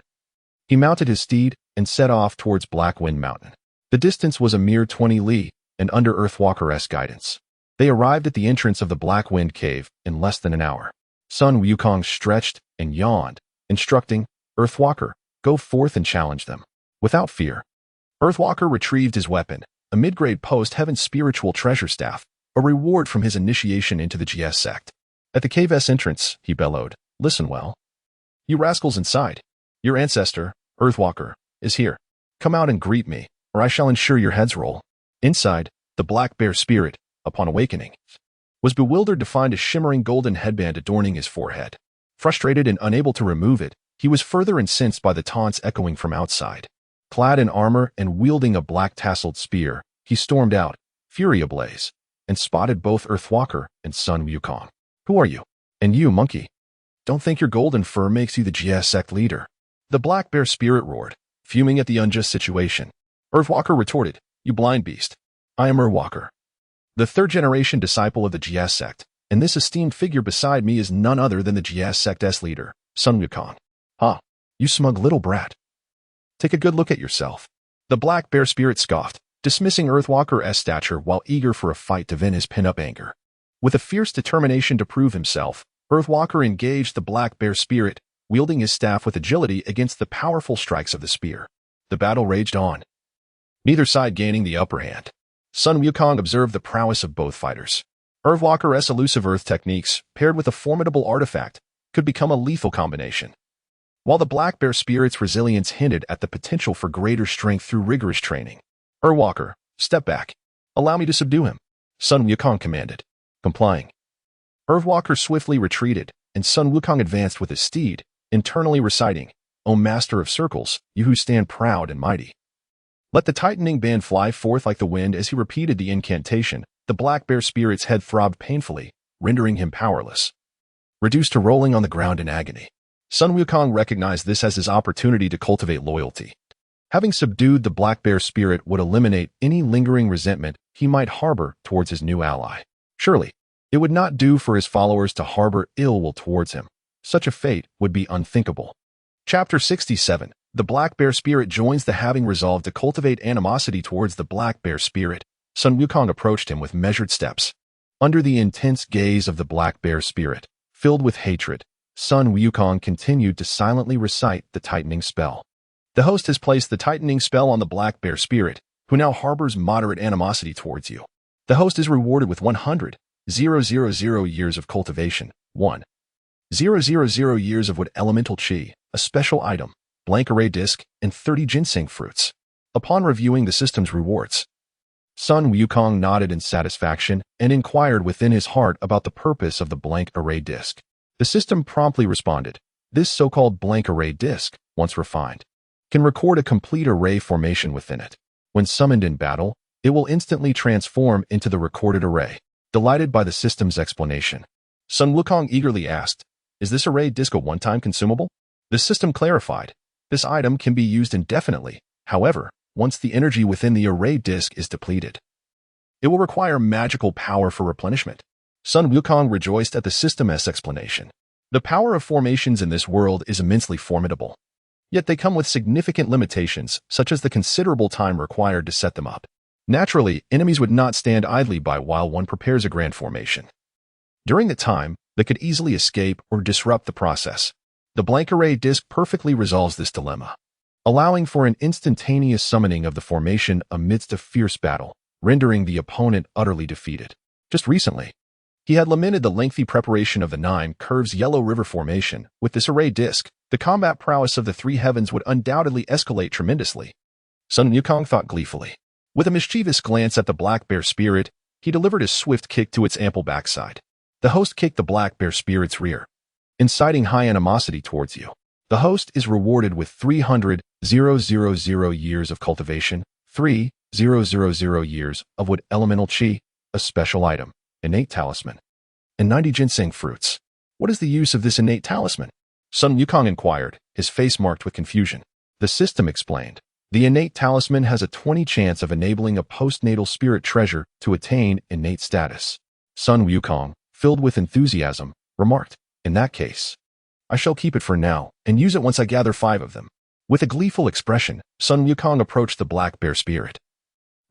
Speaker 1: he mounted his steed and set off towards Black Wind Mountain. The distance was a mere 20 li, and under Earthwalker's guidance, they arrived at the entrance of the Black Wind Cave in less than an hour. Sun Wukong stretched and yawned, instructing, "Earthwalker, go forth and challenge them." Without fear, Earthwalker retrieved his weapon, a mid-grade post-heaven spiritual treasure staff, a reward from his initiation into the GS sect. At the cave's entrance, he bellowed, "Listen well. You rascals inside. Your ancestor, Earthwalker, is here. Come out and greet me, or I shall ensure your heads roll." Inside, the black bear spirit, upon awakening, was bewildered to find a shimmering golden headband adorning his forehead. Frustrated and unable to remove it, he was further incensed by the taunts echoing from outside. Clad in armor and wielding a black-tasseled spear, he stormed out, fury ablaze, and spotted both Earthwalker and Sun Wukong. "Who are you? And you, monkey? Don't think your golden fur makes you the GS sect leader." The black bear spirit roared, fuming at the unjust situation. Earthwalker retorted, "You blind beast. I am Earthwalker, the third-generation disciple of the GS sect, and this esteemed figure beside me is none other than the GS sect's leader, Sun Wukong." "Ha, you smug little brat. Take a good look at yourself." The black bear spirit scoffed, dismissing Earthwalker's stature while eager for a fight to vent his pent-up anger. With a fierce determination to prove himself, Earthwalker engaged the black bear spirit, wielding his staff with agility against the powerful strikes of the spear. The battle raged on, neither side gaining the upper hand. Sun Wukong observed the prowess of both fighters. Earthwalker's elusive earth techniques, paired with a formidable artifact, could become a lethal combination, while the black bear spirit's resilience hinted at the potential for greater strength through rigorous training. "Earthwalker, step back. Allow me to subdue him," Sun Wukong commanded. Complying, Earthwalker swiftly retreated, and Sun Wukong advanced with his steed, internally reciting, "O master of circles, you who stand proud and mighty." Let the tightening band fly forth like the wind. As he repeated the incantation, the black bear spirit's head throbbed painfully, rendering him powerless, reduced to rolling on the ground in agony. Sun Wukong recognized this as his opportunity to cultivate loyalty. Having subdued the black bear spirit would eliminate any lingering resentment he might harbor towards his new ally. Surely, it would not do for his followers to harbor ill will towards him. Such a fate would be unthinkable. Chapter 67. The black bear spirit joins the having resolved to cultivate animosity towards the black bear spirit. Sun Wukong approached him with measured steps. Under the intense gaze of the black bear spirit, filled with hatred, Sun Wukong continued to silently recite the tightening spell. "The host has placed the tightening spell on the black bear spirit, who now harbors moderate animosity towards you. The host is rewarded with 100,000 years of cultivation, 1,000 years of wood elemental chi, a special item, blank array disc, and 30 ginseng fruits." Upon reviewing the system's rewards, Sun Wukong nodded in satisfaction and inquired within his heart about the purpose of the blank array disc. The system promptly responded, "This so-called blank array disc, once refined, can record a complete array formation within it. When summoned in battle, it will instantly transform into the recorded array." Delighted by the system's explanation, Sun Wukong eagerly asked, "Is this array disk a one-time consumable?" The system clarified, "This item can be used indefinitely. However, once the energy within the array disk is depleted, it will require magical power for replenishment." Sun Wukong rejoiced at the system's explanation. The power of formations in this world is immensely formidable. Yet they come with significant limitations, such as the considerable time required to set them up. Naturally, enemies would not stand idly by while one prepares a grand formation. During the time, they could easily escape or disrupt the process. The blank array disk perfectly resolves this dilemma, allowing for an instantaneous summoning of the formation amidst a fierce battle, rendering the opponent utterly defeated. Just recently, he had lamented the lengthy preparation of the 9 Curves Yellow River formation. With this array disk, the combat prowess of the 3 heavens would undoubtedly escalate tremendously. Sun Wukong thought gleefully. With a mischievous glance at the black bear spirit, he delivered a swift kick to its ample backside. The host kicked the black bear spirit's rear, inciting high animosity towards you. The host is rewarded with 300,000 years of cultivation, 3,000 years of wood elemental chi, a special item, innate talisman, and 90 ginseng fruits. What is the use of this innate talisman? Sun Wukong inquired, his face marked with confusion. The system explained. The innate talisman has a 20 chance of enabling a postnatal spirit treasure to attain innate status. Sun Wukong, filled with enthusiasm, remarked, "In that case, I shall keep it for now and use it once I gather 5 of them." With a gleeful expression, Sun Wukong approached the black bear spirit,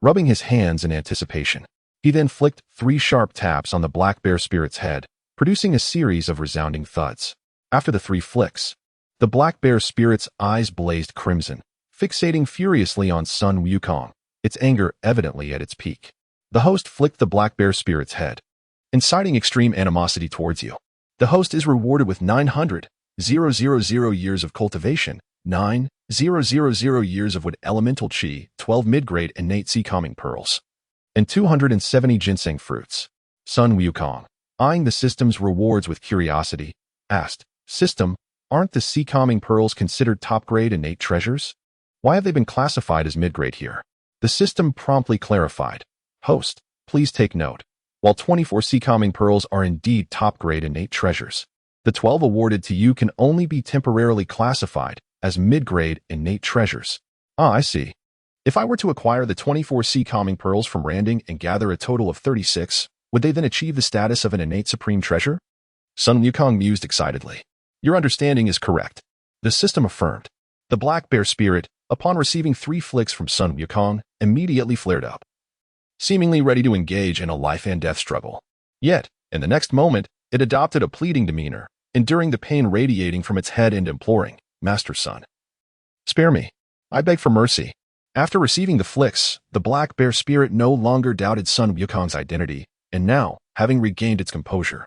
Speaker 1: rubbing his hands in anticipation. He then flicked 3 sharp taps on the black bear spirit's head, producing a series of resounding thuds. After the 3 flicks, the black bear spirit's eyes blazed crimson, fixating furiously on Sun Wukong, its anger evidently at its peak. The host flicked the black bear spirit's head, inciting extreme animosity towards you. The host is rewarded with 900,000 years of cultivation, 9,000 years of wood elemental chi, 12 mid-grade innate sea calming pearls, and 270 ginseng fruits. Sun Wukong, eyeing the system's rewards with curiosity, asked, "System, aren't the sea calming pearls considered top-grade innate treasures? Why have they been classified as mid-grade here?" The system promptly clarified, "Host, please take note. While 24 sea calming pearls are indeed top-grade innate treasures, the 12 awarded to you can only be temporarily classified as mid-grade innate treasures." "Ah, I see. If I were to acquire the 24 sea calming pearls from Randing and gather a total of 36, would they then achieve the status of an innate supreme treasure?" Sun Wukong mused excitedly. "Your understanding is correct," the system affirmed. The black bear spirit, upon receiving 3 flicks from Sun Wukong, immediately flared up, seemingly ready to engage in a life-and-death struggle. Yet, in the next moment, it adopted a pleading demeanor, enduring the pain radiating from its head and imploring, "Master Sun, spare me. I beg for mercy." After receiving the flicks, the black bear spirit no longer doubted Sun Wukong's identity, and now, having regained its composure,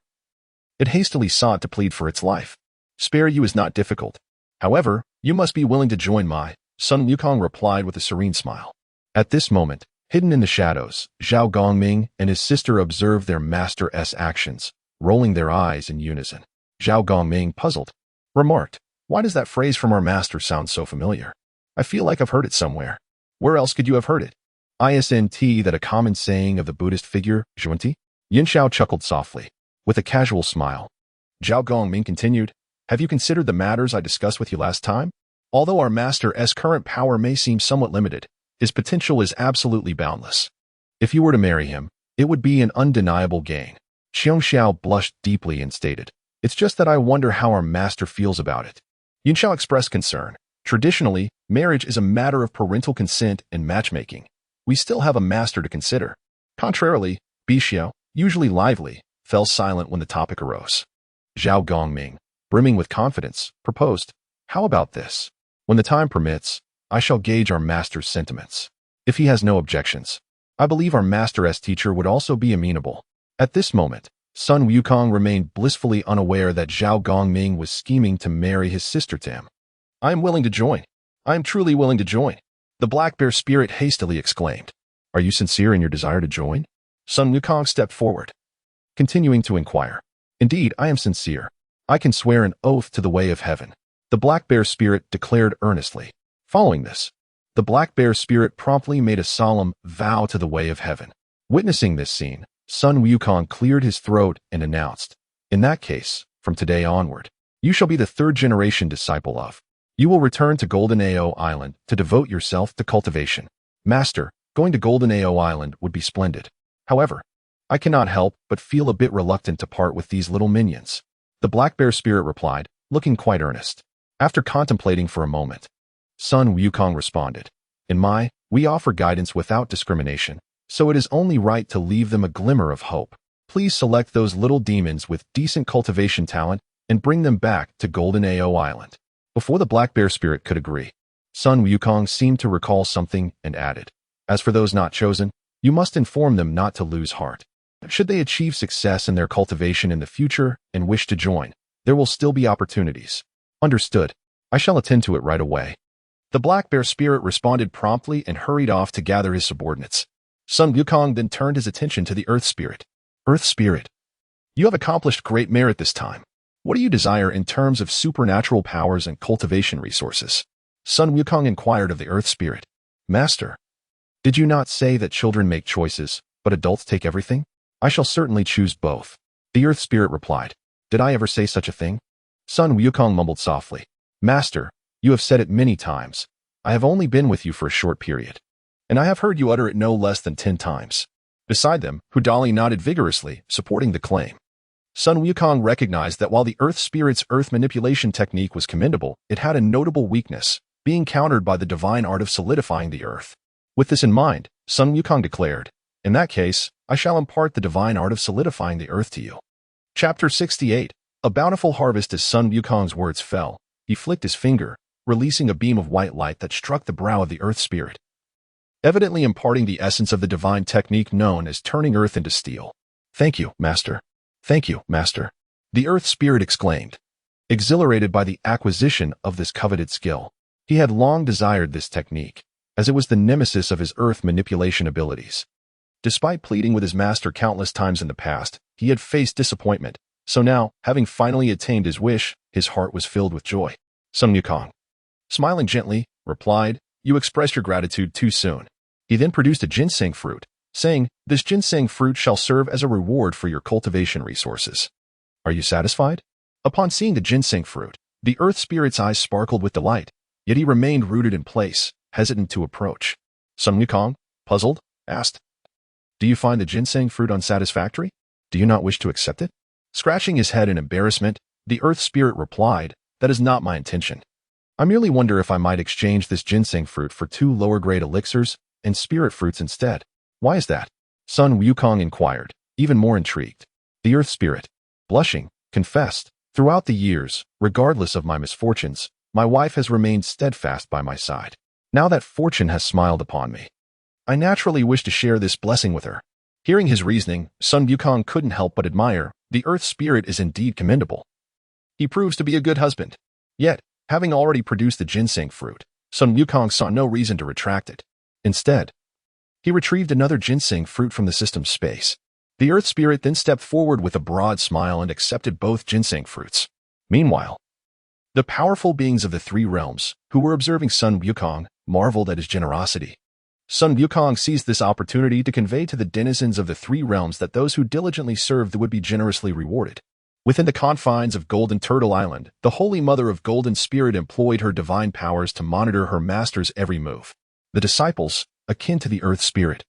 Speaker 1: it hastily sought to plead for its life. "Spare you is not difficult. However, you must be willing to join my," Sun Wukong replied with a serene smile. At this moment, hidden in the shadows, Zhao Gongming and his sister observed their master's actions, rolling their eyes in unison. Zhao Gongming, puzzled, remarked, "Why does that phrase from our master sound so familiar? I feel like I've heard it somewhere." "Where else could you have heard it? Isn't that a common saying of the Buddhist figure, Zhuanti?" Yin Xiao chuckled softly, with a casual smile. Zhao Gongming continued, "Have you considered the matters I discussed with you last time? Although our master's current power may seem somewhat limited, his potential is absolutely boundless. If you were to marry him, it would be an undeniable gain." Xiong Xiao blushed deeply and stated, "It's just that I wonder how our master feels about it." Yin Xiao expressed concern. "Traditionally, marriage is a matter of parental consent and matchmaking. We still have a master to consider." Contrarily, Bixiao, usually lively, fell silent when the topic arose. Zhao Gongming, brimming with confidence, proposed, "How about this? When the time permits, I shall gauge our master's sentiments. If he has no objections, I believe our master's teacher would also be amenable." At this moment, Sun Wukong remained blissfully unaware that Zhao Gongming was scheming to marry his sister to him. "I am willing to join. I am truly willing to join," the black bear spirit hastily exclaimed. "Are you sincere in your desire to join?" Sun Wukong stepped forward, continuing to inquire. "Indeed, I am sincere. I can swear an oath to the way of heaven," the black bear spirit declared earnestly. Following this, the black bear spirit promptly made a solemn vow to the way of heaven. Witnessing this scene, Sun Wukong cleared his throat and announced, In that case, from today onward, you shall be the third-generation disciple of. You will return to Golden Ao Island to devote yourself to cultivation. Master, going to Golden Ao Island would be splendid. However, I cannot help but feel a bit reluctant to part with these little minions. The black bear spirit replied, looking quite earnest. After contemplating for a moment, Sun Wukong responded, we offer guidance without discrimination, so it is only right to leave them a glimmer of hope. Please select those little demons with decent cultivation talent and bring them back to Golden Ao Island. Before the black bear spirit could agree, Sun Wukong seemed to recall something and added, as for those not chosen, you must inform them not to lose heart. Should they achieve success in their cultivation in the future and wish to join, there will still be opportunities. Understood. I shall attend to it right away. The black bear spirit responded promptly and hurried off to gather his subordinates. Sun Wukong then turned his attention to the earth spirit. Earth spirit, you have accomplished great merit this time. What do you desire in terms of supernatural powers and cultivation resources? Sun Wukong inquired of the earth spirit. Master, did you not say that children make choices, but adults take everything? I shall certainly choose both. The earth spirit replied. Did I ever say such a thing? Sun Wukong mumbled softly. Master, you have said it many times. I have only been with you for a short period, and I have heard you utter it no less than 10 times. Beside them, Hudali nodded vigorously, supporting the claim. Sun Wukong recognized that while the earth spirit's earth manipulation technique was commendable, it had a notable weakness, being countered by the divine art of solidifying the earth. With this in mind, Sun Wukong declared, in that case, I shall impart the divine art of solidifying the earth to you. Chapter 68. A bountiful harvest. As Sun Wukong's words fell, he flicked his finger, releasing a beam of white light that struck the brow of the earth spirit, evidently imparting the essence of the divine technique known as turning earth into steel. Thank you, Master. Thank you, Master. The earth spirit exclaimed, exhilarated by the acquisition of this coveted skill. He had long desired this technique, as it was the nemesis of his earth manipulation abilities. Despite pleading with his master countless times in the past, he had faced disappointment, so now, having finally attained his wish, his heart was filled with joy. Sun Wukong, smiling gently, replied, you expressed your gratitude too soon. He then produced a ginseng fruit, saying, this ginseng fruit shall serve as a reward for your cultivation resources. Are you satisfied? Upon seeing the ginseng fruit, the earth spirit's eyes sparkled with delight, yet he remained rooted in place, hesitant to approach. Sun Wukong, puzzled, asked, do you find the ginseng fruit unsatisfactory? Do you not wish to accept it? Scratching his head in embarrassment, the earth spirit replied, that is not my intention. I merely wonder if I might exchange this ginseng fruit for 2 lower-grade elixirs and spirit fruits instead. Why is that? Sun Wukong inquired, even more intrigued. The earth spirit, blushing, confessed, throughout the years, regardless of my misfortunes, my wife has remained steadfast by my side. Now that fortune has smiled upon me, I naturally wish to share this blessing with her. Hearing his reasoning, Sun Wukong couldn't help but admire. The earth spirit is indeed commendable. He proves to be a good husband. Yet, having already produced the ginseng fruit, Sun Wukong saw no reason to retract it. Instead, he retrieved another ginseng fruit from the system's space. The earth spirit then stepped forward with a broad smile and accepted both ginseng fruits. Meanwhile, the powerful beings of the 3 realms, who were observing Sun Wukong, marveled at his generosity. Sun Wukong seized this opportunity to convey to the denizens of the 3 realms that those who diligently served would be generously rewarded. Within the confines of Golden Turtle Island, the Holy Mother of Golden Spirit employed her divine powers to monitor her master's every move. The disciples, akin to the earth spirit,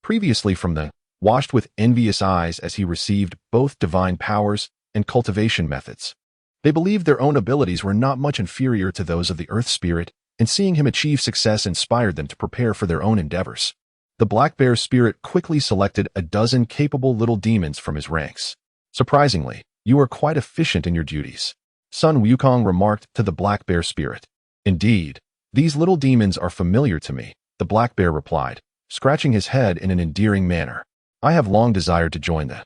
Speaker 1: previously from the, watched with envious eyes as he received both divine powers and cultivation methods. They believed their own abilities were not much inferior to those of the earth spirit, and seeing him achieve success inspired them to prepare for their own endeavors. The black bear spirit quickly selected a dozen capable little demons from his ranks. Surprisingly, you are quite efficient in your duties, Sun Wukong remarked to the black bear spirit. Indeed, these little demons are familiar to me, the black bear replied, scratching his head in an endearing manner. I have long desired to join them,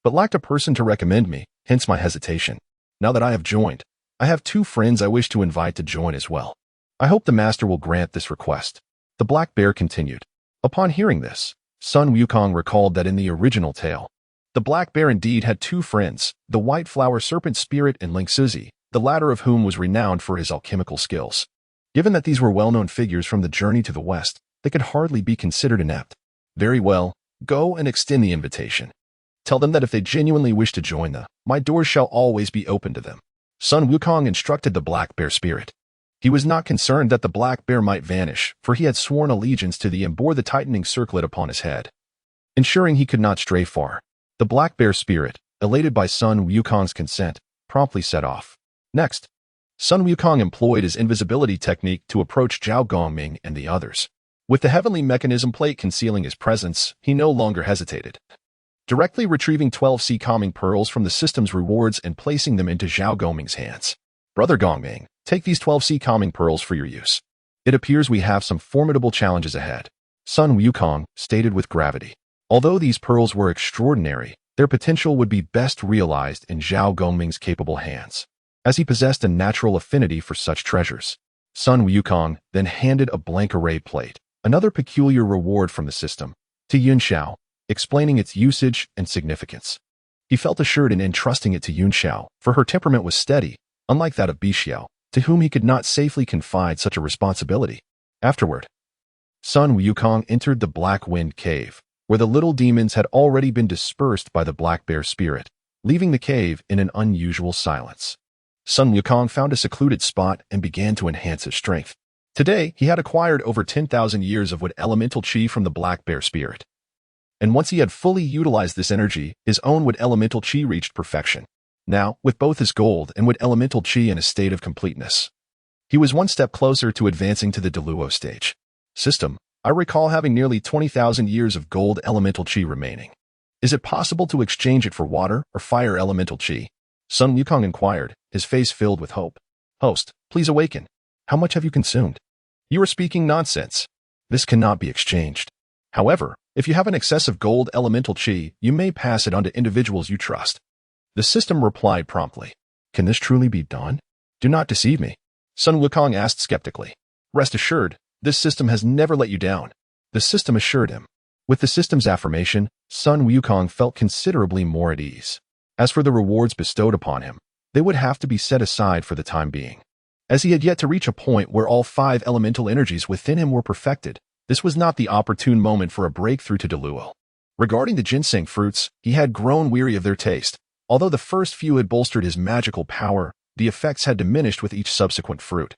Speaker 1: but lacked a person to recommend me, hence my hesitation. Now that I have joined, I have 2 friends I wish to invite to join as well. I hope the master will grant this request. The black bear continued. Upon hearing this, Sun Wukong recalled that in the original tale, the black bear indeed had 2 friends, the white flower serpent spirit and Ling Suzi, the latter of whom was renowned for his alchemical skills. Given that these were well-known figures from the journey to the west, they could hardly be considered inept. Very well, go and extend the invitation. Tell them that if they genuinely wish to join my doors shall always be open to them. Sun Wukong instructed the black bear spirit. He was not concerned that the black bear might vanish, for he had sworn allegiance to the and bore the tightening circlet upon his head, ensuring he could not stray far. The black bear spirit, elated by Sun Wukong's consent, promptly set off. Next, Sun Wukong employed his invisibility technique to approach Zhao Gongming and the others. With the heavenly mechanism plate concealing his presence, he no longer hesitated. Directly retrieving 12 sea calming pearls from the system's rewards and placing them into Zhao Gongming's hands. Brother Gongming, take these 12 sea calming pearls for your use. It appears we have some formidable challenges ahead, Sun Wukong stated with gravity. Although these pearls were extraordinary, their potential would be best realized in Zhao Gongming's capable hands, as he possessed a natural affinity for such treasures. Sun Wukong then handed a blank array plate, another peculiar reward from the system, to Yunxiao, explaining its usage and significance. He felt assured in entrusting it to Yunxiao, for her temperament was steady, unlike that of Bixiao, to whom he could not safely confide such a responsibility. Afterward, Sun Wukong entered the Black Wind Cave, where the little demons had already been dispersed by the black bear spirit, leaving the cave in an unusual silence. Sun Wukong found a secluded spot and began to enhance his strength. Today, he had acquired over 10,000 years of wood elemental chi from the black bear spirit. And once he had fully utilized this energy, his own wood elemental chi reached perfection. Now, with both his gold and wood elemental chi in a state of completeness, he was one step closer to advancing to the Deluo stage. System, I recall having nearly 20,000 years of gold elemental chi remaining. Is it possible to exchange it for water or fire elemental chi? Sun Wukong inquired, his face filled with hope. Host, please awaken. How much have you consumed? You are speaking nonsense. This cannot be exchanged. However, if you have an excess of gold elemental chi, you may pass it on to individuals you trust. The system replied promptly. Can this truly be done? Do not deceive me. Sun Wukong asked skeptically. Rest assured, this system has never let you down. The system assured him. With the system's affirmation, Sun Wukong felt considerably more at ease. As for the rewards bestowed upon him, they would have to be set aside for the time being. As he had yet to reach a point where all 5 elemental energies within him were perfected, this was not the opportune moment for a breakthrough to Deluo. Regarding the ginseng fruits, he had grown weary of their taste. Although the first few had bolstered his magical power, the effects had diminished with each subsequent fruit,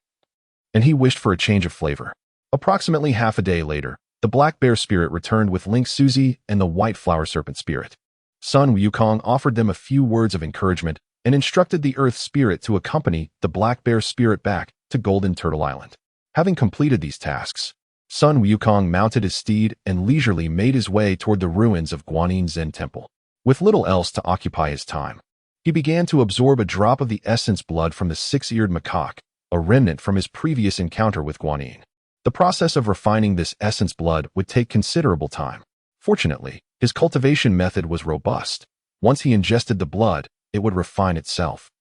Speaker 1: and he wished for a change of flavor. Approximately half a day later, the black bear spirit returned with Link Suzy and the white flower serpent spirit. Sun Wukong offered them a few words of encouragement and instructed the earth spirit to accompany the black bear spirit back to Golden Turtle Island. Having completed these tasks, Sun Wukong mounted his steed and leisurely made his way toward the ruins of Guanyin Zen Temple. With little else to occupy his time, he began to absorb a drop of the essence blood from the 6-eared macaque, a remnant from his previous encounter with Guanyin. The process of refining this essence blood would take considerable time. Fortunately, his cultivation method was robust. Once he ingested the blood, it would refine itself,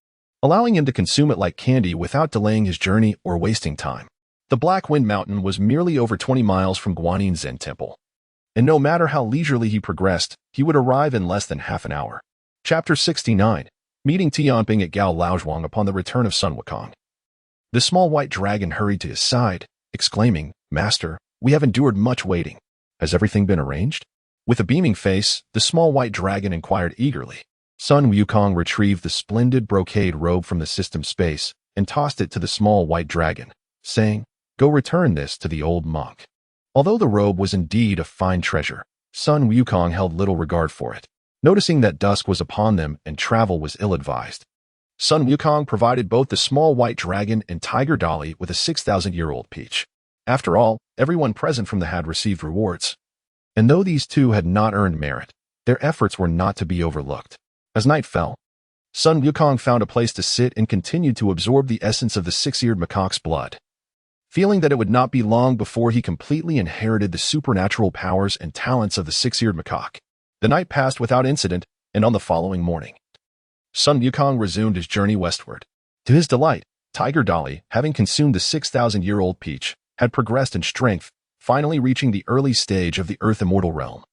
Speaker 1: allowing him to consume it like candy without delaying his journey or wasting time. The Black Wind Mountain was merely over 20 miles from Guanyin Zen Temple, and no matter how leisurely he progressed, he would arrive in less than half an hour. Chapter 69. Meeting Tamping at Gao Laozhuang upon the return of Sun Wukong. The small white dragon hurried to his side, exclaiming, Master, we have endured much waiting. Has everything been arranged? With a beaming face, the small white dragon inquired eagerly. Sun Wukong retrieved the splendid brocade robe from the system space and tossed it to the small white dragon, saying, Go return this to the old monk. Although the robe was indeed a fine treasure, Sun Wukong held little regard for it, noticing that dusk was upon them and travel was ill-advised. Sun Wukong provided both the small white dragon and Tiger Dolly with a 6,000-year-old peach. After all, everyone present from the had received rewards. And though these two had not earned merit, their efforts were not to be overlooked. As night fell, Sun Wukong found a place to sit and continued to absorb the essence of the 6-eared macaque's blood, feeling that it would not be long before he completely inherited the supernatural powers and talents of the 6-eared macaque. The night passed without incident, and on the following morning, Sun Wukong resumed his journey westward. To his delight, Tiger Dolly, having consumed the 6,000-year-old peach, had progressed in strength, finally reaching the early stage of the Earth Immortal Realm,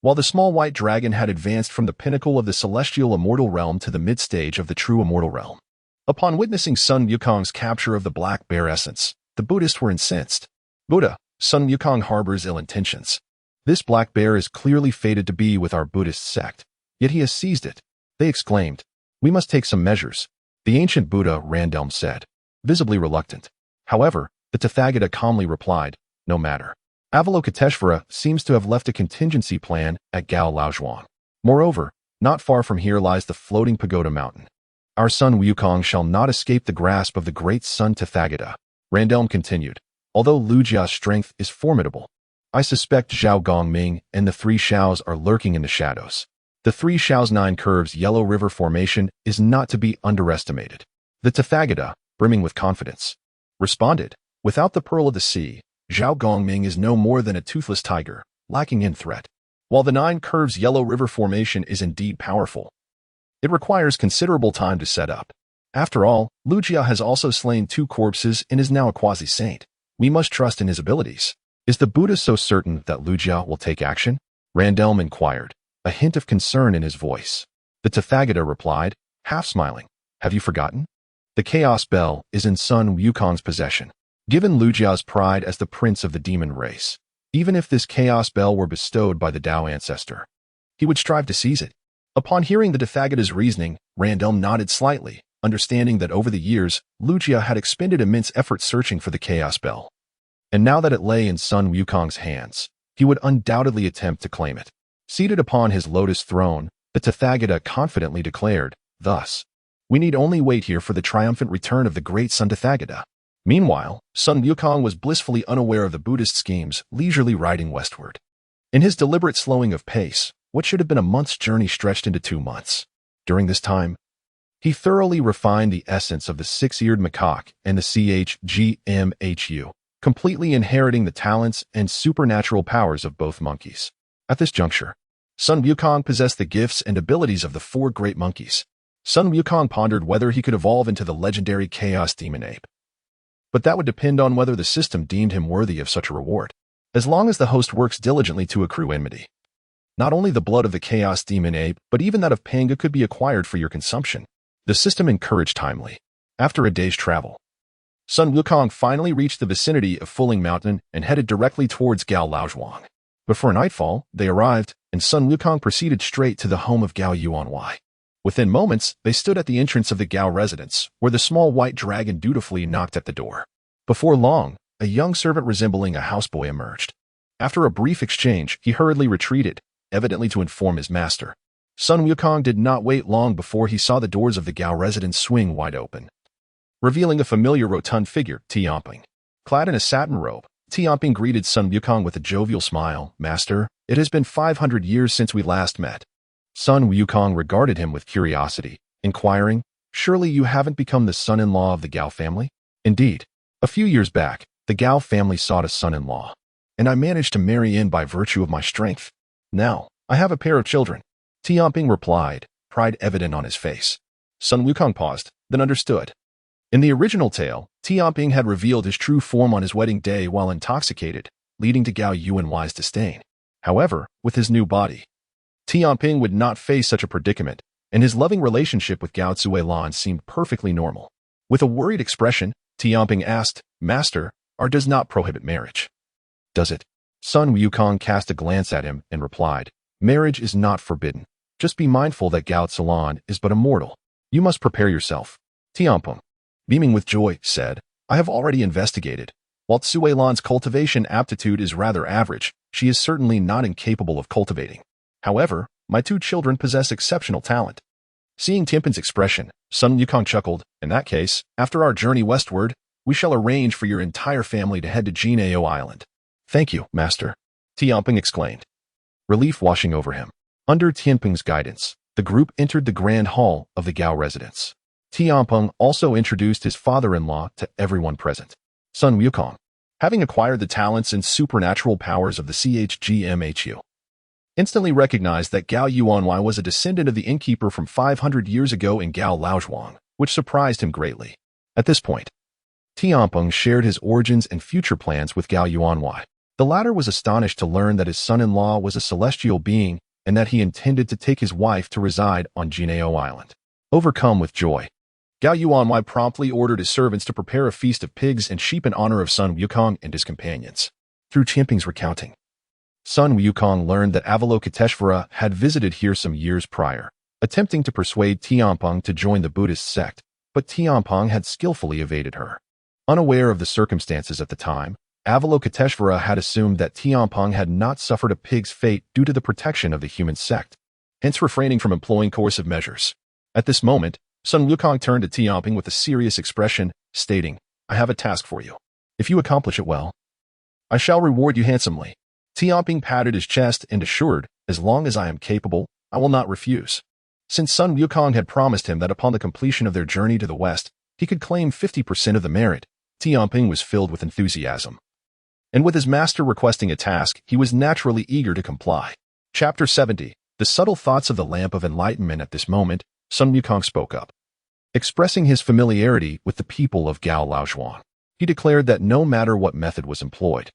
Speaker 1: while the small white dragon had advanced from the pinnacle of the Celestial Immortal Realm to the mid-stage of the True Immortal Realm. Upon witnessing Sun Wukong's capture of the Black Bear essence, the Buddhists were incensed. Buddha, Sun Wukong harbors ill intentions. This black bear is clearly fated to be with our Buddhist sect. Yet he has seized it. They exclaimed. We must take some measures. The ancient Buddha, Randelm said, visibly reluctant. However, the Tathagata calmly replied, no matter. Avalokiteshvara seems to have left a contingency plan at Gao Laozhuang. Moreover, not far from here lies the floating pagoda mountain. Our Sun Wukong shall not escape the grasp of the great Sun Tathagata. Randelm continued, although Lu Jia's strength is formidable. I suspect Zhao Gongming and the Three Shaos are lurking in the shadows. The Three Shaos' 9 curves Yellow River formation is not to be underestimated. The Tathagata, brimming with confidence, responded, without the Pearl of the Sea, Zhao Gongming is no more than a toothless tiger, lacking in threat. While the 9 curves Yellow River formation is indeed powerful, it requires considerable time to set up. After all, Lu Jia has also slain 2 corpses and is now a quasi-saint. We must trust in his abilities. Is the Buddha so certain that Lu Jia will take action? Randelm inquired, a hint of concern in his voice. The Tathagata replied, half smiling, have you forgotten? The Chaos Bell is in Sun Wukong's possession. Given Lu Jia's pride as the prince of the demon race, even if this Chaos Bell were bestowed by the Dao ancestor, he would strive to seize it. Upon hearing the Tathagata's reasoning, Randelm nodded slightly, understanding that over the years, Lu Jia had expended immense effort searching for the Chaos Bell. And now that it lay in Sun Wukong's hands, he would undoubtedly attempt to claim it. Seated upon his lotus throne, the Tathagata confidently declared, thus, we need only wait here for the triumphant return of the great Sun Tathagata. Meanwhile, Sun Wukong was blissfully unaware of the Buddhist schemes, leisurely riding westward. In his deliberate slowing of pace, what should have been a month's journey stretched into 2 months. During this time, he thoroughly refined the essence of the 6-eared macaque and the CHGMHU, completely inheriting the talents and supernatural powers of both monkeys. At this juncture, Sun Wukong possessed the gifts and abilities of the 4 great monkeys. Sun Wukong pondered whether he could evolve into the legendary Chaos Demon Ape. But that would depend on whether the system deemed him worthy of such a reward. As long as the host works diligently to accrue enmity, not only the blood of the Chaos Demon Ape, but even that of Panga could be acquired for your consumption. The system encouraged timely. After a day's travel, Sun Wukong finally reached the vicinity of Fuling Mountain and headed directly towards Gao Laozhuang. Before nightfall, they arrived, and Sun Wukong proceeded straight to the home of Gao Yuanwei. Within moments, they stood at the entrance of the Gao residence, where the small white dragon dutifully knocked at the door. Before long, a young servant resembling a houseboy emerged. After a brief exchange, he hurriedly retreated, evidently to inform his master. Sun Wukong did not wait long before he saw the doors of the Gao residence swing wide open, revealing a familiar rotund figure, Tamping. Clad in a satin robe, Tamping greeted Sun Wukong with a jovial smile. Master, it has been 500 years since we last met. Sun Wukong regarded him with curiosity, inquiring, surely you haven't become the son-in-law of the Gao family? Indeed. A few years back, the Gao family sought a son-in-law, and I managed to marry in by virtue of my strength. Now, I have a pair of children. Tamping replied, pride evident on his face. Sun Wukong paused, then understood. In the original tale, Tamping had revealed his true form on his wedding day while intoxicated, leading to Gao Yuanwei's disdain. However, with his new body, Tamping would not face such a predicament, and his loving relationship with Gao Zuelan seemed perfectly normal. With a worried expression, Tamping asked, Master, art does not prohibit marriage. Does it? Sun Wukong cast a glance at him and replied, marriage is not forbidden. Just be mindful that Gao Zuelan is but a mortal. You must prepare yourself. Tamping, beaming with joy, said, I have already investigated. While Zuelan's cultivation aptitude is rather average, she is certainly not incapable of cultivating. However, my 2 children possess exceptional talent. Seeing Tamping's expression, Sun Wukong chuckled, in that case, after our journey westward, we shall arrange for your entire family to head to Jinao Island. Thank you, Master, Tamping exclaimed, relief washing over him. Under Tamping's guidance, the group entered the grand hall of the Gao residence. Tamping also introduced his father-in-law to everyone present. Sun Wukong, having acquired the talents and supernatural powers of the CHGMHU, instantly recognized that Gao Yuanwei was a descendant of the innkeeper from 500 years ago in Gao Laozhuang, which surprised him greatly. At this point, Tamping shared his origins and future plans with Gao Yuanwei. The latter was astonished to learn that his son-in-law was a celestial being and that he intended to take his wife to reside on Jinao Island. Overcome with joy, Gao Yuanwei promptly ordered his servants to prepare a feast of pigs and sheep in honor of Sun Wukong and his companions. Through Tamping's recounting, Sun Wukong learned that Avalokiteshvara had visited here some years prior, attempting to persuade Tamping to join the Buddhist sect, but Tamping had skillfully evaded her. Unaware of the circumstances at the time, Avalokiteshvara had assumed that Tamping had not suffered a pig's fate due to the protection of the human sect, hence refraining from employing coercive measures. At this moment, Sun Wukong turned to Tamping with a serious expression, stating, "I have a task for you. If you accomplish it well, I shall reward you handsomely." Tamping patted his chest and assured, "As long as I am capable, I will not refuse." Since Sun Wukong had promised him that upon the completion of their journey to the west, he could claim 50% of the merit, Tamping was filled with enthusiasm. And with his master requesting a task, he was naturally eager to comply. Chapter 70. The Subtle Thoughts of the Lamp of Enlightenment. At this moment, Sun Wukong spoke up. Expressing his familiarity with the people of Gao Laozhuang, he declared that no matter what method was employed,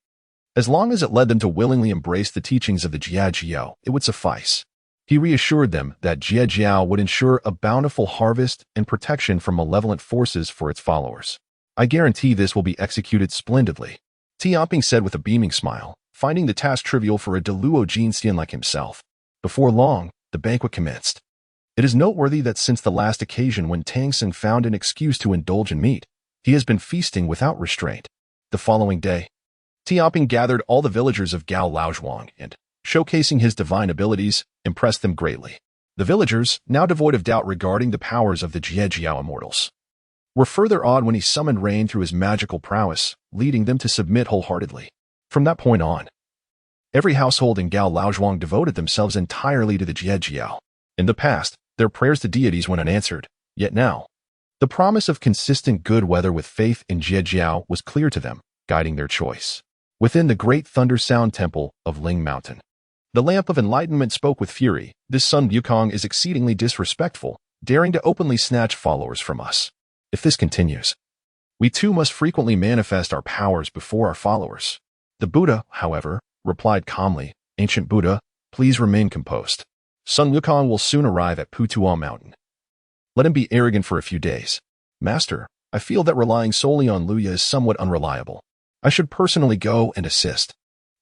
Speaker 1: as long as it led them to willingly embrace the teachings of the Jiejiao, it would suffice. He reassured them that Jiejiao would ensure a bountiful harvest and protection from malevolent forces for its followers. "I guarantee this will be executed splendidly," Tamping said with a beaming smile, finding the task trivial for a Deluo Jinxian like himself. Before long, the banquet commenced. It is noteworthy that since the last occasion when Tangsung found an excuse to indulge in meat, he has been feasting without restraint. The following day, Tamping gathered all the villagers of Gao Laozhuang and, showcasing his divine abilities, impressed them greatly. The villagers, now devoid of doubt regarding the powers of the Jiejiao immortals, were further awed when he summoned rain through his magical prowess, leading them to submit wholeheartedly. From that point on, every household in Gao Laozhuang devoted themselves entirely to the Jiejiao. In the past, their prayers to deities went unanswered, yet now, the promise of consistent good weather with faith in Jiejiao was clear to them, guiding their choice. Within the great Thunder Sound Temple of Ling Mountain, the Lamp of Enlightenment spoke with fury. "This Sun Wukong is exceedingly disrespectful, daring to openly snatch followers from us. If this continues, we too must frequently manifest our powers before our followers." The Buddha, however, replied calmly, "Ancient Buddha, please remain composed. Sun Wukong will soon arrive at Putuo Mountain. Let him be arrogant for a few days. Master, I feel that relying solely on Luya is somewhat unreliable. I should personally go and assist."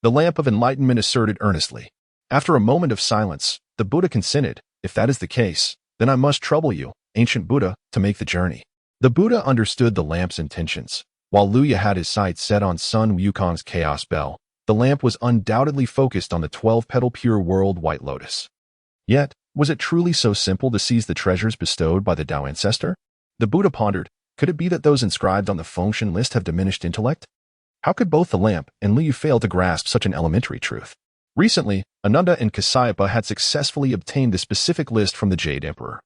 Speaker 1: The Lamp of Enlightenment asserted earnestly. After a moment of silence, the Buddha consented. "If that is the case, then I must trouble you, Ancient Buddha, to make the journey." The Buddha understood the lamp's intentions. While Luya had his sights set on Sun Wukong's chaos bell, the lamp was undoubtedly focused on the 12-petal pure world white lotus. Yet, was it truly so simple to seize the treasures bestowed by the Tao ancestor? The Buddha pondered, could it be that those inscribed on the function list have diminished intellect? How could both the lamp and Liu fail to grasp such an elementary truth? Recently, Ananda and Kasyapa had successfully obtained the specific list from the Jade Emperor,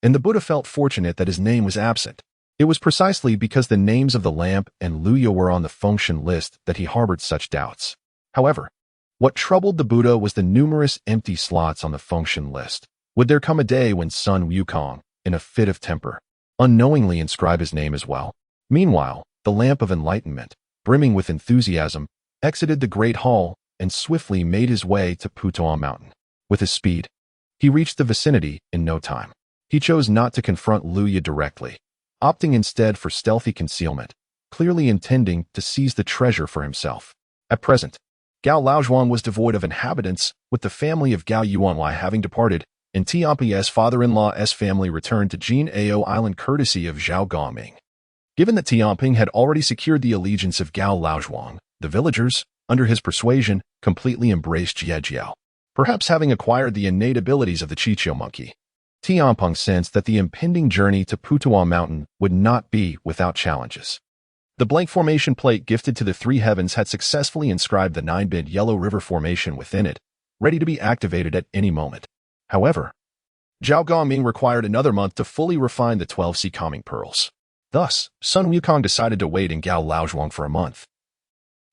Speaker 1: and the Buddha felt fortunate that his name was absent. It was precisely because the names of the lamp and Luya were on the function list that he harbored such doubts. However, what troubled the Buddha was the numerous empty slots on the function list. Would there come a day when Sun Wukong, in a fit of temper, unknowingly inscribe his name as well? Meanwhile, the Lamp of Enlightenment, brimming with enthusiasm, exited the Great Hall and swiftly made his way to Putuo Mountain. With his speed, he reached the vicinity in no time. He chose not to confront Luya directly, opting instead for stealthy concealment, clearly intending to seize the treasure for himself. At present, Gao Laozhuang was devoid of inhabitants, with the family of Gao Yuanwei having departed, and Tamping's father-in-law's family returned to Jin Ao Island courtesy of Zhao Gongming. Given that Tamping had already secured the allegiance of Gao Laozhuang, the villagers, under his persuasion, completely embraced Jiejiao. Perhaps having acquired the innate abilities of the Chichio monkey, Tamping sensed that the impending journey to Putuo Mountain would not be without challenges. The blank formation plate gifted to the three heavens had successfully inscribed the 9-bit Yellow River formation within it, ready to be activated at any moment. However, Zhao Gongming required another month to fully refine the 12 sea calming pearls. Thus, Sun Wukong decided to wait in Gao Laozhuang for a month.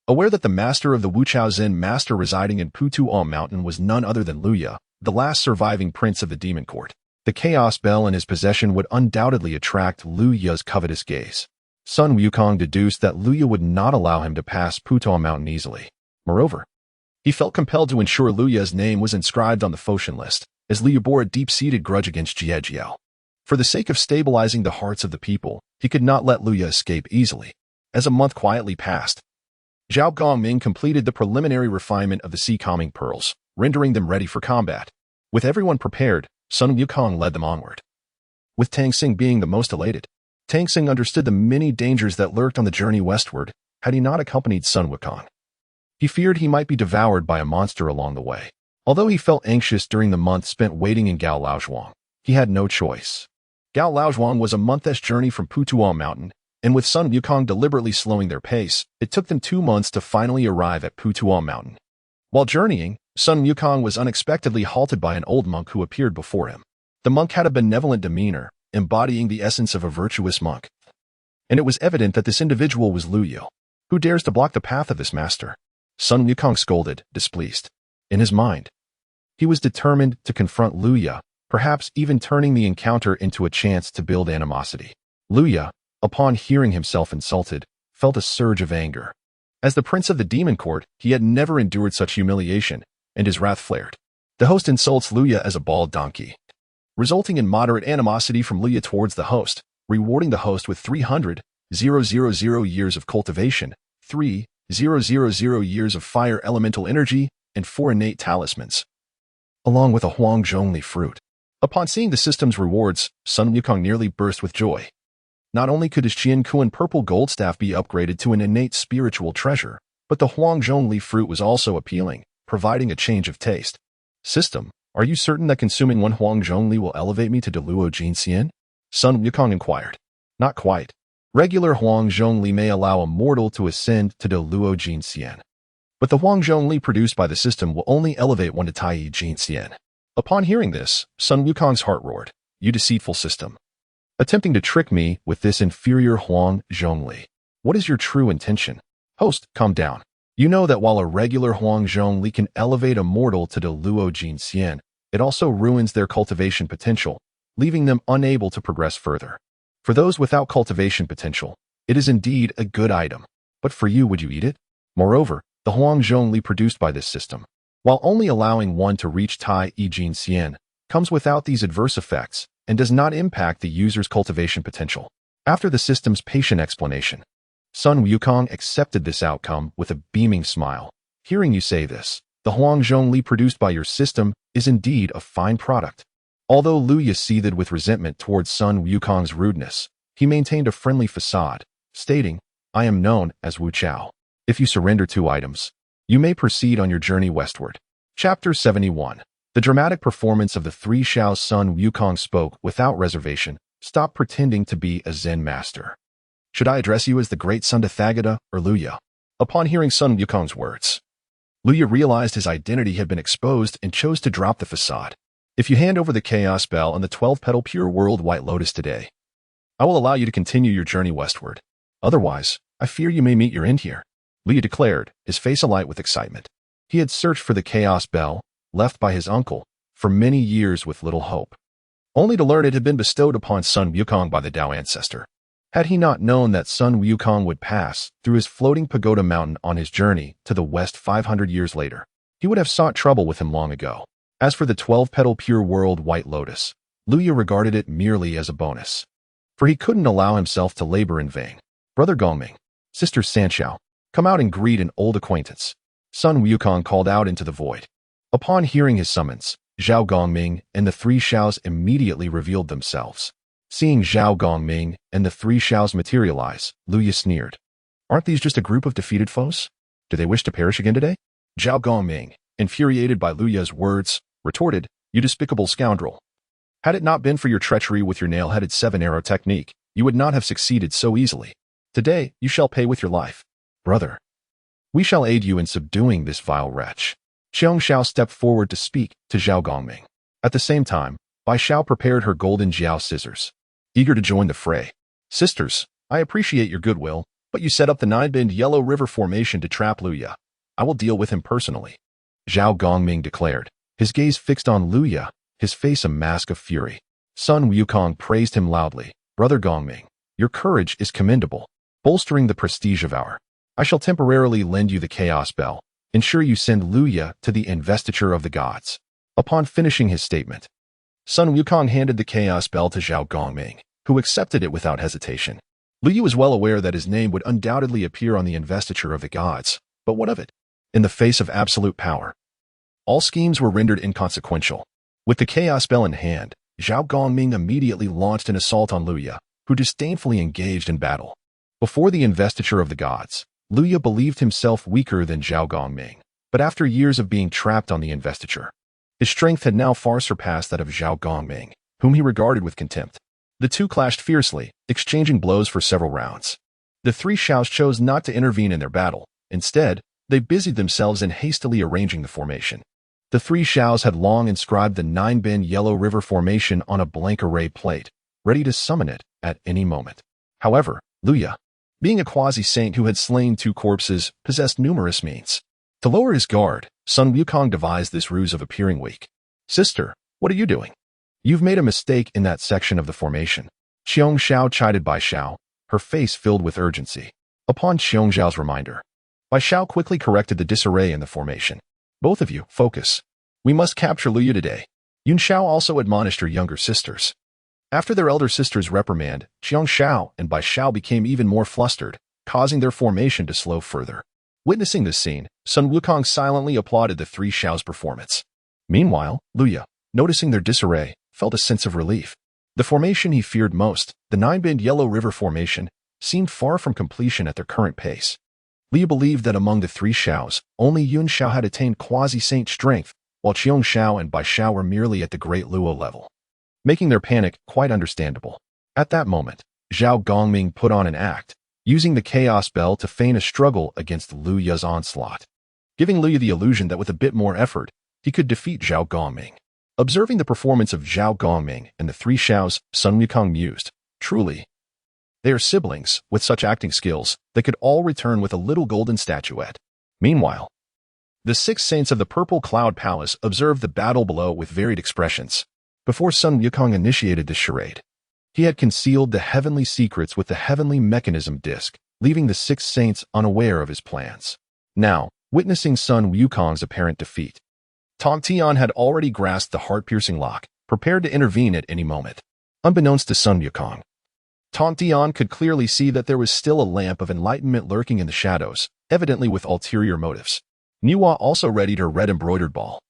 Speaker 1: Aware that the master of the Wuchao Zen master residing in Putuo Mountain was none other than Luya, the last surviving prince of the demon court, the chaos bell in his possession would undoubtedly attract Luya's covetous gaze. Sun Wukong deduced that Luya would not allow him to pass Putuo Mountain easily. Moreover, he felt compelled to ensure Luya's name was inscribed on the Foshan list, as Luya bore a deep-seated grudge against Jiejiao. For the sake of stabilizing the hearts of the people, he could not let Luya escape easily. As a month quietly passed, Zhao Gongming completed the preliminary refinement of the sea calming pearls, rendering them ready for combat. With everyone prepared, Sun Wukong led them onward. With Tang Xing being the most elated, Tang Xing understood the many dangers that lurked on the journey westward had he not accompanied Sun Wukong. He feared he might be devoured by a monster along the way. Although he felt anxious during the month spent waiting in Gao Laozhuang, he had no choice. Gao Laozhuang was a month's journey from Putuo Mountain, and with Sun Wukong deliberately slowing their pace, it took them 2 months to finally arrive at Putuo Mountain. While journeying, Sun Wukong was unexpectedly halted by an old monk who appeared before him. The monk had a benevolent demeanor, embodying the essence of a virtuous monk. And it was evident that this individual was Lu Yu. Who dares to block the path of this master? Sun Wukong scolded, displeased. In his mind, he was determined to confront Lu Yu, perhaps even turning the encounter into a chance to build animosity. Lu Yu, upon hearing himself insulted, felt a surge of anger. As the prince of the demon court, he had never endured such humiliation, and his wrath flared. The host insults Lu Yu as a bald donkey, resulting in moderate animosity from Lu Yu towards the host, rewarding the host with 300,000 years of cultivation, 3,000 years of fire elemental energy, and 4 innate talismans, along with a Huang Zhongli fruit. Upon seeing the system's rewards, Sun Wukong nearly burst with joy. Not only could his Qian Kuan purple gold staff be upgraded to an innate spiritual treasure, but the Huang Zhongli fruit was also appealing, providing a change of taste. System, are you certain that consuming 1 Huang Zhongli will elevate me to Deluo Jin Xian? Sun Wukong inquired. Not quite. Regular Huang Zhongli may allow a mortal to ascend to Deluo Jin Xian, but the Huang Zhongli produced by the system will only elevate one to Tai Jin Xian. Upon hearing this, Sun Wukong's heart roared. You deceitful system. Attempting to trick me with this inferior Huang Zhongli. What is your true intention? Host, calm down. You know that while a regular Huang Zhongli can elevate a mortal to Deluo Jin Xian, it also ruins their cultivation potential, leaving them unable to progress further. For those without cultivation potential, it is indeed a good item. But for you, would you eat it? Moreover, the Huang Zhongli produced by this system, while only allowing one to reach Tai Jin Xian, comes without these adverse effects and does not impact the user's cultivation potential. After the system's patient explanation, Sun Wukong accepted this outcome with a beaming smile. Hearing you say this, the Huang Zhongli produced by your system is indeed a fine product. Although Lu Yu seethed with resentment towards Sun Wukong's rudeness, he maintained a friendly facade, stating, I am known as Wu Chao. If you surrender 2 items, you may proceed on your journey westward. Chapter 71. The dramatic performance of the 3 Shaos. Sun Wukong spoke without reservation. Stop pretending to be a Zen master. Should I address you as the great Sun Tathagata or Lu Yu? Upon hearing Sun Wukong's words, Lu Yu realized his identity had been exposed and chose to drop the facade. If you hand over the Chaos Bell and the 12-petal Pure World White Lotus today, I will allow you to continue your journey westward. Otherwise, I fear you may meet your end here. Lu Yu declared, his face alight with excitement. He had searched for the Chaos Bell, left by his uncle, for many years with little hope, only to learn it had been bestowed upon Sun Wukong by the Tao ancestor. Had he not known that Sun Wukong would pass through his floating pagoda mountain on his journey to the west 500 years later, he would have sought trouble with him long ago. As for the 12-petal Pure World White Lotus, Lu Yu regarded it merely as a bonus, for he couldn't allow himself to labor in vain. Brother Gongming, Sister Sanxiao, come out and greet an old acquaintance. Sun Wukong called out into the void. Upon hearing his summons, Zhao Gongming and the 3 Shaos immediately revealed themselves. Seeing Zhao Gongming and the 3 Shaos materialize, Lu Yu sneered. Aren't these just a group of defeated foes? Do they wish to perish again today? Zhao Gongming, infuriated by Lu Yu's words, retorted, You despicable scoundrel. Had it not been for your treachery with your nail-headed 7-arrow technique, you would not have succeeded so easily. Today, you shall pay with your life. Brother, we shall aid you in subduing this vile wretch. Xiong Xiao stepped forward to speak to Zhao Gongming. At the same time, Bai Xiao prepared her golden jiao scissors, eager to join the fray. Sisters, I appreciate your goodwill, but you set up the 9-bend Yellow River formation to trap Lu Yu. I will deal with him personally. Zhao Gongming declared, his gaze fixed on Lu Yu, his face a mask of fury. Sun Wukong praised him loudly. Brother Gongming, your courage is commendable, bolstering the prestige of our. I shall temporarily lend you the Chaos Bell. Ensure you send Lu Yu to the investiture of the gods. Upon finishing his statement, Sun Wukong handed the Chaos Bell to Zhao Gongming, who accepted it without hesitation. Liu was well aware that his name would undoubtedly appear on the investiture of the gods, but what of it? In the face of absolute power, all schemes were rendered inconsequential. With the chaos spell in hand, Zhao Gongming immediately launched an assault on Liu, who disdainfully engaged in battle. Before the investiture of the gods, Liu believed himself weaker than Zhao Gongming, but after years of being trapped on the investiture, his strength had now far surpassed that of Zhao Gongming, whom he regarded with contempt. The two clashed fiercely, exchanging blows for several rounds. The three Xiaos chose not to intervene in their battle. Instead, they busied themselves in hastily arranging the formation. The three Xiaos had long inscribed the 9-bin Yellow River formation on a blank array plate, ready to summon it at any moment. However, Liu, being a quasi-saint who had slain 2 corpses, possessed numerous means. To lower his guard, Sun Wukong devised this ruse of appearing weak. "Sister, what are you doing? You've made a mistake in that section of the formation." Qiong Xiao chided Bai Xiao, her face filled with urgency. Upon Qiong Xiao's reminder, Bai Xiao quickly corrected the disarray in the formation. "Both of you, focus. We must capture Liu today." Yun Xiao also admonished her younger sisters. After their elder sister's reprimand, Qiong Xiao and Bai Xiao became even more flustered, causing their formation to slow further. Witnessing this scene, Sun Wukong silently applauded the three Xiao's performance. Meanwhile, Liu, noticing their disarray, felt a sense of relief. The formation he feared most, the 9-bin Yellow River formation, seemed far from completion at their current pace. Liu believed that among the three Xiaos, only Yun Xiao had attained quasi-saint strength, while Qiong Xiao and Bai Xiao were merely at the Great Luo level, making their panic quite understandable. At that moment, Zhao Gongming put on an act, using the chaos spell to feign a struggle against Liu's onslaught, giving Liu the illusion that with a bit more effort, he could defeat Zhao Gongming. Observing the performance of Zhao Gongming and the three Xiaos, Sun Wukong mused, "Truly, they are siblings. With such acting skills, they could all return with a little golden statuette." Meanwhile, the 6 saints of the Purple Cloud Palace observed the battle below with varied expressions. Before Sun Wukong initiated this charade, he had concealed the heavenly secrets with the heavenly mechanism disc, leaving the 6 saints unaware of his plans. Now, witnessing Sun Wukong's apparent defeat, Tong Tian had already grasped the heart-piercing lock, prepared to intervene at any moment. Unbeknownst to Sun Wukong, Tong Tian could clearly see that there was still a lamp of enlightenment lurking in the shadows, evidently with ulterior motives. Niwa also readied her red embroidered ball,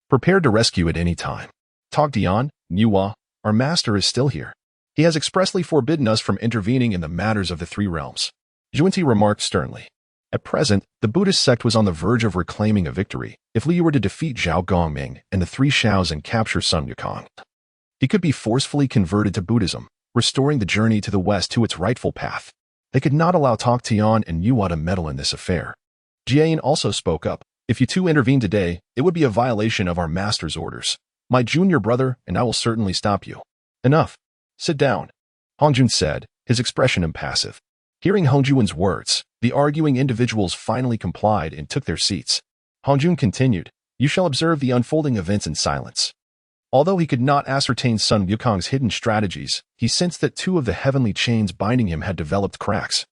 Speaker 1: prepared to rescue at any time. "Tong Tian, Niwa, our master is still here. He has expressly forbidden us from intervening in the matters of the 3 realms," Zhuanti remarked sternly. At present, the Buddhist sect was on the verge of reclaiming a victory. If Liu were to defeat Zhao Gongming and the 3 Xiaos and capture Sun Wukong, he could be forcefully converted to Buddhism, restoring the journey to the west to its rightful path. They could not allow Tong Tian and Niwa to meddle in this affair. Jiayin also spoke up. "If you two intervene today, it would be a violation of our master's orders. My junior brother and I will certainly stop you." "Enough. Sit down," Hongjun said, his expression impassive. Hearing Hongjun's words, the arguing individuals finally complied and took their seats. Hongjun continued, "You shall observe the unfolding events in silence." Although he could not ascertain Sun Wukong's hidden strategies, he sensed that 2 of the heavenly chains binding him had developed cracks,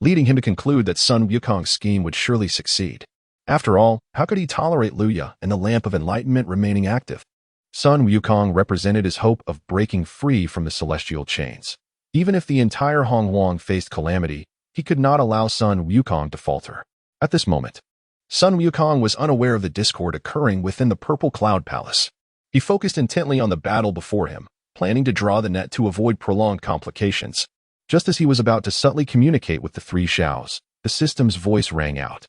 Speaker 1: leading him to conclude that Sun Wukong's scheme would surely succeed. After all, how could he tolerate Liu and the Lamp of Enlightenment remaining active? Sun Wukong represented his hope of breaking free from the celestial chains. Even if the entire Hongwang faced calamity, he could not allow Sun Wukong to falter. At this moment, Sun Wukong was unaware of the discord occurring within the Purple Cloud Palace. He focused intently on the battle before him, planning to draw the net to avoid prolonged complications. Just as he was about to subtly communicate with the 3 Xiaos, the system's voice rang out.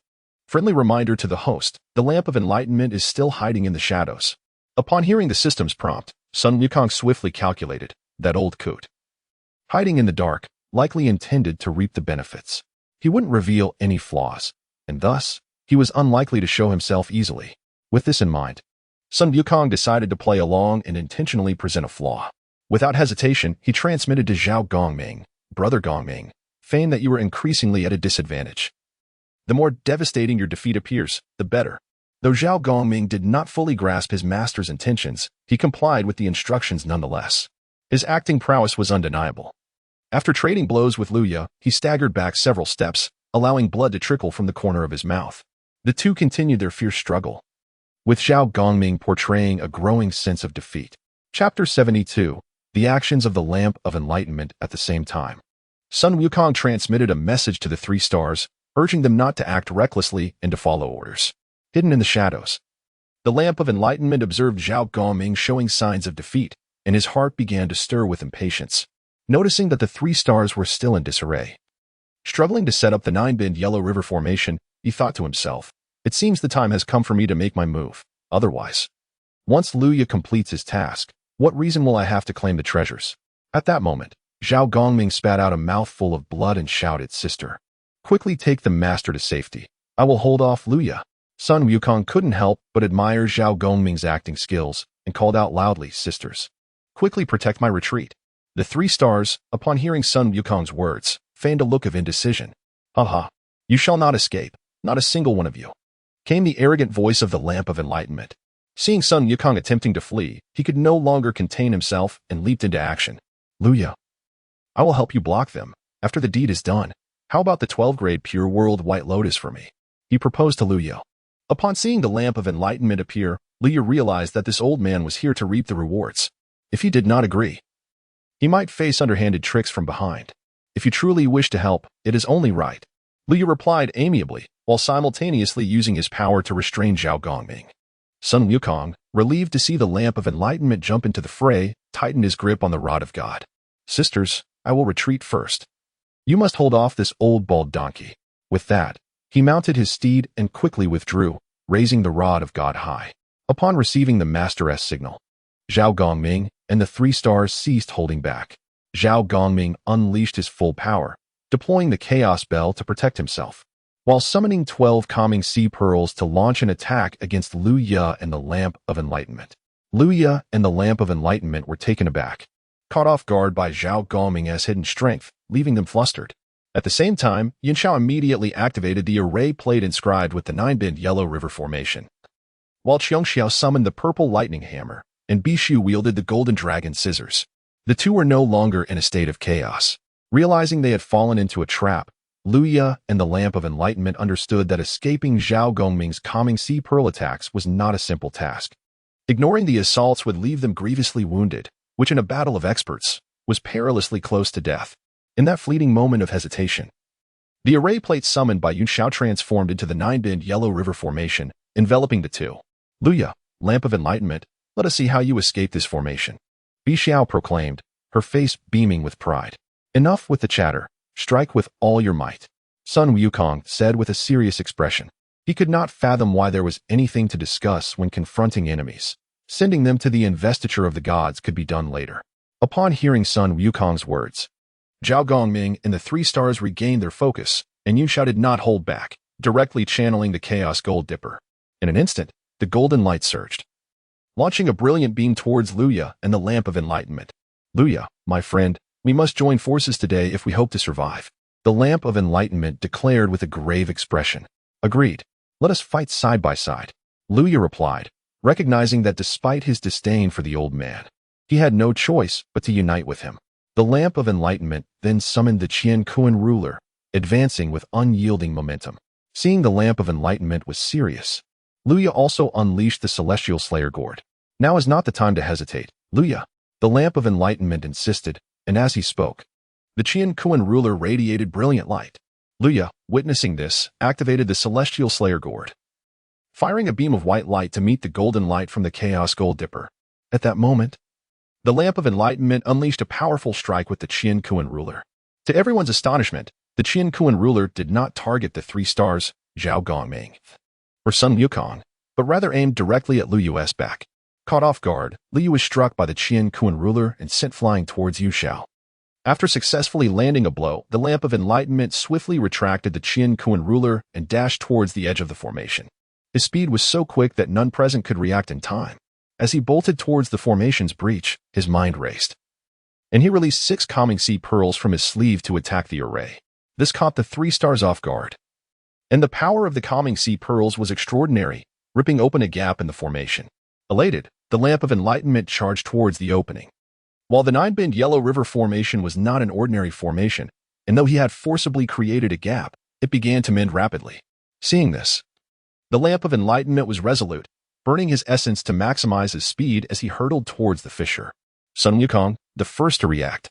Speaker 1: Friendly reminder to the host, the Lamp of Enlightenment is still hiding in the shadows. Upon hearing the system's prompt, Sun Wukong swiftly calculated, that old coot, hiding in the dark, likely intended to reap the benefits. He wouldn't reveal any flaws, and thus, he was unlikely to show himself easily. With this in mind, Sun Wukong decided to play along and intentionally present a flaw. Without hesitation, he transmitted to Zhao Gongming, "Brother Gongming, feign that you are increasingly at a disadvantage. The more devastating your defeat appears, the better." Though Zhao Gongming did not fully grasp his master's intentions, he complied with the instructions nonetheless. His acting prowess was undeniable. After trading blows with Liu, he staggered back several steps, allowing blood to trickle from the corner of his mouth. The two continued their fierce struggle, with Zhao Gongming portraying a growing sense of defeat. Chapter 72. The Actions of the Lamp of Enlightenment at the Same Time. Sun Wukong transmitted a message to the 3 stars, urging them not to act recklessly and to follow orders. Hidden in the shadows, the lamp of enlightenment observed Zhao Gongming showing signs of defeat, and his heart began to stir with impatience, noticing that the 3 stars were still in disarray. Struggling to set up the 9-bend Yellow River formation, he thought to himself, "It seems the time has come for me to make my move. Otherwise, once Luya completes his task, what reason will I have to claim the treasures?" At that moment, Zhao Gongming spat out a mouthful of blood and shouted, "Sister, quickly take the master to safety. I will hold off Luya." Sun Wukong couldn't help but admire Zhao Gongming's acting skills and called out loudly, "Sisters, quickly protect my retreat." The 3 stars, upon hearing Sun Wukong's words, feigned a look of indecision. "Ha! You shall not escape, not a single one of you," came the arrogant voice of the Lamp of Enlightenment. Seeing Sun Wukong attempting to flee, he could no longer contain himself and leaped into action. "Luya, I will help you block them. After the deed is done, how about the 12-grade Pure World White Lotus for me?" he proposed to Luya. Upon seeing the Lamp of Enlightenment appear, Luya realized that this old man was here to reap the rewards. If he did not agree, he might face underhanded tricks from behind. "If you truly wish to help, it is only right," Luya replied amiably, while simultaneously using his power to restrain Zhao Gongming. Sun Wukong, relieved to see the Lamp of Enlightenment jump into the fray, tightened his grip on the Rod of God. "Sisters, I will retreat first. You must hold off this old bald donkey." With that, he mounted his steed and quickly withdrew, raising the Rod of God high. Upon receiving the Master's signal, Zhao Gongming and the 3 stars ceased holding back. Zhao Gongming unleashed his full power, deploying the Chaos Bell to protect himself, while summoning 12 calming sea pearls to launch an attack against Luya and the Lamp of Enlightenment. Luya and the Lamp of Enlightenment were taken aback, caught off guard by Zhao Gongming's hidden strength, leaving them flustered. At the same time, Yinshao immediately activated the array plate inscribed with the 9-bend Yellow River formation, while Qiongxiao summoned the purple lightning hammer, and Bishu wielded the golden dragon scissors. The 2 were no longer in a state of chaos. Realizing they had fallen into a trap, Luya and the Lamp of Enlightenment understood that escaping Zhao Gongming's calming sea pearl attacks was not a simple task. Ignoring the assaults would leave them grievously wounded, which in a battle of experts was perilously close to death. In that fleeting moment of hesitation, the array plate summoned by Yunxiao transformed into the 9-bend Yellow River formation, enveloping the 2. "Luya, Lamp of Enlightenment, let us see how you escape this formation," Bixiao proclaimed, her face beaming with pride. "Enough with the chatter. Strike with all your might," Sun Wukong said with a serious expression. He could not fathom why there was anything to discuss when confronting enemies. Sending them to the investiture of the gods could be done later. Upon hearing Sun Wukong's words, Zhao Gongming and the 3 stars regained their focus, and Yunxiao did not hold back, directly channeling the Chaos Gold Dipper. In an instant, the golden light surged, launching a brilliant beam towards Luya and the Lamp of Enlightenment. "Luya, my friend, we must join forces today if we hope to survive," the Lamp of Enlightenment declared with a grave expression. "Agreed. Let us fight side by side," Luya replied, recognizing that despite his disdain for the old man, he had no choice but to unite with him. The Lamp of Enlightenment then summoned the Qian Kuan ruler, advancing with unyielding momentum. Seeing the Lamp of Enlightenment was serious, Luya also unleashed the Celestial Slayer Gourd. "Now is not the time to hesitate, Luya," the Lamp of Enlightenment insisted, and as he spoke, the Qian Kuan ruler radiated brilliant light. Luya, witnessing this, activated the Celestial Slayer Gourd, firing a beam of white light to meet the golden light from the Chaos Gold Dipper. At that moment, the Lamp of Enlightenment unleashed a powerful strike with the Qian Kuan ruler. To everyone's astonishment, the Qian Kuan ruler did not target the 3 stars, Zhao Gongming, or Sun Wukong, but rather aimed directly at Luyu's back. Caught off guard, Liu was struck by the Qian Kuan ruler and sent flying towards Yunxiao. After successfully landing a blow, the Lamp of Enlightenment swiftly retracted the Qian Kuan ruler and dashed towards the edge of the formation. His speed was so quick that none present could react in time. As he bolted towards the formation's breach, his mind raced, and he released 6 calming sea pearls from his sleeve to attack the array. This caught the 3 stars off guard, and the power of the calming sea pearls was extraordinary, ripping open a gap in the formation. Elated, the Lamp of Enlightenment charged towards the opening. While the 9-bend Yellow River formation was not an ordinary formation, and though he had forcibly created a gap, it began to mend rapidly. Seeing this, the Lamp of Enlightenment was resolute, burning his essence to maximize his speed as he hurtled towards the fissure. Sun Wukong, the first to react,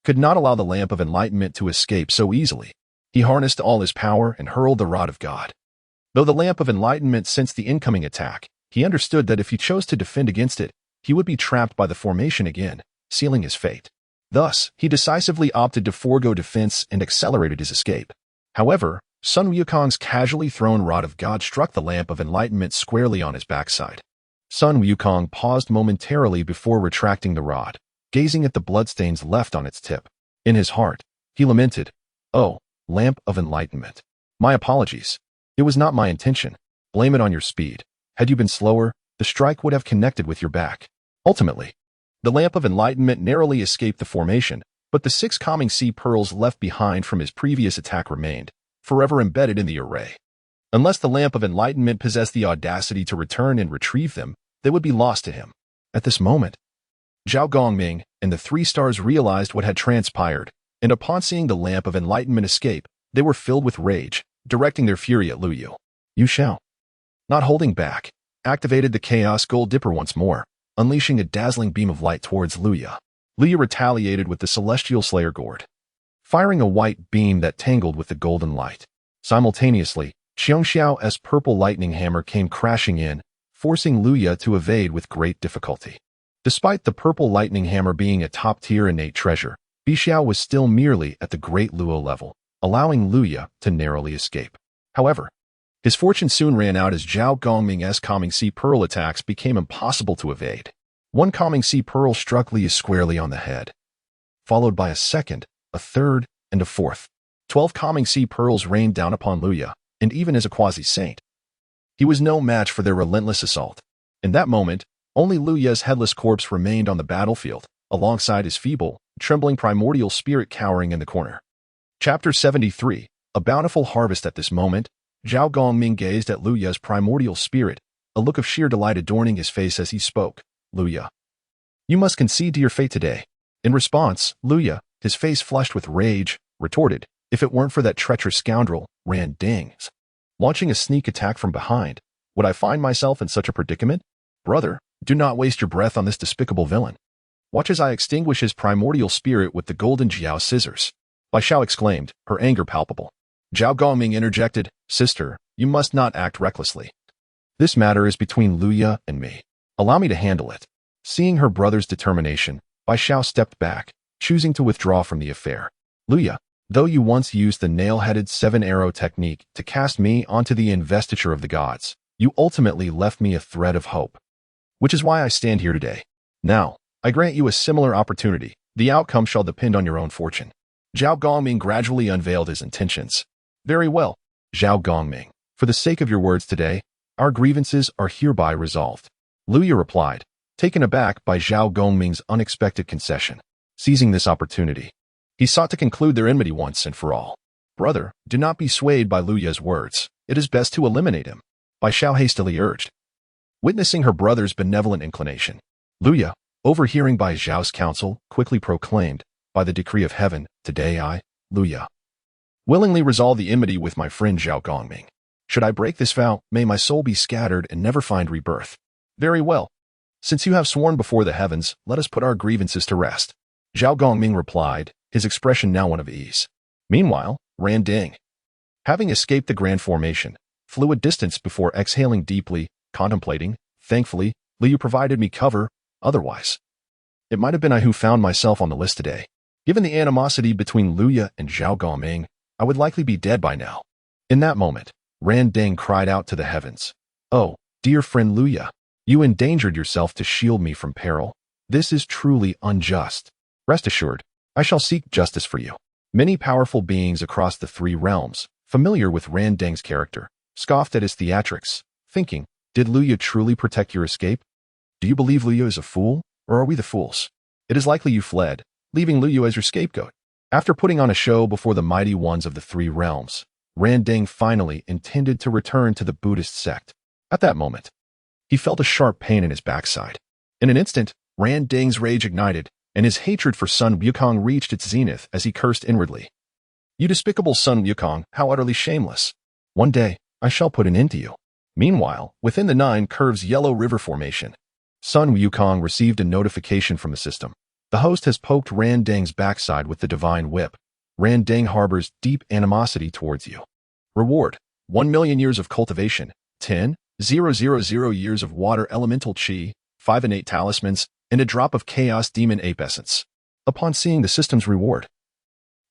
Speaker 1: could not allow the lamp of enlightenment to escape so easily. He harnessed all his power and hurled the rod of God. Though the lamp of enlightenment sensed the incoming attack, he understood that if he chose to defend against it, he would be trapped by the formation again, sealing his fate. Thus, he decisively opted to forego defense and accelerated his escape. However, Sun Wukong's casually thrown rod of God struck the lamp of enlightenment squarely on his backside. Sun Wukong paused momentarily before retracting the rod, gazing at the bloodstains left on its tip. In his heart, he lamented, "Oh, lamp of enlightenment. My apologies. It was not my intention. Blame it on your speed. Had you been slower, the strike would have connected with your back." Ultimately, the lamp of enlightenment narrowly escaped the formation, but the 6 calming sea pearls left behind from his previous attack remained, forever embedded in the array. Unless the lamp of enlightenment possessed the audacity to return and retrieve them, they would be lost to him. At this moment, Zhao Gongming and the 3 stars realized what had transpired, and upon seeing the lamp of enlightenment escape, they were filled with rage, directing their fury at Lu Yu. Yu Xiao, not holding back, activated the Chaos Gold Dipper once more, unleashing a dazzling beam of light towards Lu Yu. Lu Yu retaliated with the Celestial Slayer Gourd, firing a white beam that tangled with the golden light. Simultaneously, Xiongxiao's purple lightning hammer came crashing in, forcing Lu Yu to evade with great difficulty. Despite the purple lightning hammer being a top-tier innate treasure, Bixiao was still merely at the Great Luo level, allowing Lu Yu to narrowly escape. However, his fortune soon ran out as Zhao Gongming's calming sea pearl attacks became impossible to evade. One calming sea pearl struck Lu Yu squarely on the head, followed by a second, a third, and a fourth. 12 calming sea pearls rained down upon Lu Yu, and even as a quasi-saint, he was no match for their relentless assault. In that moment, only Lu Yu's headless corpse remained on the battlefield, alongside his feeble, trembling primordial spirit cowering in the corner. Chapter 73, A Bountiful Harvest. At this moment, Zhao Gongming gazed at Lu Yu's primordial spirit, a look of sheer delight adorning his face as he spoke. "Lu Yu, you must concede to your fate today." In response, Lu Yu, his face flushed with rage, retorted, "If it weren't for that treacherous scoundrel, Ran Ding's launching a sneak attack from behind, would I find myself in such a predicament? Brother, do not waste your breath on this despicable villain. Watch as I extinguish his primordial spirit with the golden Jiao scissors." Bai Xiao exclaimed, her anger palpable. Zhao Gongming interjected, "Sister, you must not act recklessly. This matter is between Lu Yu and me. Allow me to handle it." Seeing her brother's determination, Bai Xiao stepped back, choosing to withdraw from the affair. "Lu Yu, though you once used the nail-headed 7-arrow technique to cast me onto the investiture of the gods, you ultimately left me a thread of hope, which is why I stand here today. Now, I grant you a similar opportunity. The outcome shall depend on your own fortune." Zhao Gongming gradually unveiled his intentions. "Very well, Zhao Gongming. For the sake of your words today, our grievances are hereby resolved." Lu Yu replied, taken aback by Zhao Gongming's unexpected concession. Seizing this opportunity, he sought to conclude their enmity once and for all. "Brother, do not be swayed by Lu Yu's words. It is best to eliminate him," Bai Xiao hastily urged. Witnessing her brother's benevolent inclination, Lu Yu, overhearing Bai Xiao's counsel, quickly proclaimed, "By the decree of heaven, today I, Lu Yu, willingly resolve the enmity with my friend Zhao Gongming. Should I break this vow, may my soul be scattered and never find rebirth." "Very well. Since you have sworn before the heavens, let us put our grievances to rest," Zhao Gongming replied, his expression now one of ease. Meanwhile, Ran Ding, having escaped the grand formation, flew a distance before exhaling deeply, contemplating. "Thankfully, Lu Yu provided me cover, otherwise it might have been I who found myself on the list today. Given the animosity between Lu Yu and Zhao Gongming, I would likely be dead by now." In that moment, Ran Ding cried out to the heavens, "Oh, dear friend Lu Yu, you endangered yourself to shield me from peril. This is truly unjust. Rest assured, I shall seek justice for you." Many powerful beings across the 3 realms, familiar with Ran Ding's character, scoffed at his theatrics, thinking, "Did Lu Yu truly protect your escape? Do you believe Lu Yu is a fool, or are we the fools? It is likely you fled, leaving Lu Yu as your scapegoat." After putting on a show before the mighty ones of the 3 realms, Ran Ding finally intended to return to the Buddhist sect. At that moment, he felt a sharp pain in his backside. In an instant, Ran Ding's rage ignited, and his hatred for Sun Wukong reached its zenith as he cursed inwardly. "You despicable Sun Wukong, how utterly shameless. One day, I shall put an end to you." Meanwhile, within the 9 Curves Yellow River Formation, Sun Wukong received a notification from the system. The host has poked Ran Deng's backside with the divine whip. Ran Deng harbors deep animosity towards you. Reward: 1,000,000 years of cultivation, 10,000 years of water elemental chi, 5 innate talismans, and a drop of chaos demon ape essence. Upon seeing the system's reward,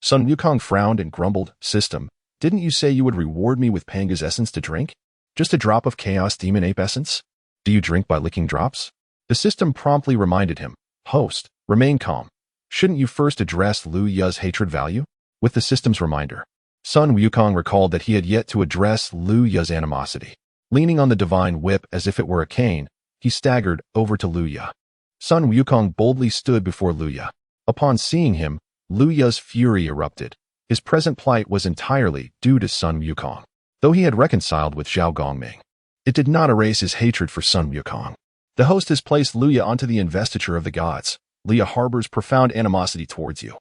Speaker 1: Sun Wukong frowned and grumbled, "System, didn't you say you would reward me with Panga's essence to drink? Just a drop of chaos demon ape essence? Do you drink by licking drops?" The system promptly reminded him, "Host, remain calm. Shouldn't you first address Lu Ya's hatred value?" With the system's reminder, Sun Wukong recalled that he had yet to address Lu Ya's animosity. Leaning on the divine whip as if it were a cane, he staggered over to Lu Ya. Sun Wukong boldly stood before Lu Ya. Upon seeing him, Lu Ya's fury erupted. His present plight was entirely due to Sun Wukong. Though he had reconciled with Zhao Gongming, it did not erase his hatred for Sun Wukong. The host has placed Lu Ya onto the investiture of the gods. Lu Ya harbors profound animosity towards you.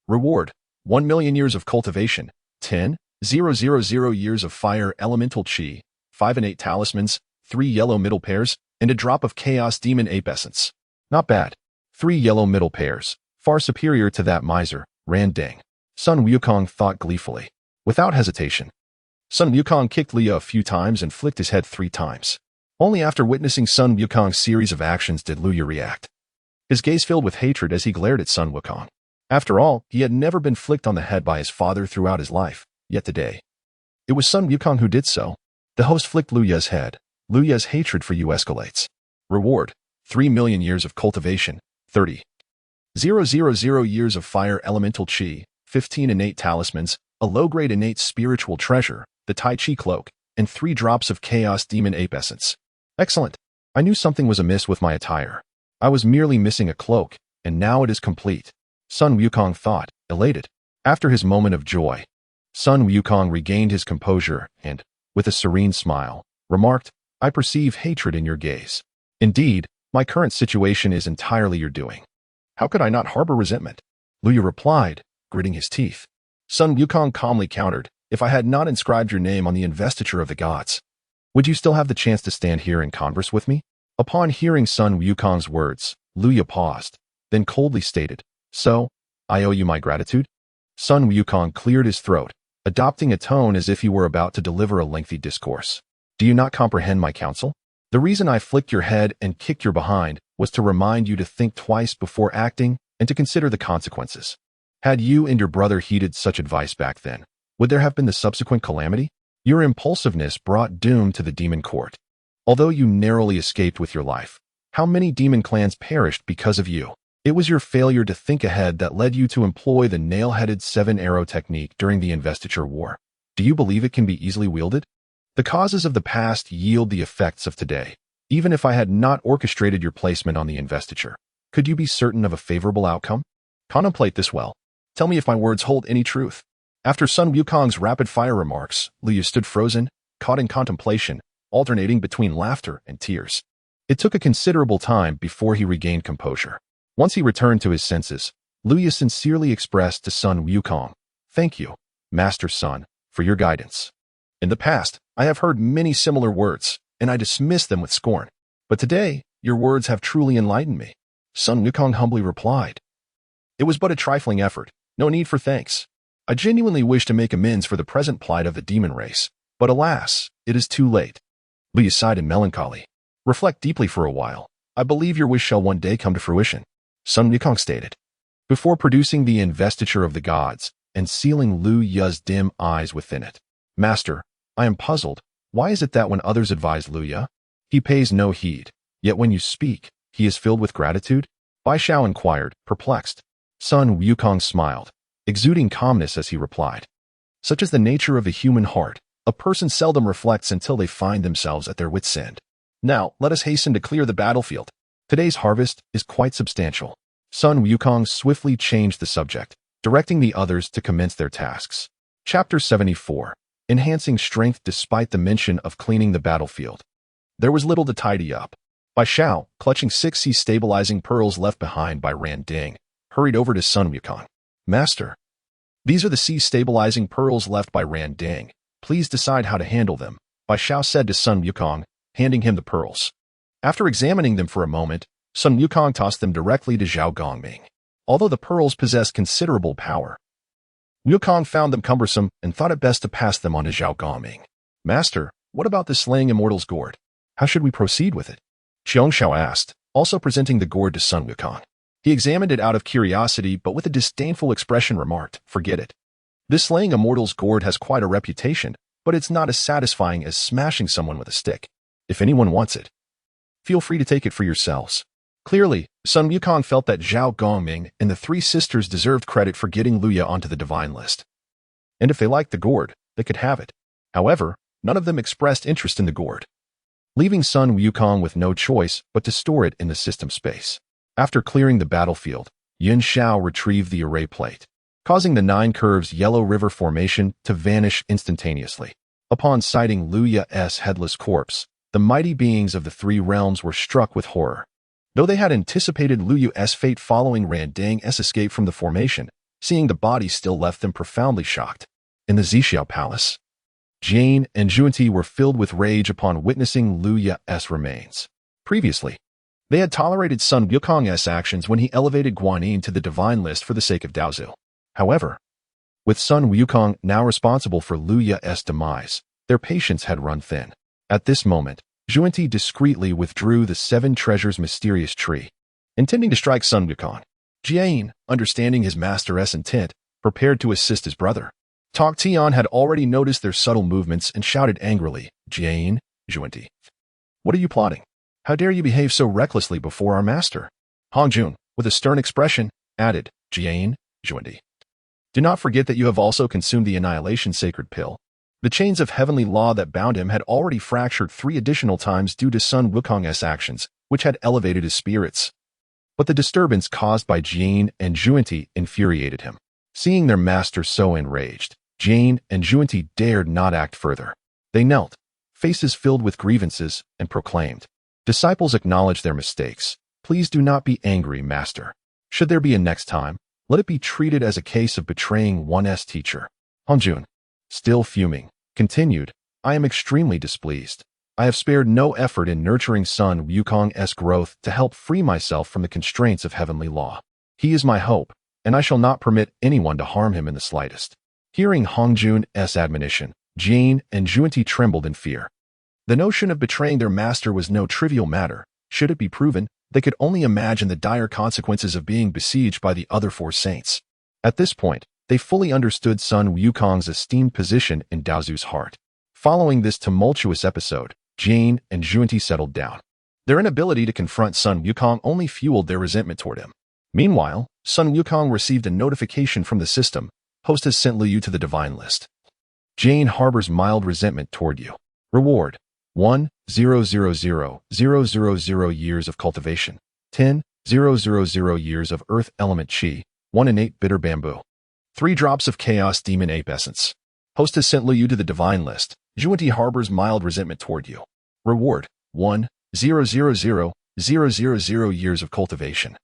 Speaker 1: Reward: 1,000,000 years of cultivation, 10,000 years of fire elemental chi, 5 innate talismans, 3 yellow middle pairs, and a drop of chaos demon ape essence. Not bad. 3 yellow middle pairs, far superior to that miser, Ran Deng. Sun Wukong thought gleefully. Without hesitation, Sun Wukong kicked Lu Ya a few times and flicked his head 3 times. Only after witnessing Sun Wukong's series of actions did Lu Ya react. His gaze filled with hatred as he glared at Sun Wukong. After all, he had never been flicked on the head by his father throughout his life, yet today, it was Sun Wukong who did so. The host flicked Lu Ya's head. Lu Ya's hatred for you escalates. Reward: 3,000,000 years of cultivation, 30,000 years of fire elemental chi, 15 innate talismans, a low-grade innate spiritual treasure, the Tai Chi cloak, and 3 drops of chaos demon ape essence. Excellent. I knew something was amiss with my attire. I was merely missing a cloak, and now it is complete. Sun Wukong thought, elated. After his moment of joy, Sun Wukong regained his composure and, with a serene smile, remarked, "I perceive hatred in your gaze. Indeed, my current situation is entirely your doing. How could I not harbor resentment?" Lu Ya replied, gritting his teeth. Sun Wukong calmly countered, "If I had not inscribed your name on the investiture of the gods, would you still have the chance to stand here and converse with me?" Upon hearing Sun Wukong's words, Lu Ya paused, then coldly stated, "So, I owe you my gratitude?" Sun Wukong cleared his throat, adopting a tone as if he were about to deliver a lengthy discourse. "Do you not comprehend my counsel? The reason I flicked your head and kicked your behind was to remind you to think twice before acting and to consider the consequences. Had you and your brother heeded such advice back then, would there have been the subsequent calamity? Your impulsiveness brought doom to the demon court. Although you narrowly escaped with your life, how many demon clans perished because of you? It was your failure to think ahead that led you to employ the nail-headed 7-arrow technique during the investiture war. Do you believe it can be easily wielded? The causes of the past yield the effects of today. Even if I had not orchestrated your placement on the investiture, could you be certain of a favorable outcome? Contemplate this well. Tell me if my words hold any truth." After Sun Wukong's rapid-fire remarks, Lu Ya stood frozen, caught in contemplation, alternating between laughter and tears. It took a considerable time before he regained composure. Once he returned to his senses, Lu Ya sincerely expressed to Sun Wukong, "Thank you, Master Sun, for your guidance. In the past, I have heard many similar words, and I dismissed them with scorn. But today, your words have truly enlightened me." Sun Wukong humbly replied, "It was but a trifling effort, no need for thanks. I genuinely wish to make amends for the present plight of the demon race, but alas, it is too late." Lu Ya sighed in melancholy. "Reflect deeply for a while. I believe your wish shall one day come to fruition," Sun Wukong stated. Before producing the investiture of the gods and sealing Lu Ya's dim eyes within it, "Master, I am puzzled. Why is it that when others advise Lu Ya, he pays no heed, yet when you speak, he is filled with gratitude?" Bai Shao inquired, perplexed. Sun Wukong smiled, exuding calmness as he replied, "Such is the nature of the human heart. A person seldom reflects until they find themselves at their wits' end. Now, let us hasten to clear the battlefield. Today's harvest is quite substantial." Sun Wukong swiftly changed the subject, directing the others to commence their tasks. Chapter 74. Enhancing Strength Despite the Mention of Cleaning the Battlefield. There was little to tidy up. Bai Shao, clutching 6 sea-stabilizing pearls left behind by Ran Deng, hurried over to Sun Wukong. "Master, these are the sea-stabilizing pearls left by Ran Deng. Please decide how to handle them," Bai Shao said to Sun Wukong, handing him the pearls. After examining them for a moment, Sun Wukong tossed them directly to Zhao Gongming. although the pearls possessed considerable power. Wukong found them cumbersome and thought it best to pass them on to Zhao Gongming. Master, what about the Slaying Immortals gourd? How should we proceed with it? Xiongxiao asked, also presenting the gourd to Sun Wukong. He examined it out of curiosity, but with a disdainful expression remarked, "Forget it. This Slaying Immortals gourd has quite a reputation, but it's not as satisfying as smashing someone with a stick. If anyone wants it, feel free to take it for yourselves." Clearly, Sun Wukong felt that Zhao Gongming and the three sisters deserved credit for getting Luya onto the divine list. And if they liked the gourd, they could have it. However, none of them expressed interest in the gourd, leaving Sun Wukong with no choice but to store it in the system space. After clearing the battlefield, Yin Xiao retrieved the array plate, causing the 9 curves Yellow River formation to vanish instantaneously. Upon sighting Luya's headless corpse, the mighty beings of the 3 realms were struck with horror. Though they had anticipated Luya's fate following Randang's escape from the formation, seeing the body still left them profoundly shocked. In the Zixiao Palace, Jane and Zhuanti were filled with rage upon witnessing Luya's remains. Previously, they had tolerated Sun Wukong's actions when he elevated Guanyin to the divine list for the sake of Daozu. However, with Sun Wukong now responsible for Luya's demise, their patience had run thin. At this moment, Zhuanti discreetly withdrew the 7 treasures mysterious tree, intending to strike Sun Wukong. Jane, understanding his master's intent, prepared to assist his brother. Tok Tian had already noticed their subtle movements and shouted angrily, "Jane, Zhuanti, what are you plotting? How dare you behave so recklessly before our master?" Hongjun, with a stern expression, added, "Jane, Zhuanti, do not forget that you have also consumed the annihilation sacred pill." The chains of heavenly law that bound him had already fractured 3 additional times due to Sun Wukong's actions, which had elevated his spirits. But the disturbance caused by Jane and Zhuanti infuriated him. Seeing their master so enraged, Jane and Zhuanti dared not act further. They knelt, faces filled with grievances, and proclaimed, "Disciples acknowledge their mistakes. Please do not be angry, master. Should there be a next time, let it be treated as a case of betraying one's teacher." Hongjun, still fuming, continued, "I am extremely displeased. I have spared no effort in nurturing Sun Wukong's growth to help free myself from the constraints of heavenly law. He is my hope, and I shall not permit anyone to harm him in the slightest." Hearing Hongjun's admonition, Jane and Zhuanti trembled in fear. The notion of betraying their master was no trivial matter. Should it be proven, they could only imagine the dire consequences of being besieged by the other 4 saints. At this point, they fully understood Sun Wukong's esteemed position in Daozu's heart. Following this tumultuous episode, Jane and Zhuanti settled down. Their inability to confront Sun Wukong only fueled their resentment toward him. Meanwhile, Sun Wukong received a notification from the system. "Host has sent Liu to the divine list. Jane harbors mild resentment toward you. Reward: 1,000,000 years of cultivation. 10,000 years of earth element chi. 1 innate bitter bamboo. 3 drops of chaos demon ape essence. Host has sent Liu to the divine list. Zhuanti harbors mild resentment toward you. Reward: 1,000,000 years of cultivation.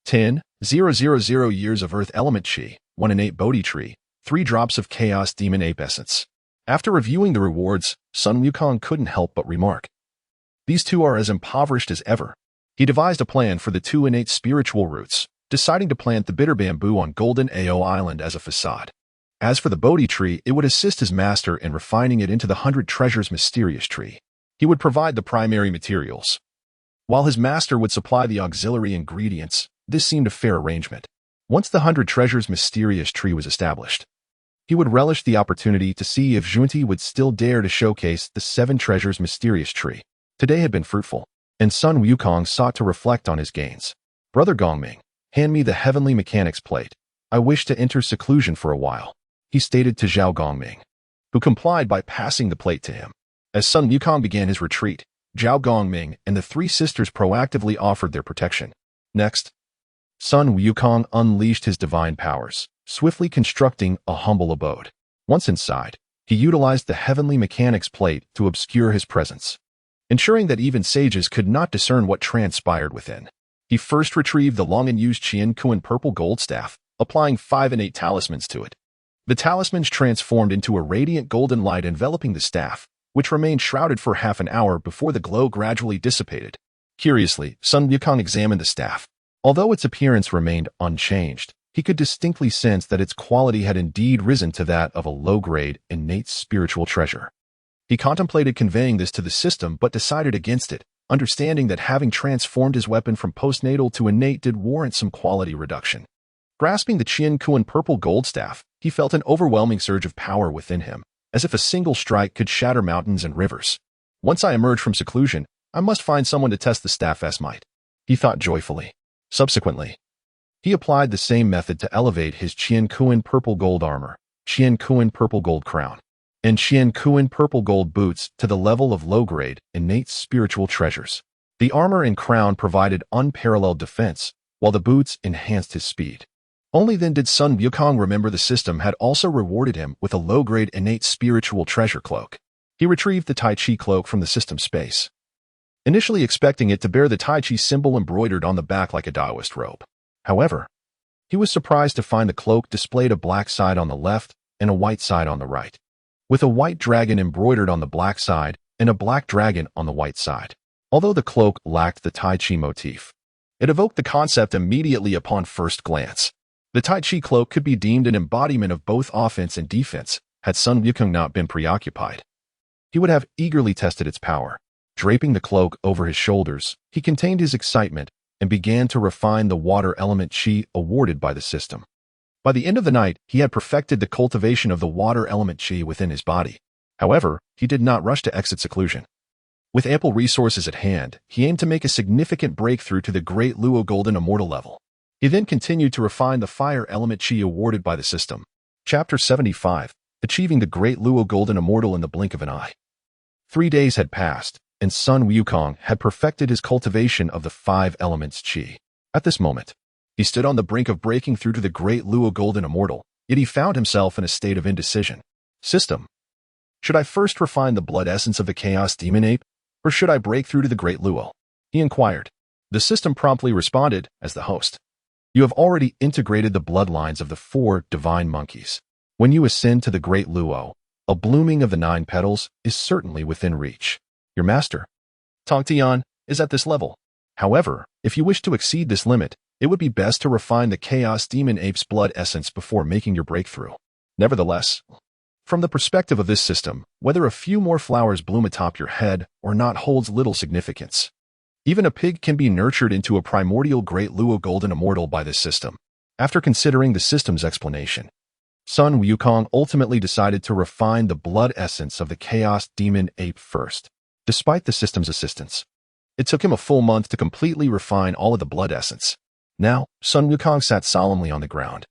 Speaker 1: 10,000 years of earth element chi. 1 innate Bodhi tree, 3 drops of chaos demon ape essence. After reviewing the rewards, Sun Wukong couldn't help but remark, "These 2 are as impoverished as ever." He devised a plan for the 2 innate spiritual roots, deciding to plant the bitter bamboo on Golden Ao Island as a facade. As for the Bodhi tree, it would assist his master in refining it into the 100 treasures mysterious tree. He would provide the primary materials, while his master would supply the auxiliary ingredients. This seemed a fair arrangement. Once the 100 treasures mysterious tree was established, he would relish the opportunity to see if Zhuanti would still dare to showcase the 7 treasures mysterious tree. Today had been fruitful, and Sun Wukong sought to reflect on his gains. "Brother Gongming, hand me the heavenly mechanics plate. I wish to enter seclusion for a while," he stated to Zhao Gongming, who complied by passing the plate to him. As Sun Wukong began his retreat, Zhao Gongming and the 3 sisters proactively offered their protection. Next, Sun Wukong unleashed his divine powers, swiftly constructing a humble abode. Once inside, he utilized the heavenly mechanics plate to obscure his presence, ensuring that even sages could not discern what transpired within. He first retrieved the long-unused Qian Kuan purple gold staff, applying 5 innate talismans to it. The talismans transformed into a radiant golden light enveloping the staff, which remained shrouded for half an hour before the glow gradually dissipated. Curiously, Sun Wukong examined the staff. Although its appearance remained unchanged, he could distinctly sense that its quality had indeed risen to that of a low-grade, innate spiritual treasure. He contemplated conveying this to the system but decided against it, understanding that having transformed his weapon from postnatal to innate did warrant some quality reduction. Grasping the Qian Kuan purple gold staff, he felt an overwhelming surge of power within him, as if a single strike could shatter mountains and rivers. Once I emerge from seclusion, I must find someone to test the staff's might, he thought joyfully. Subsequently, he applied the same method to elevate his Qian Kuan purple gold armor, Qian Kuan purple gold crown, and Qian Kuan purple gold boots to the level of low-grade, innate spiritual treasures. The armor and crown provided unparalleled defense, while the boots enhanced his speed. Only then did Sun Wukong remember the system had also rewarded him with a low-grade innate spiritual treasure cloak. He retrieved the Tai Chi cloak from the system space, initially expecting it to bear the Tai Chi symbol embroidered on the back like a Taoist robe. However, he was surprised to find the cloak displayed a black side on the left and a white side on the right, with a white dragon embroidered on the black side and a black dragon on the white side. Although the cloak lacked the Tai Chi motif, it evoked the concept immediately upon first glance. The Tai Chi cloak could be deemed an embodiment of both offense and defense had Sun Wukong not been preoccupied. He would have eagerly tested its power. Draping the cloak over his shoulders, he contained his excitement and began to refine the water element Qi awarded by the system. By the end of the night, he had perfected the cultivation of the water element Qi within his body. However, he did not rush to exit seclusion. With ample resources at hand, he aimed to make a significant breakthrough to the Great Luo Golden Immortal level. He then continued to refine the fire element Qi awarded by the system. Chapter 75, Achieving the Great Luo Golden Immortal in the Blink of an Eye. 3 days had passed, and Sun Wukong had perfected his cultivation of the 5 elements Qi. At this moment, he stood on the brink of breaking through to the Great Luo Golden Immortal, yet he found himself in a state of indecision. System. Should I first refine the blood essence of the Chaos Demon Ape, or should I break through to the Great Luo? He inquired. The system promptly responded as the host. You have already integrated the bloodlines of the 4 divine monkeys. When you ascend to the Great Luo, a blooming of the 9 petals is certainly within reach. Your master, Tongtian, is at this level. However, if you wish to exceed this limit, it would be best to refine the Chaos Demon Ape's blood essence before making your breakthrough. Nevertheless, from the perspective of this system, whether a few more flowers bloom atop your head or not holds little significance. Even a pig can be nurtured into a primordial Great Luo Golden Immortal by this system. After considering the system's explanation, Sun Wukong ultimately decided to refine the blood essence of the Chaos Demon Ape first. Despite the system's assistance, it took him a full month to completely refine all of the blood essence. Now, Sun Wukong sat solemnly on the ground,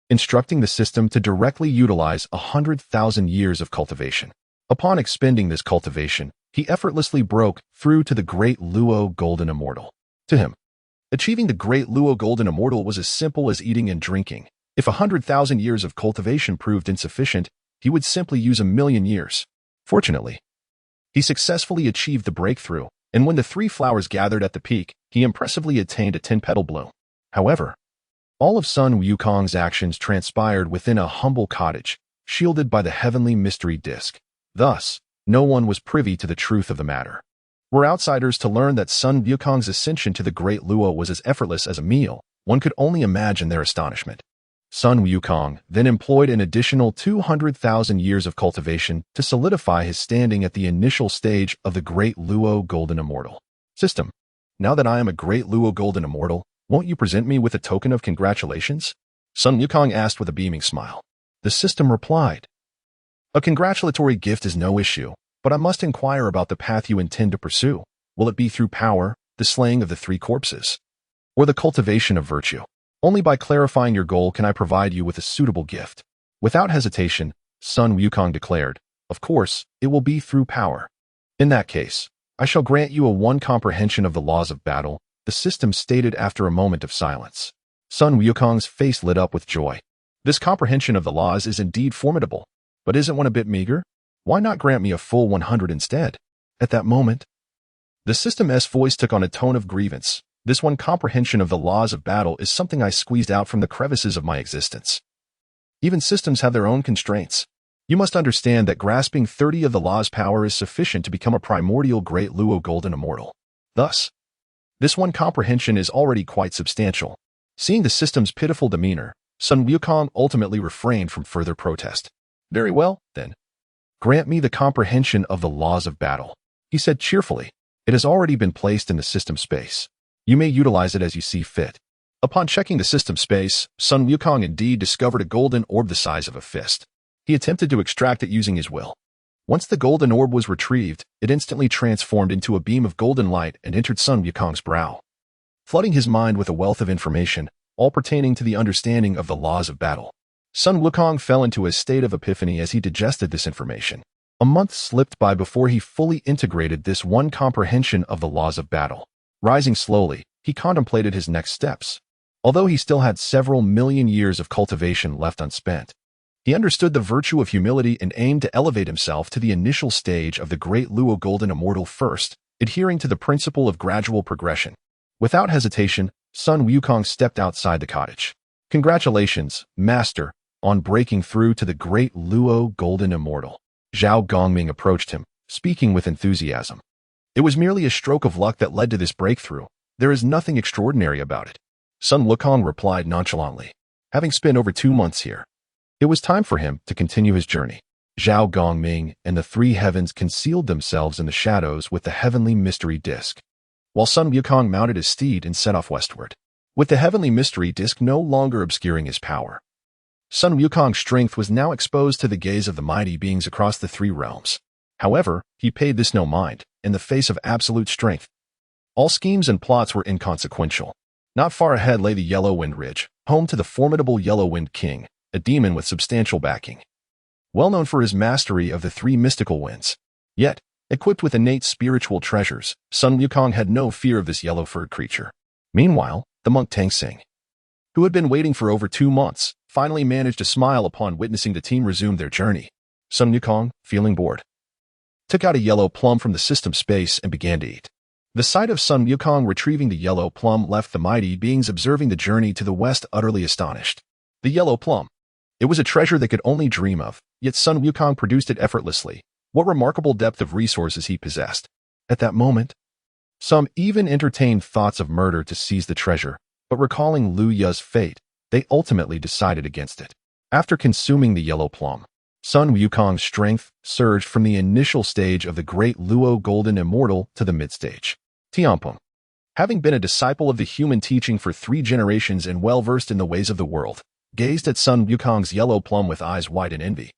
Speaker 1: instructing the system to directly utilize 100,000 years of cultivation. Upon expending this cultivation, he effortlessly broke through to the Great Luo Golden Immortal. To him, achieving the Great Luo Golden Immortal was as simple as eating and drinking. If 100,000 years of cultivation proved insufficient, he would simply use 1,000,000 years. Fortunately, he successfully achieved the breakthrough, and when the 3 flowers gathered at the peak, he impressively attained a 10-petal bloom. However, all of Sun Wukong's actions transpired within a humble cottage, shielded by the heavenly mystery disk. Thus, no one was privy to the truth of the matter. Were outsiders to learn that Sun Wukong's ascension to the Great Luo was as effortless as a meal, one could only imagine their astonishment. Sun Wukong then employed an additional 200,000 years of cultivation to solidify his standing at the initial stage of the Great Luo Golden Immortal. System. Now that I am a Great Luo Golden Immortal, won't you present me with a token of congratulations? Sun Wukong asked with a beaming smile. The system replied. A congratulatory gift is no issue, but I must inquire about the path you intend to pursue. Will it be through power, the slaying of the 3 corpses, or the cultivation of virtue? Only by clarifying your goal can I provide you with a suitable gift. Without hesitation, Sun Wukong declared, of course, it will be through power. In that case, I shall grant you a 1 comprehension of the laws of battle, the system stated after a moment of silence. Sun Wukong's face lit up with joy. This comprehension of the laws is indeed formidable, but isn't one a bit meager? Why not grant me a full 100 instead? At that moment, the system's voice took on a tone of grievance. This 1 comprehension of the laws of battle is something I squeezed out from the crevices of my existence. Even systems have their own constraints. You must understand that grasping 30 of the law's power is sufficient to become a primordial Great Luo Golden Immortal. Thus, This one comprehension is already quite substantial. Seeing the system's pitiful demeanor, Sun Wukong ultimately refrained from further protest. Very well, then. Grant me the comprehension of the laws of battle, he said cheerfully. It has already been placed in the system space. You may utilize it as you see fit. Upon checking the system space, Sun Wukong indeed discovered a golden orb the size of a fist. He attempted to extract it using his will. Once the golden orb was retrieved, it instantly transformed into a beam of golden light and entered Sun Wukong's brow, flooding his mind with a wealth of information, all pertaining to the understanding of the laws of battle. Sun Wukong fell into a state of epiphany as he digested this information. A month slipped by before he fully integrated this one comprehension of the laws of battle. Rising slowly, he contemplated his next steps. Although he still had several million years of cultivation left unspent, he understood the virtue of humility and aimed to elevate himself to the initial stage of the Great Luo Golden Immortal first, adhering to the principle of gradual progression. Without hesitation, Sun Wukong stepped outside the cottage. Congratulations, Master, on breaking through to the Great Luo Golden Immortal. Zhao Gongming approached him, speaking with enthusiasm. It was merely a stroke of luck that led to this breakthrough. There is nothing extraordinary about it. Sun Wukong replied nonchalantly. Having spent over 2 months here, it was time for him to continue his journey. Zhao Gongming and the three heavens concealed themselves in the shadows with the heavenly mystery disk, while Sun Wukong mounted his steed and set off westward, with the heavenly mystery disk no longer obscuring his power. Sun Wukong's strength was now exposed to the gaze of the mighty beings across the 3 realms. However, he paid this no mind. In the face of absolute strength, all schemes and plots were inconsequential. Not far ahead lay the Yellow Wind Ridge, home to the formidable Yellow Wind King, a demon with substantial backing. Well known for his mastery of the 3 mystical winds. Yet, equipped with innate spiritual treasures, Sun Wukong had no fear of this yellow-furred creature. Meanwhile, the monk Tamping, who had been waiting for over 2 months, finally managed to smile upon witnessing the team resume their journey. Sun Wukong, feeling bored, took out a yellow plum from the system space and began to eat. The sight of Sun Wukong retrieving the yellow plum left the mighty beings observing the journey to the west utterly astonished. The yellow plum. It was a treasure they could only dream of, yet Sun Wukong produced it effortlessly. What remarkable depth of resources he possessed. At that moment, some even entertained thoughts of murder to seize the treasure, but recalling Lu Ya's fate, they ultimately decided against it. After consuming the yellow plum, Sun Wukong's strength surged from the initial stage of the Great Luo Golden Immortal to the mid-stage. Tamping, having been a disciple of the human teaching for 3 generations and well-versed in the ways of the world, gazed at Sun Wukong's yellow plum with eyes wide in envy.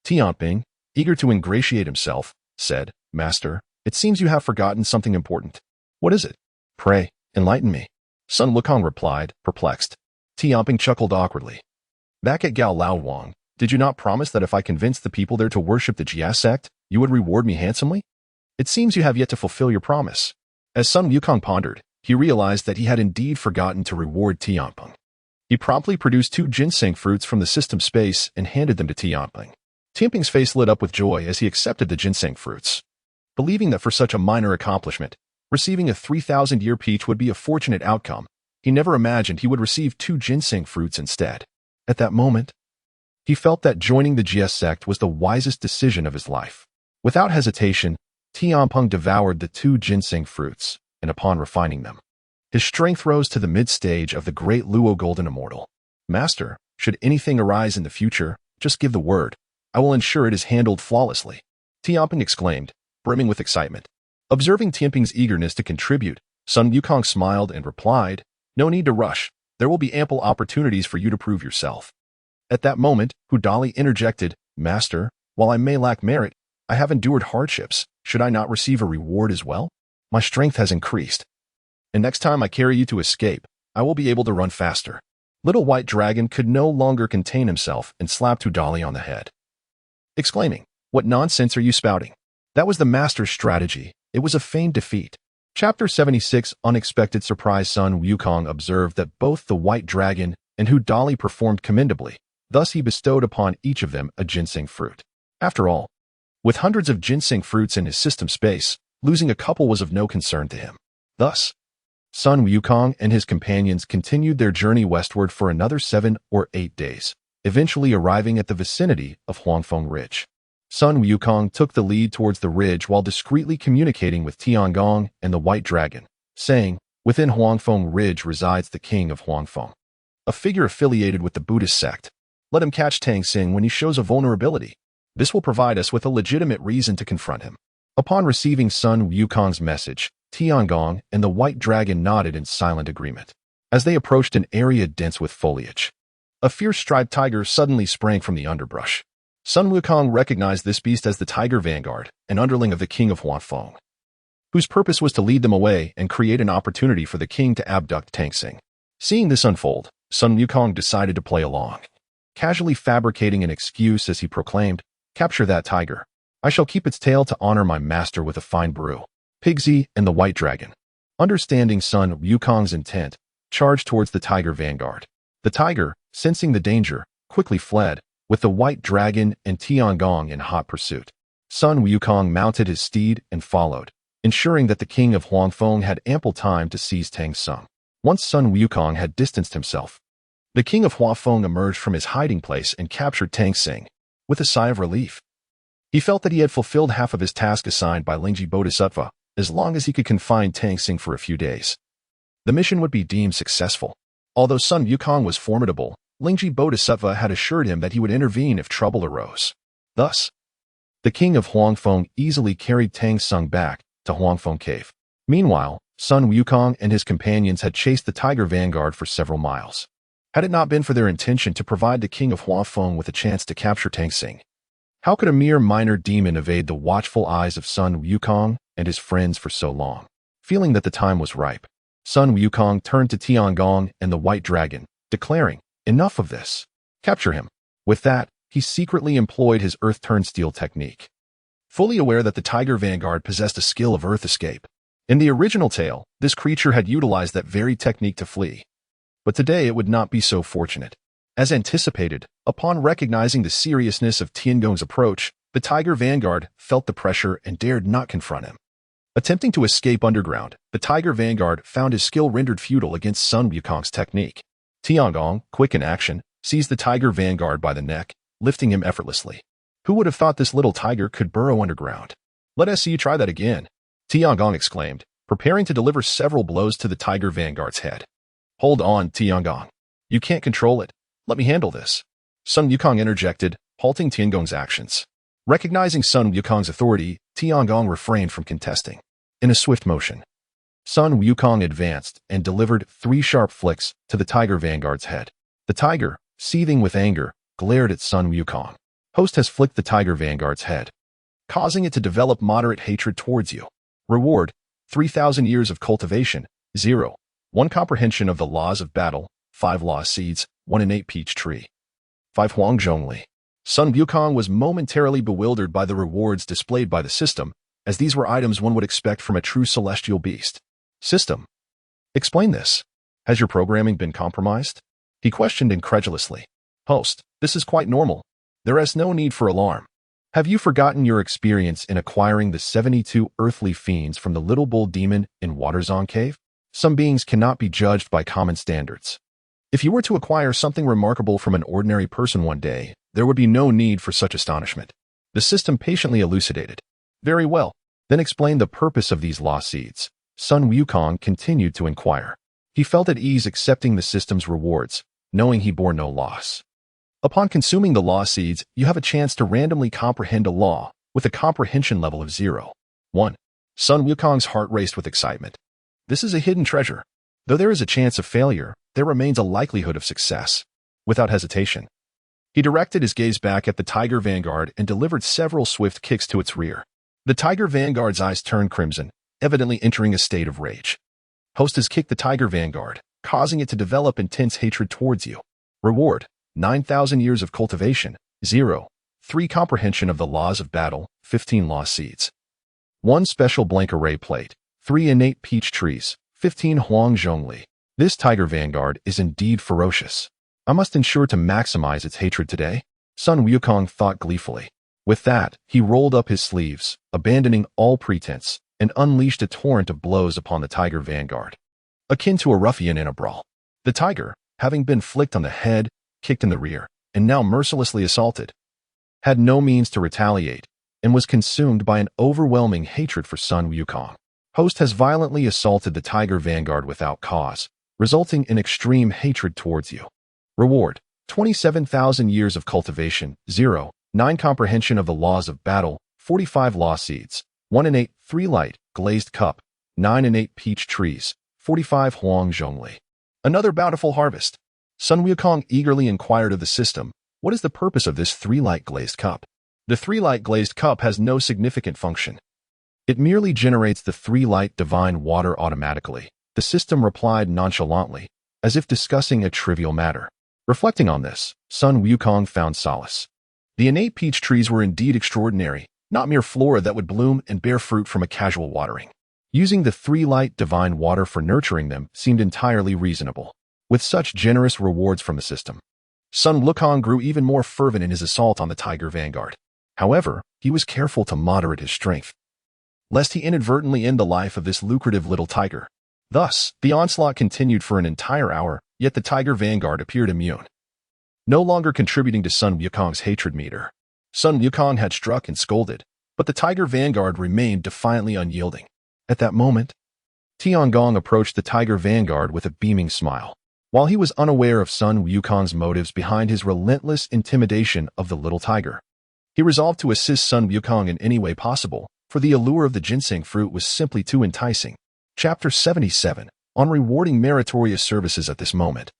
Speaker 1: Tamping, eager to ingratiate himself, said, Master, it seems you have forgotten something important. What is it? Pray, enlighten me. Sun Wukong replied, perplexed. Tamping chuckled awkwardly. Back at Gao Laowang, did you not promise that if I convinced the people there to worship the Jia sect, you would reward me handsomely? It seems you have yet to fulfill your promise. As Sun Wukong pondered, he realized that he had indeed forgotten to reward Tamping. He promptly produced 2 ginseng fruits from the system space and handed them to Tamping. Tamping's face lit up with joy as he accepted the ginseng fruits. Believing that for such a minor accomplishment, receiving a 3,000-year peach would be a fortunate outcome, he never imagined he would receive 2 ginseng fruits instead. At that moment, he felt that joining the Jia sect was the wisest decision of his life. Without hesitation, Tamping devoured the 2 ginseng fruits, and upon refining them, his strength rose to the mid-stage of the Great Luo Golden Immortal. Master, should anything arise in the future, just give the word. I will ensure it is handled flawlessly. Tamping exclaimed, brimming with excitement. Observing Tamping's eagerness to contribute, Sun Wukong smiled and replied, No need to rush. There will be ample opportunities for you to prove yourself. At that moment, Hudali interjected, Master, while I may lack merit, I have endured hardships. Should I not receive a reward as well? My strength has increased. And next time I carry you to escape, I will be able to run faster. Little White Dragon could no longer contain himself and slapped Hudali on the head, exclaiming, What nonsense are you spouting? That was the master's strategy. It was a feigned defeat. Chapter 76 Unexpected Surprise. Sun Wukong observed that both the White Dragon and Hudali performed commendably. Thus he bestowed upon each of them a ginseng fruit. After all, with hundreds of ginseng fruits in his system space, losing a couple was of no concern to him. Thus, Sun Wukong and his companions continued their journey westward for another 7 or 8 days, eventually arriving at the vicinity of Huangfeng Ridge. Sun Wukong took the lead towards the ridge while discreetly communicating with Tiangong and the White Dragon, saying, Within Huangfeng Ridge resides the king of Huangfeng, a figure affiliated with the Buddhist sect. Let him catch Tamping when he shows a vulnerability. This will provide us with a legitimate reason to confront him. Upon receiving Sun Wukong's message, Tiangong and the White Dragon nodded in silent agreement. As they approached an area dense with foliage, a fierce striped tiger suddenly sprang from the underbrush. Sun Wukong recognized this beast as the Tiger Vanguard, an underling of the king of Huangfeng, whose purpose was to lead them away and create an opportunity for the king to abduct Tamping. Seeing this unfold, Sun Wukong decided to play along, casually fabricating an excuse as he proclaimed, "Capture that tiger. I shall keep its tail to honor my master with a fine brew." Pigsy and the White Dragon, understanding Sun Wukong's intent, charged towards the Tiger Vanguard. The tiger, sensing the danger, quickly fled, with the White Dragon and Tiangong in hot pursuit. Sun Wukong mounted his steed and followed, ensuring that the king of Huangfeng had ample time to seize Tamping. Once Sun Wukong had distanced himself, the king of Huangfeng emerged from his hiding place and captured Tamping. With a sigh of relief, he felt that he had fulfilled half of his task assigned by Lingji Bodhisattva. As long as he could confine Tamping for a few days, the mission would be deemed successful. Although Sun Wukong was formidable, Lingji Bodhisattva had assured him that he would intervene if trouble arose. Thus, the king of Huangfeng easily carried Tamping back to Huangfeng Cave. Meanwhile, Sun Wukong and his companions had chased the Tiger Vanguard for several miles. Had it not been for their intention to provide the king of Huangfeng with a chance to capture Tamping, how could a mere minor demon evade the watchful eyes of Sun Wukong and his friends for so long? Feeling that the time was ripe, Sun Wukong turned to Tiangong and the White Dragon, declaring, "Enough of this. Capture him." With that, he secretly employed his Earth Turnstile technique, fully aware that the Tiger Vanguard possessed a skill of Earth escape. In the original tale, this creature had utilized that very technique to flee. But today it would not be so fortunate. As anticipated, upon recognizing the seriousness of Tiangong's approach, the Tiger Vanguard felt the pressure and dared not confront him. Attempting to escape underground, the Tiger Vanguard found his skill rendered futile against Sun Wukong's technique. Tiangong, quick in action, seized the Tiger Vanguard by the neck, lifting him effortlessly. Who would have thought this little tiger could burrow underground? "Let us see you try that again," Tiangong exclaimed, preparing to deliver several blows to the Tiger Vanguard's head. "Hold on, Tiangong. You can't control it. Let me handle this," Sun Wukong interjected, halting Tiangong's actions. Recognizing Sun Wukong's authority, Tiangong refrained from contesting. In a swift motion, Sun Wukong advanced and delivered 3 sharp flicks to the Tiger Vanguard's head. The tiger, seething with anger, glared at Sun Wukong. "Host has flicked the Tiger Vanguard's head, causing it to develop moderate hatred towards you. Reward, 3,000 years of cultivation, 0. 1 comprehension of the laws of battle, 5 law seeds, 1 innate peach tree. 5 Huangjongli." Sun Wukong was momentarily bewildered by the rewards displayed by the system, as these were items one would expect from a true celestial beast. "System, explain this. Has your programming been compromised?" he questioned incredulously. "Host, this is quite normal. There is no need for alarm. Have you forgotten your experience in acquiring the 72 earthly fiends from the Little Bull Demon in Waterzone Cave? Some beings cannot be judged by common standards. If you were to acquire something remarkable from an ordinary person one day, there would be no need for such astonishment." The system patiently elucidated. "Very well. Then explain the purpose of these law seeds." Sun Wukong continued to inquire. He felt at ease accepting the system's rewards, knowing he bore no loss. Upon consuming the law seeds, you have a chance to randomly comprehend a law with a comprehension level of 0. 1. Sun Wukong's heart raced with excitement. This is a hidden treasure. Though there is a chance of failure, there remains a likelihood of success. Without hesitation, he directed his gaze back at the Tiger Vanguard and delivered several swift kicks to its rear. The Tiger Vanguard's eyes turned crimson, evidently entering a state of rage. "Host has kicked the Tiger Vanguard, causing it to develop intense hatred towards you. Reward, 9,000 years of cultivation, 0. 3 comprehension of the laws of battle, 15 law seeds. 1 special blank array plate, 3 innate peach trees, 15 Huangjongli. This Tiger Vanguard is indeed ferocious. I must ensure to maximize its hatred today," Sun Wukong thought gleefully. With that, he rolled up his sleeves, abandoning all pretense, and unleashed a torrent of blows upon the Tiger Vanguard, akin to a ruffian in a brawl. The tiger, having been flicked on the head, kicked in the rear, and now mercilessly assaulted, had no means to retaliate, and was consumed by an overwhelming hatred for Sun Wukong. Host has violently assaulted the tiger vanguard without cause, resulting in extreme hatred towards you. Reward: 27,000 years of cultivation, 0, 9 comprehension of the laws of battle, 45 law seeds, 1 and 8, 3 light, glazed cup, 9 and 8 peach trees, 45 huang zhongli. Another bountiful harvest. Sun Wukong eagerly inquired of the system, what is the purpose of this 3 light glazed cup? The 3 light glazed cup has no significant function. It merely generates the 3 light divine water automatically. The system replied nonchalantly, as if discussing a trivial matter. Reflecting on this, Sun Wukong found solace. The innate peach trees were indeed extraordinary, not mere flora that would bloom and bear fruit from a casual watering. Using the 3 light divine water for nurturing them seemed entirely reasonable. With such generous rewards from the system, Sun Wukong grew even more fervent in his assault on the tiger vanguard. However, he was careful to moderate his strength, lest he inadvertently end the life of this lucrative little tiger. Thus, the onslaught continued for an entire hour, yet the tiger vanguard appeared immune, no longer contributing to Sun Wukong's hatred meter. Sun Wukong had struck and scolded, but the tiger vanguard remained defiantly unyielding. At that moment, Tiangong approached the tiger vanguard with a beaming smile. While he was unaware of Sun Wukong's motives behind his relentless intimidation of the little tiger, he resolved to assist Sun Wukong in any way possible, for the allure of the ginseng fruit was simply too enticing. Chapter 77, on rewarding meritorious services. At this moment,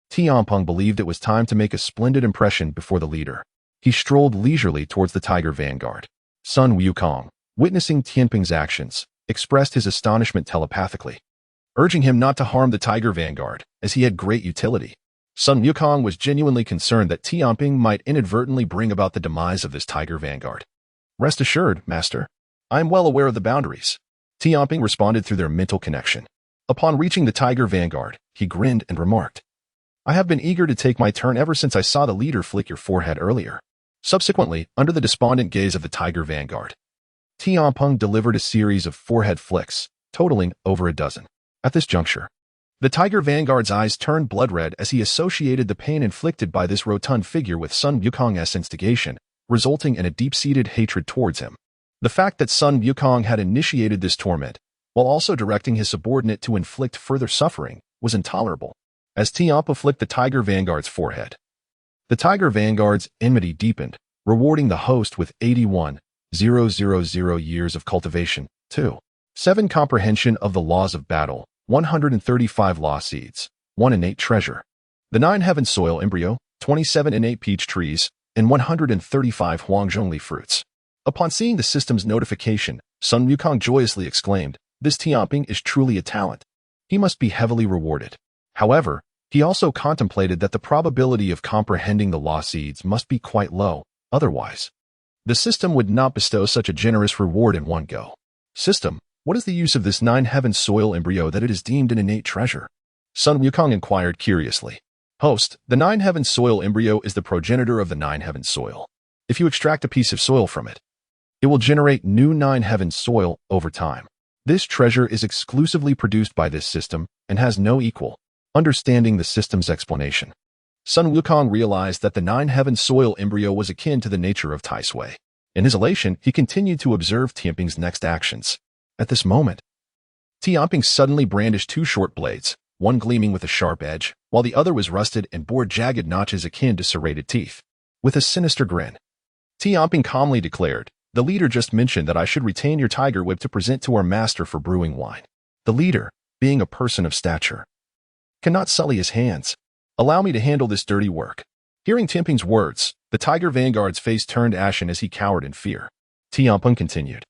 Speaker 1: Tamping believed it was time to make a splendid impression before the leader. He strolled leisurely towards the tiger vanguard. Sun Wukong, witnessing Tamping's actions, expressed his astonishment telepathically, urging him not to harm the tiger vanguard, as he had great utility. Sun Wukong was genuinely concerned that Tamping might inadvertently bring about the demise of this tiger vanguard. Rest assured, master, I am well aware of the boundaries. Tamping responded through their mental connection. Upon reaching the tiger vanguard, he grinned and remarked, I have been eager to take my turn ever since I saw the leader flick your forehead earlier. Subsequently, under the despondent gaze of the tiger vanguard, Tamping delivered a series of forehead flicks, totaling over a dozen. At this juncture, the tiger vanguard's eyes turned blood red as he associated the pain inflicted by this rotund figure with Sun Wukong's instigation, resulting in a deep-seated hatred towards him. The fact that Sun Wukong had initiated this torment, while also directing his subordinate to inflict further suffering, was intolerable. As Tamping flicked the tiger vanguard's forehead, the tiger vanguard's enmity deepened, rewarding the host with 81,000 years of cultivation, 2, 7 comprehension of the laws of battle, 135 law seeds, 1 innate treasure, the 9 heaven soil embryo, 27 innate peach trees, and 135 huang zhongli fruits. Upon seeing the system's notification, Sun Wukong joyously exclaimed, this Tamping is truly a talent. He must be heavily rewarded. However, he also contemplated that the probability of comprehending the law seeds must be quite low, otherwise, the system would not bestow such a generous reward in one go. System, what is the use of this 9 heaven soil embryo that it is deemed an innate treasure? Sun Wukong inquired curiously. Host, the 9 heaven soil embryo is the progenitor of the 9 heaven soil. If you extract a piece of soil from it, it will generate new 9 heaven soil over time. This treasure is exclusively produced by this system and has no equal. Understanding the system's explanation, Sun Wukong realized that the 9 heaven soil embryo was akin to the nature of Tai Sui. In his elation, he continued to observe Tamping's next actions. At this moment, Tamping suddenly brandished 2 short blades, one gleaming with a sharp edge, while the other was rusted and bore jagged notches akin to serrated teeth. With a sinister grin, Tamping calmly declared, the leader just mentioned that I should retain your tiger whip to present to our master for brewing wine. The leader, being a person of stature, cannot sully his hands. Allow me to handle this dirty work. Hearing Tamping's words, the tiger vanguard's face turned ashen as he cowered in fear. Tamping continued.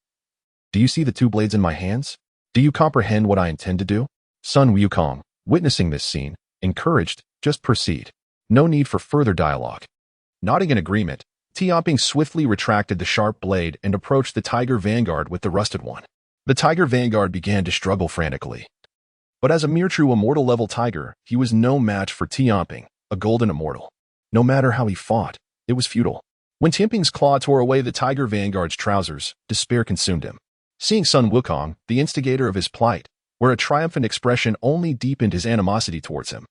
Speaker 1: Do you see the 2 blades in my hands? Do you comprehend what I intend to do? Sun Wukong, witnessing this scene, encouraged, just proceed. No need for further dialogue. Nodding in agreement, Tamping swiftly retracted the sharp blade and approached the tiger vanguard with the rusted one. The tiger vanguard began to struggle frantically. But as a mere true immortal level tiger, he was no match for Tamping, a golden immortal. No matter how he fought, it was futile. When Tamping's claw tore away the tiger vanguard's trousers, despair consumed him. Seeing Sun Wukong, the instigator of his plight, where a triumphant expression only deepened his animosity towards him.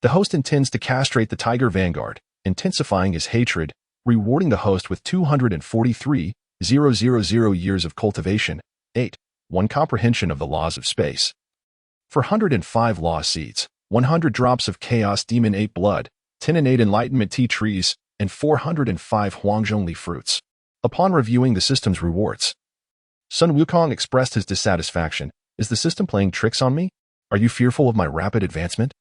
Speaker 1: The host intends to castrate the tiger vanguard, intensifying his hatred, rewarding the host with 243,000 years of cultivation, 8, 1 comprehension of the laws of space. For 105 law seeds, 100 drops of chaos demon 8 blood, 10 innate enlightenment tea trees, and 405 Huangzhongli fruits. Upon reviewing the system's rewards, Sun Wukong expressed his dissatisfaction. Is the system playing tricks on me? Are you fearful of my rapid advancement?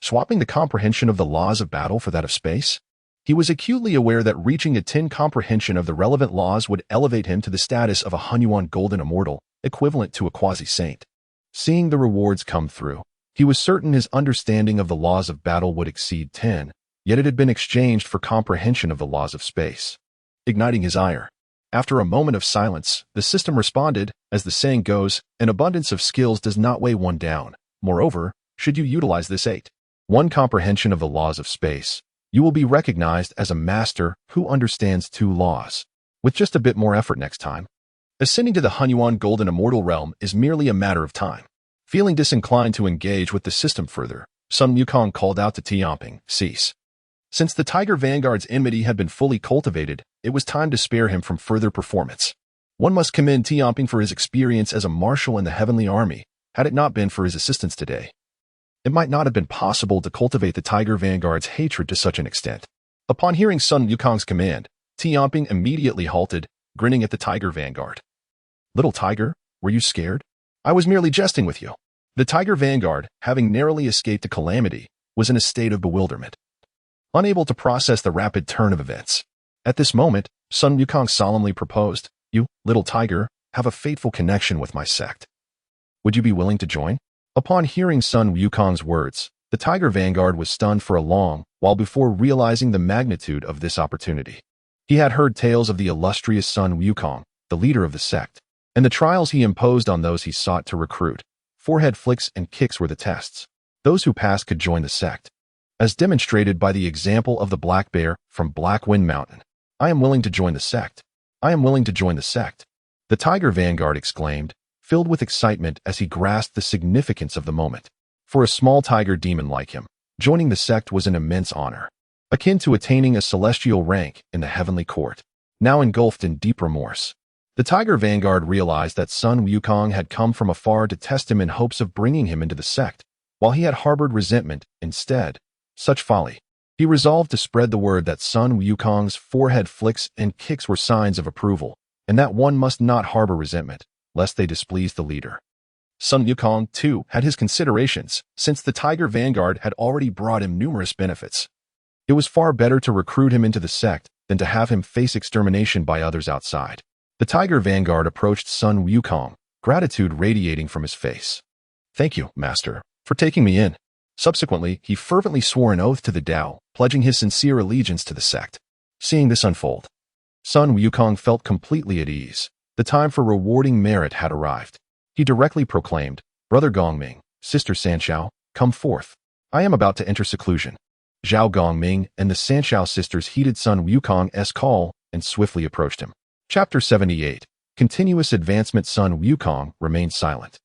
Speaker 1: Swapping the comprehension of the laws of battle for that of space? He was acutely aware that reaching a 10 comprehension of the relevant laws would elevate him to the status of a Hunyuan Golden Immortal, equivalent to a quasi-saint. Seeing the rewards come through, he was certain his understanding of the laws of battle would exceed 10, yet it had been exchanged for comprehension of the laws of space. Igniting his ire. After a moment of silence, the system responded, as the saying goes, an abundance of skills does not weigh one down. Moreover, should you utilize this 1 comprehension of the laws of space, you will be recognized as a master who understands 2 laws. With just a bit more effort next time. Ascending to the Hunyuan Golden Immortal realm is merely a matter of time. Feeling disinclined to engage with the system further, Sun Wukong called out to Tamping, cease. Since the Tiger Vanguard's enmity had been fully cultivated, it was time to spare him from further performance. One must commend Tamping for his experience as a marshal in the Heavenly Army. Had it not been for his assistance today, it might not have been possible to cultivate the Tiger Vanguard's hatred to such an extent. Upon hearing Sun Wukong's command, Tamping immediately halted, grinning at the Tiger Vanguard. Little Tiger, were you scared? I was merely jesting with you. The Tiger Vanguard, having narrowly escaped a calamity, was in a state of bewilderment, unable to process the rapid turn of events. At this moment, Sun Wukong solemnly proposed, you, little tiger, have a fateful connection with my sect. Would you be willing to join? Upon hearing Sun Wukong's words, the Tiger Vanguard was stunned for a long while before realizing the magnitude of this opportunity. He had heard tales of the illustrious Sun Wukong, the leader of the sect, and the trials he imposed on those he sought to recruit. Forehead flicks and kicks were the tests. Those who passed could join the sect, as demonstrated by the example of the black bear from Black Wind Mountain. I am willing to join the sect. I am willing to join the sect. The Tiger Vanguard exclaimed, filled with excitement as he grasped the significance of the moment. For a small tiger demon like him, joining the sect was an immense honor, akin to attaining a celestial rank in the heavenly court. Now engulfed in deep remorse, the Tiger Vanguard realized that Sun Wukong had come from afar to test him in hopes of bringing him into the sect, while he had harbored resentment instead. Such folly. He resolved to spread the word that Sun Wukong's forehead flicks and kicks were signs of approval, and that one must not harbor resentment, lest they displease the leader. Sun Wukong, too, had his considerations, since the Tiger Vanguard had already brought him numerous benefits. It was far better to recruit him into the sect than to have him face extermination by others outside. The Tiger Vanguard approached Sun Wukong, gratitude radiating from his face. Thank you, Master, for taking me in. Subsequently, he fervently swore an oath to the Tao, pledging his sincere allegiance to the sect. Seeing this unfold, Sun Wukong felt completely at ease. The time for rewarding merit had arrived. He directly proclaimed, Brother Gongming, Sister Sanshao, come forth. I am about to enter seclusion. Zhao Gongming and the Sanshao sisters heeded Sun Wukong's call and swiftly approached him. Chapter 78. Continuous Advancement. Sun Wukong remained silent,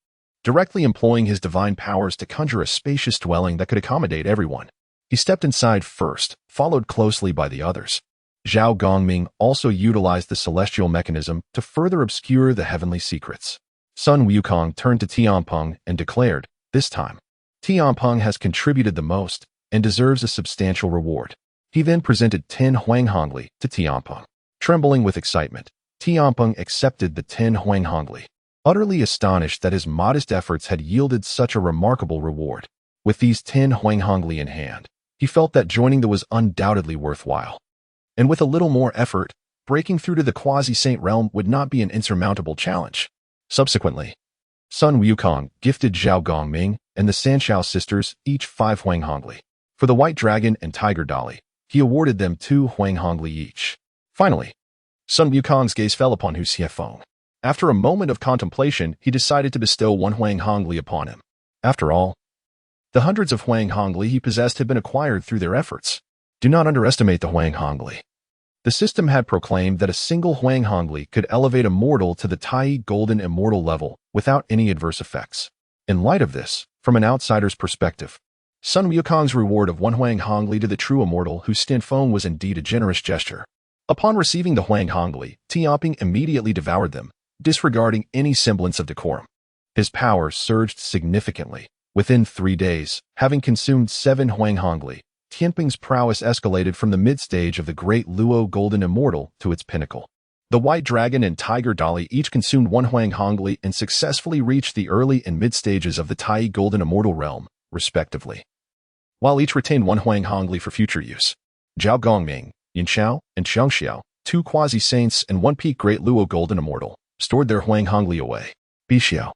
Speaker 1: directly employing his divine powers to conjure a spacious dwelling that could accommodate everyone. He stepped inside first, followed closely by the others. Zhao Gongming also utilized the celestial mechanism to further obscure the heavenly secrets. Sun Wukong turned to Tamping and declared, this time, Tamping has contributed the most and deserves a substantial reward. He then presented 10 Huanghongli to Tamping. Trembling with excitement, Tamping accepted the 10 Huanghongli, utterly astonished that his modest efforts had yielded such a remarkable reward. With these 10 Huanghongli in hand, he felt that joining was undoubtedly worthwhile. And with a little more effort, breaking through to the quasi-saint realm would not be an insurmountable challenge. Subsequently, Sun Wukong gifted Zhao Gongming and the Sanshao sisters each 5 Huanghongli. For the White Dragon and Tiger Dolly, he awarded them 2 Huanghongli each. Finally, Sun Wukong's gaze fell upon Hu Xiefeng. After a moment of contemplation, he decided to bestow 1 Huanghongli upon him. After all, the hundreds of Huanghongli he possessed had been acquired through their efforts. Do not underestimate the Huanghongli. The system had proclaimed that a single Huanghongli could elevate a mortal to the Tai Golden Immortal level without any adverse effects. In light of this, from an outsider's perspective, Sun Wukong's reward of 1 Huanghongli to the true immortal Hu Xiefeng was indeed a generous gesture. Upon receiving the Huanghongli, Tamping immediately devoured them, disregarding any semblance of decorum. His power surged significantly. Within 3 days, having consumed 7 Huanghongli, Tamping's prowess escalated from the mid-stage of the Great Luo Golden Immortal to its pinnacle. The White Dragon and Tiger Dolly each consumed 1 Huanghongli and successfully reached the early and mid-stages of the Tai Golden Immortal realm, respectively, while each retained 1 Huanghongli for future use. Zhao Gongming, Yin Xiao, and Xiao, 2 quasi-saints and 1 peak Great Luo Golden Immortal, stored their Huanghongli away. Bixiao,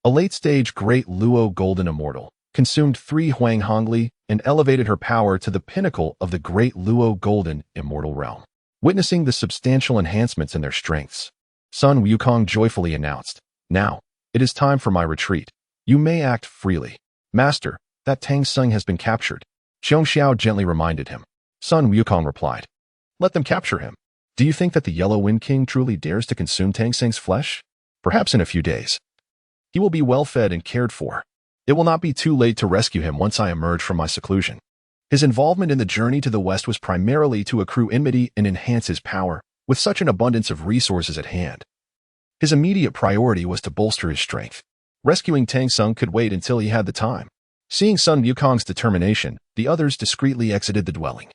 Speaker 1: a late-stage Great Luo Golden Immortal, consumed 3 Huanghongli and elevated her power to the pinnacle of the Great Luo Golden Immortal realm. Witnessing the substantial enhancements in their strengths, Sun Wukong joyfully announced, "Now, it is time for my retreat. You may act freely." "Master, that Tang Sung has been captured," Xiao gently reminded him. Sun Wukong replied, "Let them capture him. Do you think that the Yellow Wind King truly dares to consume Tang Sung's flesh? Perhaps in a few days. He will be well fed and cared for. It will not be too late to rescue him once I emerge from my seclusion." His involvement in the journey to the west was primarily to accrue enmity and enhance his power, with such an abundance of resources at hand. His immediate priority was to bolster his strength. Rescuing Tang Sung could wait until he had the time. Seeing Sun Wukong's determination, the others discreetly exited the dwelling.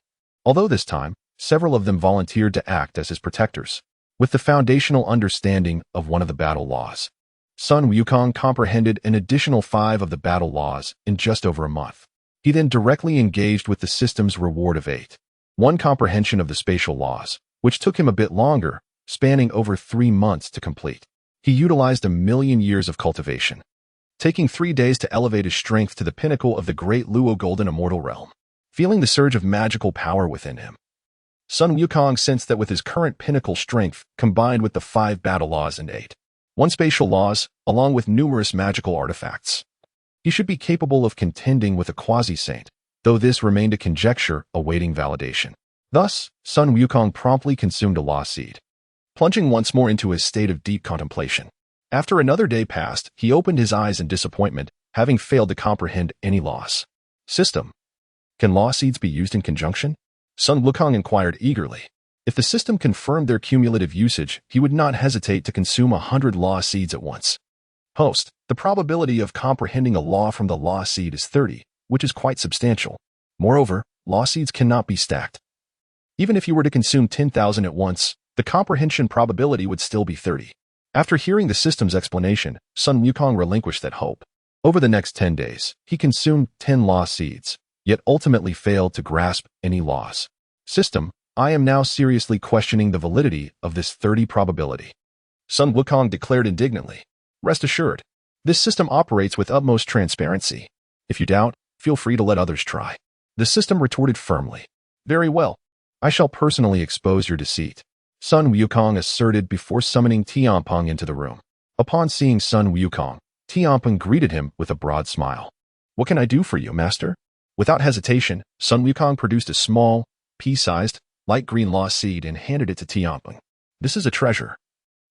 Speaker 1: Although this time, several of them volunteered to act as his protectors, with the foundational understanding of one of the battle laws. Sun Wukong comprehended an additional 5 of the battle laws in just over a month. He then directly engaged with the system's reward of 8. 1 comprehension of the spatial laws, which took him a bit longer, spanning over 3 months to complete. He utilized 1,000,000 years of cultivation, taking 3 days to elevate his strength to the pinnacle of the Great Luo Golden Immortal realm. Feeling the surge of magical power within him, Sun Wukong sensed that with his current pinnacle strength, combined with the 5 battle laws and 1 spatial laws, along with numerous magical artifacts, he should be capable of contending with a quasi-saint, though this remained a conjecture awaiting validation. Thus, Sun Wukong promptly consumed a law seed, plunging once more into his state of deep contemplation. After another day passed, he opened his eyes in disappointment, having failed to comprehend any laws. "System, can law seeds be used in conjunction?" Sun Wukong inquired eagerly. If the system confirmed their cumulative usage, he would not hesitate to consume 100 law seeds at once. "Host, the probability of comprehending a law from the law seed is 30, which is quite substantial. Moreover, law seeds cannot be stacked. Even if you were to consume 10,000 at once, the comprehension probability would still be 30. After hearing the system's explanation, Sun Wukong relinquished that hope. Over the next 10 days, he consumed 10 law seeds, yet ultimately failed to grasp any laws. "System, I am now seriously questioning the validity of this 30 probability," Sun Wukong declared indignantly. "Rest assured, this system operates with utmost transparency. If you doubt, feel free to let others try." The system retorted firmly. "Very well. I shall personally expose your deceit," Sun Wukong asserted before summoning Tamping into the room. Upon seeing Sun Wukong, Tamping greeted him with a broad smile. "What can I do for you, master?" Without hesitation, Sun Wukong produced a small, pea-sized, light green law seed and handed it to Tamping. "This is a treasure.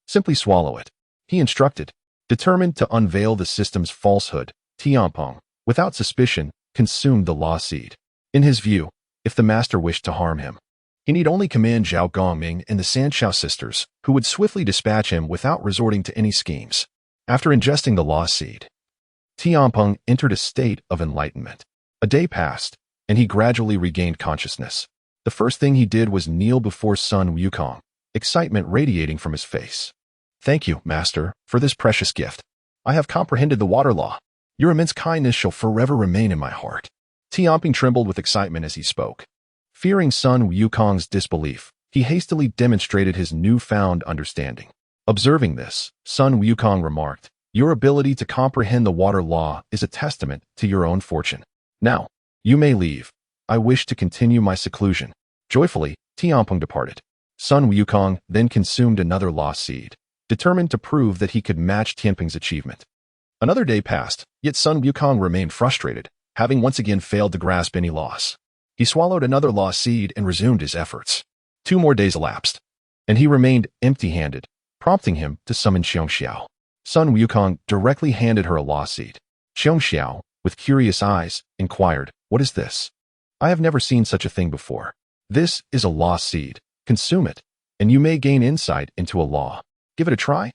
Speaker 1: Simply swallow it," he instructed. Determined to unveil the system's falsehood, Tamping, without suspicion, consumed the law seed. In his view, if the master wished to harm him, he need only command Zhao Gongming and the Sanshao sisters, who would swiftly dispatch him without resorting to any schemes. After ingesting the law seed, Tamping entered a state of enlightenment. A day passed, and he gradually regained consciousness. The first thing he did was kneel before Sun Wukong, excitement radiating from his face. "Thank you, master, for this precious gift. I have comprehended the water law. Your immense kindness shall forever remain in my heart." Tamping trembled with excitement as he spoke. Fearing Sun Wukong's disbelief, he hastily demonstrated his newfound understanding. Observing this, Sun Wukong remarked, "Your ability to comprehend the water law is a testament to your own fortune. Now, you may leave. I wish to continue my seclusion." Joyfully, Tamping departed. Sun Wukong then consumed another law seed, determined to prove that he could match Tamping's achievement. Another day passed, yet Sun Wukong remained frustrated, having once again failed to grasp any laws. He swallowed another law seed and resumed his efforts. 2 more days elapsed, and he remained empty-handed, prompting him to summon Xiao. Sun Wukong directly handed her a law seed. Xiao, with curious eyes, inquired, "What is this? I have never seen such a thing before." "This is a law seed. Consume it, and you may gain insight into a law. Give it a try."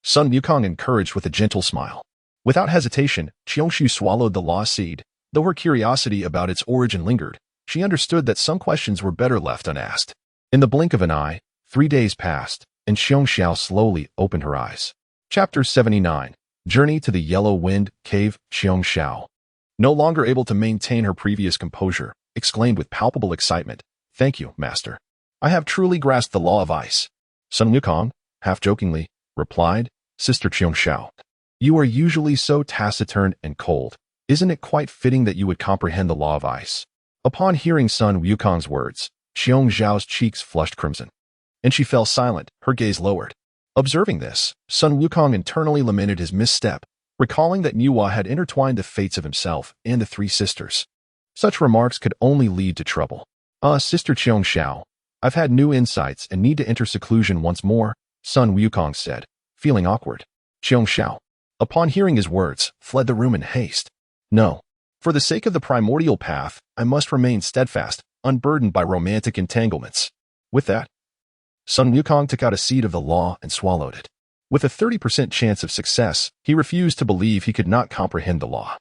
Speaker 1: Sun Wukong encouraged with a gentle smile. Without hesitation, Qiongxu swallowed the law seed. Though her curiosity about its origin lingered, she understood that some questions were better left unasked. In the blink of an eye, 3 days passed, and Xiongxiao slowly opened her eyes. Chapter 79. Journey to the Yellow Wind Cave. Xiongxiao, no longer able to maintain her previous composure, exclaimed with palpable excitement, "Thank you, master. I have truly grasped the law of ice." Sun Wukong, half-jokingly, replied, "Sister Qiongxiao, you are usually so taciturn and cold. Isn't it quite fitting that you would comprehend the law of ice?" Upon hearing Sun Wukong's words, Xiongxiao's cheeks flushed crimson, and she fell silent, her gaze lowered. Observing this, Sun Wukong internally lamented his misstep, recalling that Nuwa had intertwined the fates of himself and the 3 sisters. Such remarks could only lead to trouble. Sister Qiongxiao, I've had new insights and need to enter seclusion once more," Sun Wukong said, feeling awkward. Qiongxiao, upon hearing his words, fled the room in haste. "No. For the sake of the primordial path, I must remain steadfast, unburdened by romantic entanglements." With that, Sun Wukong took out a seed of the law and swallowed it. With a 30% chance of success, he refused to believe he could not comprehend the law.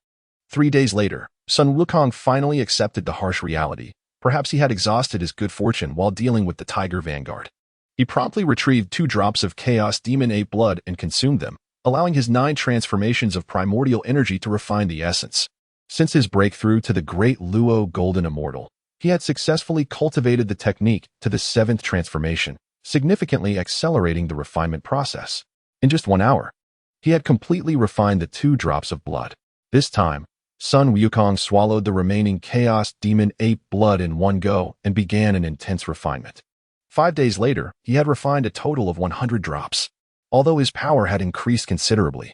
Speaker 1: 3 days later, Sun Wukong finally accepted the harsh reality. Perhaps he had exhausted his good fortune while dealing with the Tiger Vanguard. He promptly retrieved 2 drops of Chaos Demon Ape blood and consumed them, allowing his 9 transformations of primordial energy to refine the essence. Since his breakthrough to the Great Luo Golden Immortal, he had successfully cultivated the technique to the 7th transformation, significantly accelerating the refinement process. In just 1 hour, he had completely refined the 2 drops of blood. This time, Sun Wukong swallowed the remaining Chaos Demon Ape blood in one go and began an intense refinement. 5 days later, he had refined a total of 100 drops. Although his power had increased considerably,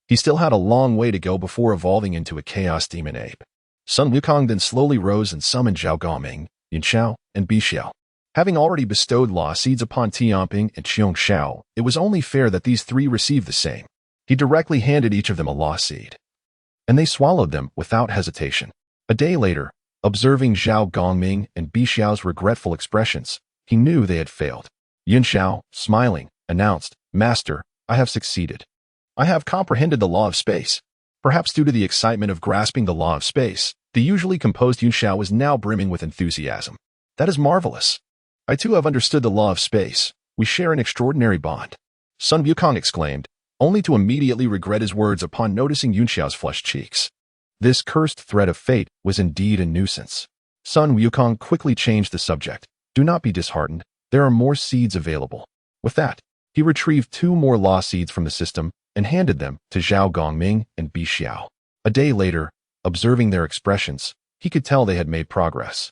Speaker 1: he still had a long way to go before evolving into a Chaos Demon Ape. Sun Wukong then slowly rose and summoned Zhao Gongming, Yunxiao, and Bixiao. Having already bestowed law seeds upon Tamping and Qiongxiao, it was only fair that these 3 receive the same. He directly handed each of them a law seed, and they swallowed them without hesitation. A day later, observing Zhao Gongming and Bixiao's regretful expressions, he knew they had failed. Yunxiao, smiling, announced, "Master, I have succeeded. I have comprehended the law of space." Perhaps due to the excitement of grasping the law of space, the usually composed Yunxiao was now brimming with enthusiasm. "That is marvelous. I too have understood the law of space. We share an extraordinary bond," Sun Wukong exclaimed, only to immediately regret his words upon noticing Yunxiao's flushed cheeks. This cursed thread of fate was indeed a nuisance. Sun Wukong quickly changed the subject. "Do not be disheartened. There are more seeds available." With that, he retrieved 2 more law seeds from the system and handed them to Zhao Gongming and Bixiao. A day later, observing their expressions, he could tell they had made progress.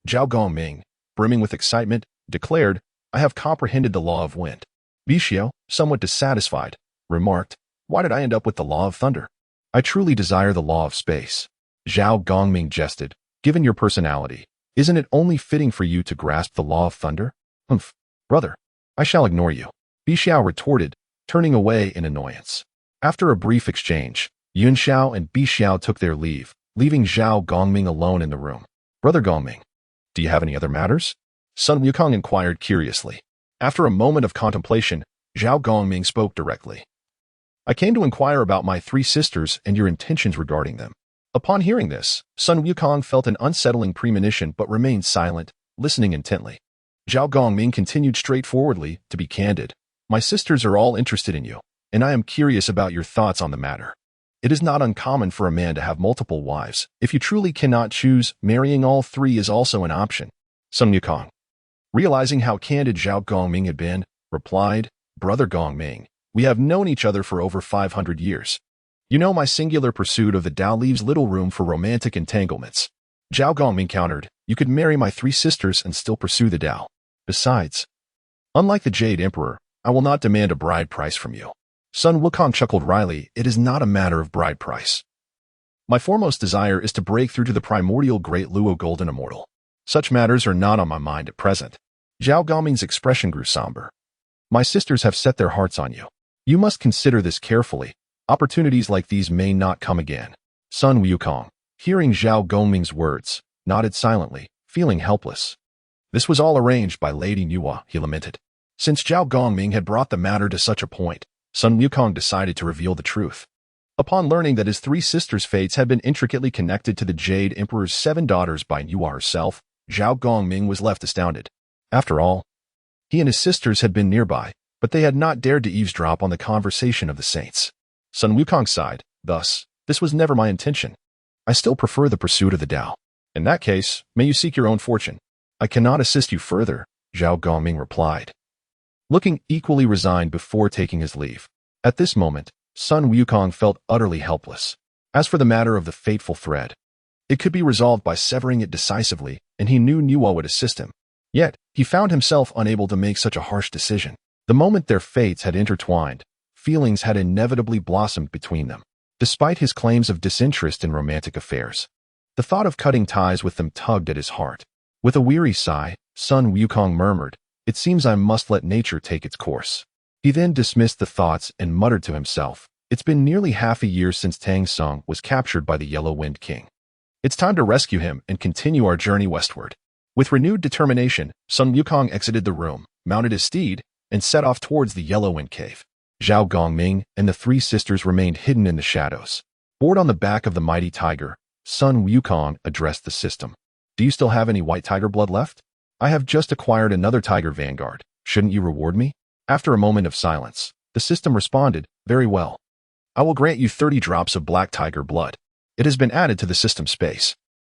Speaker 1: Zhao Gongming, brimming with excitement, declared, "I have comprehended the law of wind." Bixiao, somewhat dissatisfied, remarked, "Why did I end up with the law of thunder? I truly desire the law of space." Zhao Gongming jested, "Given your personality, isn't it only fitting for you to grasp the law of thunder?" "Humph, brother, I shall ignore you," Bixiao retorted, turning away in annoyance. After a brief exchange, Yunxiao and Bixiao took their leave, leaving Zhao Gongming alone in the room. "Brother Gongming, do you have any other matters?" Sun Wukong inquired curiously. After a moment of contemplation, Zhao Gongming spoke directly. "I came to inquire about my 3 sisters and your intentions regarding them." Upon hearing this, Sun Wukong felt an unsettling premonition but remained silent, listening intently. Zhao Gongming continued straightforwardly, "To be candid, my sisters are all interested in you, and I am curious about your thoughts on the matter. It is not uncommon for a man to have multiple wives. If you truly cannot choose, marrying all 3 is also an option." Sun Wukong, realizing how candid Zhao Gongming had been, replied, "Brother Gongming, we have known each other for over 500 years. You know my singular pursuit of the Tao leaves little room for romantic entanglements." Zhao Gongming countered, "You could marry my 3 sisters and still pursue the Tao. Besides, unlike the Jade Emperor, I will not demand a bride price from you." Sun Wukong chuckled wryly, "It is not a matter of bride price. My foremost desire is to break through to the primordial Great Luo Golden Immortal. Such matters are not on my mind at present." Zhao Gongming's expression grew somber. "My sisters have set their hearts on you. You must consider this carefully. Opportunities like these may not come again." Sun Wukong, hearing Zhao Gongming's words, nodded silently, feeling helpless. This was all arranged by Lady Nuwa, he lamented. Since Zhao Gongming had brought the matter to such a point, Sun Wukong decided to reveal the truth. Upon learning that his three sisters' fates had been intricately connected to the Jade Emperor's 7 daughters by Nuwa herself, Zhao Gongming was left astounded. After all, he and his sisters had been nearby, but they had not dared to eavesdrop on the conversation of the saints. Sun Wukong sighed, thus, this was never my intention. I still prefer the pursuit of the Tao. In that case, may you seek your own fortune. I cannot assist you further, Zhao Gongming replied, looking equally resigned before taking his leave. At this moment, Sun Wukong felt utterly helpless. As for the matter of the fateful thread, it could be resolved by severing it decisively, and he knew Nuwa would assist him. Yet, he found himself unable to make such a harsh decision. The moment their fates had intertwined, feelings had inevitably blossomed between them. Despite his claims of disinterest in romantic affairs, the thought of cutting ties with them tugged at his heart. With a weary sigh, Sun Wukong murmured, "It seems I must let nature take its course." He then dismissed the thoughts and muttered to himself, "It's been nearly half a year since Tang Song was captured by the Yellow Wind King. It's time to rescue him and continue our journey westward." With renewed determination, Sun Wukong exited the room, mounted his steed, and set off towards the Yellow Wind Cave. Zhao Gongming and the three sisters remained hidden in the shadows. Bored on the back of the mighty tiger, Sun Wukong addressed the system. "Do you still have any white tiger blood left? I have just acquired another tiger vanguard. Shouldn't you reward me?" After a moment of silence, the system responded, "Very well. I will grant you 30 drops of black tiger blood. It has been added to the system space."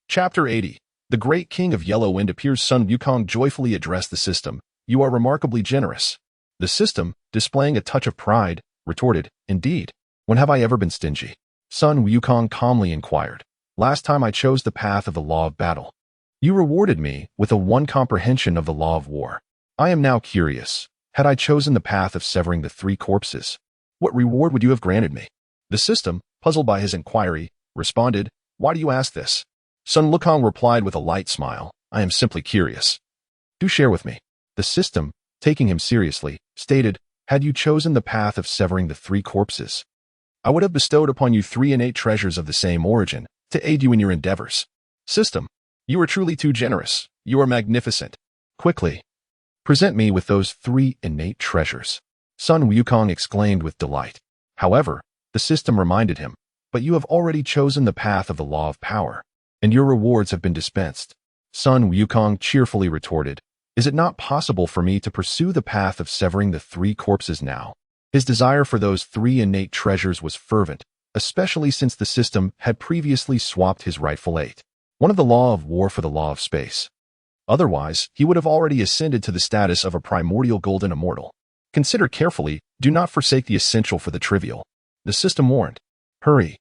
Speaker 1: Chapter 80. The Great King of Yellow Wind appears. Sun Wukong joyfully addressed the system. "You are remarkably generous." The system, displaying a touch of pride, retorted, "Indeed. When have I ever been stingy?" Sun Wukong calmly inquired. "Last time I chose the path of the law of battle. You rewarded me with a one comprehension of the law of war. I am now curious. Had I chosen the path of severing the 3 corpses, what reward would you have granted me?" The system, puzzled by his inquiry, responded, "Why do you ask this?" Sun Wukong replied with a light smile, "I am simply curious. Do share with me." The system, taking him seriously, stated, "Had you chosen the path of severing the 3 corpses, I would have bestowed upon you 3 innate treasures of the same origin to aid you in your endeavors." System, you are truly too generous. You are magnificent. Quickly, present me with those 3 innate treasures. Sun Wukong exclaimed with delight. However, the system reminded him, "But you have already chosen the path of the law of power, and your rewards have been dispensed." Sun Wukong cheerfully retorted, "Is it not possible for me to pursue the path of severing the 3 corpses now?" His desire for those 3 innate treasures was fervent, especially since the system had previously swapped his rightful 8, one of the law of war for the law of space. Otherwise, he would have already ascended to the status of a primordial golden immortal. "Consider carefully, do not forsake the essential for the trivial," the system warned. "Hurry.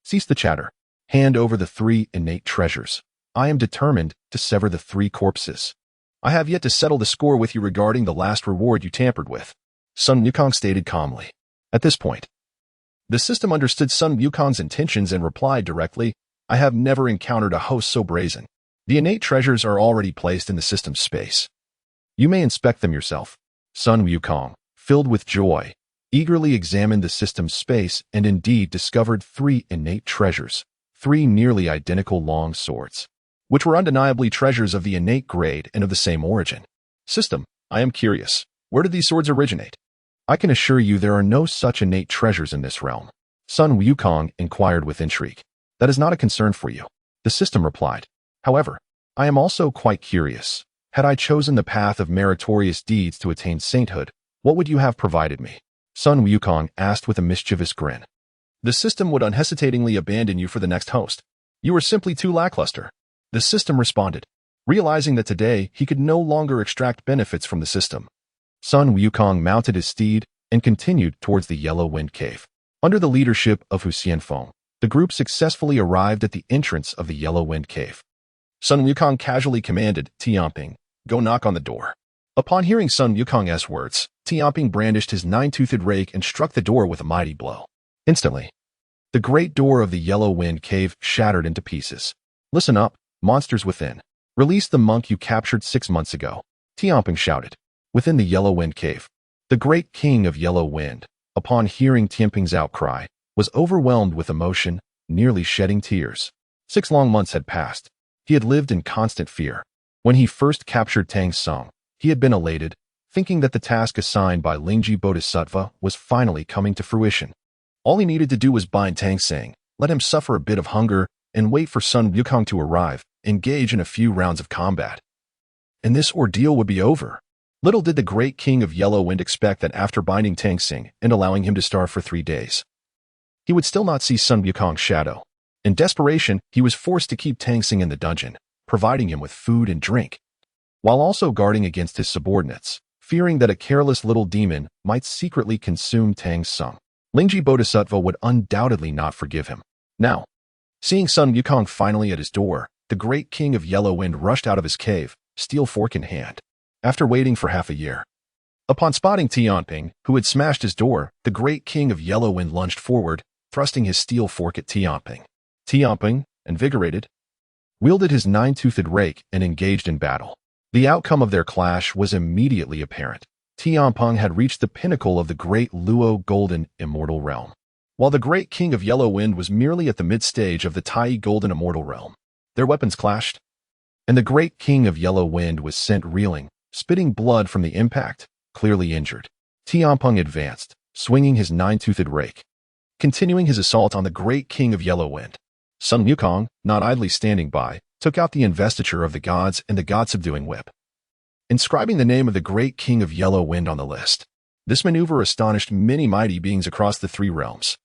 Speaker 1: Cease the chatter. Hand over the 3 innate treasures. I am determined to sever the 3 corpses. I have yet to settle the score with you regarding the last reward you tampered with," Sun Wukong stated calmly. At this point, the system understood Sun Wukong's intentions and replied directly, "I have never encountered a host so brazen. The innate treasures are already placed in the system's space. You may inspect them yourself." Sun Wukong, filled with joy, eagerly examined the system's space and indeed discovered 3 innate treasures, 3 nearly identical long swords, which were undeniably treasures of the innate grade and of the same origin. "System, I am curious. Where did these swords originate?" "I can assure you there are no such innate treasures in this realm," Sun Wukong inquired with intrigue. "That is not a concern for you," the system replied. "However, I am also quite curious. Had I chosen the path of meritorious deeds to attain sainthood, what would you have provided me?" Sun Wukong asked with a mischievous grin. "The system would unhesitatingly abandon you for the next host. You are simply too lackluster," the system responded, realizing that today he could no longer extract benefits from the system. Sun Wukong mounted his steed and continued towards the Yellow Wind Cave. Under the leadership of Hu Xianfeng, the group successfully arrived at the entrance of the Yellow Wind Cave. Sun Wukong casually commanded Tamping, "Go knock on the door." Upon hearing Sun Wukong's words, Tamping brandished his 9-toothed rake and struck the door with a mighty blow. Instantly, the great door of the Yellow Wind Cave shattered into pieces. "Listen up, monsters within. Release the monk you captured 6 months ago," Tamping shouted. Within the Yellow Wind Cave, the great king of Yellow Wind, upon hearing Tamping's outcry, was overwhelmed with emotion, nearly shedding tears. 6 long months had passed. He had lived in constant fear. When he first captured Tang Song, he had been elated, thinking that the task assigned by Lingji Bodhisattva was finally coming to fruition. All he needed to do was bind Tangsing, let him suffer a bit of hunger, and wait for Sun Wukong to arrive, engage in a few rounds of combat. And this ordeal would be over. Little did the great king of Yellow Wind expect that after binding Tangsing and allowing him to starve for 3 days, he would still not see Sun Wukong's shadow. In desperation, he was forced to keep Tangsing in the dungeon, providing him with food and drink, while also guarding against his subordinates, fearing that a careless little demon might secretly consume Tangsing. Lingji Bodhisattva would undoubtedly not forgive him. Now, seeing Sun Wukong finally at his door, the great king of Yellow Wind rushed out of his cave, steel fork in hand. After waiting for half a year, upon spotting Tamping, who had smashed his door, the great king of Yellow Wind lunged forward, thrusting his steel fork at Tamping. Tamping, invigorated, wielded his 9-toothed rake and engaged in battle. The outcome of their clash was immediately apparent. Tamping had reached the pinnacle of the great Luo Golden Immortal Realm, while the great king of Yellow Wind was merely at the mid-stage of the Tai Golden Immortal Realm. Their weapons clashed, and the great king of Yellow Wind was sent reeling, spitting blood from the impact, clearly injured. Tamping advanced, swinging his 9-toothed rake, continuing his assault on the great king of Yellow Wind. Sun Wukong, not idly standing by, took out the investiture of the gods and the god-subduing whip, inscribing the name of the great king of Yellow Wind on the list. This maneuver astonished many mighty beings across the 3 realms,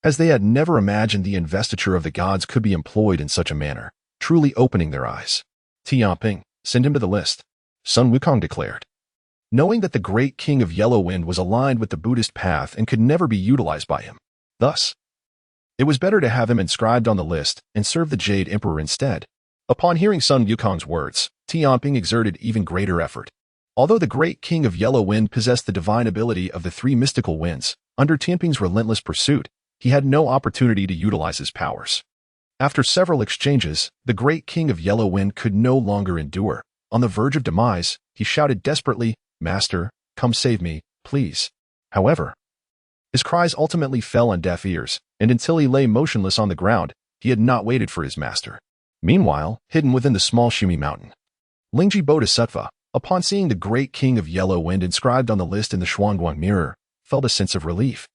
Speaker 1: as they had never imagined the investiture of the gods could be employed in such a manner, truly opening their eyes. Tamping, send him to the list, Sun Wukong declared. Knowing that the great king of Yellow Wind was aligned with the Buddhist path and could never be utilized by him. Thus, it was better to have him inscribed on the list and serve the Jade Emperor instead. Upon hearing Sun Wukong's words, Tamping exerted even greater effort. Although the great king of Yellow Wind possessed the divine ability of the 3 mystical winds, under Tamping's relentless pursuit, he had no opportunity to utilize his powers. After several exchanges, the great king of Yellow Wind could no longer endure. On the verge of demise, he shouted desperately, "Master, come save me, please." However, his cries ultimately fell on deaf ears, and until he lay motionless on the ground, he had not waited for his master. Meanwhile, hidden within the small Shumi mountain, Lingji Bodhisattva, upon seeing the great king of Yellow Wind inscribed on the list in the Xuanguang mirror, felt a sense of relief.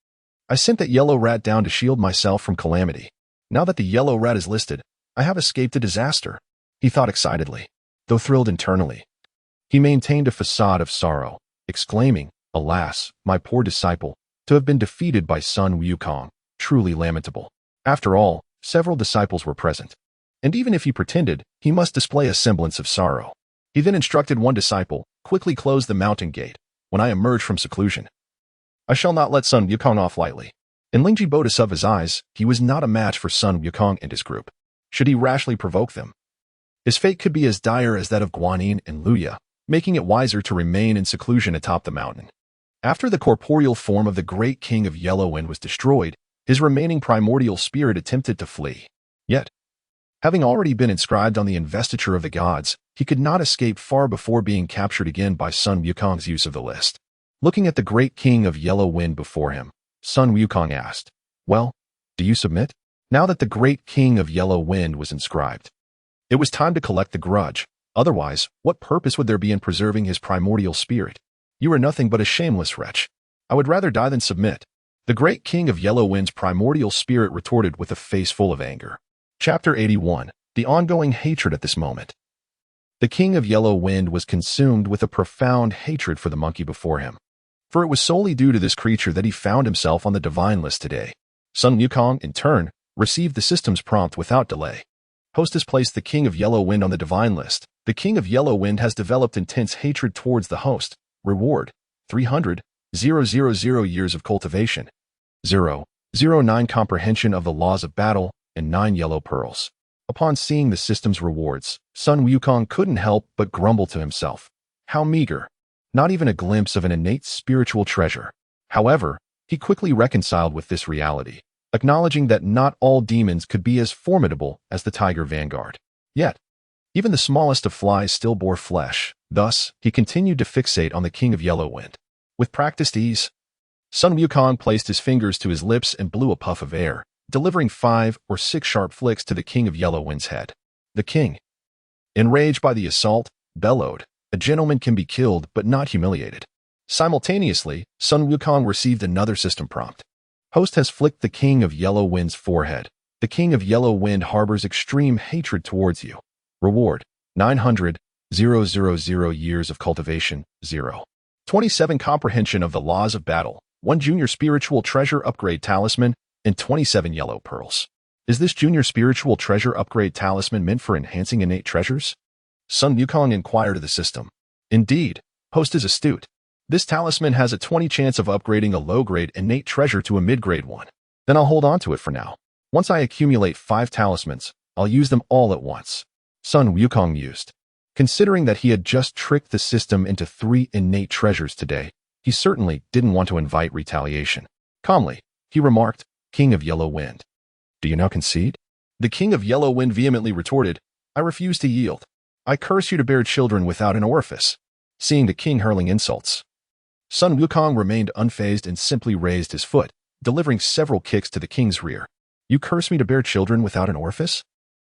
Speaker 1: I sent that yellow rat down to shield myself from calamity. Now that the yellow rat is listed, I have escaped a disaster, he thought excitedly, though thrilled internally. He maintained a facade of sorrow, exclaiming, "Alas, my poor disciple, to have been defeated by Sun Wukong, truly lamentable." After all, several disciples were present, and even if he pretended, he must display a semblance of sorrow. He then instructed one disciple, "Quickly close the mountain gate. When I emerge from seclusion, I shall not let Sun Wukong off lightly." In Lingji Bodhisattva's eyes, he was not a match for Sun Wukong and his group. Should he rashly provoke them, his fate could be as dire as that of Guanyin and Luya, making it wiser to remain in seclusion atop the mountain. After the corporeal form of the great king of Yellow Wind was destroyed, his remaining primordial spirit attempted to flee. Yet, having already been inscribed on the investiture of the gods, he could not escape far before being captured again by Sun Wukong's use of the list. Looking at the great king of Yellow Wind before him, Sun Wukong asked, "Well, do you submit?" Now that the great king of Yellow Wind was inscribed, it was time to collect the grudge. Otherwise, what purpose would there be in preserving his primordial spirit? "You are nothing but a shameless wretch. I would rather die than submit." The great king of Yellow Wind's primordial spirit retorted with a face full of anger. Chapter 81. The ongoing hatred at this moment. The king of Yellow Wind was consumed with a profound hatred for the monkey before him, for it was solely due to this creature that he found himself on the divine list today. Sun Wukong, in turn, received the system's prompt without delay. Host has placed the king of Yellow Wind on the divine list. The king of Yellow Wind has developed intense hatred towards the host. Reward: 300,000 years of cultivation, 009 comprehension of the laws of battle, and 9 yellow pearls. Upon seeing the system's rewards, Sun Wukong couldn't help but grumble to himself. How meager. Not even a glimpse of an innate spiritual treasure. However, he quickly reconciled with this reality, acknowledging that not all demons could be as formidable as the tiger vanguard. Yet, even the smallest of flies still bore flesh. Thus, he continued to fixate on the king of Yellow Wind. With practiced ease, Sun Wukong placed his fingers to his lips and blew a puff of air, delivering 5 or 6 sharp flicks to the king of Yellow Wind's head. The king, enraged by the assault, bellowed, A gentleman can be killed but not humiliated. Simultaneously, Sun Wukong received another system prompt. Host has flicked the King of Yellow Wind's forehead. The King of Yellow Wind harbors extreme hatred towards you. Reward: 900,000 years of cultivation, 0. 27 comprehension of the laws of battle, 1 junior spiritual treasure upgrade talisman, and 27 yellow pearls. Is this junior spiritual treasure upgrade talisman meant for enhancing innate treasures? Sun Wukong inquired of the system. Indeed, host is astute. This talisman has a 20 chance of upgrading a low-grade innate treasure to a mid-grade one. Then I'll hold on to it for now. Once I accumulate 5 talismans, I'll use them all at once. Sun Wukong mused. Considering that he had just tricked the system into 3 innate treasures today, he certainly didn't want to invite retaliation. Calmly, he remarked, King of Yellow Wind. Do you now concede? The King of Yellow Wind vehemently retorted, I refuse to yield. I curse you to bear children without an orifice. Seeing the king hurling insults, Sun Wukong remained unfazed and simply raised his foot, delivering several kicks to the king's rear. You curse me to bear children without an orifice?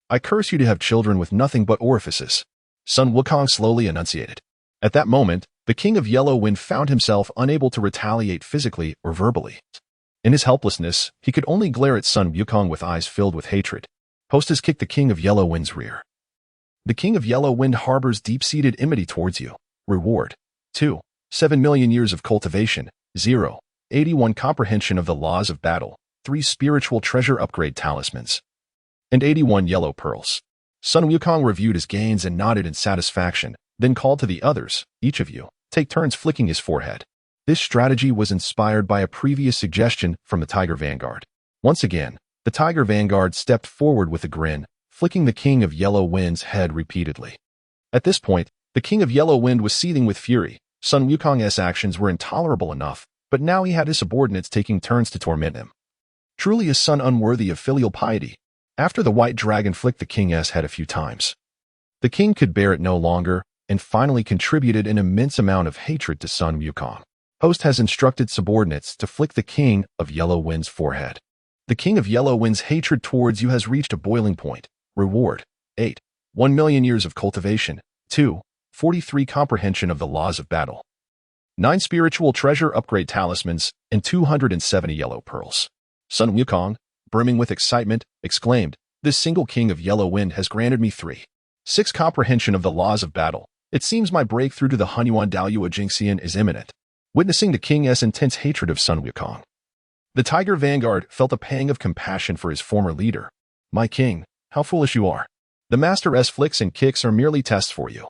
Speaker 1: I curse you to have children with nothing but orifices. Sun Wukong slowly enunciated. At that moment, the King of Yellow Wind found himself unable to retaliate physically or verbally. In his helplessness, he could only glare at Sun Wukong with eyes filled with hatred. Host has kicked the King of Yellow Wind's rear. The King of Yellow Wind harbors deep-seated enmity towards you. Reward: 2. 7 million years of cultivation, 0. 81 comprehension of the laws of battle, 3 spiritual treasure upgrade talismans, and 81 yellow pearls. Sun Wukong reviewed his gains and nodded in satisfaction, then called to the others, each of you, take turns flicking his forehead. This strategy was inspired by a previous suggestion from the Tiger Vanguard. Once again, the Tiger Vanguard stepped forward with a grin, flicking the King of Yellow Wind's head repeatedly. At this point, the King of Yellow Wind was seething with fury. Sun Wukong's actions were intolerable enough, but now he had his subordinates taking turns to torment him. Truly is Sun unworthy of filial piety. After the white dragon flicked the king's head a few times, the king could bear it no longer and finally contributed an immense amount of hatred to Sun Wukong. Host has instructed subordinates to flick the King of Yellow Wind's forehead. The King of Yellow Wind's hatred towards you has reached a boiling point. Reward: 8. 1 million years of cultivation, 2. 43 comprehension of the laws of battle, 9 spiritual treasure upgrade talismans, and 270 yellow pearls. Sun Wukong, brimming with excitement, exclaimed, This single King of Yellow Wind has granted me 3. 6 comprehension of the laws of battle. It seems my breakthrough to the Hunyuan Daoyuo Jingxian is imminent. Witnessing the king's intense hatred of Sun Wukong, the Tiger Vanguard felt a pang of compassion for his former leader. My king, how foolish you are. The Master's flicks and kicks are merely tests for you.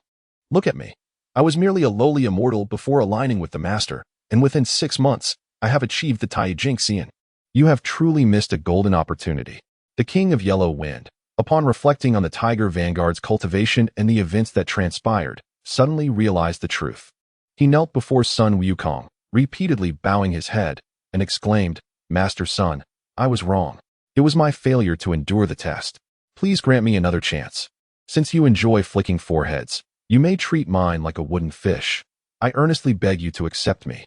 Speaker 1: Look at me. I was merely a lowly immortal before aligning with the Master, and within 6 months, I have achieved the Tai Jingxian. You have truly missed a golden opportunity. The King of Yellow Wind, upon reflecting on the Tiger Vanguard's cultivation and the events that transpired, suddenly realized the truth. He knelt before Sun Wukong, repeatedly bowing his head, and exclaimed, Master Sun, I was wrong. It was my failure to endure the test. Please grant me another chance. Since you enjoy flicking foreheads, you may treat mine like a wooden fish. I earnestly beg you to accept me.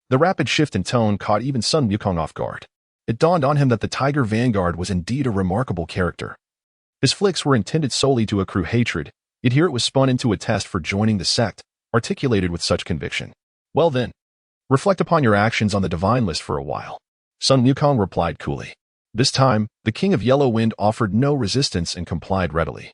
Speaker 1: The rapid shift in tone caught even Sun Wukong off guard. It dawned on him that the Tiger Vanguard was indeed a remarkable character. His flicks were intended solely to accrue hatred, yet here it was spun into a test for joining the sect, articulated with such conviction. Well then, reflect upon your actions on the divine list for a while. Sun Wukong replied coolly. This time, the King of Yellow Wind offered no resistance and complied readily.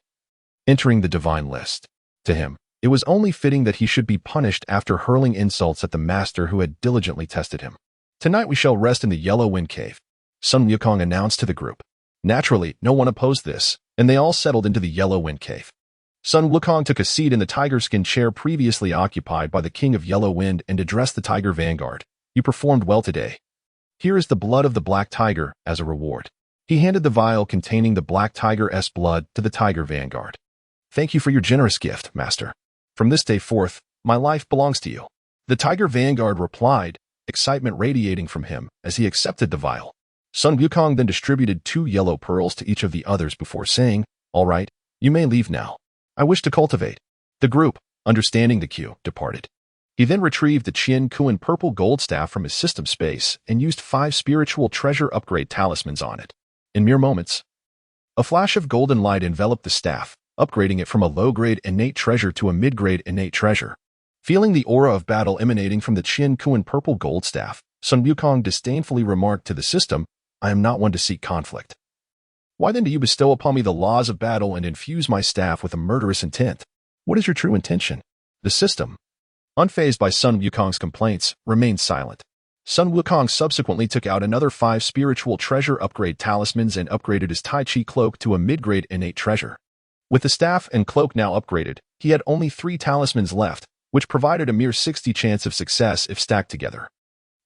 Speaker 1: Entering the divine list. To him, it was only fitting that he should be punished after hurling insults at the master who had diligently tested him. Tonight we shall rest in the Yellow Wind Cave, Sun Wukong announced to the group. Naturally, no one opposed this, and they all settled into the Yellow Wind Cave. Sun Wukong took a seat in the tiger skin chair previously occupied by the King of Yellow Wind and addressed the Tiger Vanguard. You performed well today. Here is the blood of the Black Tiger as a reward. He handed the vial containing the Black Tiger's blood to the Tiger Vanguard. Thank you for your generous gift, Master. From this day forth, my life belongs to you. The Tiger Vanguard replied, excitement radiating from him as he accepted the vial. Sun Wukong then distributed 2 yellow pearls to each of the others before saying, All right, you may leave now. I wish to cultivate. The group, understanding the cue, departed. He then retrieved the Qian Kuan purple gold staff from his system space and used 5 spiritual treasure upgrade talismans on it. In mere moments, a flash of golden light enveloped the staff, upgrading it from a low-grade innate treasure to a mid-grade innate treasure. Feeling the aura of battle emanating from the Qin Kuan purple gold staff, Sun Wukong disdainfully remarked to the system, "I am not one to seek conflict. Why then do you bestow upon me the laws of battle and infuse my staff with a murderous intent? What is your true intention?" The system, unfazed by Sun Wukong's complaints, remained silent. Sun Wukong subsequently took out another 5 spiritual treasure upgrade talismans and upgraded his Tai Chi cloak to a mid-grade innate treasure. With the staff and cloak now upgraded, he had only 3 talismans left, which provided a mere 60 chance of success if stacked together.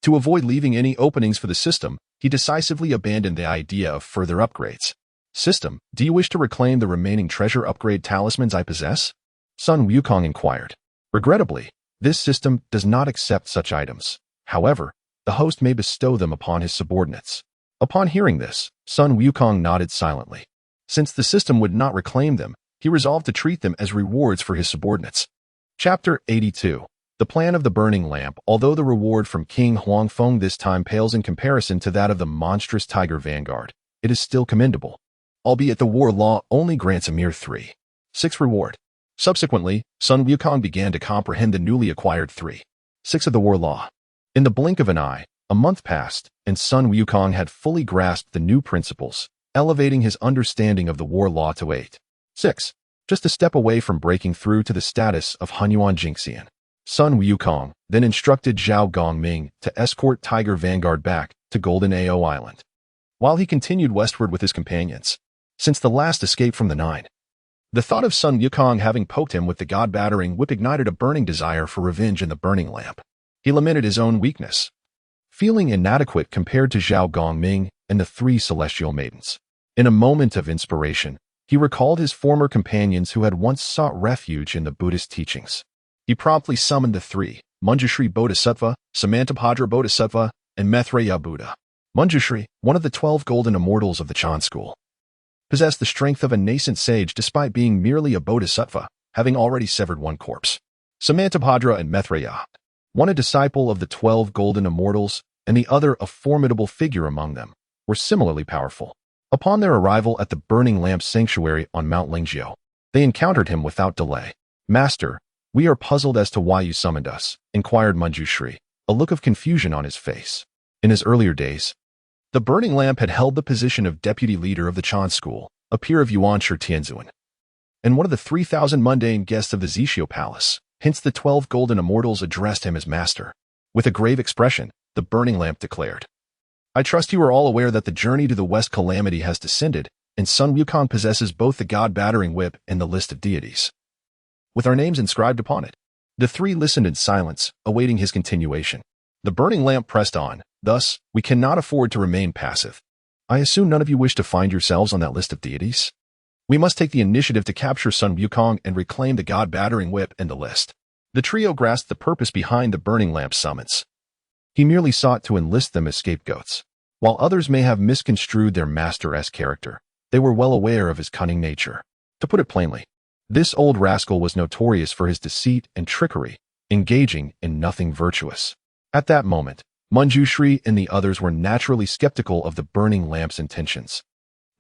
Speaker 1: To avoid leaving any openings for the system, he decisively abandoned the idea of further upgrades. "System, do you wish to reclaim the remaining treasure upgrade talismans I possess?" Sun Wukong inquired. Regrettably, this system does not accept such items. However, the host may bestow them upon his subordinates. Upon hearing this, Sun Wukong nodded silently. Since the system would not reclaim them, he resolved to treat them as rewards for his subordinates. Chapter 82. The Plan of the Burning Lamp. Although the reward from King Huangfeng this time pales in comparison to that of the monstrous Tiger Vanguard, it is still commendable, albeit the war law only grants a mere 3/6 reward. Subsequently, Sun Wukong began to comprehend the newly acquired 3/6 of the war law. In the blink of an eye, a month passed, and Sun Wukong had fully grasped the new principles, elevating his understanding of the war law to 8/6, just a step away from breaking through to the status of Hunyuan Jingxian. Sun Wukong then instructed Zhao Gongming to escort Tiger Vanguard back to Golden Ao Island, while he continued westward with his companions. Since the last escape from the Nine, the thought of Sun Wukong having poked him with the god-battering whip ignited a burning desire for revenge in the burning lamp. He lamented his own weakness, feeling inadequate compared to Zhao Gongming and the 3 celestial maidens. In a moment of inspiration, he recalled his former companions who had once sought refuge in the Buddhist teachings. He promptly summoned the 3, Manjushri Bodhisattva, Samantabhadra Bodhisattva, and Maitreya Buddha. Manjushri, one of the 12 golden immortals of the Chan school, possessed the strength of a nascent sage despite being merely a bodhisattva, having already severed 1 corpse. Samantabhadra and Maitreya, one a disciple of the 12 golden immortals, and the other a formidable figure among them, were similarly powerful. Upon their arrival at the Burning Lamp Sanctuary on Mount Lingjiao, they encountered him without delay. "Master, we are puzzled as to why you summoned us," inquired Manjushri, a look of confusion on his face. In his earlier days, the Burning Lamp had held the position of deputy leader of the Chan school, a peer of Yuanshi Tianzuan, and one of the 3,000 mundane guests of the Zixio Palace. Hence the 12 golden immortals addressed him as master. With a grave expression, the Burning Lamp declared, "I trust you are all aware that the journey to the West Calamity has descended, and Sun Wukong possesses both the god-battering whip and the list of deities, with our names inscribed upon it." The 3 listened in silence, awaiting his continuation. The Burning Lamp pressed on, "Thus, we cannot afford to remain passive. I assume none of you wish to find yourselves on that list of deities? We must take the initiative to capture Sun Wukong and reclaim the god-battering whip and the list." The trio grasped the purpose behind the Burning Lamp's summons. He merely sought to enlist them as scapegoats. While others may have misconstrued their master-esque character, they were well aware of his cunning nature. To put it plainly, this old rascal was notorious for his deceit and trickery, engaging in nothing virtuous. At that moment, Manjushri and the others were naturally skeptical of the Burning Lamp's intentions.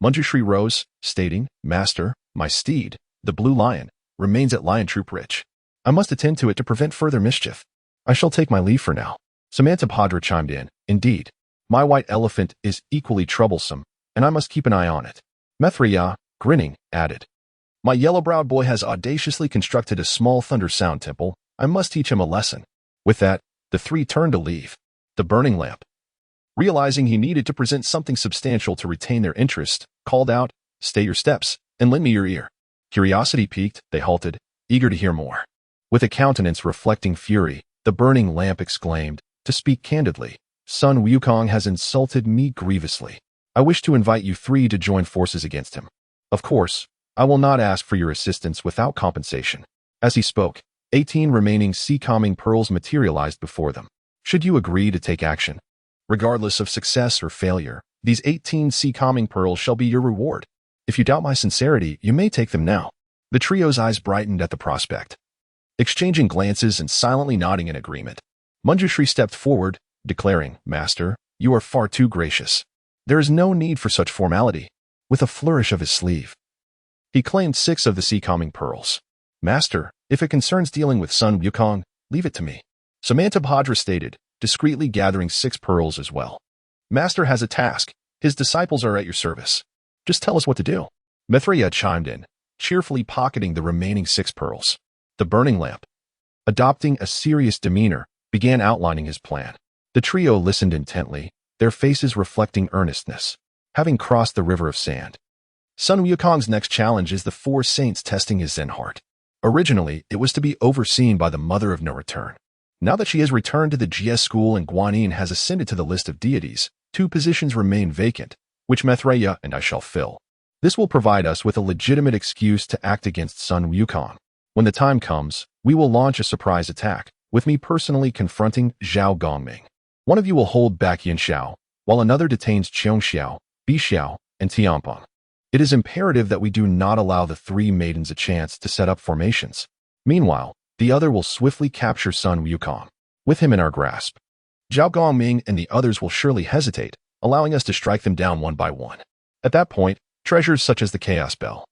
Speaker 1: Manjushri rose, stating, "Master, my steed, the Blue Lion, remains at Lion Troop Ridge. I must attend to it to prevent further mischief. I shall take my leave for now." Samantabhadra chimed in, "Indeed, my white elephant is equally troublesome, and I must keep an eye on it." Maitreya, grinning, added, "My yellow-browed boy has audaciously constructed a small thunder sound temple. I must teach him a lesson." With that, the 3 turned to leave. The Burning Lamp, realizing he needed to present something substantial to retain their interest, called out, "Stay your steps, and lend me your ear." Curiosity piqued, they halted, eager to hear more. With a countenance reflecting fury, the Burning Lamp exclaimed, "To speak candidly, Sun Wukong has insulted me grievously. I wish to invite you 3 to join forces against him. Of course, I will not ask for your assistance without compensation." As he spoke, 18 remaining sea-calming pearls materialized before them. "Should you agree to take action, regardless of success or failure, these 18 sea-calming pearls shall be your reward. If you doubt my sincerity, you may take them now." The trio's eyes brightened at the prospect. Exchanging glances and silently nodding in agreement, Manjushri stepped forward, declaring, "Master, you are far too gracious. There is no need for such formality." With a flourish of his sleeve, He claimed 6 of the sea-calming pearls. Master, if it concerns dealing with Sun Wukong, leave it to me. Samantabhadra stated, discreetly gathering 6 pearls as well. Master has a task. His disciples are at your service. Just tell us what to do. Maitreya chimed in, cheerfully pocketing the remaining 6 pearls. The burning lamp, adopting a serious demeanor, began outlining his plan. The trio listened intently, their faces reflecting earnestness. Having crossed the river of sand, Sun Wukong's next challenge is the 4 saints testing his Zen heart. Originally, it was to be overseen by the Mother of No Return. Now that she has returned to the GS school and Guanyin has ascended to the list of deities, 2 positions remain vacant, which Maitreya and I shall fill. This will provide us with a legitimate excuse to act against Sun Wukong. When the time comes, we will launch a surprise attack, with me personally confronting Zhao Gongming. One of you will hold back Yin Xiao, while another detains Qiong Xiao, Bi Xiao, and Tamping. It is imperative that we do not allow the 3 maidens a chance to set up formations. Meanwhile, the other will swiftly capture Sun Wukong, with him in our grasp. Zhao Gongming and the others will surely hesitate, allowing us to strike them down one by one. At that point, treasures such as the Chaos Bell,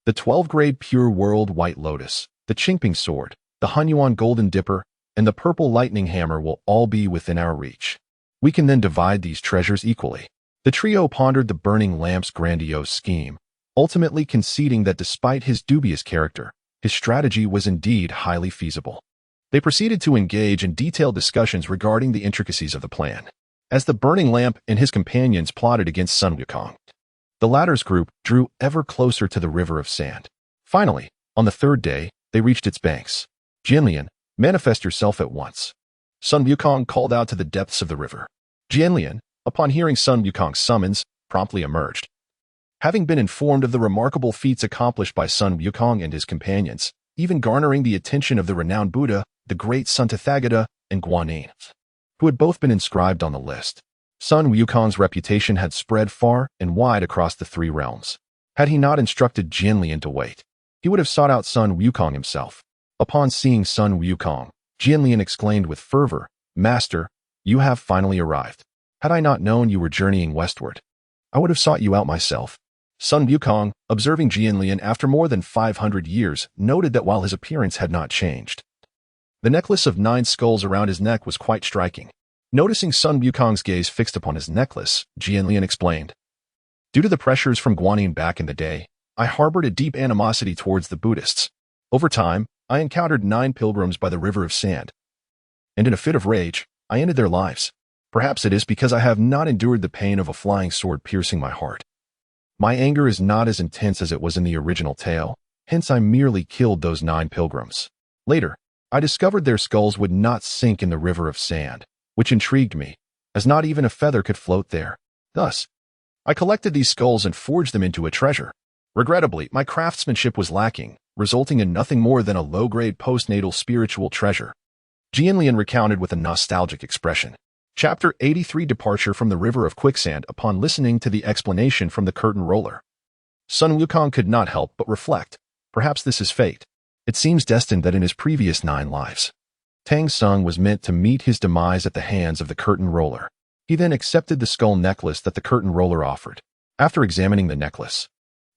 Speaker 1: the 12-grade Pure World White Lotus, the Qingping Sword, the Hunyuan Golden Dipper, and the Purple Lightning Hammer will all be within our reach. We can then divide these treasures equally. The trio pondered the burning lamp's grandiose scheme, ultimately conceding that despite his dubious character, his strategy was indeed highly feasible. They proceeded to engage in detailed discussions regarding the intricacies of the plan. As the burning lamp and his companions plotted against Sun Wukong, the latter's group drew ever closer to the river of sand. Finally, on the 3rd day, they reached its banks. Jianlian, manifest yourself at once. Sun Wukong called out to the depths of the river. Jianlian, upon hearing Sun Wukong's summons, promptly emerged. Having been informed of the remarkable feats accomplished by Sun Wukong and his companions, even garnering the attention of the renowned Buddha, the great Sun Tathagata, and Guanyin, who had both been inscribed on the list, Sun Wukong's reputation had spread far and wide across the 3 realms. Had he not instructed Jianlian to wait, he would have sought out Sun Wukong himself. Upon seeing Sun Wukong, Jianlian exclaimed with fervor, Master, you have finally arrived. Had I not known you were journeying westward, I would have sought you out myself. Sun Wukong, observing Jianlian after more than 500 years, noted that while his appearance had not changed, the necklace of 9 skulls around his neck was quite striking. Noticing Sun Wukong's gaze fixed upon his necklace, Jianlian explained, due to the pressures from Guanyin back in the day, I harbored a deep animosity towards the Buddhists. Over time, I encountered 9 pilgrims by the river of sand, and in a fit of rage, I ended their lives. Perhaps it is because I have not endured the pain of a flying sword piercing my heart. My anger is not as intense as it was in the original tale, hence I merely killed those 9 pilgrims. Later, I discovered their skulls would not sink in the river of sand, which intrigued me, as not even a feather could float there. Thus, I collected these skulls and forged them into a treasure. Regrettably, my craftsmanship was lacking, resulting in nothing more than a low-grade postnatal spiritual treasure. Jianlian recounted with a nostalgic expression. Chapter 83 Departure from the River of Quicksand. Upon listening to the explanation from the curtain roller, Sun Wukong could not help but reflect. Perhaps this is fate. It seems destined that in his previous 9 lives, Tang Sung was meant to meet his demise at the hands of the curtain roller. He then accepted the skull necklace that the curtain roller offered. After examining the necklace,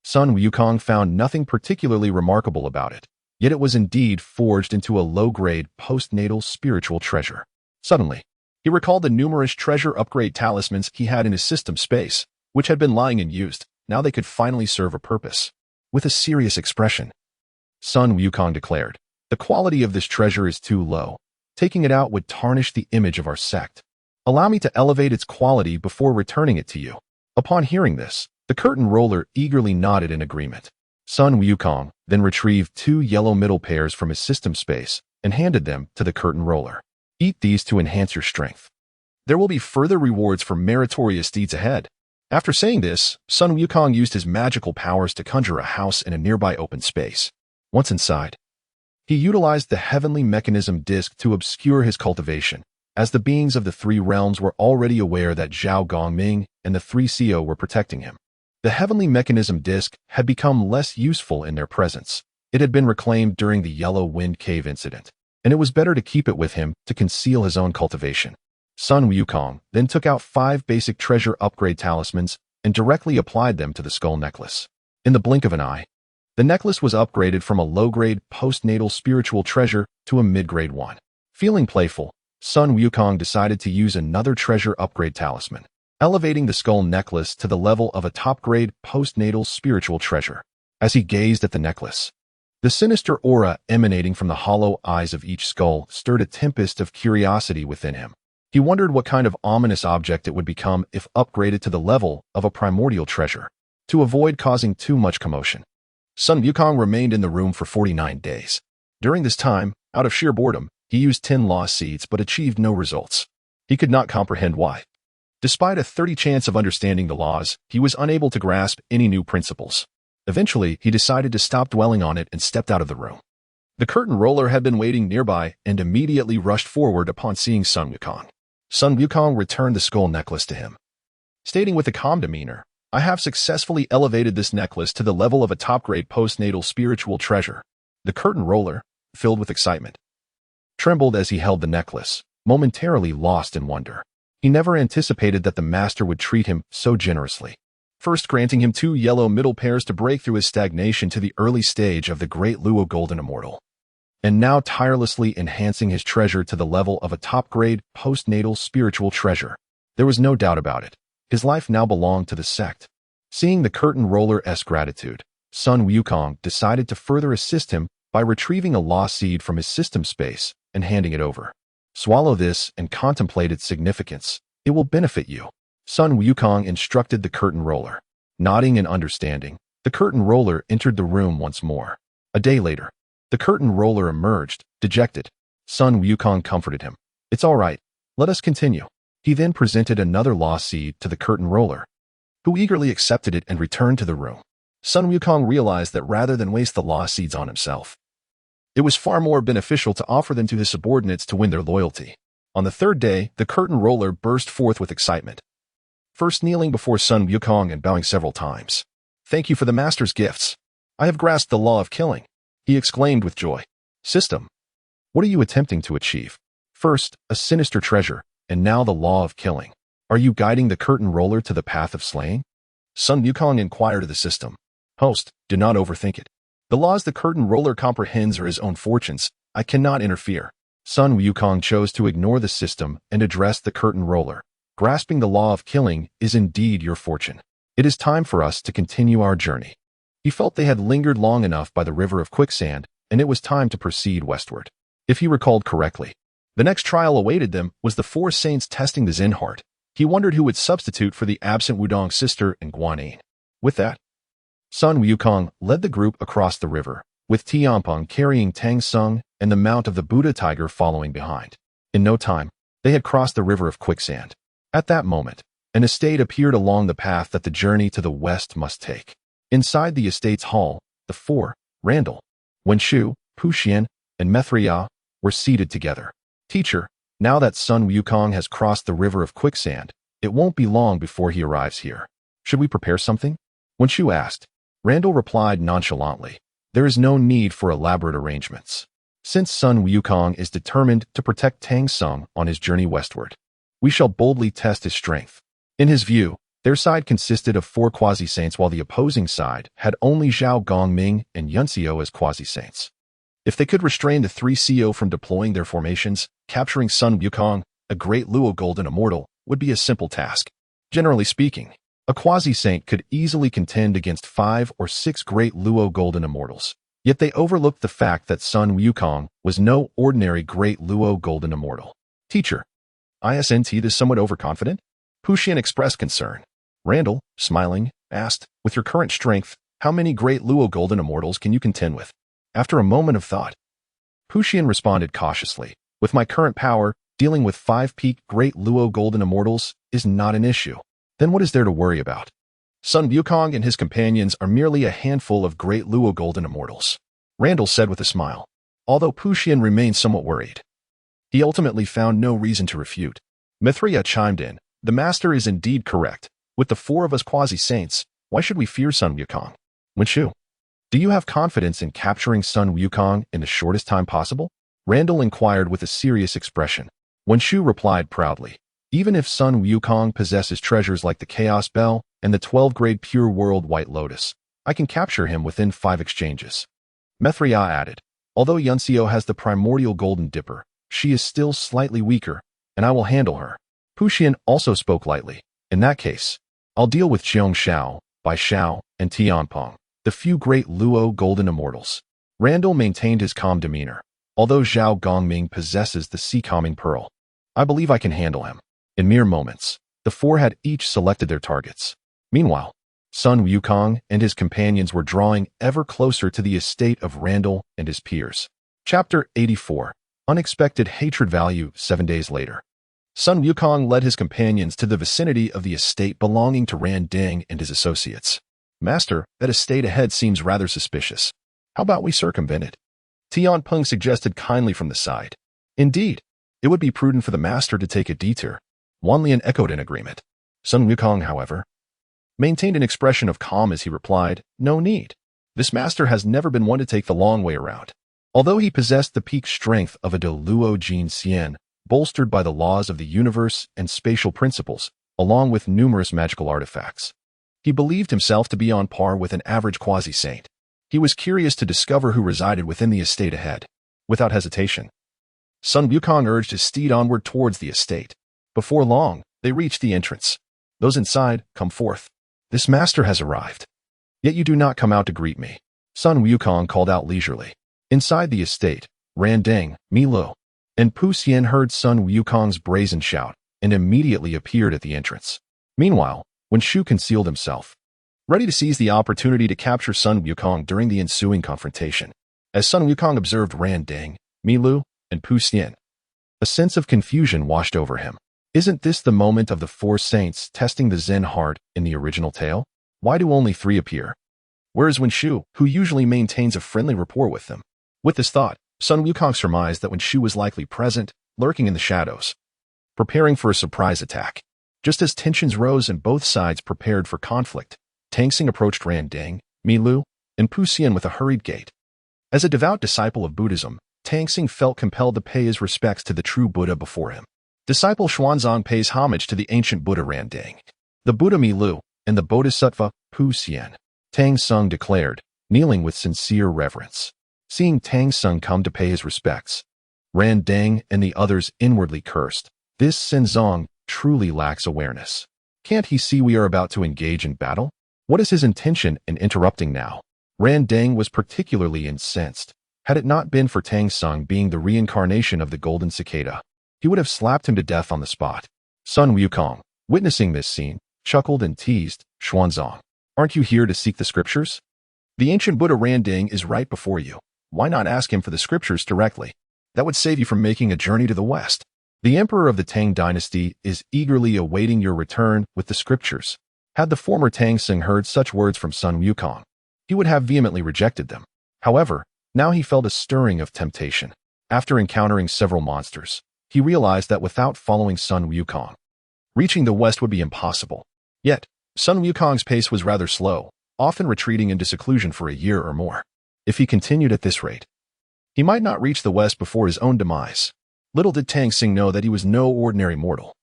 Speaker 1: Sun Wukong found nothing particularly remarkable about it, yet it was indeed forged into a low-grade postnatal spiritual treasure. Suddenly, he recalled the numerous treasure upgrade talismans he had in his system space, which had been lying unused. Now they could finally serve a purpose. With a serious expression, Sun Wukong declared, the quality of this treasure is too low. Taking it out would tarnish the image of our sect. Allow me to elevate its quality before returning it to you. Upon hearing this, the curtain roller eagerly nodded in agreement. Sun Wukong then retrieved 2 yellow middle pairs from his system space and handed them to the curtain roller. Eat these to enhance your strength. There will be further rewards for meritorious deeds ahead. After saying this, Sun Wukong used his magical powers to conjure a house in a nearby open space. Once inside, he utilized the heavenly mechanism disc to obscure his cultivation, as the beings of the 3 realms were already aware that Zhao Gongming and the 3 CO were protecting him. The heavenly mechanism disc had become less useful in their presence. It had been reclaimed during the Yellow Wind Cave incident, and it was better to keep it with him to conceal his own cultivation. Sun Wukong then took out 5 basic treasure upgrade talismans and directly applied them to the skull necklace. In the blink of an eye, The necklace was upgraded from a low-grade postnatal spiritual treasure to a mid-grade one. Feeling playful, Sun Wukong decided to use another treasure upgrade talisman, elevating the skull necklace to the level of a top-grade postnatal spiritual treasure. As he gazed at the necklace, the sinister aura emanating from the hollow eyes of each skull stirred a tempest of curiosity within him. He wondered what kind of ominous object it would become if upgraded to the level of a primordial treasure. To avoid causing too much commotion, Sun Wukong remained in the room for 49 days. During this time, out of sheer boredom, he used 10 lost seeds but achieved no results. He could not comprehend why. Despite a 30% chance of understanding the laws, he was unable to grasp any new principles. Eventually, he decided to stop dwelling on it and stepped out of the room. The curtain roller had been waiting nearby and immediately rushed forward upon seeing Sun Wukong. Sun Wukong returned the skull necklace to him, stating with a calm demeanor, "I have successfully elevated this necklace to the level of a top-grade postnatal spiritual treasure." The curtain roller, filled with excitement, trembled as he held the necklace, momentarily lost in wonder. He never anticipated that the master would treat him so generously, first granting him 2 yellow middle pairs to break through his stagnation to the early stage of the Great Luo Golden Immortal, and now tirelessly enhancing his treasure to the level of a top-grade postnatal spiritual treasure. There was no doubt about it. His life now belonged to the sect. Seeing the curtain roller's gratitude, Sun Wukong decided to further assist him by retrieving a lost seed from his system space and handing it over. "Swallow this and contemplate its significance. It will benefit you," Sun Wukong instructed the curtain roller. Nodding in understanding, the curtain roller entered the room once more. A day later, the curtain roller emerged, dejected. Sun Wukong comforted him. "It's all right. Let us continue." He then presented another lost seed to the curtain roller, who eagerly accepted it and returned to the room. Sun Wukong realized that rather than waste the lost seeds on himself, it was far more beneficial to offer them to his subordinates to win their loyalty. On the third day, the curtain roller burst forth with excitement, first kneeling before Sun Wukong and bowing several times. "Thank you for the master's gifts. I have grasped the law of killing," he exclaimed with joy. "System, what are you attempting to achieve? First, a sinister treasure, and now the law of killing. Are you guiding the curtain roller to the path of slaying?" Sun Wukong inquired of the system. "Host, do not overthink it. The laws the curtain roller comprehends are his own fortunes. I cannot interfere." Sun Wukong chose to ignore the system and address the curtain roller. "Grasping the law of killing is indeed your fortune. It is time for us to continue our journey." He felt they had lingered long enough by the river of quicksand, and it was time to proceed westward. If he recalled correctly, the next trial awaited them was the 4 saints testing the Zen heart. He wondered who would substitute for the absent Wudong's sister in Guanyin. With that, Sun Wukong led the group across the river, with Tamping carrying Tang Sung and the mount of the Buddha tiger following behind. In no time, they had crossed the river of quicksand. At that moment, an estate appeared along the path that the journey to the west must take. Inside the estate's hall, the 4, Randall, Wenshu, Puxian, and Mithria, were seated together. "Teacher, now that Sun Wukong has crossed the river of quicksand, it won't be long before he arrives here. Should we prepare something?" Wenshu asked. Randall replied nonchalantly, "There is no need for elaborate arrangements. Since Sun Wukong is determined to protect Tang Sung on his journey westward, we shall boldly test his strength." In his view, their side consisted of 4 quasi-saints while the opposing side had only Zhao Gongming and Yunxiu as quasi-saints. If they could restrain the 3 CO from deploying their formations, capturing Sun Wukong, a great Luo Golden Immortal, would be a simple task. Generally speaking, a quasi-saint could easily contend against 5 or 6 great Luo Golden Immortals. Yet they overlooked the fact that Sun Wukong was no ordinary great Luo Golden Immortal. "Teacher, isn't this somewhat overconfident?" Puxian expressed concern. Randall, smiling, asked, "With your current strength, how many great Luo Golden Immortals can you contend with?" After a moment of thought, Puxian responded cautiously, "With my current power, dealing with 5 peak great Luo Golden Immortals is not an issue. Then what is there to worry about? Sun Wukong and his companions are merely a handful of great Luo Golden Immortals," Randall said with a smile. Although Puxian remained somewhat worried, he ultimately found no reason to refute. Mithria chimed in, "The master is indeed correct. With the 4 of us quasi-saints, why should we fear Sun Wukong?" "Wenshu, do you have confidence in capturing Sun Wukong in the shortest time possible?" Randall inquired with a serious expression. Wenshu replied proudly, "Even if Sun Wukong possesses treasures like the Chaos Bell and the 12-grade Pure World White Lotus, I can capture him within 5 exchanges. Methria added, although Yuncio has the primordial golden dipper, she is still slightly weaker, and I will handle her. Puxian also spoke lightly. In that case, I'll deal with Jiang Xiao, Bai Xiao, and Tianpeng, the few great Luo golden immortals. Randall maintained his calm demeanor. Although Zhao Gongming possesses the sea calming pearl, I believe I can handle him. In mere moments, the four had each selected their targets. Meanwhile, Sun Wukong and his companions were drawing ever closer to the estate of Randall and his peers. Chapter 84. Unexpected Hatred Value. 7 days later, Sun Wukong led his companions to the vicinity of the estate belonging to Ran Ding and his associates. Master, that estate ahead seems rather suspicious. How about we circumvent it? Tianpeng suggested kindly from the side. Indeed, it would be prudent for the master to take a detour. Guanyin echoed in agreement. Sun Wukong, however, maintained an expression of calm as he replied, no need. This master has never been one to take the long way around. Although he possessed the peak strength of a de Luo Jin Xian, bolstered by the laws of the universe and spatial principles, along with numerous magical artifacts, he believed himself to be on par with an average quasi-saint. He was curious to discover who resided within the estate ahead. Without hesitation, Sun Wukong urged his steed onward towards the estate. Before long, they reached the entrance. Those inside, come forth. This master has arrived. Yet you do not come out to greet me. Sun Wukong called out leisurely. Inside the estate, Ran Ding, Milo, and Pu Xian heard Sun Wukong's brazen shout and immediately appeared at the entrance. Meanwhile, when Shu concealed himself, ready to seize the opportunity to capture Sun Wukong during the ensuing confrontation. As Sun Wukong observed Ran Ding, Milu, and Pu Xian, a sense of confusion washed over him. Isn't this the moment of the four saints testing the Zen heart in the original tale? Why do only 3 appear? Where is Wen Shu, who usually maintains a friendly rapport with them? With this thought, Sun Wukong surmised that Wen Shu was likely present, lurking in the shadows, preparing for a surprise attack. Just as tensions rose and both sides prepared for conflict, Tang Xing approached Ran Ding, Milu, and Pu Xian with a hurried gait. As a devout disciple of Buddhism, Tang Xing felt compelled to pay his respects to the true Buddha before him. Disciple Xuanzang pays homage to the ancient Buddha Ran Ding, the Buddha Milu, and the Bodhisattva Pu Xian, Tang Xing declared, kneeling with sincere reverence. Seeing Tang Xing come to pay his respects, Ran Ding and the others inwardly cursed. This Shenzong truly lacks awareness. Can't he see we are about to engage in battle? What is his intention in interrupting now? Ran Ding was particularly incensed. Had it not been for Tang Xing being the reincarnation of the golden cicada, he would have slapped him to death on the spot. Sun Wukong, witnessing this scene, chuckled and teased, Xuanzang, aren't you here to seek the scriptures? The ancient Buddha Ran Ding is right before you. Why not ask him for the scriptures directly? That would save you from making a journey to the west. The emperor of the Tang dynasty is eagerly awaiting your return with the scriptures. Had the former Tang Xing heard such words from Sun Wukong, he would have vehemently rejected them. However, now he felt a stirring of temptation. After encountering several monsters, he realized that without following Sun Wukong, reaching the west would be impossible. Yet, Sun Wukong's pace was rather slow, often retreating into seclusion for a year or more. If he continued at this rate, he might not reach the west before his own demise. Little did Tang Xing know that he was no ordinary mortal.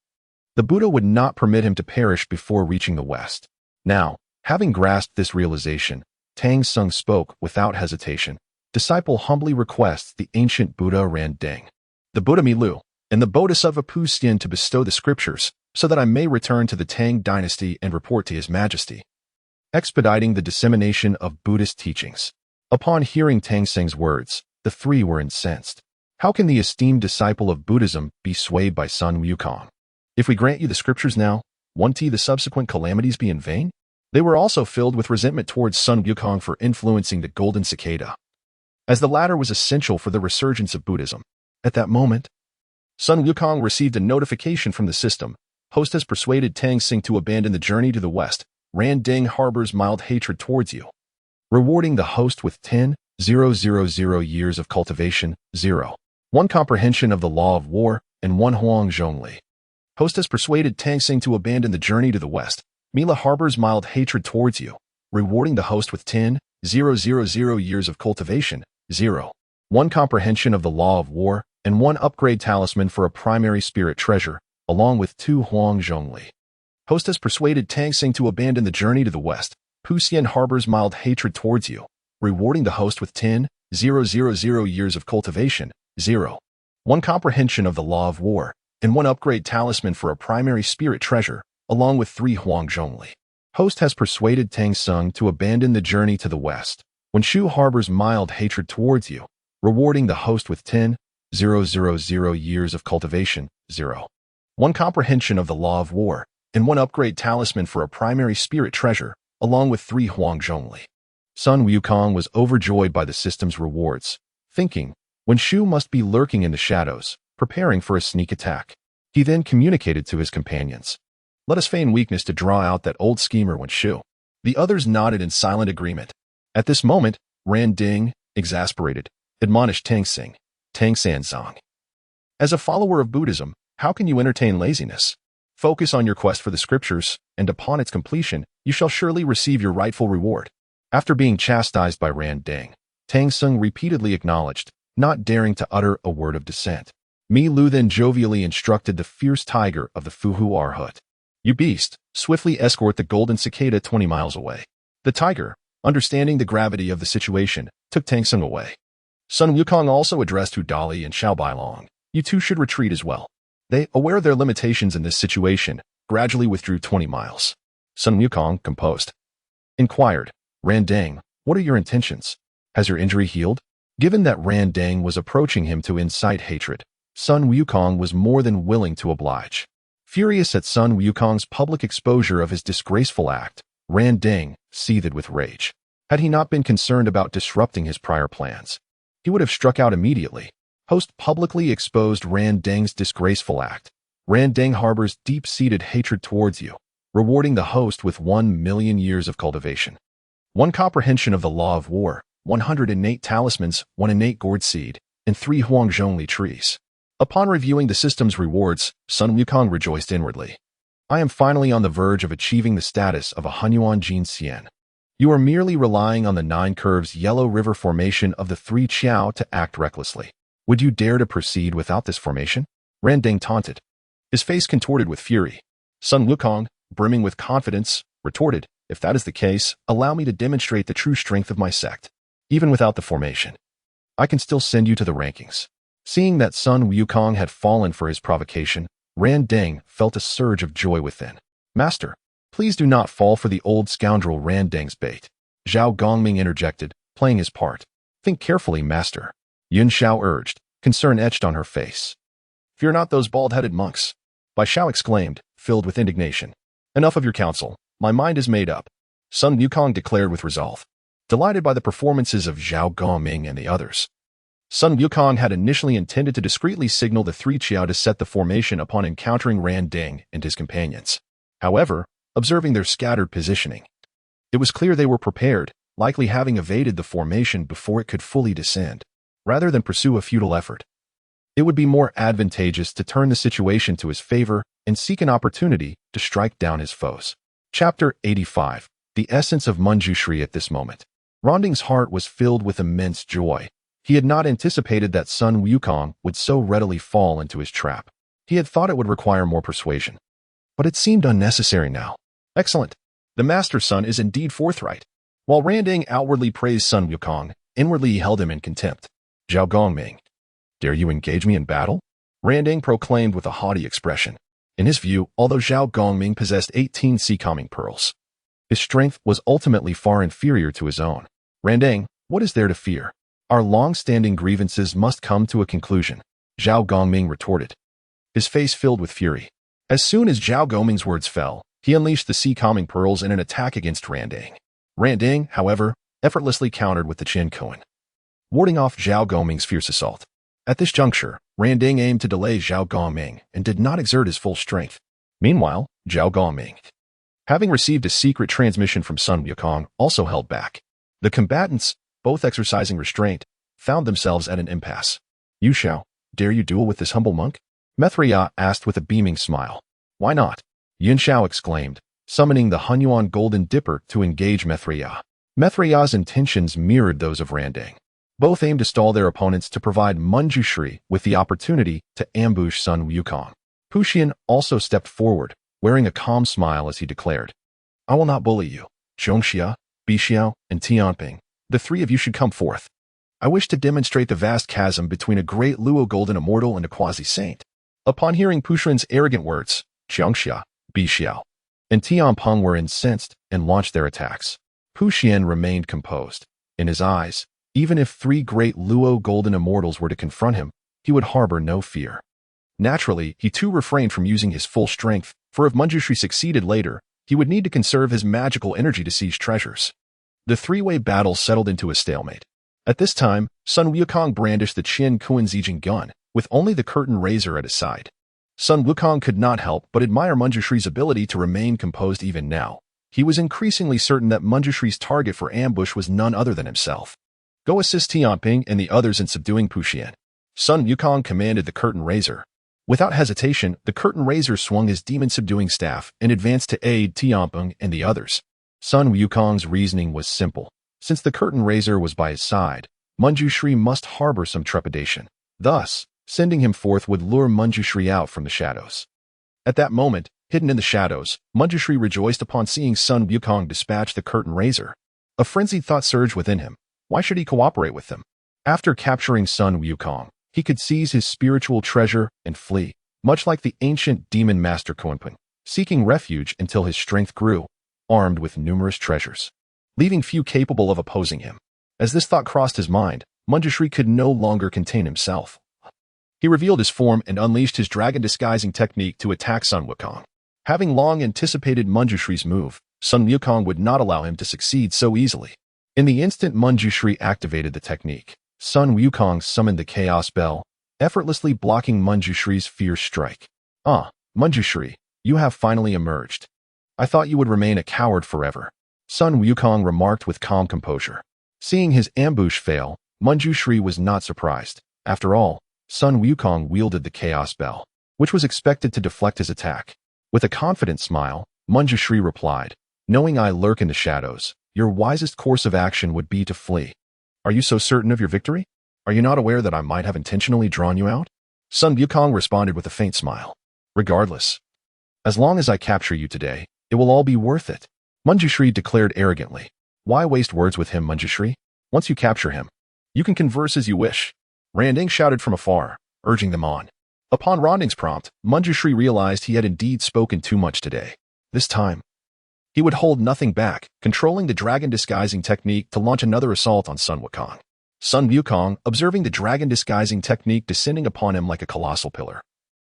Speaker 1: The Buddha would not permit him to perish before reaching the west. Now, having grasped this realization, Tang Xing spoke without hesitation. Disciple humbly requests the ancient Buddha Ran Ding, the Buddha Milu, and the Bodhisattva Pu Xian to bestow the scriptures, so that I may return to the Tang dynasty and report to His Majesty, expediting the dissemination of Buddhist teachings. Upon hearing Tang Xing's words, the 3 were incensed. How can the esteemed disciple of Buddhism be swayed by Sun Wukong? If we grant you the scriptures now, won't the subsequent calamities be in vain? They were also filled with resentment towards Sun Wukong for influencing the golden cicada, as the latter was essential for the resurgence of Buddhism. At that moment, Sun Wukong received a notification from the system. Host has persuaded Tang Xing to abandon the journey to the west. Ran Ding harbors mild hatred towards you, rewarding the host with 10,000 years of cultivation, 1 comprehension of the law of war, and 1 Huang Zhongli. Host has persuaded Tang Xing to abandon the journey to the west. Mila harbors mild hatred towards you, rewarding the host with 10,000 years of cultivation, 1 comprehension of the law of war, and 1 upgrade talisman for a primary spirit treasure, along with 2 Huang Zhongli. Host has persuaded Tang Xing to abandon the journey to the west. Puxian harbors mild hatred towards you, rewarding the host with 10,000 years of cultivation, 1 comprehension of the law of war, and 1 upgrade talisman for a primary spirit treasure, along with 3 huangjongli. Host has persuaded Tang Sung to abandon the journey to the west, when Shu harbors mild hatred towards you, rewarding the host with 10,000 years of cultivation, 1 comprehension of the law of war, and 1 upgrade talisman for a primary spirit treasure, along with 3 huangjongli. Sun Wukong was overjoyed by the system's rewards, thinking, when Shu must be lurking in the shadows, preparing for a sneak attack. He then communicated to his companions. Let us feign weakness to draw out that old schemer when Shu. The others nodded in silent agreement. At this moment, Ran Ding, exasperated, admonished Tang Sanzong. As a follower of Buddhism, how can you entertain laziness? Focus on your quest for the scriptures, and upon its completion, you shall surely receive your rightful reward. After being chastised by Ran Ding, Tang Sung repeatedly acknowledged, not daring to utter a word of dissent. Mi Lu then jovially instructed the fierce tiger of the Fuhu Arhat. You beast, swiftly escort the golden cicada 20 miles away. The tiger, understanding the gravity of the situation, took Tang Sung away. Sun Wukong also addressed Hu Dali and Xiao Bailong. You two should retreat as well. They, aware of their limitations in this situation, gradually withdrew 20 miles. Sun Wukong, composed, inquired, Ran Ding, what are your intentions? Has your injury healed? Given that Ran Ding was approaching him to incite hatred, Sun Wukong was more than willing to oblige. Furious at Sun Wukong's public exposure of his disgraceful act, Ran Ding seethed with rage. Had he not been concerned about disrupting his prior plans, he would have struck out immediately. Host publicly exposed Ran Ding's disgraceful act. Ran Ding harbors deep-seated hatred towards you, rewarding the host with 1,000,000 years of cultivation. 1 comprehension of the law of war, 108 talismans, 1 innate gourd seed, and 3 huangjongli trees. Upon reviewing the system's rewards, Sun Wukong rejoiced inwardly. I am finally on the verge of achieving the status of a Hunyuan Jin Xian. You are merely relying on the 9 curves yellow river formation of the 3 Qiao to act recklessly. Would you dare to proceed without this formation? Ran Ding taunted. His face contorted with fury. Sun Wukong, brimming with confidence, retorted, if that is the case, allow me to demonstrate the true strength of my sect. Even without the formation, I can still send you to the rankings. Seeing that Sun Wukong had fallen for his provocation, Ran Ding felt a surge of joy within. Master, please do not fall for the old scoundrel Ran Ding's bait. Zhao Gongming interjected, playing his part. Think carefully, master. Yun Xiao urged, concern etched on her face. Fear not those bald-headed monks. Bai Xiao exclaimed, filled with indignation. Enough of your counsel. My mind is made up. Sun Wukong declared with resolve, delighted by the performances of Zhao Gongming and the others. Sun Wukong had initially intended to discreetly signal the 3 Qiao to set the formation upon encountering Ran Ding and his companions. However, observing their scattered positioning, it was clear they were prepared, likely having evaded the formation before it could fully descend. Rather than pursue a futile effort, it would be more advantageous to turn the situation to his favor and seek an opportunity to strike down his foes. Chapter 85. The essence of Manjushri at this moment. Ronding's heart was filled with immense joy. He had not anticipated that Sun Wukong would so readily fall into his trap. He had thought it would require more persuasion, but it seemed unnecessary now. Excellent. The Master Sun is indeed forthright. While Ran Ding outwardly praised Sun Wukong, inwardly he held him in contempt. Zhao Gongming, dare you engage me in battle? Ran Ding proclaimed with a haughty expression. In his view, although Zhao Gongming possessed 18 sea-calming pearls, his strength was ultimately far inferior to his own. Ran Ding, what is there to fear? Our long-standing grievances must come to a conclusion, Zhao Gongming retorted, his face filled with fury. As soon as Zhao Gongming's words fell, he unleashed the sea-calming pearls in an attack against Ran Ding. Ran Ding, however, effortlessly countered with the Qin Kuan, warding off Zhao Gongming's fierce assault. At this juncture, Ran Ding aimed to delay Zhao Gongming and did not exert his full strength. Meanwhile, Zhao Gongming, having received a secret transmission from Sun Wukong, also held back. The combatants, both exercising restraint, found themselves at an impasse. Yu Xiao, dare you duel with this humble monk? Methria asked with a beaming smile. Why not? Yun Xiao exclaimed, summoning the Hunyuan Golden Dipper to engage Methria. Methria's intentions mirrored those of Ran Ding. Both aimed to stall their opponents to provide Manjushri with the opportunity to ambush Sun Wukong. Puxian also stepped forward, wearing a calm smile as he declared, I will not bully you. Zhongxia, Bixiao, and Tamping. The three of you should come forth. I wish to demonstrate the vast chasm between a great Luo golden immortal and a quasi-saint. Upon hearing Pushuan's arrogant words, Zhongxia, Bixiao, and Tamping were incensed and launched their attacks. Pushuan remained composed. In his eyes, even if three great Luo golden immortals were to confront him, he would harbor no fear. Naturally, he too refrained from using his full strength, for if Manjushri succeeded later, he would need to conserve his magical energy to seize treasures. The three-way battle settled into a stalemate. At this time, Sun Wukong brandished the Qin Kuan-Zijin gun, with only the curtain raiser at his side. Sun Wukong could not help but admire Manjushri's ability to remain composed even now. He was increasingly certain that Manjushri's target for ambush was none other than himself. Go assist Tamping and the others in subduing Pushuan. Sun Wukong commanded the curtain raiser. Without hesitation, the curtain raiser swung his demon-subduing staff and advanced to aid Tamping and the others. Sun Wukong's reasoning was simple. Since the curtain raiser was by his side, Manjushri must harbor some trepidation. Thus, sending him forth would lure Manjushri out from the shadows. At that moment, hidden in the shadows, Manjushri rejoiced upon seeing Sun Wukong dispatch the curtain raiser. A frenzied thought surged within him. Why should he cooperate with them? After capturing Sun Wukong, he could seize his spiritual treasure and flee, much like the ancient demon master Guanyin, seeking refuge until his strength grew, armed with numerous treasures, leaving few capable of opposing him. As this thought crossed his mind, Manjushri could no longer contain himself. He revealed his form and unleashed his dragon disguising technique to attack Sun Wukong. Having long anticipated Manjushri's move, Sun Wukong would not allow him to succeed so easily. In the instant Manjushri activated the technique, Sun Wukong summoned the Chaos Bell, effortlessly blocking Manjushri's fierce strike. Manjushri, you have finally emerged. I thought you would remain a coward forever, Sun Wukong remarked with calm composure. Seeing his ambush fail, Manjushri was not surprised. After all, Sun Wukong wielded the Chaos Bell, which was expected to deflect his attack. With a confident smile, Manjushri replied, knowing I lurk in the shadows, your wisest course of action would be to flee. Are you so certain of your victory? Are you not aware that I might have intentionally drawn you out? Sun Wukong responded with a faint smile. Regardless, as long as I capture you today, it will all be worth it, Manjushri declared arrogantly. Why waste words with him, Manjushri? Once you capture him, you can converse as you wish. Randing shouted from afar, urging them on. Upon Randing's prompt, Manjushri realized he had indeed spoken too much today. This time, he would hold nothing back, controlling the dragon disguising technique to launch another assault on Sun Wukong. Sun Wukong, observing the dragon disguising technique descending upon him like a colossal pillar,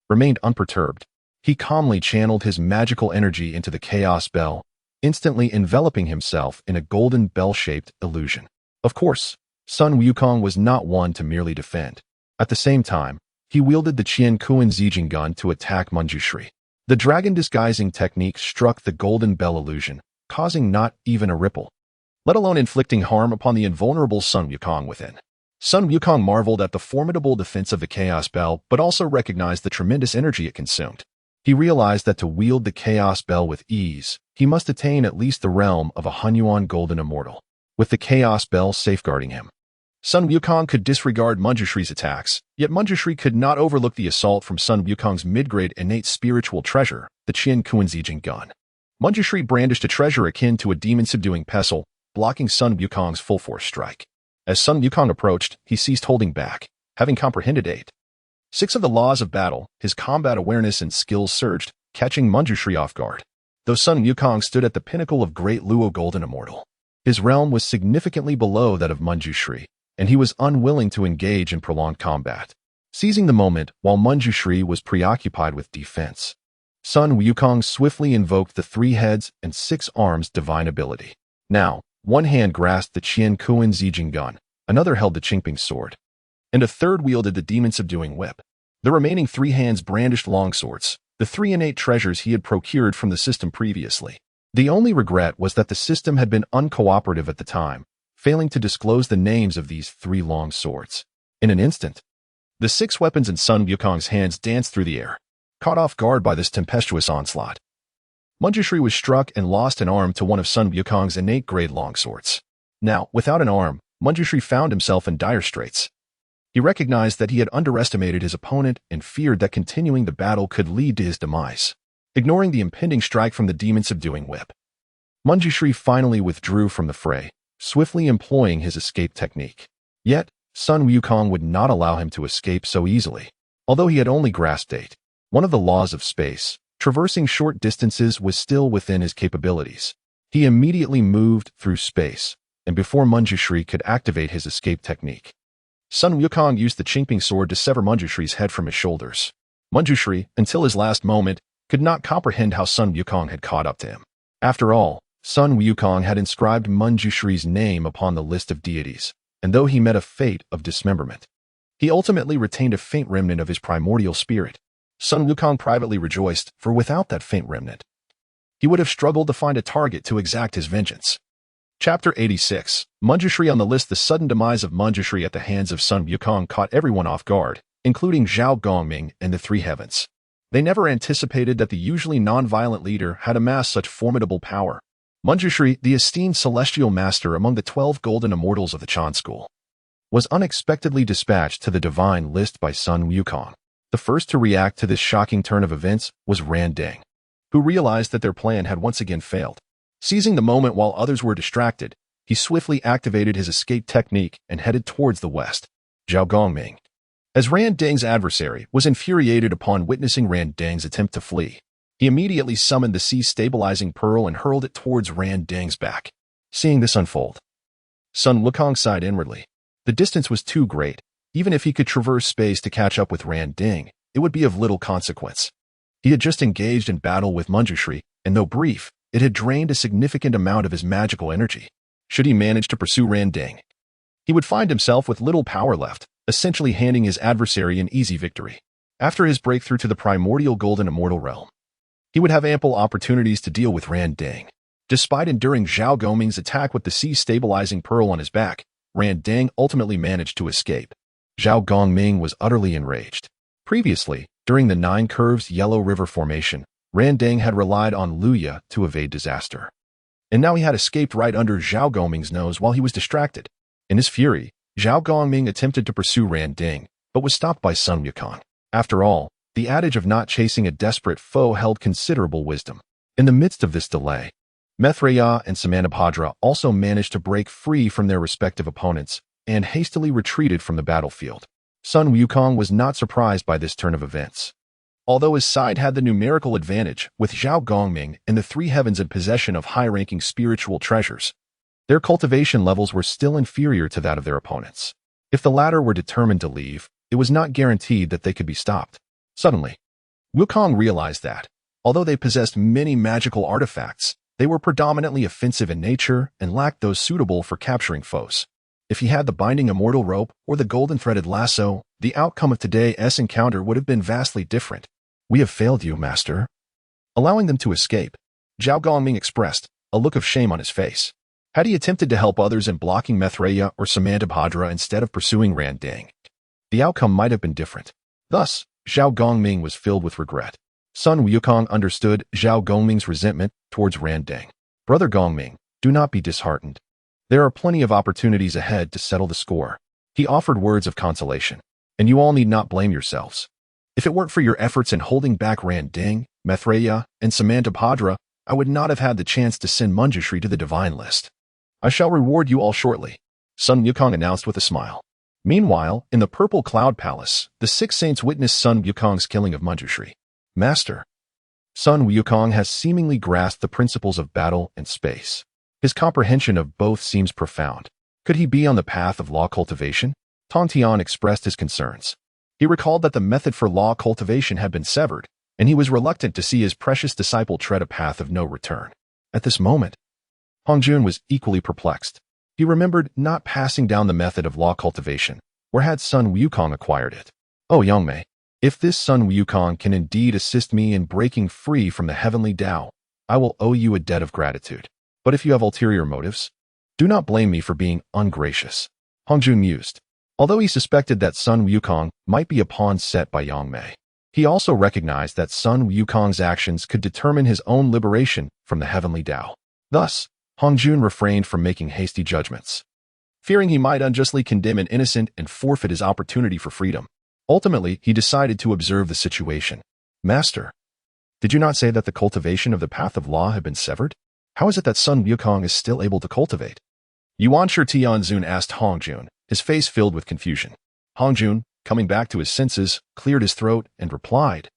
Speaker 1: remained unperturbed. He calmly channeled his magical energy into the Chaos Bell, instantly enveloping himself in a golden bell-shaped illusion. Of course, Sun Wukong was not one to merely defend. At the same time, he wielded the Qin Kuan-Zijin gun to attack Manjushri. The dragon disguising technique struck the golden bell illusion, causing not even a ripple, let alone inflicting harm upon the invulnerable Sun Wukong within. Sun Wukong marveled at the formidable defense of the Chaos Bell, but also recognized the tremendous energy it consumed. He realized that to wield the Chaos Bell with ease, he must attain at least the realm of a Hunyuan golden immortal, with the Chaos Bell safeguarding him. Sun Wukong could disregard Manjushri's attacks, yet Manjushri could not overlook the assault from Sun Wukong's mid-grade innate spiritual treasure, the Qin Kuan-Zijin gun. Manjushri brandished a treasure akin to a demon-subduing pestle, blocking Sun Wukong's full-force strike. As Sun Wukong approached, he ceased holding back, having comprehended 6 of the laws of battle. His combat awareness and skills surged, catching Manjushri off guard. Though Sun Wukong stood at the pinnacle of great Luo golden immortal, his realm was significantly below that of Manjushri, and he was unwilling to engage in prolonged combat. Seizing the moment while Manjushri was preoccupied with defense, Sun Wukong swiftly invoked the 3 heads and 6 arms divine ability. Now, one hand grasped the Qin Kuan-Zijin gun, another held the Qingping sword, and a third wielded the demon-subduing whip. The remaining 3 hands brandished longswords, the 3 innate treasures he had procured from the system previously. The only regret was that the system had been uncooperative at the time, failing to disclose the names of these 3 long swords. In an instant, the 6 weapons in Sun Wukong's hands danced through the air. Caught off guard by this tempestuous onslaught, Manjushri was struck and lost an arm to one of Sun Wukong's innate grade longswords. Now, without an arm, Manjushri found himself in dire straits. He recognized that he had underestimated his opponent and feared that continuing the battle could lead to his demise. Ignoring the impending strike from the demon-subduing whip, Manjushri finally withdrew from the fray, swiftly employing his escape technique. Yet, Sun Wukong would not allow him to escape so easily. Although he had only grasped one of the laws of space, traversing short distances was still within his capabilities. He immediately moved through space, and before Manjushri could activate his escape technique, Sun Wukong used the Tamping sword to sever Manjushri's head from his shoulders. Manjushri, until his last moment, could not comprehend how Sun Wukong had caught up to him. After all, Sun Wukong had inscribed Manjushri's name upon the list of deities, and though he met a fate of dismemberment, he ultimately retained a faint remnant of his primordial spirit. Sun Wukong privately rejoiced, for without that faint remnant, he would have struggled to find a target to exact his vengeance. Chapter 86. Manjushri on the list. The sudden demise of Manjushri at the hands of Sun Wukong caught everyone off guard, including Zhao Gongming and the Three Heavens. They never anticipated that the usually non-violent leader had amassed such formidable power. Manjushri, the esteemed celestial master among the 12 golden immortals of the Chan school, was unexpectedly dispatched to the divine list by Sun Wukong. The first to react to this shocking turn of events was Randang, who realized that their plan had once again failed. Seizing the moment while others were distracted, he swiftly activated his escape technique and headed towards the west. Zhao Gongming, as Randang's adversary, was infuriated upon witnessing Randang's attempt to flee. He immediately summoned the sea-stabilizing pearl and hurled it towards Randang's back. Seeing this unfold, Sun Wukong sighed inwardly. The distance was too great. Even if he could traverse space to catch up with Randang, it would be of little consequence. He had just engaged in battle with Manjushri, and though brief, it had drained a significant amount of his magical energy. Should he manage to pursue Randang, he would find himself with little power left, essentially handing his adversary an easy victory. After his breakthrough to the primordial golden immortal realm, he would have ample opportunities to deal with Randang. Despite enduring Zhao Gongming's attack with the sea-stabilizing pearl on his back, Randang ultimately managed to escape. Zhao Gongming was utterly enraged. Previously, during the Nine Curves Yellow River formation, Randang had relied on Luya to evade disaster. And now he had escaped right under Zhao Gongming's nose while he was distracted. In his fury, Zhao Gongming attempted to pursue Randang, but was stopped by Sun Wukong. After all, the adage of not chasing a desperate foe held considerable wisdom. In the midst of this delay, Maitreya and Samantabhadra also managed to break free from their respective opponents and hastily retreated from the battlefield. Sun Wukong was not surprised by this turn of events. Although his side had the numerical advantage, with Zhao Gongming and the Three Heavens in possession of high-ranking spiritual treasures, their cultivation levels were still inferior to that of their opponents. If the latter were determined to leave, it was not guaranteed that they could be stopped. Suddenly, Wukong realized that, although they possessed many magical artifacts, they were predominantly offensive in nature and lacked those suitable for capturing foes. If he had the binding immortal rope or the golden threaded lasso, the outcome of today's encounter would have been vastly different. "We have failed you, master." Allowing them to escape, Zhao Gongming expressed a look of shame on his face. Had he attempted to help others in blocking Maitreya or Samantabhadra instead of pursuing Randang, the outcome might have been different. Thus, Zhao Gongming was filled with regret. Sun Wukong understood Zhao Gongming's resentment towards Randang. "Brother Gongming, do not be disheartened. There are plenty of opportunities ahead to settle the score." He offered words of consolation. "And you all need not blame yourselves. If it weren't for your efforts in holding back Randang, Maitreya, and Samantabhadra, I would not have had the chance to send Manjushri to the divine list. I shall reward you all shortly," Sun Wukong announced with a smile. Meanwhile, in the Purple Cloud Palace, the six saints witnessed Sun Wukong's killing of Manjushri. "Master." Sun Wukong has seemingly grasped the principles of battle and space. His comprehension of both seems profound. Could he be on the path of law cultivation? Tong Tian expressed his concerns. He recalled that the method for law cultivation had been severed, and he was reluctant to see his precious disciple tread a path of no return. At this moment, Hong Jun was equally perplexed. He remembered not passing down the method of law cultivation, or had Sun Wukong acquired it. "Oh, Yongmei, if this Sun Wukong can indeed assist me in breaking free from the heavenly Tao, I will owe you a debt of gratitude. But if you have ulterior motives, do not blame me for being ungracious." Hong Jun mused. Although he suspected that Sun Wukong might be a pawn set by Yongmei, he also recognized that Sun Wukong's actions could determine his own liberation from the heavenly Tao. Thus, Hong Jun refrained from making hasty judgments, fearing he might unjustly condemn an innocent and forfeit his opportunity for freedom. Ultimately, he decided to observe the situation. "Master, did you not say that the cultivation of the path of law had been severed? How is it that Sun Wukong is still able to cultivate? Yuan Shi Tianzun asked Hongjun, his face filled with confusion. Hongjun, coming back to his senses, cleared his throat and replied,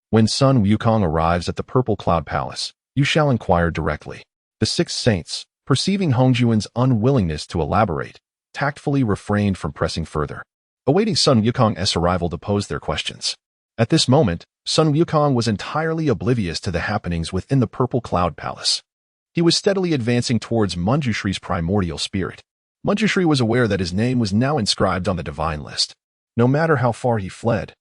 Speaker 1: "When Sun Wukong arrives at the Purple Cloud Palace, you shall inquire directly." The six saints, perceiving Hongjun's unwillingness to elaborate, tactfully refrained from pressing further, awaiting Sun Wukong's arrival to pose their questions. At this moment, Sun Wukong was entirely oblivious to the happenings within the Purple Cloud Palace. He was steadily advancing towards Manjushri's primordial spirit. Manjushri was aware that his name was now inscribed on the divine list, no matter how far he fled.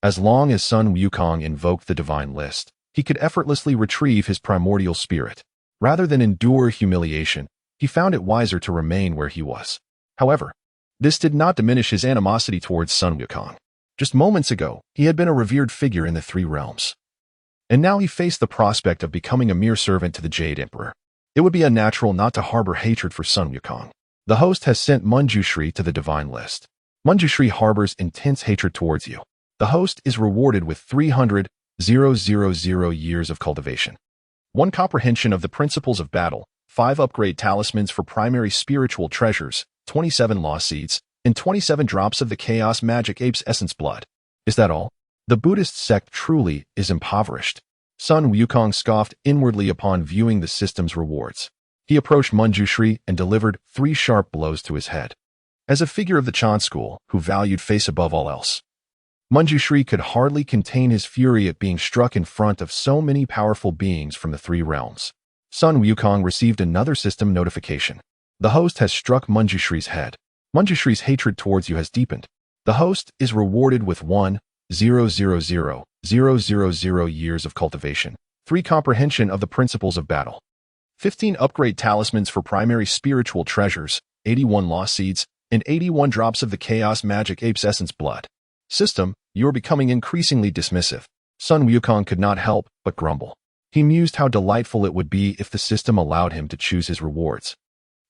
Speaker 1: As long as Sun Wukong invoked the divine list, he could effortlessly retrieve his primordial spirit. Rather than endure humiliation, he found it wiser to remain where he was. However, this did not diminish his animosity towards Sun Wukong. Just moments ago, he had been a revered figure in the three realms. And now he faced the prospect of becoming a mere servant to the Jade Emperor. It would be unnatural not to harbor hatred for Sun Wukong. The host has sent Manjushri to the divine list. Manjushri harbors intense hatred towards you. The host is rewarded with 300,000 years of cultivation, 1 comprehension of the principles of battle, 5 upgrade talismans for primary spiritual treasures, 27 law seeds, and 27 drops of the chaos magic ape's essence blood. Is that all? The Buddhist sect truly is impoverished. Sun Wukong scoffed inwardly upon viewing the system's rewards. He approached Manjushri and delivered 3 sharp blows to his head. As a figure of the Chan school, who valued face above all else, Manjushri could hardly contain his fury at being struck in front of so many powerful beings from the three realms. Sun Wukong received another system notification. The host has struck Manjushri's head. Manjushri's hatred towards you has deepened. The host is rewarded with 1,000,000 years of cultivation, 3 comprehension of the principles of battle, 15 upgrade talismans for primary spiritual treasures, 81 law seeds, and 81 drops of the chaos magic ape's essence blood. System, you are becoming increasingly dismissive. Sun Wukong could not help but grumble. He mused how delightful it would be if the system allowed him to choose his rewards,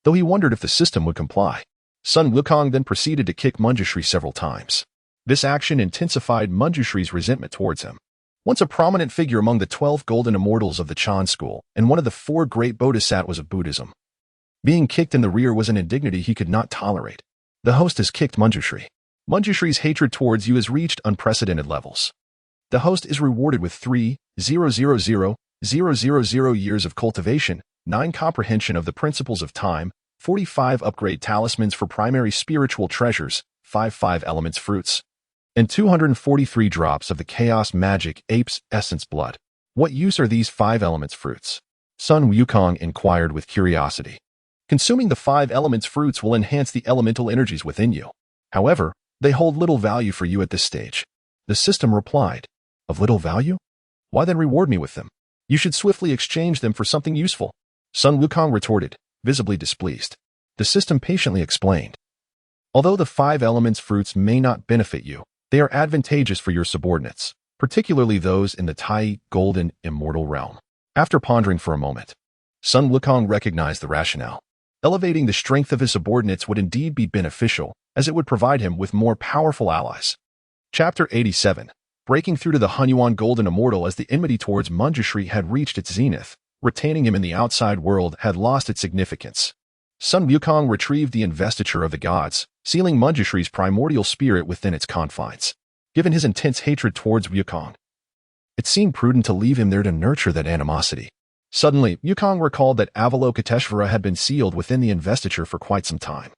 Speaker 1: though he wondered if the system would comply. Sun Wukong then proceeded to kick Manjushri several times. This action intensified Manjushri's resentment towards him. Once a prominent figure among the 12 golden immortals of the Chan school and one of the 4 great bodhisattvas of Buddhism, being kicked in the rear was an indignity he could not tolerate. The host has kicked Manjushri. Manjushri's hatred towards you has reached unprecedented levels. The host is rewarded with 3,000,000 years of cultivation, 9 comprehension of the principles of time, 45 upgrade talismans for primary spiritual treasures, 5 elements fruits, and 243 drops of the chaos magic ape's essence blood. What use are these 5 elements fruits? Sun Wukong inquired with curiosity. Consuming the 5 elements fruits will enhance the elemental energies within you. However, they hold little value for you at this stage. The system replied, "Of little value? Why then reward me with them? You should swiftly exchange them for something useful." Sun Wukong retorted, visibly displeased. The system patiently explained, "Although the 5 elements fruits may not benefit you, they are advantageous for your subordinates, particularly those in the Tai golden immortal realm." After pondering for a moment, Sun Wukong recognized the rationale. Elevating the strength of his subordinates would indeed be beneficial, as it would provide him with more powerful allies. Chapter 87. Breaking through to the Hunyuan Golden Immortal. As the enmity towards Manjushri had reached its zenith, retaining him in the outside world had lost its significance. Sun Wukong retrieved the investiture of the gods, sealing Manjushri's primordial spirit within its confines. Given his intense hatred towards Wukong, it seemed prudent to leave him there to nurture that animosity. Suddenly, Wukong recalled that Avalokiteshvara had been sealed within the investiture for quite some time.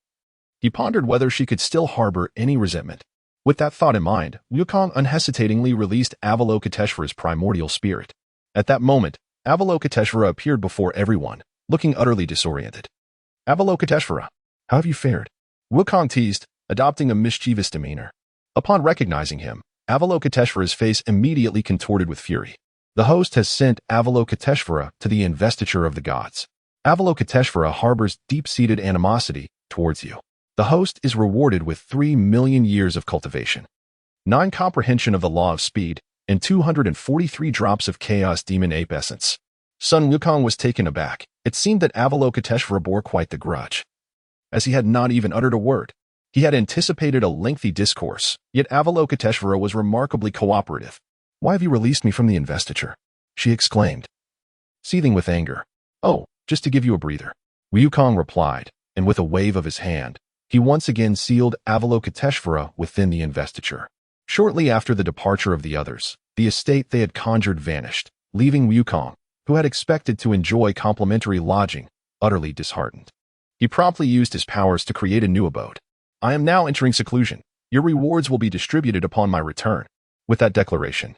Speaker 1: He pondered whether she could still harbor any resentment. With that thought in mind, Wukong unhesitatingly released Avalokiteshvara's primordial spirit. At that moment, Avalokiteshvara appeared before everyone, looking utterly disoriented. "Avalokiteshvara, how have you fared?" Wukong teased, adopting a mischievous demeanor. Upon recognizing him, Avalokiteshvara's face immediately contorted with fury. The host has sent Avalokiteshvara to the investiture of the gods. Avalokiteshvara harbors deep-seated animosity towards you. The host is rewarded with 3,000,000 years of cultivation, 9 comprehension of the law of speed, and 243 drops of chaos demon ape essence. Sun Wukong was taken aback. It seemed that Avalokiteshvara bore quite the grudge, as he had not even uttered a word. He had anticipated a lengthy discourse, yet Avalokiteshvara was remarkably cooperative. "Why have you released me from the investiture?" she exclaimed, seething with anger. "Oh, just to give you a breather," Wukong replied, and with a wave of his hand, he once again sealed Avalokiteshvara within the investiture. Shortly after the departure of the others, the estate they had conjured vanished, leaving Wukong, who had expected to enjoy complimentary lodging, utterly disheartened. He promptly used his powers to create a new abode. "I am now entering seclusion. Your rewards will be distributed upon my return." With that declaration,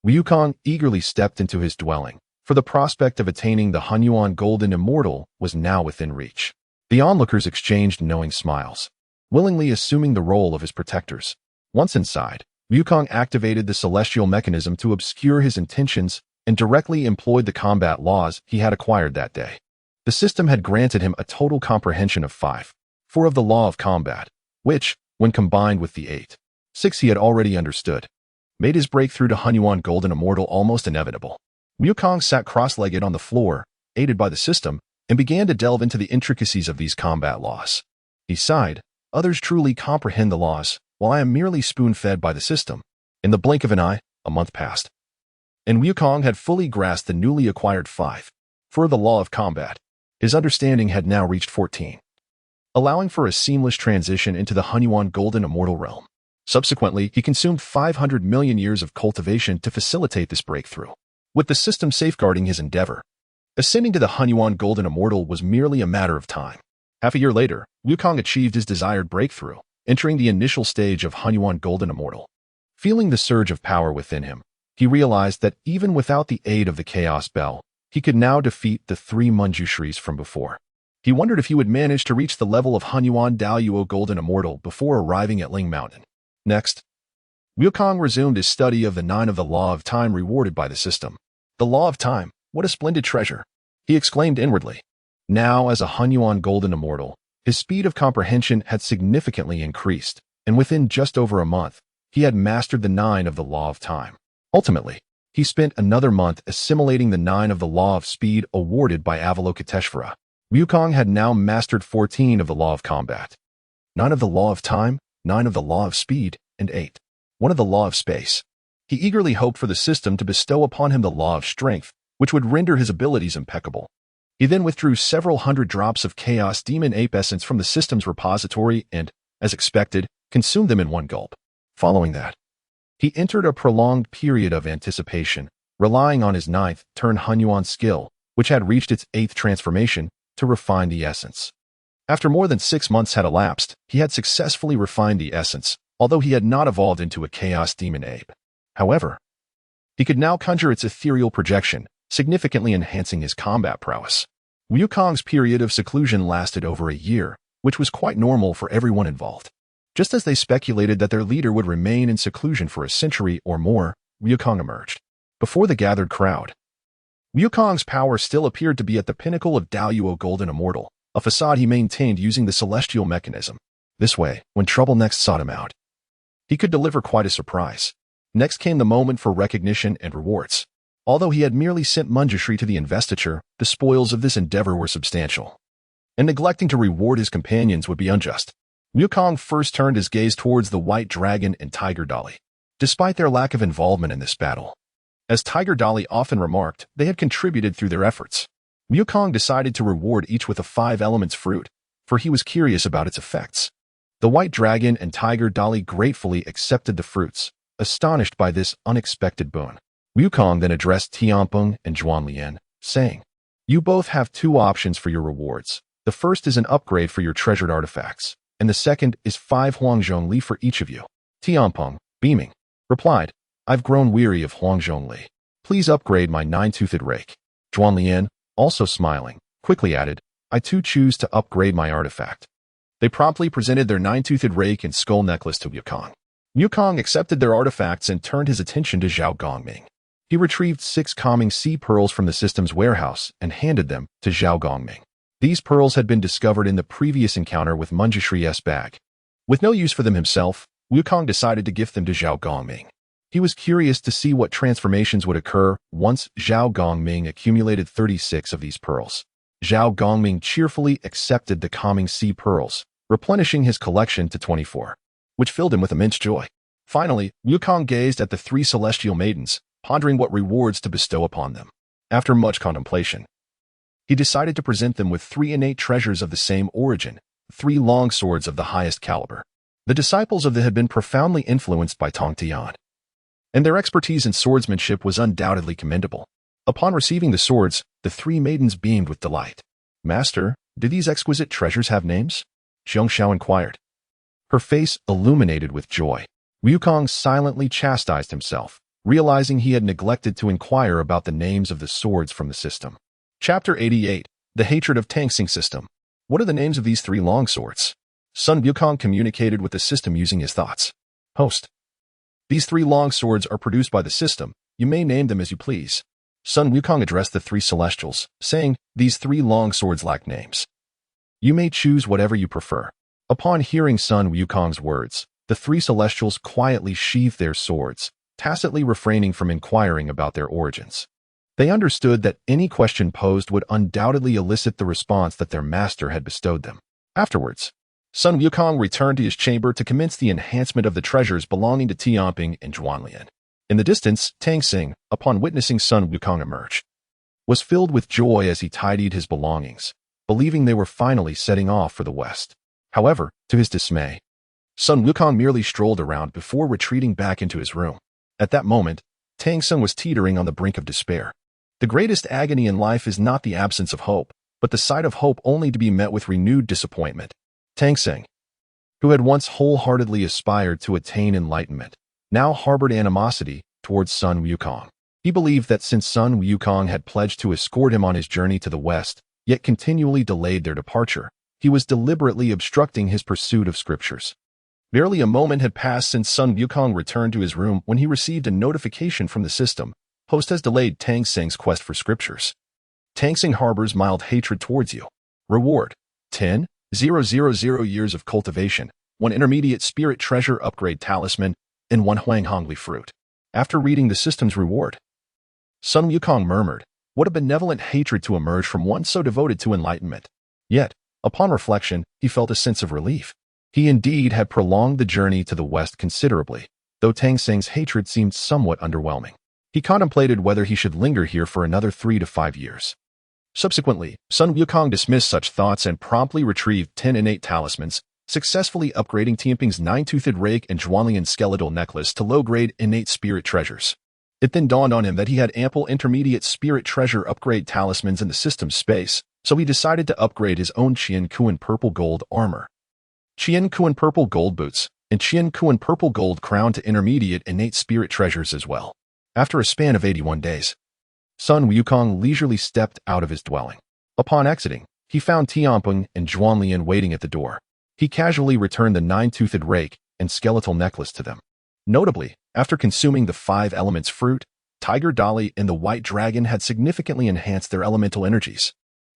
Speaker 1: Wukong eagerly stepped into his dwelling, for the prospect of attaining the Hunyuan Golden Immortal was now within reach. The onlookers exchanged knowing smiles, willingly assuming the role of his protectors. Once inside, Wukong activated the celestial mechanism to obscure his intentions and directly employed the combat laws he had acquired that day. The system had granted him a total comprehension of 4 of the law of combat, which, when combined with the 6 he had already understood, made his breakthrough to Hunyuan Golden Immortal almost inevitable. Wukong sat cross-legged on the floor, aided by the system, and began to delve into the intricacies of these combat laws. He sighed, "Others truly comprehend the laws, while I am merely spoon-fed by the system." In the blink of an eye, a month passed, and Wukong had fully grasped the newly acquired 4 of the law of combat. His understanding had now reached 14, allowing for a seamless transition into the Hunyuan Golden Immortal realm. Subsequently, he consumed 500 million years of cultivation to facilitate this breakthrough, with the system safeguarding his endeavor. Ascending to the Hunyuan Golden Immortal was merely a matter of time. Half a year later, Wukong achieved his desired breakthrough, entering the initial stage of Hunyuan Golden Immortal. Feeling the surge of power within him, he realized that even without the aid of the Chaos Bell, he could now defeat the 3 Manjushris from before. He wondered if he would manage to reach the level of Hunyuan Daluo Golden Immortal before arriving at Ling Mountain. Next, Wukong resumed his study of the 9 of the Law of Time rewarded by the system. "The Law of Time, what a splendid treasure!" he exclaimed inwardly. Now, as a Hunyuan Golden Immortal, his speed of comprehension had significantly increased, and within just over a month, he had mastered the 9 of the Law of Time. Ultimately, he spent another month assimilating the 9 of the Law of Speed awarded by Avalokiteshvara. Wukong had now mastered 14 of the Law of Combat, 9 of the Law of Time, 9 of the Law of Speed, and 1 of the Law of Space. He eagerly hoped for the system to bestow upon him the Law of Strength, which would render his abilities impeccable. He then withdrew several hundred drops of Chaos Demon Ape Essence from the system's repository and, as expected, consumed them in one gulp. Following that, he entered a prolonged period of anticipation, relying on his 9th turn Hunyuan skill, which had reached its 8th transformation, to refine the essence. After more than 6 months had elapsed, he had successfully refined the essence, although he had not evolved into a Chaos Demon Ape. However, he could now conjure its ethereal projection, significantly enhancing his combat prowess. Wukong's period of seclusion lasted over a year, which was quite normal for everyone involved. Just as they speculated that their leader would remain in seclusion for a century or more, Wukong emerged. Before the gathered crowd, Wukong's power still appeared to be at the pinnacle of Daluo Golden Immortal, a facade he maintained using the celestial mechanism. This way, when trouble next sought him out, he could deliver quite a surprise. Next came the moment for recognition and rewards. Although he had merely sent Manjushri to the investiture, the spoils of this endeavor were substantial, and neglecting to reward his companions would be unjust. Wukong first turned his gaze towards the White Dragon and Tiger Dolly. Despite their lack of involvement in this battle, as Tiger Dolly often remarked, they had contributed through their efforts. Wukong decided to reward each with a 5 elements fruit, for he was curious about its effects. The White Dragon and Tiger Dolly gratefully accepted the fruits, astonished by this unexpected boon. Wukong then addressed Tamping and Guanyin, saying, "You both have 2 options for your rewards. The first is an upgrade for your treasured artifacts, and the second is 5 Huangzhong Li for each of you." Tamping, beaming, replied, "I've grown weary of Huangzhong Li. Please upgrade my 9-toothed rake." Guanyin, also smiling, quickly added, "I too choose to upgrade my artifact." They promptly presented their 9-toothed rake and skull necklace to Wukong. Wukong accepted their artifacts and turned his attention to Zhao Gongming. He retrieved 6 calming sea pearls from the system's warehouse and handed them to Zhao Gongming. These pearls had been discovered in the previous encounter with Manjushri's bag. With no use for them himself, Wukong decided to gift them to Zhao Gongming. He was curious to see what transformations would occur once Zhao Gongming accumulated 36 of these pearls. Zhao Gongming cheerfully accepted the calming sea pearls, replenishing his collection to 24, which filled him with immense joy. Finally, Wukong gazed at the 3 celestial maidens, pondering what rewards to bestow upon them. After much contemplation, he decided to present them with 3 innate treasures of the same origin, 3 long swords of the highest caliber. The disciples of the had been profoundly influenced by Tongtian, and their expertise in swordsmanship was undoubtedly commendable. Upon receiving the swords, the 3 maidens beamed with delight. "Master, do these exquisite treasures have names?" Xiao inquired. Her face illuminated with joy. Wukong silently chastised himself, realizing he had neglected to inquire about the names of the swords from the system. Chapter 88. The Hatred of Tangsing System. What are the names of these 3 long swords? Sun Wukong communicated with the system using his thoughts. Host. These 3 long swords are produced by the system. You may name them as you please. Sun Wukong addressed the 3 celestials, saying, "These 3 long swords lack names. You may choose whatever you prefer." Upon hearing Sun Wukong's words, the 3 celestials quietly sheathed their swords, tacitly refraining from inquiring about their origins. They understood that any question posed would undoubtedly elicit the response that their master had bestowed them. Afterwards, Sun Wukong returned to his chamber to commence the enhancement of the treasures belonging to Tamping and Guanyin. In the distance, Tangsing, upon witnessing Sun Wukong emerge, was filled with joy as he tidied his belongings, believing they were finally setting off for the west. However, to his dismay, Sun Wukong merely strolled around before retreating back into his room. At that moment, Tangsing was teetering on the brink of despair. The greatest agony in life is not the absence of hope, but the sight of hope only to be met with renewed disappointment. Tangsing, who had once wholeheartedly aspired to attain enlightenment, now harbored animosity towards Sun Wukong. He believed that since Sun Wukong had pledged to escort him on his journey to the west, yet continually delayed their departure, he was deliberately obstructing his pursuit of scriptures. Barely a moment had passed since Sun Wukong returned to his room when he received a notification from the system. Host has delayed Tangsing's quest for scriptures. Tangsing harbors mild hatred towards you. Reward: 10,000 years of cultivation, 1 intermediate spirit treasure upgrade talisman, and 1 huanghongli fruit. After reading the system's reward, Sun Wukong murmured, "What a benevolent hatred to emerge from one so devoted to enlightenment." Yet, upon reflection, he felt a sense of relief. He indeed had prolonged the journey to the west considerably, though Tangsing's hatred seemed somewhat underwhelming. He contemplated whether he should linger here for another 3 to 5 years. Subsequently, Sun Wukong dismissed such thoughts and promptly retrieved 10 innate talismans, successfully upgrading Tamping's 9-toothed rake and Guanyin skeletal necklace to low-grade innate spirit treasures. It then dawned on him that he had ample intermediate spirit treasure upgrade talismans in the system's space, so he decided to upgrade his own Qian Kuan purple gold armor, Qian Kuan purple gold boots, and Qian Kuan purple gold crown to intermediate innate spirit treasures as well. After a span of 81 days, Sun Wukong leisurely stepped out of his dwelling. Upon exiting, he found Tamping and Guanyin waiting at the door. He casually returned the 9-toothed rake and skeletal necklace to them. Notably, after consuming the 5 elements fruit, Tiger Dolly and the White Dragon had significantly enhanced their elemental energies.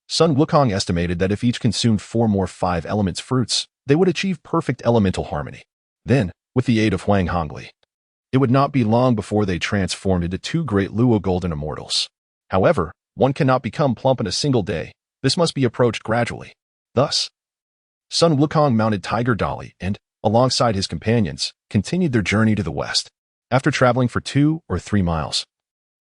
Speaker 1: Sun Wukong estimated that if each consumed 4 more 5 elements fruits, they would achieve perfect elemental harmony. Then, with the aid of huanghongli, it would not be long before they transformed into 2 great Luo golden immortals. However, one cannot become plump in a single day. This must be approached gradually. Thus, Sun Wukong mounted Tiger Dolly and, alongside his companions, continued their journey to the west. After traveling for 2 or 3 miles,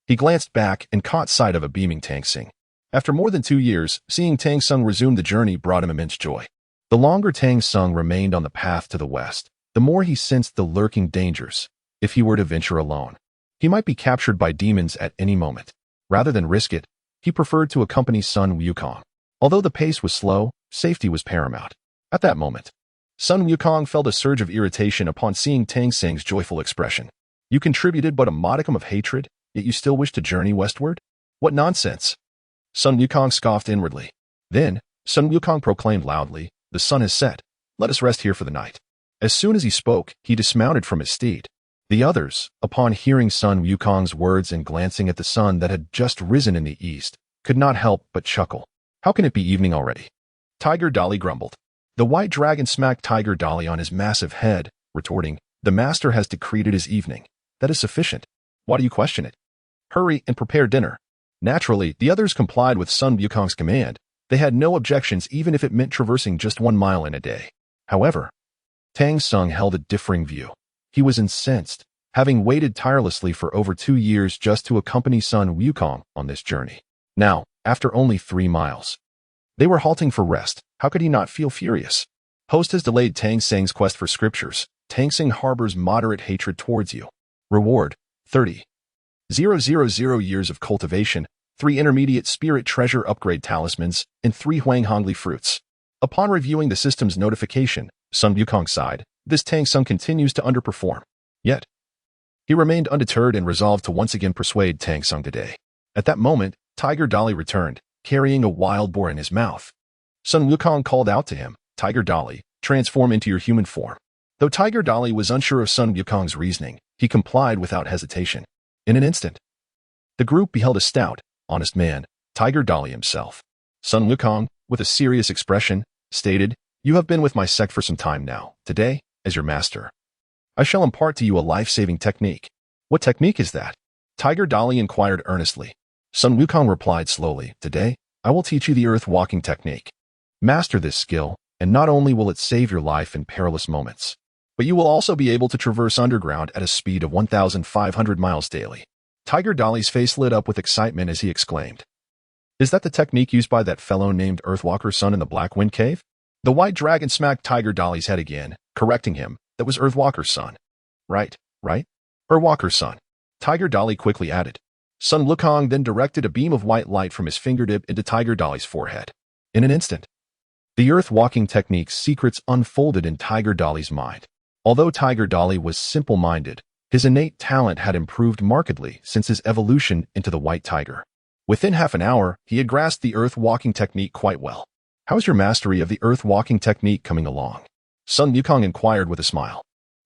Speaker 1: he glanced back and caught sight of a beaming Tangsing. After more than 2 years, seeing Tangsung resume the journey brought him immense joy. The longer Tangsung remained on the path to the west, the more he sensed the lurking dangers. If he were to venture alone, he might be captured by demons at any moment. Rather than risk it, he preferred to accompany Sun Wukong. Although the pace was slow, safety was paramount. At that moment, Sun Wukong felt a surge of irritation upon seeing Tangsing's joyful expression. You contributed but a modicum of hatred, yet you still wish to journey westward? What nonsense! Sun Wukong scoffed inwardly. Then, Sun Wukong proclaimed loudly, "The sun has set. Let us rest here for the night." As soon as he spoke, he dismounted from his steed. The others, upon hearing Sun Wukong's words and glancing at the sun that had just risen in the east, could not help but chuckle. "How can it be evening already?" Tiger Dolly grumbled. The White Dragon smacked Tiger Dolly on his massive head, retorting, "The master has decreed it is evening. That is sufficient. Why do you question it? Hurry and prepare dinner." Naturally, the others complied with Sun Wukong's command. They had no objections even if it meant traversing just 1 mile in a day. However, Tangsung held a differing view. He was incensed, having waited tirelessly for over 2 years just to accompany Sun Wukong on this journey. Now, After only 3 miles. They were halting for rest. How could he not feel furious? Host has delayed Tang Seng's quest for scriptures. Tang Seng harbors moderate hatred towards you. Reward, 30,000 years of cultivation, 3 intermediate spirit treasure upgrade talismans, and 3 Huanghongli fruits. Upon reviewing the system's notification, Sun Wukong sighed. This Tang Seng continues to underperform. Yet, he remained undeterred and resolved to once again persuade Tang Seng today. At that moment, Tiger Dolly returned, carrying a wild boar in his mouth. Sun Wukong called out to him, Tiger Dolly, transform into your human form. Though Tiger Dolly was unsure of Sun Wukong's reasoning, he complied without hesitation. In an instant, the group beheld a stout, honest man, Tiger Dolly himself. Sun Wukong, with a serious expression, stated, You have been with my sect for some time now. Today, as your master, I shall impart to you a life-saving technique. What technique is that? Tiger Dolly inquired earnestly. Sun Wukong replied slowly, Today, I will teach you the earth-walking technique. Master this skill, and not only will it save your life in perilous moments, but you will also be able to traverse underground at a speed of 1,500 miles daily. Tiger Dolly's face lit up with excitement as he exclaimed, Is that the technique used by that fellow named Earthwalker Sun in the Black Wind Cave? The white dragon smacked Tiger Dolly's head again, correcting him. That was Earthwalker Sun. Right. Earthwalker Sun. Tiger Dolly quickly added. Sun Wukong then directed a beam of white light from his fingertip into Tiger Dolly's forehead. In an instant, the earth-walking technique's secrets unfolded in Tiger Dolly's mind. Although Tiger Dolly was simple-minded, his innate talent had improved markedly since his evolution into the white tiger. Within half an hour, he had grasped the earth-walking technique quite well. How's your mastery of the earth-walking technique coming along? Sun Wukong inquired with a smile.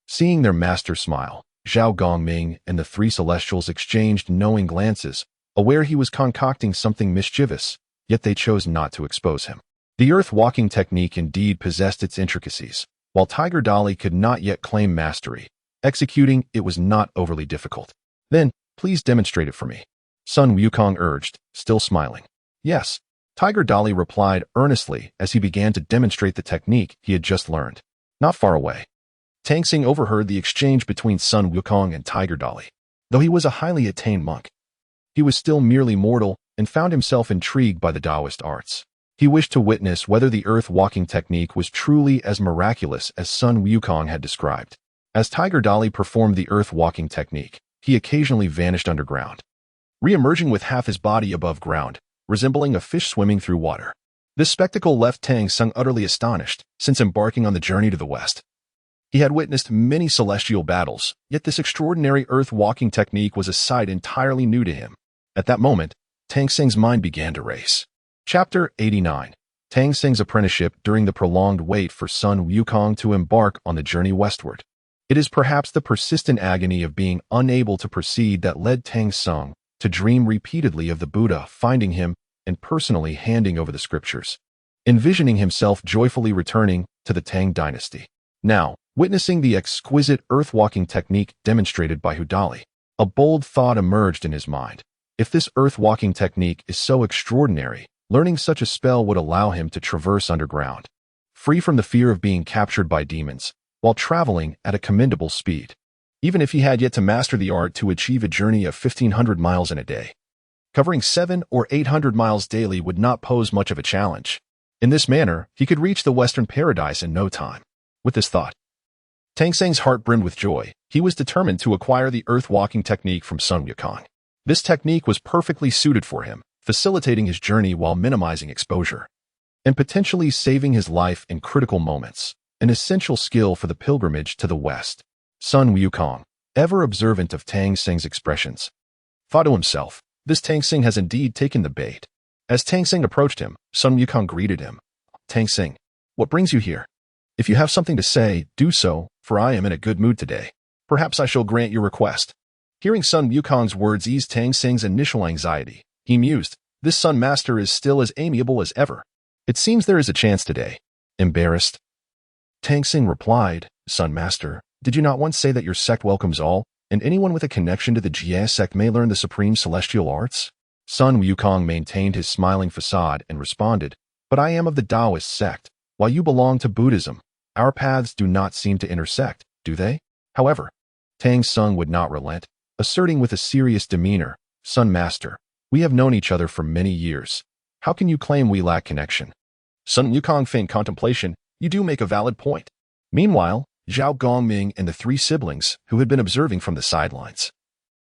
Speaker 1: Seeing their master smile, Zhao Gongming and the 3 celestials exchanged knowing glances, aware he was concocting something mischievous, yet they chose not to expose him. The earth-walking technique indeed possessed its intricacies. While Tiger Dolly could not yet claim mastery, executing it was not overly difficult. Then, please demonstrate it for me. Sun Wukong urged, still smiling. Yes, Tiger Dolly replied earnestly as he began to demonstrate the technique he had just learned. Not far away, Tang Seng overheard the exchange between Sun Wukong and Tiger Dolly. Though he was a highly attained monk, he was still merely mortal and found himself intrigued by the Taoist arts. He wished to witness whether the earth-walking technique was truly as miraculous as Sun Wukong had described. As Tiger Dolly performed the earth-walking technique, he occasionally vanished underground, re-emerging with half his body above ground, resembling a fish swimming through water. This spectacle left Tang Seng utterly astonished, since embarking on the journey to the west. He had witnessed many celestial battles, yet this extraordinary earth-walking technique was a sight entirely new to him. At that moment, Tang Seng's mind began to race. Chapter 89. Tang Seng's apprenticeship during the prolonged wait for Sun Wukong to embark on the journey westward. It is perhaps the persistent agony of being unable to proceed that led Tang Seng to dream repeatedly of the Buddha finding him and personally handing over the scriptures, envisioning himself joyfully returning to the Tang dynasty. Now, witnessing the exquisite earth-walking technique demonstrated by Hudali, a bold thought emerged in his mind. If this earth-walking technique is so extraordinary, learning such a spell would allow him to traverse underground, free from the fear of being captured by demons, while traveling at a commendable speed. Even if he had yet to master the art to achieve a journey of 1,500 miles in a day, covering 700 or 800 miles daily would not pose much of a challenge. In this manner, he could reach the Western Paradise in no time. With this thought, Tang Seng's heart brimmed with joy. He was determined to acquire the earth-walking technique from Sun Wukong. This technique was perfectly suited for him, facilitating his journey while minimizing exposure, and potentially saving his life in critical moments, an essential skill for the pilgrimage to the West. Sun Wukong, ever observant of Tang Seng's expressions, thought to himself, this Tang Seng has indeed taken the bait. As Tang Seng approached him, Sun Wukong greeted him. Tang Seng, what brings you here? If you have something to say, do so, for I am in a good mood today. Perhaps I shall grant your request. Hearing Sun Wukong's words eased Tang Seng's initial anxiety. He mused, this Sun Master is still as amiable as ever. It seems there is a chance today. Embarrassed, Tang Seng replied, Sun Master, did you not once say that your sect welcomes all, and anyone with a connection to the Jia sect may learn the supreme celestial arts? Sun Wukong maintained his smiling facade and responded, but I am of the Taoist sect, while you belong to Buddhism. Our paths do not seem to intersect, do they? However, Tang Seng would not relent, asserting with a serious demeanor, Sun Master, We have known each other for many years. How can you claim we lack connection? Sun Wukong feigned contemplation. You do make a valid point. Meanwhile, Zhao Gongming and the three siblings, who had been observing from the sidelines,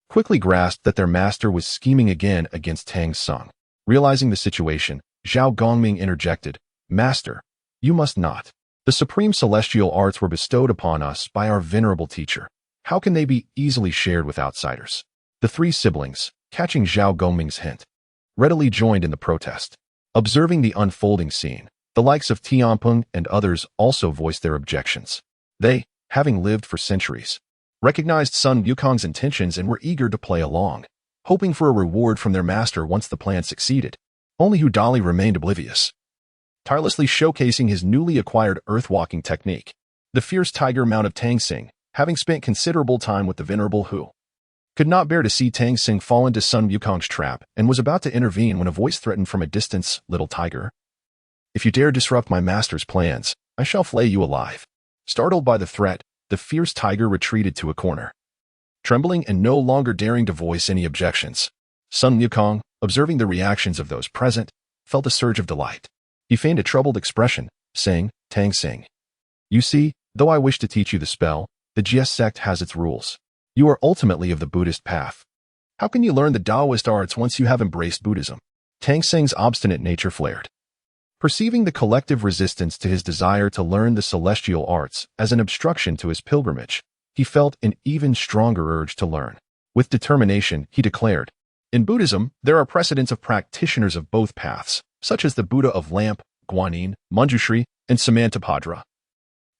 Speaker 1: quickly grasped that their master was scheming again against Tang Sung. Realizing the situation, Zhao Gongming interjected, "Master, you must not. The supreme celestial arts were bestowed upon us by our venerable teacher. How can they be easily shared with outsiders?" The three siblings, catching Zhao Gongming's hint, readily joined in the protest. Observing the unfolding scene, the likes of Tamping and others also voiced their objections. They, having lived for centuries, recognized Sun Wukong's intentions and were eager to play along, hoping for a reward from their master once the plan succeeded. Only Hu Dali remained oblivious, tirelessly showcasing his newly acquired earth-walking technique. The fierce tiger mount of Tang Sing, having spent considerable time with the venerable Hu, could not bear to see Tang Sing fall into Sun Wukong's trap and was about to intervene when a voice threatened from a distance, "Little tiger, if you dare disrupt my master's plans, I shall flay you alive." Startled by the threat, the fierce tiger retreated to a corner, trembling and no longer daring to voice any objections. Sun Wukong, observing the reactions of those present, felt a surge of delight. He feigned a troubled expression, saying, "Tang Sing, you see, though I wish to teach you the spell, the GS sect has its rules. You are ultimately of the Buddhist path. How can you learn the Taoist arts once you have embraced Buddhism?" Tang Sing's obstinate nature flared. Perceiving the collective resistance to his desire to learn the celestial arts as an obstruction to his pilgrimage, he felt an even stronger urge to learn. With determination, he declared, "In Buddhism, there are precedents of practitioners of both paths, such as the Buddha of Lamp, Guanyin, Manjushri, and Samantabhadra,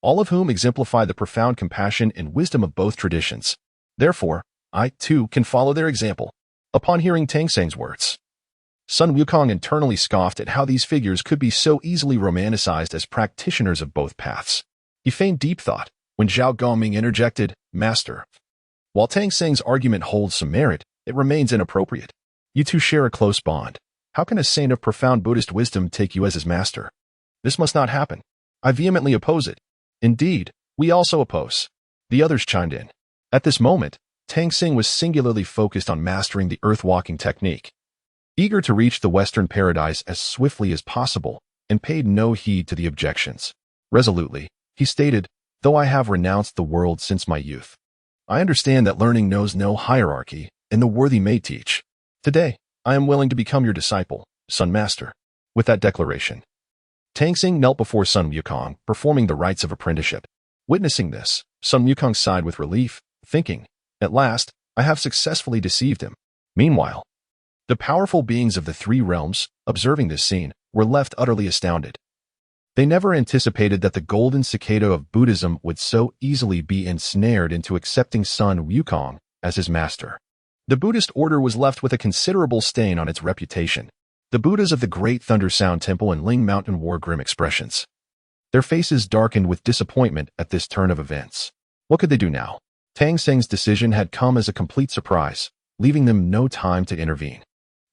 Speaker 1: all of whom exemplify the profound compassion and wisdom of both traditions. Therefore, I, too, can follow their example." Upon hearing Tang Sing's words, Sun Wukong internally scoffed at how these figures could be so easily romanticized as practitioners of both paths. He feigned deep thought when Zhao Gongming interjected, "Master, while Tang Sing's argument holds some merit, it remains inappropriate. You two share a close bond. How can a saint of profound Buddhist wisdom take you as his master? This must not happen. I vehemently oppose it." "Indeed, we also oppose," the others chimed in. At this moment, Tang Sing was singularly focused on mastering the earth-walking technique, eager to reach the Western paradise as swiftly as possible, and paid no heed to the objections. Resolutely, he stated, "Though I have renounced the world since my youth, I understand that learning knows no hierarchy, and the worthy may teach. Today, I am willing to become your disciple, Sun Master." With that declaration, Tang Sing knelt before Sun Wukong, performing the rites of apprenticeship. Witnessing this, Sun Wukong sighed with relief, thinking, "At last, I have successfully deceived him." Meanwhile, the powerful beings of the three realms, observing this scene, were left utterly astounded. They never anticipated that the golden cicada of Buddhism would so easily be ensnared into accepting Sun Wukong as his master. The Buddhist order was left with a considerable stain on its reputation. The Buddhas of the Great Thunder Sound Temple and Ling Mountain wore grim expressions. Their faces darkened with disappointment at this turn of events. What could they do now? Tang Sing's decision had come as a complete surprise, leaving them no time to intervene.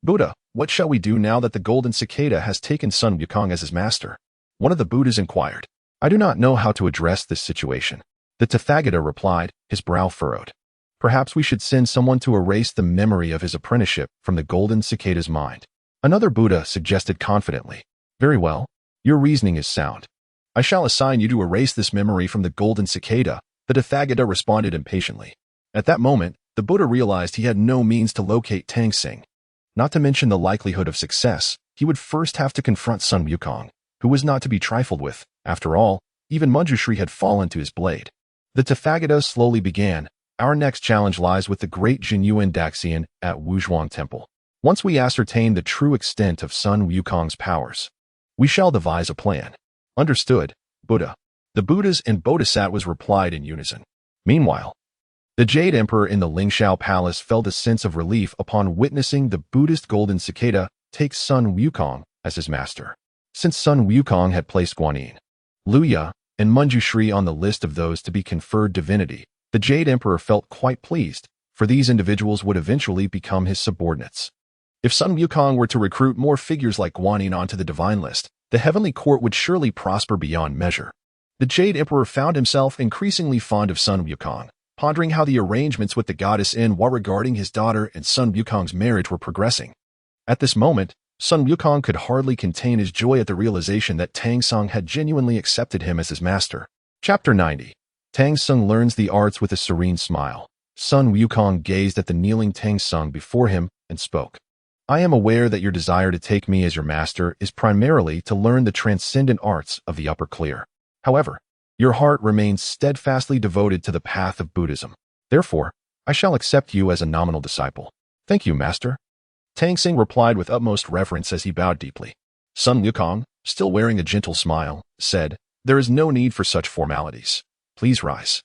Speaker 1: "Buddha, what shall we do now that the golden cicada has taken Sun Wukong as his master?" One of the Buddhas inquired. "I do not know how to address this situation," the Tathagata replied, his brow furrowed. "Perhaps we should send someone to erase the memory of his apprenticeship from the golden cicada's mind." Another Buddha suggested confidently, "Very well, your reasoning is sound. I shall assign you to erase this memory from the golden cicada," the Tathagata responded impatiently. At that moment, the Buddha realized he had no means to locate Tang Sing. Not to mention the likelihood of success, he would first have to confront Sun Wukong, who was not to be trifled with. After all, even Manjushri had fallen to his blade. The Tathagata slowly began, "Our next challenge lies with the great Jinyuan Daxian at Wuzhuang Temple. Once we ascertain the true extent of Sun Wukong's powers, we shall devise a plan." "Understood, Buddha." The Buddhas and Bodhisattvas replied in unison. Meanwhile, the Jade Emperor in the Lingshao Palace felt a sense of relief upon witnessing the Buddhist golden cicada take Sun Wukong as his master. Since Sun Wukong had placed Guanyin, Luya, and Manjushri on the list of those to be conferred divinity, the Jade Emperor felt quite pleased, for these individuals would eventually become his subordinates. If Sun Wukong were to recruit more figures like Guanyin onto the divine list, the heavenly court would surely prosper beyond measure. The Jade Emperor found himself increasingly fond of Sun Wukong, pondering how the arrangements with the goddess N while regarding his daughter and Sun Wukong's marriage were progressing. At this moment, Sun Wukong could hardly contain his joy at the realization that Tang Song had genuinely accepted him as his master. Chapter 90. Tang Song learns the arts with a serene smile. Sun Wukong gazed at the kneeling Tang Song before him and spoke. I am aware that your desire to take me as your master is primarily to learn the transcendent arts of the upper clear. However, your heart remains steadfastly devoted to the path of Buddhism. Therefore, I shall accept you as a nominal disciple. Thank you, master. Tang Sing replied with utmost reverence as he bowed deeply. Sun Wukong, still wearing a gentle smile, said, There is no need for such formalities. Please rise.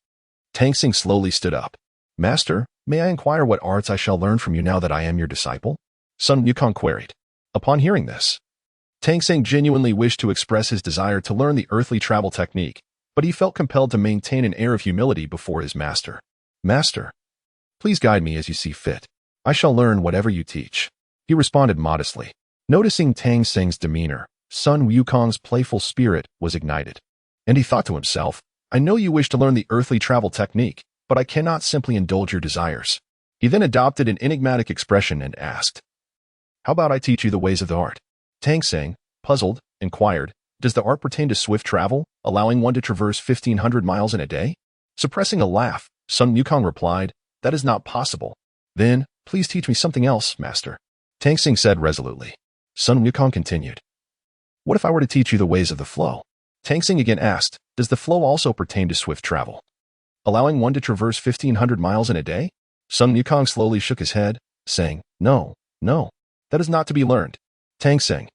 Speaker 1: Tang Sing slowly stood up. Master, may I inquire what arts I shall learn from you now that I am your disciple? Sun Wukong queried. Upon hearing this, Tang Sing genuinely wished to express his desire to learn the earthly travel technique, but he felt compelled to maintain an air of humility before his master. Master, please guide me as you see fit. I shall learn whatever you teach. He responded modestly. Noticing Tang Sing's demeanor, Sun Wukong's playful spirit was ignited. And he thought to himself, I know you wish to learn the earthly travel technique, but I cannot simply indulge your desires. He then adopted an enigmatic expression and asked, How about I teach you the ways of the art? Tang Sing, puzzled, inquired, Does the art pertain to swift travel, allowing one to traverse 1,500 miles in a day? Suppressing a laugh, Sun Wukong replied, That is not possible. Then, please teach me something else, master. Tang Sing said resolutely. Sun Wukong continued. What if I were to teach you the ways of the flow? Tang Sing again asked, Does the flow also pertain to swift travel, allowing one to traverse 1,500 miles in a day? Sun Wukong slowly shook his head, saying, No, that is not to be learned. Tang Sing,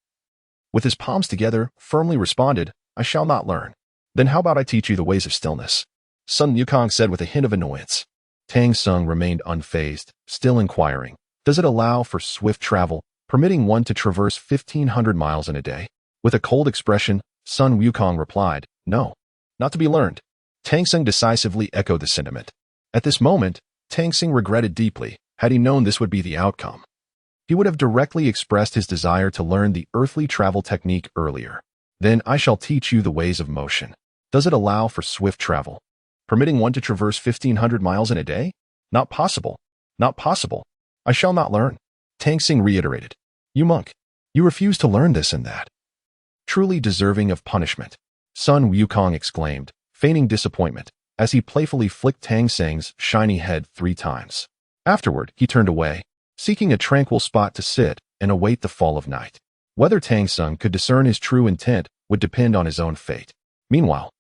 Speaker 1: with his palms together, firmly responded, I shall not learn. Then how about I teach you the ways of stillness? Sun Wukong said with a hint of annoyance. Tang Sung remained unfazed, still inquiring, Does it allow for swift travel, permitting one to traverse 1,500 miles in a day? With a cold expression, Sun Wukong replied, No, not to be learned. Tang Sung decisively echoed the sentiment. At this moment, Tang Sing regretted deeply. Had he known this would be the outcome, he would have directly expressed his desire to learn the earthly travel technique earlier. Then I shall teach you the ways of motion. Does it allow for swift travel, permitting one to traverse 1,500 miles in a day? Not possible. Not possible. I shall not learn. Tang Sing reiterated. You monk, you refuse to learn this and that. Truly deserving of punishment. Sun Wukong exclaimed, feigning disappointment, as he playfully flicked Tang Sing's shiny head 3 times. Afterward, he turned away, seeking a tranquil spot to sit and await the fall of night. Whether Tang Sung could discern his true intent would depend on his own fate. Meanwhile,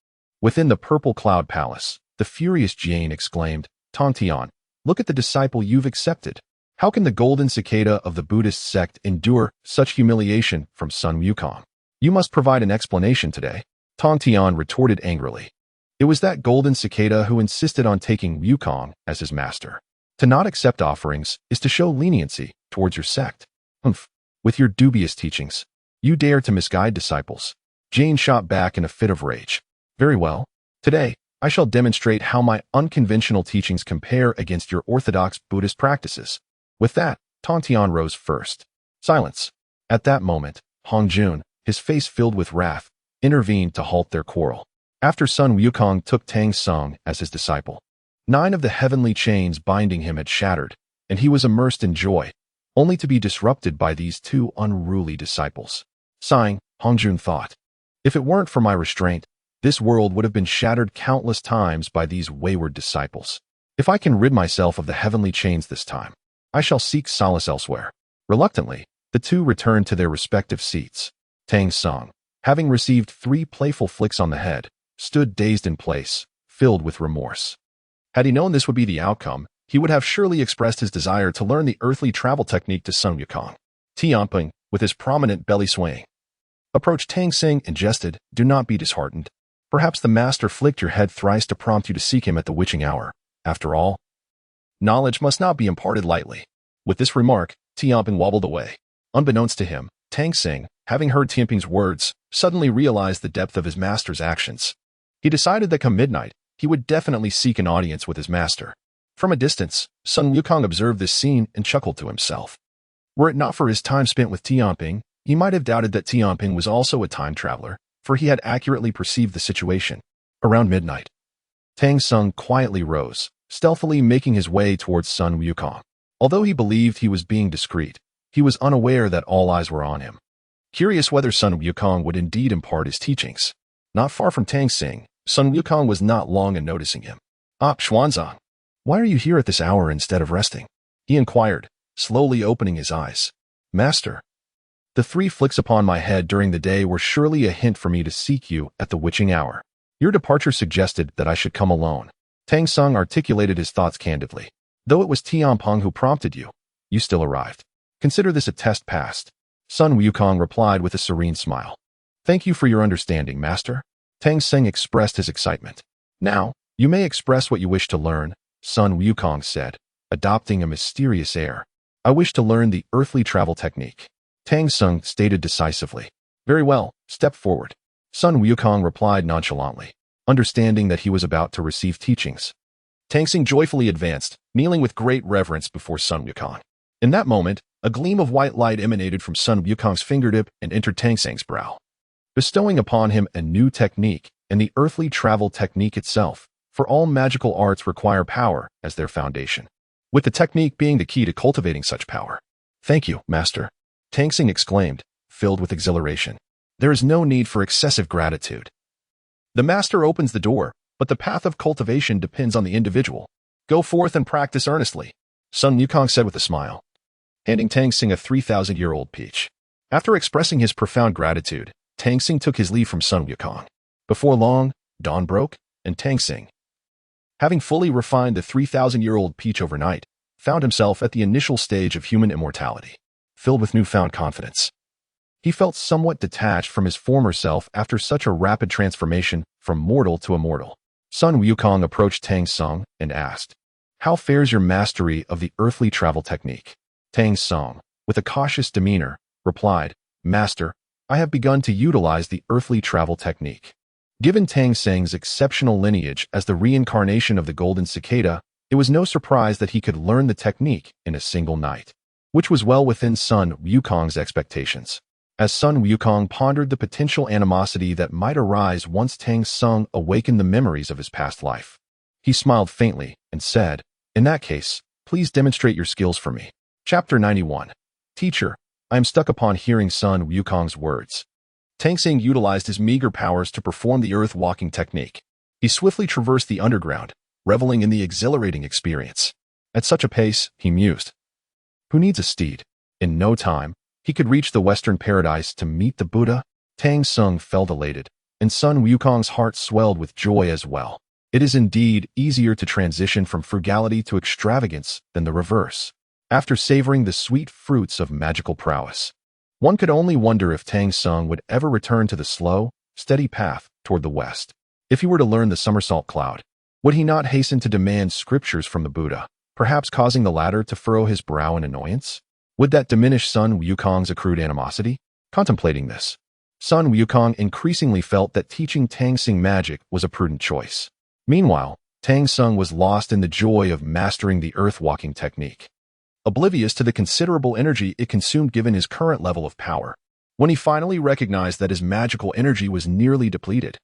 Speaker 1: within the Purple Cloud Palace, the furious Jane exclaimed, Tong Tian, look at the disciple you've accepted. How can the golden cicada of the Buddhist sect endure such humiliation from Sun Wukong? You must provide an explanation today. Tong Tian retorted angrily. It was that golden cicada who insisted on taking Wukong as his master. To not accept offerings is to show leniency towards your sect. Humph. With your dubious teachings, you dare to misguide disciples. Jane shot back in a fit of rage. Very well. Today, I shall demonstrate how my unconventional teachings compare against your orthodox Buddhist practices. With that, Tong Tian rose first. Silence. At that moment, Hong Jun, his face filled with wrath, intervened to halt their quarrel. After Sun Wukong took Tang Sung as his disciple, 9 of the heavenly chains binding him had shattered, and he was immersed in joy, only to be disrupted by these 2 unruly disciples. Sighing, Hong Jun thought, if it weren't for my restraint, this world would have been shattered countless times by these wayward disciples. If I can rid myself of the heavenly chains this time, I shall seek solace elsewhere. Reluctantly, the 2 returned to their respective seats. Tang Sung, having received 3 playful flicks on the head, stood dazed in place, filled with remorse. Had he known this would be the outcome, he would have surely expressed his desire to learn the earthly travel technique to Sun Wukong. Tamping, with his prominent belly swaying, approached Tang Sing and jested, Do not be disheartened. Perhaps the master flicked your head thrice to prompt you to seek him at the witching hour. After all, knowledge must not be imparted lightly. With this remark, Tamping wobbled away. Unbeknownst to him, Tang Sing, having heard Tamping's words, suddenly realized the depth of his master's actions. He decided that come midnight, he would definitely seek an audience with his master. From a distance, Sun Wukong observed this scene and chuckled to himself. Were it not for his time spent with Tamping, he might have doubted that Tamping was also a time traveler, for he had accurately perceived the situation. Around midnight, Tang Sung quietly rose, stealthily making his way towards Sun Wukong. Although he believed he was being discreet, He was unaware that all eyes were on him, curious whether Sun Wukong would indeed impart his teachings. Not far from Tamping, Sun Wukong was not long in noticing him. "Ah, Xuanzang, why are you here at this hour instead of resting?" he inquired, slowly opening his eyes. "Master, the 3 flicks upon my head during the day were surely a hint for me to seek you at the witching hour. Your departure suggested that I should come alone." Tang Sung articulated his thoughts candidly. "Though it was Tianpeng who prompted you, you still arrived. Consider this a test passed." Sun Wukong replied with a serene smile. "Thank you for your understanding, Master." Tang Seng expressed his excitement. "Now, you may express what you wish to learn," Sun Wukong said, adopting a mysterious air. "I wish to learn the earthly travel technique." Tang Sung stated decisively. "Very well, step forward." Sun Wukong replied nonchalantly, understanding that he was about to receive teachings. Tang Sung joyfully advanced, kneeling with great reverence before Sun Wukong. In that moment, a gleam of white light emanated from Sun Wukong's fingertip and entered Tang Sung's brow, bestowing upon him a new technique and the earthly travel technique itself, for all magical arts require power as their foundation, with the technique being the key to cultivating such power. "Thank you, Master," Tang Sung exclaimed, filled with exhilaration. "There is no need for excessive gratitude. The Master opens the door, but the path of cultivation depends on the individual. Go forth and practice earnestly," Sun Wukong said with a smile, handing Tang Sung a 3,000-year-old peach. After expressing his profound gratitude, Tang Sung took his leave from Sun Wukong. Before long, dawn broke, and Tang Sung, having fully refined the 3,000-year-old peach overnight, found himself at the initial stage of human immortality, filled with newfound confidence. He felt somewhat detached from his former self after such a rapid transformation from mortal to immortal. Sun Wukong approached Tang Sung and asked, "How fares your mastery of the earthly travel technique?" Tang Sung, with a cautious demeanor, replied, "Master, I have begun to utilize the earthly travel technique." Given Tang Sung's exceptional lineage as the reincarnation of the golden cicada, it was no surprise that he could learn the technique in a single night, which was well within Sun Wukong's expectations. As Sun Wukong pondered the potential animosity that might arise once Tang Sung awakened the memories of his past life, he smiled faintly and said, "In that case, please demonstrate your skills for me." Chapter 91. Teacher, I am stuck upon hearing Sun Wukong's words. Tang Sung utilized his meager powers to perform the earth-walking technique. He swiftly traversed the underground, reveling in the exhilarating experience. At such a pace, he mused, "Who needs a steed?" In no time, he could reach the Western Paradise to meet the Buddha. Tang Sung felt elated, and Sun Wukong's heart swelled with joy as well. It is indeed easier to transition from frugality to extravagance than the reverse, after savoring the sweet fruits of magical prowess. One could only wonder if Tang Sung would ever return to the slow, steady path toward the west. If he were to learn the somersault cloud, would he not hasten to demand scriptures from the Buddha, perhaps causing the latter to furrow his brow in annoyance? Would that diminish Sun Wukong's accrued animosity? Contemplating this, Sun Wukong increasingly felt that teaching Tang Sung magic was a prudent choice. Meanwhile, Tang Sung was lost in the joy of mastering the earth-walking technique, oblivious to the considerable energy it consumed given his current level of power. When he finally recognized that his magical energy was nearly depleted,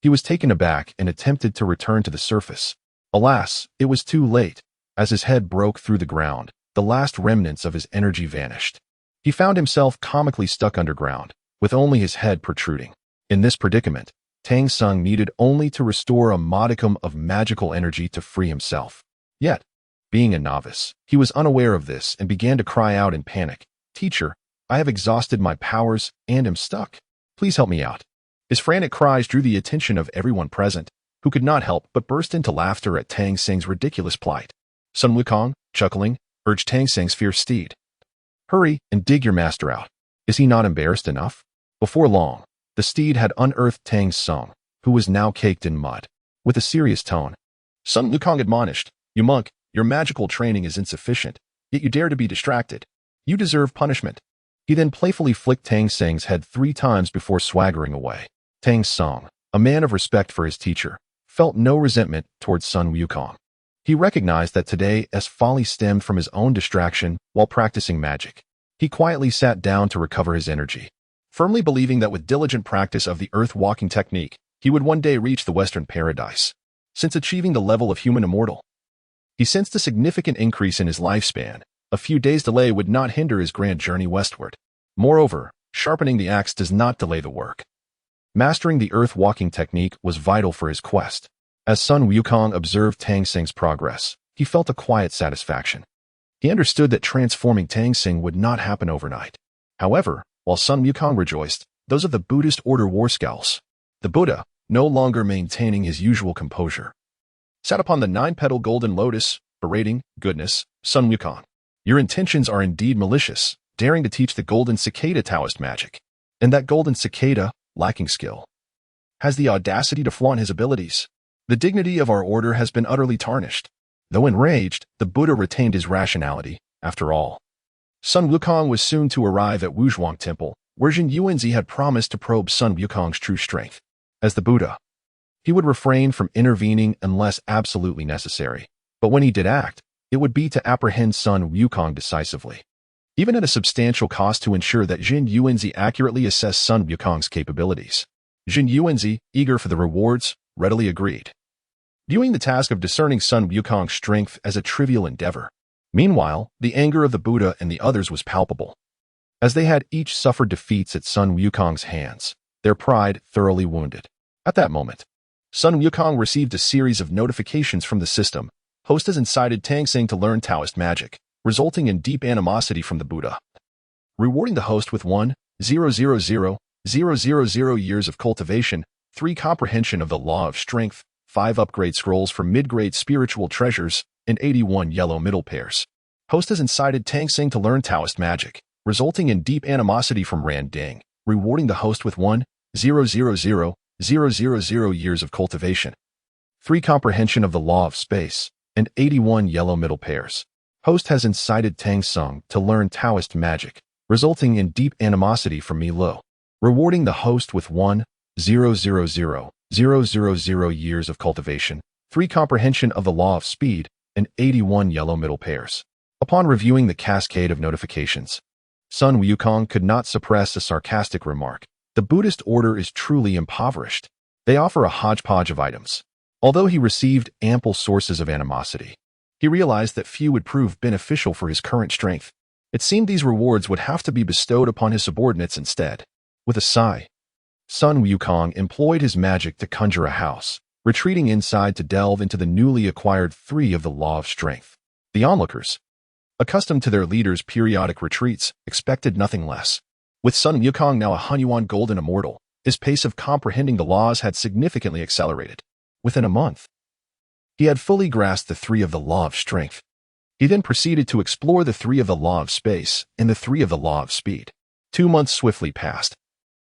Speaker 1: he was taken aback and attempted to return to the surface. Alas, it was too late. As his head broke through the ground, the last remnants of his energy vanished. He found himself comically stuck underground, with only his head protruding. In this predicament, Tang Sung needed only to restore a modicum of magical energy to free himself. Yet, being a novice, he was unaware of this and began to cry out in panic, "Teacher, I have exhausted my powers and am stuck. Please help me out." His frantic cries drew the attention of everyone present, who could not help but burst into laughter at Tang Sung's ridiculous plight. Sun Wukong, chuckling, urged Tang Sung's fierce steed, "Hurry and dig your master out. Is he not embarrassed enough?" Before long, the steed had unearthed Tang Sung, who was now caked in mud. With a serious tone, Sun Wukong admonished, "You monk, your magical training is insufficient, yet you dare to be distracted. You deserve punishment." He then playfully flicked Tang Sung's head 3 times before swaggering away. Tang Sung, a man of respect for his teacher, felt no resentment towards Sun Wukong. He recognized that today's folly stemmed from his own distraction while practicing magic. He quietly sat down to recover his energy, firmly believing that with diligent practice of the earth-walking technique, he would one day reach the Western Paradise. Since achieving the level of human immortal, he sensed a significant increase in his lifespan, A few days' delay would not hinder his grand journey westward. Moreover, sharpening the axe does not delay the work. Mastering the earth-walking technique was vital for his quest. As Sun Wukong observed Tang Xing's progress, he felt a quiet satisfaction. He understood that transforming Tang Xing would not happen overnight. However, while Sun Wukong rejoiced, those of the Buddhist order wore scowls. The Buddha, no longer maintaining his usual composure, sat upon the 9-petal golden lotus, berating, "Goodness, Sun Wukong, your intentions are indeed malicious, daring to teach the golden cicada Taoist magic. And that golden cicada, lacking skill, has the audacity to flaunt his abilities. The dignity of our order has been utterly tarnished." Though enraged, the Buddha retained his rationality, after all. Sun Wukong was soon to arrive at Wuzhuang Temple, where Jin Yuanzi had promised to probe Sun Wukong's true strength. As the Buddha, he would refrain from intervening unless absolutely necessary, but when he did act, it would be to apprehend Sun Wukong decisively, even at a substantial cost to ensure that Jin Yuanzi accurately assessed Sun Wukong's capabilities. Jin Yuanzi, eager for the rewards, readily agreed, viewing the task of discerning Sun Wukong's strength as a trivial endeavor. Meanwhile, the anger of the Buddha and the others was palpable. As they had each suffered defeats at Sun Wukong's hands, their pride thoroughly wounded. At that moment, Sun Wukong received a series of notifications from the system. Host has incited Tang Xing to learn Taoist magic, resulting in deep animosity from the Buddha. Rewarding the host with 1,000,000 years of cultivation, 3 comprehension of the law of strength, 5 upgrade scrolls for mid-grade spiritual treasures, and 81 yellow middle pairs. Host has incited Tang Xing to learn Taoist magic, resulting in deep animosity from Ran Ding, rewarding the host with 1,000,000 years of cultivation, 3 comprehension of the law of space, and 81 yellow middle pairs. Host has incited Tang Xing to learn Taoist magic, resulting in deep animosity from Mi Lo, rewarding the host with 1,000,000 years of cultivation, 3 comprehension of the law of speed, and 81 yellow middle pairs. Upon reviewing the cascade of notifications, Sun Wukong could not suppress a sarcastic remark. The Buddhist order is truly impoverished. They offer a hodgepodge of items. Although he received ample sources of animosity, he realized that few would prove beneficial for his current strength. It seemed these rewards would have to be bestowed upon his subordinates instead. With a sigh, Sun Wukong employed his magic to conjure a house, retreating inside to delve into the newly acquired 3 of the law of strength. The onlookers, accustomed to their leader's periodic retreats, expected nothing less. With Sun Wukong now a Hunyuan golden immortal, his pace of comprehending the laws had significantly accelerated. Within a month, he had fully grasped the 3 of the law of strength. He then proceeded to explore the 3 of the law of space and the 3 of the law of speed. 2 months swiftly passed,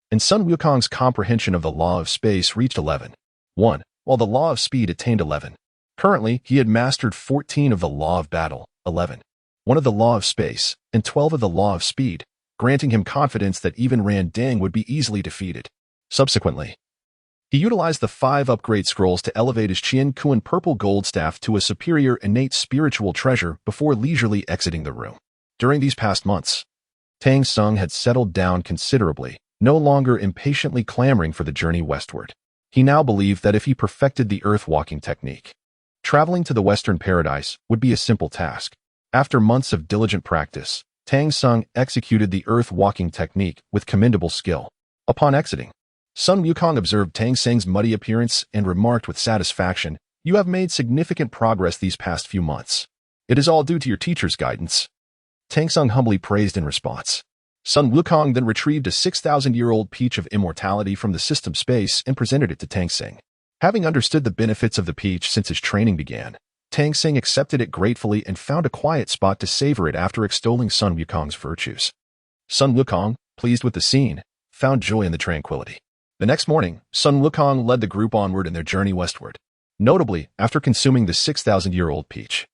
Speaker 1: and Sun Wukong's comprehension of the law of space reached 11. 1, while the law of speed attained 11. Currently, he had mastered 14 of the law of battle, 11, 1 of the law of space, and 12 of the law of speed, granting him confidence that even Ran Ding would be easily defeated. Subsequently, he utilized the 5 upgrade scrolls to elevate his Qian Kuan purple gold staff to a superior innate spiritual treasure before leisurely exiting the room. During these past months, Tang Xing had settled down considerably, no longer impatiently clamoring for the journey westward. He now believed that if he perfected the earth-walking technique, traveling to the Western Paradise would be a simple task. After months of diligent practice, Tang Xing executed the earth-walking technique with commendable skill. Upon exiting, Sun Wukong observed Tang Xing's muddy appearance and remarked with satisfaction, "You have made significant progress these past few months. It is all due to your teacher's guidance." Tang Xing humbly praised in response. Sun Wukong then retrieved a 6,000-year-old peach of immortality from the system space and presented it to Tang Xing. Having understood the benefits of the peach since his training began, Tang Xing accepted it gratefully and found a quiet spot to savor it after extolling Sun Wukong's virtues. Sun Wukong, pleased with the scene, found joy in the tranquility. The next morning, Sun Wukong led the group onward in their journey westward. Notably, after consuming the 6,000-year-old peach,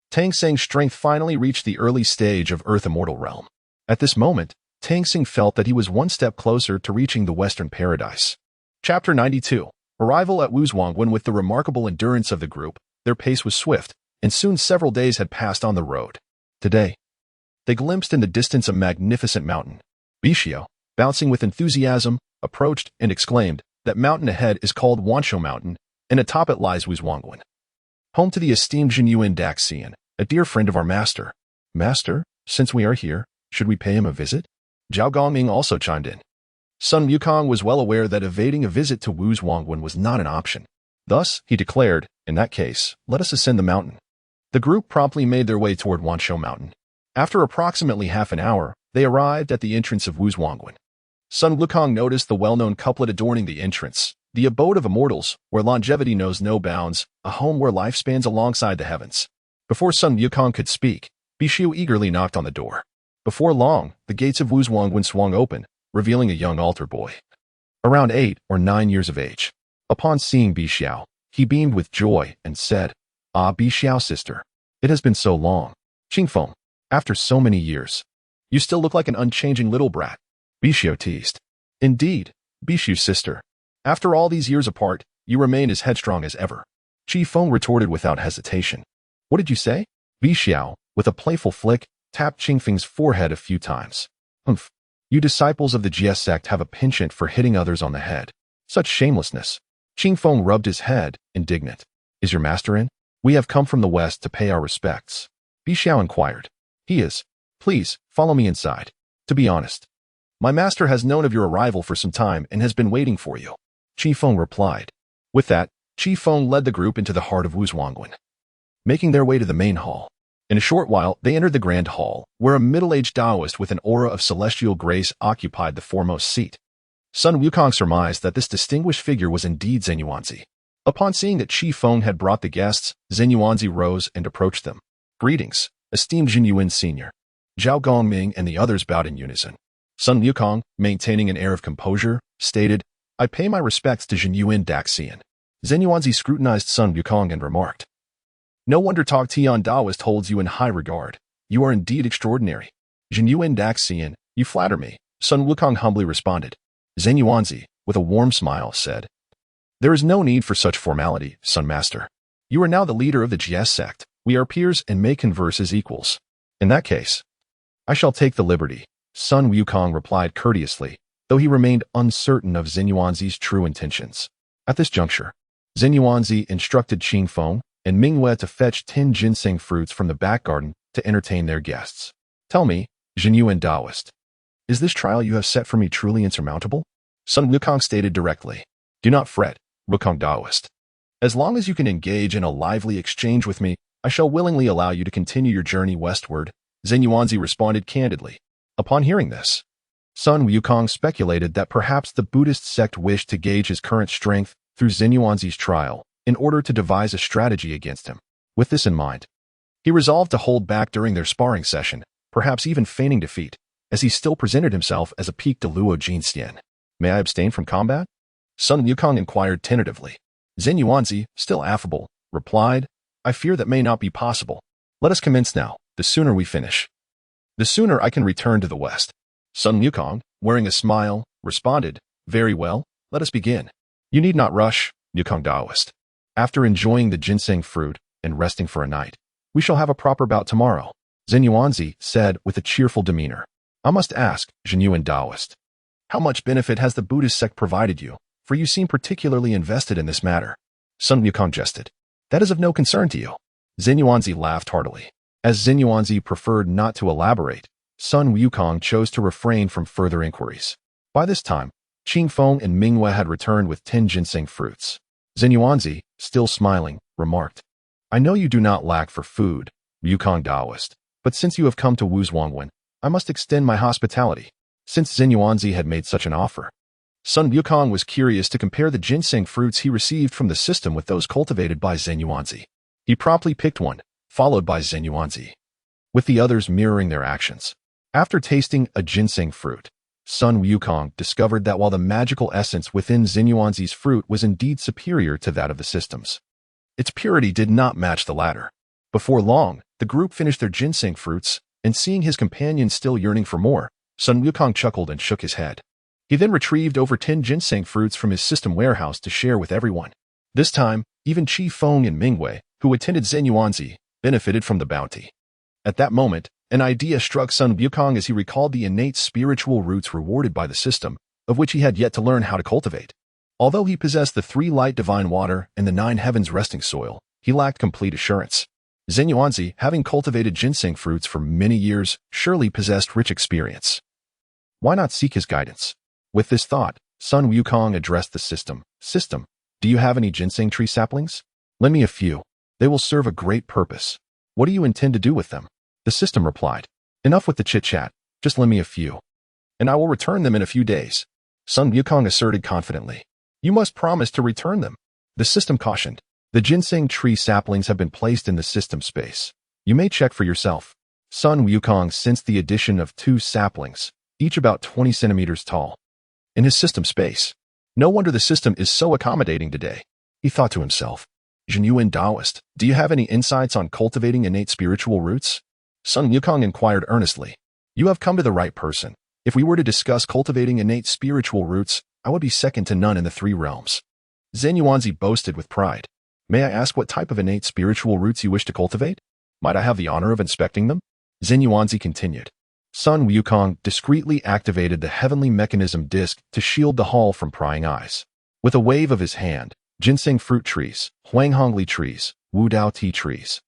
Speaker 1: Tang Xing's strength finally reached the early stage of Earth Immortal Realm. At this moment, Tang Xing felt that he was one step closer to reaching the Western Paradise. Chapter 92. Arrival at Wuzhuang. When with the remarkable endurance of the group, their pace was swift, and soon several days had passed on the road. Today, they glimpsed in the distance a magnificent mountain. Bishio, bouncing with enthusiasm, approached and exclaimed, "That mountain ahead is called Wanshou Mountain, and atop it lies Wuzhuangguan, home to the esteemed Jinyuan Daxian, a dear friend of our master." Master, since we are here, should we pay him a visit? Zhao Gongming also chimed in. Sun Wukong was well aware that evading a visit to Wu's Wangwen was not an option. Thus, he declared, in that case, let us ascend the mountain. The group promptly made their way toward Wanshou Mountain. After approximately half an hour, they arrived at the entrance of Wu's Wangwen. Sun Wukong noticed the well-known couplet adorning the entrance, the abode of immortals, where longevity knows no bounds, a home where life spans alongside the heavens. Before Sun Wukong could speak, Bishu eagerly knocked on the door. Before long, the gates of Wu's Wangwen swung open, revealing a young altar boy. Around 8 or 9 years of age. Upon seeing Bishu, he beamed with joy and said, "Ah, Bishu sister. It has been so long. Qingfeng, after so many years. You still look like an unchanging little brat." Bishu teased. "Indeed, Bishu sister. After all these years apart, you remain as headstrong as ever." Qifeng retorted without hesitation. "What did you say?" Bishu, with a playful flick, tapped Qingfeng's forehead a few times. "Humph. You disciples of the GS sect have a penchant for hitting others on the head. Such shamelessness." Qingfeng rubbed his head, indignant. "Is your master in? We have come from the west to pay our respects." Bishu inquired. "He is. Please, follow me inside. To be honest, my master has known of your arrival for some time and has been waiting for you." Qifeng replied. With that, Qifeng led the group into the heart of Wu's Wangwen, making their way to the main hall. In a short while, they entered the grand hall, where a middle-aged Taoist with an aura of celestial grace occupied the foremost seat. Sun Wukong surmised that this distinguished figure was indeed Zhen Yuanzi. Upon seeing that Qifeng had brought the guests, Zhen Yuanzi rose and approached them. "Greetings, esteemed Jin Yuan Sr." Zhao Gongming and the others bowed in unison. Sun Wukong, maintaining an air of composure, stated, "I pay my respects to Jin Yuan Daxian." Zhen Yuanzi scrutinized Sun Wukong and remarked, "No wonder Tog Tian Daoist holds you in high regard. You are indeed extraordinary." "Jin Yuan Daxian, you flatter me," Sun Wukong humbly responded. Zhen Yuanzi, with a warm smile, said, "There is no need for such formality, Sun Master. You are now the leader of the GS sect. We are peers and may converse as equals. In that case, I shall take the liberty," Sun Wukong replied courteously, though he remained uncertain of Zhen Yuanzi's true intentions. At this juncture, Zhen Yuanzi instructed Qingfeng and Mingwei to fetch 10 ginseng fruits from the back garden to entertain their guests. "Tell me, Jin Yuan Daoist, is this trial you have set for me truly insurmountable?" Sun Wukong stated directly. "Do not fret, Wukong Daoist. As long as you can engage in a lively exchange with me, I shall willingly allow you to continue your journey westward," Zhen Yuanzi responded candidly. Upon hearing this, Sun Wukong speculated that perhaps the Buddhist sect wished to gauge his current strength through Zhen Yuanzi's trial in order to devise a strategy against him. With this in mind, he resolved to hold back during their sparring session, perhaps even feigning defeat, as he still presented himself as a peak de luo Jinxian. "May I abstain from combat?" Sun Wukong inquired tentatively. Zhen Yuanzi, still affable, replied, "I fear that may not be possible. Let us commence now. The sooner we finish, the sooner I can return to the west." Sun Wukong, wearing a smile, responded, "Very well, let us begin. You need not rush, Wukong Daoist. After enjoying the ginseng fruit and resting for a night, we shall have a proper bout tomorrow," Zhen Yuanzi said with a cheerful demeanor. "I must ask, Jin Yuan Daoist, how much benefit has the Buddhist sect provided you, for you seem particularly invested in this matter?" Sun Wukong jested. "That is of no concern to you." Zhen Yuanzi laughed heartily. As Zhen Yuanzi preferred not to elaborate, Sun Wukong chose to refrain from further inquiries. By this time, Qingfeng and Mingwei had returned with 10 ginseng fruits. Zhen Yuanzi, still smiling, remarked, "I know you do not lack for food, Wukong Daoist, but since you have come to Wu's Wangwen, I must extend my hospitality." Since Zhen Yuanzi had made such an offer, Sun Wukong was curious to compare the ginseng fruits he received from the system with those cultivated by Zhen Yuanzi. He promptly picked one, followed by Zhen Yuanzi, with the others mirroring their actions. After tasting a ginseng fruit, Sun Wukong discovered that while the magical essence within Zhen Yuanzi's fruit was indeed superior to that of the system's, its purity did not match the latter. Before long, the group finished their ginseng fruits, and seeing his companion still yearning for more, Sun Wukong chuckled and shook his head. He then retrieved over 10 ginseng fruits from his system warehouse to share with everyone. This time, even Qifeng and Mingwei, who attended Zhen Yuanzi, benefited from the bounty. At that moment, an idea struck Sun Wukong as he recalled the innate spiritual roots rewarded by the system, of which he had yet to learn how to cultivate. Although he possessed the 3 light divine water and the 9 heavens resting soil, he lacked complete assurance. Zhen Yuanzi, having cultivated ginseng fruits for many years, surely possessed rich experience. Why not seek his guidance? With this thought, Sun Wukong addressed the system. System, do you have any ginseng tree saplings? Lend me a few. They will serve a great purpose. What do you intend to do with them? The system replied. Enough with the chit-chat. Just lend me a few, and I will return them in a few days. Sun Wukong asserted confidently. You must promise to return them. The system cautioned. The ginseng tree saplings have been placed in the system space. You may check for yourself. Sun Wukong sensed the addition of 2 saplings, each about 20 centimeters tall, in his system space. No wonder the system is so accommodating today. He thought to himself. Genuine Taoist, do you have any insights on cultivating innate spiritual roots? Sun Wukong inquired earnestly. You have come to the right person. If we were to discuss cultivating innate spiritual roots, I would be second to none in the 3 realms. Zhen Yuanzi boasted with pride. May I ask what type of innate spiritual roots you wish to cultivate? Might I have the honor of inspecting them? Zhen Yuanzi continued. Sun Wukong discreetly activated the heavenly mechanism disc to shield the hall from prying eyes. With a wave of his hand, ginseng fruit trees, huanghongli trees, wudao tea trees,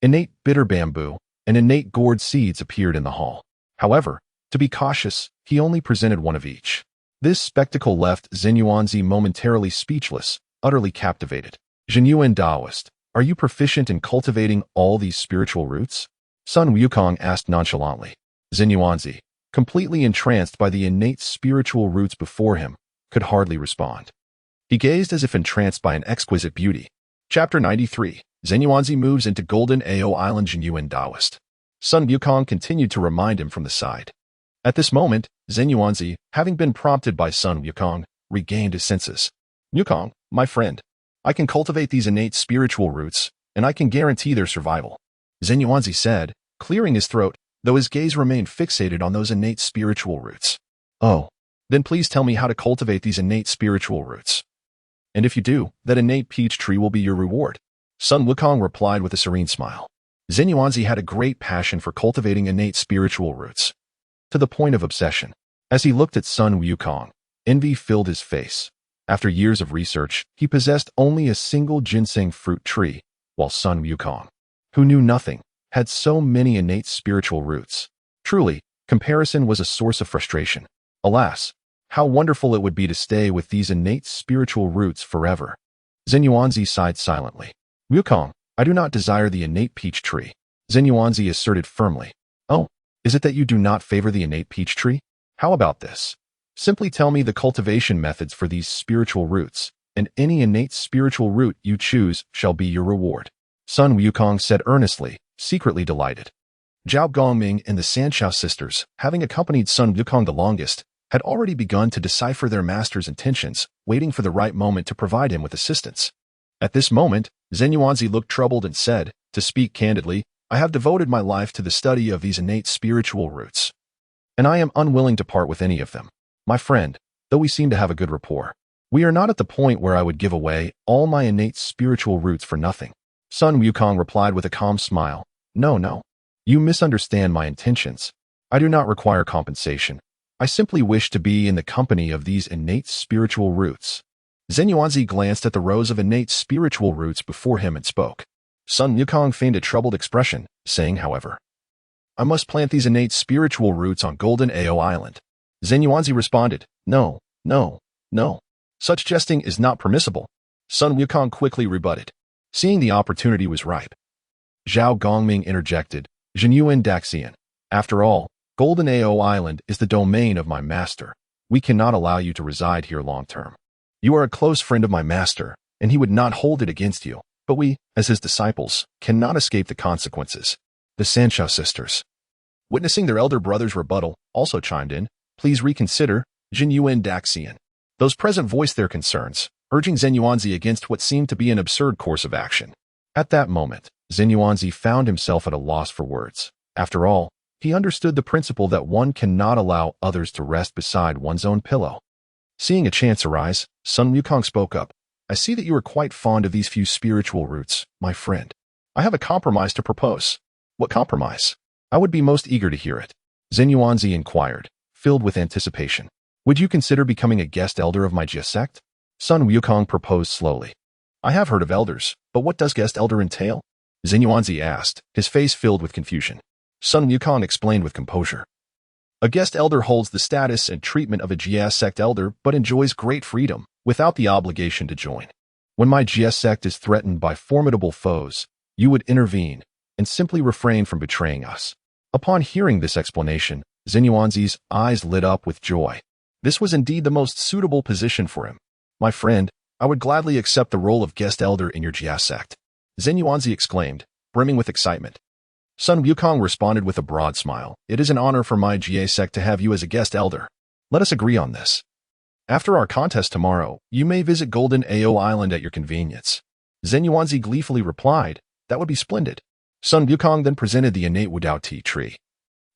Speaker 1: innate bitter bamboo, and innate gourd seeds appeared in the hall. However, to be cautious, he only presented one of each. This spectacle left Zhen Yuanzi momentarily speechless, utterly captivated. Genuine Taoist, are you proficient in cultivating all these spiritual roots? Sun Wukong asked nonchalantly. Zhen Yuanzi, completely entranced by the innate spiritual roots before him, could hardly respond. He gazed as if entranced by an exquisite beauty. Chapter 93. Zhen Yuanzi moves into Golden Ao Island. Genuine Taoist. Sun Wukong continued to remind him from the side. At this moment, Zhen Yuanzi, having been prompted by Sun Wukong, regained his senses. Wukong, my friend, I can cultivate these innate spiritual roots, and I can guarantee their survival. Zhen Yuanzi said, clearing his throat, though his gaze remained fixated on those innate spiritual roots. Oh, then please tell me how to cultivate these innate spiritual roots. And if you do, that innate peach tree will be your reward. Sun Wukong replied with a serene smile. Zhen Yuanzi had a great passion for cultivating innate spiritual roots, to the point of obsession. As he looked at Sun Wukong, envy filled his face. After years of research, he possessed only a single ginseng fruit tree, while Sun Wukong, who knew nothing, had so many innate spiritual roots. Truly, comparison was a source of frustration. Alas, how wonderful it would be to stay with these innate spiritual roots forever. Zhen Yuanzi sighed silently. Wukong, I do not desire the innate peach tree. Zhen Yuanzi asserted firmly. Oh, is it that you do not favor the innate peach tree? How about this? Simply tell me the cultivation methods for these spiritual roots, and any innate spiritual root you choose shall be your reward. Sun Wukong said earnestly, secretly delighted. Zhao Gongming and the Sanchao sisters, having accompanied Sun Wukong the longest, had already begun to decipher their master's intentions, waiting for the right moment to provide him with assistance. At this moment, Zhen Yuanzi looked troubled and said, to speak candidly, I have devoted my life to the study of these innate spiritual roots, and I am unwilling to part with any of them. My friend, though we seem to have a good rapport, we are not at the point where I would give away all my innate spiritual roots for nothing. Sun Wukong replied with a calm smile. No. You misunderstand my intentions. I do not require compensation. I simply wish to be in the company of these innate spiritual roots. Zhen Yuanzi glanced at the rows of innate spiritual roots before him and spoke. Sun Wukong feigned a troubled expression, saying, however, I must plant these innate spiritual roots on Golden Ao Island. Zhen Yuanzi responded, No. Such jesting is not permissible. Sun Wukong quickly rebutted, seeing the opportunity was ripe. Zhao Gongming interjected, Genuine Daxian. After all, Golden Ao Island is the domain of my master. We cannot allow you to reside here long term. You are a close friend of my master, and he would not hold it against you. But we, as his disciples, cannot escape the consequences. The Sanchao sisters, witnessing their elder brother's rebuttal, also chimed in, Please reconsider, Genuine Daxian. Those present voiced their concerns, urging Zhen Yuanzi against what seemed to be an absurd course of action. At that moment, Zhen Yuanzi found himself at a loss for words. After all, he understood the principle that one cannot allow others to rest beside one's own pillow. Seeing a chance arise, Sun Wukong spoke up. I see that you are quite fond of these few spiritual roots, my friend. I have a compromise to propose. What compromise? I would be most eager to hear it. Zhen Yuanzi inquired, filled with anticipation. Would you consider becoming a guest elder of my Jia sect? Sun Wukong proposed slowly. I have heard of elders, but what does guest elder entail? Xin Yuanzi asked, his face filled with confusion. Sun Wukong explained with composure. A guest elder holds the status and treatment of a GS sect elder but enjoys great freedom, without the obligation to join. When my GS sect is threatened by formidable foes, you would intervene and simply refrain from betraying us. Upon hearing this explanation, Xin Yuanzi's eyes lit up with joy. This was indeed the most suitable position for him. My friend, I would gladly accept the role of guest elder in your GS sect. Xin Yuanzi exclaimed, brimming with excitement. Sun Wukong responded with a broad smile. It is an honor for my GA sect to have you as a guest elder. Let us agree on this. After our contest tomorrow, you may visit Golden Ao Island at your convenience. Xin Yuanzi gleefully replied, that would be splendid. Sun Wukong then presented the innate Wudao tea tree,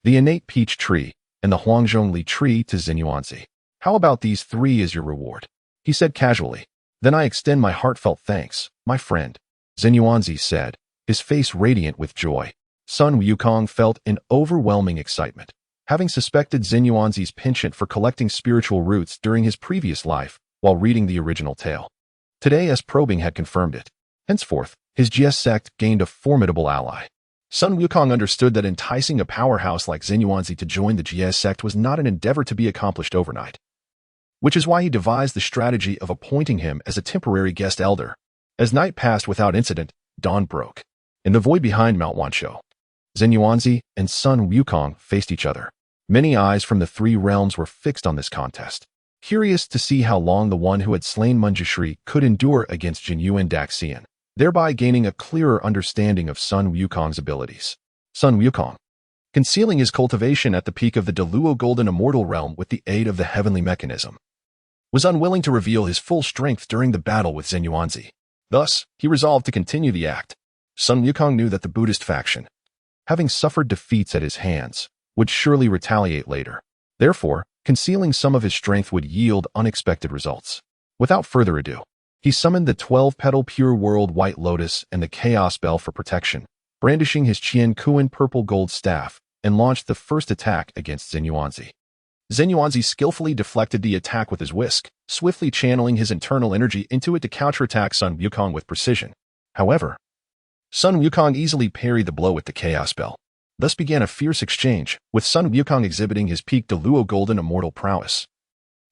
Speaker 1: the innate peach tree, and the Huangzhongli tree to Xin Yuanzi. How about these three as your reward? He said casually. Then I extend my heartfelt thanks, my friend. Xin Yuanzi said, his face radiant with joy. Sun Wukong felt an overwhelming excitement. Having suspected Xin Yuanzi's penchant for collecting spiritual roots during his previous life while reading the original tale. Today, as probing had confirmed it. Henceforth, his GS sect gained a formidable ally. Sun Wukong understood that enticing a powerhouse like Xin Yuanzi to join the GS sect was not an endeavor to be accomplished overnight, which is why he devised the strategy of appointing him as a temporary guest elder. As night passed without incident, dawn broke. In the void behind Mount Wanshou, Xin Yuanzi and Sun Wukong faced each other. Many eyes from the three realms were fixed on this contest, curious to see how long the one who had slain Munjishri could endure against Jinyu and Daxian, thereby gaining a clearer understanding of Sun Wukong's abilities. Sun Wukong, concealing his cultivation at the peak of the Deluo Golden Immortal Realm with the aid of the heavenly mechanism, was unwilling to reveal his full strength during the battle with Xin Yuanzi. Thus, he resolved to continue the act. Sun Wukong knew that the Buddhist faction, having suffered defeats at his hands, would surely retaliate later. Therefore, concealing some of his strength would yield unexpected results. Without further ado, he summoned the 12-petal Pure World White Lotus and the Chaos Bell for protection, brandishing his Qian Kuan purple gold staff, and launched the first attack against Xin Yuanzi. Xin Yuanzi skillfully deflected the attack with his whisk, swiftly channeling his internal energy into it to counterattack Sun Wukong with precision. However, Sun Wukong easily parried the blow with the Chaos Bell. Thus began a fierce exchange, with Sun Wukong exhibiting his peak Deluo Golden Immortal prowess.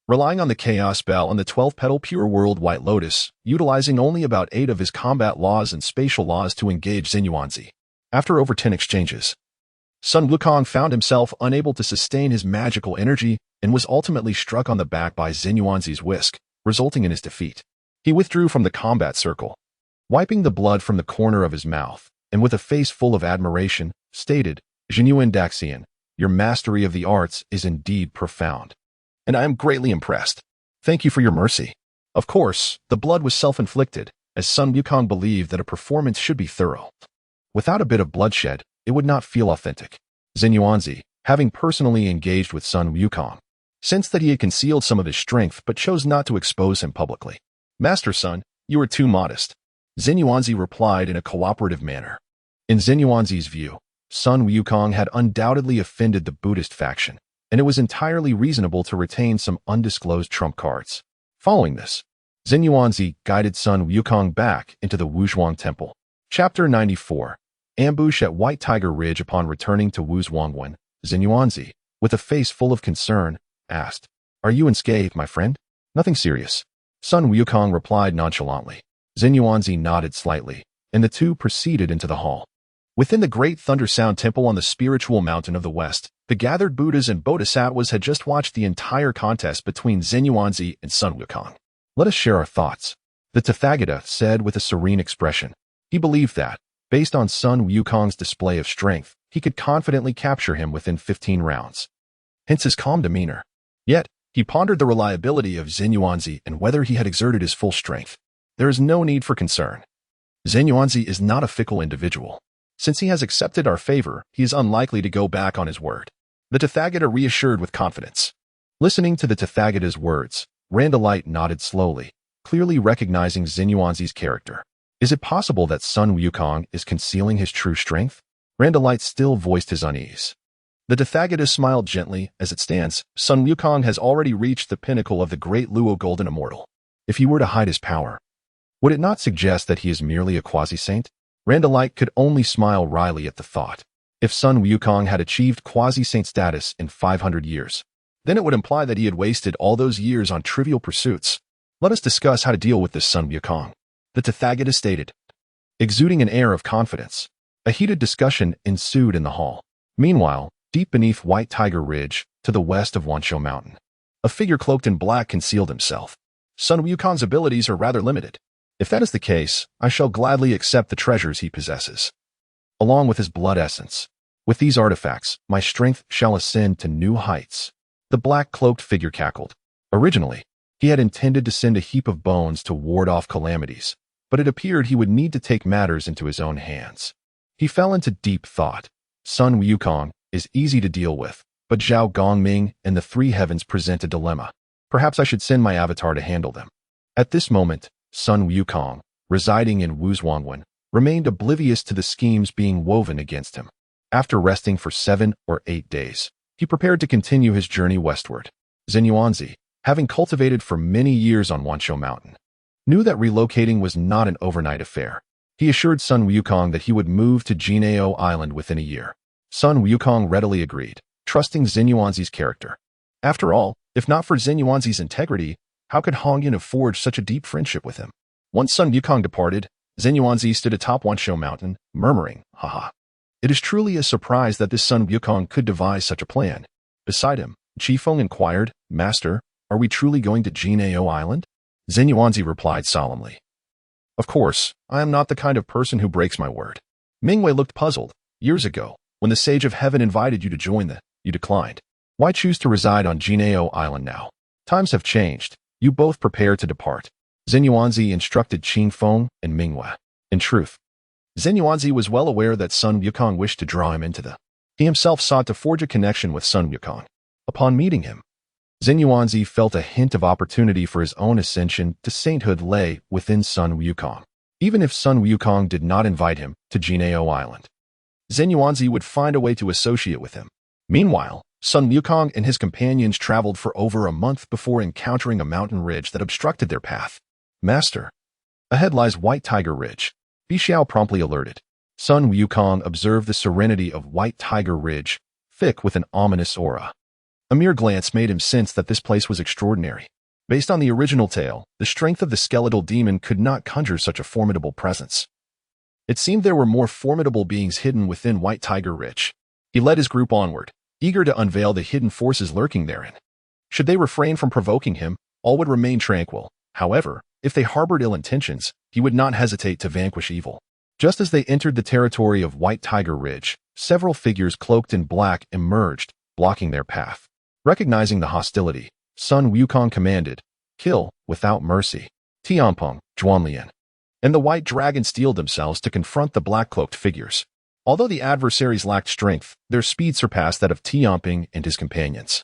Speaker 1: Relying on the Chaos Bell and the 12-petal Pure World White Lotus, utilizing only about 8 of his combat laws and spatial laws to engage Xin Yuanzi. After over 10 exchanges, Sun Wukong found himself unable to sustain his magical energy and was ultimately struck on the back by Xin Yuanzi's whisk, resulting in his defeat. He withdrew from the combat circle, wiping the blood from the corner of his mouth, and with a face full of admiration, stated, Jinyu Daxian, your mastery of the arts is indeed profound, and I am greatly impressed. Thank you for your mercy. Of course, the blood was self-inflicted, as Sun Wukong believed that a performance should be thorough. Without a bit of bloodshed, it would not feel authentic. Xin Yuanzi, having personally engaged with Sun Wukong, sensed that he had concealed some of his strength but chose not to expose him publicly. Master Sun, you are too modest. Xin Yuanzi replied in a cooperative manner. In Xin Yuanzi's view, Sun Wukong had undoubtedly offended the Buddhist faction, and it was entirely reasonable to retain some undisclosed trump cards. Following this, Xin Yuanzi guided Sun Wukong back into the Wuzhuang Temple. Chapter 94. Ambush at White Tiger Ridge. Upon returning to Wuzhuangwan, Xin Yuanzi, with a face full of concern, asked, Are you unscathed, my friend? Nothing serious. Sun Wukong replied nonchalantly. Xin Yuanzi nodded slightly, and the two proceeded into the hall. Within the great Thunder Sound Temple on the spiritual mountain of the west, the gathered Buddhas and Bodhisattvas had just watched the entire contest between Xin Yuanzi and Sun Wukong. Let us share our thoughts, the Tathagata said with a serene expression. He believed that, based on Sun Wukong's display of strength, he could confidently capture him within 15 rounds. Hence his calm demeanor. Yet, he pondered the reliability of Xin Yuanzi and whether he had exerted his full strength. There is no need for concern. Xin Yuanzi is not a fickle individual. Since he has accepted our favor, he is unlikely to go back on his word. The Tathagata reassured with confidence. Listening to the Tathagata's words, Randallite nodded slowly, clearly recognizing Xin Yuanzi's character. Is it possible that Sun Wukong is concealing his true strength? Randallite still voiced his unease. The Tathagata smiled gently. As it stands, Sun Wukong has already reached the pinnacle of the great Luo Golden Immortal. If he were to hide his power, would it not suggest that he is merely a quasi-saint? Randalite could only smile wryly at the thought. If Sun Wukong had achieved quasi-saint status in 500 years, then it would imply that he had wasted all those years on trivial pursuits. Let us discuss how to deal with this Sun Wukong. The Tathagata stated, exuding an air of confidence. A heated discussion ensued in the hall. Meanwhile, deep beneath White Tiger Ridge, to the west of Wanshou Mountain, a figure cloaked in black concealed himself. Sun Wukong's abilities are rather limited. If that is the case, I shall gladly accept the treasures he possesses, along with his blood essence. With these artifacts, my strength shall ascend to new heights. The black-cloaked figure cackled. Originally, he had intended to send a heap of bones to ward off calamities, but it appeared he would need to take matters into his own hands. He fell into deep thought. Sun Wukong is easy to deal with, but Zhao Gongming and the Three Heavens present a dilemma. Perhaps I should send my avatar to handle them. At this moment, Sun Wukong, residing in Wuzhuangwan, remained oblivious to the schemes being woven against him. After resting for 7 or 8 days, he prepared to continue his journey westward. Zenyuanzi, having cultivated for many years on Wanshou Mountain, knew that relocating was not an overnight affair. He assured Sun Wukong that he would move to Jinao Island within a year. Sun Wukong readily agreed, trusting Zenyuanzi's character. After all, if not for Zenyuanzi's integrity, how could Hongyan have forged such a deep friendship with him? Once Sun Wukong departed, Zenyuanzi stood atop Wanshou Mountain, murmuring, haha. It is truly a surprise that this Sun Wukong could devise such a plan. Beside him, Qifeng inquired, Master, are we truly going to Jinao Island? Zenyuanzi replied solemnly, of course, I am not the kind of person who breaks my word. Mingwei looked puzzled. Years ago, when the Sage of Heaven invited you to join you declined. Why choose to reside on Jinao Island now? Times have changed. You both prepare to depart. Zenyuanzi instructed Qingfeng and Mingwei. In truth, Zenyuanzi was well aware that Sun Wukong wished to draw him into He himself sought to forge a connection with Sun Wukong. Upon meeting him, Zenyuanzi felt a hint of opportunity for his own ascension to sainthood lay within Sun Wukong. Even if Sun Wukong did not invite him to Jinao Island, Zenyuanzi would find a way to associate with him. Meanwhile, Sun Wukong and his companions traveled for over a month before encountering a mountain ridge that obstructed their path. Master, ahead lies White Tiger Ridge. Bixiao promptly alerted. Sun Wukong observed the serenity of White Tiger Ridge, thick with an ominous aura. A mere glance made him sense that this place was extraordinary. Based on the original tale, the strength of the skeletal demon could not conjure such a formidable presence. It seemed there were more formidable beings hidden within White Tiger Ridge. He led his group onward, eager to unveil the hidden forces lurking therein. Should they refrain from provoking him, all would remain tranquil. However, if they harbored ill intentions, he would not hesitate to vanquish evil. Just as they entered the territory of White Tiger Ridge, several figures cloaked in black emerged, blocking their path. Recognizing the hostility, Sun Wukong commanded, kill, without mercy. Tamping, Zhuanlian, and the White Dragon steeled themselves to confront the black-cloaked figures. Although the adversaries lacked strength, their speed surpassed that of Tamping and his companions,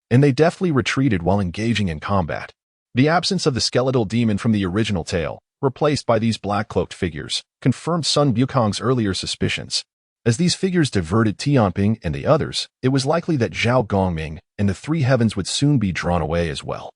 Speaker 1: and they deftly retreated while engaging in combat. The absence of the skeletal demon from the original tale, replaced by these black-cloaked figures, confirmed Sun Wukong's earlier suspicions. As these figures diverted Tamping and the others, it was likely that Zhao Gongming and the Three Heavens would soon be drawn away as well.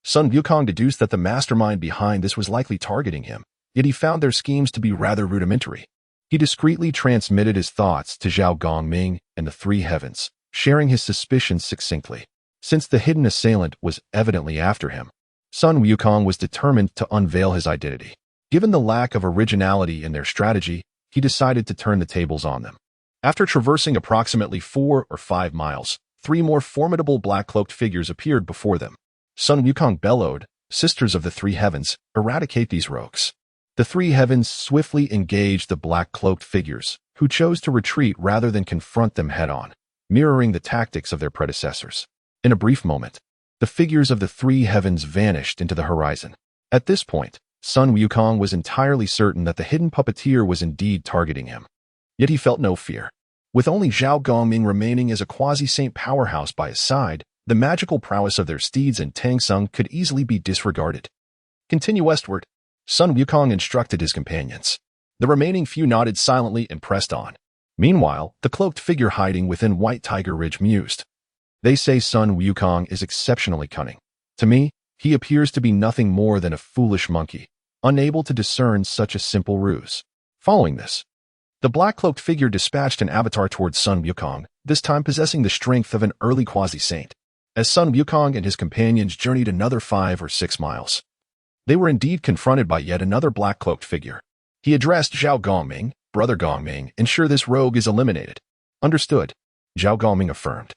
Speaker 1: Sun Wukong deduced that the mastermind behind this was likely targeting him, yet he found their schemes to be rather rudimentary. He discreetly transmitted his thoughts to Zhao Gongming and the Three Heavens, sharing his suspicions succinctly. Since the hidden assailant was evidently after him, Sun Wukong was determined to unveil his identity. Given the lack of originality in their strategy, he decided to turn the tables on them. After traversing approximately 4 or 5 miles, 3 more formidable black-cloaked figures appeared before them. Sun Wukong bellowed, Sisters of the Three Heavens, eradicate these rogues. The Three Heavens swiftly engaged the black-cloaked figures, who chose to retreat rather than confront them head-on, mirroring the tactics of their predecessors. In a brief moment, the figures of the Three Heavens vanished into the horizon. At this point, Sun Wukong was entirely certain that the hidden puppeteer was indeed targeting him. Yet he felt no fear. With only Zhao Gongming remaining as a quasi-saint powerhouse by his side, the magical prowess of their steeds and Tangsung could easily be disregarded. Continue westward, Sun Wukong instructed his companions. The remaining few nodded silently and pressed on. Meanwhile, the cloaked figure hiding within White Tiger Ridge mused. They say Sun Wukong is exceptionally cunning. To me, he appears to be nothing more than a foolish monkey, unable to discern such a simple ruse. Following this, the black-cloaked figure dispatched an avatar towards Sun Wukong, this time possessing the strength of an early quasi-saint. As Sun Wukong and his companions journeyed another 5 or 6 miles, they were indeed confronted by yet another black-cloaked figure. He addressed Zhao Gongming, Brother Gongming, ensure this rogue is eliminated. Understood, Zhao Gongming affirmed,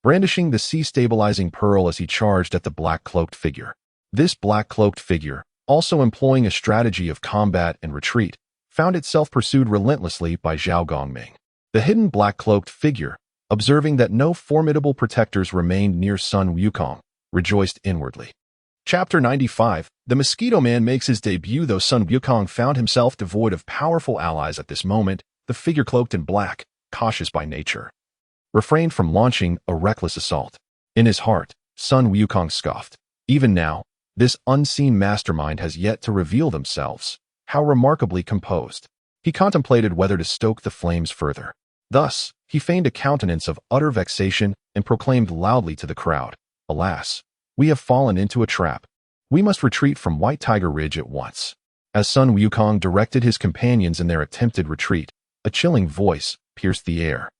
Speaker 1: brandishing the sea-stabilizing pearl as he charged at the black-cloaked figure. This black-cloaked figure, also employing a strategy of combat and retreat, found itself pursued relentlessly by Zhao Gongming. The hidden black-cloaked figure, observing that no formidable protectors remained near Sun Wukong, rejoiced inwardly. Chapter 95. The Mosquito Man makes his debut. Though Sun Wukong found himself devoid of powerful allies at this moment, the figure cloaked in black, cautious by nature, refrained from launching a reckless assault. In his heart, Sun Wukong scoffed. Even now, this unseen mastermind has yet to reveal themselves. How remarkably composed. He contemplated whether to stoke the flames further. Thus, he feigned a countenance of utter vexation and proclaimed loudly to the crowd, "Alas, we have fallen into a trap. We must retreat from White Tiger Ridge at once." As Sun Wukong directed his companions in their attempted retreat, a chilling voice pierced the air.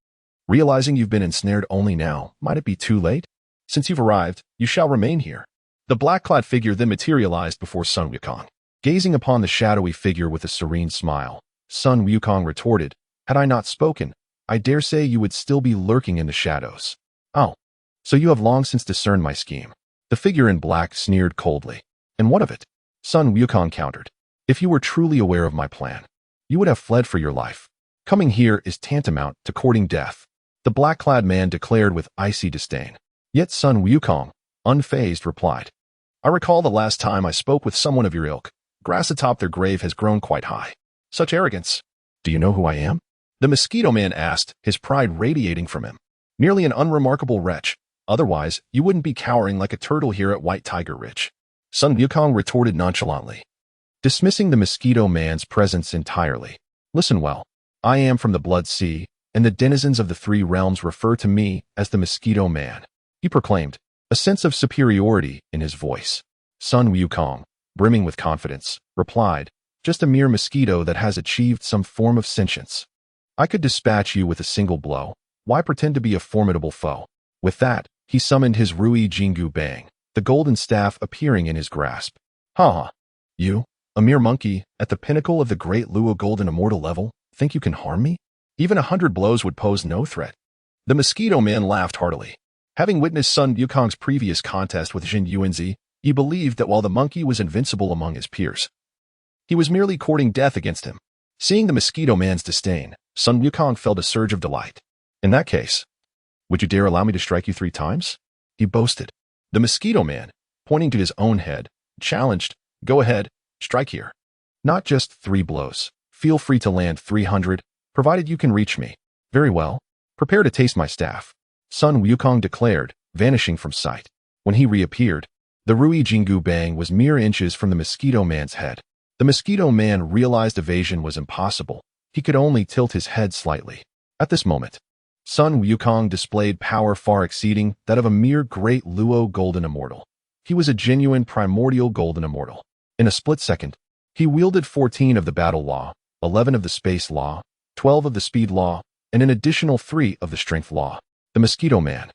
Speaker 1: "Realizing you've been ensnared only now, might it be too late? Since you've arrived, you shall remain here." The black-clad figure then materialized before Sun Wukong. Gazing upon the shadowy figure with a serene smile, Sun Wukong retorted, "Had I not spoken, I dare say you would still be lurking in the shadows." "Oh, so you have long since discerned my scheme." The figure in black sneered coldly. "And what of it?" Sun Wukong countered. "If you were truly aware of my plan, you would have fled for your life. Coming here is tantamount to courting death," the black-clad man declared with icy disdain. Yet Sun Wukong, unfazed, replied, "I recall the last time I spoke with someone of your ilk. Grass atop their grave has grown quite high. Such arrogance." "Do you know who I am?" the Mosquito Man asked, his pride radiating from him. "Merely an unremarkable wretch. Otherwise, you wouldn't be cowering like a turtle here at White Tiger Ridge." Sun Wukong retorted nonchalantly, dismissing the Mosquito Man's presence entirely. "Listen well. I am from the Blood Sea, and the denizens of the 3 realms refer to me as the Mosquito Man," he proclaimed, a sense of superiority in his voice. Sun Wukong, brimming with confidence, replied, "Just a mere mosquito that has achieved some form of sentience. I could dispatch you with a single blow. Why pretend to be a formidable foe?" With that, he summoned his Rui Jingu Bang, the golden staff appearing in his grasp. "Ha! You, a mere monkey, at the pinnacle of the great Luo Golden Immortal level, think you can harm me? Even 100 blows would pose no threat." The Mosquito Man laughed heartily. Having witnessed Sun Wukong's previous contest with Jin Yuanzi, he believed that while the monkey was invincible among his peers, he was merely courting death against him. Seeing the Mosquito Man's disdain, Sun Wukong felt a surge of delight. "In that case, would you dare allow me to strike you 3 times? He boasted. The Mosquito Man, pointing to his own head, challenged, "Go ahead, strike here. Not just 3 blows. Feel free to land 300, provided you can reach me." "Very well. Prepare to taste my staff," Sun Wukong declared, vanishing from sight. When he reappeared, the Rui Jingu Bang was mere inches from the Mosquito Man's head. The Mosquito Man realized evasion was impossible. He could only tilt his head slightly. At this moment, Sun Wukong displayed power far exceeding that of a mere great Luo Golden Immortal. He was a genuine primordial Golden Immortal. In a split second, he wielded 14 of the Battle Law, 11 of the Space Law, 12 of the Speed Law, and an additional 3 of the Strength Law. The Mosquito Man,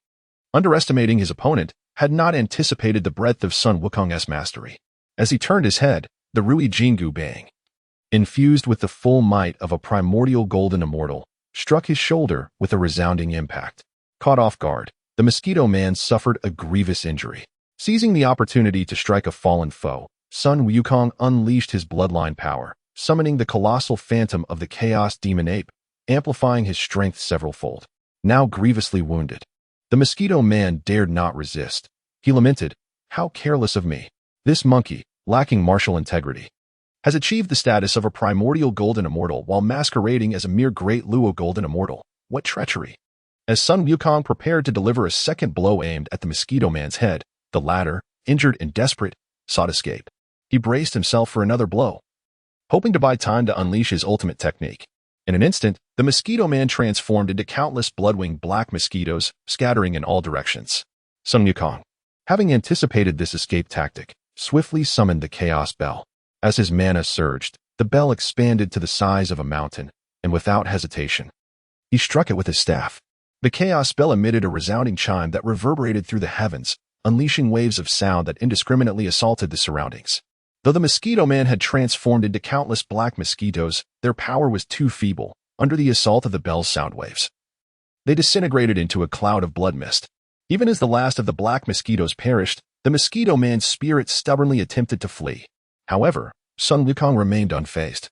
Speaker 1: underestimating his opponent, had not anticipated the breadth of Sun Wukong's mastery. As he turned his head, the Rui Jingu Bang, infused with the full might of a primordial Golden Immortal, struck his shoulder with a resounding impact. Caught off guard, the Mosquito Man suffered a grievous injury. Seizing the opportunity to strike a fallen foe, Sun Wukong unleashed his bloodline power, summoning the colossal phantom of the Chaos Demon Ape, amplifying his strength several-fold. Now grievously wounded, the Mosquito Man dared not resist. He lamented, "How careless of me. This monkey, lacking martial integrity, has achieved the status of a primordial Golden Immortal while masquerading as a mere great Luo Golden Immortal. What treachery!" As Sun Wukong prepared to deliver a second blow aimed at the Mosquito Man's head, the latter, injured and desperate, sought escape. He braced himself for another blow, hoping to buy time to unleash his ultimate technique. In an instant, the Mosquito Man transformed into countless blood-winged black mosquitoes, scattering in all directions. Sun Wukong, having anticipated this escape tactic, swiftly summoned the Chaos Bell. As his mana surged, The bell expanded to the size of a mountain, and without hesitation, he struck it with his staff. The chaos bell emitted a resounding chime that reverberated through the heavens, unleashing waves of sound that indiscriminately assaulted the surroundings. Though the mosquito man had transformed into countless black mosquitoes, their power was too feeble under the assault of the bell's sound waves. They disintegrated into a cloud of blood mist. Even as the last of the black mosquitoes perished, the mosquito man's spirit stubbornly attempted to flee. However, Sun Wukong remained unfazed.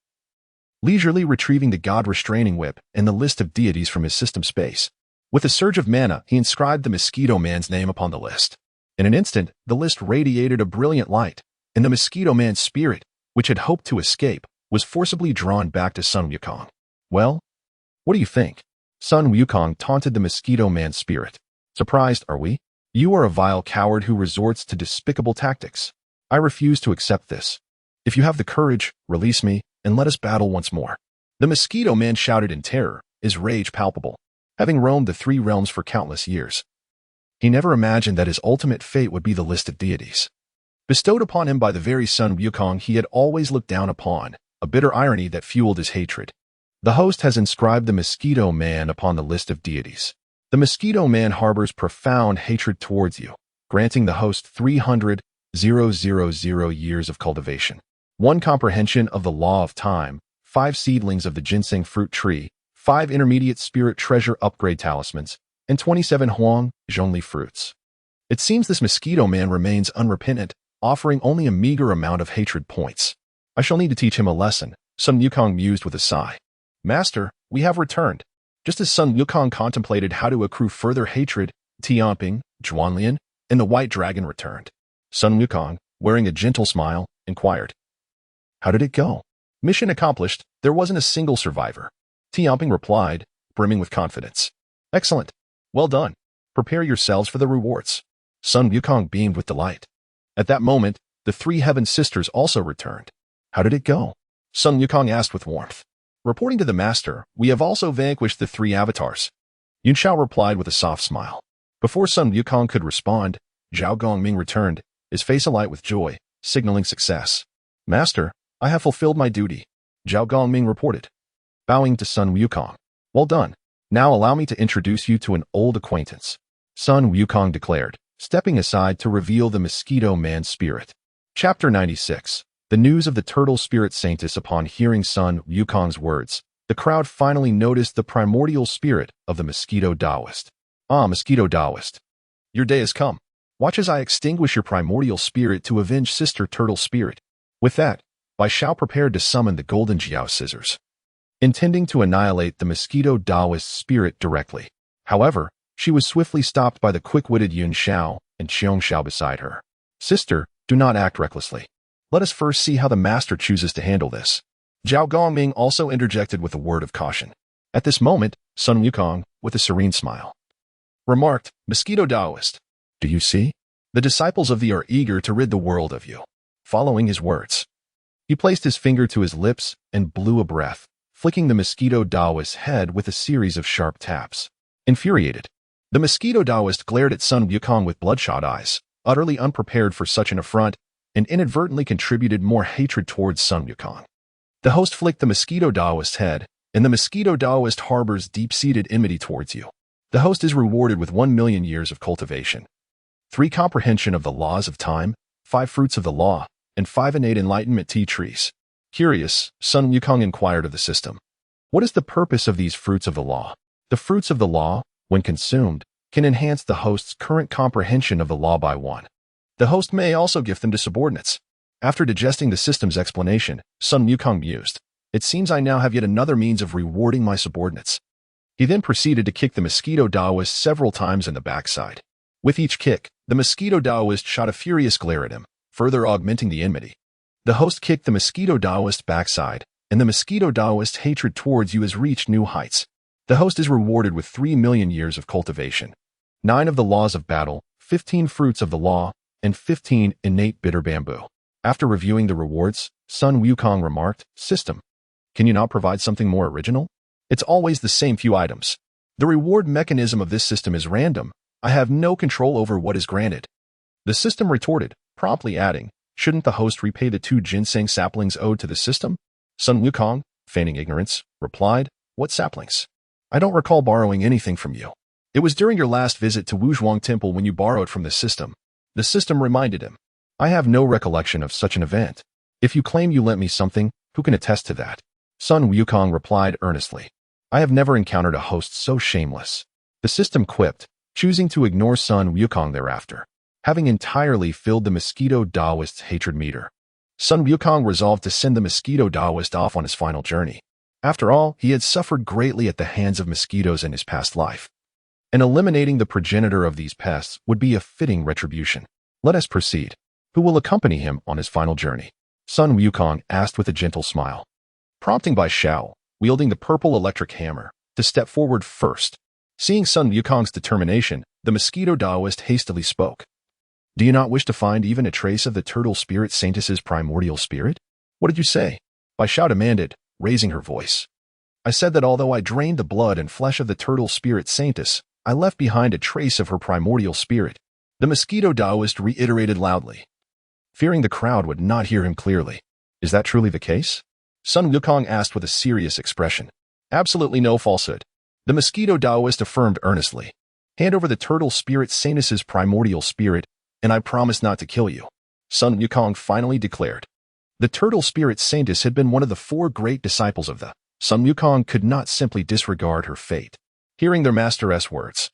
Speaker 1: Leisurely retrieving the god-restraining whip and the list of deities from his system space. With a surge of mana, he inscribed the mosquito man's name upon the list. In an instant, the list radiated a brilliant light, and the mosquito man's spirit, which had hoped to escape, was forcibly drawn back to Sun Wukong. Well, what do you think? Sun Wukong taunted the mosquito man's spirit. Surprised, are we? You are a vile coward who resorts to despicable tactics. I refuse to accept this. If you have the courage, release me, and let us battle once more. The mosquito man shouted in terror, his rage palpable. Having roamed the three realms for countless years, he never imagined that his ultimate fate would be the list of deities bestowed upon him by the very Sun Wukong he had always looked down upon, a bitter irony that fueled his hatred. The host has inscribed the mosquito man upon the list of deities. The mosquito man harbors profound hatred towards you, granting the host 300,000 years of cultivation, 1 comprehension of the law of time, 5 seedlings of the ginseng fruit tree, 5 intermediate spirit treasure upgrade talismans, and 27 huang zhongli fruits. It seems this mosquito man remains unrepentant, offering only a meager amount of hatred points. I shall need to teach him a lesson, Sun Wukong mused with a sigh. Master, we have returned. Just as Sun Wukong contemplated how to accrue further hatred, Tamping, Guanyin, and the white dragon returned. Sun Wukong, wearing a gentle smile, inquired. How did it go? Mission accomplished, there wasn't a single survivor. Tamping replied, brimming with confidence. Excellent. Well done. Prepare yourselves for the rewards. Sun Wukong beamed with delight. At that moment, the 3 heaven sisters also returned. How did it go? Sun Wukong asked with warmth. Reporting to the master, we have also vanquished the 3 avatars. Yun Shao replied with a soft smile. Before Sun Wukong could respond, Zhao Gongming returned, his face alight with joy, signaling success. Master, I have fulfilled my duty, Zhao Gongming reported. Bowing to Sun Wukong. Well done. Now allow me to introduce you to an old acquaintance, Sun Wukong declared, stepping aside to reveal the mosquito man's spirit. Chapter 96. The news of the turtle spirit saintess. Upon hearing Sun Wukong's words, the crowd finally noticed the primordial spirit of the mosquito Taoist. Ah, mosquito Taoist. Your day has come. Watch as I extinguish your primordial spirit to avenge sister turtle spirit. With that, Bai Shao prepared to summon the golden Jiao scissors, intending to annihilate the mosquito Taoist spirit directly. However, she was swiftly stopped by the quick-witted Yun Shao and Qiong Shao beside her. Sister, do not act recklessly. Let us first see how the master chooses to handle this. Zhao Gongming also interjected with a word of caution. At this moment, Sun Wukong, with a serene smile, remarked, Mosquito Taoist, do you see? The disciples of thee are eager to rid the world of you. Following his words, he placed his finger to his lips and blew a breath, flicking the mosquito Taoist's head with a series of sharp taps. Infuriated, the mosquito Taoist glared at Sun Wukong with bloodshot eyes, utterly unprepared for such an affront, and inadvertently contributed more hatred towards Sun Wukong. The host flicked the mosquito Taoist's head, and the mosquito Taoist harbors deep-seated enmity towards you. The host is rewarded with 1,000,000 years of cultivation, 3 comprehension of the laws of time, 5 fruits of the law, and 5 innate enlightenment tea trees. Curious, Sun Wukong inquired of the system. What is the purpose of these fruits of the law? The fruits of the law, when consumed, can enhance the host's current comprehension of the law by 1. The host may also gift them to subordinates. After digesting the system's explanation, Sun Wukong mused, it seems I now have yet another means of rewarding my subordinates. He then proceeded to kick the mosquito Taoist several times in the backside. With each kick, the mosquito Taoist shot a furious glare at him, further augmenting the enmity. The host kicked the mosquito Taoist backside, and the mosquito Taoist hatred towards you has reached new heights. The host is rewarded with 3,000,000 years of cultivation, 9 of the laws of battle, 15 fruits of the law, and 15 innate bitter bamboo. After reviewing the rewards, Sun Wukong remarked, System, can you not provide something more original? It's always the same few items. The reward mechanism of this system is random. I have no control over what is granted. The system retorted, promptly adding, shouldn't the host repay the 2 ginseng saplings owed to the system? Sun Wukong, feigning ignorance, replied, "What saplings? I don't recall borrowing anything from you. It was during your last visit to Wuzhuang Temple when you borrowed from the system." The system reminded him, "I have no recollection of such an event. If you claim you lent me something, who can attest to that?" Sun Wukong replied earnestly, "I have never encountered a host so shameless." The system quipped, choosing to ignore Sun Wukong thereafter, having entirely filled the mosquito Taoist's hatred meter. Sun Wukong resolved to send the mosquito Taoist off on his final journey. After all, he had suffered greatly at the hands of mosquitoes in his past life, and eliminating the progenitor of these pests would be a fitting retribution. Let us proceed. Who will accompany him on his final journey? Sun Wukong asked with a gentle smile, prompting by Shao, wielding the purple electric hammer, to step forward first. Seeing Sun Wukong's determination, the mosquito Taoist hastily spoke. "Do you not wish to find even a trace of the turtle spirit Saintess's primordial spirit?" "What did you say?" Bai Shao demanded, raising her voice. "I said that although I drained the blood and flesh of the turtle spirit Saintess, I left behind a trace of her primordial spirit," the mosquito Taoist reiterated loudly, fearing the crowd would not hear him clearly. "Is that truly the case?" Sun Wukong asked with a serious expression. "Absolutely no falsehood," the mosquito Taoist affirmed earnestly. "Hand over the turtle spirit Saintess's primordial spirit, and I promise not to kill you," Sun Wukong finally declared. The turtle spirit Saintess had been one of the 4 great disciples of the Sun Wukong could not simply disregard her fate. Hearing their master's words,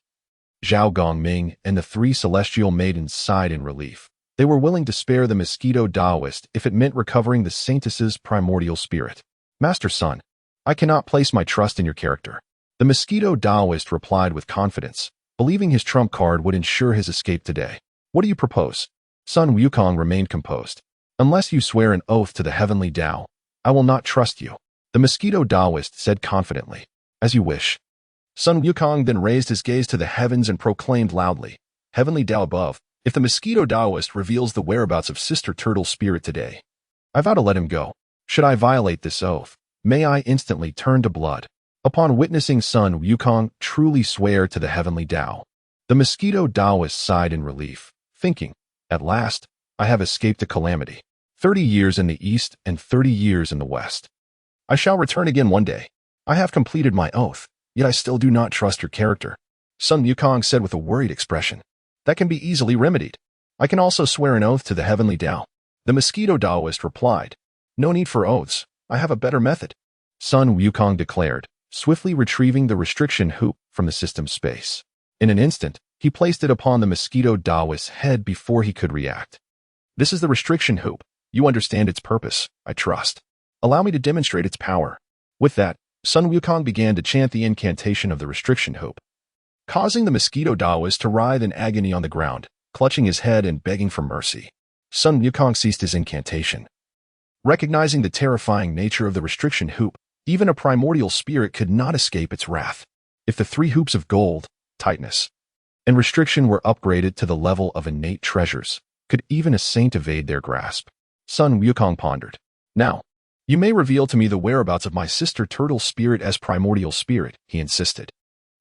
Speaker 1: Zhao Gongming and the 3 celestial maidens sighed in relief. They were willing to spare the mosquito Taoist if it meant recovering the Saintess's primordial spirit. "Master Sun, I cannot place my trust in your character," the mosquito Taoist replied with confidence, believing his trump card would ensure his escape today. "What do you propose?" Sun Wukong remained composed. "Unless you swear an oath to the heavenly Tao, I will not trust you," the mosquito Taoist said confidently. "As you wish." Sun Wukong then raised his gaze to the heavens and proclaimed loudly, "Heavenly Tao above, if the mosquito Taoist reveals the whereabouts of Sister Turtle Spirit today, I vow to let him go. Should I violate this oath, may I instantly turn to blood." Upon witnessing Sun Wukong truly swear to the heavenly Tao, the mosquito Taoist sighed in relief, thinking, "At last, I have escaped a calamity. 30 years in the east and 30 years in the west. I shall return again one day. I have completed my oath, yet I still do not trust your character," Sun Wukong said with a worried expression. "That can be easily remedied. I can also swear an oath to the heavenly Tao," the mosquito Taoist replied. "No need for oaths. I have a better method," Sun Wukong declared, swiftly retrieving the restriction hoop from the system's space. In an instant, he placed it upon the mosquito Taoist's head before he could react. "This is the restriction hoop. You understand its purpose, I trust. Allow me to demonstrate its power." With that, Sun Wukong began to chant the incantation of the restriction hoop, causing the mosquito Taoist to writhe in agony on the ground, clutching his head and begging for mercy. Sun Wukong ceased his incantation. Recognizing the terrifying nature of the restriction hoop, even a primordial spirit could not escape its wrath. If the 3 hoops of gold, tightness, and restriction were upgraded to the level of innate treasures, could even a saint evade their grasp? Sun Wukong pondered. "Now, you may reveal to me the whereabouts of my sister turtle spirit as primordial spirit," he insisted.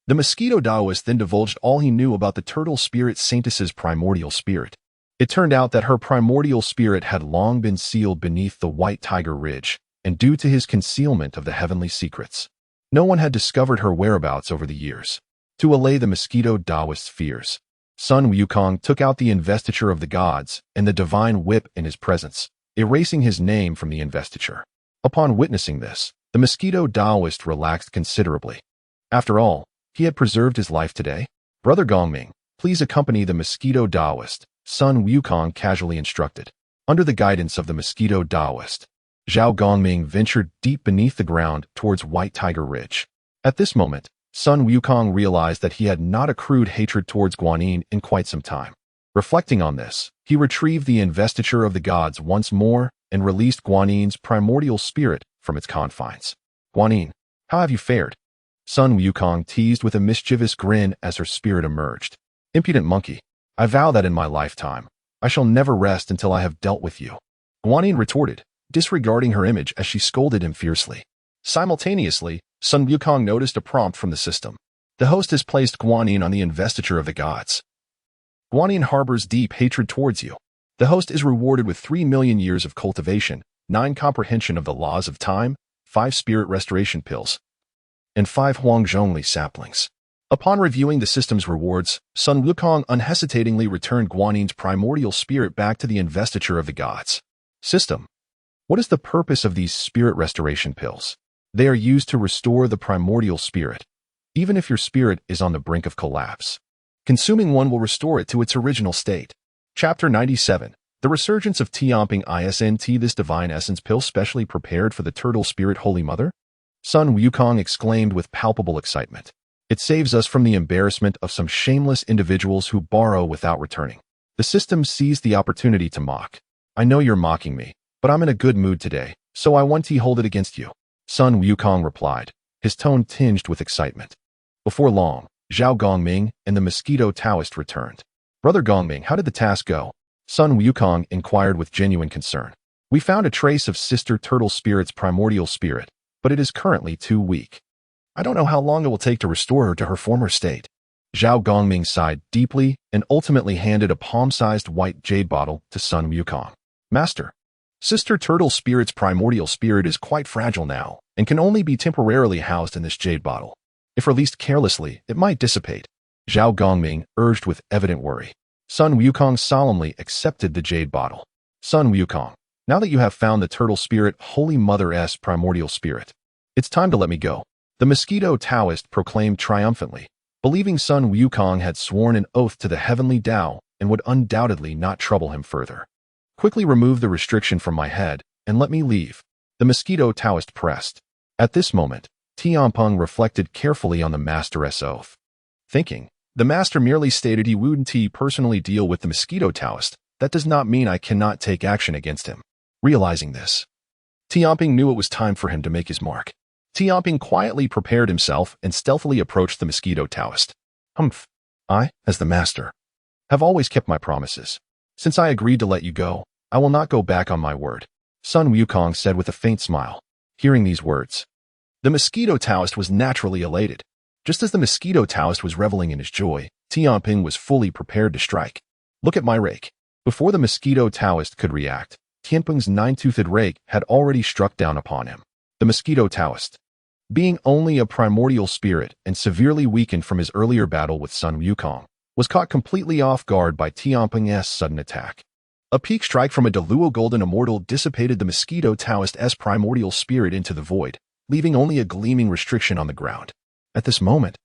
Speaker 1: The mosquito Taoist then divulged all he knew about the turtle spirit Saintess's primordial spirit. It turned out that her primordial spirit had long been sealed beneath the White Tiger Ridge, and due to his concealment of the heavenly secrets, no one had discovered her whereabouts over the years. To allay the mosquito Taoist's fears, Sun Wukong took out the investiture of the gods and the divine whip in his presence, erasing his name from the investiture. Upon witnessing this, the mosquito Taoist relaxed considerably. After all, he had preserved his life today. "Brother Gongming, please accompany the mosquito Taoist," Sun Wukong casually instructed. Under the guidance of the mosquito Taoist, Zhao Gongming ventured deep beneath the ground towards White Tiger Ridge. At this moment, Sun Wukong realized that he had not accrued hatred towards Guanyin in quite some time. Reflecting on this, he retrieved the investiture of the gods once more and released Guanyin's primordial spirit from its confines. "Guanyin, how have you fared?" Sun Wukong teased with a mischievous grin as her spirit emerged. "Impudent monkey, I vow that in my lifetime, I shall never rest until I have dealt with you," Guanyin retorted, disregarding her image as she scolded him fiercely. Simultaneously, Sun Wukong noticed a prompt from the system. "The host has placed Guanyin on the investiture of the gods. Guanyin harbors deep hatred towards you. The host is rewarded with 3 million years of cultivation, 9 comprehension of the laws of time, 5 spirit restoration pills, and 5 Huangjongli saplings. Upon reviewing the system's rewards, Sun Wukong unhesitatingly returned Guanyin's primordial spirit back to the investiture of the gods. System. What is the purpose of these spirit restoration pills? They are used to restore the primordial spirit, even if your spirit is on the brink of collapse. Consuming one will restore it to its original state. Chapter 97. The Resurgence of Tamping Isnt. This divine essence pill specially prepared for the turtle spirit Holy Mother? Sun Wukong exclaimed with palpable excitement. It saves us from the embarrassment of some shameless individuals who borrow without returning. The system seized the opportunity to mock. I know you're mocking me, but I'm in a good mood today, so I want to hold it against you. Sun Wukong replied, his tone tinged with excitement. Before long, Zhao Gongming and the Mosquito Taoist returned. Brother Gongming, how did the task go? Sun Wukong inquired with genuine concern. We found a trace of Sister Turtle Spirit's primordial spirit, but it is currently too weak. I don't know how long it will take to restore her to her former state. Zhao Gongming sighed deeply and ultimately handed a palm-sized white jade bottle to Sun Wukong. Master, Sister Turtle Spirit's primordial spirit is quite fragile now and can only be temporarily housed in this jade bottle. If released carelessly, it might dissipate. Zhao Gongming urged with evident worry. Sun Wukong solemnly accepted the jade bottle. Sun Wukong, now that you have found the Turtle Spirit Holy Mother's primordial spirit, it's time to let me go. The Mosquito Taoist proclaimed triumphantly, believing Sun Wukong had sworn an oath to the heavenly Tao and would undoubtedly not trouble him further. Quickly remove the restriction from my head and let me leave. The Mosquito Taoist pressed. At this moment, Tamping reflected carefully on the master's oath. Thinking, the master merely stated he wouldn't personally deal with the Mosquito Taoist. That does not mean I cannot take action against him. Realizing this, Tamping knew it was time for him to make his mark. Tamping quietly prepared himself and stealthily approached the Mosquito Taoist. Humph. I, as the master, have always kept my promises. Since I agreed to let you go, I will not go back on my word, Sun Wukong said with a faint smile. Hearing these words, the Mosquito Taoist was naturally elated. Just as the Mosquito Taoist was reveling in his joy, Tamping was fully prepared to strike. Look at my rake. Before the Mosquito Taoist could react, Tamping's 9-toothed rake had already struck down upon him. The Mosquito Taoist, being only a primordial spirit and severely weakened from his earlier battle with Sun Wukong, was caught completely off guard by Tamping's sudden attack. A peak strike from a Deluo Golden Immortal dissipated the Mosquito Taoist's primordial spirit into the void, leaving only a gleaming restriction on the ground. At this moment,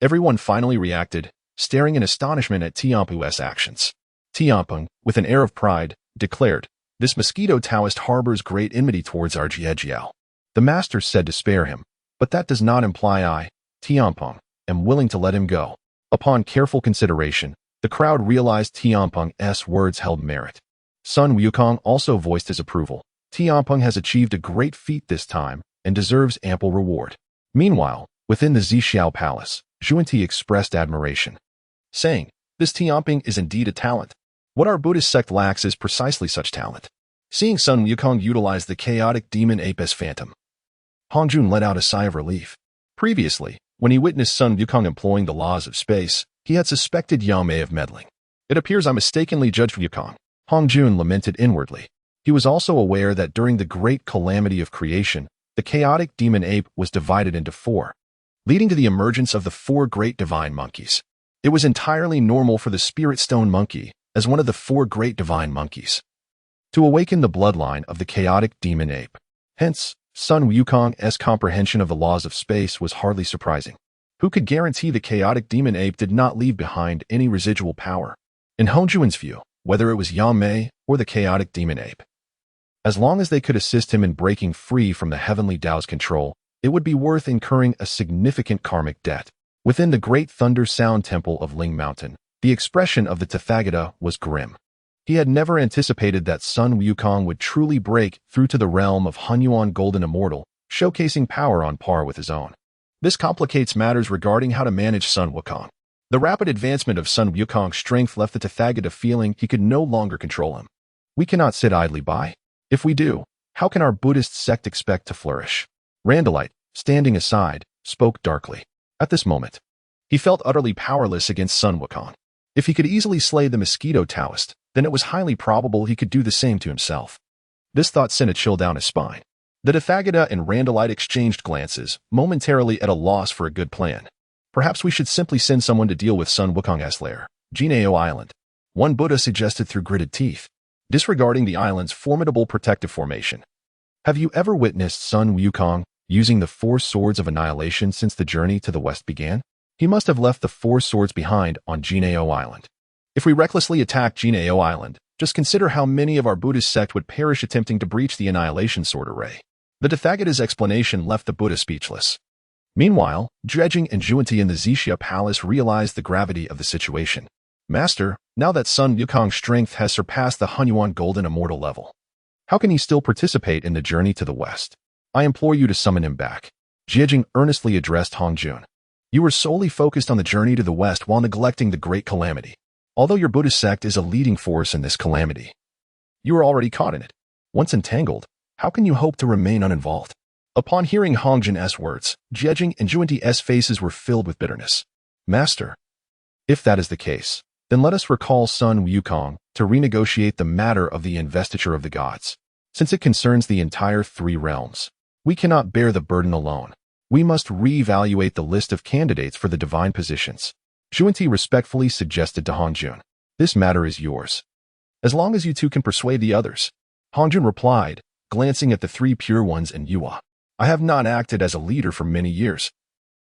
Speaker 1: everyone finally reacted, staring in astonishment at Tamping's actions. Tamping, with an air of pride, declared, "This Mosquito Taoist harbors great enmity towards our Jiejiao. The master said to spare him, but that does not imply I, Tamping, am willing to let him go." Upon careful consideration, the crowd realized Tamping's words held merit. Sun Wukong also voiced his approval. Tamping has achieved a great feat this time and deserves ample reward. Meanwhile, within the Zixiao Palace, Zhuanti expressed admiration, saying, "This Tamping is indeed a talent. What our Buddhist sect lacks is precisely such talent." Seeing Sun Wukong utilize the chaotic demon ape as phantom, Hongjun let out a sigh of relief. Previously, when he witnessed Sun Wukong employing the laws of space, he had suspected Yao Mei of meddling. It appears I mistakenly judged Wukong, Hongjun lamented inwardly. He was also aware that during the great calamity of creation, the chaotic demon ape was divided into 4, leading to the emergence of the 4 great divine monkeys. It was entirely normal for the spirit stone monkey, as one of the 4 great divine monkeys, to awaken the bloodline of the chaotic demon ape. Hence, Sun Wukong's comprehension of the laws of space was hardly surprising. Who could guarantee the chaotic demon ape did not leave behind any residual power? In Hongjun's view, whether it was Yao Mei or the chaotic demon ape, as long as they could assist him in breaking free from the heavenly Tao's control, it would be worth incurring a significant karmic debt. Within the great thunder sound temple of Ling Mountain, the expression of the Tathagata was grim. He had never anticipated that Sun Wukong would truly break through to the realm of Hunyuan Golden Immortal, showcasing power on par with his own. This complicates matters regarding how to manage Sun Wukong. The rapid advancement of Sun Wukong's strength left the Tathagata feeling he could no longer control him. We cannot sit idly by. If we do, how can our Buddhist sect expect to flourish? Randallite, standing aside, spoke darkly. At this moment, he felt utterly powerless against Sun Wukong. If he could easily slay the Mosquito Taoist, then it was highly probable he could do the same to himself. This thought sent a chill down his spine. The Defagata and Randallite exchanged glances, momentarily at a loss for a good plan. Perhaps we should simply send someone to deal with Sun Wukong's lair, Jinao Island. One Buddha suggested through gritted teeth, disregarding the island's formidable protective formation. Have you ever witnessed Sun Wukong using the 4 swords of annihilation since the journey to the west began? He must have left the 4 swords behind on Jinao Island. If we recklessly attack Jinao Island, just consider how many of our Buddhist sect would perish attempting to breach the annihilation sword array. The Defagata's explanation left the Buddha speechless. Meanwhile, Dredging and Juanti in the Zixia Palace realized the gravity of the situation. Master, now that Sun Wukong's strength has surpassed the Hunyuan Golden Immortal level, how can he still participate in the journey to the west? I implore you to summon him back. Jiejing earnestly addressed Hongjun. You were solely focused on the journey to the west while neglecting the great calamity. Although your Buddhist sect is a leading force in this calamity, you are already caught in it. Once entangled, how can you hope to remain uninvolved? Upon hearing Hongjun's words, Jiejing and Juanti's faces were filled with bitterness. Master, if that is the case, then let us recall Sun Wukong to renegotiate the matter of the investiture of the gods. Since it concerns the entire 3 realms, we cannot bear the burden alone. We must reevaluate the list of candidates for the divine positions. Juanti respectfully suggested to Hongjun. This matter is yours, as long as you two can persuade the others. Hongjun replied, glancing at the 3 pure ones and Yua. I have not acted as a leader for many years,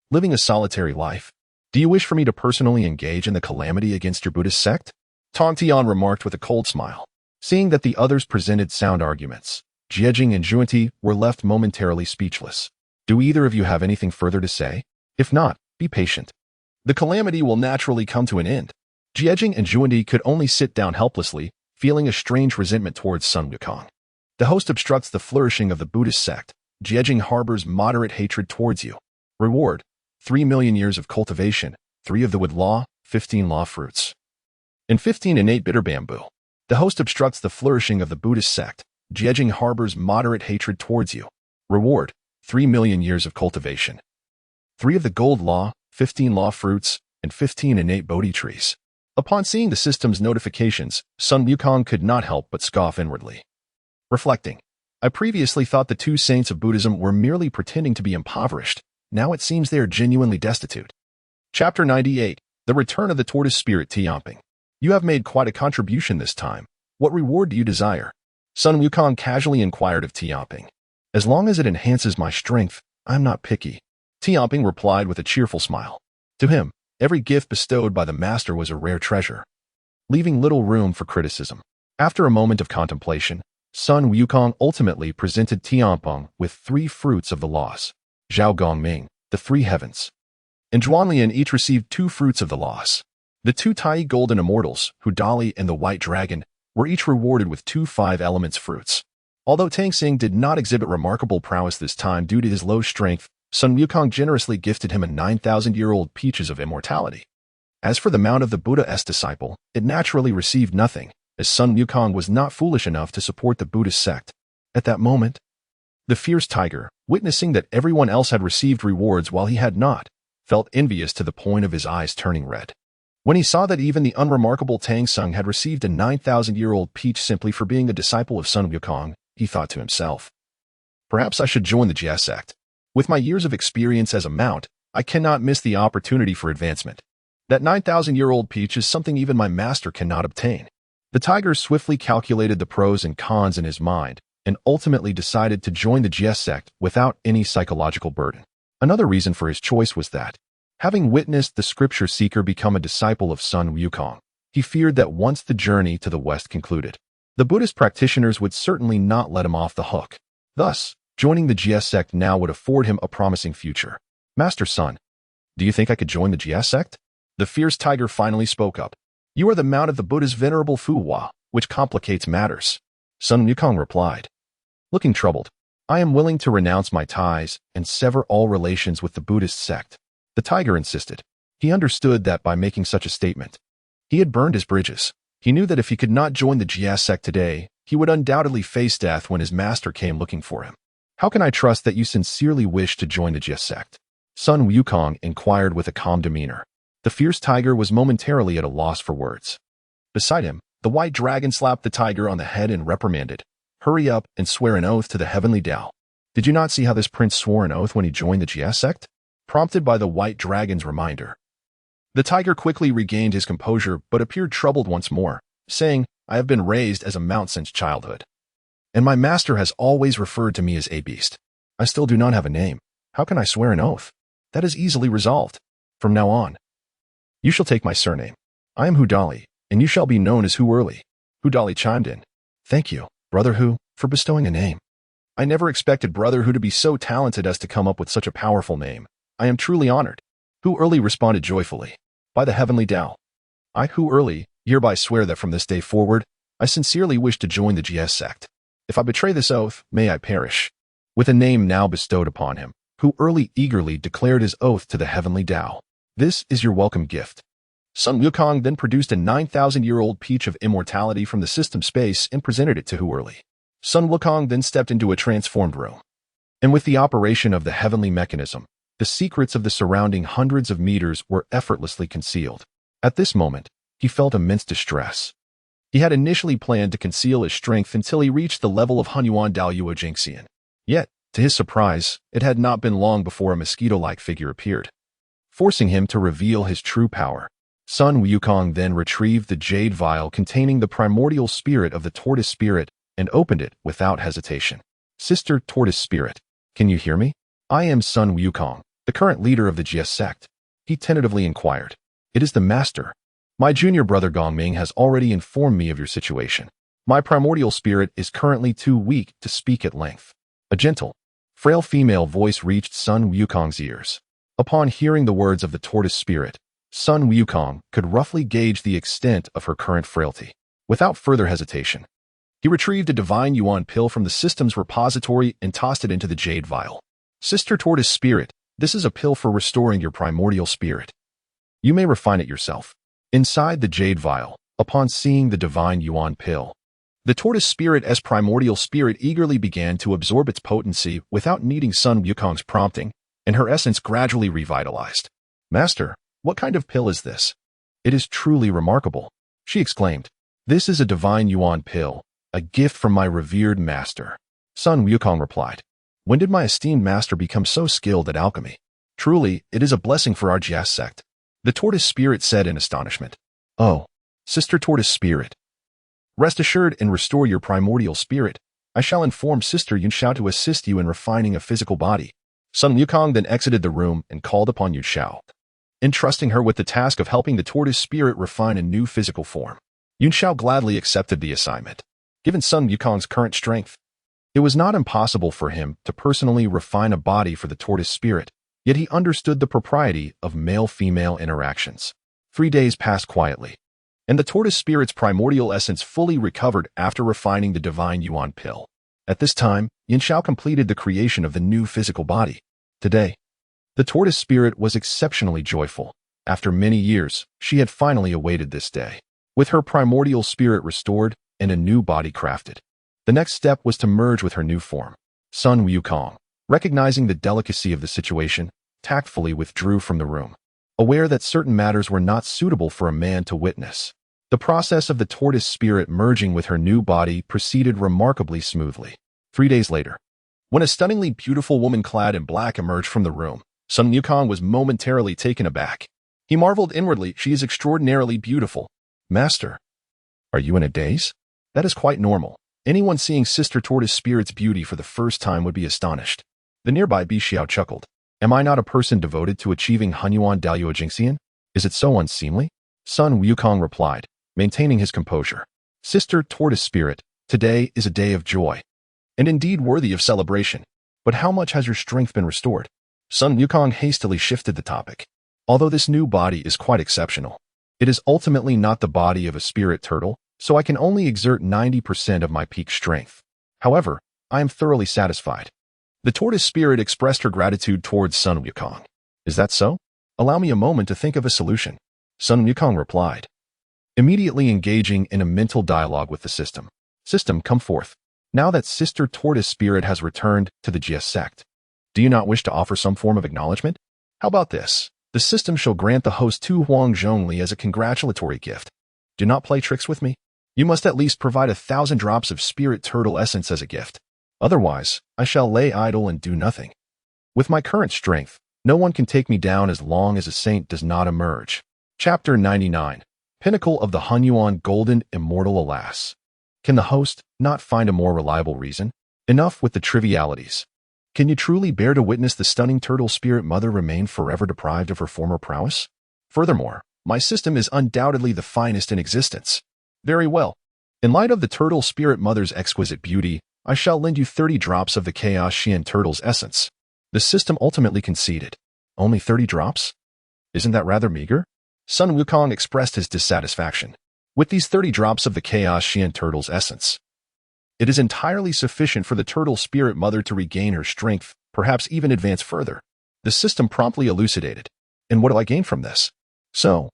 Speaker 1: living a solitary life. Do you wish for me to personally engage in the calamity against your Buddhist sect? Tong Tian remarked with a cold smile. Seeing that the others presented sound arguments, Jiejing and Juanti were left momentarily speechless. Do either of you have anything further to say? If not, be patient. The calamity will naturally come to an end. Jiejing and Juanti could only sit down helplessly, feeling a strange resentment towards Sun Wukong. The host obstructs the flourishing of the Buddhist sect. Jiejing harbors moderate hatred towards you. Reward: 3 million years of cultivation, 3 of the wood law, 15 law fruits, and 15 innate bitter bamboo. The host obstructs the flourishing of the Buddhist sect. Jiejing harbors moderate hatred towards you. Reward: 3 million years of cultivation, 3 of the gold law, 15 law fruits, and 15 innate Bodhi trees. Upon seeing the system's notifications, Sun Wukong could not help but scoff inwardly. Reflecting, I previously thought the 2 saints of Buddhism were merely pretending to be impoverished. Now it seems they are genuinely destitute. Chapter 98, The Return of the Tortoise Spirit Tamping. You have made quite a contribution this time. What reward do you desire? Sun Wukong casually inquired of Tamping. As long as it enhances my strength, I'm not picky. Tamping replied with a cheerful smile. To him, every gift bestowed by the master was a rare treasure, leaving little room for criticism. After a moment of contemplation, Sun Wukong ultimately presented Tamping with 3 fruits of the laws. Zhao Gongming, the 3 heavens, and Guanyin each received 2 fruits of the laws. The 2 Tai golden immortals, Hudali and the white dragon, were each rewarded with 2 5-elements fruits. Although Tang Xing did not exhibit remarkable prowess this time due to his low strength, Sun Wukong generously gifted him a 9,000-year-old peaches of immortality. As for the mount of the Buddha's disciple, it naturally received nothing, as Sun Wukong was not foolish enough to support the Buddhist sect. At that moment, the fierce tiger, witnessing that everyone else had received rewards while he had not, felt envious to the point of his eyes turning red. When he saw that even the unremarkable Tang Xing had received a 9,000-year-old peach simply for being a disciple of Sun Wukong, he thought to himself, perhaps I should join the Jia sect. With my years of experience as a mount, I cannot miss the opportunity for advancement. That 9,000-year-old peach is something even my master cannot obtain. The tiger swiftly calculated the pros and cons in his mind and ultimately decided to join the Jia sect without any psychological burden. Another reason for his choice was that, having witnessed the scripture seeker become a disciple of Sun Wukong, he feared that once the journey to the west concluded, the Buddhist practitioners would certainly not let him off the hook. Thus, joining the Jia sect now would afford him a promising future. Master Sun, do you think I could join the Jia sect? The fierce tiger finally spoke up. You are the mount of the Buddha's venerable Fuhua, which complicates matters. Sun Wukong replied. Looking troubled, I am willing to renounce my ties and sever all relations with the Buddhist sect. The tiger insisted. He understood that by making such a statement, he had burned his bridges. He knew that if he could not join the Jia sect today, he would undoubtedly face death when his master came looking for him. How can I trust that you sincerely wish to join the Jia sect? Sun Wukong inquired with a calm demeanor. The fierce tiger was momentarily at a loss for words. Beside him, the white dragon slapped the tiger on the head and reprimanded. Hurry up and swear an oath to the heavenly Tao. Did you not see how this prince swore an oath when he joined the GS sect? Prompted by the white dragon's reminder. The tiger quickly regained his composure but appeared troubled once more, saying, I have been raised as a mount since childhood. And my master has always referred to me as a beast. I still do not have a name. How can I swear an oath? That is easily resolved. From now on, you shall take my surname. I am Hudali, and you shall be known as Hu Early. Hudali chimed in. Thank you, Brother Hu, for bestowing a name. I never expected Brother Hu to be so talented as to come up with such a powerful name. I am truly honored. Hu Early responded joyfully. By the heavenly Tao, I, Hu Early, hereby swear that from this day forward, I sincerely wish to join the GS sect. If I betray this oath, may I perish. With a name now bestowed upon him, Hu Early eagerly declared his oath to the heavenly Tao. This is your welcome gift. Sun Wukong then produced a 9,000-year-old peach of immortality from the system space and presented it to Hu Early. Sun Wukong then stepped into a transformed room. And with the operation of the heavenly mechanism, the secrets of the surrounding hundreds of meters were effortlessly concealed. At this moment, he felt immense distress. He had initially planned to conceal his strength until he reached the level of Hunyuan Daoyuo Jingxian. Yet, to his surprise, it had not been long before a mosquito-like figure appeared, forcing him to reveal his true power. Sun Wukong then retrieved the jade vial containing the primordial spirit of the tortoise spirit and opened it without hesitation. Sister Tortoise Spirit, can you hear me? I am Sun Wukong, the current leader of the GS sect. He tentatively inquired. It is the master. My junior brother Gongming has already informed me of your situation. My primordial spirit is currently too weak to speak at length. A gentle, frail female voice reached Sun Wukong's ears. Upon hearing the words of the tortoise spirit, Sun Wukong could roughly gauge the extent of her current frailty. Without further hesitation, he retrieved a divine yuan pill from the system's repository and tossed it into the jade vial. Sister Tortoise Spirit, this is a pill for restoring your primordial spirit. You may refine it yourself. Inside the jade vial, upon seeing the divine yuan pill, the tortoise spirit as primordial spirit eagerly began to absorb its potency without needing Sun Wukong's prompting, and her essence gradually revitalized. Master, what kind of pill is this? It is truly remarkable, she exclaimed. This is a divine yuan pill, a gift from my revered master. Sun Wukong replied. When did my esteemed master become so skilled at alchemy? Truly, it is a blessing for our GS sect. The tortoise spirit said in astonishment. Oh, Sister Tortoise Spirit. Rest assured and restore your primordial spirit. I shall inform Sister Yunxiao to assist you in refining a physical body. Sun Wukong then exited the room and called upon Yunxiao, entrusting her with the task of helping the tortoise spirit refine a new physical form. Yunxiao gladly accepted the assignment. Given Sun Wukong's current strength, it was not impossible for him to personally refine a body for the tortoise spirit, yet he understood the propriety of male-female interactions. 3 days passed quietly, and the tortoise spirit's primordial essence fully recovered after refining the divine yuan pill. At this time, Yunxiao completed the creation of the new physical body. Today, the tortoise spirit was exceptionally joyful. After many years, she had finally awaited this day. With her primordial spirit restored and a new body crafted, the next step was to merge with her new form. Sun Wukong, recognizing the delicacy of the situation, tactfully withdrew from the room, aware that certain matters were not suitable for a man to witness. The process of the tortoise spirit merging with her new body proceeded remarkably smoothly. 3 days later, when a stunningly beautiful woman clad in black emerged from the room, Sun Wukong was momentarily taken aback. He marveled inwardly, she is extraordinarily beautiful. Master, are you in a daze? That is quite normal. Anyone seeing Sister Tortoise Spirit's beauty for the first time would be astonished. The nearby Bixiao chuckled. Am I not a person devoted to achieving Hunyuan Daoyuo Jingxian? Is it so unseemly? Sun Wukong replied, maintaining his composure. Sister Tortoise Spirit, today is a day of joy, and indeed worthy of celebration. But how much has your strength been restored? Sun Wukong hastily shifted the topic. Although this new body is quite exceptional, it is ultimately not the body of a spirit turtle, so I can only exert 90% of my peak strength. However, I am thoroughly satisfied. The tortoise spirit expressed her gratitude towards Sun Wukong. Is that so? Allow me a moment to think of a solution. Sun Wukong replied, immediately engaging in a mental dialogue with the system. System, come forth. Now that Sister Tortoise Spirit has returned to the GS sect, do you not wish to offer some form of acknowledgement? How about this? The system shall grant the host 2 Huang Zhongli as a congratulatory gift. Do not play tricks with me. You must at least provide 1,000 drops of spirit turtle essence as a gift. Otherwise, I shall lay idle and do nothing. With my current strength, no one can take me down as long as a saint does not emerge. Chapter 99. Pinnacle of the Hunyuan Golden Immortal. Alas. Can the host not find a more reliable reason? Enough with the trivialities. Can you truly bear to witness the stunning turtle spirit mother remain forever deprived of her former prowess? Furthermore, my system is undoubtedly the finest in existence. Very well. In light of the turtle spirit mother's exquisite beauty, I shall lend you 30 drops of the Chaos Xian turtle's essence. The system ultimately conceded. Only 30 drops? Isn't that rather meager? Sun Wukong expressed his dissatisfaction. With these 30 drops of the Chaos Xian turtle's essence, it is entirely sufficient for the turtle spirit mother to regain her strength, perhaps even advance further. The system promptly elucidated. And what do I gain from this? So,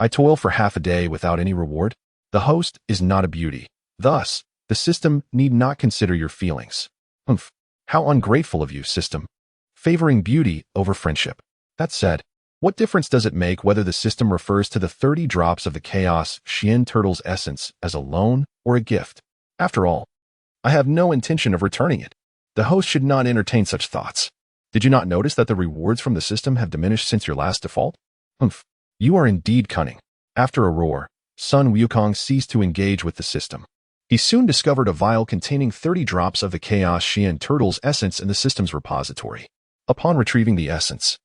Speaker 1: I toil for half a day without any reward? The host is not a beauty. Thus, the system need not consider your feelings. Humph. How ungrateful of you, system. Favoring beauty over friendship. That said, what difference does it make whether the system refers to the 30 drops of the Chaos Xian turtle's essence as a loan or a gift? After all, I have no intention of returning it. The host should not entertain such thoughts. Did you not notice that the rewards from the system have diminished since your last default? Humph. You are indeed cunning. After a roar, Sun Wukong ceased to engage with the system. He soon discovered a vial containing 30 drops of the Chaos Xian turtle's essence in the system's repository. Upon retrieving the essence,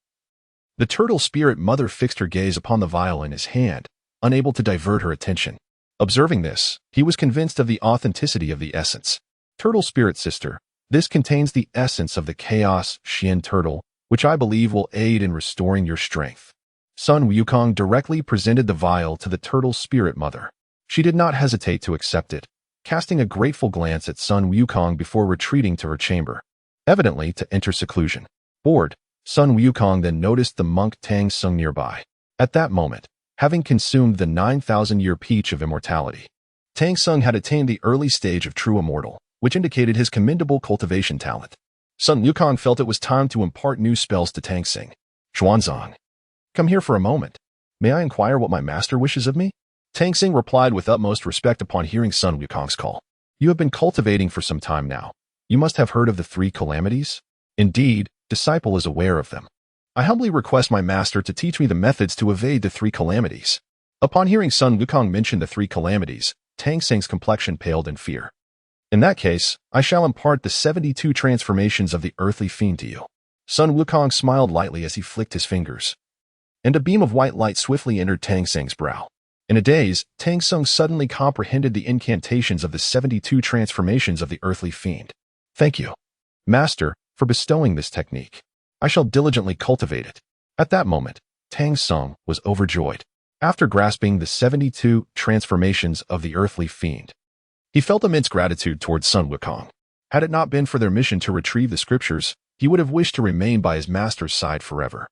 Speaker 1: the turtle spirit mother fixed her gaze upon the vial in his hand, unable to divert her attention. Observing this, he was convinced of the authenticity of the essence. Turtle spirit sister, this contains the essence of the Chaos Xian turtle, which I believe will aid in restoring your strength. Sun Wukong directly presented the vial to the turtle spirit mother. She did not hesitate to accept it, casting a grateful glance at Sun Wukong before retreating to her chamber, evidently to enter seclusion. Bored, Sun Wukong then noticed the monk Tang Sung nearby. At that moment, having consumed the 9,000-year peach of immortality, Tang Sung had attained the early stage of true immortal, which indicated his commendable cultivation talent. Sun Wukong felt it was time to impart new spells to Tang Sung. Xuanzang, come here for a moment. May I inquire what my master wishes of me? Tang Sung replied with utmost respect upon hearing Sun Wukong's call. You have been cultivating for some time now. You must have heard of the 3 calamities? Indeed, disciple is aware of them. I humbly request my master to teach me the methods to evade the 3 calamities. Upon hearing Sun Wukong mention the 3 calamities, Tang Sung's complexion paled in fear. In that case, I shall impart the 72 transformations of the earthly fiend to you. Sun Wukong smiled lightly as he flicked his fingers, and a beam of white light swiftly entered Tang Sung's brow. In a daze, Tang Sung suddenly comprehended the incantations of the 72 transformations of the earthly fiend. Thank you, master, for bestowing this technique. I shall diligently cultivate it. At that moment, Tang Sung was overjoyed. After grasping the 72 transformations of the earthly fiend, he felt immense gratitude towards Sun Wukong. Had it not been for their mission to retrieve the scriptures, he would have wished to remain by his master's side forever.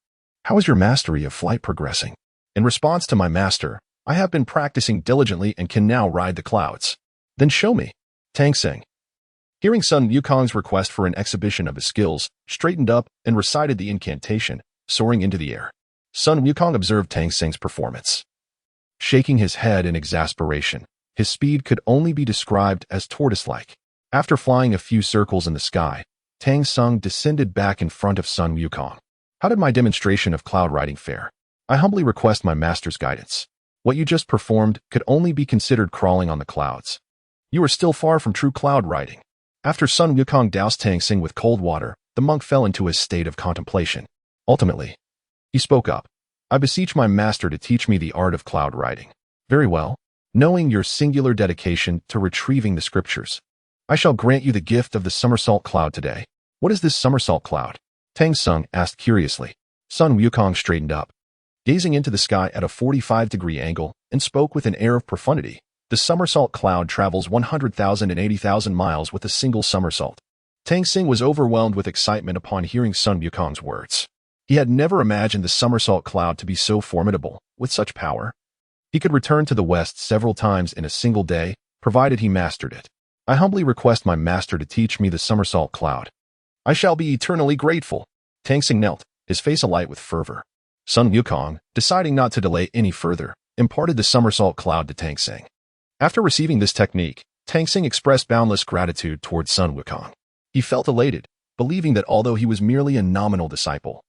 Speaker 1: How is your mastery of flight progressing? In response to my master, I have been practicing diligently and can now ride the clouds. Then show me. Tang Sung, hearing Sun Wukong's request for an exhibition of his skills, straightened up and recited the incantation, soaring into the air. Sun Wukong observed Tang Sung's performance, shaking his head in exasperation. His speed could only be described as tortoise-like. After flying a few circles in the sky, Tang Sung descended back in front of Sun Wukong. How did my demonstration of cloud riding fare? I humbly request my master's guidance. What you just performed could only be considered crawling on the clouds. You are still far from true cloud riding. After Sun Wukong doused Tang Sung with cold water, the monk fell into a state of contemplation. Ultimately, he spoke up. I beseech my master to teach me the art of cloud riding. Very well. Knowing your singular dedication to retrieving the scriptures, I shall grant you the gift of the somersault cloud today. What is this somersault cloud? Tang Sung asked curiously. Sun Wukong straightened up, gazing into the sky at a 45-degree angle, and spoke with an air of profundity. The somersault cloud travels 100,000 and 80,000 miles with a single somersault. Tang Sung was overwhelmed with excitement upon hearing Sun Wukong's words. He had never imagined the somersault cloud to be so formidable, with such power. He could return to the west several times in a single day, provided he mastered it. I humbly request my master to teach me the somersault cloud. I shall be eternally grateful. Tang Sung knelt, his face alight with fervor. Sun Wukong, deciding not to delay any further, imparted the somersault cloud to Tang Sung. After receiving this technique, Tamping expressed boundless gratitude towards Sun Wukong. He felt elated, believing that although he was merely a nominal disciple,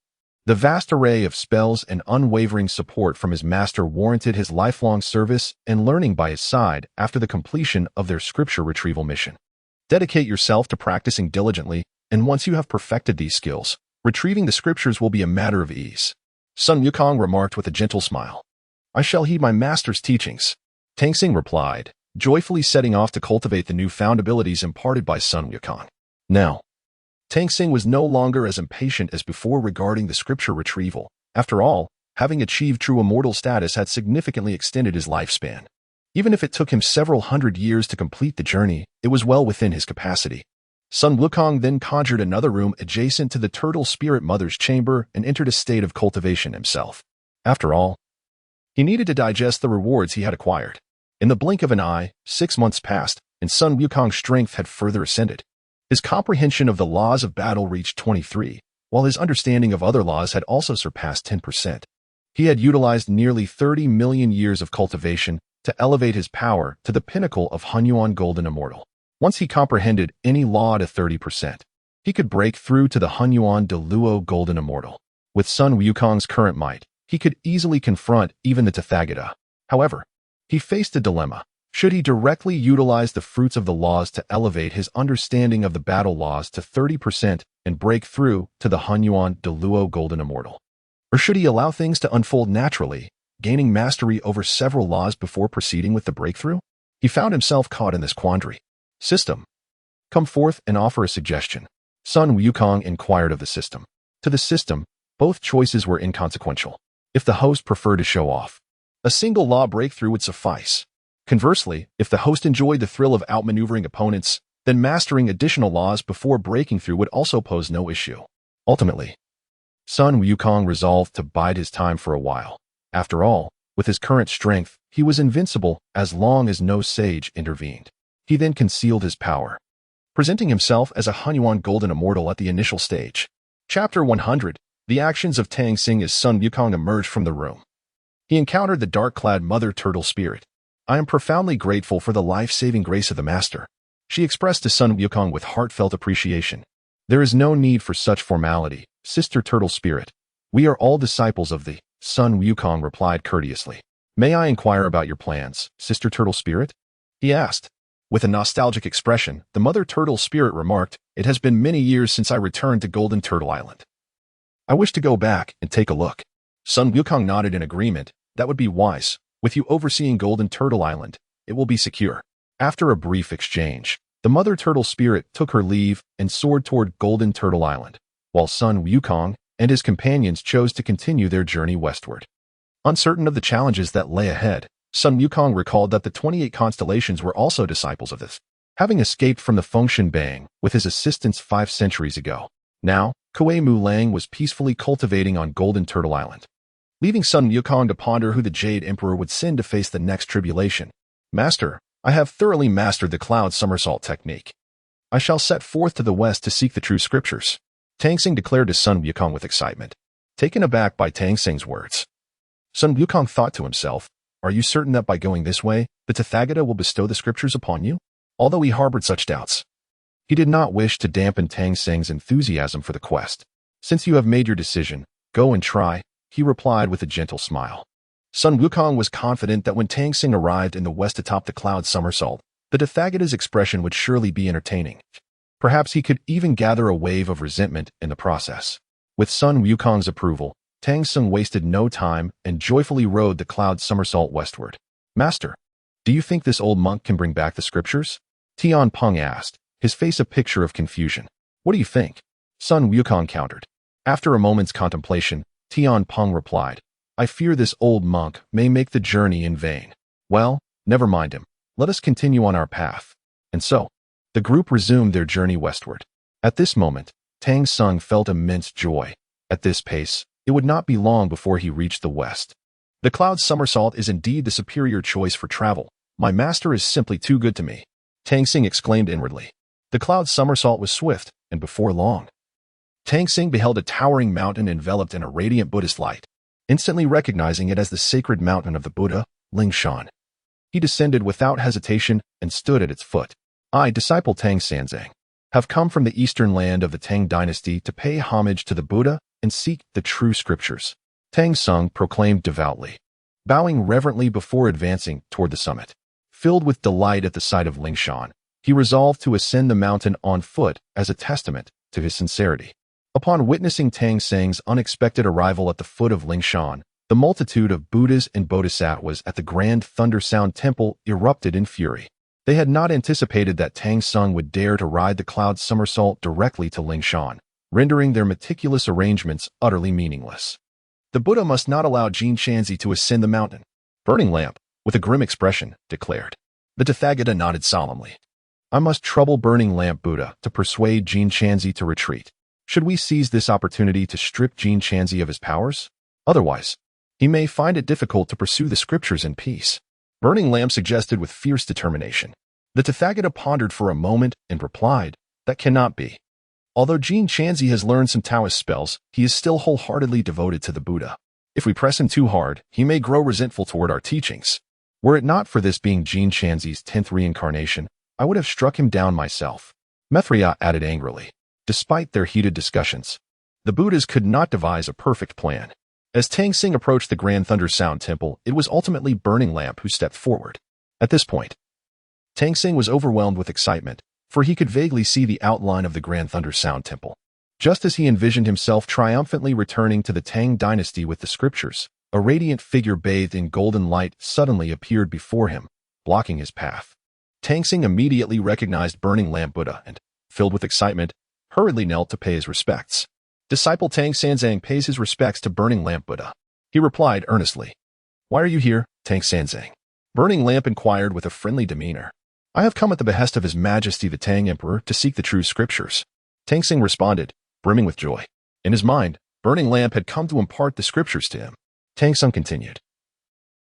Speaker 1: the vast array of spells and unwavering support from his master warranted his lifelong service and learning by his side after the completion of their scripture retrieval mission. Dedicate yourself to practicing diligently, and once you have perfected these skills, retrieving the scriptures will be a matter of ease. Sun Wukong remarked with a gentle smile. I shall heed my master's teachings. Tamping replied, joyfully setting off to cultivate the newfound abilities imparted by Sun Wukong. Now, Tamping was no longer as impatient as before regarding the scripture retrieval. After all, having achieved true immortal status had significantly extended his lifespan. Even if it took him several hundred years to complete the journey, it was well within his capacity. Sun Wukong then conjured another room adjacent to the turtle spirit mother's chamber and entered a state of cultivation himself. After all, he needed to digest the rewards he had acquired. In the blink of an eye, 6 months passed, and Sun Wukong's strength had further ascended. His comprehension of the laws of battle reached 23, while his understanding of other laws had also surpassed 10%. He had utilized nearly 30 million years of cultivation to elevate his power to the pinnacle of Hunyuan Golden Immortal. Once he comprehended any law to 30%, he could break through to the Hunyuan de Luo Golden Immortal. With Sun Wukong's current might, he could easily confront even the Tathagata. However, he faced a dilemma. Should he directly utilize the fruits of the laws to elevate his understanding of the battle laws to 30% and break through to the Hunyuan de Luo Golden Immortal? Or should he allow things to unfold naturally, gaining mastery over several laws before proceeding with the breakthrough? He found himself caught in this quandary. System. Come forth and offer a suggestion. Sun Wukong inquired of the system. To the system, both choices were inconsequential. If the host preferred to show off, a single law breakthrough would suffice. Conversely, if the host enjoyed the thrill of outmaneuvering opponents, then mastering additional laws before breaking through would also pose no issue. Ultimately, Sun Wukong resolved to bide his time for a while. After all, with his current strength, he was invincible as long as no sage intervened. He then concealed his power, presenting himself as a Hunyuan Golden Immortal at the initial stage. Chapter 100. The actions of Tamping as Sun Wukong emerged from the room. He encountered the dark-clad mother turtle spirit. I am profoundly grateful for the life-saving grace of the master. She expressed to Sun Wukong with heartfelt appreciation. There is no need for such formality, Sister Turtle Spirit. We are all disciples of the Sun Wukong replied courteously. May I inquire about your plans, Sister Turtle Spirit? He asked. With a nostalgic expression, the Mother Turtle Spirit remarked, It has been many years since I returned to Golden Turtle Island. I wish to go back and take a look. Sun Wukong nodded in agreement. That would be wise. With you overseeing Golden Turtle Island, it will be secure. After a brief exchange, the Mother Turtle Spirit took her leave and soared toward Golden Turtle Island, while Sun Wukong and his companions chose to continue their journey westward. Uncertain of the challenges that lay ahead, Sun Wukong recalled that the 28 constellations were also disciples of this, having escaped from the Fengshen Bang with his assistance 5 centuries ago. Now, Kue Mu Lang was peacefully cultivating on Golden Turtle Island, leaving Sun Wukong to ponder who the Jade Emperor would send to face the next tribulation. Master, I have thoroughly mastered the cloud somersault technique. I shall set forth to the west to seek the true scriptures. Tamping declared to Sun Wukong with excitement. Taken aback by Tamping's words, Sun Wukong thought to himself, Are you certain that by going this way, the Tathagata will bestow the scriptures upon you? Although he harbored such doubts, he did not wish to dampen Tamping's enthusiasm for the quest. Since you have made your decision, go and try, he replied with a gentle smile. Sun Wukong was confident that when Tamping arrived in the west atop the cloud somersault, the Tathagata's expression would surely be entertaining. Perhaps he could even gather a wave of resentment in the process. With Sun Wukong's approval, Tamping wasted no time and joyfully rode the cloud somersault westward. Master, do you think this old monk can bring back the scriptures? Tian Peng asked, his face a picture of confusion. What do you think? Sun Wukong countered. After a moment's contemplation, Tian Peng replied, I fear this old monk may make the journey in vain. Well, never mind him. Let us continue on our path. And so, the group resumed their journey westward. At this moment, Tamping felt immense joy. At this pace, it would not be long before he reached the west. The cloud somersault is indeed the superior choice for travel. My master is simply too good to me. Tamping exclaimed inwardly. The cloud somersault was swift, and before long, Tamping beheld a towering mountain enveloped in a radiant Buddhist light, instantly recognizing it as the sacred mountain of the Buddha, Lingshan. He descended without hesitation and stood at its foot. I, disciple Tang Sanzang, have come from the eastern land of the Tang dynasty to pay homage to the Buddha and seek the true scriptures, Tang Sung proclaimed devoutly, bowing reverently before advancing toward the summit. Filled with delight at the sight of Lingshan, he resolved to ascend the mountain on foot as a testament to his sincerity. Upon witnessing Tang Sang's unexpected arrival at the foot of Lingshan, the multitude of Buddhas and Bodhisattvas at the Grand Thunder Sound Temple erupted in fury. They had not anticipated that Tang Sung would dare to ride the cloud somersault directly to Lingshan, rendering their meticulous arrangements utterly meaningless. The Buddha must not allow Jin Shanzi to ascend the mountain. Burning Lamp, with a grim expression, declared. The Tathagata nodded solemnly. I must trouble Burning Lamp Buddha to persuade Jin Shanzi to retreat. Should we seize this opportunity to strip Jin Shanzi of his powers? Otherwise, he may find it difficult to pursue the scriptures in peace. Burning Lamp suggested with fierce determination. The Tathagata pondered for a moment and replied, that cannot be. Although Jin Shanzi has learned some Taoist spells, he is still wholeheartedly devoted to the Buddha. If we press him too hard, he may grow resentful toward our teachings. Were it not for this being Jin Shanzi's 10th reincarnation, I would have struck him down myself. Mithriya added angrily. Despite their heated discussions, the Buddhas could not devise a perfect plan. As Tang Sing approached the Grand Thunder Sound Temple, it was ultimately Burning Lamp who stepped forward. At this point, Tang Sing was overwhelmed with excitement, for he could vaguely see the outline of the Grand Thunder Sound Temple. Just as he envisioned himself triumphantly returning to the Tang dynasty with the scriptures, a radiant figure bathed in golden light suddenly appeared before him, blocking his path. Tang Sing immediately recognized Burning Lamp Buddha and, filled with excitement, hurriedly knelt to pay his respects. Disciple Tang Sanzang pays his respects to Burning Lamp Buddha. He replied earnestly. Why are you here, Tang Sanzang? Burning Lamp inquired with a friendly demeanor. I have come at the behest of His Majesty the Tang Emperor to seek the true scriptures. Tang Sing responded, brimming with joy. In his mind, Burning Lamp had come to impart the scriptures to him. Tang Sung continued.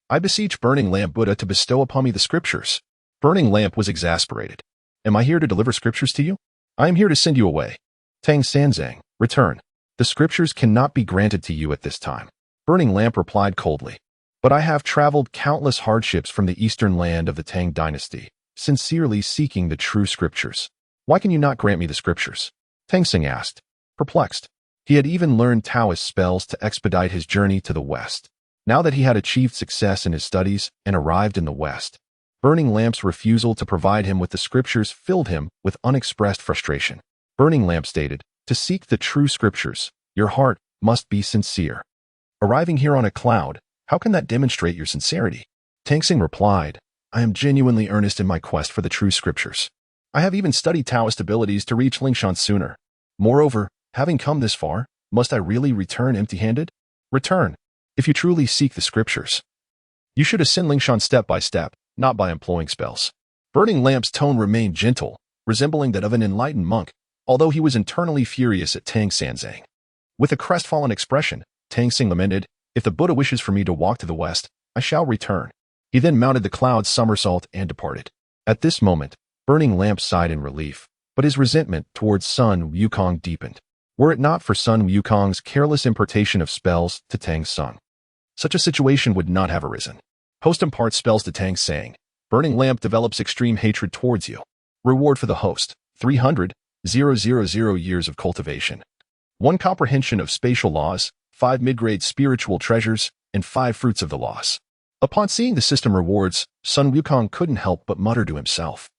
Speaker 1: I beseech Burning Lamp Buddha to bestow upon me the scriptures. Burning Lamp was exasperated. Am I here to deliver scriptures to you? I am here to send you away. Tang Sanzang, return. The scriptures cannot be granted to you at this time. Burning Lamp replied coldly. But I have traveled countless hardships from the eastern land of the Tang dynasty, sincerely seeking the true scriptures. Why can you not grant me the scriptures? Tang Sing asked, perplexed. He had even learned Taoist spells to expedite his journey to the west. Now that he had achieved success in his studies and arrived in the west, Burning Lamp's refusal to provide him with the scriptures filled him with unexpressed frustration. Burning Lamp stated, to seek the true scriptures, your heart must be sincere. Arriving here on a cloud, how can that demonstrate your sincerity? Tang Sing replied, I am genuinely earnest in my quest for the true scriptures. I have even studied Taoist abilities to reach Lingshan sooner. Moreover, having come this far, must I really return empty-handed? Return, if you truly seek the scriptures. You should ascend Lingshan step by step, not by employing spells. Burning Lamp's tone remained gentle, resembling that of an enlightened monk, although he was internally furious at Tang Sanzang. With a crestfallen expression, Tang Sing lamented, if the Buddha wishes for me to walk to the west, I shall return. He then mounted the cloud somersault and departed. At this moment, Burning Lamp sighed in relief, but his resentment towards Sun Wukong deepened. Were it not for Sun Wukong's careless importation of spells to Tang Sung, such a situation would not have arisen. Host imparts spells to Tang Sang. Burning Lamp develops extreme hatred towards you. Reward for the host, 300,000 years of cultivation. 1 comprehension of spatial laws, 5 mid-grade spiritual treasures, and 5 fruits of the laws. Upon seeing the system rewards, Sun Wukong couldn't help but mutter to himself.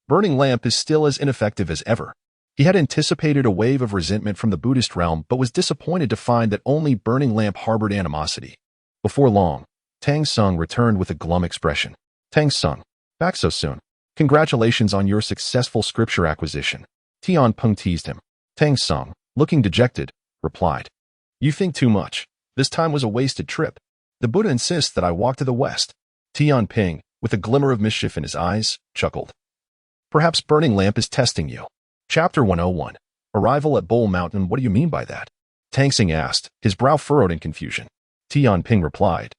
Speaker 1: Burning Lamp is still as ineffective as ever. He had anticipated a wave of resentment from the Buddhist realm but was disappointed to find that only Burning Lamp harbored animosity. Before long, Tang Sung returned with a glum expression. Tang Sung, back so soon. Congratulations on your successful scripture acquisition. Tian Peng teased him. Tang Sung, looking dejected, replied. You think too much. This time was a wasted trip. The Buddha insists that I walk to the west. Tian Peng, with a glimmer of mischief in his eyes, chuckled. Perhaps Burning Lamp is testing you. Chapter 101. Arrival at Bull Mountain. What do you mean by that? Tang Sing asked, his brow furrowed in confusion. Tian Peng replied.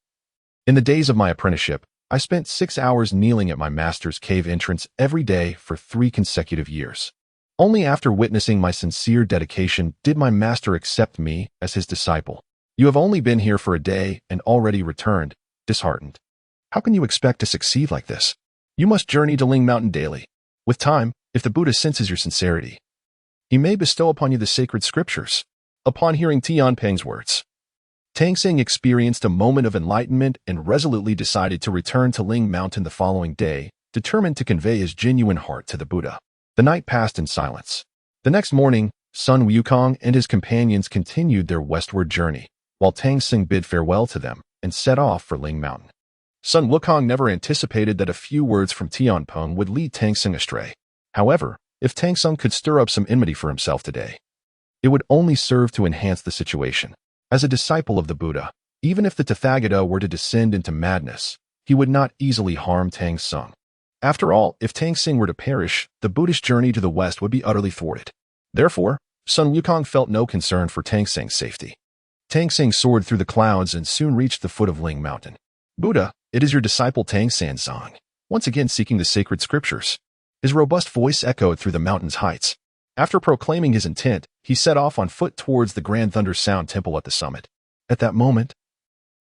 Speaker 1: In the days of my apprenticeship, I spent 6 hours kneeling at my master's cave entrance every day for 3 consecutive years. Only after witnessing my sincere dedication did my master accept me as his disciple. You have only been here for a day and already returned, disheartened. How can you expect to succeed like this? You must journey to Ling Mountain daily. With time, if the Buddha senses your sincerity, he may bestow upon you the sacred scriptures. Upon hearing Tamping's words, Tamping experienced a moment of enlightenment and resolutely decided to return to Ling Mountain the following day, determined to convey his genuine heart to the Buddha. The night passed in silence. The next morning, Sun Wukong and his companions continued their westward journey, while Tamping bid farewell to them and set off for Ling Mountain. Sun Wukong never anticipated that a few words from Tamping would lead Tamping astray. However, if Tamping could stir up some enmity for himself today, it would only serve to enhance the situation. As a disciple of the Buddha, even if the Tathagata were to descend into madness, he would not easily harm Tamping. After all, if Tamping were to perish, the Buddhist journey to the west would be utterly thwarted. Therefore, Sun Wukong felt no concern for Tamping's safety. Tamping soared through the clouds and soon reached the foot of Ling Mountain. Buddha, it is your disciple Tamping, once again seeking the sacred scriptures. His robust voice echoed through the mountain's heights. After proclaiming his intent, he set off on foot towards the Grand Thunder Sound Temple at the summit. At that moment,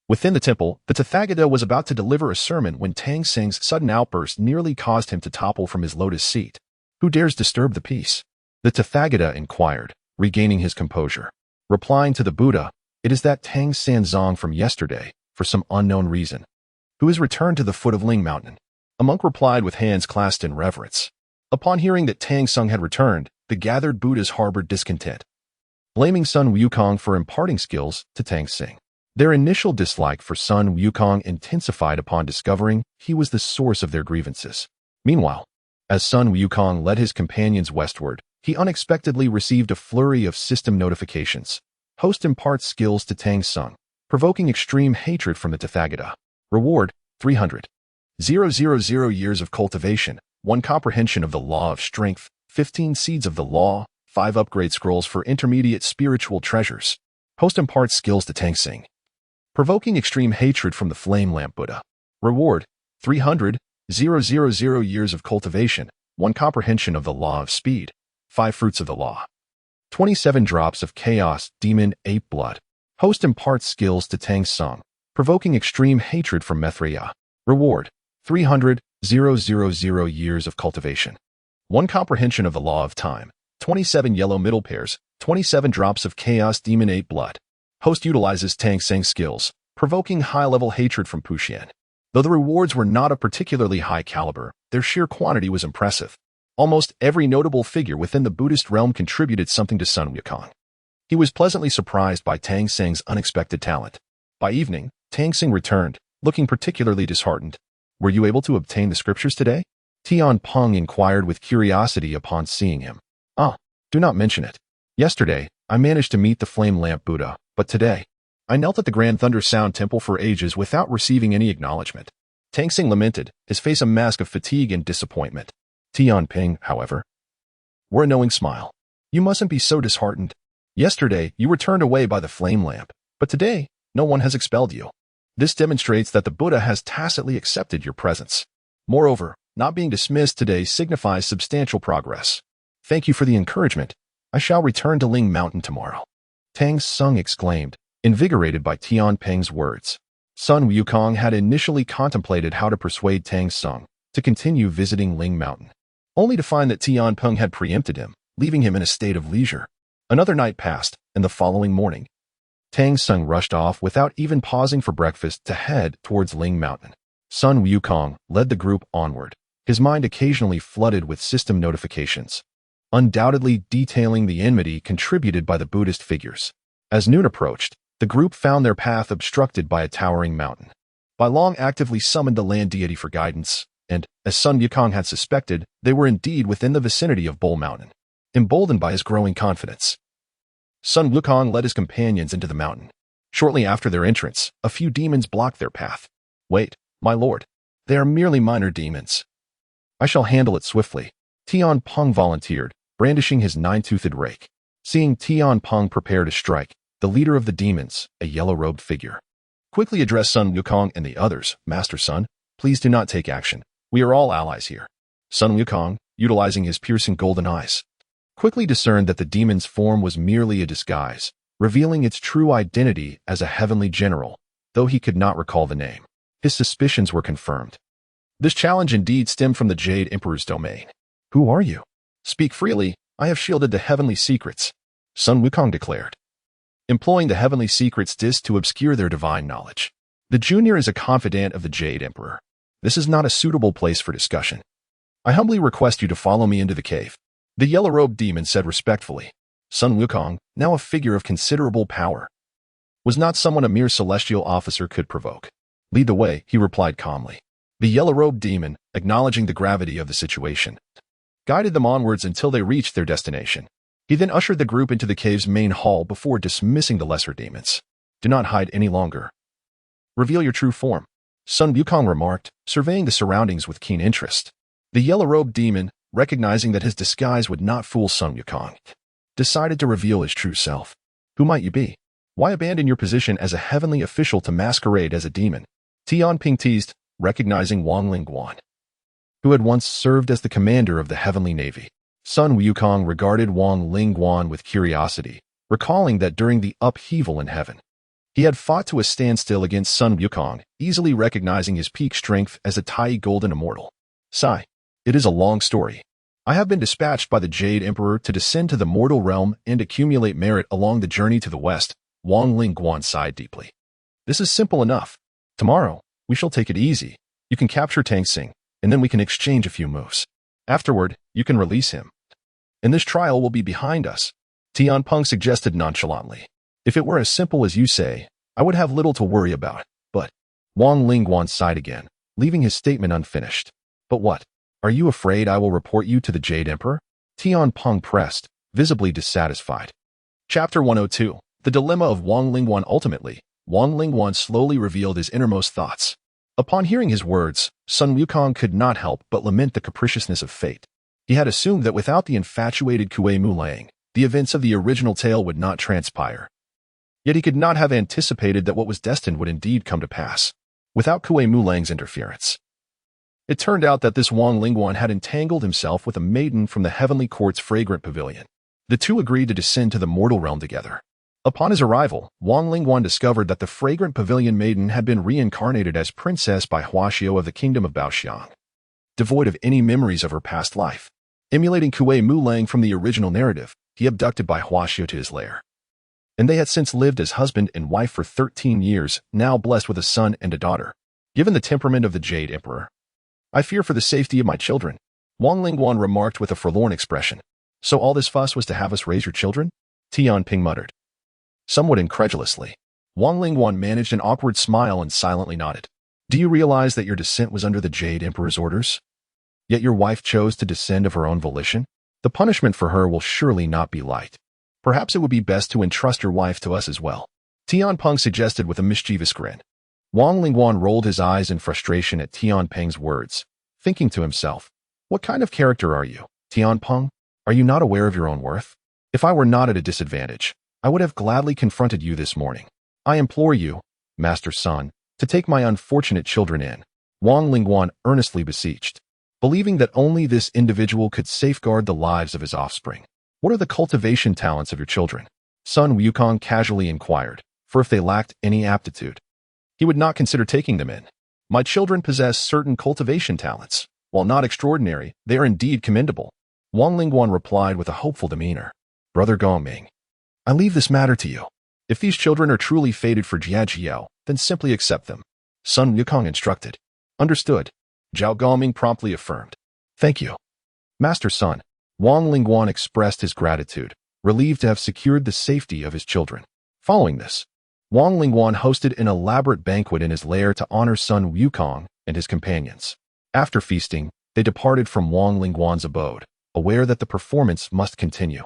Speaker 1: within the temple, the Tathagata was about to deliver a sermon when Tamping's sudden outburst nearly caused him to topple from his lotus seat. Who dares disturb the peace? The Tathagata inquired, regaining his composure. Replying to the Buddha, it is that Tamping from yesterday, for some unknown reason, who has returned to the foot of Ling Mountain. A monk replied with hands clasped in reverence. Upon hearing that Tamping had returned, the gathered Buddhas harbored discontent, blaming Sun Wukong for imparting skills to Tamping. Their initial dislike for Sun Wukong intensified upon discovering he was the source of their grievances. Meanwhile, as Sun Wukong led his companions westward, he unexpectedly received a flurry of system notifications. Host imparts skills to Tamping, provoking extreme hatred from the Tathagata. Reward, 300. 000 years of cultivation, 1 comprehension of the law of strength, 15 seeds of the law, 5 upgrade scrolls for intermediate spiritual treasures. Host imparts skills to Tamping, provoking extreme hatred from the flame lamp Buddha. Reward, 300. 000 years of cultivation, 1 comprehension of the law of speed, 5 fruits of the law. 27 drops of chaos, demon, ape blood. Host imparts skills to Tamping, provoking extreme hatred from Maitreya. Reward, 300. 000 years of cultivation. 1 comprehension of the law of time, 27 yellow middle pairs, 27 drops of chaos, demon, ape blood. Host utilizes Tamping's skills, provoking high-level hatred from Puxian. Though the rewards were not of particularly high caliber, their sheer quantity was impressive. Almost every notable figure within the Buddhist realm contributed something to Sun Wukong. He was pleasantly surprised by Tamping's unexpected talent. By evening, Tamping returned, looking particularly disheartened. Were you able to obtain the scriptures today? Tamping inquired with curiosity upon seeing him. Do not mention it. Yesterday, I managed to meet the flame lamp Buddha, but today, I knelt at the Grand Thunder Sound Temple for ages without receiving any acknowledgement. Tamping lamented, his face a mask of fatigue and disappointment. Tamping, however, wore a knowing smile. You mustn't be so disheartened. Yesterday, you were turned away by the flame lamp, but today, no one has expelled you. This demonstrates that the Buddha has tacitly accepted your presence. Moreover, not being dismissed today signifies substantial progress. Thank you for the encouragement. I shall return to Ling Mountain tomorrow. Tamping exclaimed, invigorated by Tamping's words. Sun Wukong had initially contemplated how to persuade Tamping to continue visiting Ling Mountain, only to find that Tamping had preempted him, leaving him in a state of leisure. Another night passed, and the following morning, Tamping rushed off without even pausing for breakfast to head towards Ling Mountain. Sun Wukong led the group onward, his mind occasionally flooded with system notifications, undoubtedly detailing the enmity contributed by the Buddhist figures. As noon approached, the group found their path obstructed by a towering mountain. Bai Long actively summoned the land deity for guidance, and, as Sun Wukong had suspected, they were indeed within the vicinity of Bull Mountain. Emboldened by his growing confidence, Sun Wukong led his companions into the mountain. Shortly after their entrance, a few demons blocked their path. Wait, my lord. They are merely minor demons. I shall handle it swiftly. Tamping volunteered, brandishing his 9-toothed rake. Seeing Tamping prepare to strike, the leader of the demons, a yellow-robed figure, quickly addressed Sun Wukong and the others. Master Sun, please do not take action. We are all allies here. Sun Wukong, utilizing his piercing golden eyes, quickly discerned that the demon's form was merely a disguise, revealing its true identity as a heavenly general, though he could not recall the name. His suspicions were confirmed. This challenge indeed stemmed from the Jade Emperor's domain. Who are you? Speak freely. I have shielded the heavenly secrets, Sun Wukong declared, employing the heavenly secrets disc to obscure their divine knowledge. The junior is a confidant of the Jade Emperor. This is not a suitable place for discussion. I humbly request you to follow me into the cave, the yellow-robed demon said respectfully. Sun Wukong, now a figure of considerable power, was not someone a mere celestial officer could provoke. Lead the way, he replied calmly. The yellow-robed demon, acknowledging the gravity of the situation, guided them onwards until they reached their destination. He then ushered the group into the cave's main hall before dismissing the lesser demons. Do not hide any longer. Reveal your true form, Sun Wukong remarked, surveying the surroundings with keen interest. The yellow-robed demon, recognizing that his disguise would not fool Sun Wukong, decided to reveal his true self. Who might you be? Why abandon your position as a heavenly official to masquerade as a demon? Tamping teased, recognizing Wang Lingguan, who had once served as the commander of the Heavenly Navy. Sun Wukong regarded Wang Lingguan with curiosity, recalling that during the upheaval in heaven, he had fought to a standstill against Sun Wukong, easily recognizing his peak strength as a Tai Golden Immortal. Sigh. It is a long story. I have been dispatched by the Jade Emperor to descend to the mortal realm and accumulate merit along the journey to the west. Wang Lingguan sighed deeply. This is simple enough. Tomorrow, we shall take it easy. You can capture Tamping, and then we can exchange a few moves. Afterward, you can release him. And this trial will be behind us, Tamping suggested nonchalantly. If it were as simple as you say, I would have little to worry about. But Wang Lingguan sighed again, leaving his statement unfinished. But what? Are you afraid I will report you to the Jade Emperor? Tamping pressed, visibly dissatisfied. Chapter 102. The Dilemma of Wang Lingguan. Ultimately, Wang Lingguan slowly revealed his innermost thoughts. Upon hearing his words, Sun Wukong could not help but lament the capriciousness of fate. He had assumed that without the infatuated Kuei Mulang, the events of the original tale would not transpire. Yet he could not have anticipated that what was destined would indeed come to pass, without Kuei Mulang's interference. It turned out that this Wang Lingguan had entangled himself with a maiden from the Heavenly Court's fragrant pavilion. The two agreed to descend to the mortal realm together. Upon his arrival, Wang Lingguan discovered that the fragrant pavilion maiden had been reincarnated as princess by Huaxiao of the kingdom of Baoxiang, devoid of any memories of her past life. Emulating Kuei Mulang from the original narrative, he abducted by Huaxiao to his lair. And they had since lived as husband and wife for 13 years, now blessed with a son and a daughter. Given the temperament of the Jade Emperor, I fear for the safety of my children, Wang Lingguan remarked with a forlorn expression. So all this fuss was to have us raise your children? Tamping muttered. Somewhat incredulously, Wang Lingguan managed an awkward smile and silently nodded. Do you realize that your descent was under the Jade Emperor's orders? Yet your wife chose to descend of her own volition? The punishment for her will surely not be light. Perhaps it would be best to entrust your wife to us as well, Tamping suggested with a mischievous grin. Wang Lingguan rolled his eyes in frustration at Tamping's words, thinking to himself, what kind of character are you, Tamping? Are you not aware of your own worth? If I were not at a disadvantage, I would have gladly confronted you this morning. I implore you, Master Sun, to take my unfortunate children in, Wang Lingguan earnestly beseeched, believing that only this individual could safeguard the lives of his offspring. What are the cultivation talents of your children? Sun Wukong casually inquired, for if they lacked any aptitude, he would not consider taking them in. My children possess certain cultivation talents. While not extraordinary, they are indeed commendable, Wang Lingguan replied with a hopeful demeanor. Brother Gongming, I leave this matter to you. If these children are truly fated for Jiajiao, then simply accept them, Sun Wukong instructed. Understood, Zhao Gongming promptly affirmed. Thank you, Master Sun. Wang Lingguan expressed his gratitude, relieved to have secured the safety of his children. Following this, Wang Lingguan hosted an elaborate banquet in his lair to honor Sun Wukong and his companions. After feasting, they departed from Wang Lingguan's abode, aware that the performance must continue,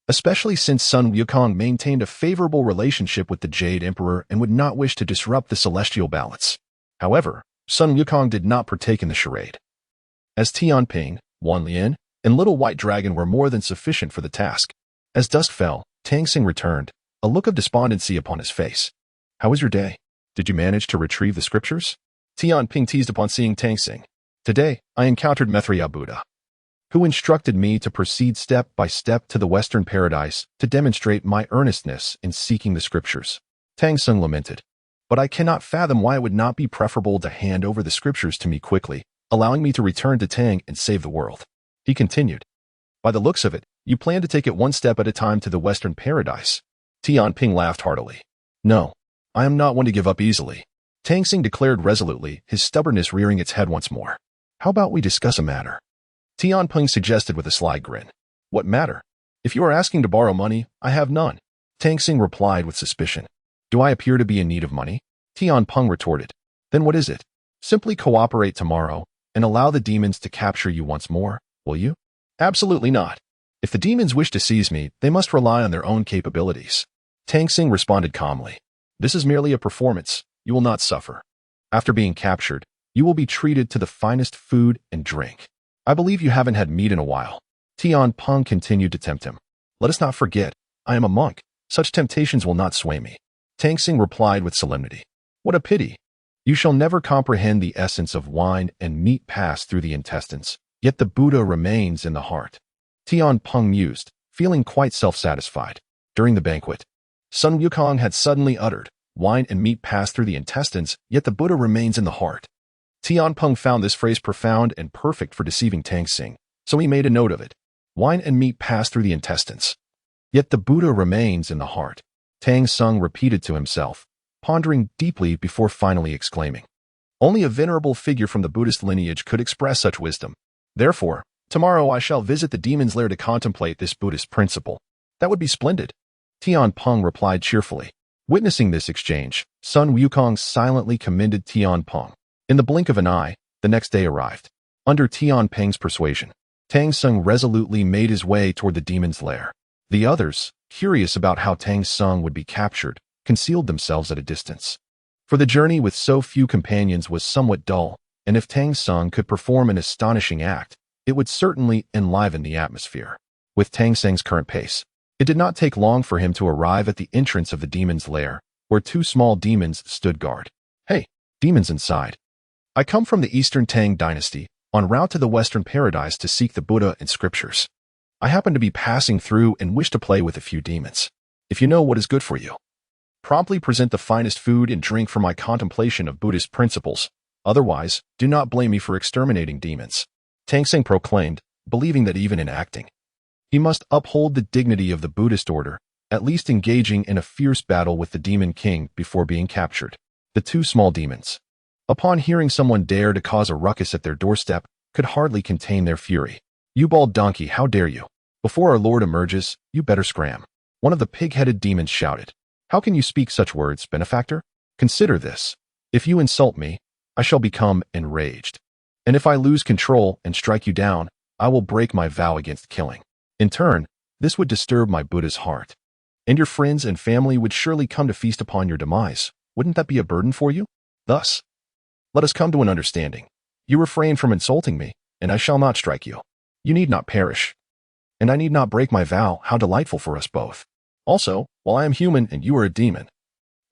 Speaker 1: especially since Sun Wukong maintained a favorable relationship with the Jade Emperor and would not wish to disrupt the celestial balance. However, Sun Wukong did not partake in the charade, as Tamping, Guanyin, and Little White Dragon were more than sufficient for the task. As dusk fell, Tamping returned, a look of despondency upon his face. How was your day? Did you manage to retrieve the scriptures? Tamping teased upon seeing Tamping. Today, I encountered Mithria Buddha, who instructed me to proceed step by step to the Western Paradise to demonstrate my earnestness in seeking the scriptures. Tamping lamented. but I cannot fathom why it would not be preferable to hand over the scriptures to me quickly, allowing me to return to Tang and save the world. He continued. By the looks of it, you plan to take it one step at a time to the Western paradise. Tamping laughed heartily. No, I am not one to give up easily. Tamping declared resolutely, his stubbornness rearing its head once more. How about we discuss a matter? Tamping suggested with a sly grin. What matter? If you are asking to borrow money, I have none. Tamping replied with suspicion. Do I appear to be in need of money? Tamping retorted. Then what is it? Simply cooperate tomorrow and allow the demons to capture you once more, will you? Absolutely not. If the demons wish to seize me, they must rely on their own capabilities. Tamping responded calmly. This is merely a performance. You will not suffer. After being captured, you will be treated to the finest food and drink. I believe you haven't had meat in a while. Tamping continued to tempt him. Let us not forget, I am a monk. Such temptations will not sway me. Tamping replied with solemnity. What a pity. You shall never comprehend the essence of wine and meat pass through the intestines, yet the Buddha remains in the heart. Tamping mused, feeling quite self-satisfied. During the banquet, Sun Wukong had suddenly uttered, wine and meat pass through the intestines, yet the Buddha remains in the heart. Tamping found this phrase profound and perfect for deceiving Tamping, so he made a note of it. Wine and meat pass through the intestines, yet the Buddha remains in the heart. Tamping repeated to himself, pondering deeply before finally exclaiming. Only a venerable figure from the Buddhist lineage could express such wisdom. Therefore, tomorrow I shall visit the demon's lair to contemplate this Buddhist principle. That would be splendid. Tamping replied cheerfully. Witnessing this exchange, Sun Wukong silently commended Tamping. In the blink of an eye, the next day arrived. Under Tamping's persuasion, Tamping resolutely made his way toward the demon's lair. The others, curious about how Tamping would be captured, concealed themselves at a distance. For the journey with so few companions was somewhat dull, and if Tamping could perform an astonishing act, it would certainly enliven the atmosphere. With Tamping's current pace, it did not take long for him to arrive at the entrance of the demon's lair, where two small demons stood guard. Hey, demons inside. I come from the Eastern Tang dynasty, en route to the Western paradise to seek the Buddha and scriptures. I happen to be passing through and wish to play with a few demons. If you know what is good for you, promptly present the finest food and drink for my contemplation of Buddhist principles. Otherwise, do not blame me for exterminating demons. Tamping proclaimed, believing that even in acting, he must uphold the dignity of the Buddhist order, at least engaging in a fierce battle with the demon king before being captured. The two small demons, upon hearing someone dare to cause a ruckus at their doorstep, could hardly contain their fury. You bald donkey, how dare you? Before our Lord emerges, you better scram. One of the pig-headed demons shouted. How can you speak such words, benefactor? Consider this. If you insult me, I shall become enraged. And if I lose control and strike you down, I will break my vow against killing. In turn, this would disturb my Buddha's heart. And your friends and family would surely come to feast upon your demise. Wouldn't that be a burden for you? Thus, let us come to an understanding. You refrain from insulting me, and I shall not strike you. You need not perish. And I need not break my vow. How delightful for us both. Also, while I am human and you are a demon,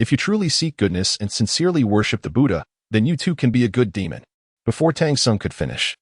Speaker 1: if you truly seek goodness and sincerely worship the Buddha, then you too can be a good demon. Before Tamping could finish,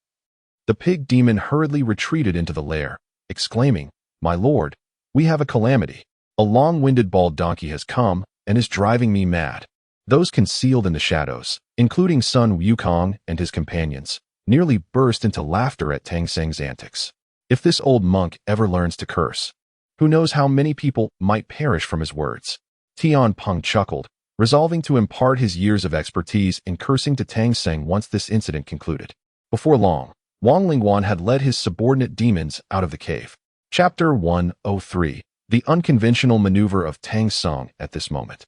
Speaker 1: the pig demon hurriedly retreated into the lair, exclaiming, My lord, we have a calamity. A long-winded bald donkey has come and is driving me mad. Those concealed in the shadows, including Sun Wukong and his companions, nearly burst into laughter at Tamping's antics. If this old monk ever learns to curse, who knows how many people might perish from his words? Tamping chuckled, resolving to impart his years of expertise in cursing to Tamping once this incident concluded. Before long, Wang Lingguan had led his subordinate demons out of the cave. Chapter 103. The unconventional maneuver of Tamping at this moment.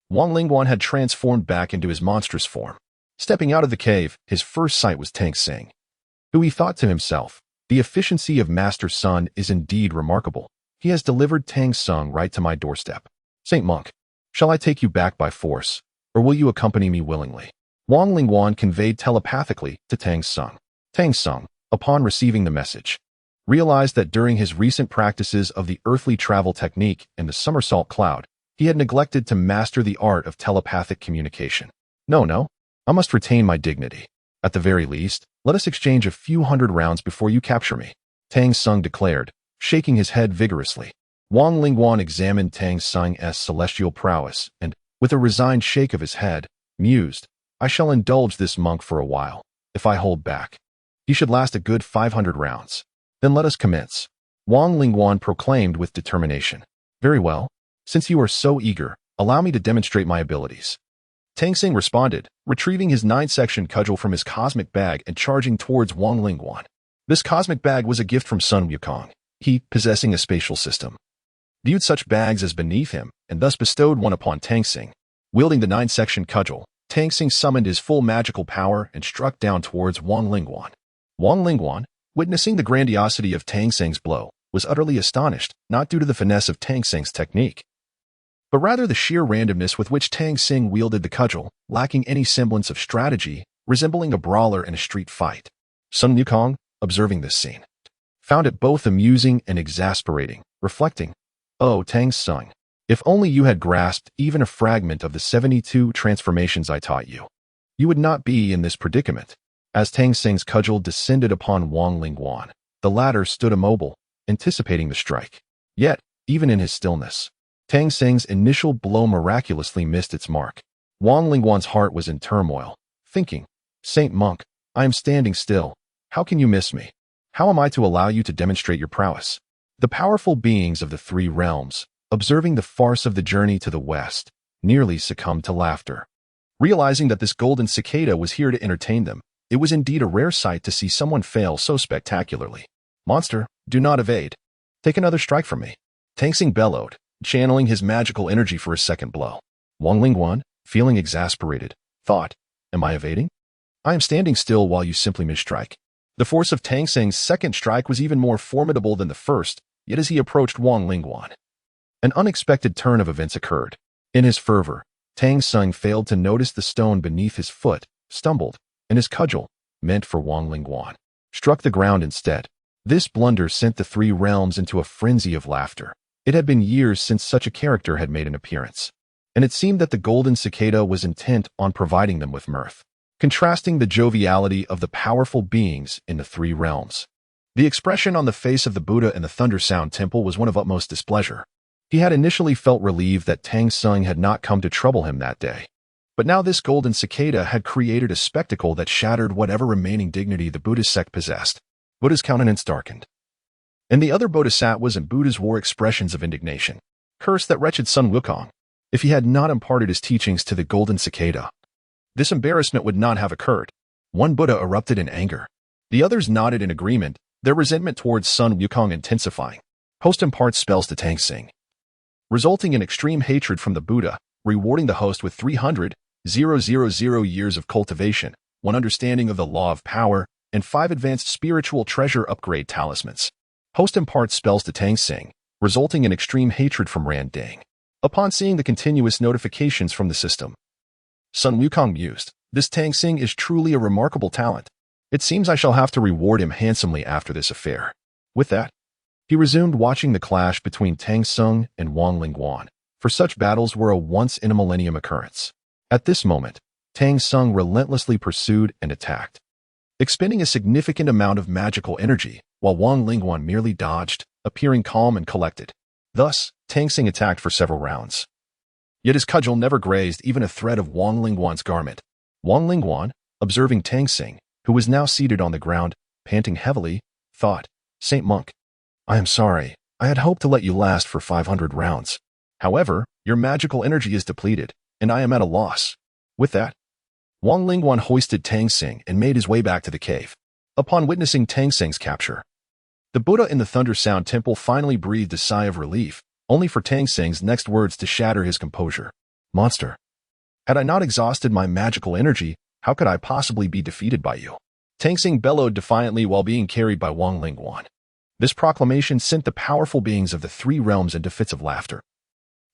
Speaker 1: Wang Lingguan had transformed back into his monstrous form. Stepping out of the cave, his first sight was Tamping, who he thought to himself, the efficiency of Master Sun is indeed remarkable. He has delivered Tamping right to my doorstep. Saint Monk, shall I take you back by force, or will you accompany me willingly? Wang Lingguan conveyed telepathically to Tamping. Tamping, upon receiving the message, realized that during his recent practices of the earthly travel technique and the somersault cloud, he had neglected to master the art of telepathic communication. No, I must retain my dignity. At the very least, let us exchange a few hundred rounds before you capture me, Tamping declared, shaking his head vigorously. Wang Lingguan examined Tamping's celestial prowess and, With a resigned shake of his head, mused, I shall indulge this monk for a while. If I hold back, he should last a good 500 rounds. Then let us commence. Wang Lingguan proclaimed with determination. Very well. Since you are so eager, allow me to demonstrate my abilities. Tang Xing responded, retrieving his 9-section cudgel from his cosmic bag and charging towards Wang Lingguan. This cosmic bag was a gift from Sun Wukong. He, possessing a spatial system, viewed such bags as beneath him and thus bestowed one upon Tang Xing. Wielding the 9-section cudgel, Tang Xing summoned his full magical power and struck down towards Wang Lingguan. Wang Lingguan, witnessing the grandiosity of Tang Xing's blow, was utterly astonished, not due to the finesse of Tang Xing's technique, but rather the sheer randomness with which Tang Xing wielded the cudgel, lacking any semblance of strategy, resembling a brawler in a street fight. Sun Wukong, observing this scene, found it both amusing and exasperating, reflecting, Oh, Tang Xing, if only you had grasped even a fragment of the 72 transformations I taught you, you would not be in this predicament. As Tang Xing's cudgel descended upon Wang Lingguan, the latter stood immobile, anticipating the strike. Yet, even in his stillness, Tang Xing's initial blow miraculously missed its mark. Wang Lingguan's heart was in turmoil, thinking, Saint Monk, I am standing still. How can you miss me? How am I to allow you to demonstrate your prowess? The powerful beings of the 3 realms, observing the farce of the journey to the west, nearly succumbed to laughter. Realizing that this golden cicada was here to entertain them, it was indeed a rare sight to see someone fail so spectacularly. Monster, do not evade. Take another strike from me. Tang Xing bellowed, channeling his magical energy for a second blow. Wang Lingguan, feeling exasperated, thought, Am I evading? I am standing still while you simply misstrike. The force of Tang Xing's second strike was even more formidable than the first, yet as he approached Wang Lingguan, an unexpected turn of events occurred. In his fervor, Tang Xing failed to notice the stone beneath his foot, stumbled, and his cudgel, meant for Wang Lingguan, struck the ground instead. This blunder sent the 3 realms into a frenzy of laughter. It had been years since such a character had made an appearance, and it seemed that the golden cicada was intent on providing them with mirth, contrasting the joviality of the powerful beings in the 3 realms. The expression on the face of the Buddha in the Thunder Sound Temple was one of utmost displeasure. He had initially felt relieved that Tang Xing had not come to trouble him that day, but now this golden cicada had created a spectacle that shattered whatever remaining dignity the Buddhist sect possessed. Buddha's countenance darkened, and the other bodhisattvas and Buddhas wore expressions of indignation. Curse that wretched Sun Wukong. If he had not imparted his teachings to the golden cicada, this embarrassment would not have occurred. One Buddha erupted in anger. The others nodded in agreement, their resentment towards Sun Wukong intensifying. Host imparts spells to Tang Xing, resulting in extreme hatred from the Buddha, rewarding the host with 300,000 years of cultivation, 1 understanding of the law of power, and 5 advanced spiritual treasure upgrade talismans. Host imparts spells to Tang Xing, resulting in extreme hatred from Ran Dang. Upon seeing the continuous notifications from the system, Sun Wukong mused, This Tang Xing is truly a remarkable talent. It seems I shall have to reward him handsomely after this affair. With that, he resumed watching the clash between Tang Xing and Wang Lingguan, for such battles were a once-in-a-millennium occurrence. At this moment, Tang Xing relentlessly pursued and attacked, expending a significant amount of magical energy, while Wang Lingguan merely dodged, appearing calm and collected. Thus, Tang Xing attacked for several rounds. Yet his cudgel never grazed even a thread of Wang Lingguan's garment. Wang Lingguan, observing Tang Xing, who was now seated on the ground, panting heavily, thought, Saint Monk, I am sorry, I had hoped to let you last for 500 rounds. However, your magical energy is depleted, and I am at a loss. With that, Wang Lingguan hoisted Tang Xing and made his way back to the cave. Upon witnessing Tang Xing's capture, the Buddha in the Thunder Sound Temple finally breathed a sigh of relief, only for Tang Xing's next words to shatter his composure. Monster, had I not exhausted my magical energy, how could I possibly be defeated by you? Tang Xing bellowed defiantly while being carried by Wang Lingguan. This proclamation sent the powerful beings of the 3 realms into fits of laughter.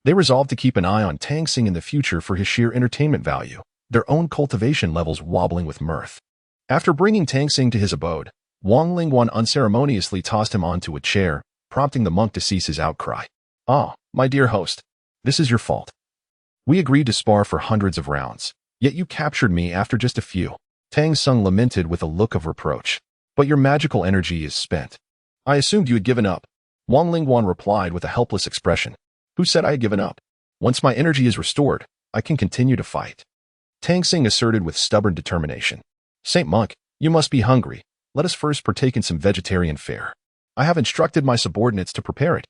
Speaker 1: They resolved to keep an eye on Tang Xing in the future for his sheer entertainment value, their own cultivation levels wobbling with mirth. After bringing Tang Xing to his abode, Wang Lingguan unceremoniously tossed him onto a chair, prompting the monk to cease his outcry. Ah, my dear host, this is your fault. We agreed to spar for hundreds of rounds, yet you captured me after just a few. Tang Xing lamented with a look of reproach. But your magical energy is spent. I assumed you had given up. Wang Lingguan replied with a helpless expression. Who said I had given up? Once my energy is restored, I can continue to fight. Tang Xing asserted with stubborn determination. Saint Monk, you must be hungry. Let us first partake in some vegetarian fare. I have instructed my subordinates to prepare it.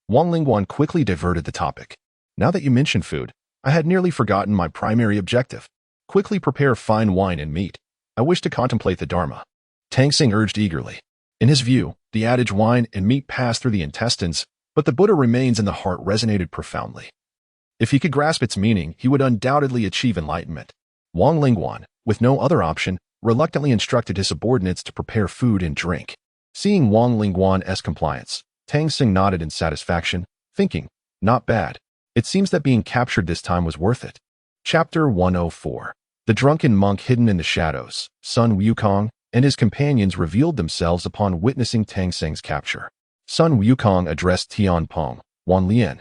Speaker 1: Wang Lingguan quickly diverted the topic. Now that you mention food, I had nearly forgotten my primary objective. Quickly prepare fine wine and meat. I wish to contemplate the Dharma. Tang Xing urged eagerly. In his view, the adage wine and meat pass through the intestines, but the Buddha remains in the heart resonated profoundly. If he could grasp its meaning, he would undoubtedly achieve enlightenment. Wang Lingguan, with no other option, reluctantly instructed his subordinates to prepare food and drink. Seeing Wang Lingguan's compliance, Tang Xing nodded in satisfaction, thinking, not bad. It seems that being captured this time was worth it. Chapter 104. The drunken monk hidden in the shadows, Sun Wukong, and his companions revealed themselves upon witnessing Tang Xing's capture. Sun Wukong addressed Tamping, Wan Lian,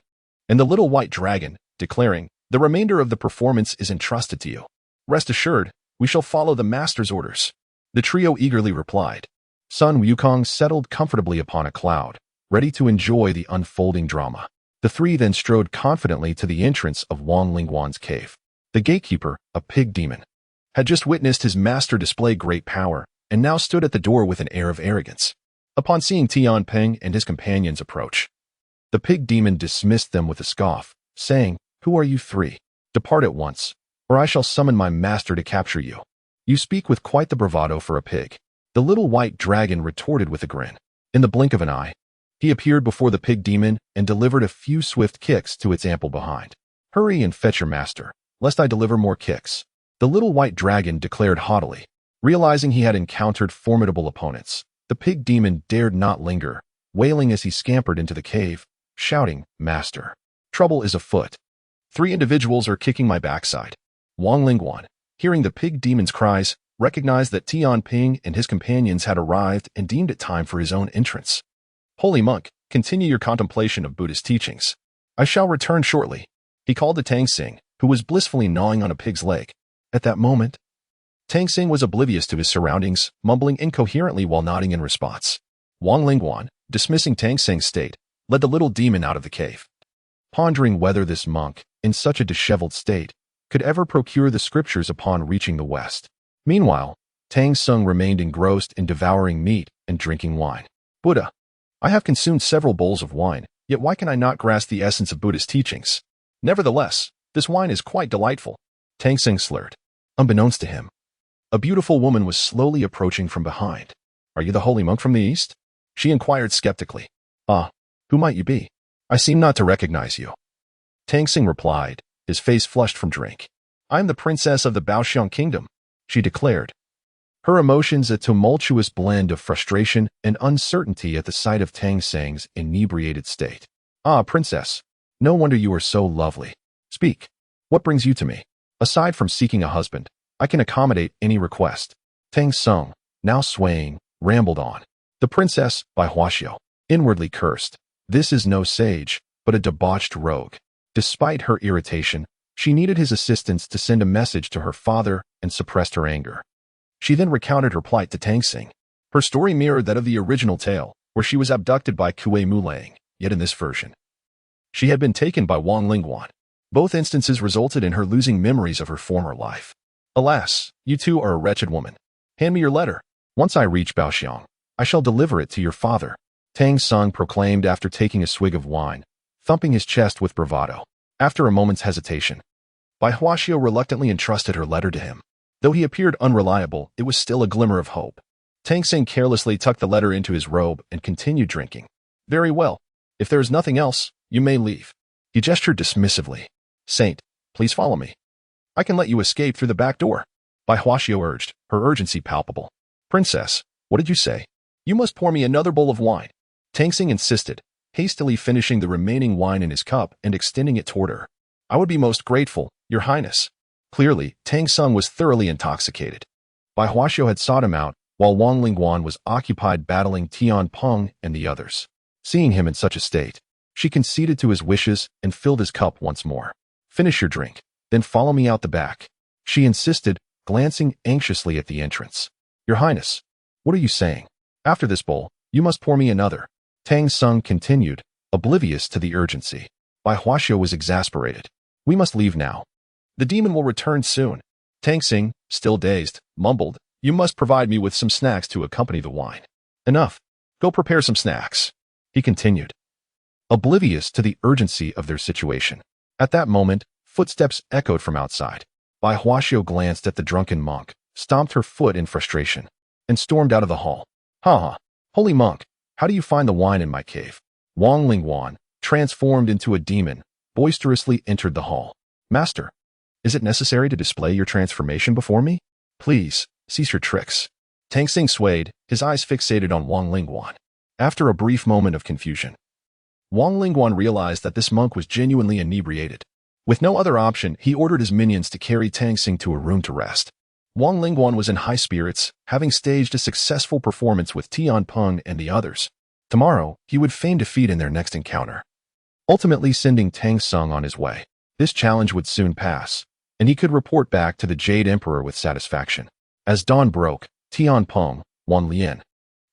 Speaker 1: and the little white dragon, declaring, the remainder of the performance is entrusted to you. Rest assured, we shall follow the master's orders. The trio eagerly replied. Sun Wukong settled comfortably upon a cloud, ready to enjoy the unfolding drama. The three then strode confidently to the entrance of Wang Lingguan's cave. The gatekeeper, a pig demon, had just witnessed his master display great power, and now stood at the door with an air of arrogance. Upon seeing Tamping and his companions approach, the pig demon dismissed them with a scoff, saying, Who are you three? Depart at once, or I shall summon my master to capture you. You speak with quite the bravado for a pig. The little white dragon retorted with a grin. In the blink of an eye, he appeared before the pig demon and delivered a few swift kicks to its ample behind. Hurry and fetch your master, lest I deliver more kicks. The little white dragon declared haughtily. Realizing he had encountered formidable opponents, the pig demon dared not linger, wailing as he scampered into the cave, shouting, Master, trouble is afoot. 3 individuals are kicking my backside. Wang Lingguan, hearing the pig demon's cries, recognized that Tamping and his companions had arrived and deemed it time for his own entrance. Holy monk, continue your contemplation of Buddhist teachings. I shall return shortly. He called to Tang Xing, who was blissfully gnawing on a pig's leg. At that moment, Tang Xing was oblivious to his surroundings, mumbling incoherently while nodding in response. Wang Lingguan, dismissing Tang Xing's state, led the little demon out of the cave. Pondering whether this monk, in such a disheveled state, could ever procure the scriptures upon reaching the West. Meanwhile, Tang Xing remained engrossed in devouring meat and drinking wine. Buddha, I have consumed several bowls of wine, yet why can I not grasp the essence of Buddhist teachings? Nevertheless, this wine is quite delightful. Tang Xing slurred. Unbeknownst to him, a beautiful woman was slowly approaching from behind. Are you the holy monk from the east? She inquired skeptically. Ah, who might you be? I seem not to recognize you. Tang Xing replied, his face flushed from drink. I am the princess of the Baoxiang kingdom, she declared. Her emotions a tumultuous blend of frustration and uncertainty at the sight of Tang Xing's inebriated state. Ah, princess, no wonder you are so lovely. Speak. What brings you to me? Aside from seeking a husband, I can accommodate any request. Tang Xing, now swaying, rambled on. The princess, by Huaxiao, inwardly cursed. This is no sage, but a debauched rogue. Despite her irritation, she needed his assistance to send a message to her father and suppressed her anger. She then recounted her plight to Tang Xing. Her story mirrored that of the original tale, where she was abducted by Kuei Mulang, yet in this version, she had been taken by Wang Lingguan. Both instances resulted in her losing memories of her former life. Alas, you too are a wretched woman. Hand me your letter. Once I reach Baoxiang, I shall deliver it to your father. Tang Xing proclaimed after taking a swig of wine, thumping his chest with bravado. After a moment's hesitation, Bai Huaxiao reluctantly entrusted her letter to him. Though he appeared unreliable, it was still a glimmer of hope. Tang Xing carelessly tucked the letter into his robe and continued drinking. Very well. If there is nothing else, you may leave. He gestured dismissively. Saint, please follow me. I can let you escape through the back door. Bai Huaxiao urged, her urgency palpable. Princess, what did you say? You must pour me another bowl of wine. Tang Xing insisted, hastily finishing the remaining wine in his cup and extending it toward her. I would be most grateful, Your Highness. Clearly, Tang Xing was thoroughly intoxicated. Bai Huaxiao had sought him out, while Wang Lingguan was occupied battling Tamping and the others. Seeing him in such a state, she conceded to his wishes and filled his cup once more. Finish your drink, then follow me out the back, she insisted, glancing anxiously at the entrance. Your Highness, what are you saying? After this bowl, you must pour me another. Tang Xing continued, oblivious to the urgency. Bai Huaxiao was exasperated. We must leave now. The demon will return soon. Tangsing, still dazed, mumbled, "You must provide me with some snacks to accompany the wine." "Enough. Go prepare some snacks," he continued, oblivious to the urgency of their situation. At that moment, footsteps echoed from outside. Bai Huaxiu glanced at the drunken monk, stomped her foot in frustration, and stormed out of the hall. "Ha! Holy monk, how do you find the wine in my cave?" Wang Lingguan, transformed into a demon, boisterously entered the hall. "Master, is it necessary to display your transformation before me? Please, cease your tricks." Tangsing swayed, his eyes fixated on Wang Lingguan. After a brief moment of confusion, Wang Lingguan realized that this monk was genuinely inebriated. With no other option, he ordered his minions to carry Tangsing to a room to rest. Wang Lingguan was in high spirits, having staged a successful performance with Tamping and the others. Tomorrow, he would feign defeat in their next encounter, ultimately sending Tangsing on his way. This challenge would soon pass, and he could report back to the Jade Emperor with satisfaction. As dawn broke, Tamping, Wan Lian,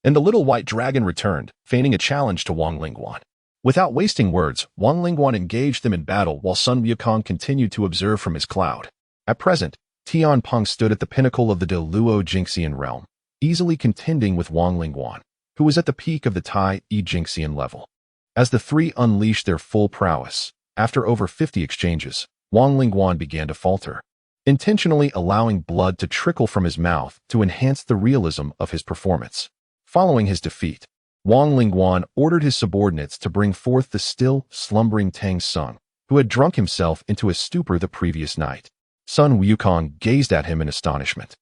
Speaker 1: and the little white dragon returned, feigning a challenge to Wang Lingguan. Without wasting words, Wang Lingguan engaged them in battle while Sun Wukong continued to observe from his cloud. At present, Tamping stood at the pinnacle of the Deluo Jinxian realm, easily contending with Wang Lingguan, who was at the peak of the Tai E Jinxian level. As the three unleashed their full prowess, after over 50 exchanges, Wang Lingguan began to falter, intentionally allowing blood to trickle from his mouth to enhance the realism of his performance. Following his defeat, Wang Lingguan ordered his subordinates to bring forth the still slumbering Tangsing, who had drunk himself into a stupor the previous night. Sun Wukong gazed at him in astonishment,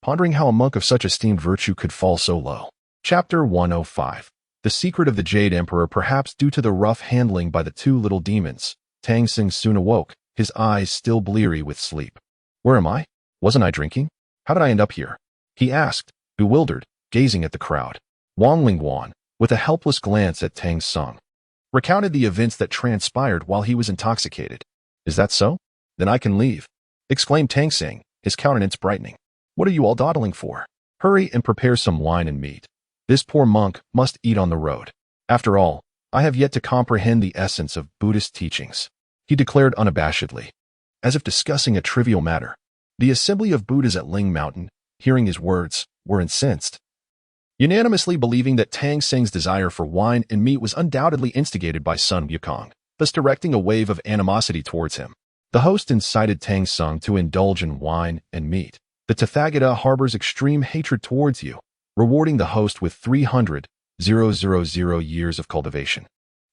Speaker 1: pondering how a monk of such esteemed virtue could fall so low. Chapter 105. The secret of the Jade Emperor. Perhaps due to the rough handling by the two little demons, Tangsing soon awoke, his eyes still bleary with sleep. "Where am I? Wasn't I drinking? How did I end up here?" he asked, bewildered, gazing at the crowd. Wang Lingguan, with a helpless glance at Tangsing, recounted the events that transpired while he was intoxicated. "Is that so? Then I can leave," exclaimed Tangsing, his countenance brightening. "What are you all dawdling for? Hurry and prepare some wine and meat. This poor monk must eat on the road. After all, I have yet to comprehend the essence of Buddhist teachings," he declared unabashedly, as if discussing a trivial matter. The assembly of Buddhas at Ling Mountain, hearing his words, were incensed, unanimously believing that Tangsing's desire for wine and meat was undoubtedly instigated by Sun Wukong, thus directing a wave of animosity towards him. The host incited Tangsing to indulge in wine and meat. "The Tathagata harbors extreme hatred towards you," rewarding the host with 300,000 years of cultivation,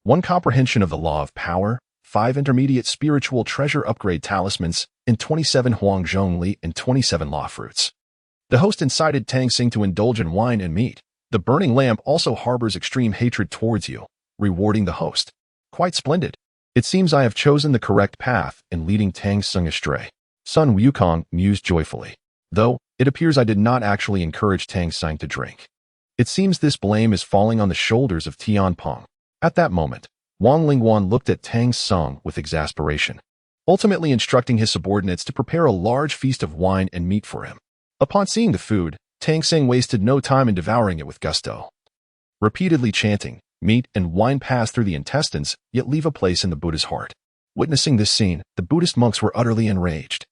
Speaker 1: 1 comprehension of the law of power, 5 intermediate spiritual treasure upgrade talismans, and 27 Huangzhong Li and 27 law fruits. The host incited Tangsing to indulge in wine and meat. "The burning lamp also harbors extreme hatred towards you," rewarding the host. "Quite splendid. It seems I have chosen the correct path in leading Tangsing astray." Sun Wukong mused joyfully. "Though, it appears I did not actually encourage Tangsing to drink. It seems this blame is falling on the shoulders of Tamping." At that moment, Wang Lingguan looked at Tangsing with exasperation, ultimately instructing his subordinates to prepare a large feast of wine and meat for him. Upon seeing the food, Tangsing wasted no time in devouring it with gusto, repeatedly chanting, "Meat and wine pass through the intestines, yet leave a place in the Buddha's heart." Witnessing this scene, the Buddhist monks were utterly enraged.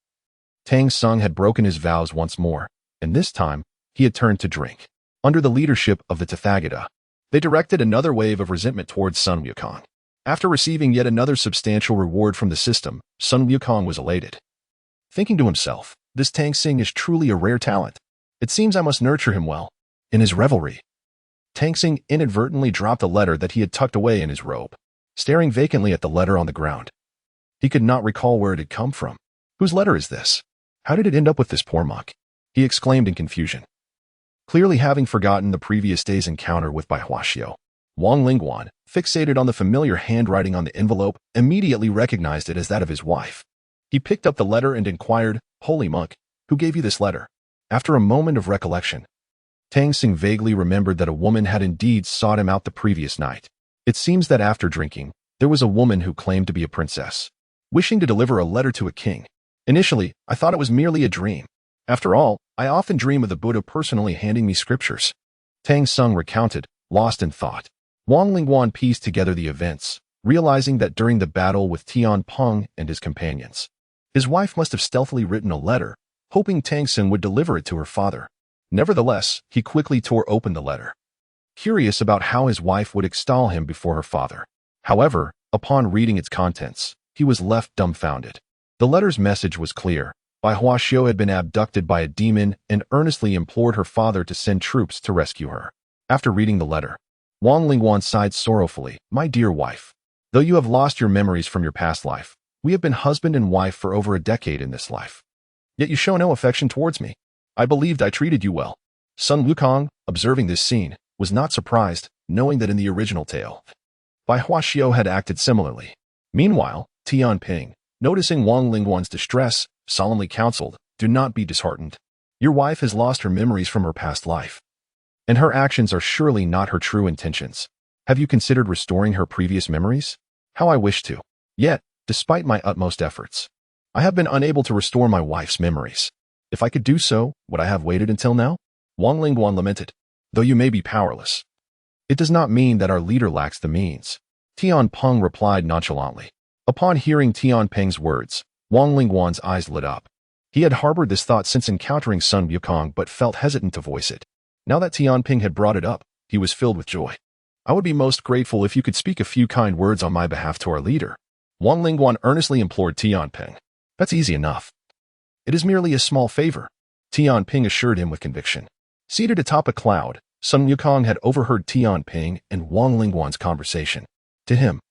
Speaker 1: Tangsing had broken his vows once more, and this time, he had turned to drink. Under the leadership of the Tathagata, they directed another wave of resentment towards Sun Wukong. After receiving yet another substantial reward from the system, Sun Wukong was elated, thinking to himself, "This Tangsing is truly a rare talent. It seems I must nurture him well." In his revelry, Tangsing inadvertently dropped a letter that he had tucked away in his robe. Staring vacantly at the letter on the ground, he could not recall where it had come from. "Whose letter is this? How did it end up with this poor monk?" he exclaimed in confusion. Clearly having forgotten the previous day's encounter with Bai Huaxiu, Wang Lingguan, fixated on the familiar handwriting on the envelope, immediately recognized it as that of his wife. He picked up the letter and inquired, "Holy monk, who gave you this letter?" After a moment of recollection, Tangsing vaguely remembered that a woman had indeed sought him out the previous night. It seems that after drinking, there was a woman who claimed to be a princess, wishing to deliver a letter to a king. "Initially, I thought it was merely a dream. After all, I often dream of the Buddha personally handing me scriptures." Tangsing recounted, lost in thought. Wang Lingguan pieced together the events, realizing that during the battle with Tamping and his companions, His wife must have stealthily written a letter, hoping Tangsun would deliver it to her father. Nevertheless, he quickly tore open the letter, curious about how his wife would extol him before her father. However, upon reading its contents, he was left dumbfounded. The letter's message was clear. Bai Huaxiu had been abducted by a demon and earnestly implored her father to send troops to rescue her. After reading the letter, Wang Lingguan sighed sorrowfully. My dear wife, though you have lost your memories from your past life, we have been husband and wife for over a decade in this life. Yet you show no affection towards me. I believed I treated you well. Sun Wukong, observing this scene, was not surprised, knowing that in the original tale, Bai Huaxiu had acted similarly. Meanwhile, Tamping, noticing Wang Lingguan's distress, solemnly counseled, do not be disheartened. Your wife has lost her memories from her past life, and her actions are surely not her true intentions. Have you considered restoring her previous memories? How I wish to. Yet, despite my utmost efforts, I have been unable to restore my wife's memories. If I could do so, would I have waited until now? Wang Lingguan lamented. Though you may be powerless, it does not mean that our leader lacks the means. Tamping replied nonchalantly. Upon hearing Tamping's words, Wang Lingguan's eyes lit up. He had harbored this thought since encountering Sun Wukong but felt hesitant to voice it. Now that Tamping had brought it up, he was filled with joy. I would be most grateful if you could speak a few kind words on my behalf to our leader. Wang Lingguan earnestly implored Tamping. That's easy enough. It is merely a small favor, Tamping assured him with conviction. Seated atop a cloud, Sun Wukong had overheard Tamping and Wang Lingguan's conversation. To him,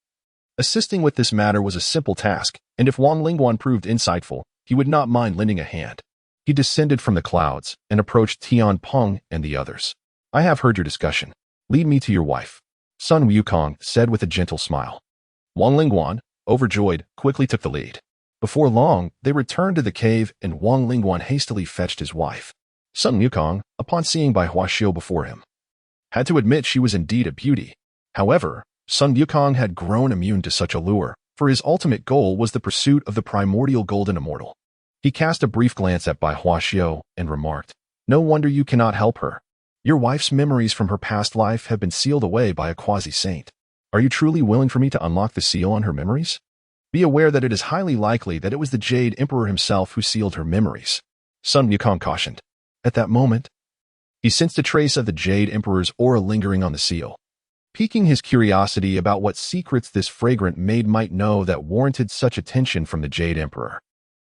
Speaker 1: assisting with this matter was a simple task, and if Wang Lingguan proved insightful, he would not mind lending a hand. He descended from the clouds and approached Tamping and the others. I have heard your discussion. Lead me to your wife, Sun Wukong said with a gentle smile. Wang Lingguan, overjoyed, quickly took the lead. Before long, they returned to the cave and Wang Lingguan hastily fetched his wife. Sun Wukong, upon seeing Bai Huaxiu before him, had to admit she was indeed a beauty. However, Sun Wukong had grown immune to such allure, for his ultimate goal was the pursuit of the primordial golden immortal. He cast a brief glance at Bai Huaxiu and remarked, No wonder you cannot help her. Your wife's memories from her past life have been sealed away by a quasi-saint. Are you truly willing for me to unlock the seal on her memories? Be aware that it is highly likely that it was the Jade Emperor himself who sealed her memories. Sun Wukong cautioned. At that moment, he sensed a trace of the Jade Emperor's aura lingering on the seal. Piquing his curiosity about what secrets this fragrant maid might know that warranted such attention from the Jade Emperor.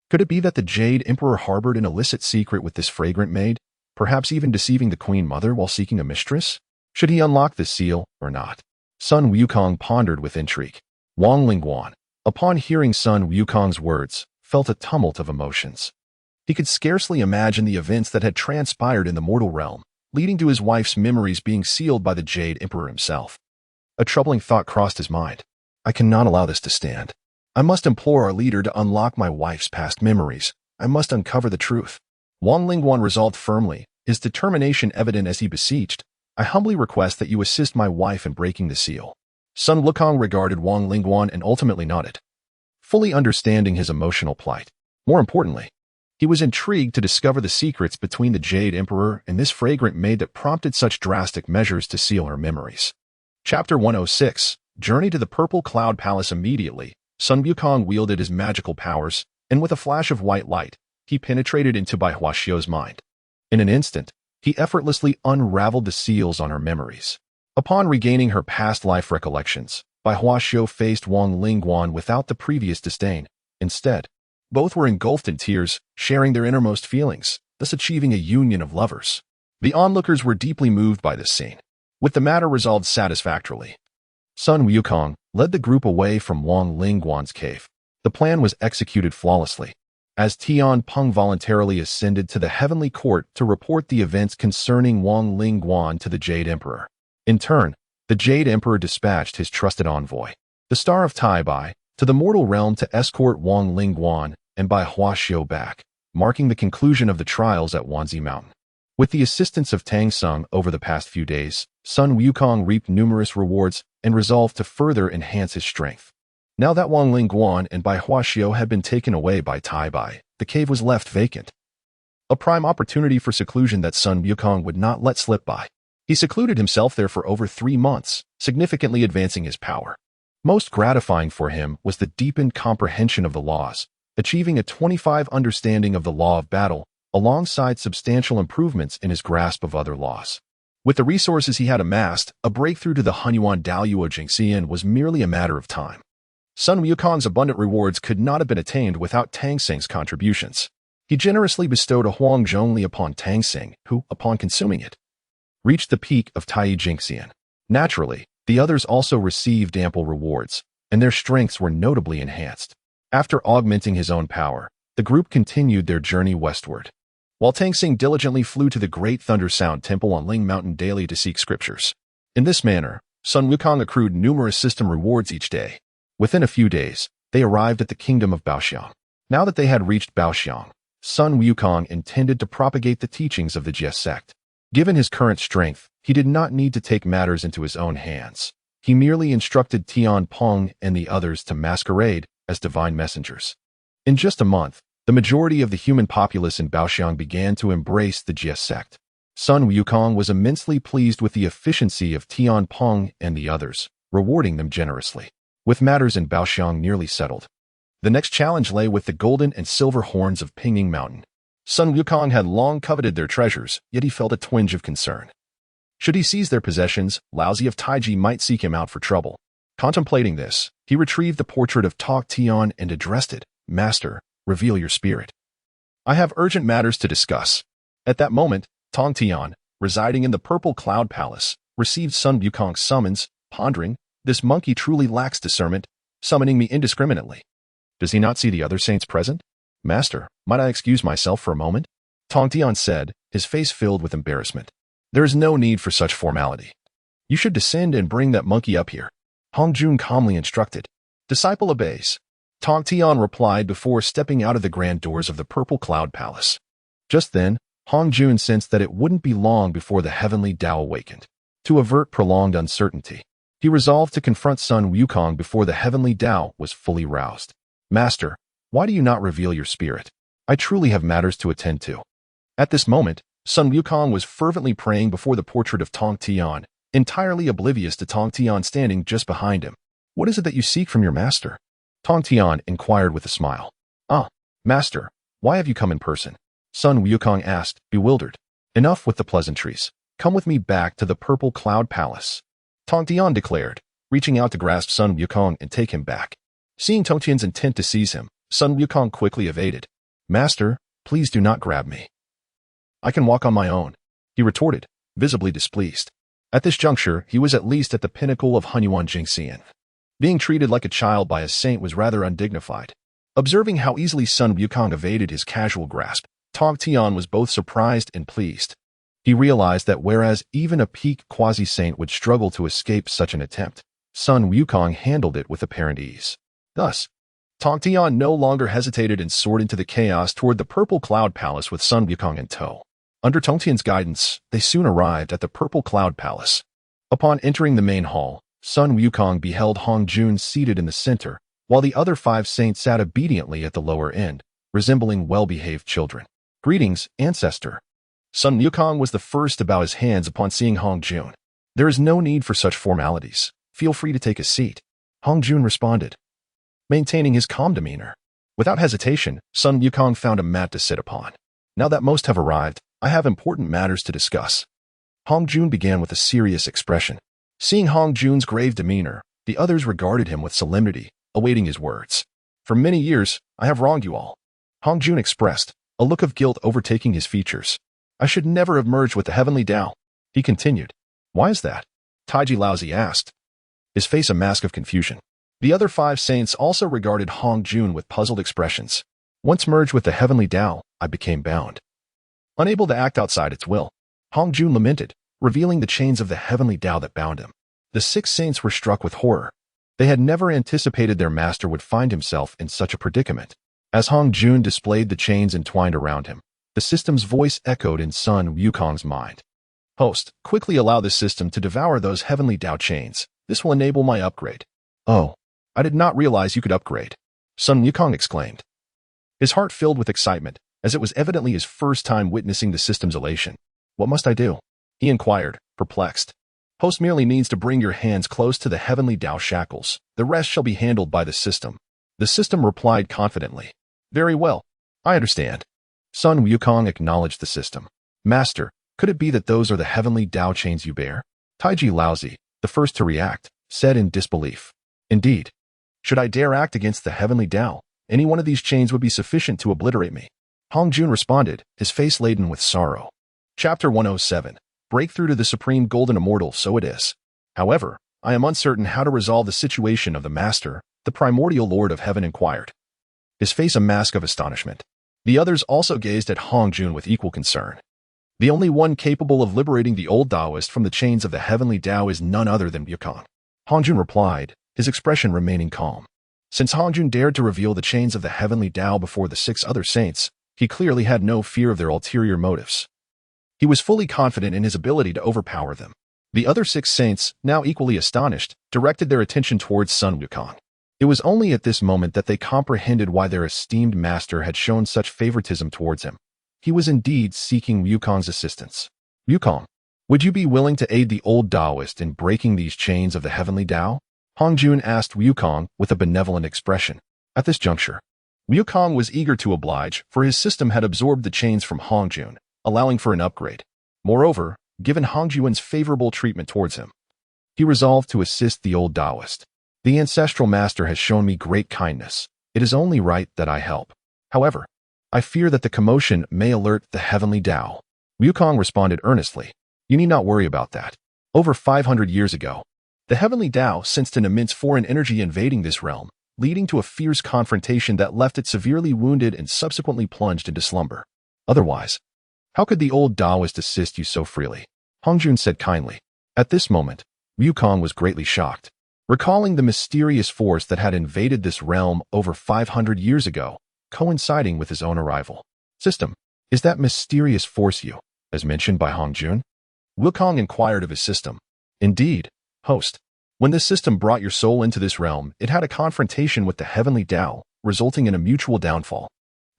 Speaker 1: Could it be that the Jade Emperor harbored an illicit secret with this fragrant maid, perhaps even deceiving the Queen Mother while seeking a mistress? Should he unlock this seal or not? Sun Wukong pondered with intrigue. Wang Lingguan, upon hearing Sun Wukong's words, felt a tumult of emotions. He could scarcely imagine the events that had transpired in the mortal realm, leading to his wife's memories being sealed by the Jade Emperor himself. A troubling thought crossed his mind. I cannot allow this to stand. I must implore our leader to unlock my wife's past memories. I must uncover the truth. Wang Lingguan resolved firmly, his determination evident as he beseeched, I humbly request that you assist my wife in breaking the seal. Sun Wukong regarded Wang Lingguan and ultimately nodded, fully understanding his emotional plight. More importantly, he was intrigued to discover the secrets between the Jade Emperor and this fragrant maid that prompted such drastic measures to seal her memories. Chapter 106, Journey to the Purple Cloud Palace. Immediately, Sun Wukong wielded his magical powers, and with a flash of white light, he penetrated into Bai Huaxiu's mind. In an instant, he effortlessly unraveled the seals on her memories. Upon regaining her past life recollections, Bai Huaxiu faced Wang Lingguan without the previous disdain. Instead, both were engulfed in tears, sharing their innermost feelings, thus achieving a union of lovers. The onlookers were deeply moved by this scene, with the matter resolved satisfactorily. Sun Wukong led the group away from Wang Lingguan's cave. The plan was executed flawlessly, as Tamping voluntarily ascended to the heavenly court to report the events concerning Wang Lingguan to the Jade Emperor. In turn, the Jade Emperor dispatched his trusted envoy, the Star of Tai, to the mortal realm to escort Wang Lingguan and Bai Huaxiu back, marking the conclusion of the trials at Wanzi Mountain. With the assistance of Tangsun over the past few days, Sun Wukong reaped numerous rewards and resolved to further enhance his strength. Now that Wang Lingguan and Bai Huaxiu had been taken away by Tai, the cave was left vacant. A prime opportunity for seclusion that Sun Wukong would not let slip by. He secluded himself there for over 3 months, significantly advancing his power. Most gratifying for him was the deepened comprehension of the laws, achieving a 25 understanding of the law of battle, alongside substantial improvements in his grasp of other laws. With the resources he had amassed, a breakthrough to the Hunyuan Daoyuo Jingxian was merely a matter of time. Sun Wukong's abundant rewards could not have been attained without Tang Xing's contributions. He generously bestowed a Huang Zhongli upon Tang Xing, who, upon consuming it, reached the peak of Tai Jingxian. Naturally, the others also received ample rewards, and their strengths were notably enhanced. After augmenting his own power, the group continued their journey westward. While Tang Xing diligently flew to the Great Thunder Sound Temple on Ling Mountain daily to seek scriptures. In this manner, Sun Wukong accrued numerous system rewards each day. Within a few days, they arrived at the kingdom of Baoxiang. Now that they had reached Baoxiang, Sun Wukong intended to propagate the teachings of the Jie sect. Given his current strength, he did not need to take matters into his own hands. He merely instructed Tian Peng and the others to masquerade as divine messengers. In just a month, the majority of the human populace in Baoxiang began to embrace the Jie sect. Sun Wukong was immensely pleased with the efficiency of Tian Peng and the others, rewarding them generously. With matters in Baoxiang nearly settled, the next challenge lay with the golden and silver horns of Pingying Mountain. Sun Wukong had long coveted their treasures, yet he felt a twinge of concern. Should he seize their possessions, Laozi of Taiji might seek him out for trouble. Contemplating this, he retrieved the portrait of Tok Tian and addressed it, "Master, reveal your spirit. I have urgent matters to discuss." At that moment, Tong Tian, residing in the Purple Cloud Palace, received Sun Wukong's summons, pondering, "This monkey truly lacks discernment, summoning me indiscriminately. Does he not see the other saints present? Master, might I excuse myself for a moment?" Tong Tian said, his face filled with embarrassment. "There is no need for such formality. You should descend and bring that monkey up here," Hong Jun calmly instructed. "Disciple obeys," Tong Tian replied before stepping out of the grand doors of the Purple Cloud Palace. Just then, Hong Jun sensed that it wouldn't be long before the heavenly Tao awakened. To avert prolonged uncertainty, he resolved to confront Sun Wukong before the heavenly Tao was fully roused. "Master, why do you not reveal your spirit? I truly have matters to attend to." At this moment, Sun Wukong was fervently praying before the portrait of Tong Tian, entirely oblivious to Tong Tian standing just behind him. "What is it that you seek from your master?" Tong Tian inquired with a smile. "Ah, master, why have you come in person?" Sun Wukong asked, bewildered. "Enough with the pleasantries. Come with me back to the Purple Cloud Palace," Tong Tian declared, reaching out to grasp Sun Wukong and take him back. Seeing Tong Tian's intent to seize him, Sun Wukong quickly evaded. "Master, please do not grab me. I can walk on my own," he retorted, visibly displeased. At this juncture, he was at least at the pinnacle of Hunyuan Jingxian. Being treated like a child by a saint was rather undignified. Observing how easily Sun Wukong evaded his casual grasp, Tong Tian was both surprised and pleased. He realized that whereas even a peak quasi-saint would struggle to escape such an attempt, Sun Wukong handled it with apparent ease. Thus, Tong Tian no longer hesitated and soared into the chaos toward the Purple Cloud Palace with Sun Wukong in tow. Under Tong Tian's guidance, they soon arrived at the Purple Cloud Palace. Upon entering the main hall, Sun Wukong beheld Hong Jun seated in the center, while the other 5 saints sat obediently at the lower end, resembling well-behaved children. "Greetings, ancestor." Sun Wukong was the first to bow his hands upon seeing Hong Jun. "There is no need for such formalities. Feel free to take a seat," Hong Jun responded, maintaining his calm demeanor. Without hesitation, Sun Wukong found a mat to sit upon. "Now that most have arrived, I have important matters to discuss." Hong Jun began with a serious expression. Seeing Hong Jun's grave demeanor, the others regarded him with solemnity, awaiting his words. "For many years, I have wronged you all," Hong Jun expressed, a look of guilt overtaking his features. "I should never have merged with the heavenly Tao," he continued. "Why is that?" Taiji Laozi asked, his face a mask of confusion. The other 5 saints also regarded Hong Jun with puzzled expressions. "Once merged with the heavenly Tao, I became bound, unable to act outside its will," Hong Jun lamented, revealing the chains of the heavenly Tao that bound him. The 6 saints were struck with horror. They had never anticipated their master would find himself in such a predicament. As Hong Jun displayed the chains entwined around him, the system's voice echoed in Sun Wukong's mind. "Host, quickly allow this system to devour those heavenly Tao chains. This will enable my upgrade." "Oh, I did not realize you could upgrade," Sun Wukong exclaimed. His heart filled with excitement, as it was evidently his first time witnessing the system's elation. "What must I do?" he inquired, perplexed. "Host merely needs to bring your hands close to the heavenly Tao shackles. The rest shall be handled by the system," the system replied confidently. Very well. I understand. Sun Wukong acknowledged the system. Master, could it be that those are the heavenly Tao chains you bear? Taiji Laozi, the first to react, said in disbelief. Indeed. Should I dare act against the heavenly Tao, any one of these chains would be sufficient to obliterate me. Hong Jun responded, his face laden with sorrow. Chapter 107. Breakthrough to the Supreme Golden Immortal, so it is. However, I am uncertain how to resolve the situation of the Master, the primordial Lord of Heaven inquired. His face a mask of astonishment. The others also gazed at Hong Jun with equal concern. The only one capable of liberating the old Taoist from the chains of the heavenly Tao is none other than Wukong. Hong Jun replied, his expression remaining calm. Since Hong Jun dared to reveal the chains of the heavenly Tao before the 6 other saints, he clearly had no fear of their ulterior motives. He was fully confident in his ability to overpower them. The other 6 saints, now equally astonished, directed their attention towards Sun Wukong. It was only at this moment that they comprehended why their esteemed master had shown such favoritism towards him. He was indeed seeking Wukong's assistance. Wukong, would you be willing to aid the old Taoist in breaking these chains of the heavenly Tao? Hong Jun asked Wukong with a benevolent expression. At this juncture, Wukong was eager to oblige, for his system had absorbed the chains from Hong Jun, allowing for an upgrade. Moreover, given Hong Jun's favorable treatment towards him, he resolved to assist the old Taoist. The ancestral master has shown me great kindness. It is only right that I help. However, I fear that the commotion may alert the heavenly Tao. Wukong responded earnestly. You need not worry about that. Over 500 years ago, the heavenly Tao sensed an immense foreign energy invading this realm, leading to a fierce confrontation that left it severely wounded and subsequently plunged into slumber. Otherwise, how could the old Taoist assist you so freely? Hong Jun said kindly. At this moment, Wukong was greatly shocked. Recalling the mysterious force that had invaded this realm over 500 years ago, coinciding with his own arrival. System, is that mysterious force you, as mentioned by Hong Jun? Wukong inquired of his system. Indeed, host. When this system brought your soul into this realm, it had a confrontation with the heavenly Tao, resulting in a mutual downfall.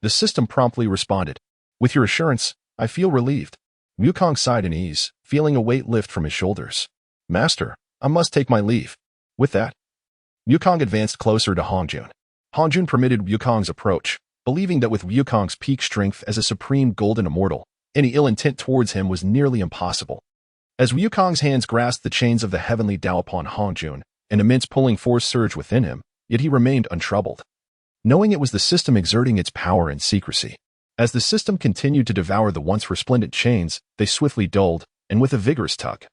Speaker 1: The system promptly responded. With your assurance, I feel relieved. Wukong sighed in ease, feeling a weight lift from his shoulders. Master, I must take my leave. With that, Wukong advanced closer to Hong Jun. Hong Jun permitted Wukong's approach, believing that with Wukong's peak strength as a supreme golden immortal, any ill intent towards him was nearly impossible. As Wukong's hands grasped the chains of the heavenly Tao upon Hong Jun, an immense pulling force surged within him, yet he remained untroubled. Knowing it was the system exerting its power in secrecy. As the system continued to devour the once resplendent chains, they swiftly dulled, and with a vigorous tug,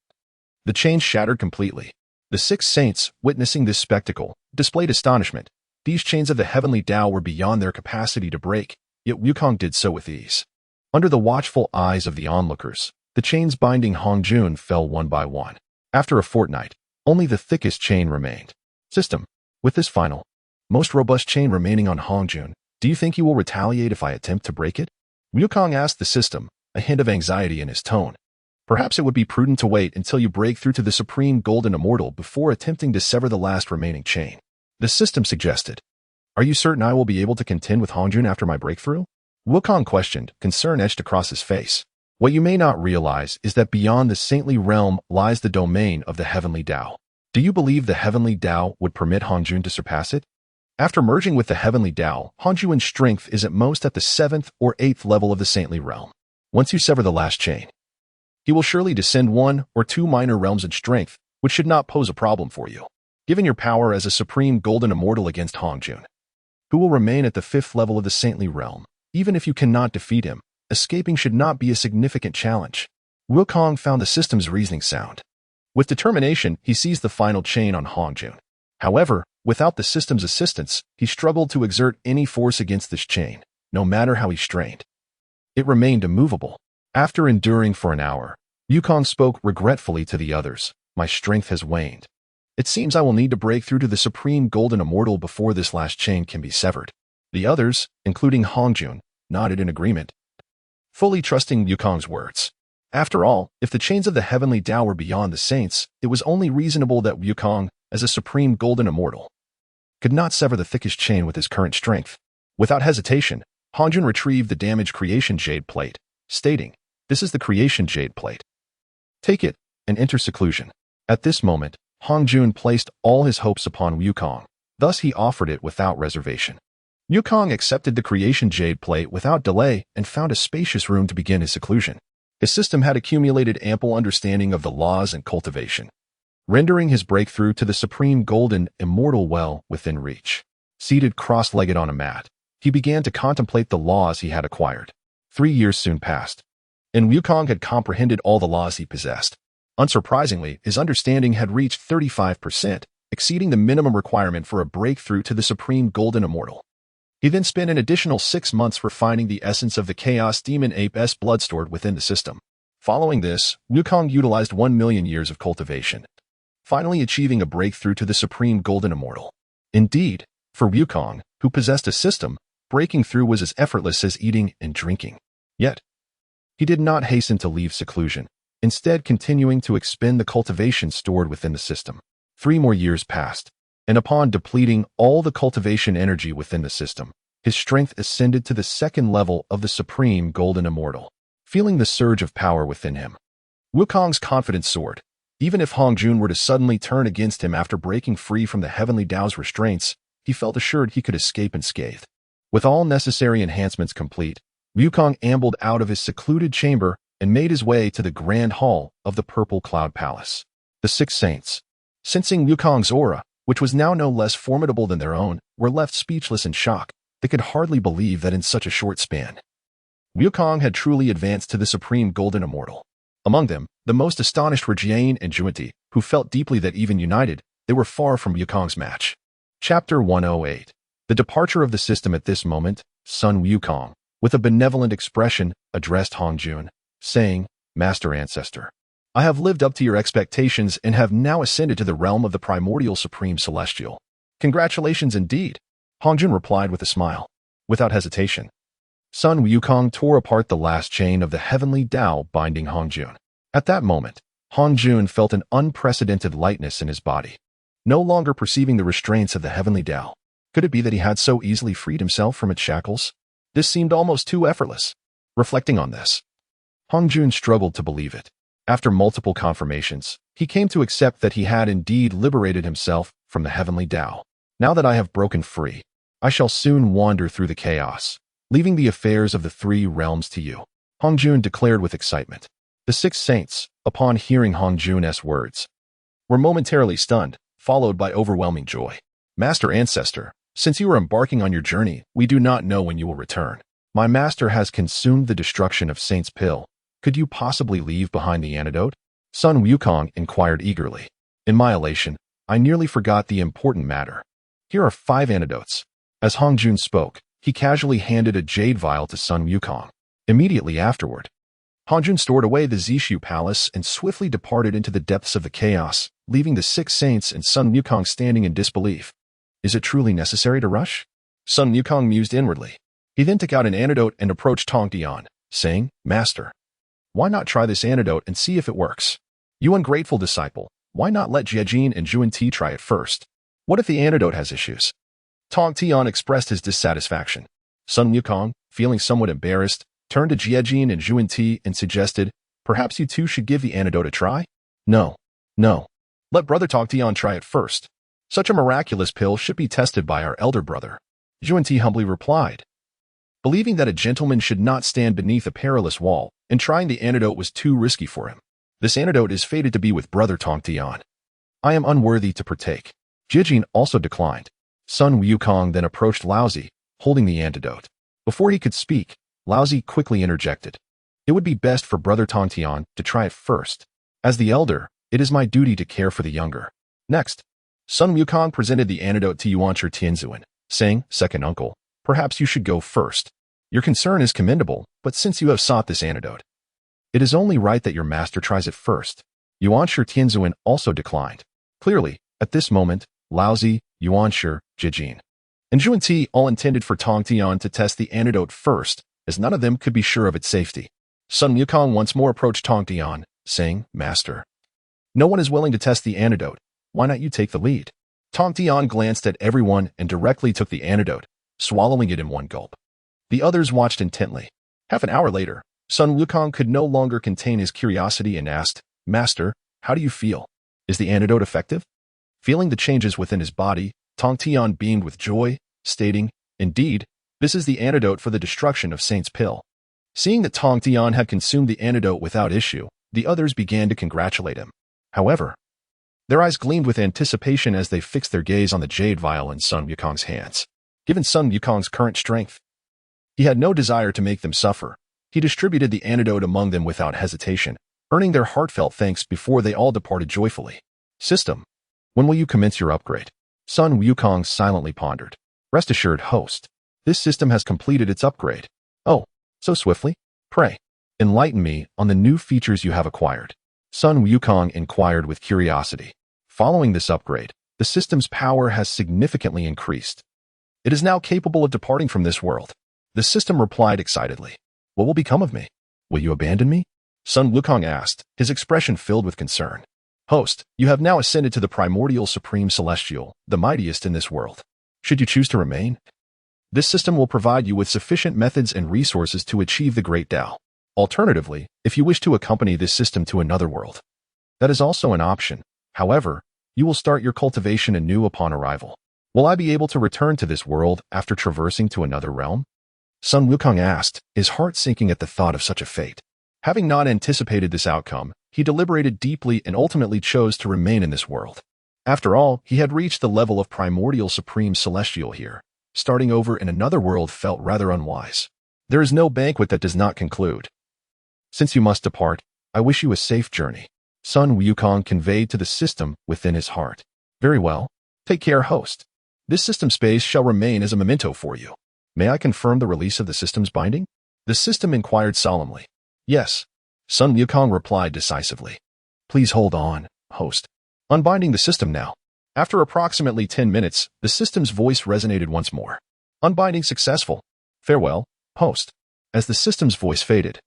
Speaker 1: the chains shattered completely. The 6 saints, witnessing this spectacle, displayed astonishment. These chains of the heavenly Tao were beyond their capacity to break, yet Wukong did so with ease. Under the watchful eyes of the onlookers, the chains binding Hong Jun fell one by one. After a fortnight, only the thickest chain remained. System, with this final, most robust chain remaining on Hong Jun, do you think you will retaliate if I attempt to break it? Wukong asked the system, a hint of anxiety in his tone. Perhaps it would be prudent to wait until you break through to the supreme golden immortal before attempting to sever the last remaining chain. The system suggested. Are you certain I will be able to contend with Hong Jun after my breakthrough? Wukong questioned, concern etched across his face. What you may not realize is that beyond the saintly realm lies the domain of the heavenly Tao. Do you believe the heavenly Tao would permit Hong Jun to surpass it? After merging with the heavenly Tao, Hong Jun's strength is at most at the 7th or 8th level of the saintly realm. Once you sever the last chain, he will surely descend 1 or 2 minor realms in strength, which should not pose a problem for you. Given your power as a supreme golden immortal against Hong Jun, who will remain at the 5th level of the saintly realm, even if you cannot defeat him, escaping should not be a significant challenge. Wukong found the system's reasoning sound. With determination, he seized the final chain on Hong Jun. However, without the system's assistance, he struggled to exert any force against this chain, no matter how he strained. It remained immovable. After enduring for an hour, Wukong spoke regretfully to the others. My strength has waned. It seems I will need to break through to the supreme golden immortal before this last chain can be severed. The others, including Hong Jun, nodded in agreement, fully trusting Wukong's words. After all, if the chains of the heavenly Tao were beyond the saints, it was only reasonable that Wukong, as a supreme golden immortal, could not sever the thickest chain with his current strength. Without hesitation, Hong Jun retrieved the damaged creation jade plate, stating, "This is the creation jade plate. Take it and enter seclusion." At this moment, Hong Jun placed all his hopes upon Wukong, thus he offered it without reservation. Wukong accepted the creation jade plate without delay and found a spacious room to begin his seclusion. His system had accumulated ample understanding of the laws and cultivation, rendering his breakthrough to the supreme golden immortal well within reach. Seated cross-legged on a mat, he began to contemplate the laws he had acquired. 3 years soon passed, and Wukong had comprehended all the laws he possessed. Unsurprisingly, his understanding had reached 35%, exceeding the minimum requirement for a breakthrough to the supreme golden immortal. He then spent an additional 6 months refining the essence of the Chaos Demon Ape's blood stored within the system. Following this, Wukong utilized 1 million years of cultivation, finally achieving a breakthrough to the supreme golden immortal. Indeed, for Wukong, who possessed a system, breaking through was as effortless as eating and drinking. Yet, he did not hasten to leave seclusion, instead continuing to expend the cultivation stored within the system. 3 more years passed, and upon depleting all the cultivation energy within the system, his strength ascended to the 2nd level of the supreme golden immortal. Feeling the surge of power within him, Wukong's confidence soared. Even if Hongjun were to suddenly turn against him after breaking free from the heavenly Tao's restraints, he felt assured he could escape unscathed. With all necessary enhancements complete, Wukong ambled out of his secluded chamber and made his way to the grand hall of the Purple Cloud Palace. The 6 saints, sensing Wukong's aura, which was now no less formidable than their own, were left speechless in shock. They could hardly believe that in such a short span, Wukong had truly advanced to the supreme golden immortal. Among them, the most astonished were Jian and Juanti, who felt deeply that even united, they were far from Wukong's match. Chapter 108. The departure of the system. At this moment, Sun Wukong, with a benevolent expression, addressed Hongjun, saying, "Master Ancestor, I have lived up to your expectations and have now ascended to the realm of the primordial supreme celestial. Congratulations indeed," Hongjun replied with a smile. Without hesitation, Sun Wukong tore apart the last chain of the heavenly Tao binding Hongjun. At that moment, Hongjun felt an unprecedented lightness in his body, no longer perceiving the restraints of the heavenly Tao. Could it be that he had so easily freed himself from its shackles? This seemed almost too effortless. Reflecting on this, Hongjun struggled to believe it. After multiple confirmations, he came to accept that he had indeed liberated himself from the heavenly Tao. Now that I have broken free, I shall soon wander through the chaos, leaving the affairs of the 3 realms to you, Hongjun declared with excitement. The 6 saints, upon hearing Hongjun's words, were momentarily stunned, followed by overwhelming joy. "Master Ancestor, since you are embarking on your journey, we do not know when you will return. My master has consumed the destruction of Saint's Pill. Could you possibly leave behind the antidote?" Sun Wukong inquired eagerly. In my elation, I nearly forgot the important matter. Here are 5 antidotes. As Hongjun spoke, he casually handed a jade vial to Sun Wukong. Immediately afterward, Hongjun stored away the Zishu Palace and swiftly departed into the depths of the chaos, leaving the 6 saints and Sun Wukong standing in disbelief. Is it truly necessary to rush? Sun Wukong mused inwardly. He then took out an antidote and approached Tong Tian, saying, "Master, why not try this antidote and see if it works? You ungrateful disciple, why not let Jiajin and Juanti try it first? What if the antidote has issues?" Tong Tian expressed his dissatisfaction. Sun Wukong, feeling somewhat embarrassed, turned to Jiajin and Juanti and suggested, "Perhaps you two should give the antidote a try?" No. Let Brother Tong Tian try it first. Such a miraculous pill should be tested by our elder brother," Juanti humbly replied. Believing that a gentleman should not stand beneath a perilous wall, and trying the antidote was too risky for him. "This antidote is fated to be with Brother Tong Tian. I am unworthy to partake." Jiajin also declined. Sun Wukong then approached Laozi, holding the antidote. Before he could speak, Laozi quickly interjected. "It would be best for Brother Tong Tian to try it first. As the elder, it is my duty to care for the younger." Next, Sun Wukong presented the antidote to Yuanshi Tianzuan, saying, "Second uncle, perhaps you should go first. Your concern is commendable, but since you have sought this antidote, it is only right that your master tries it first." Yuanshi Tianzuan also declined. Clearly, at this moment, Laozi, Yuanshi, Jiajin, and Juanti all intended for Tong Tian to test the antidote first, as none of them could be sure of its safety. Sun Wukong once more approached Tong Tian, saying, "Master, no one is willing to test the antidote. Why not you take the lead?" Tong Tian glanced at everyone and directly took the antidote, swallowing it in one gulp. The others watched intently. Half an hour later, Sun Wukong could no longer contain his curiosity and asked, "Master, how do you feel? Is the antidote effective?" Feeling the changes within his body, Tong Tian beamed with joy, stating, Indeed, this is the antidote for the destruction of Saint's Pill. Seeing that Tong Tian had consumed the antidote without issue, the others began to congratulate him. However, their eyes gleamed with anticipation as they fixed their gaze on the jade vial in Sun Wukong's hands. Given Sun Wukong's current strength, he had no desire to make them suffer. He distributed the antidote among them without hesitation, earning their heartfelt thanks before they all departed joyfully. System, when will you commence your upgrade? Sun Wukong silently pondered. Rest assured, host, this system has completed its upgrade. Oh, so swiftly? Pray, enlighten me on the new features you have acquired. Sun Wukong inquired with curiosity. Following this upgrade, the system's power has significantly increased. It is now capable of departing from this world. The system replied excitedly. What will become of me? Will you abandon me? Sun Wukong asked, his expression filled with concern. Host, you have now ascended to the primordial supreme celestial, the mightiest in this world. Should you choose to remain, this system will provide you with sufficient methods and resources to achieve the great Tao. Alternatively, if you wish to accompany this system to another world, that is also an option. However, you will start your cultivation anew upon arrival. Will I be able to return to this world after traversing to another realm? Sun Wukong asked, his heart sinking at the thought of such a fate. Having not anticipated this outcome, he deliberated deeply and ultimately chose to remain in this world. After all, he had reached the level of primordial supreme celestial here. Starting over in another world felt rather unwise. There is no banquet that does not conclude. Since you must depart, I wish you a safe journey. Sun Wukong conveyed to the system within his heart. Very well. Take care, host. This system space shall remain as a memento for you. May I confirm the release of the system's binding? The system inquired solemnly. Yes. Sun Wukong replied decisively. Please hold on, host. Unbinding the system now. After approximately 10 minutes, the system's voice resonated once more. Unbinding successful. Farewell, host. As the system's voice faded,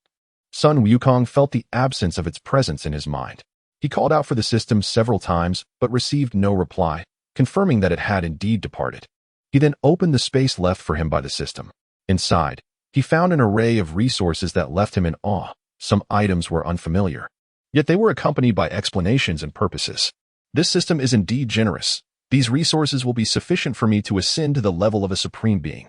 Speaker 1: Sun Wukong felt the absence of its presence in his mind. He called out for the system several times, but received no reply, confirming that it had indeed departed. He then opened the space left for him by the system. Inside, he found an array of resources that left him in awe. Some items were unfamiliar, yet they were accompanied by explanations and purposes. This system is indeed generous. These resources will be sufficient for me to ascend to the level of a supreme being.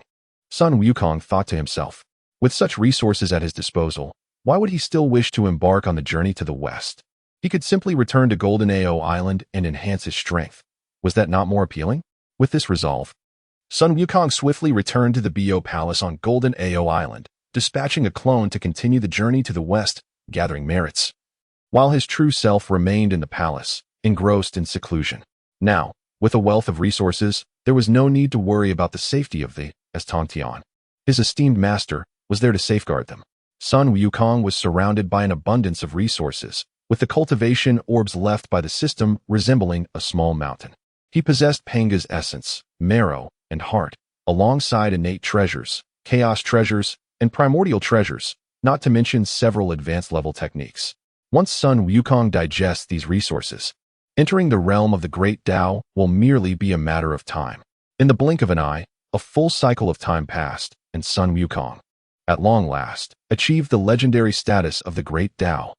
Speaker 1: Sun Wukong thought to himself. With such resources at his disposal, why would he still wish to embark on the journey to the west? He could simply return to Golden Ao Island and enhance his strength. Was that not more appealing? With this resolve, Sun Wukong swiftly returned to the Bo Palace on Golden Ao Island, dispatching a clone to continue the journey to the west, gathering merits, while his true self remained in the palace, engrossed in seclusion. Now, with a wealth of resources, there was no need to worry about the safety of as Tong Tian. His esteemed master was there to safeguard them. Sun Wukong was surrounded by an abundance of resources, with the cultivation orbs left by the system resembling a small mountain. He possessed Panga's essence, marrow, and heart, alongside innate treasures, chaos treasures, and primordial treasures, not to mention several advanced-level techniques. Once Sun Wukong digests these resources, entering the realm of the Great Tao will merely be a matter of time. In the blink of an eye, a full cycle of time passed, and Sun Wukong, at long last, achieved the legendary status of the Great Tao.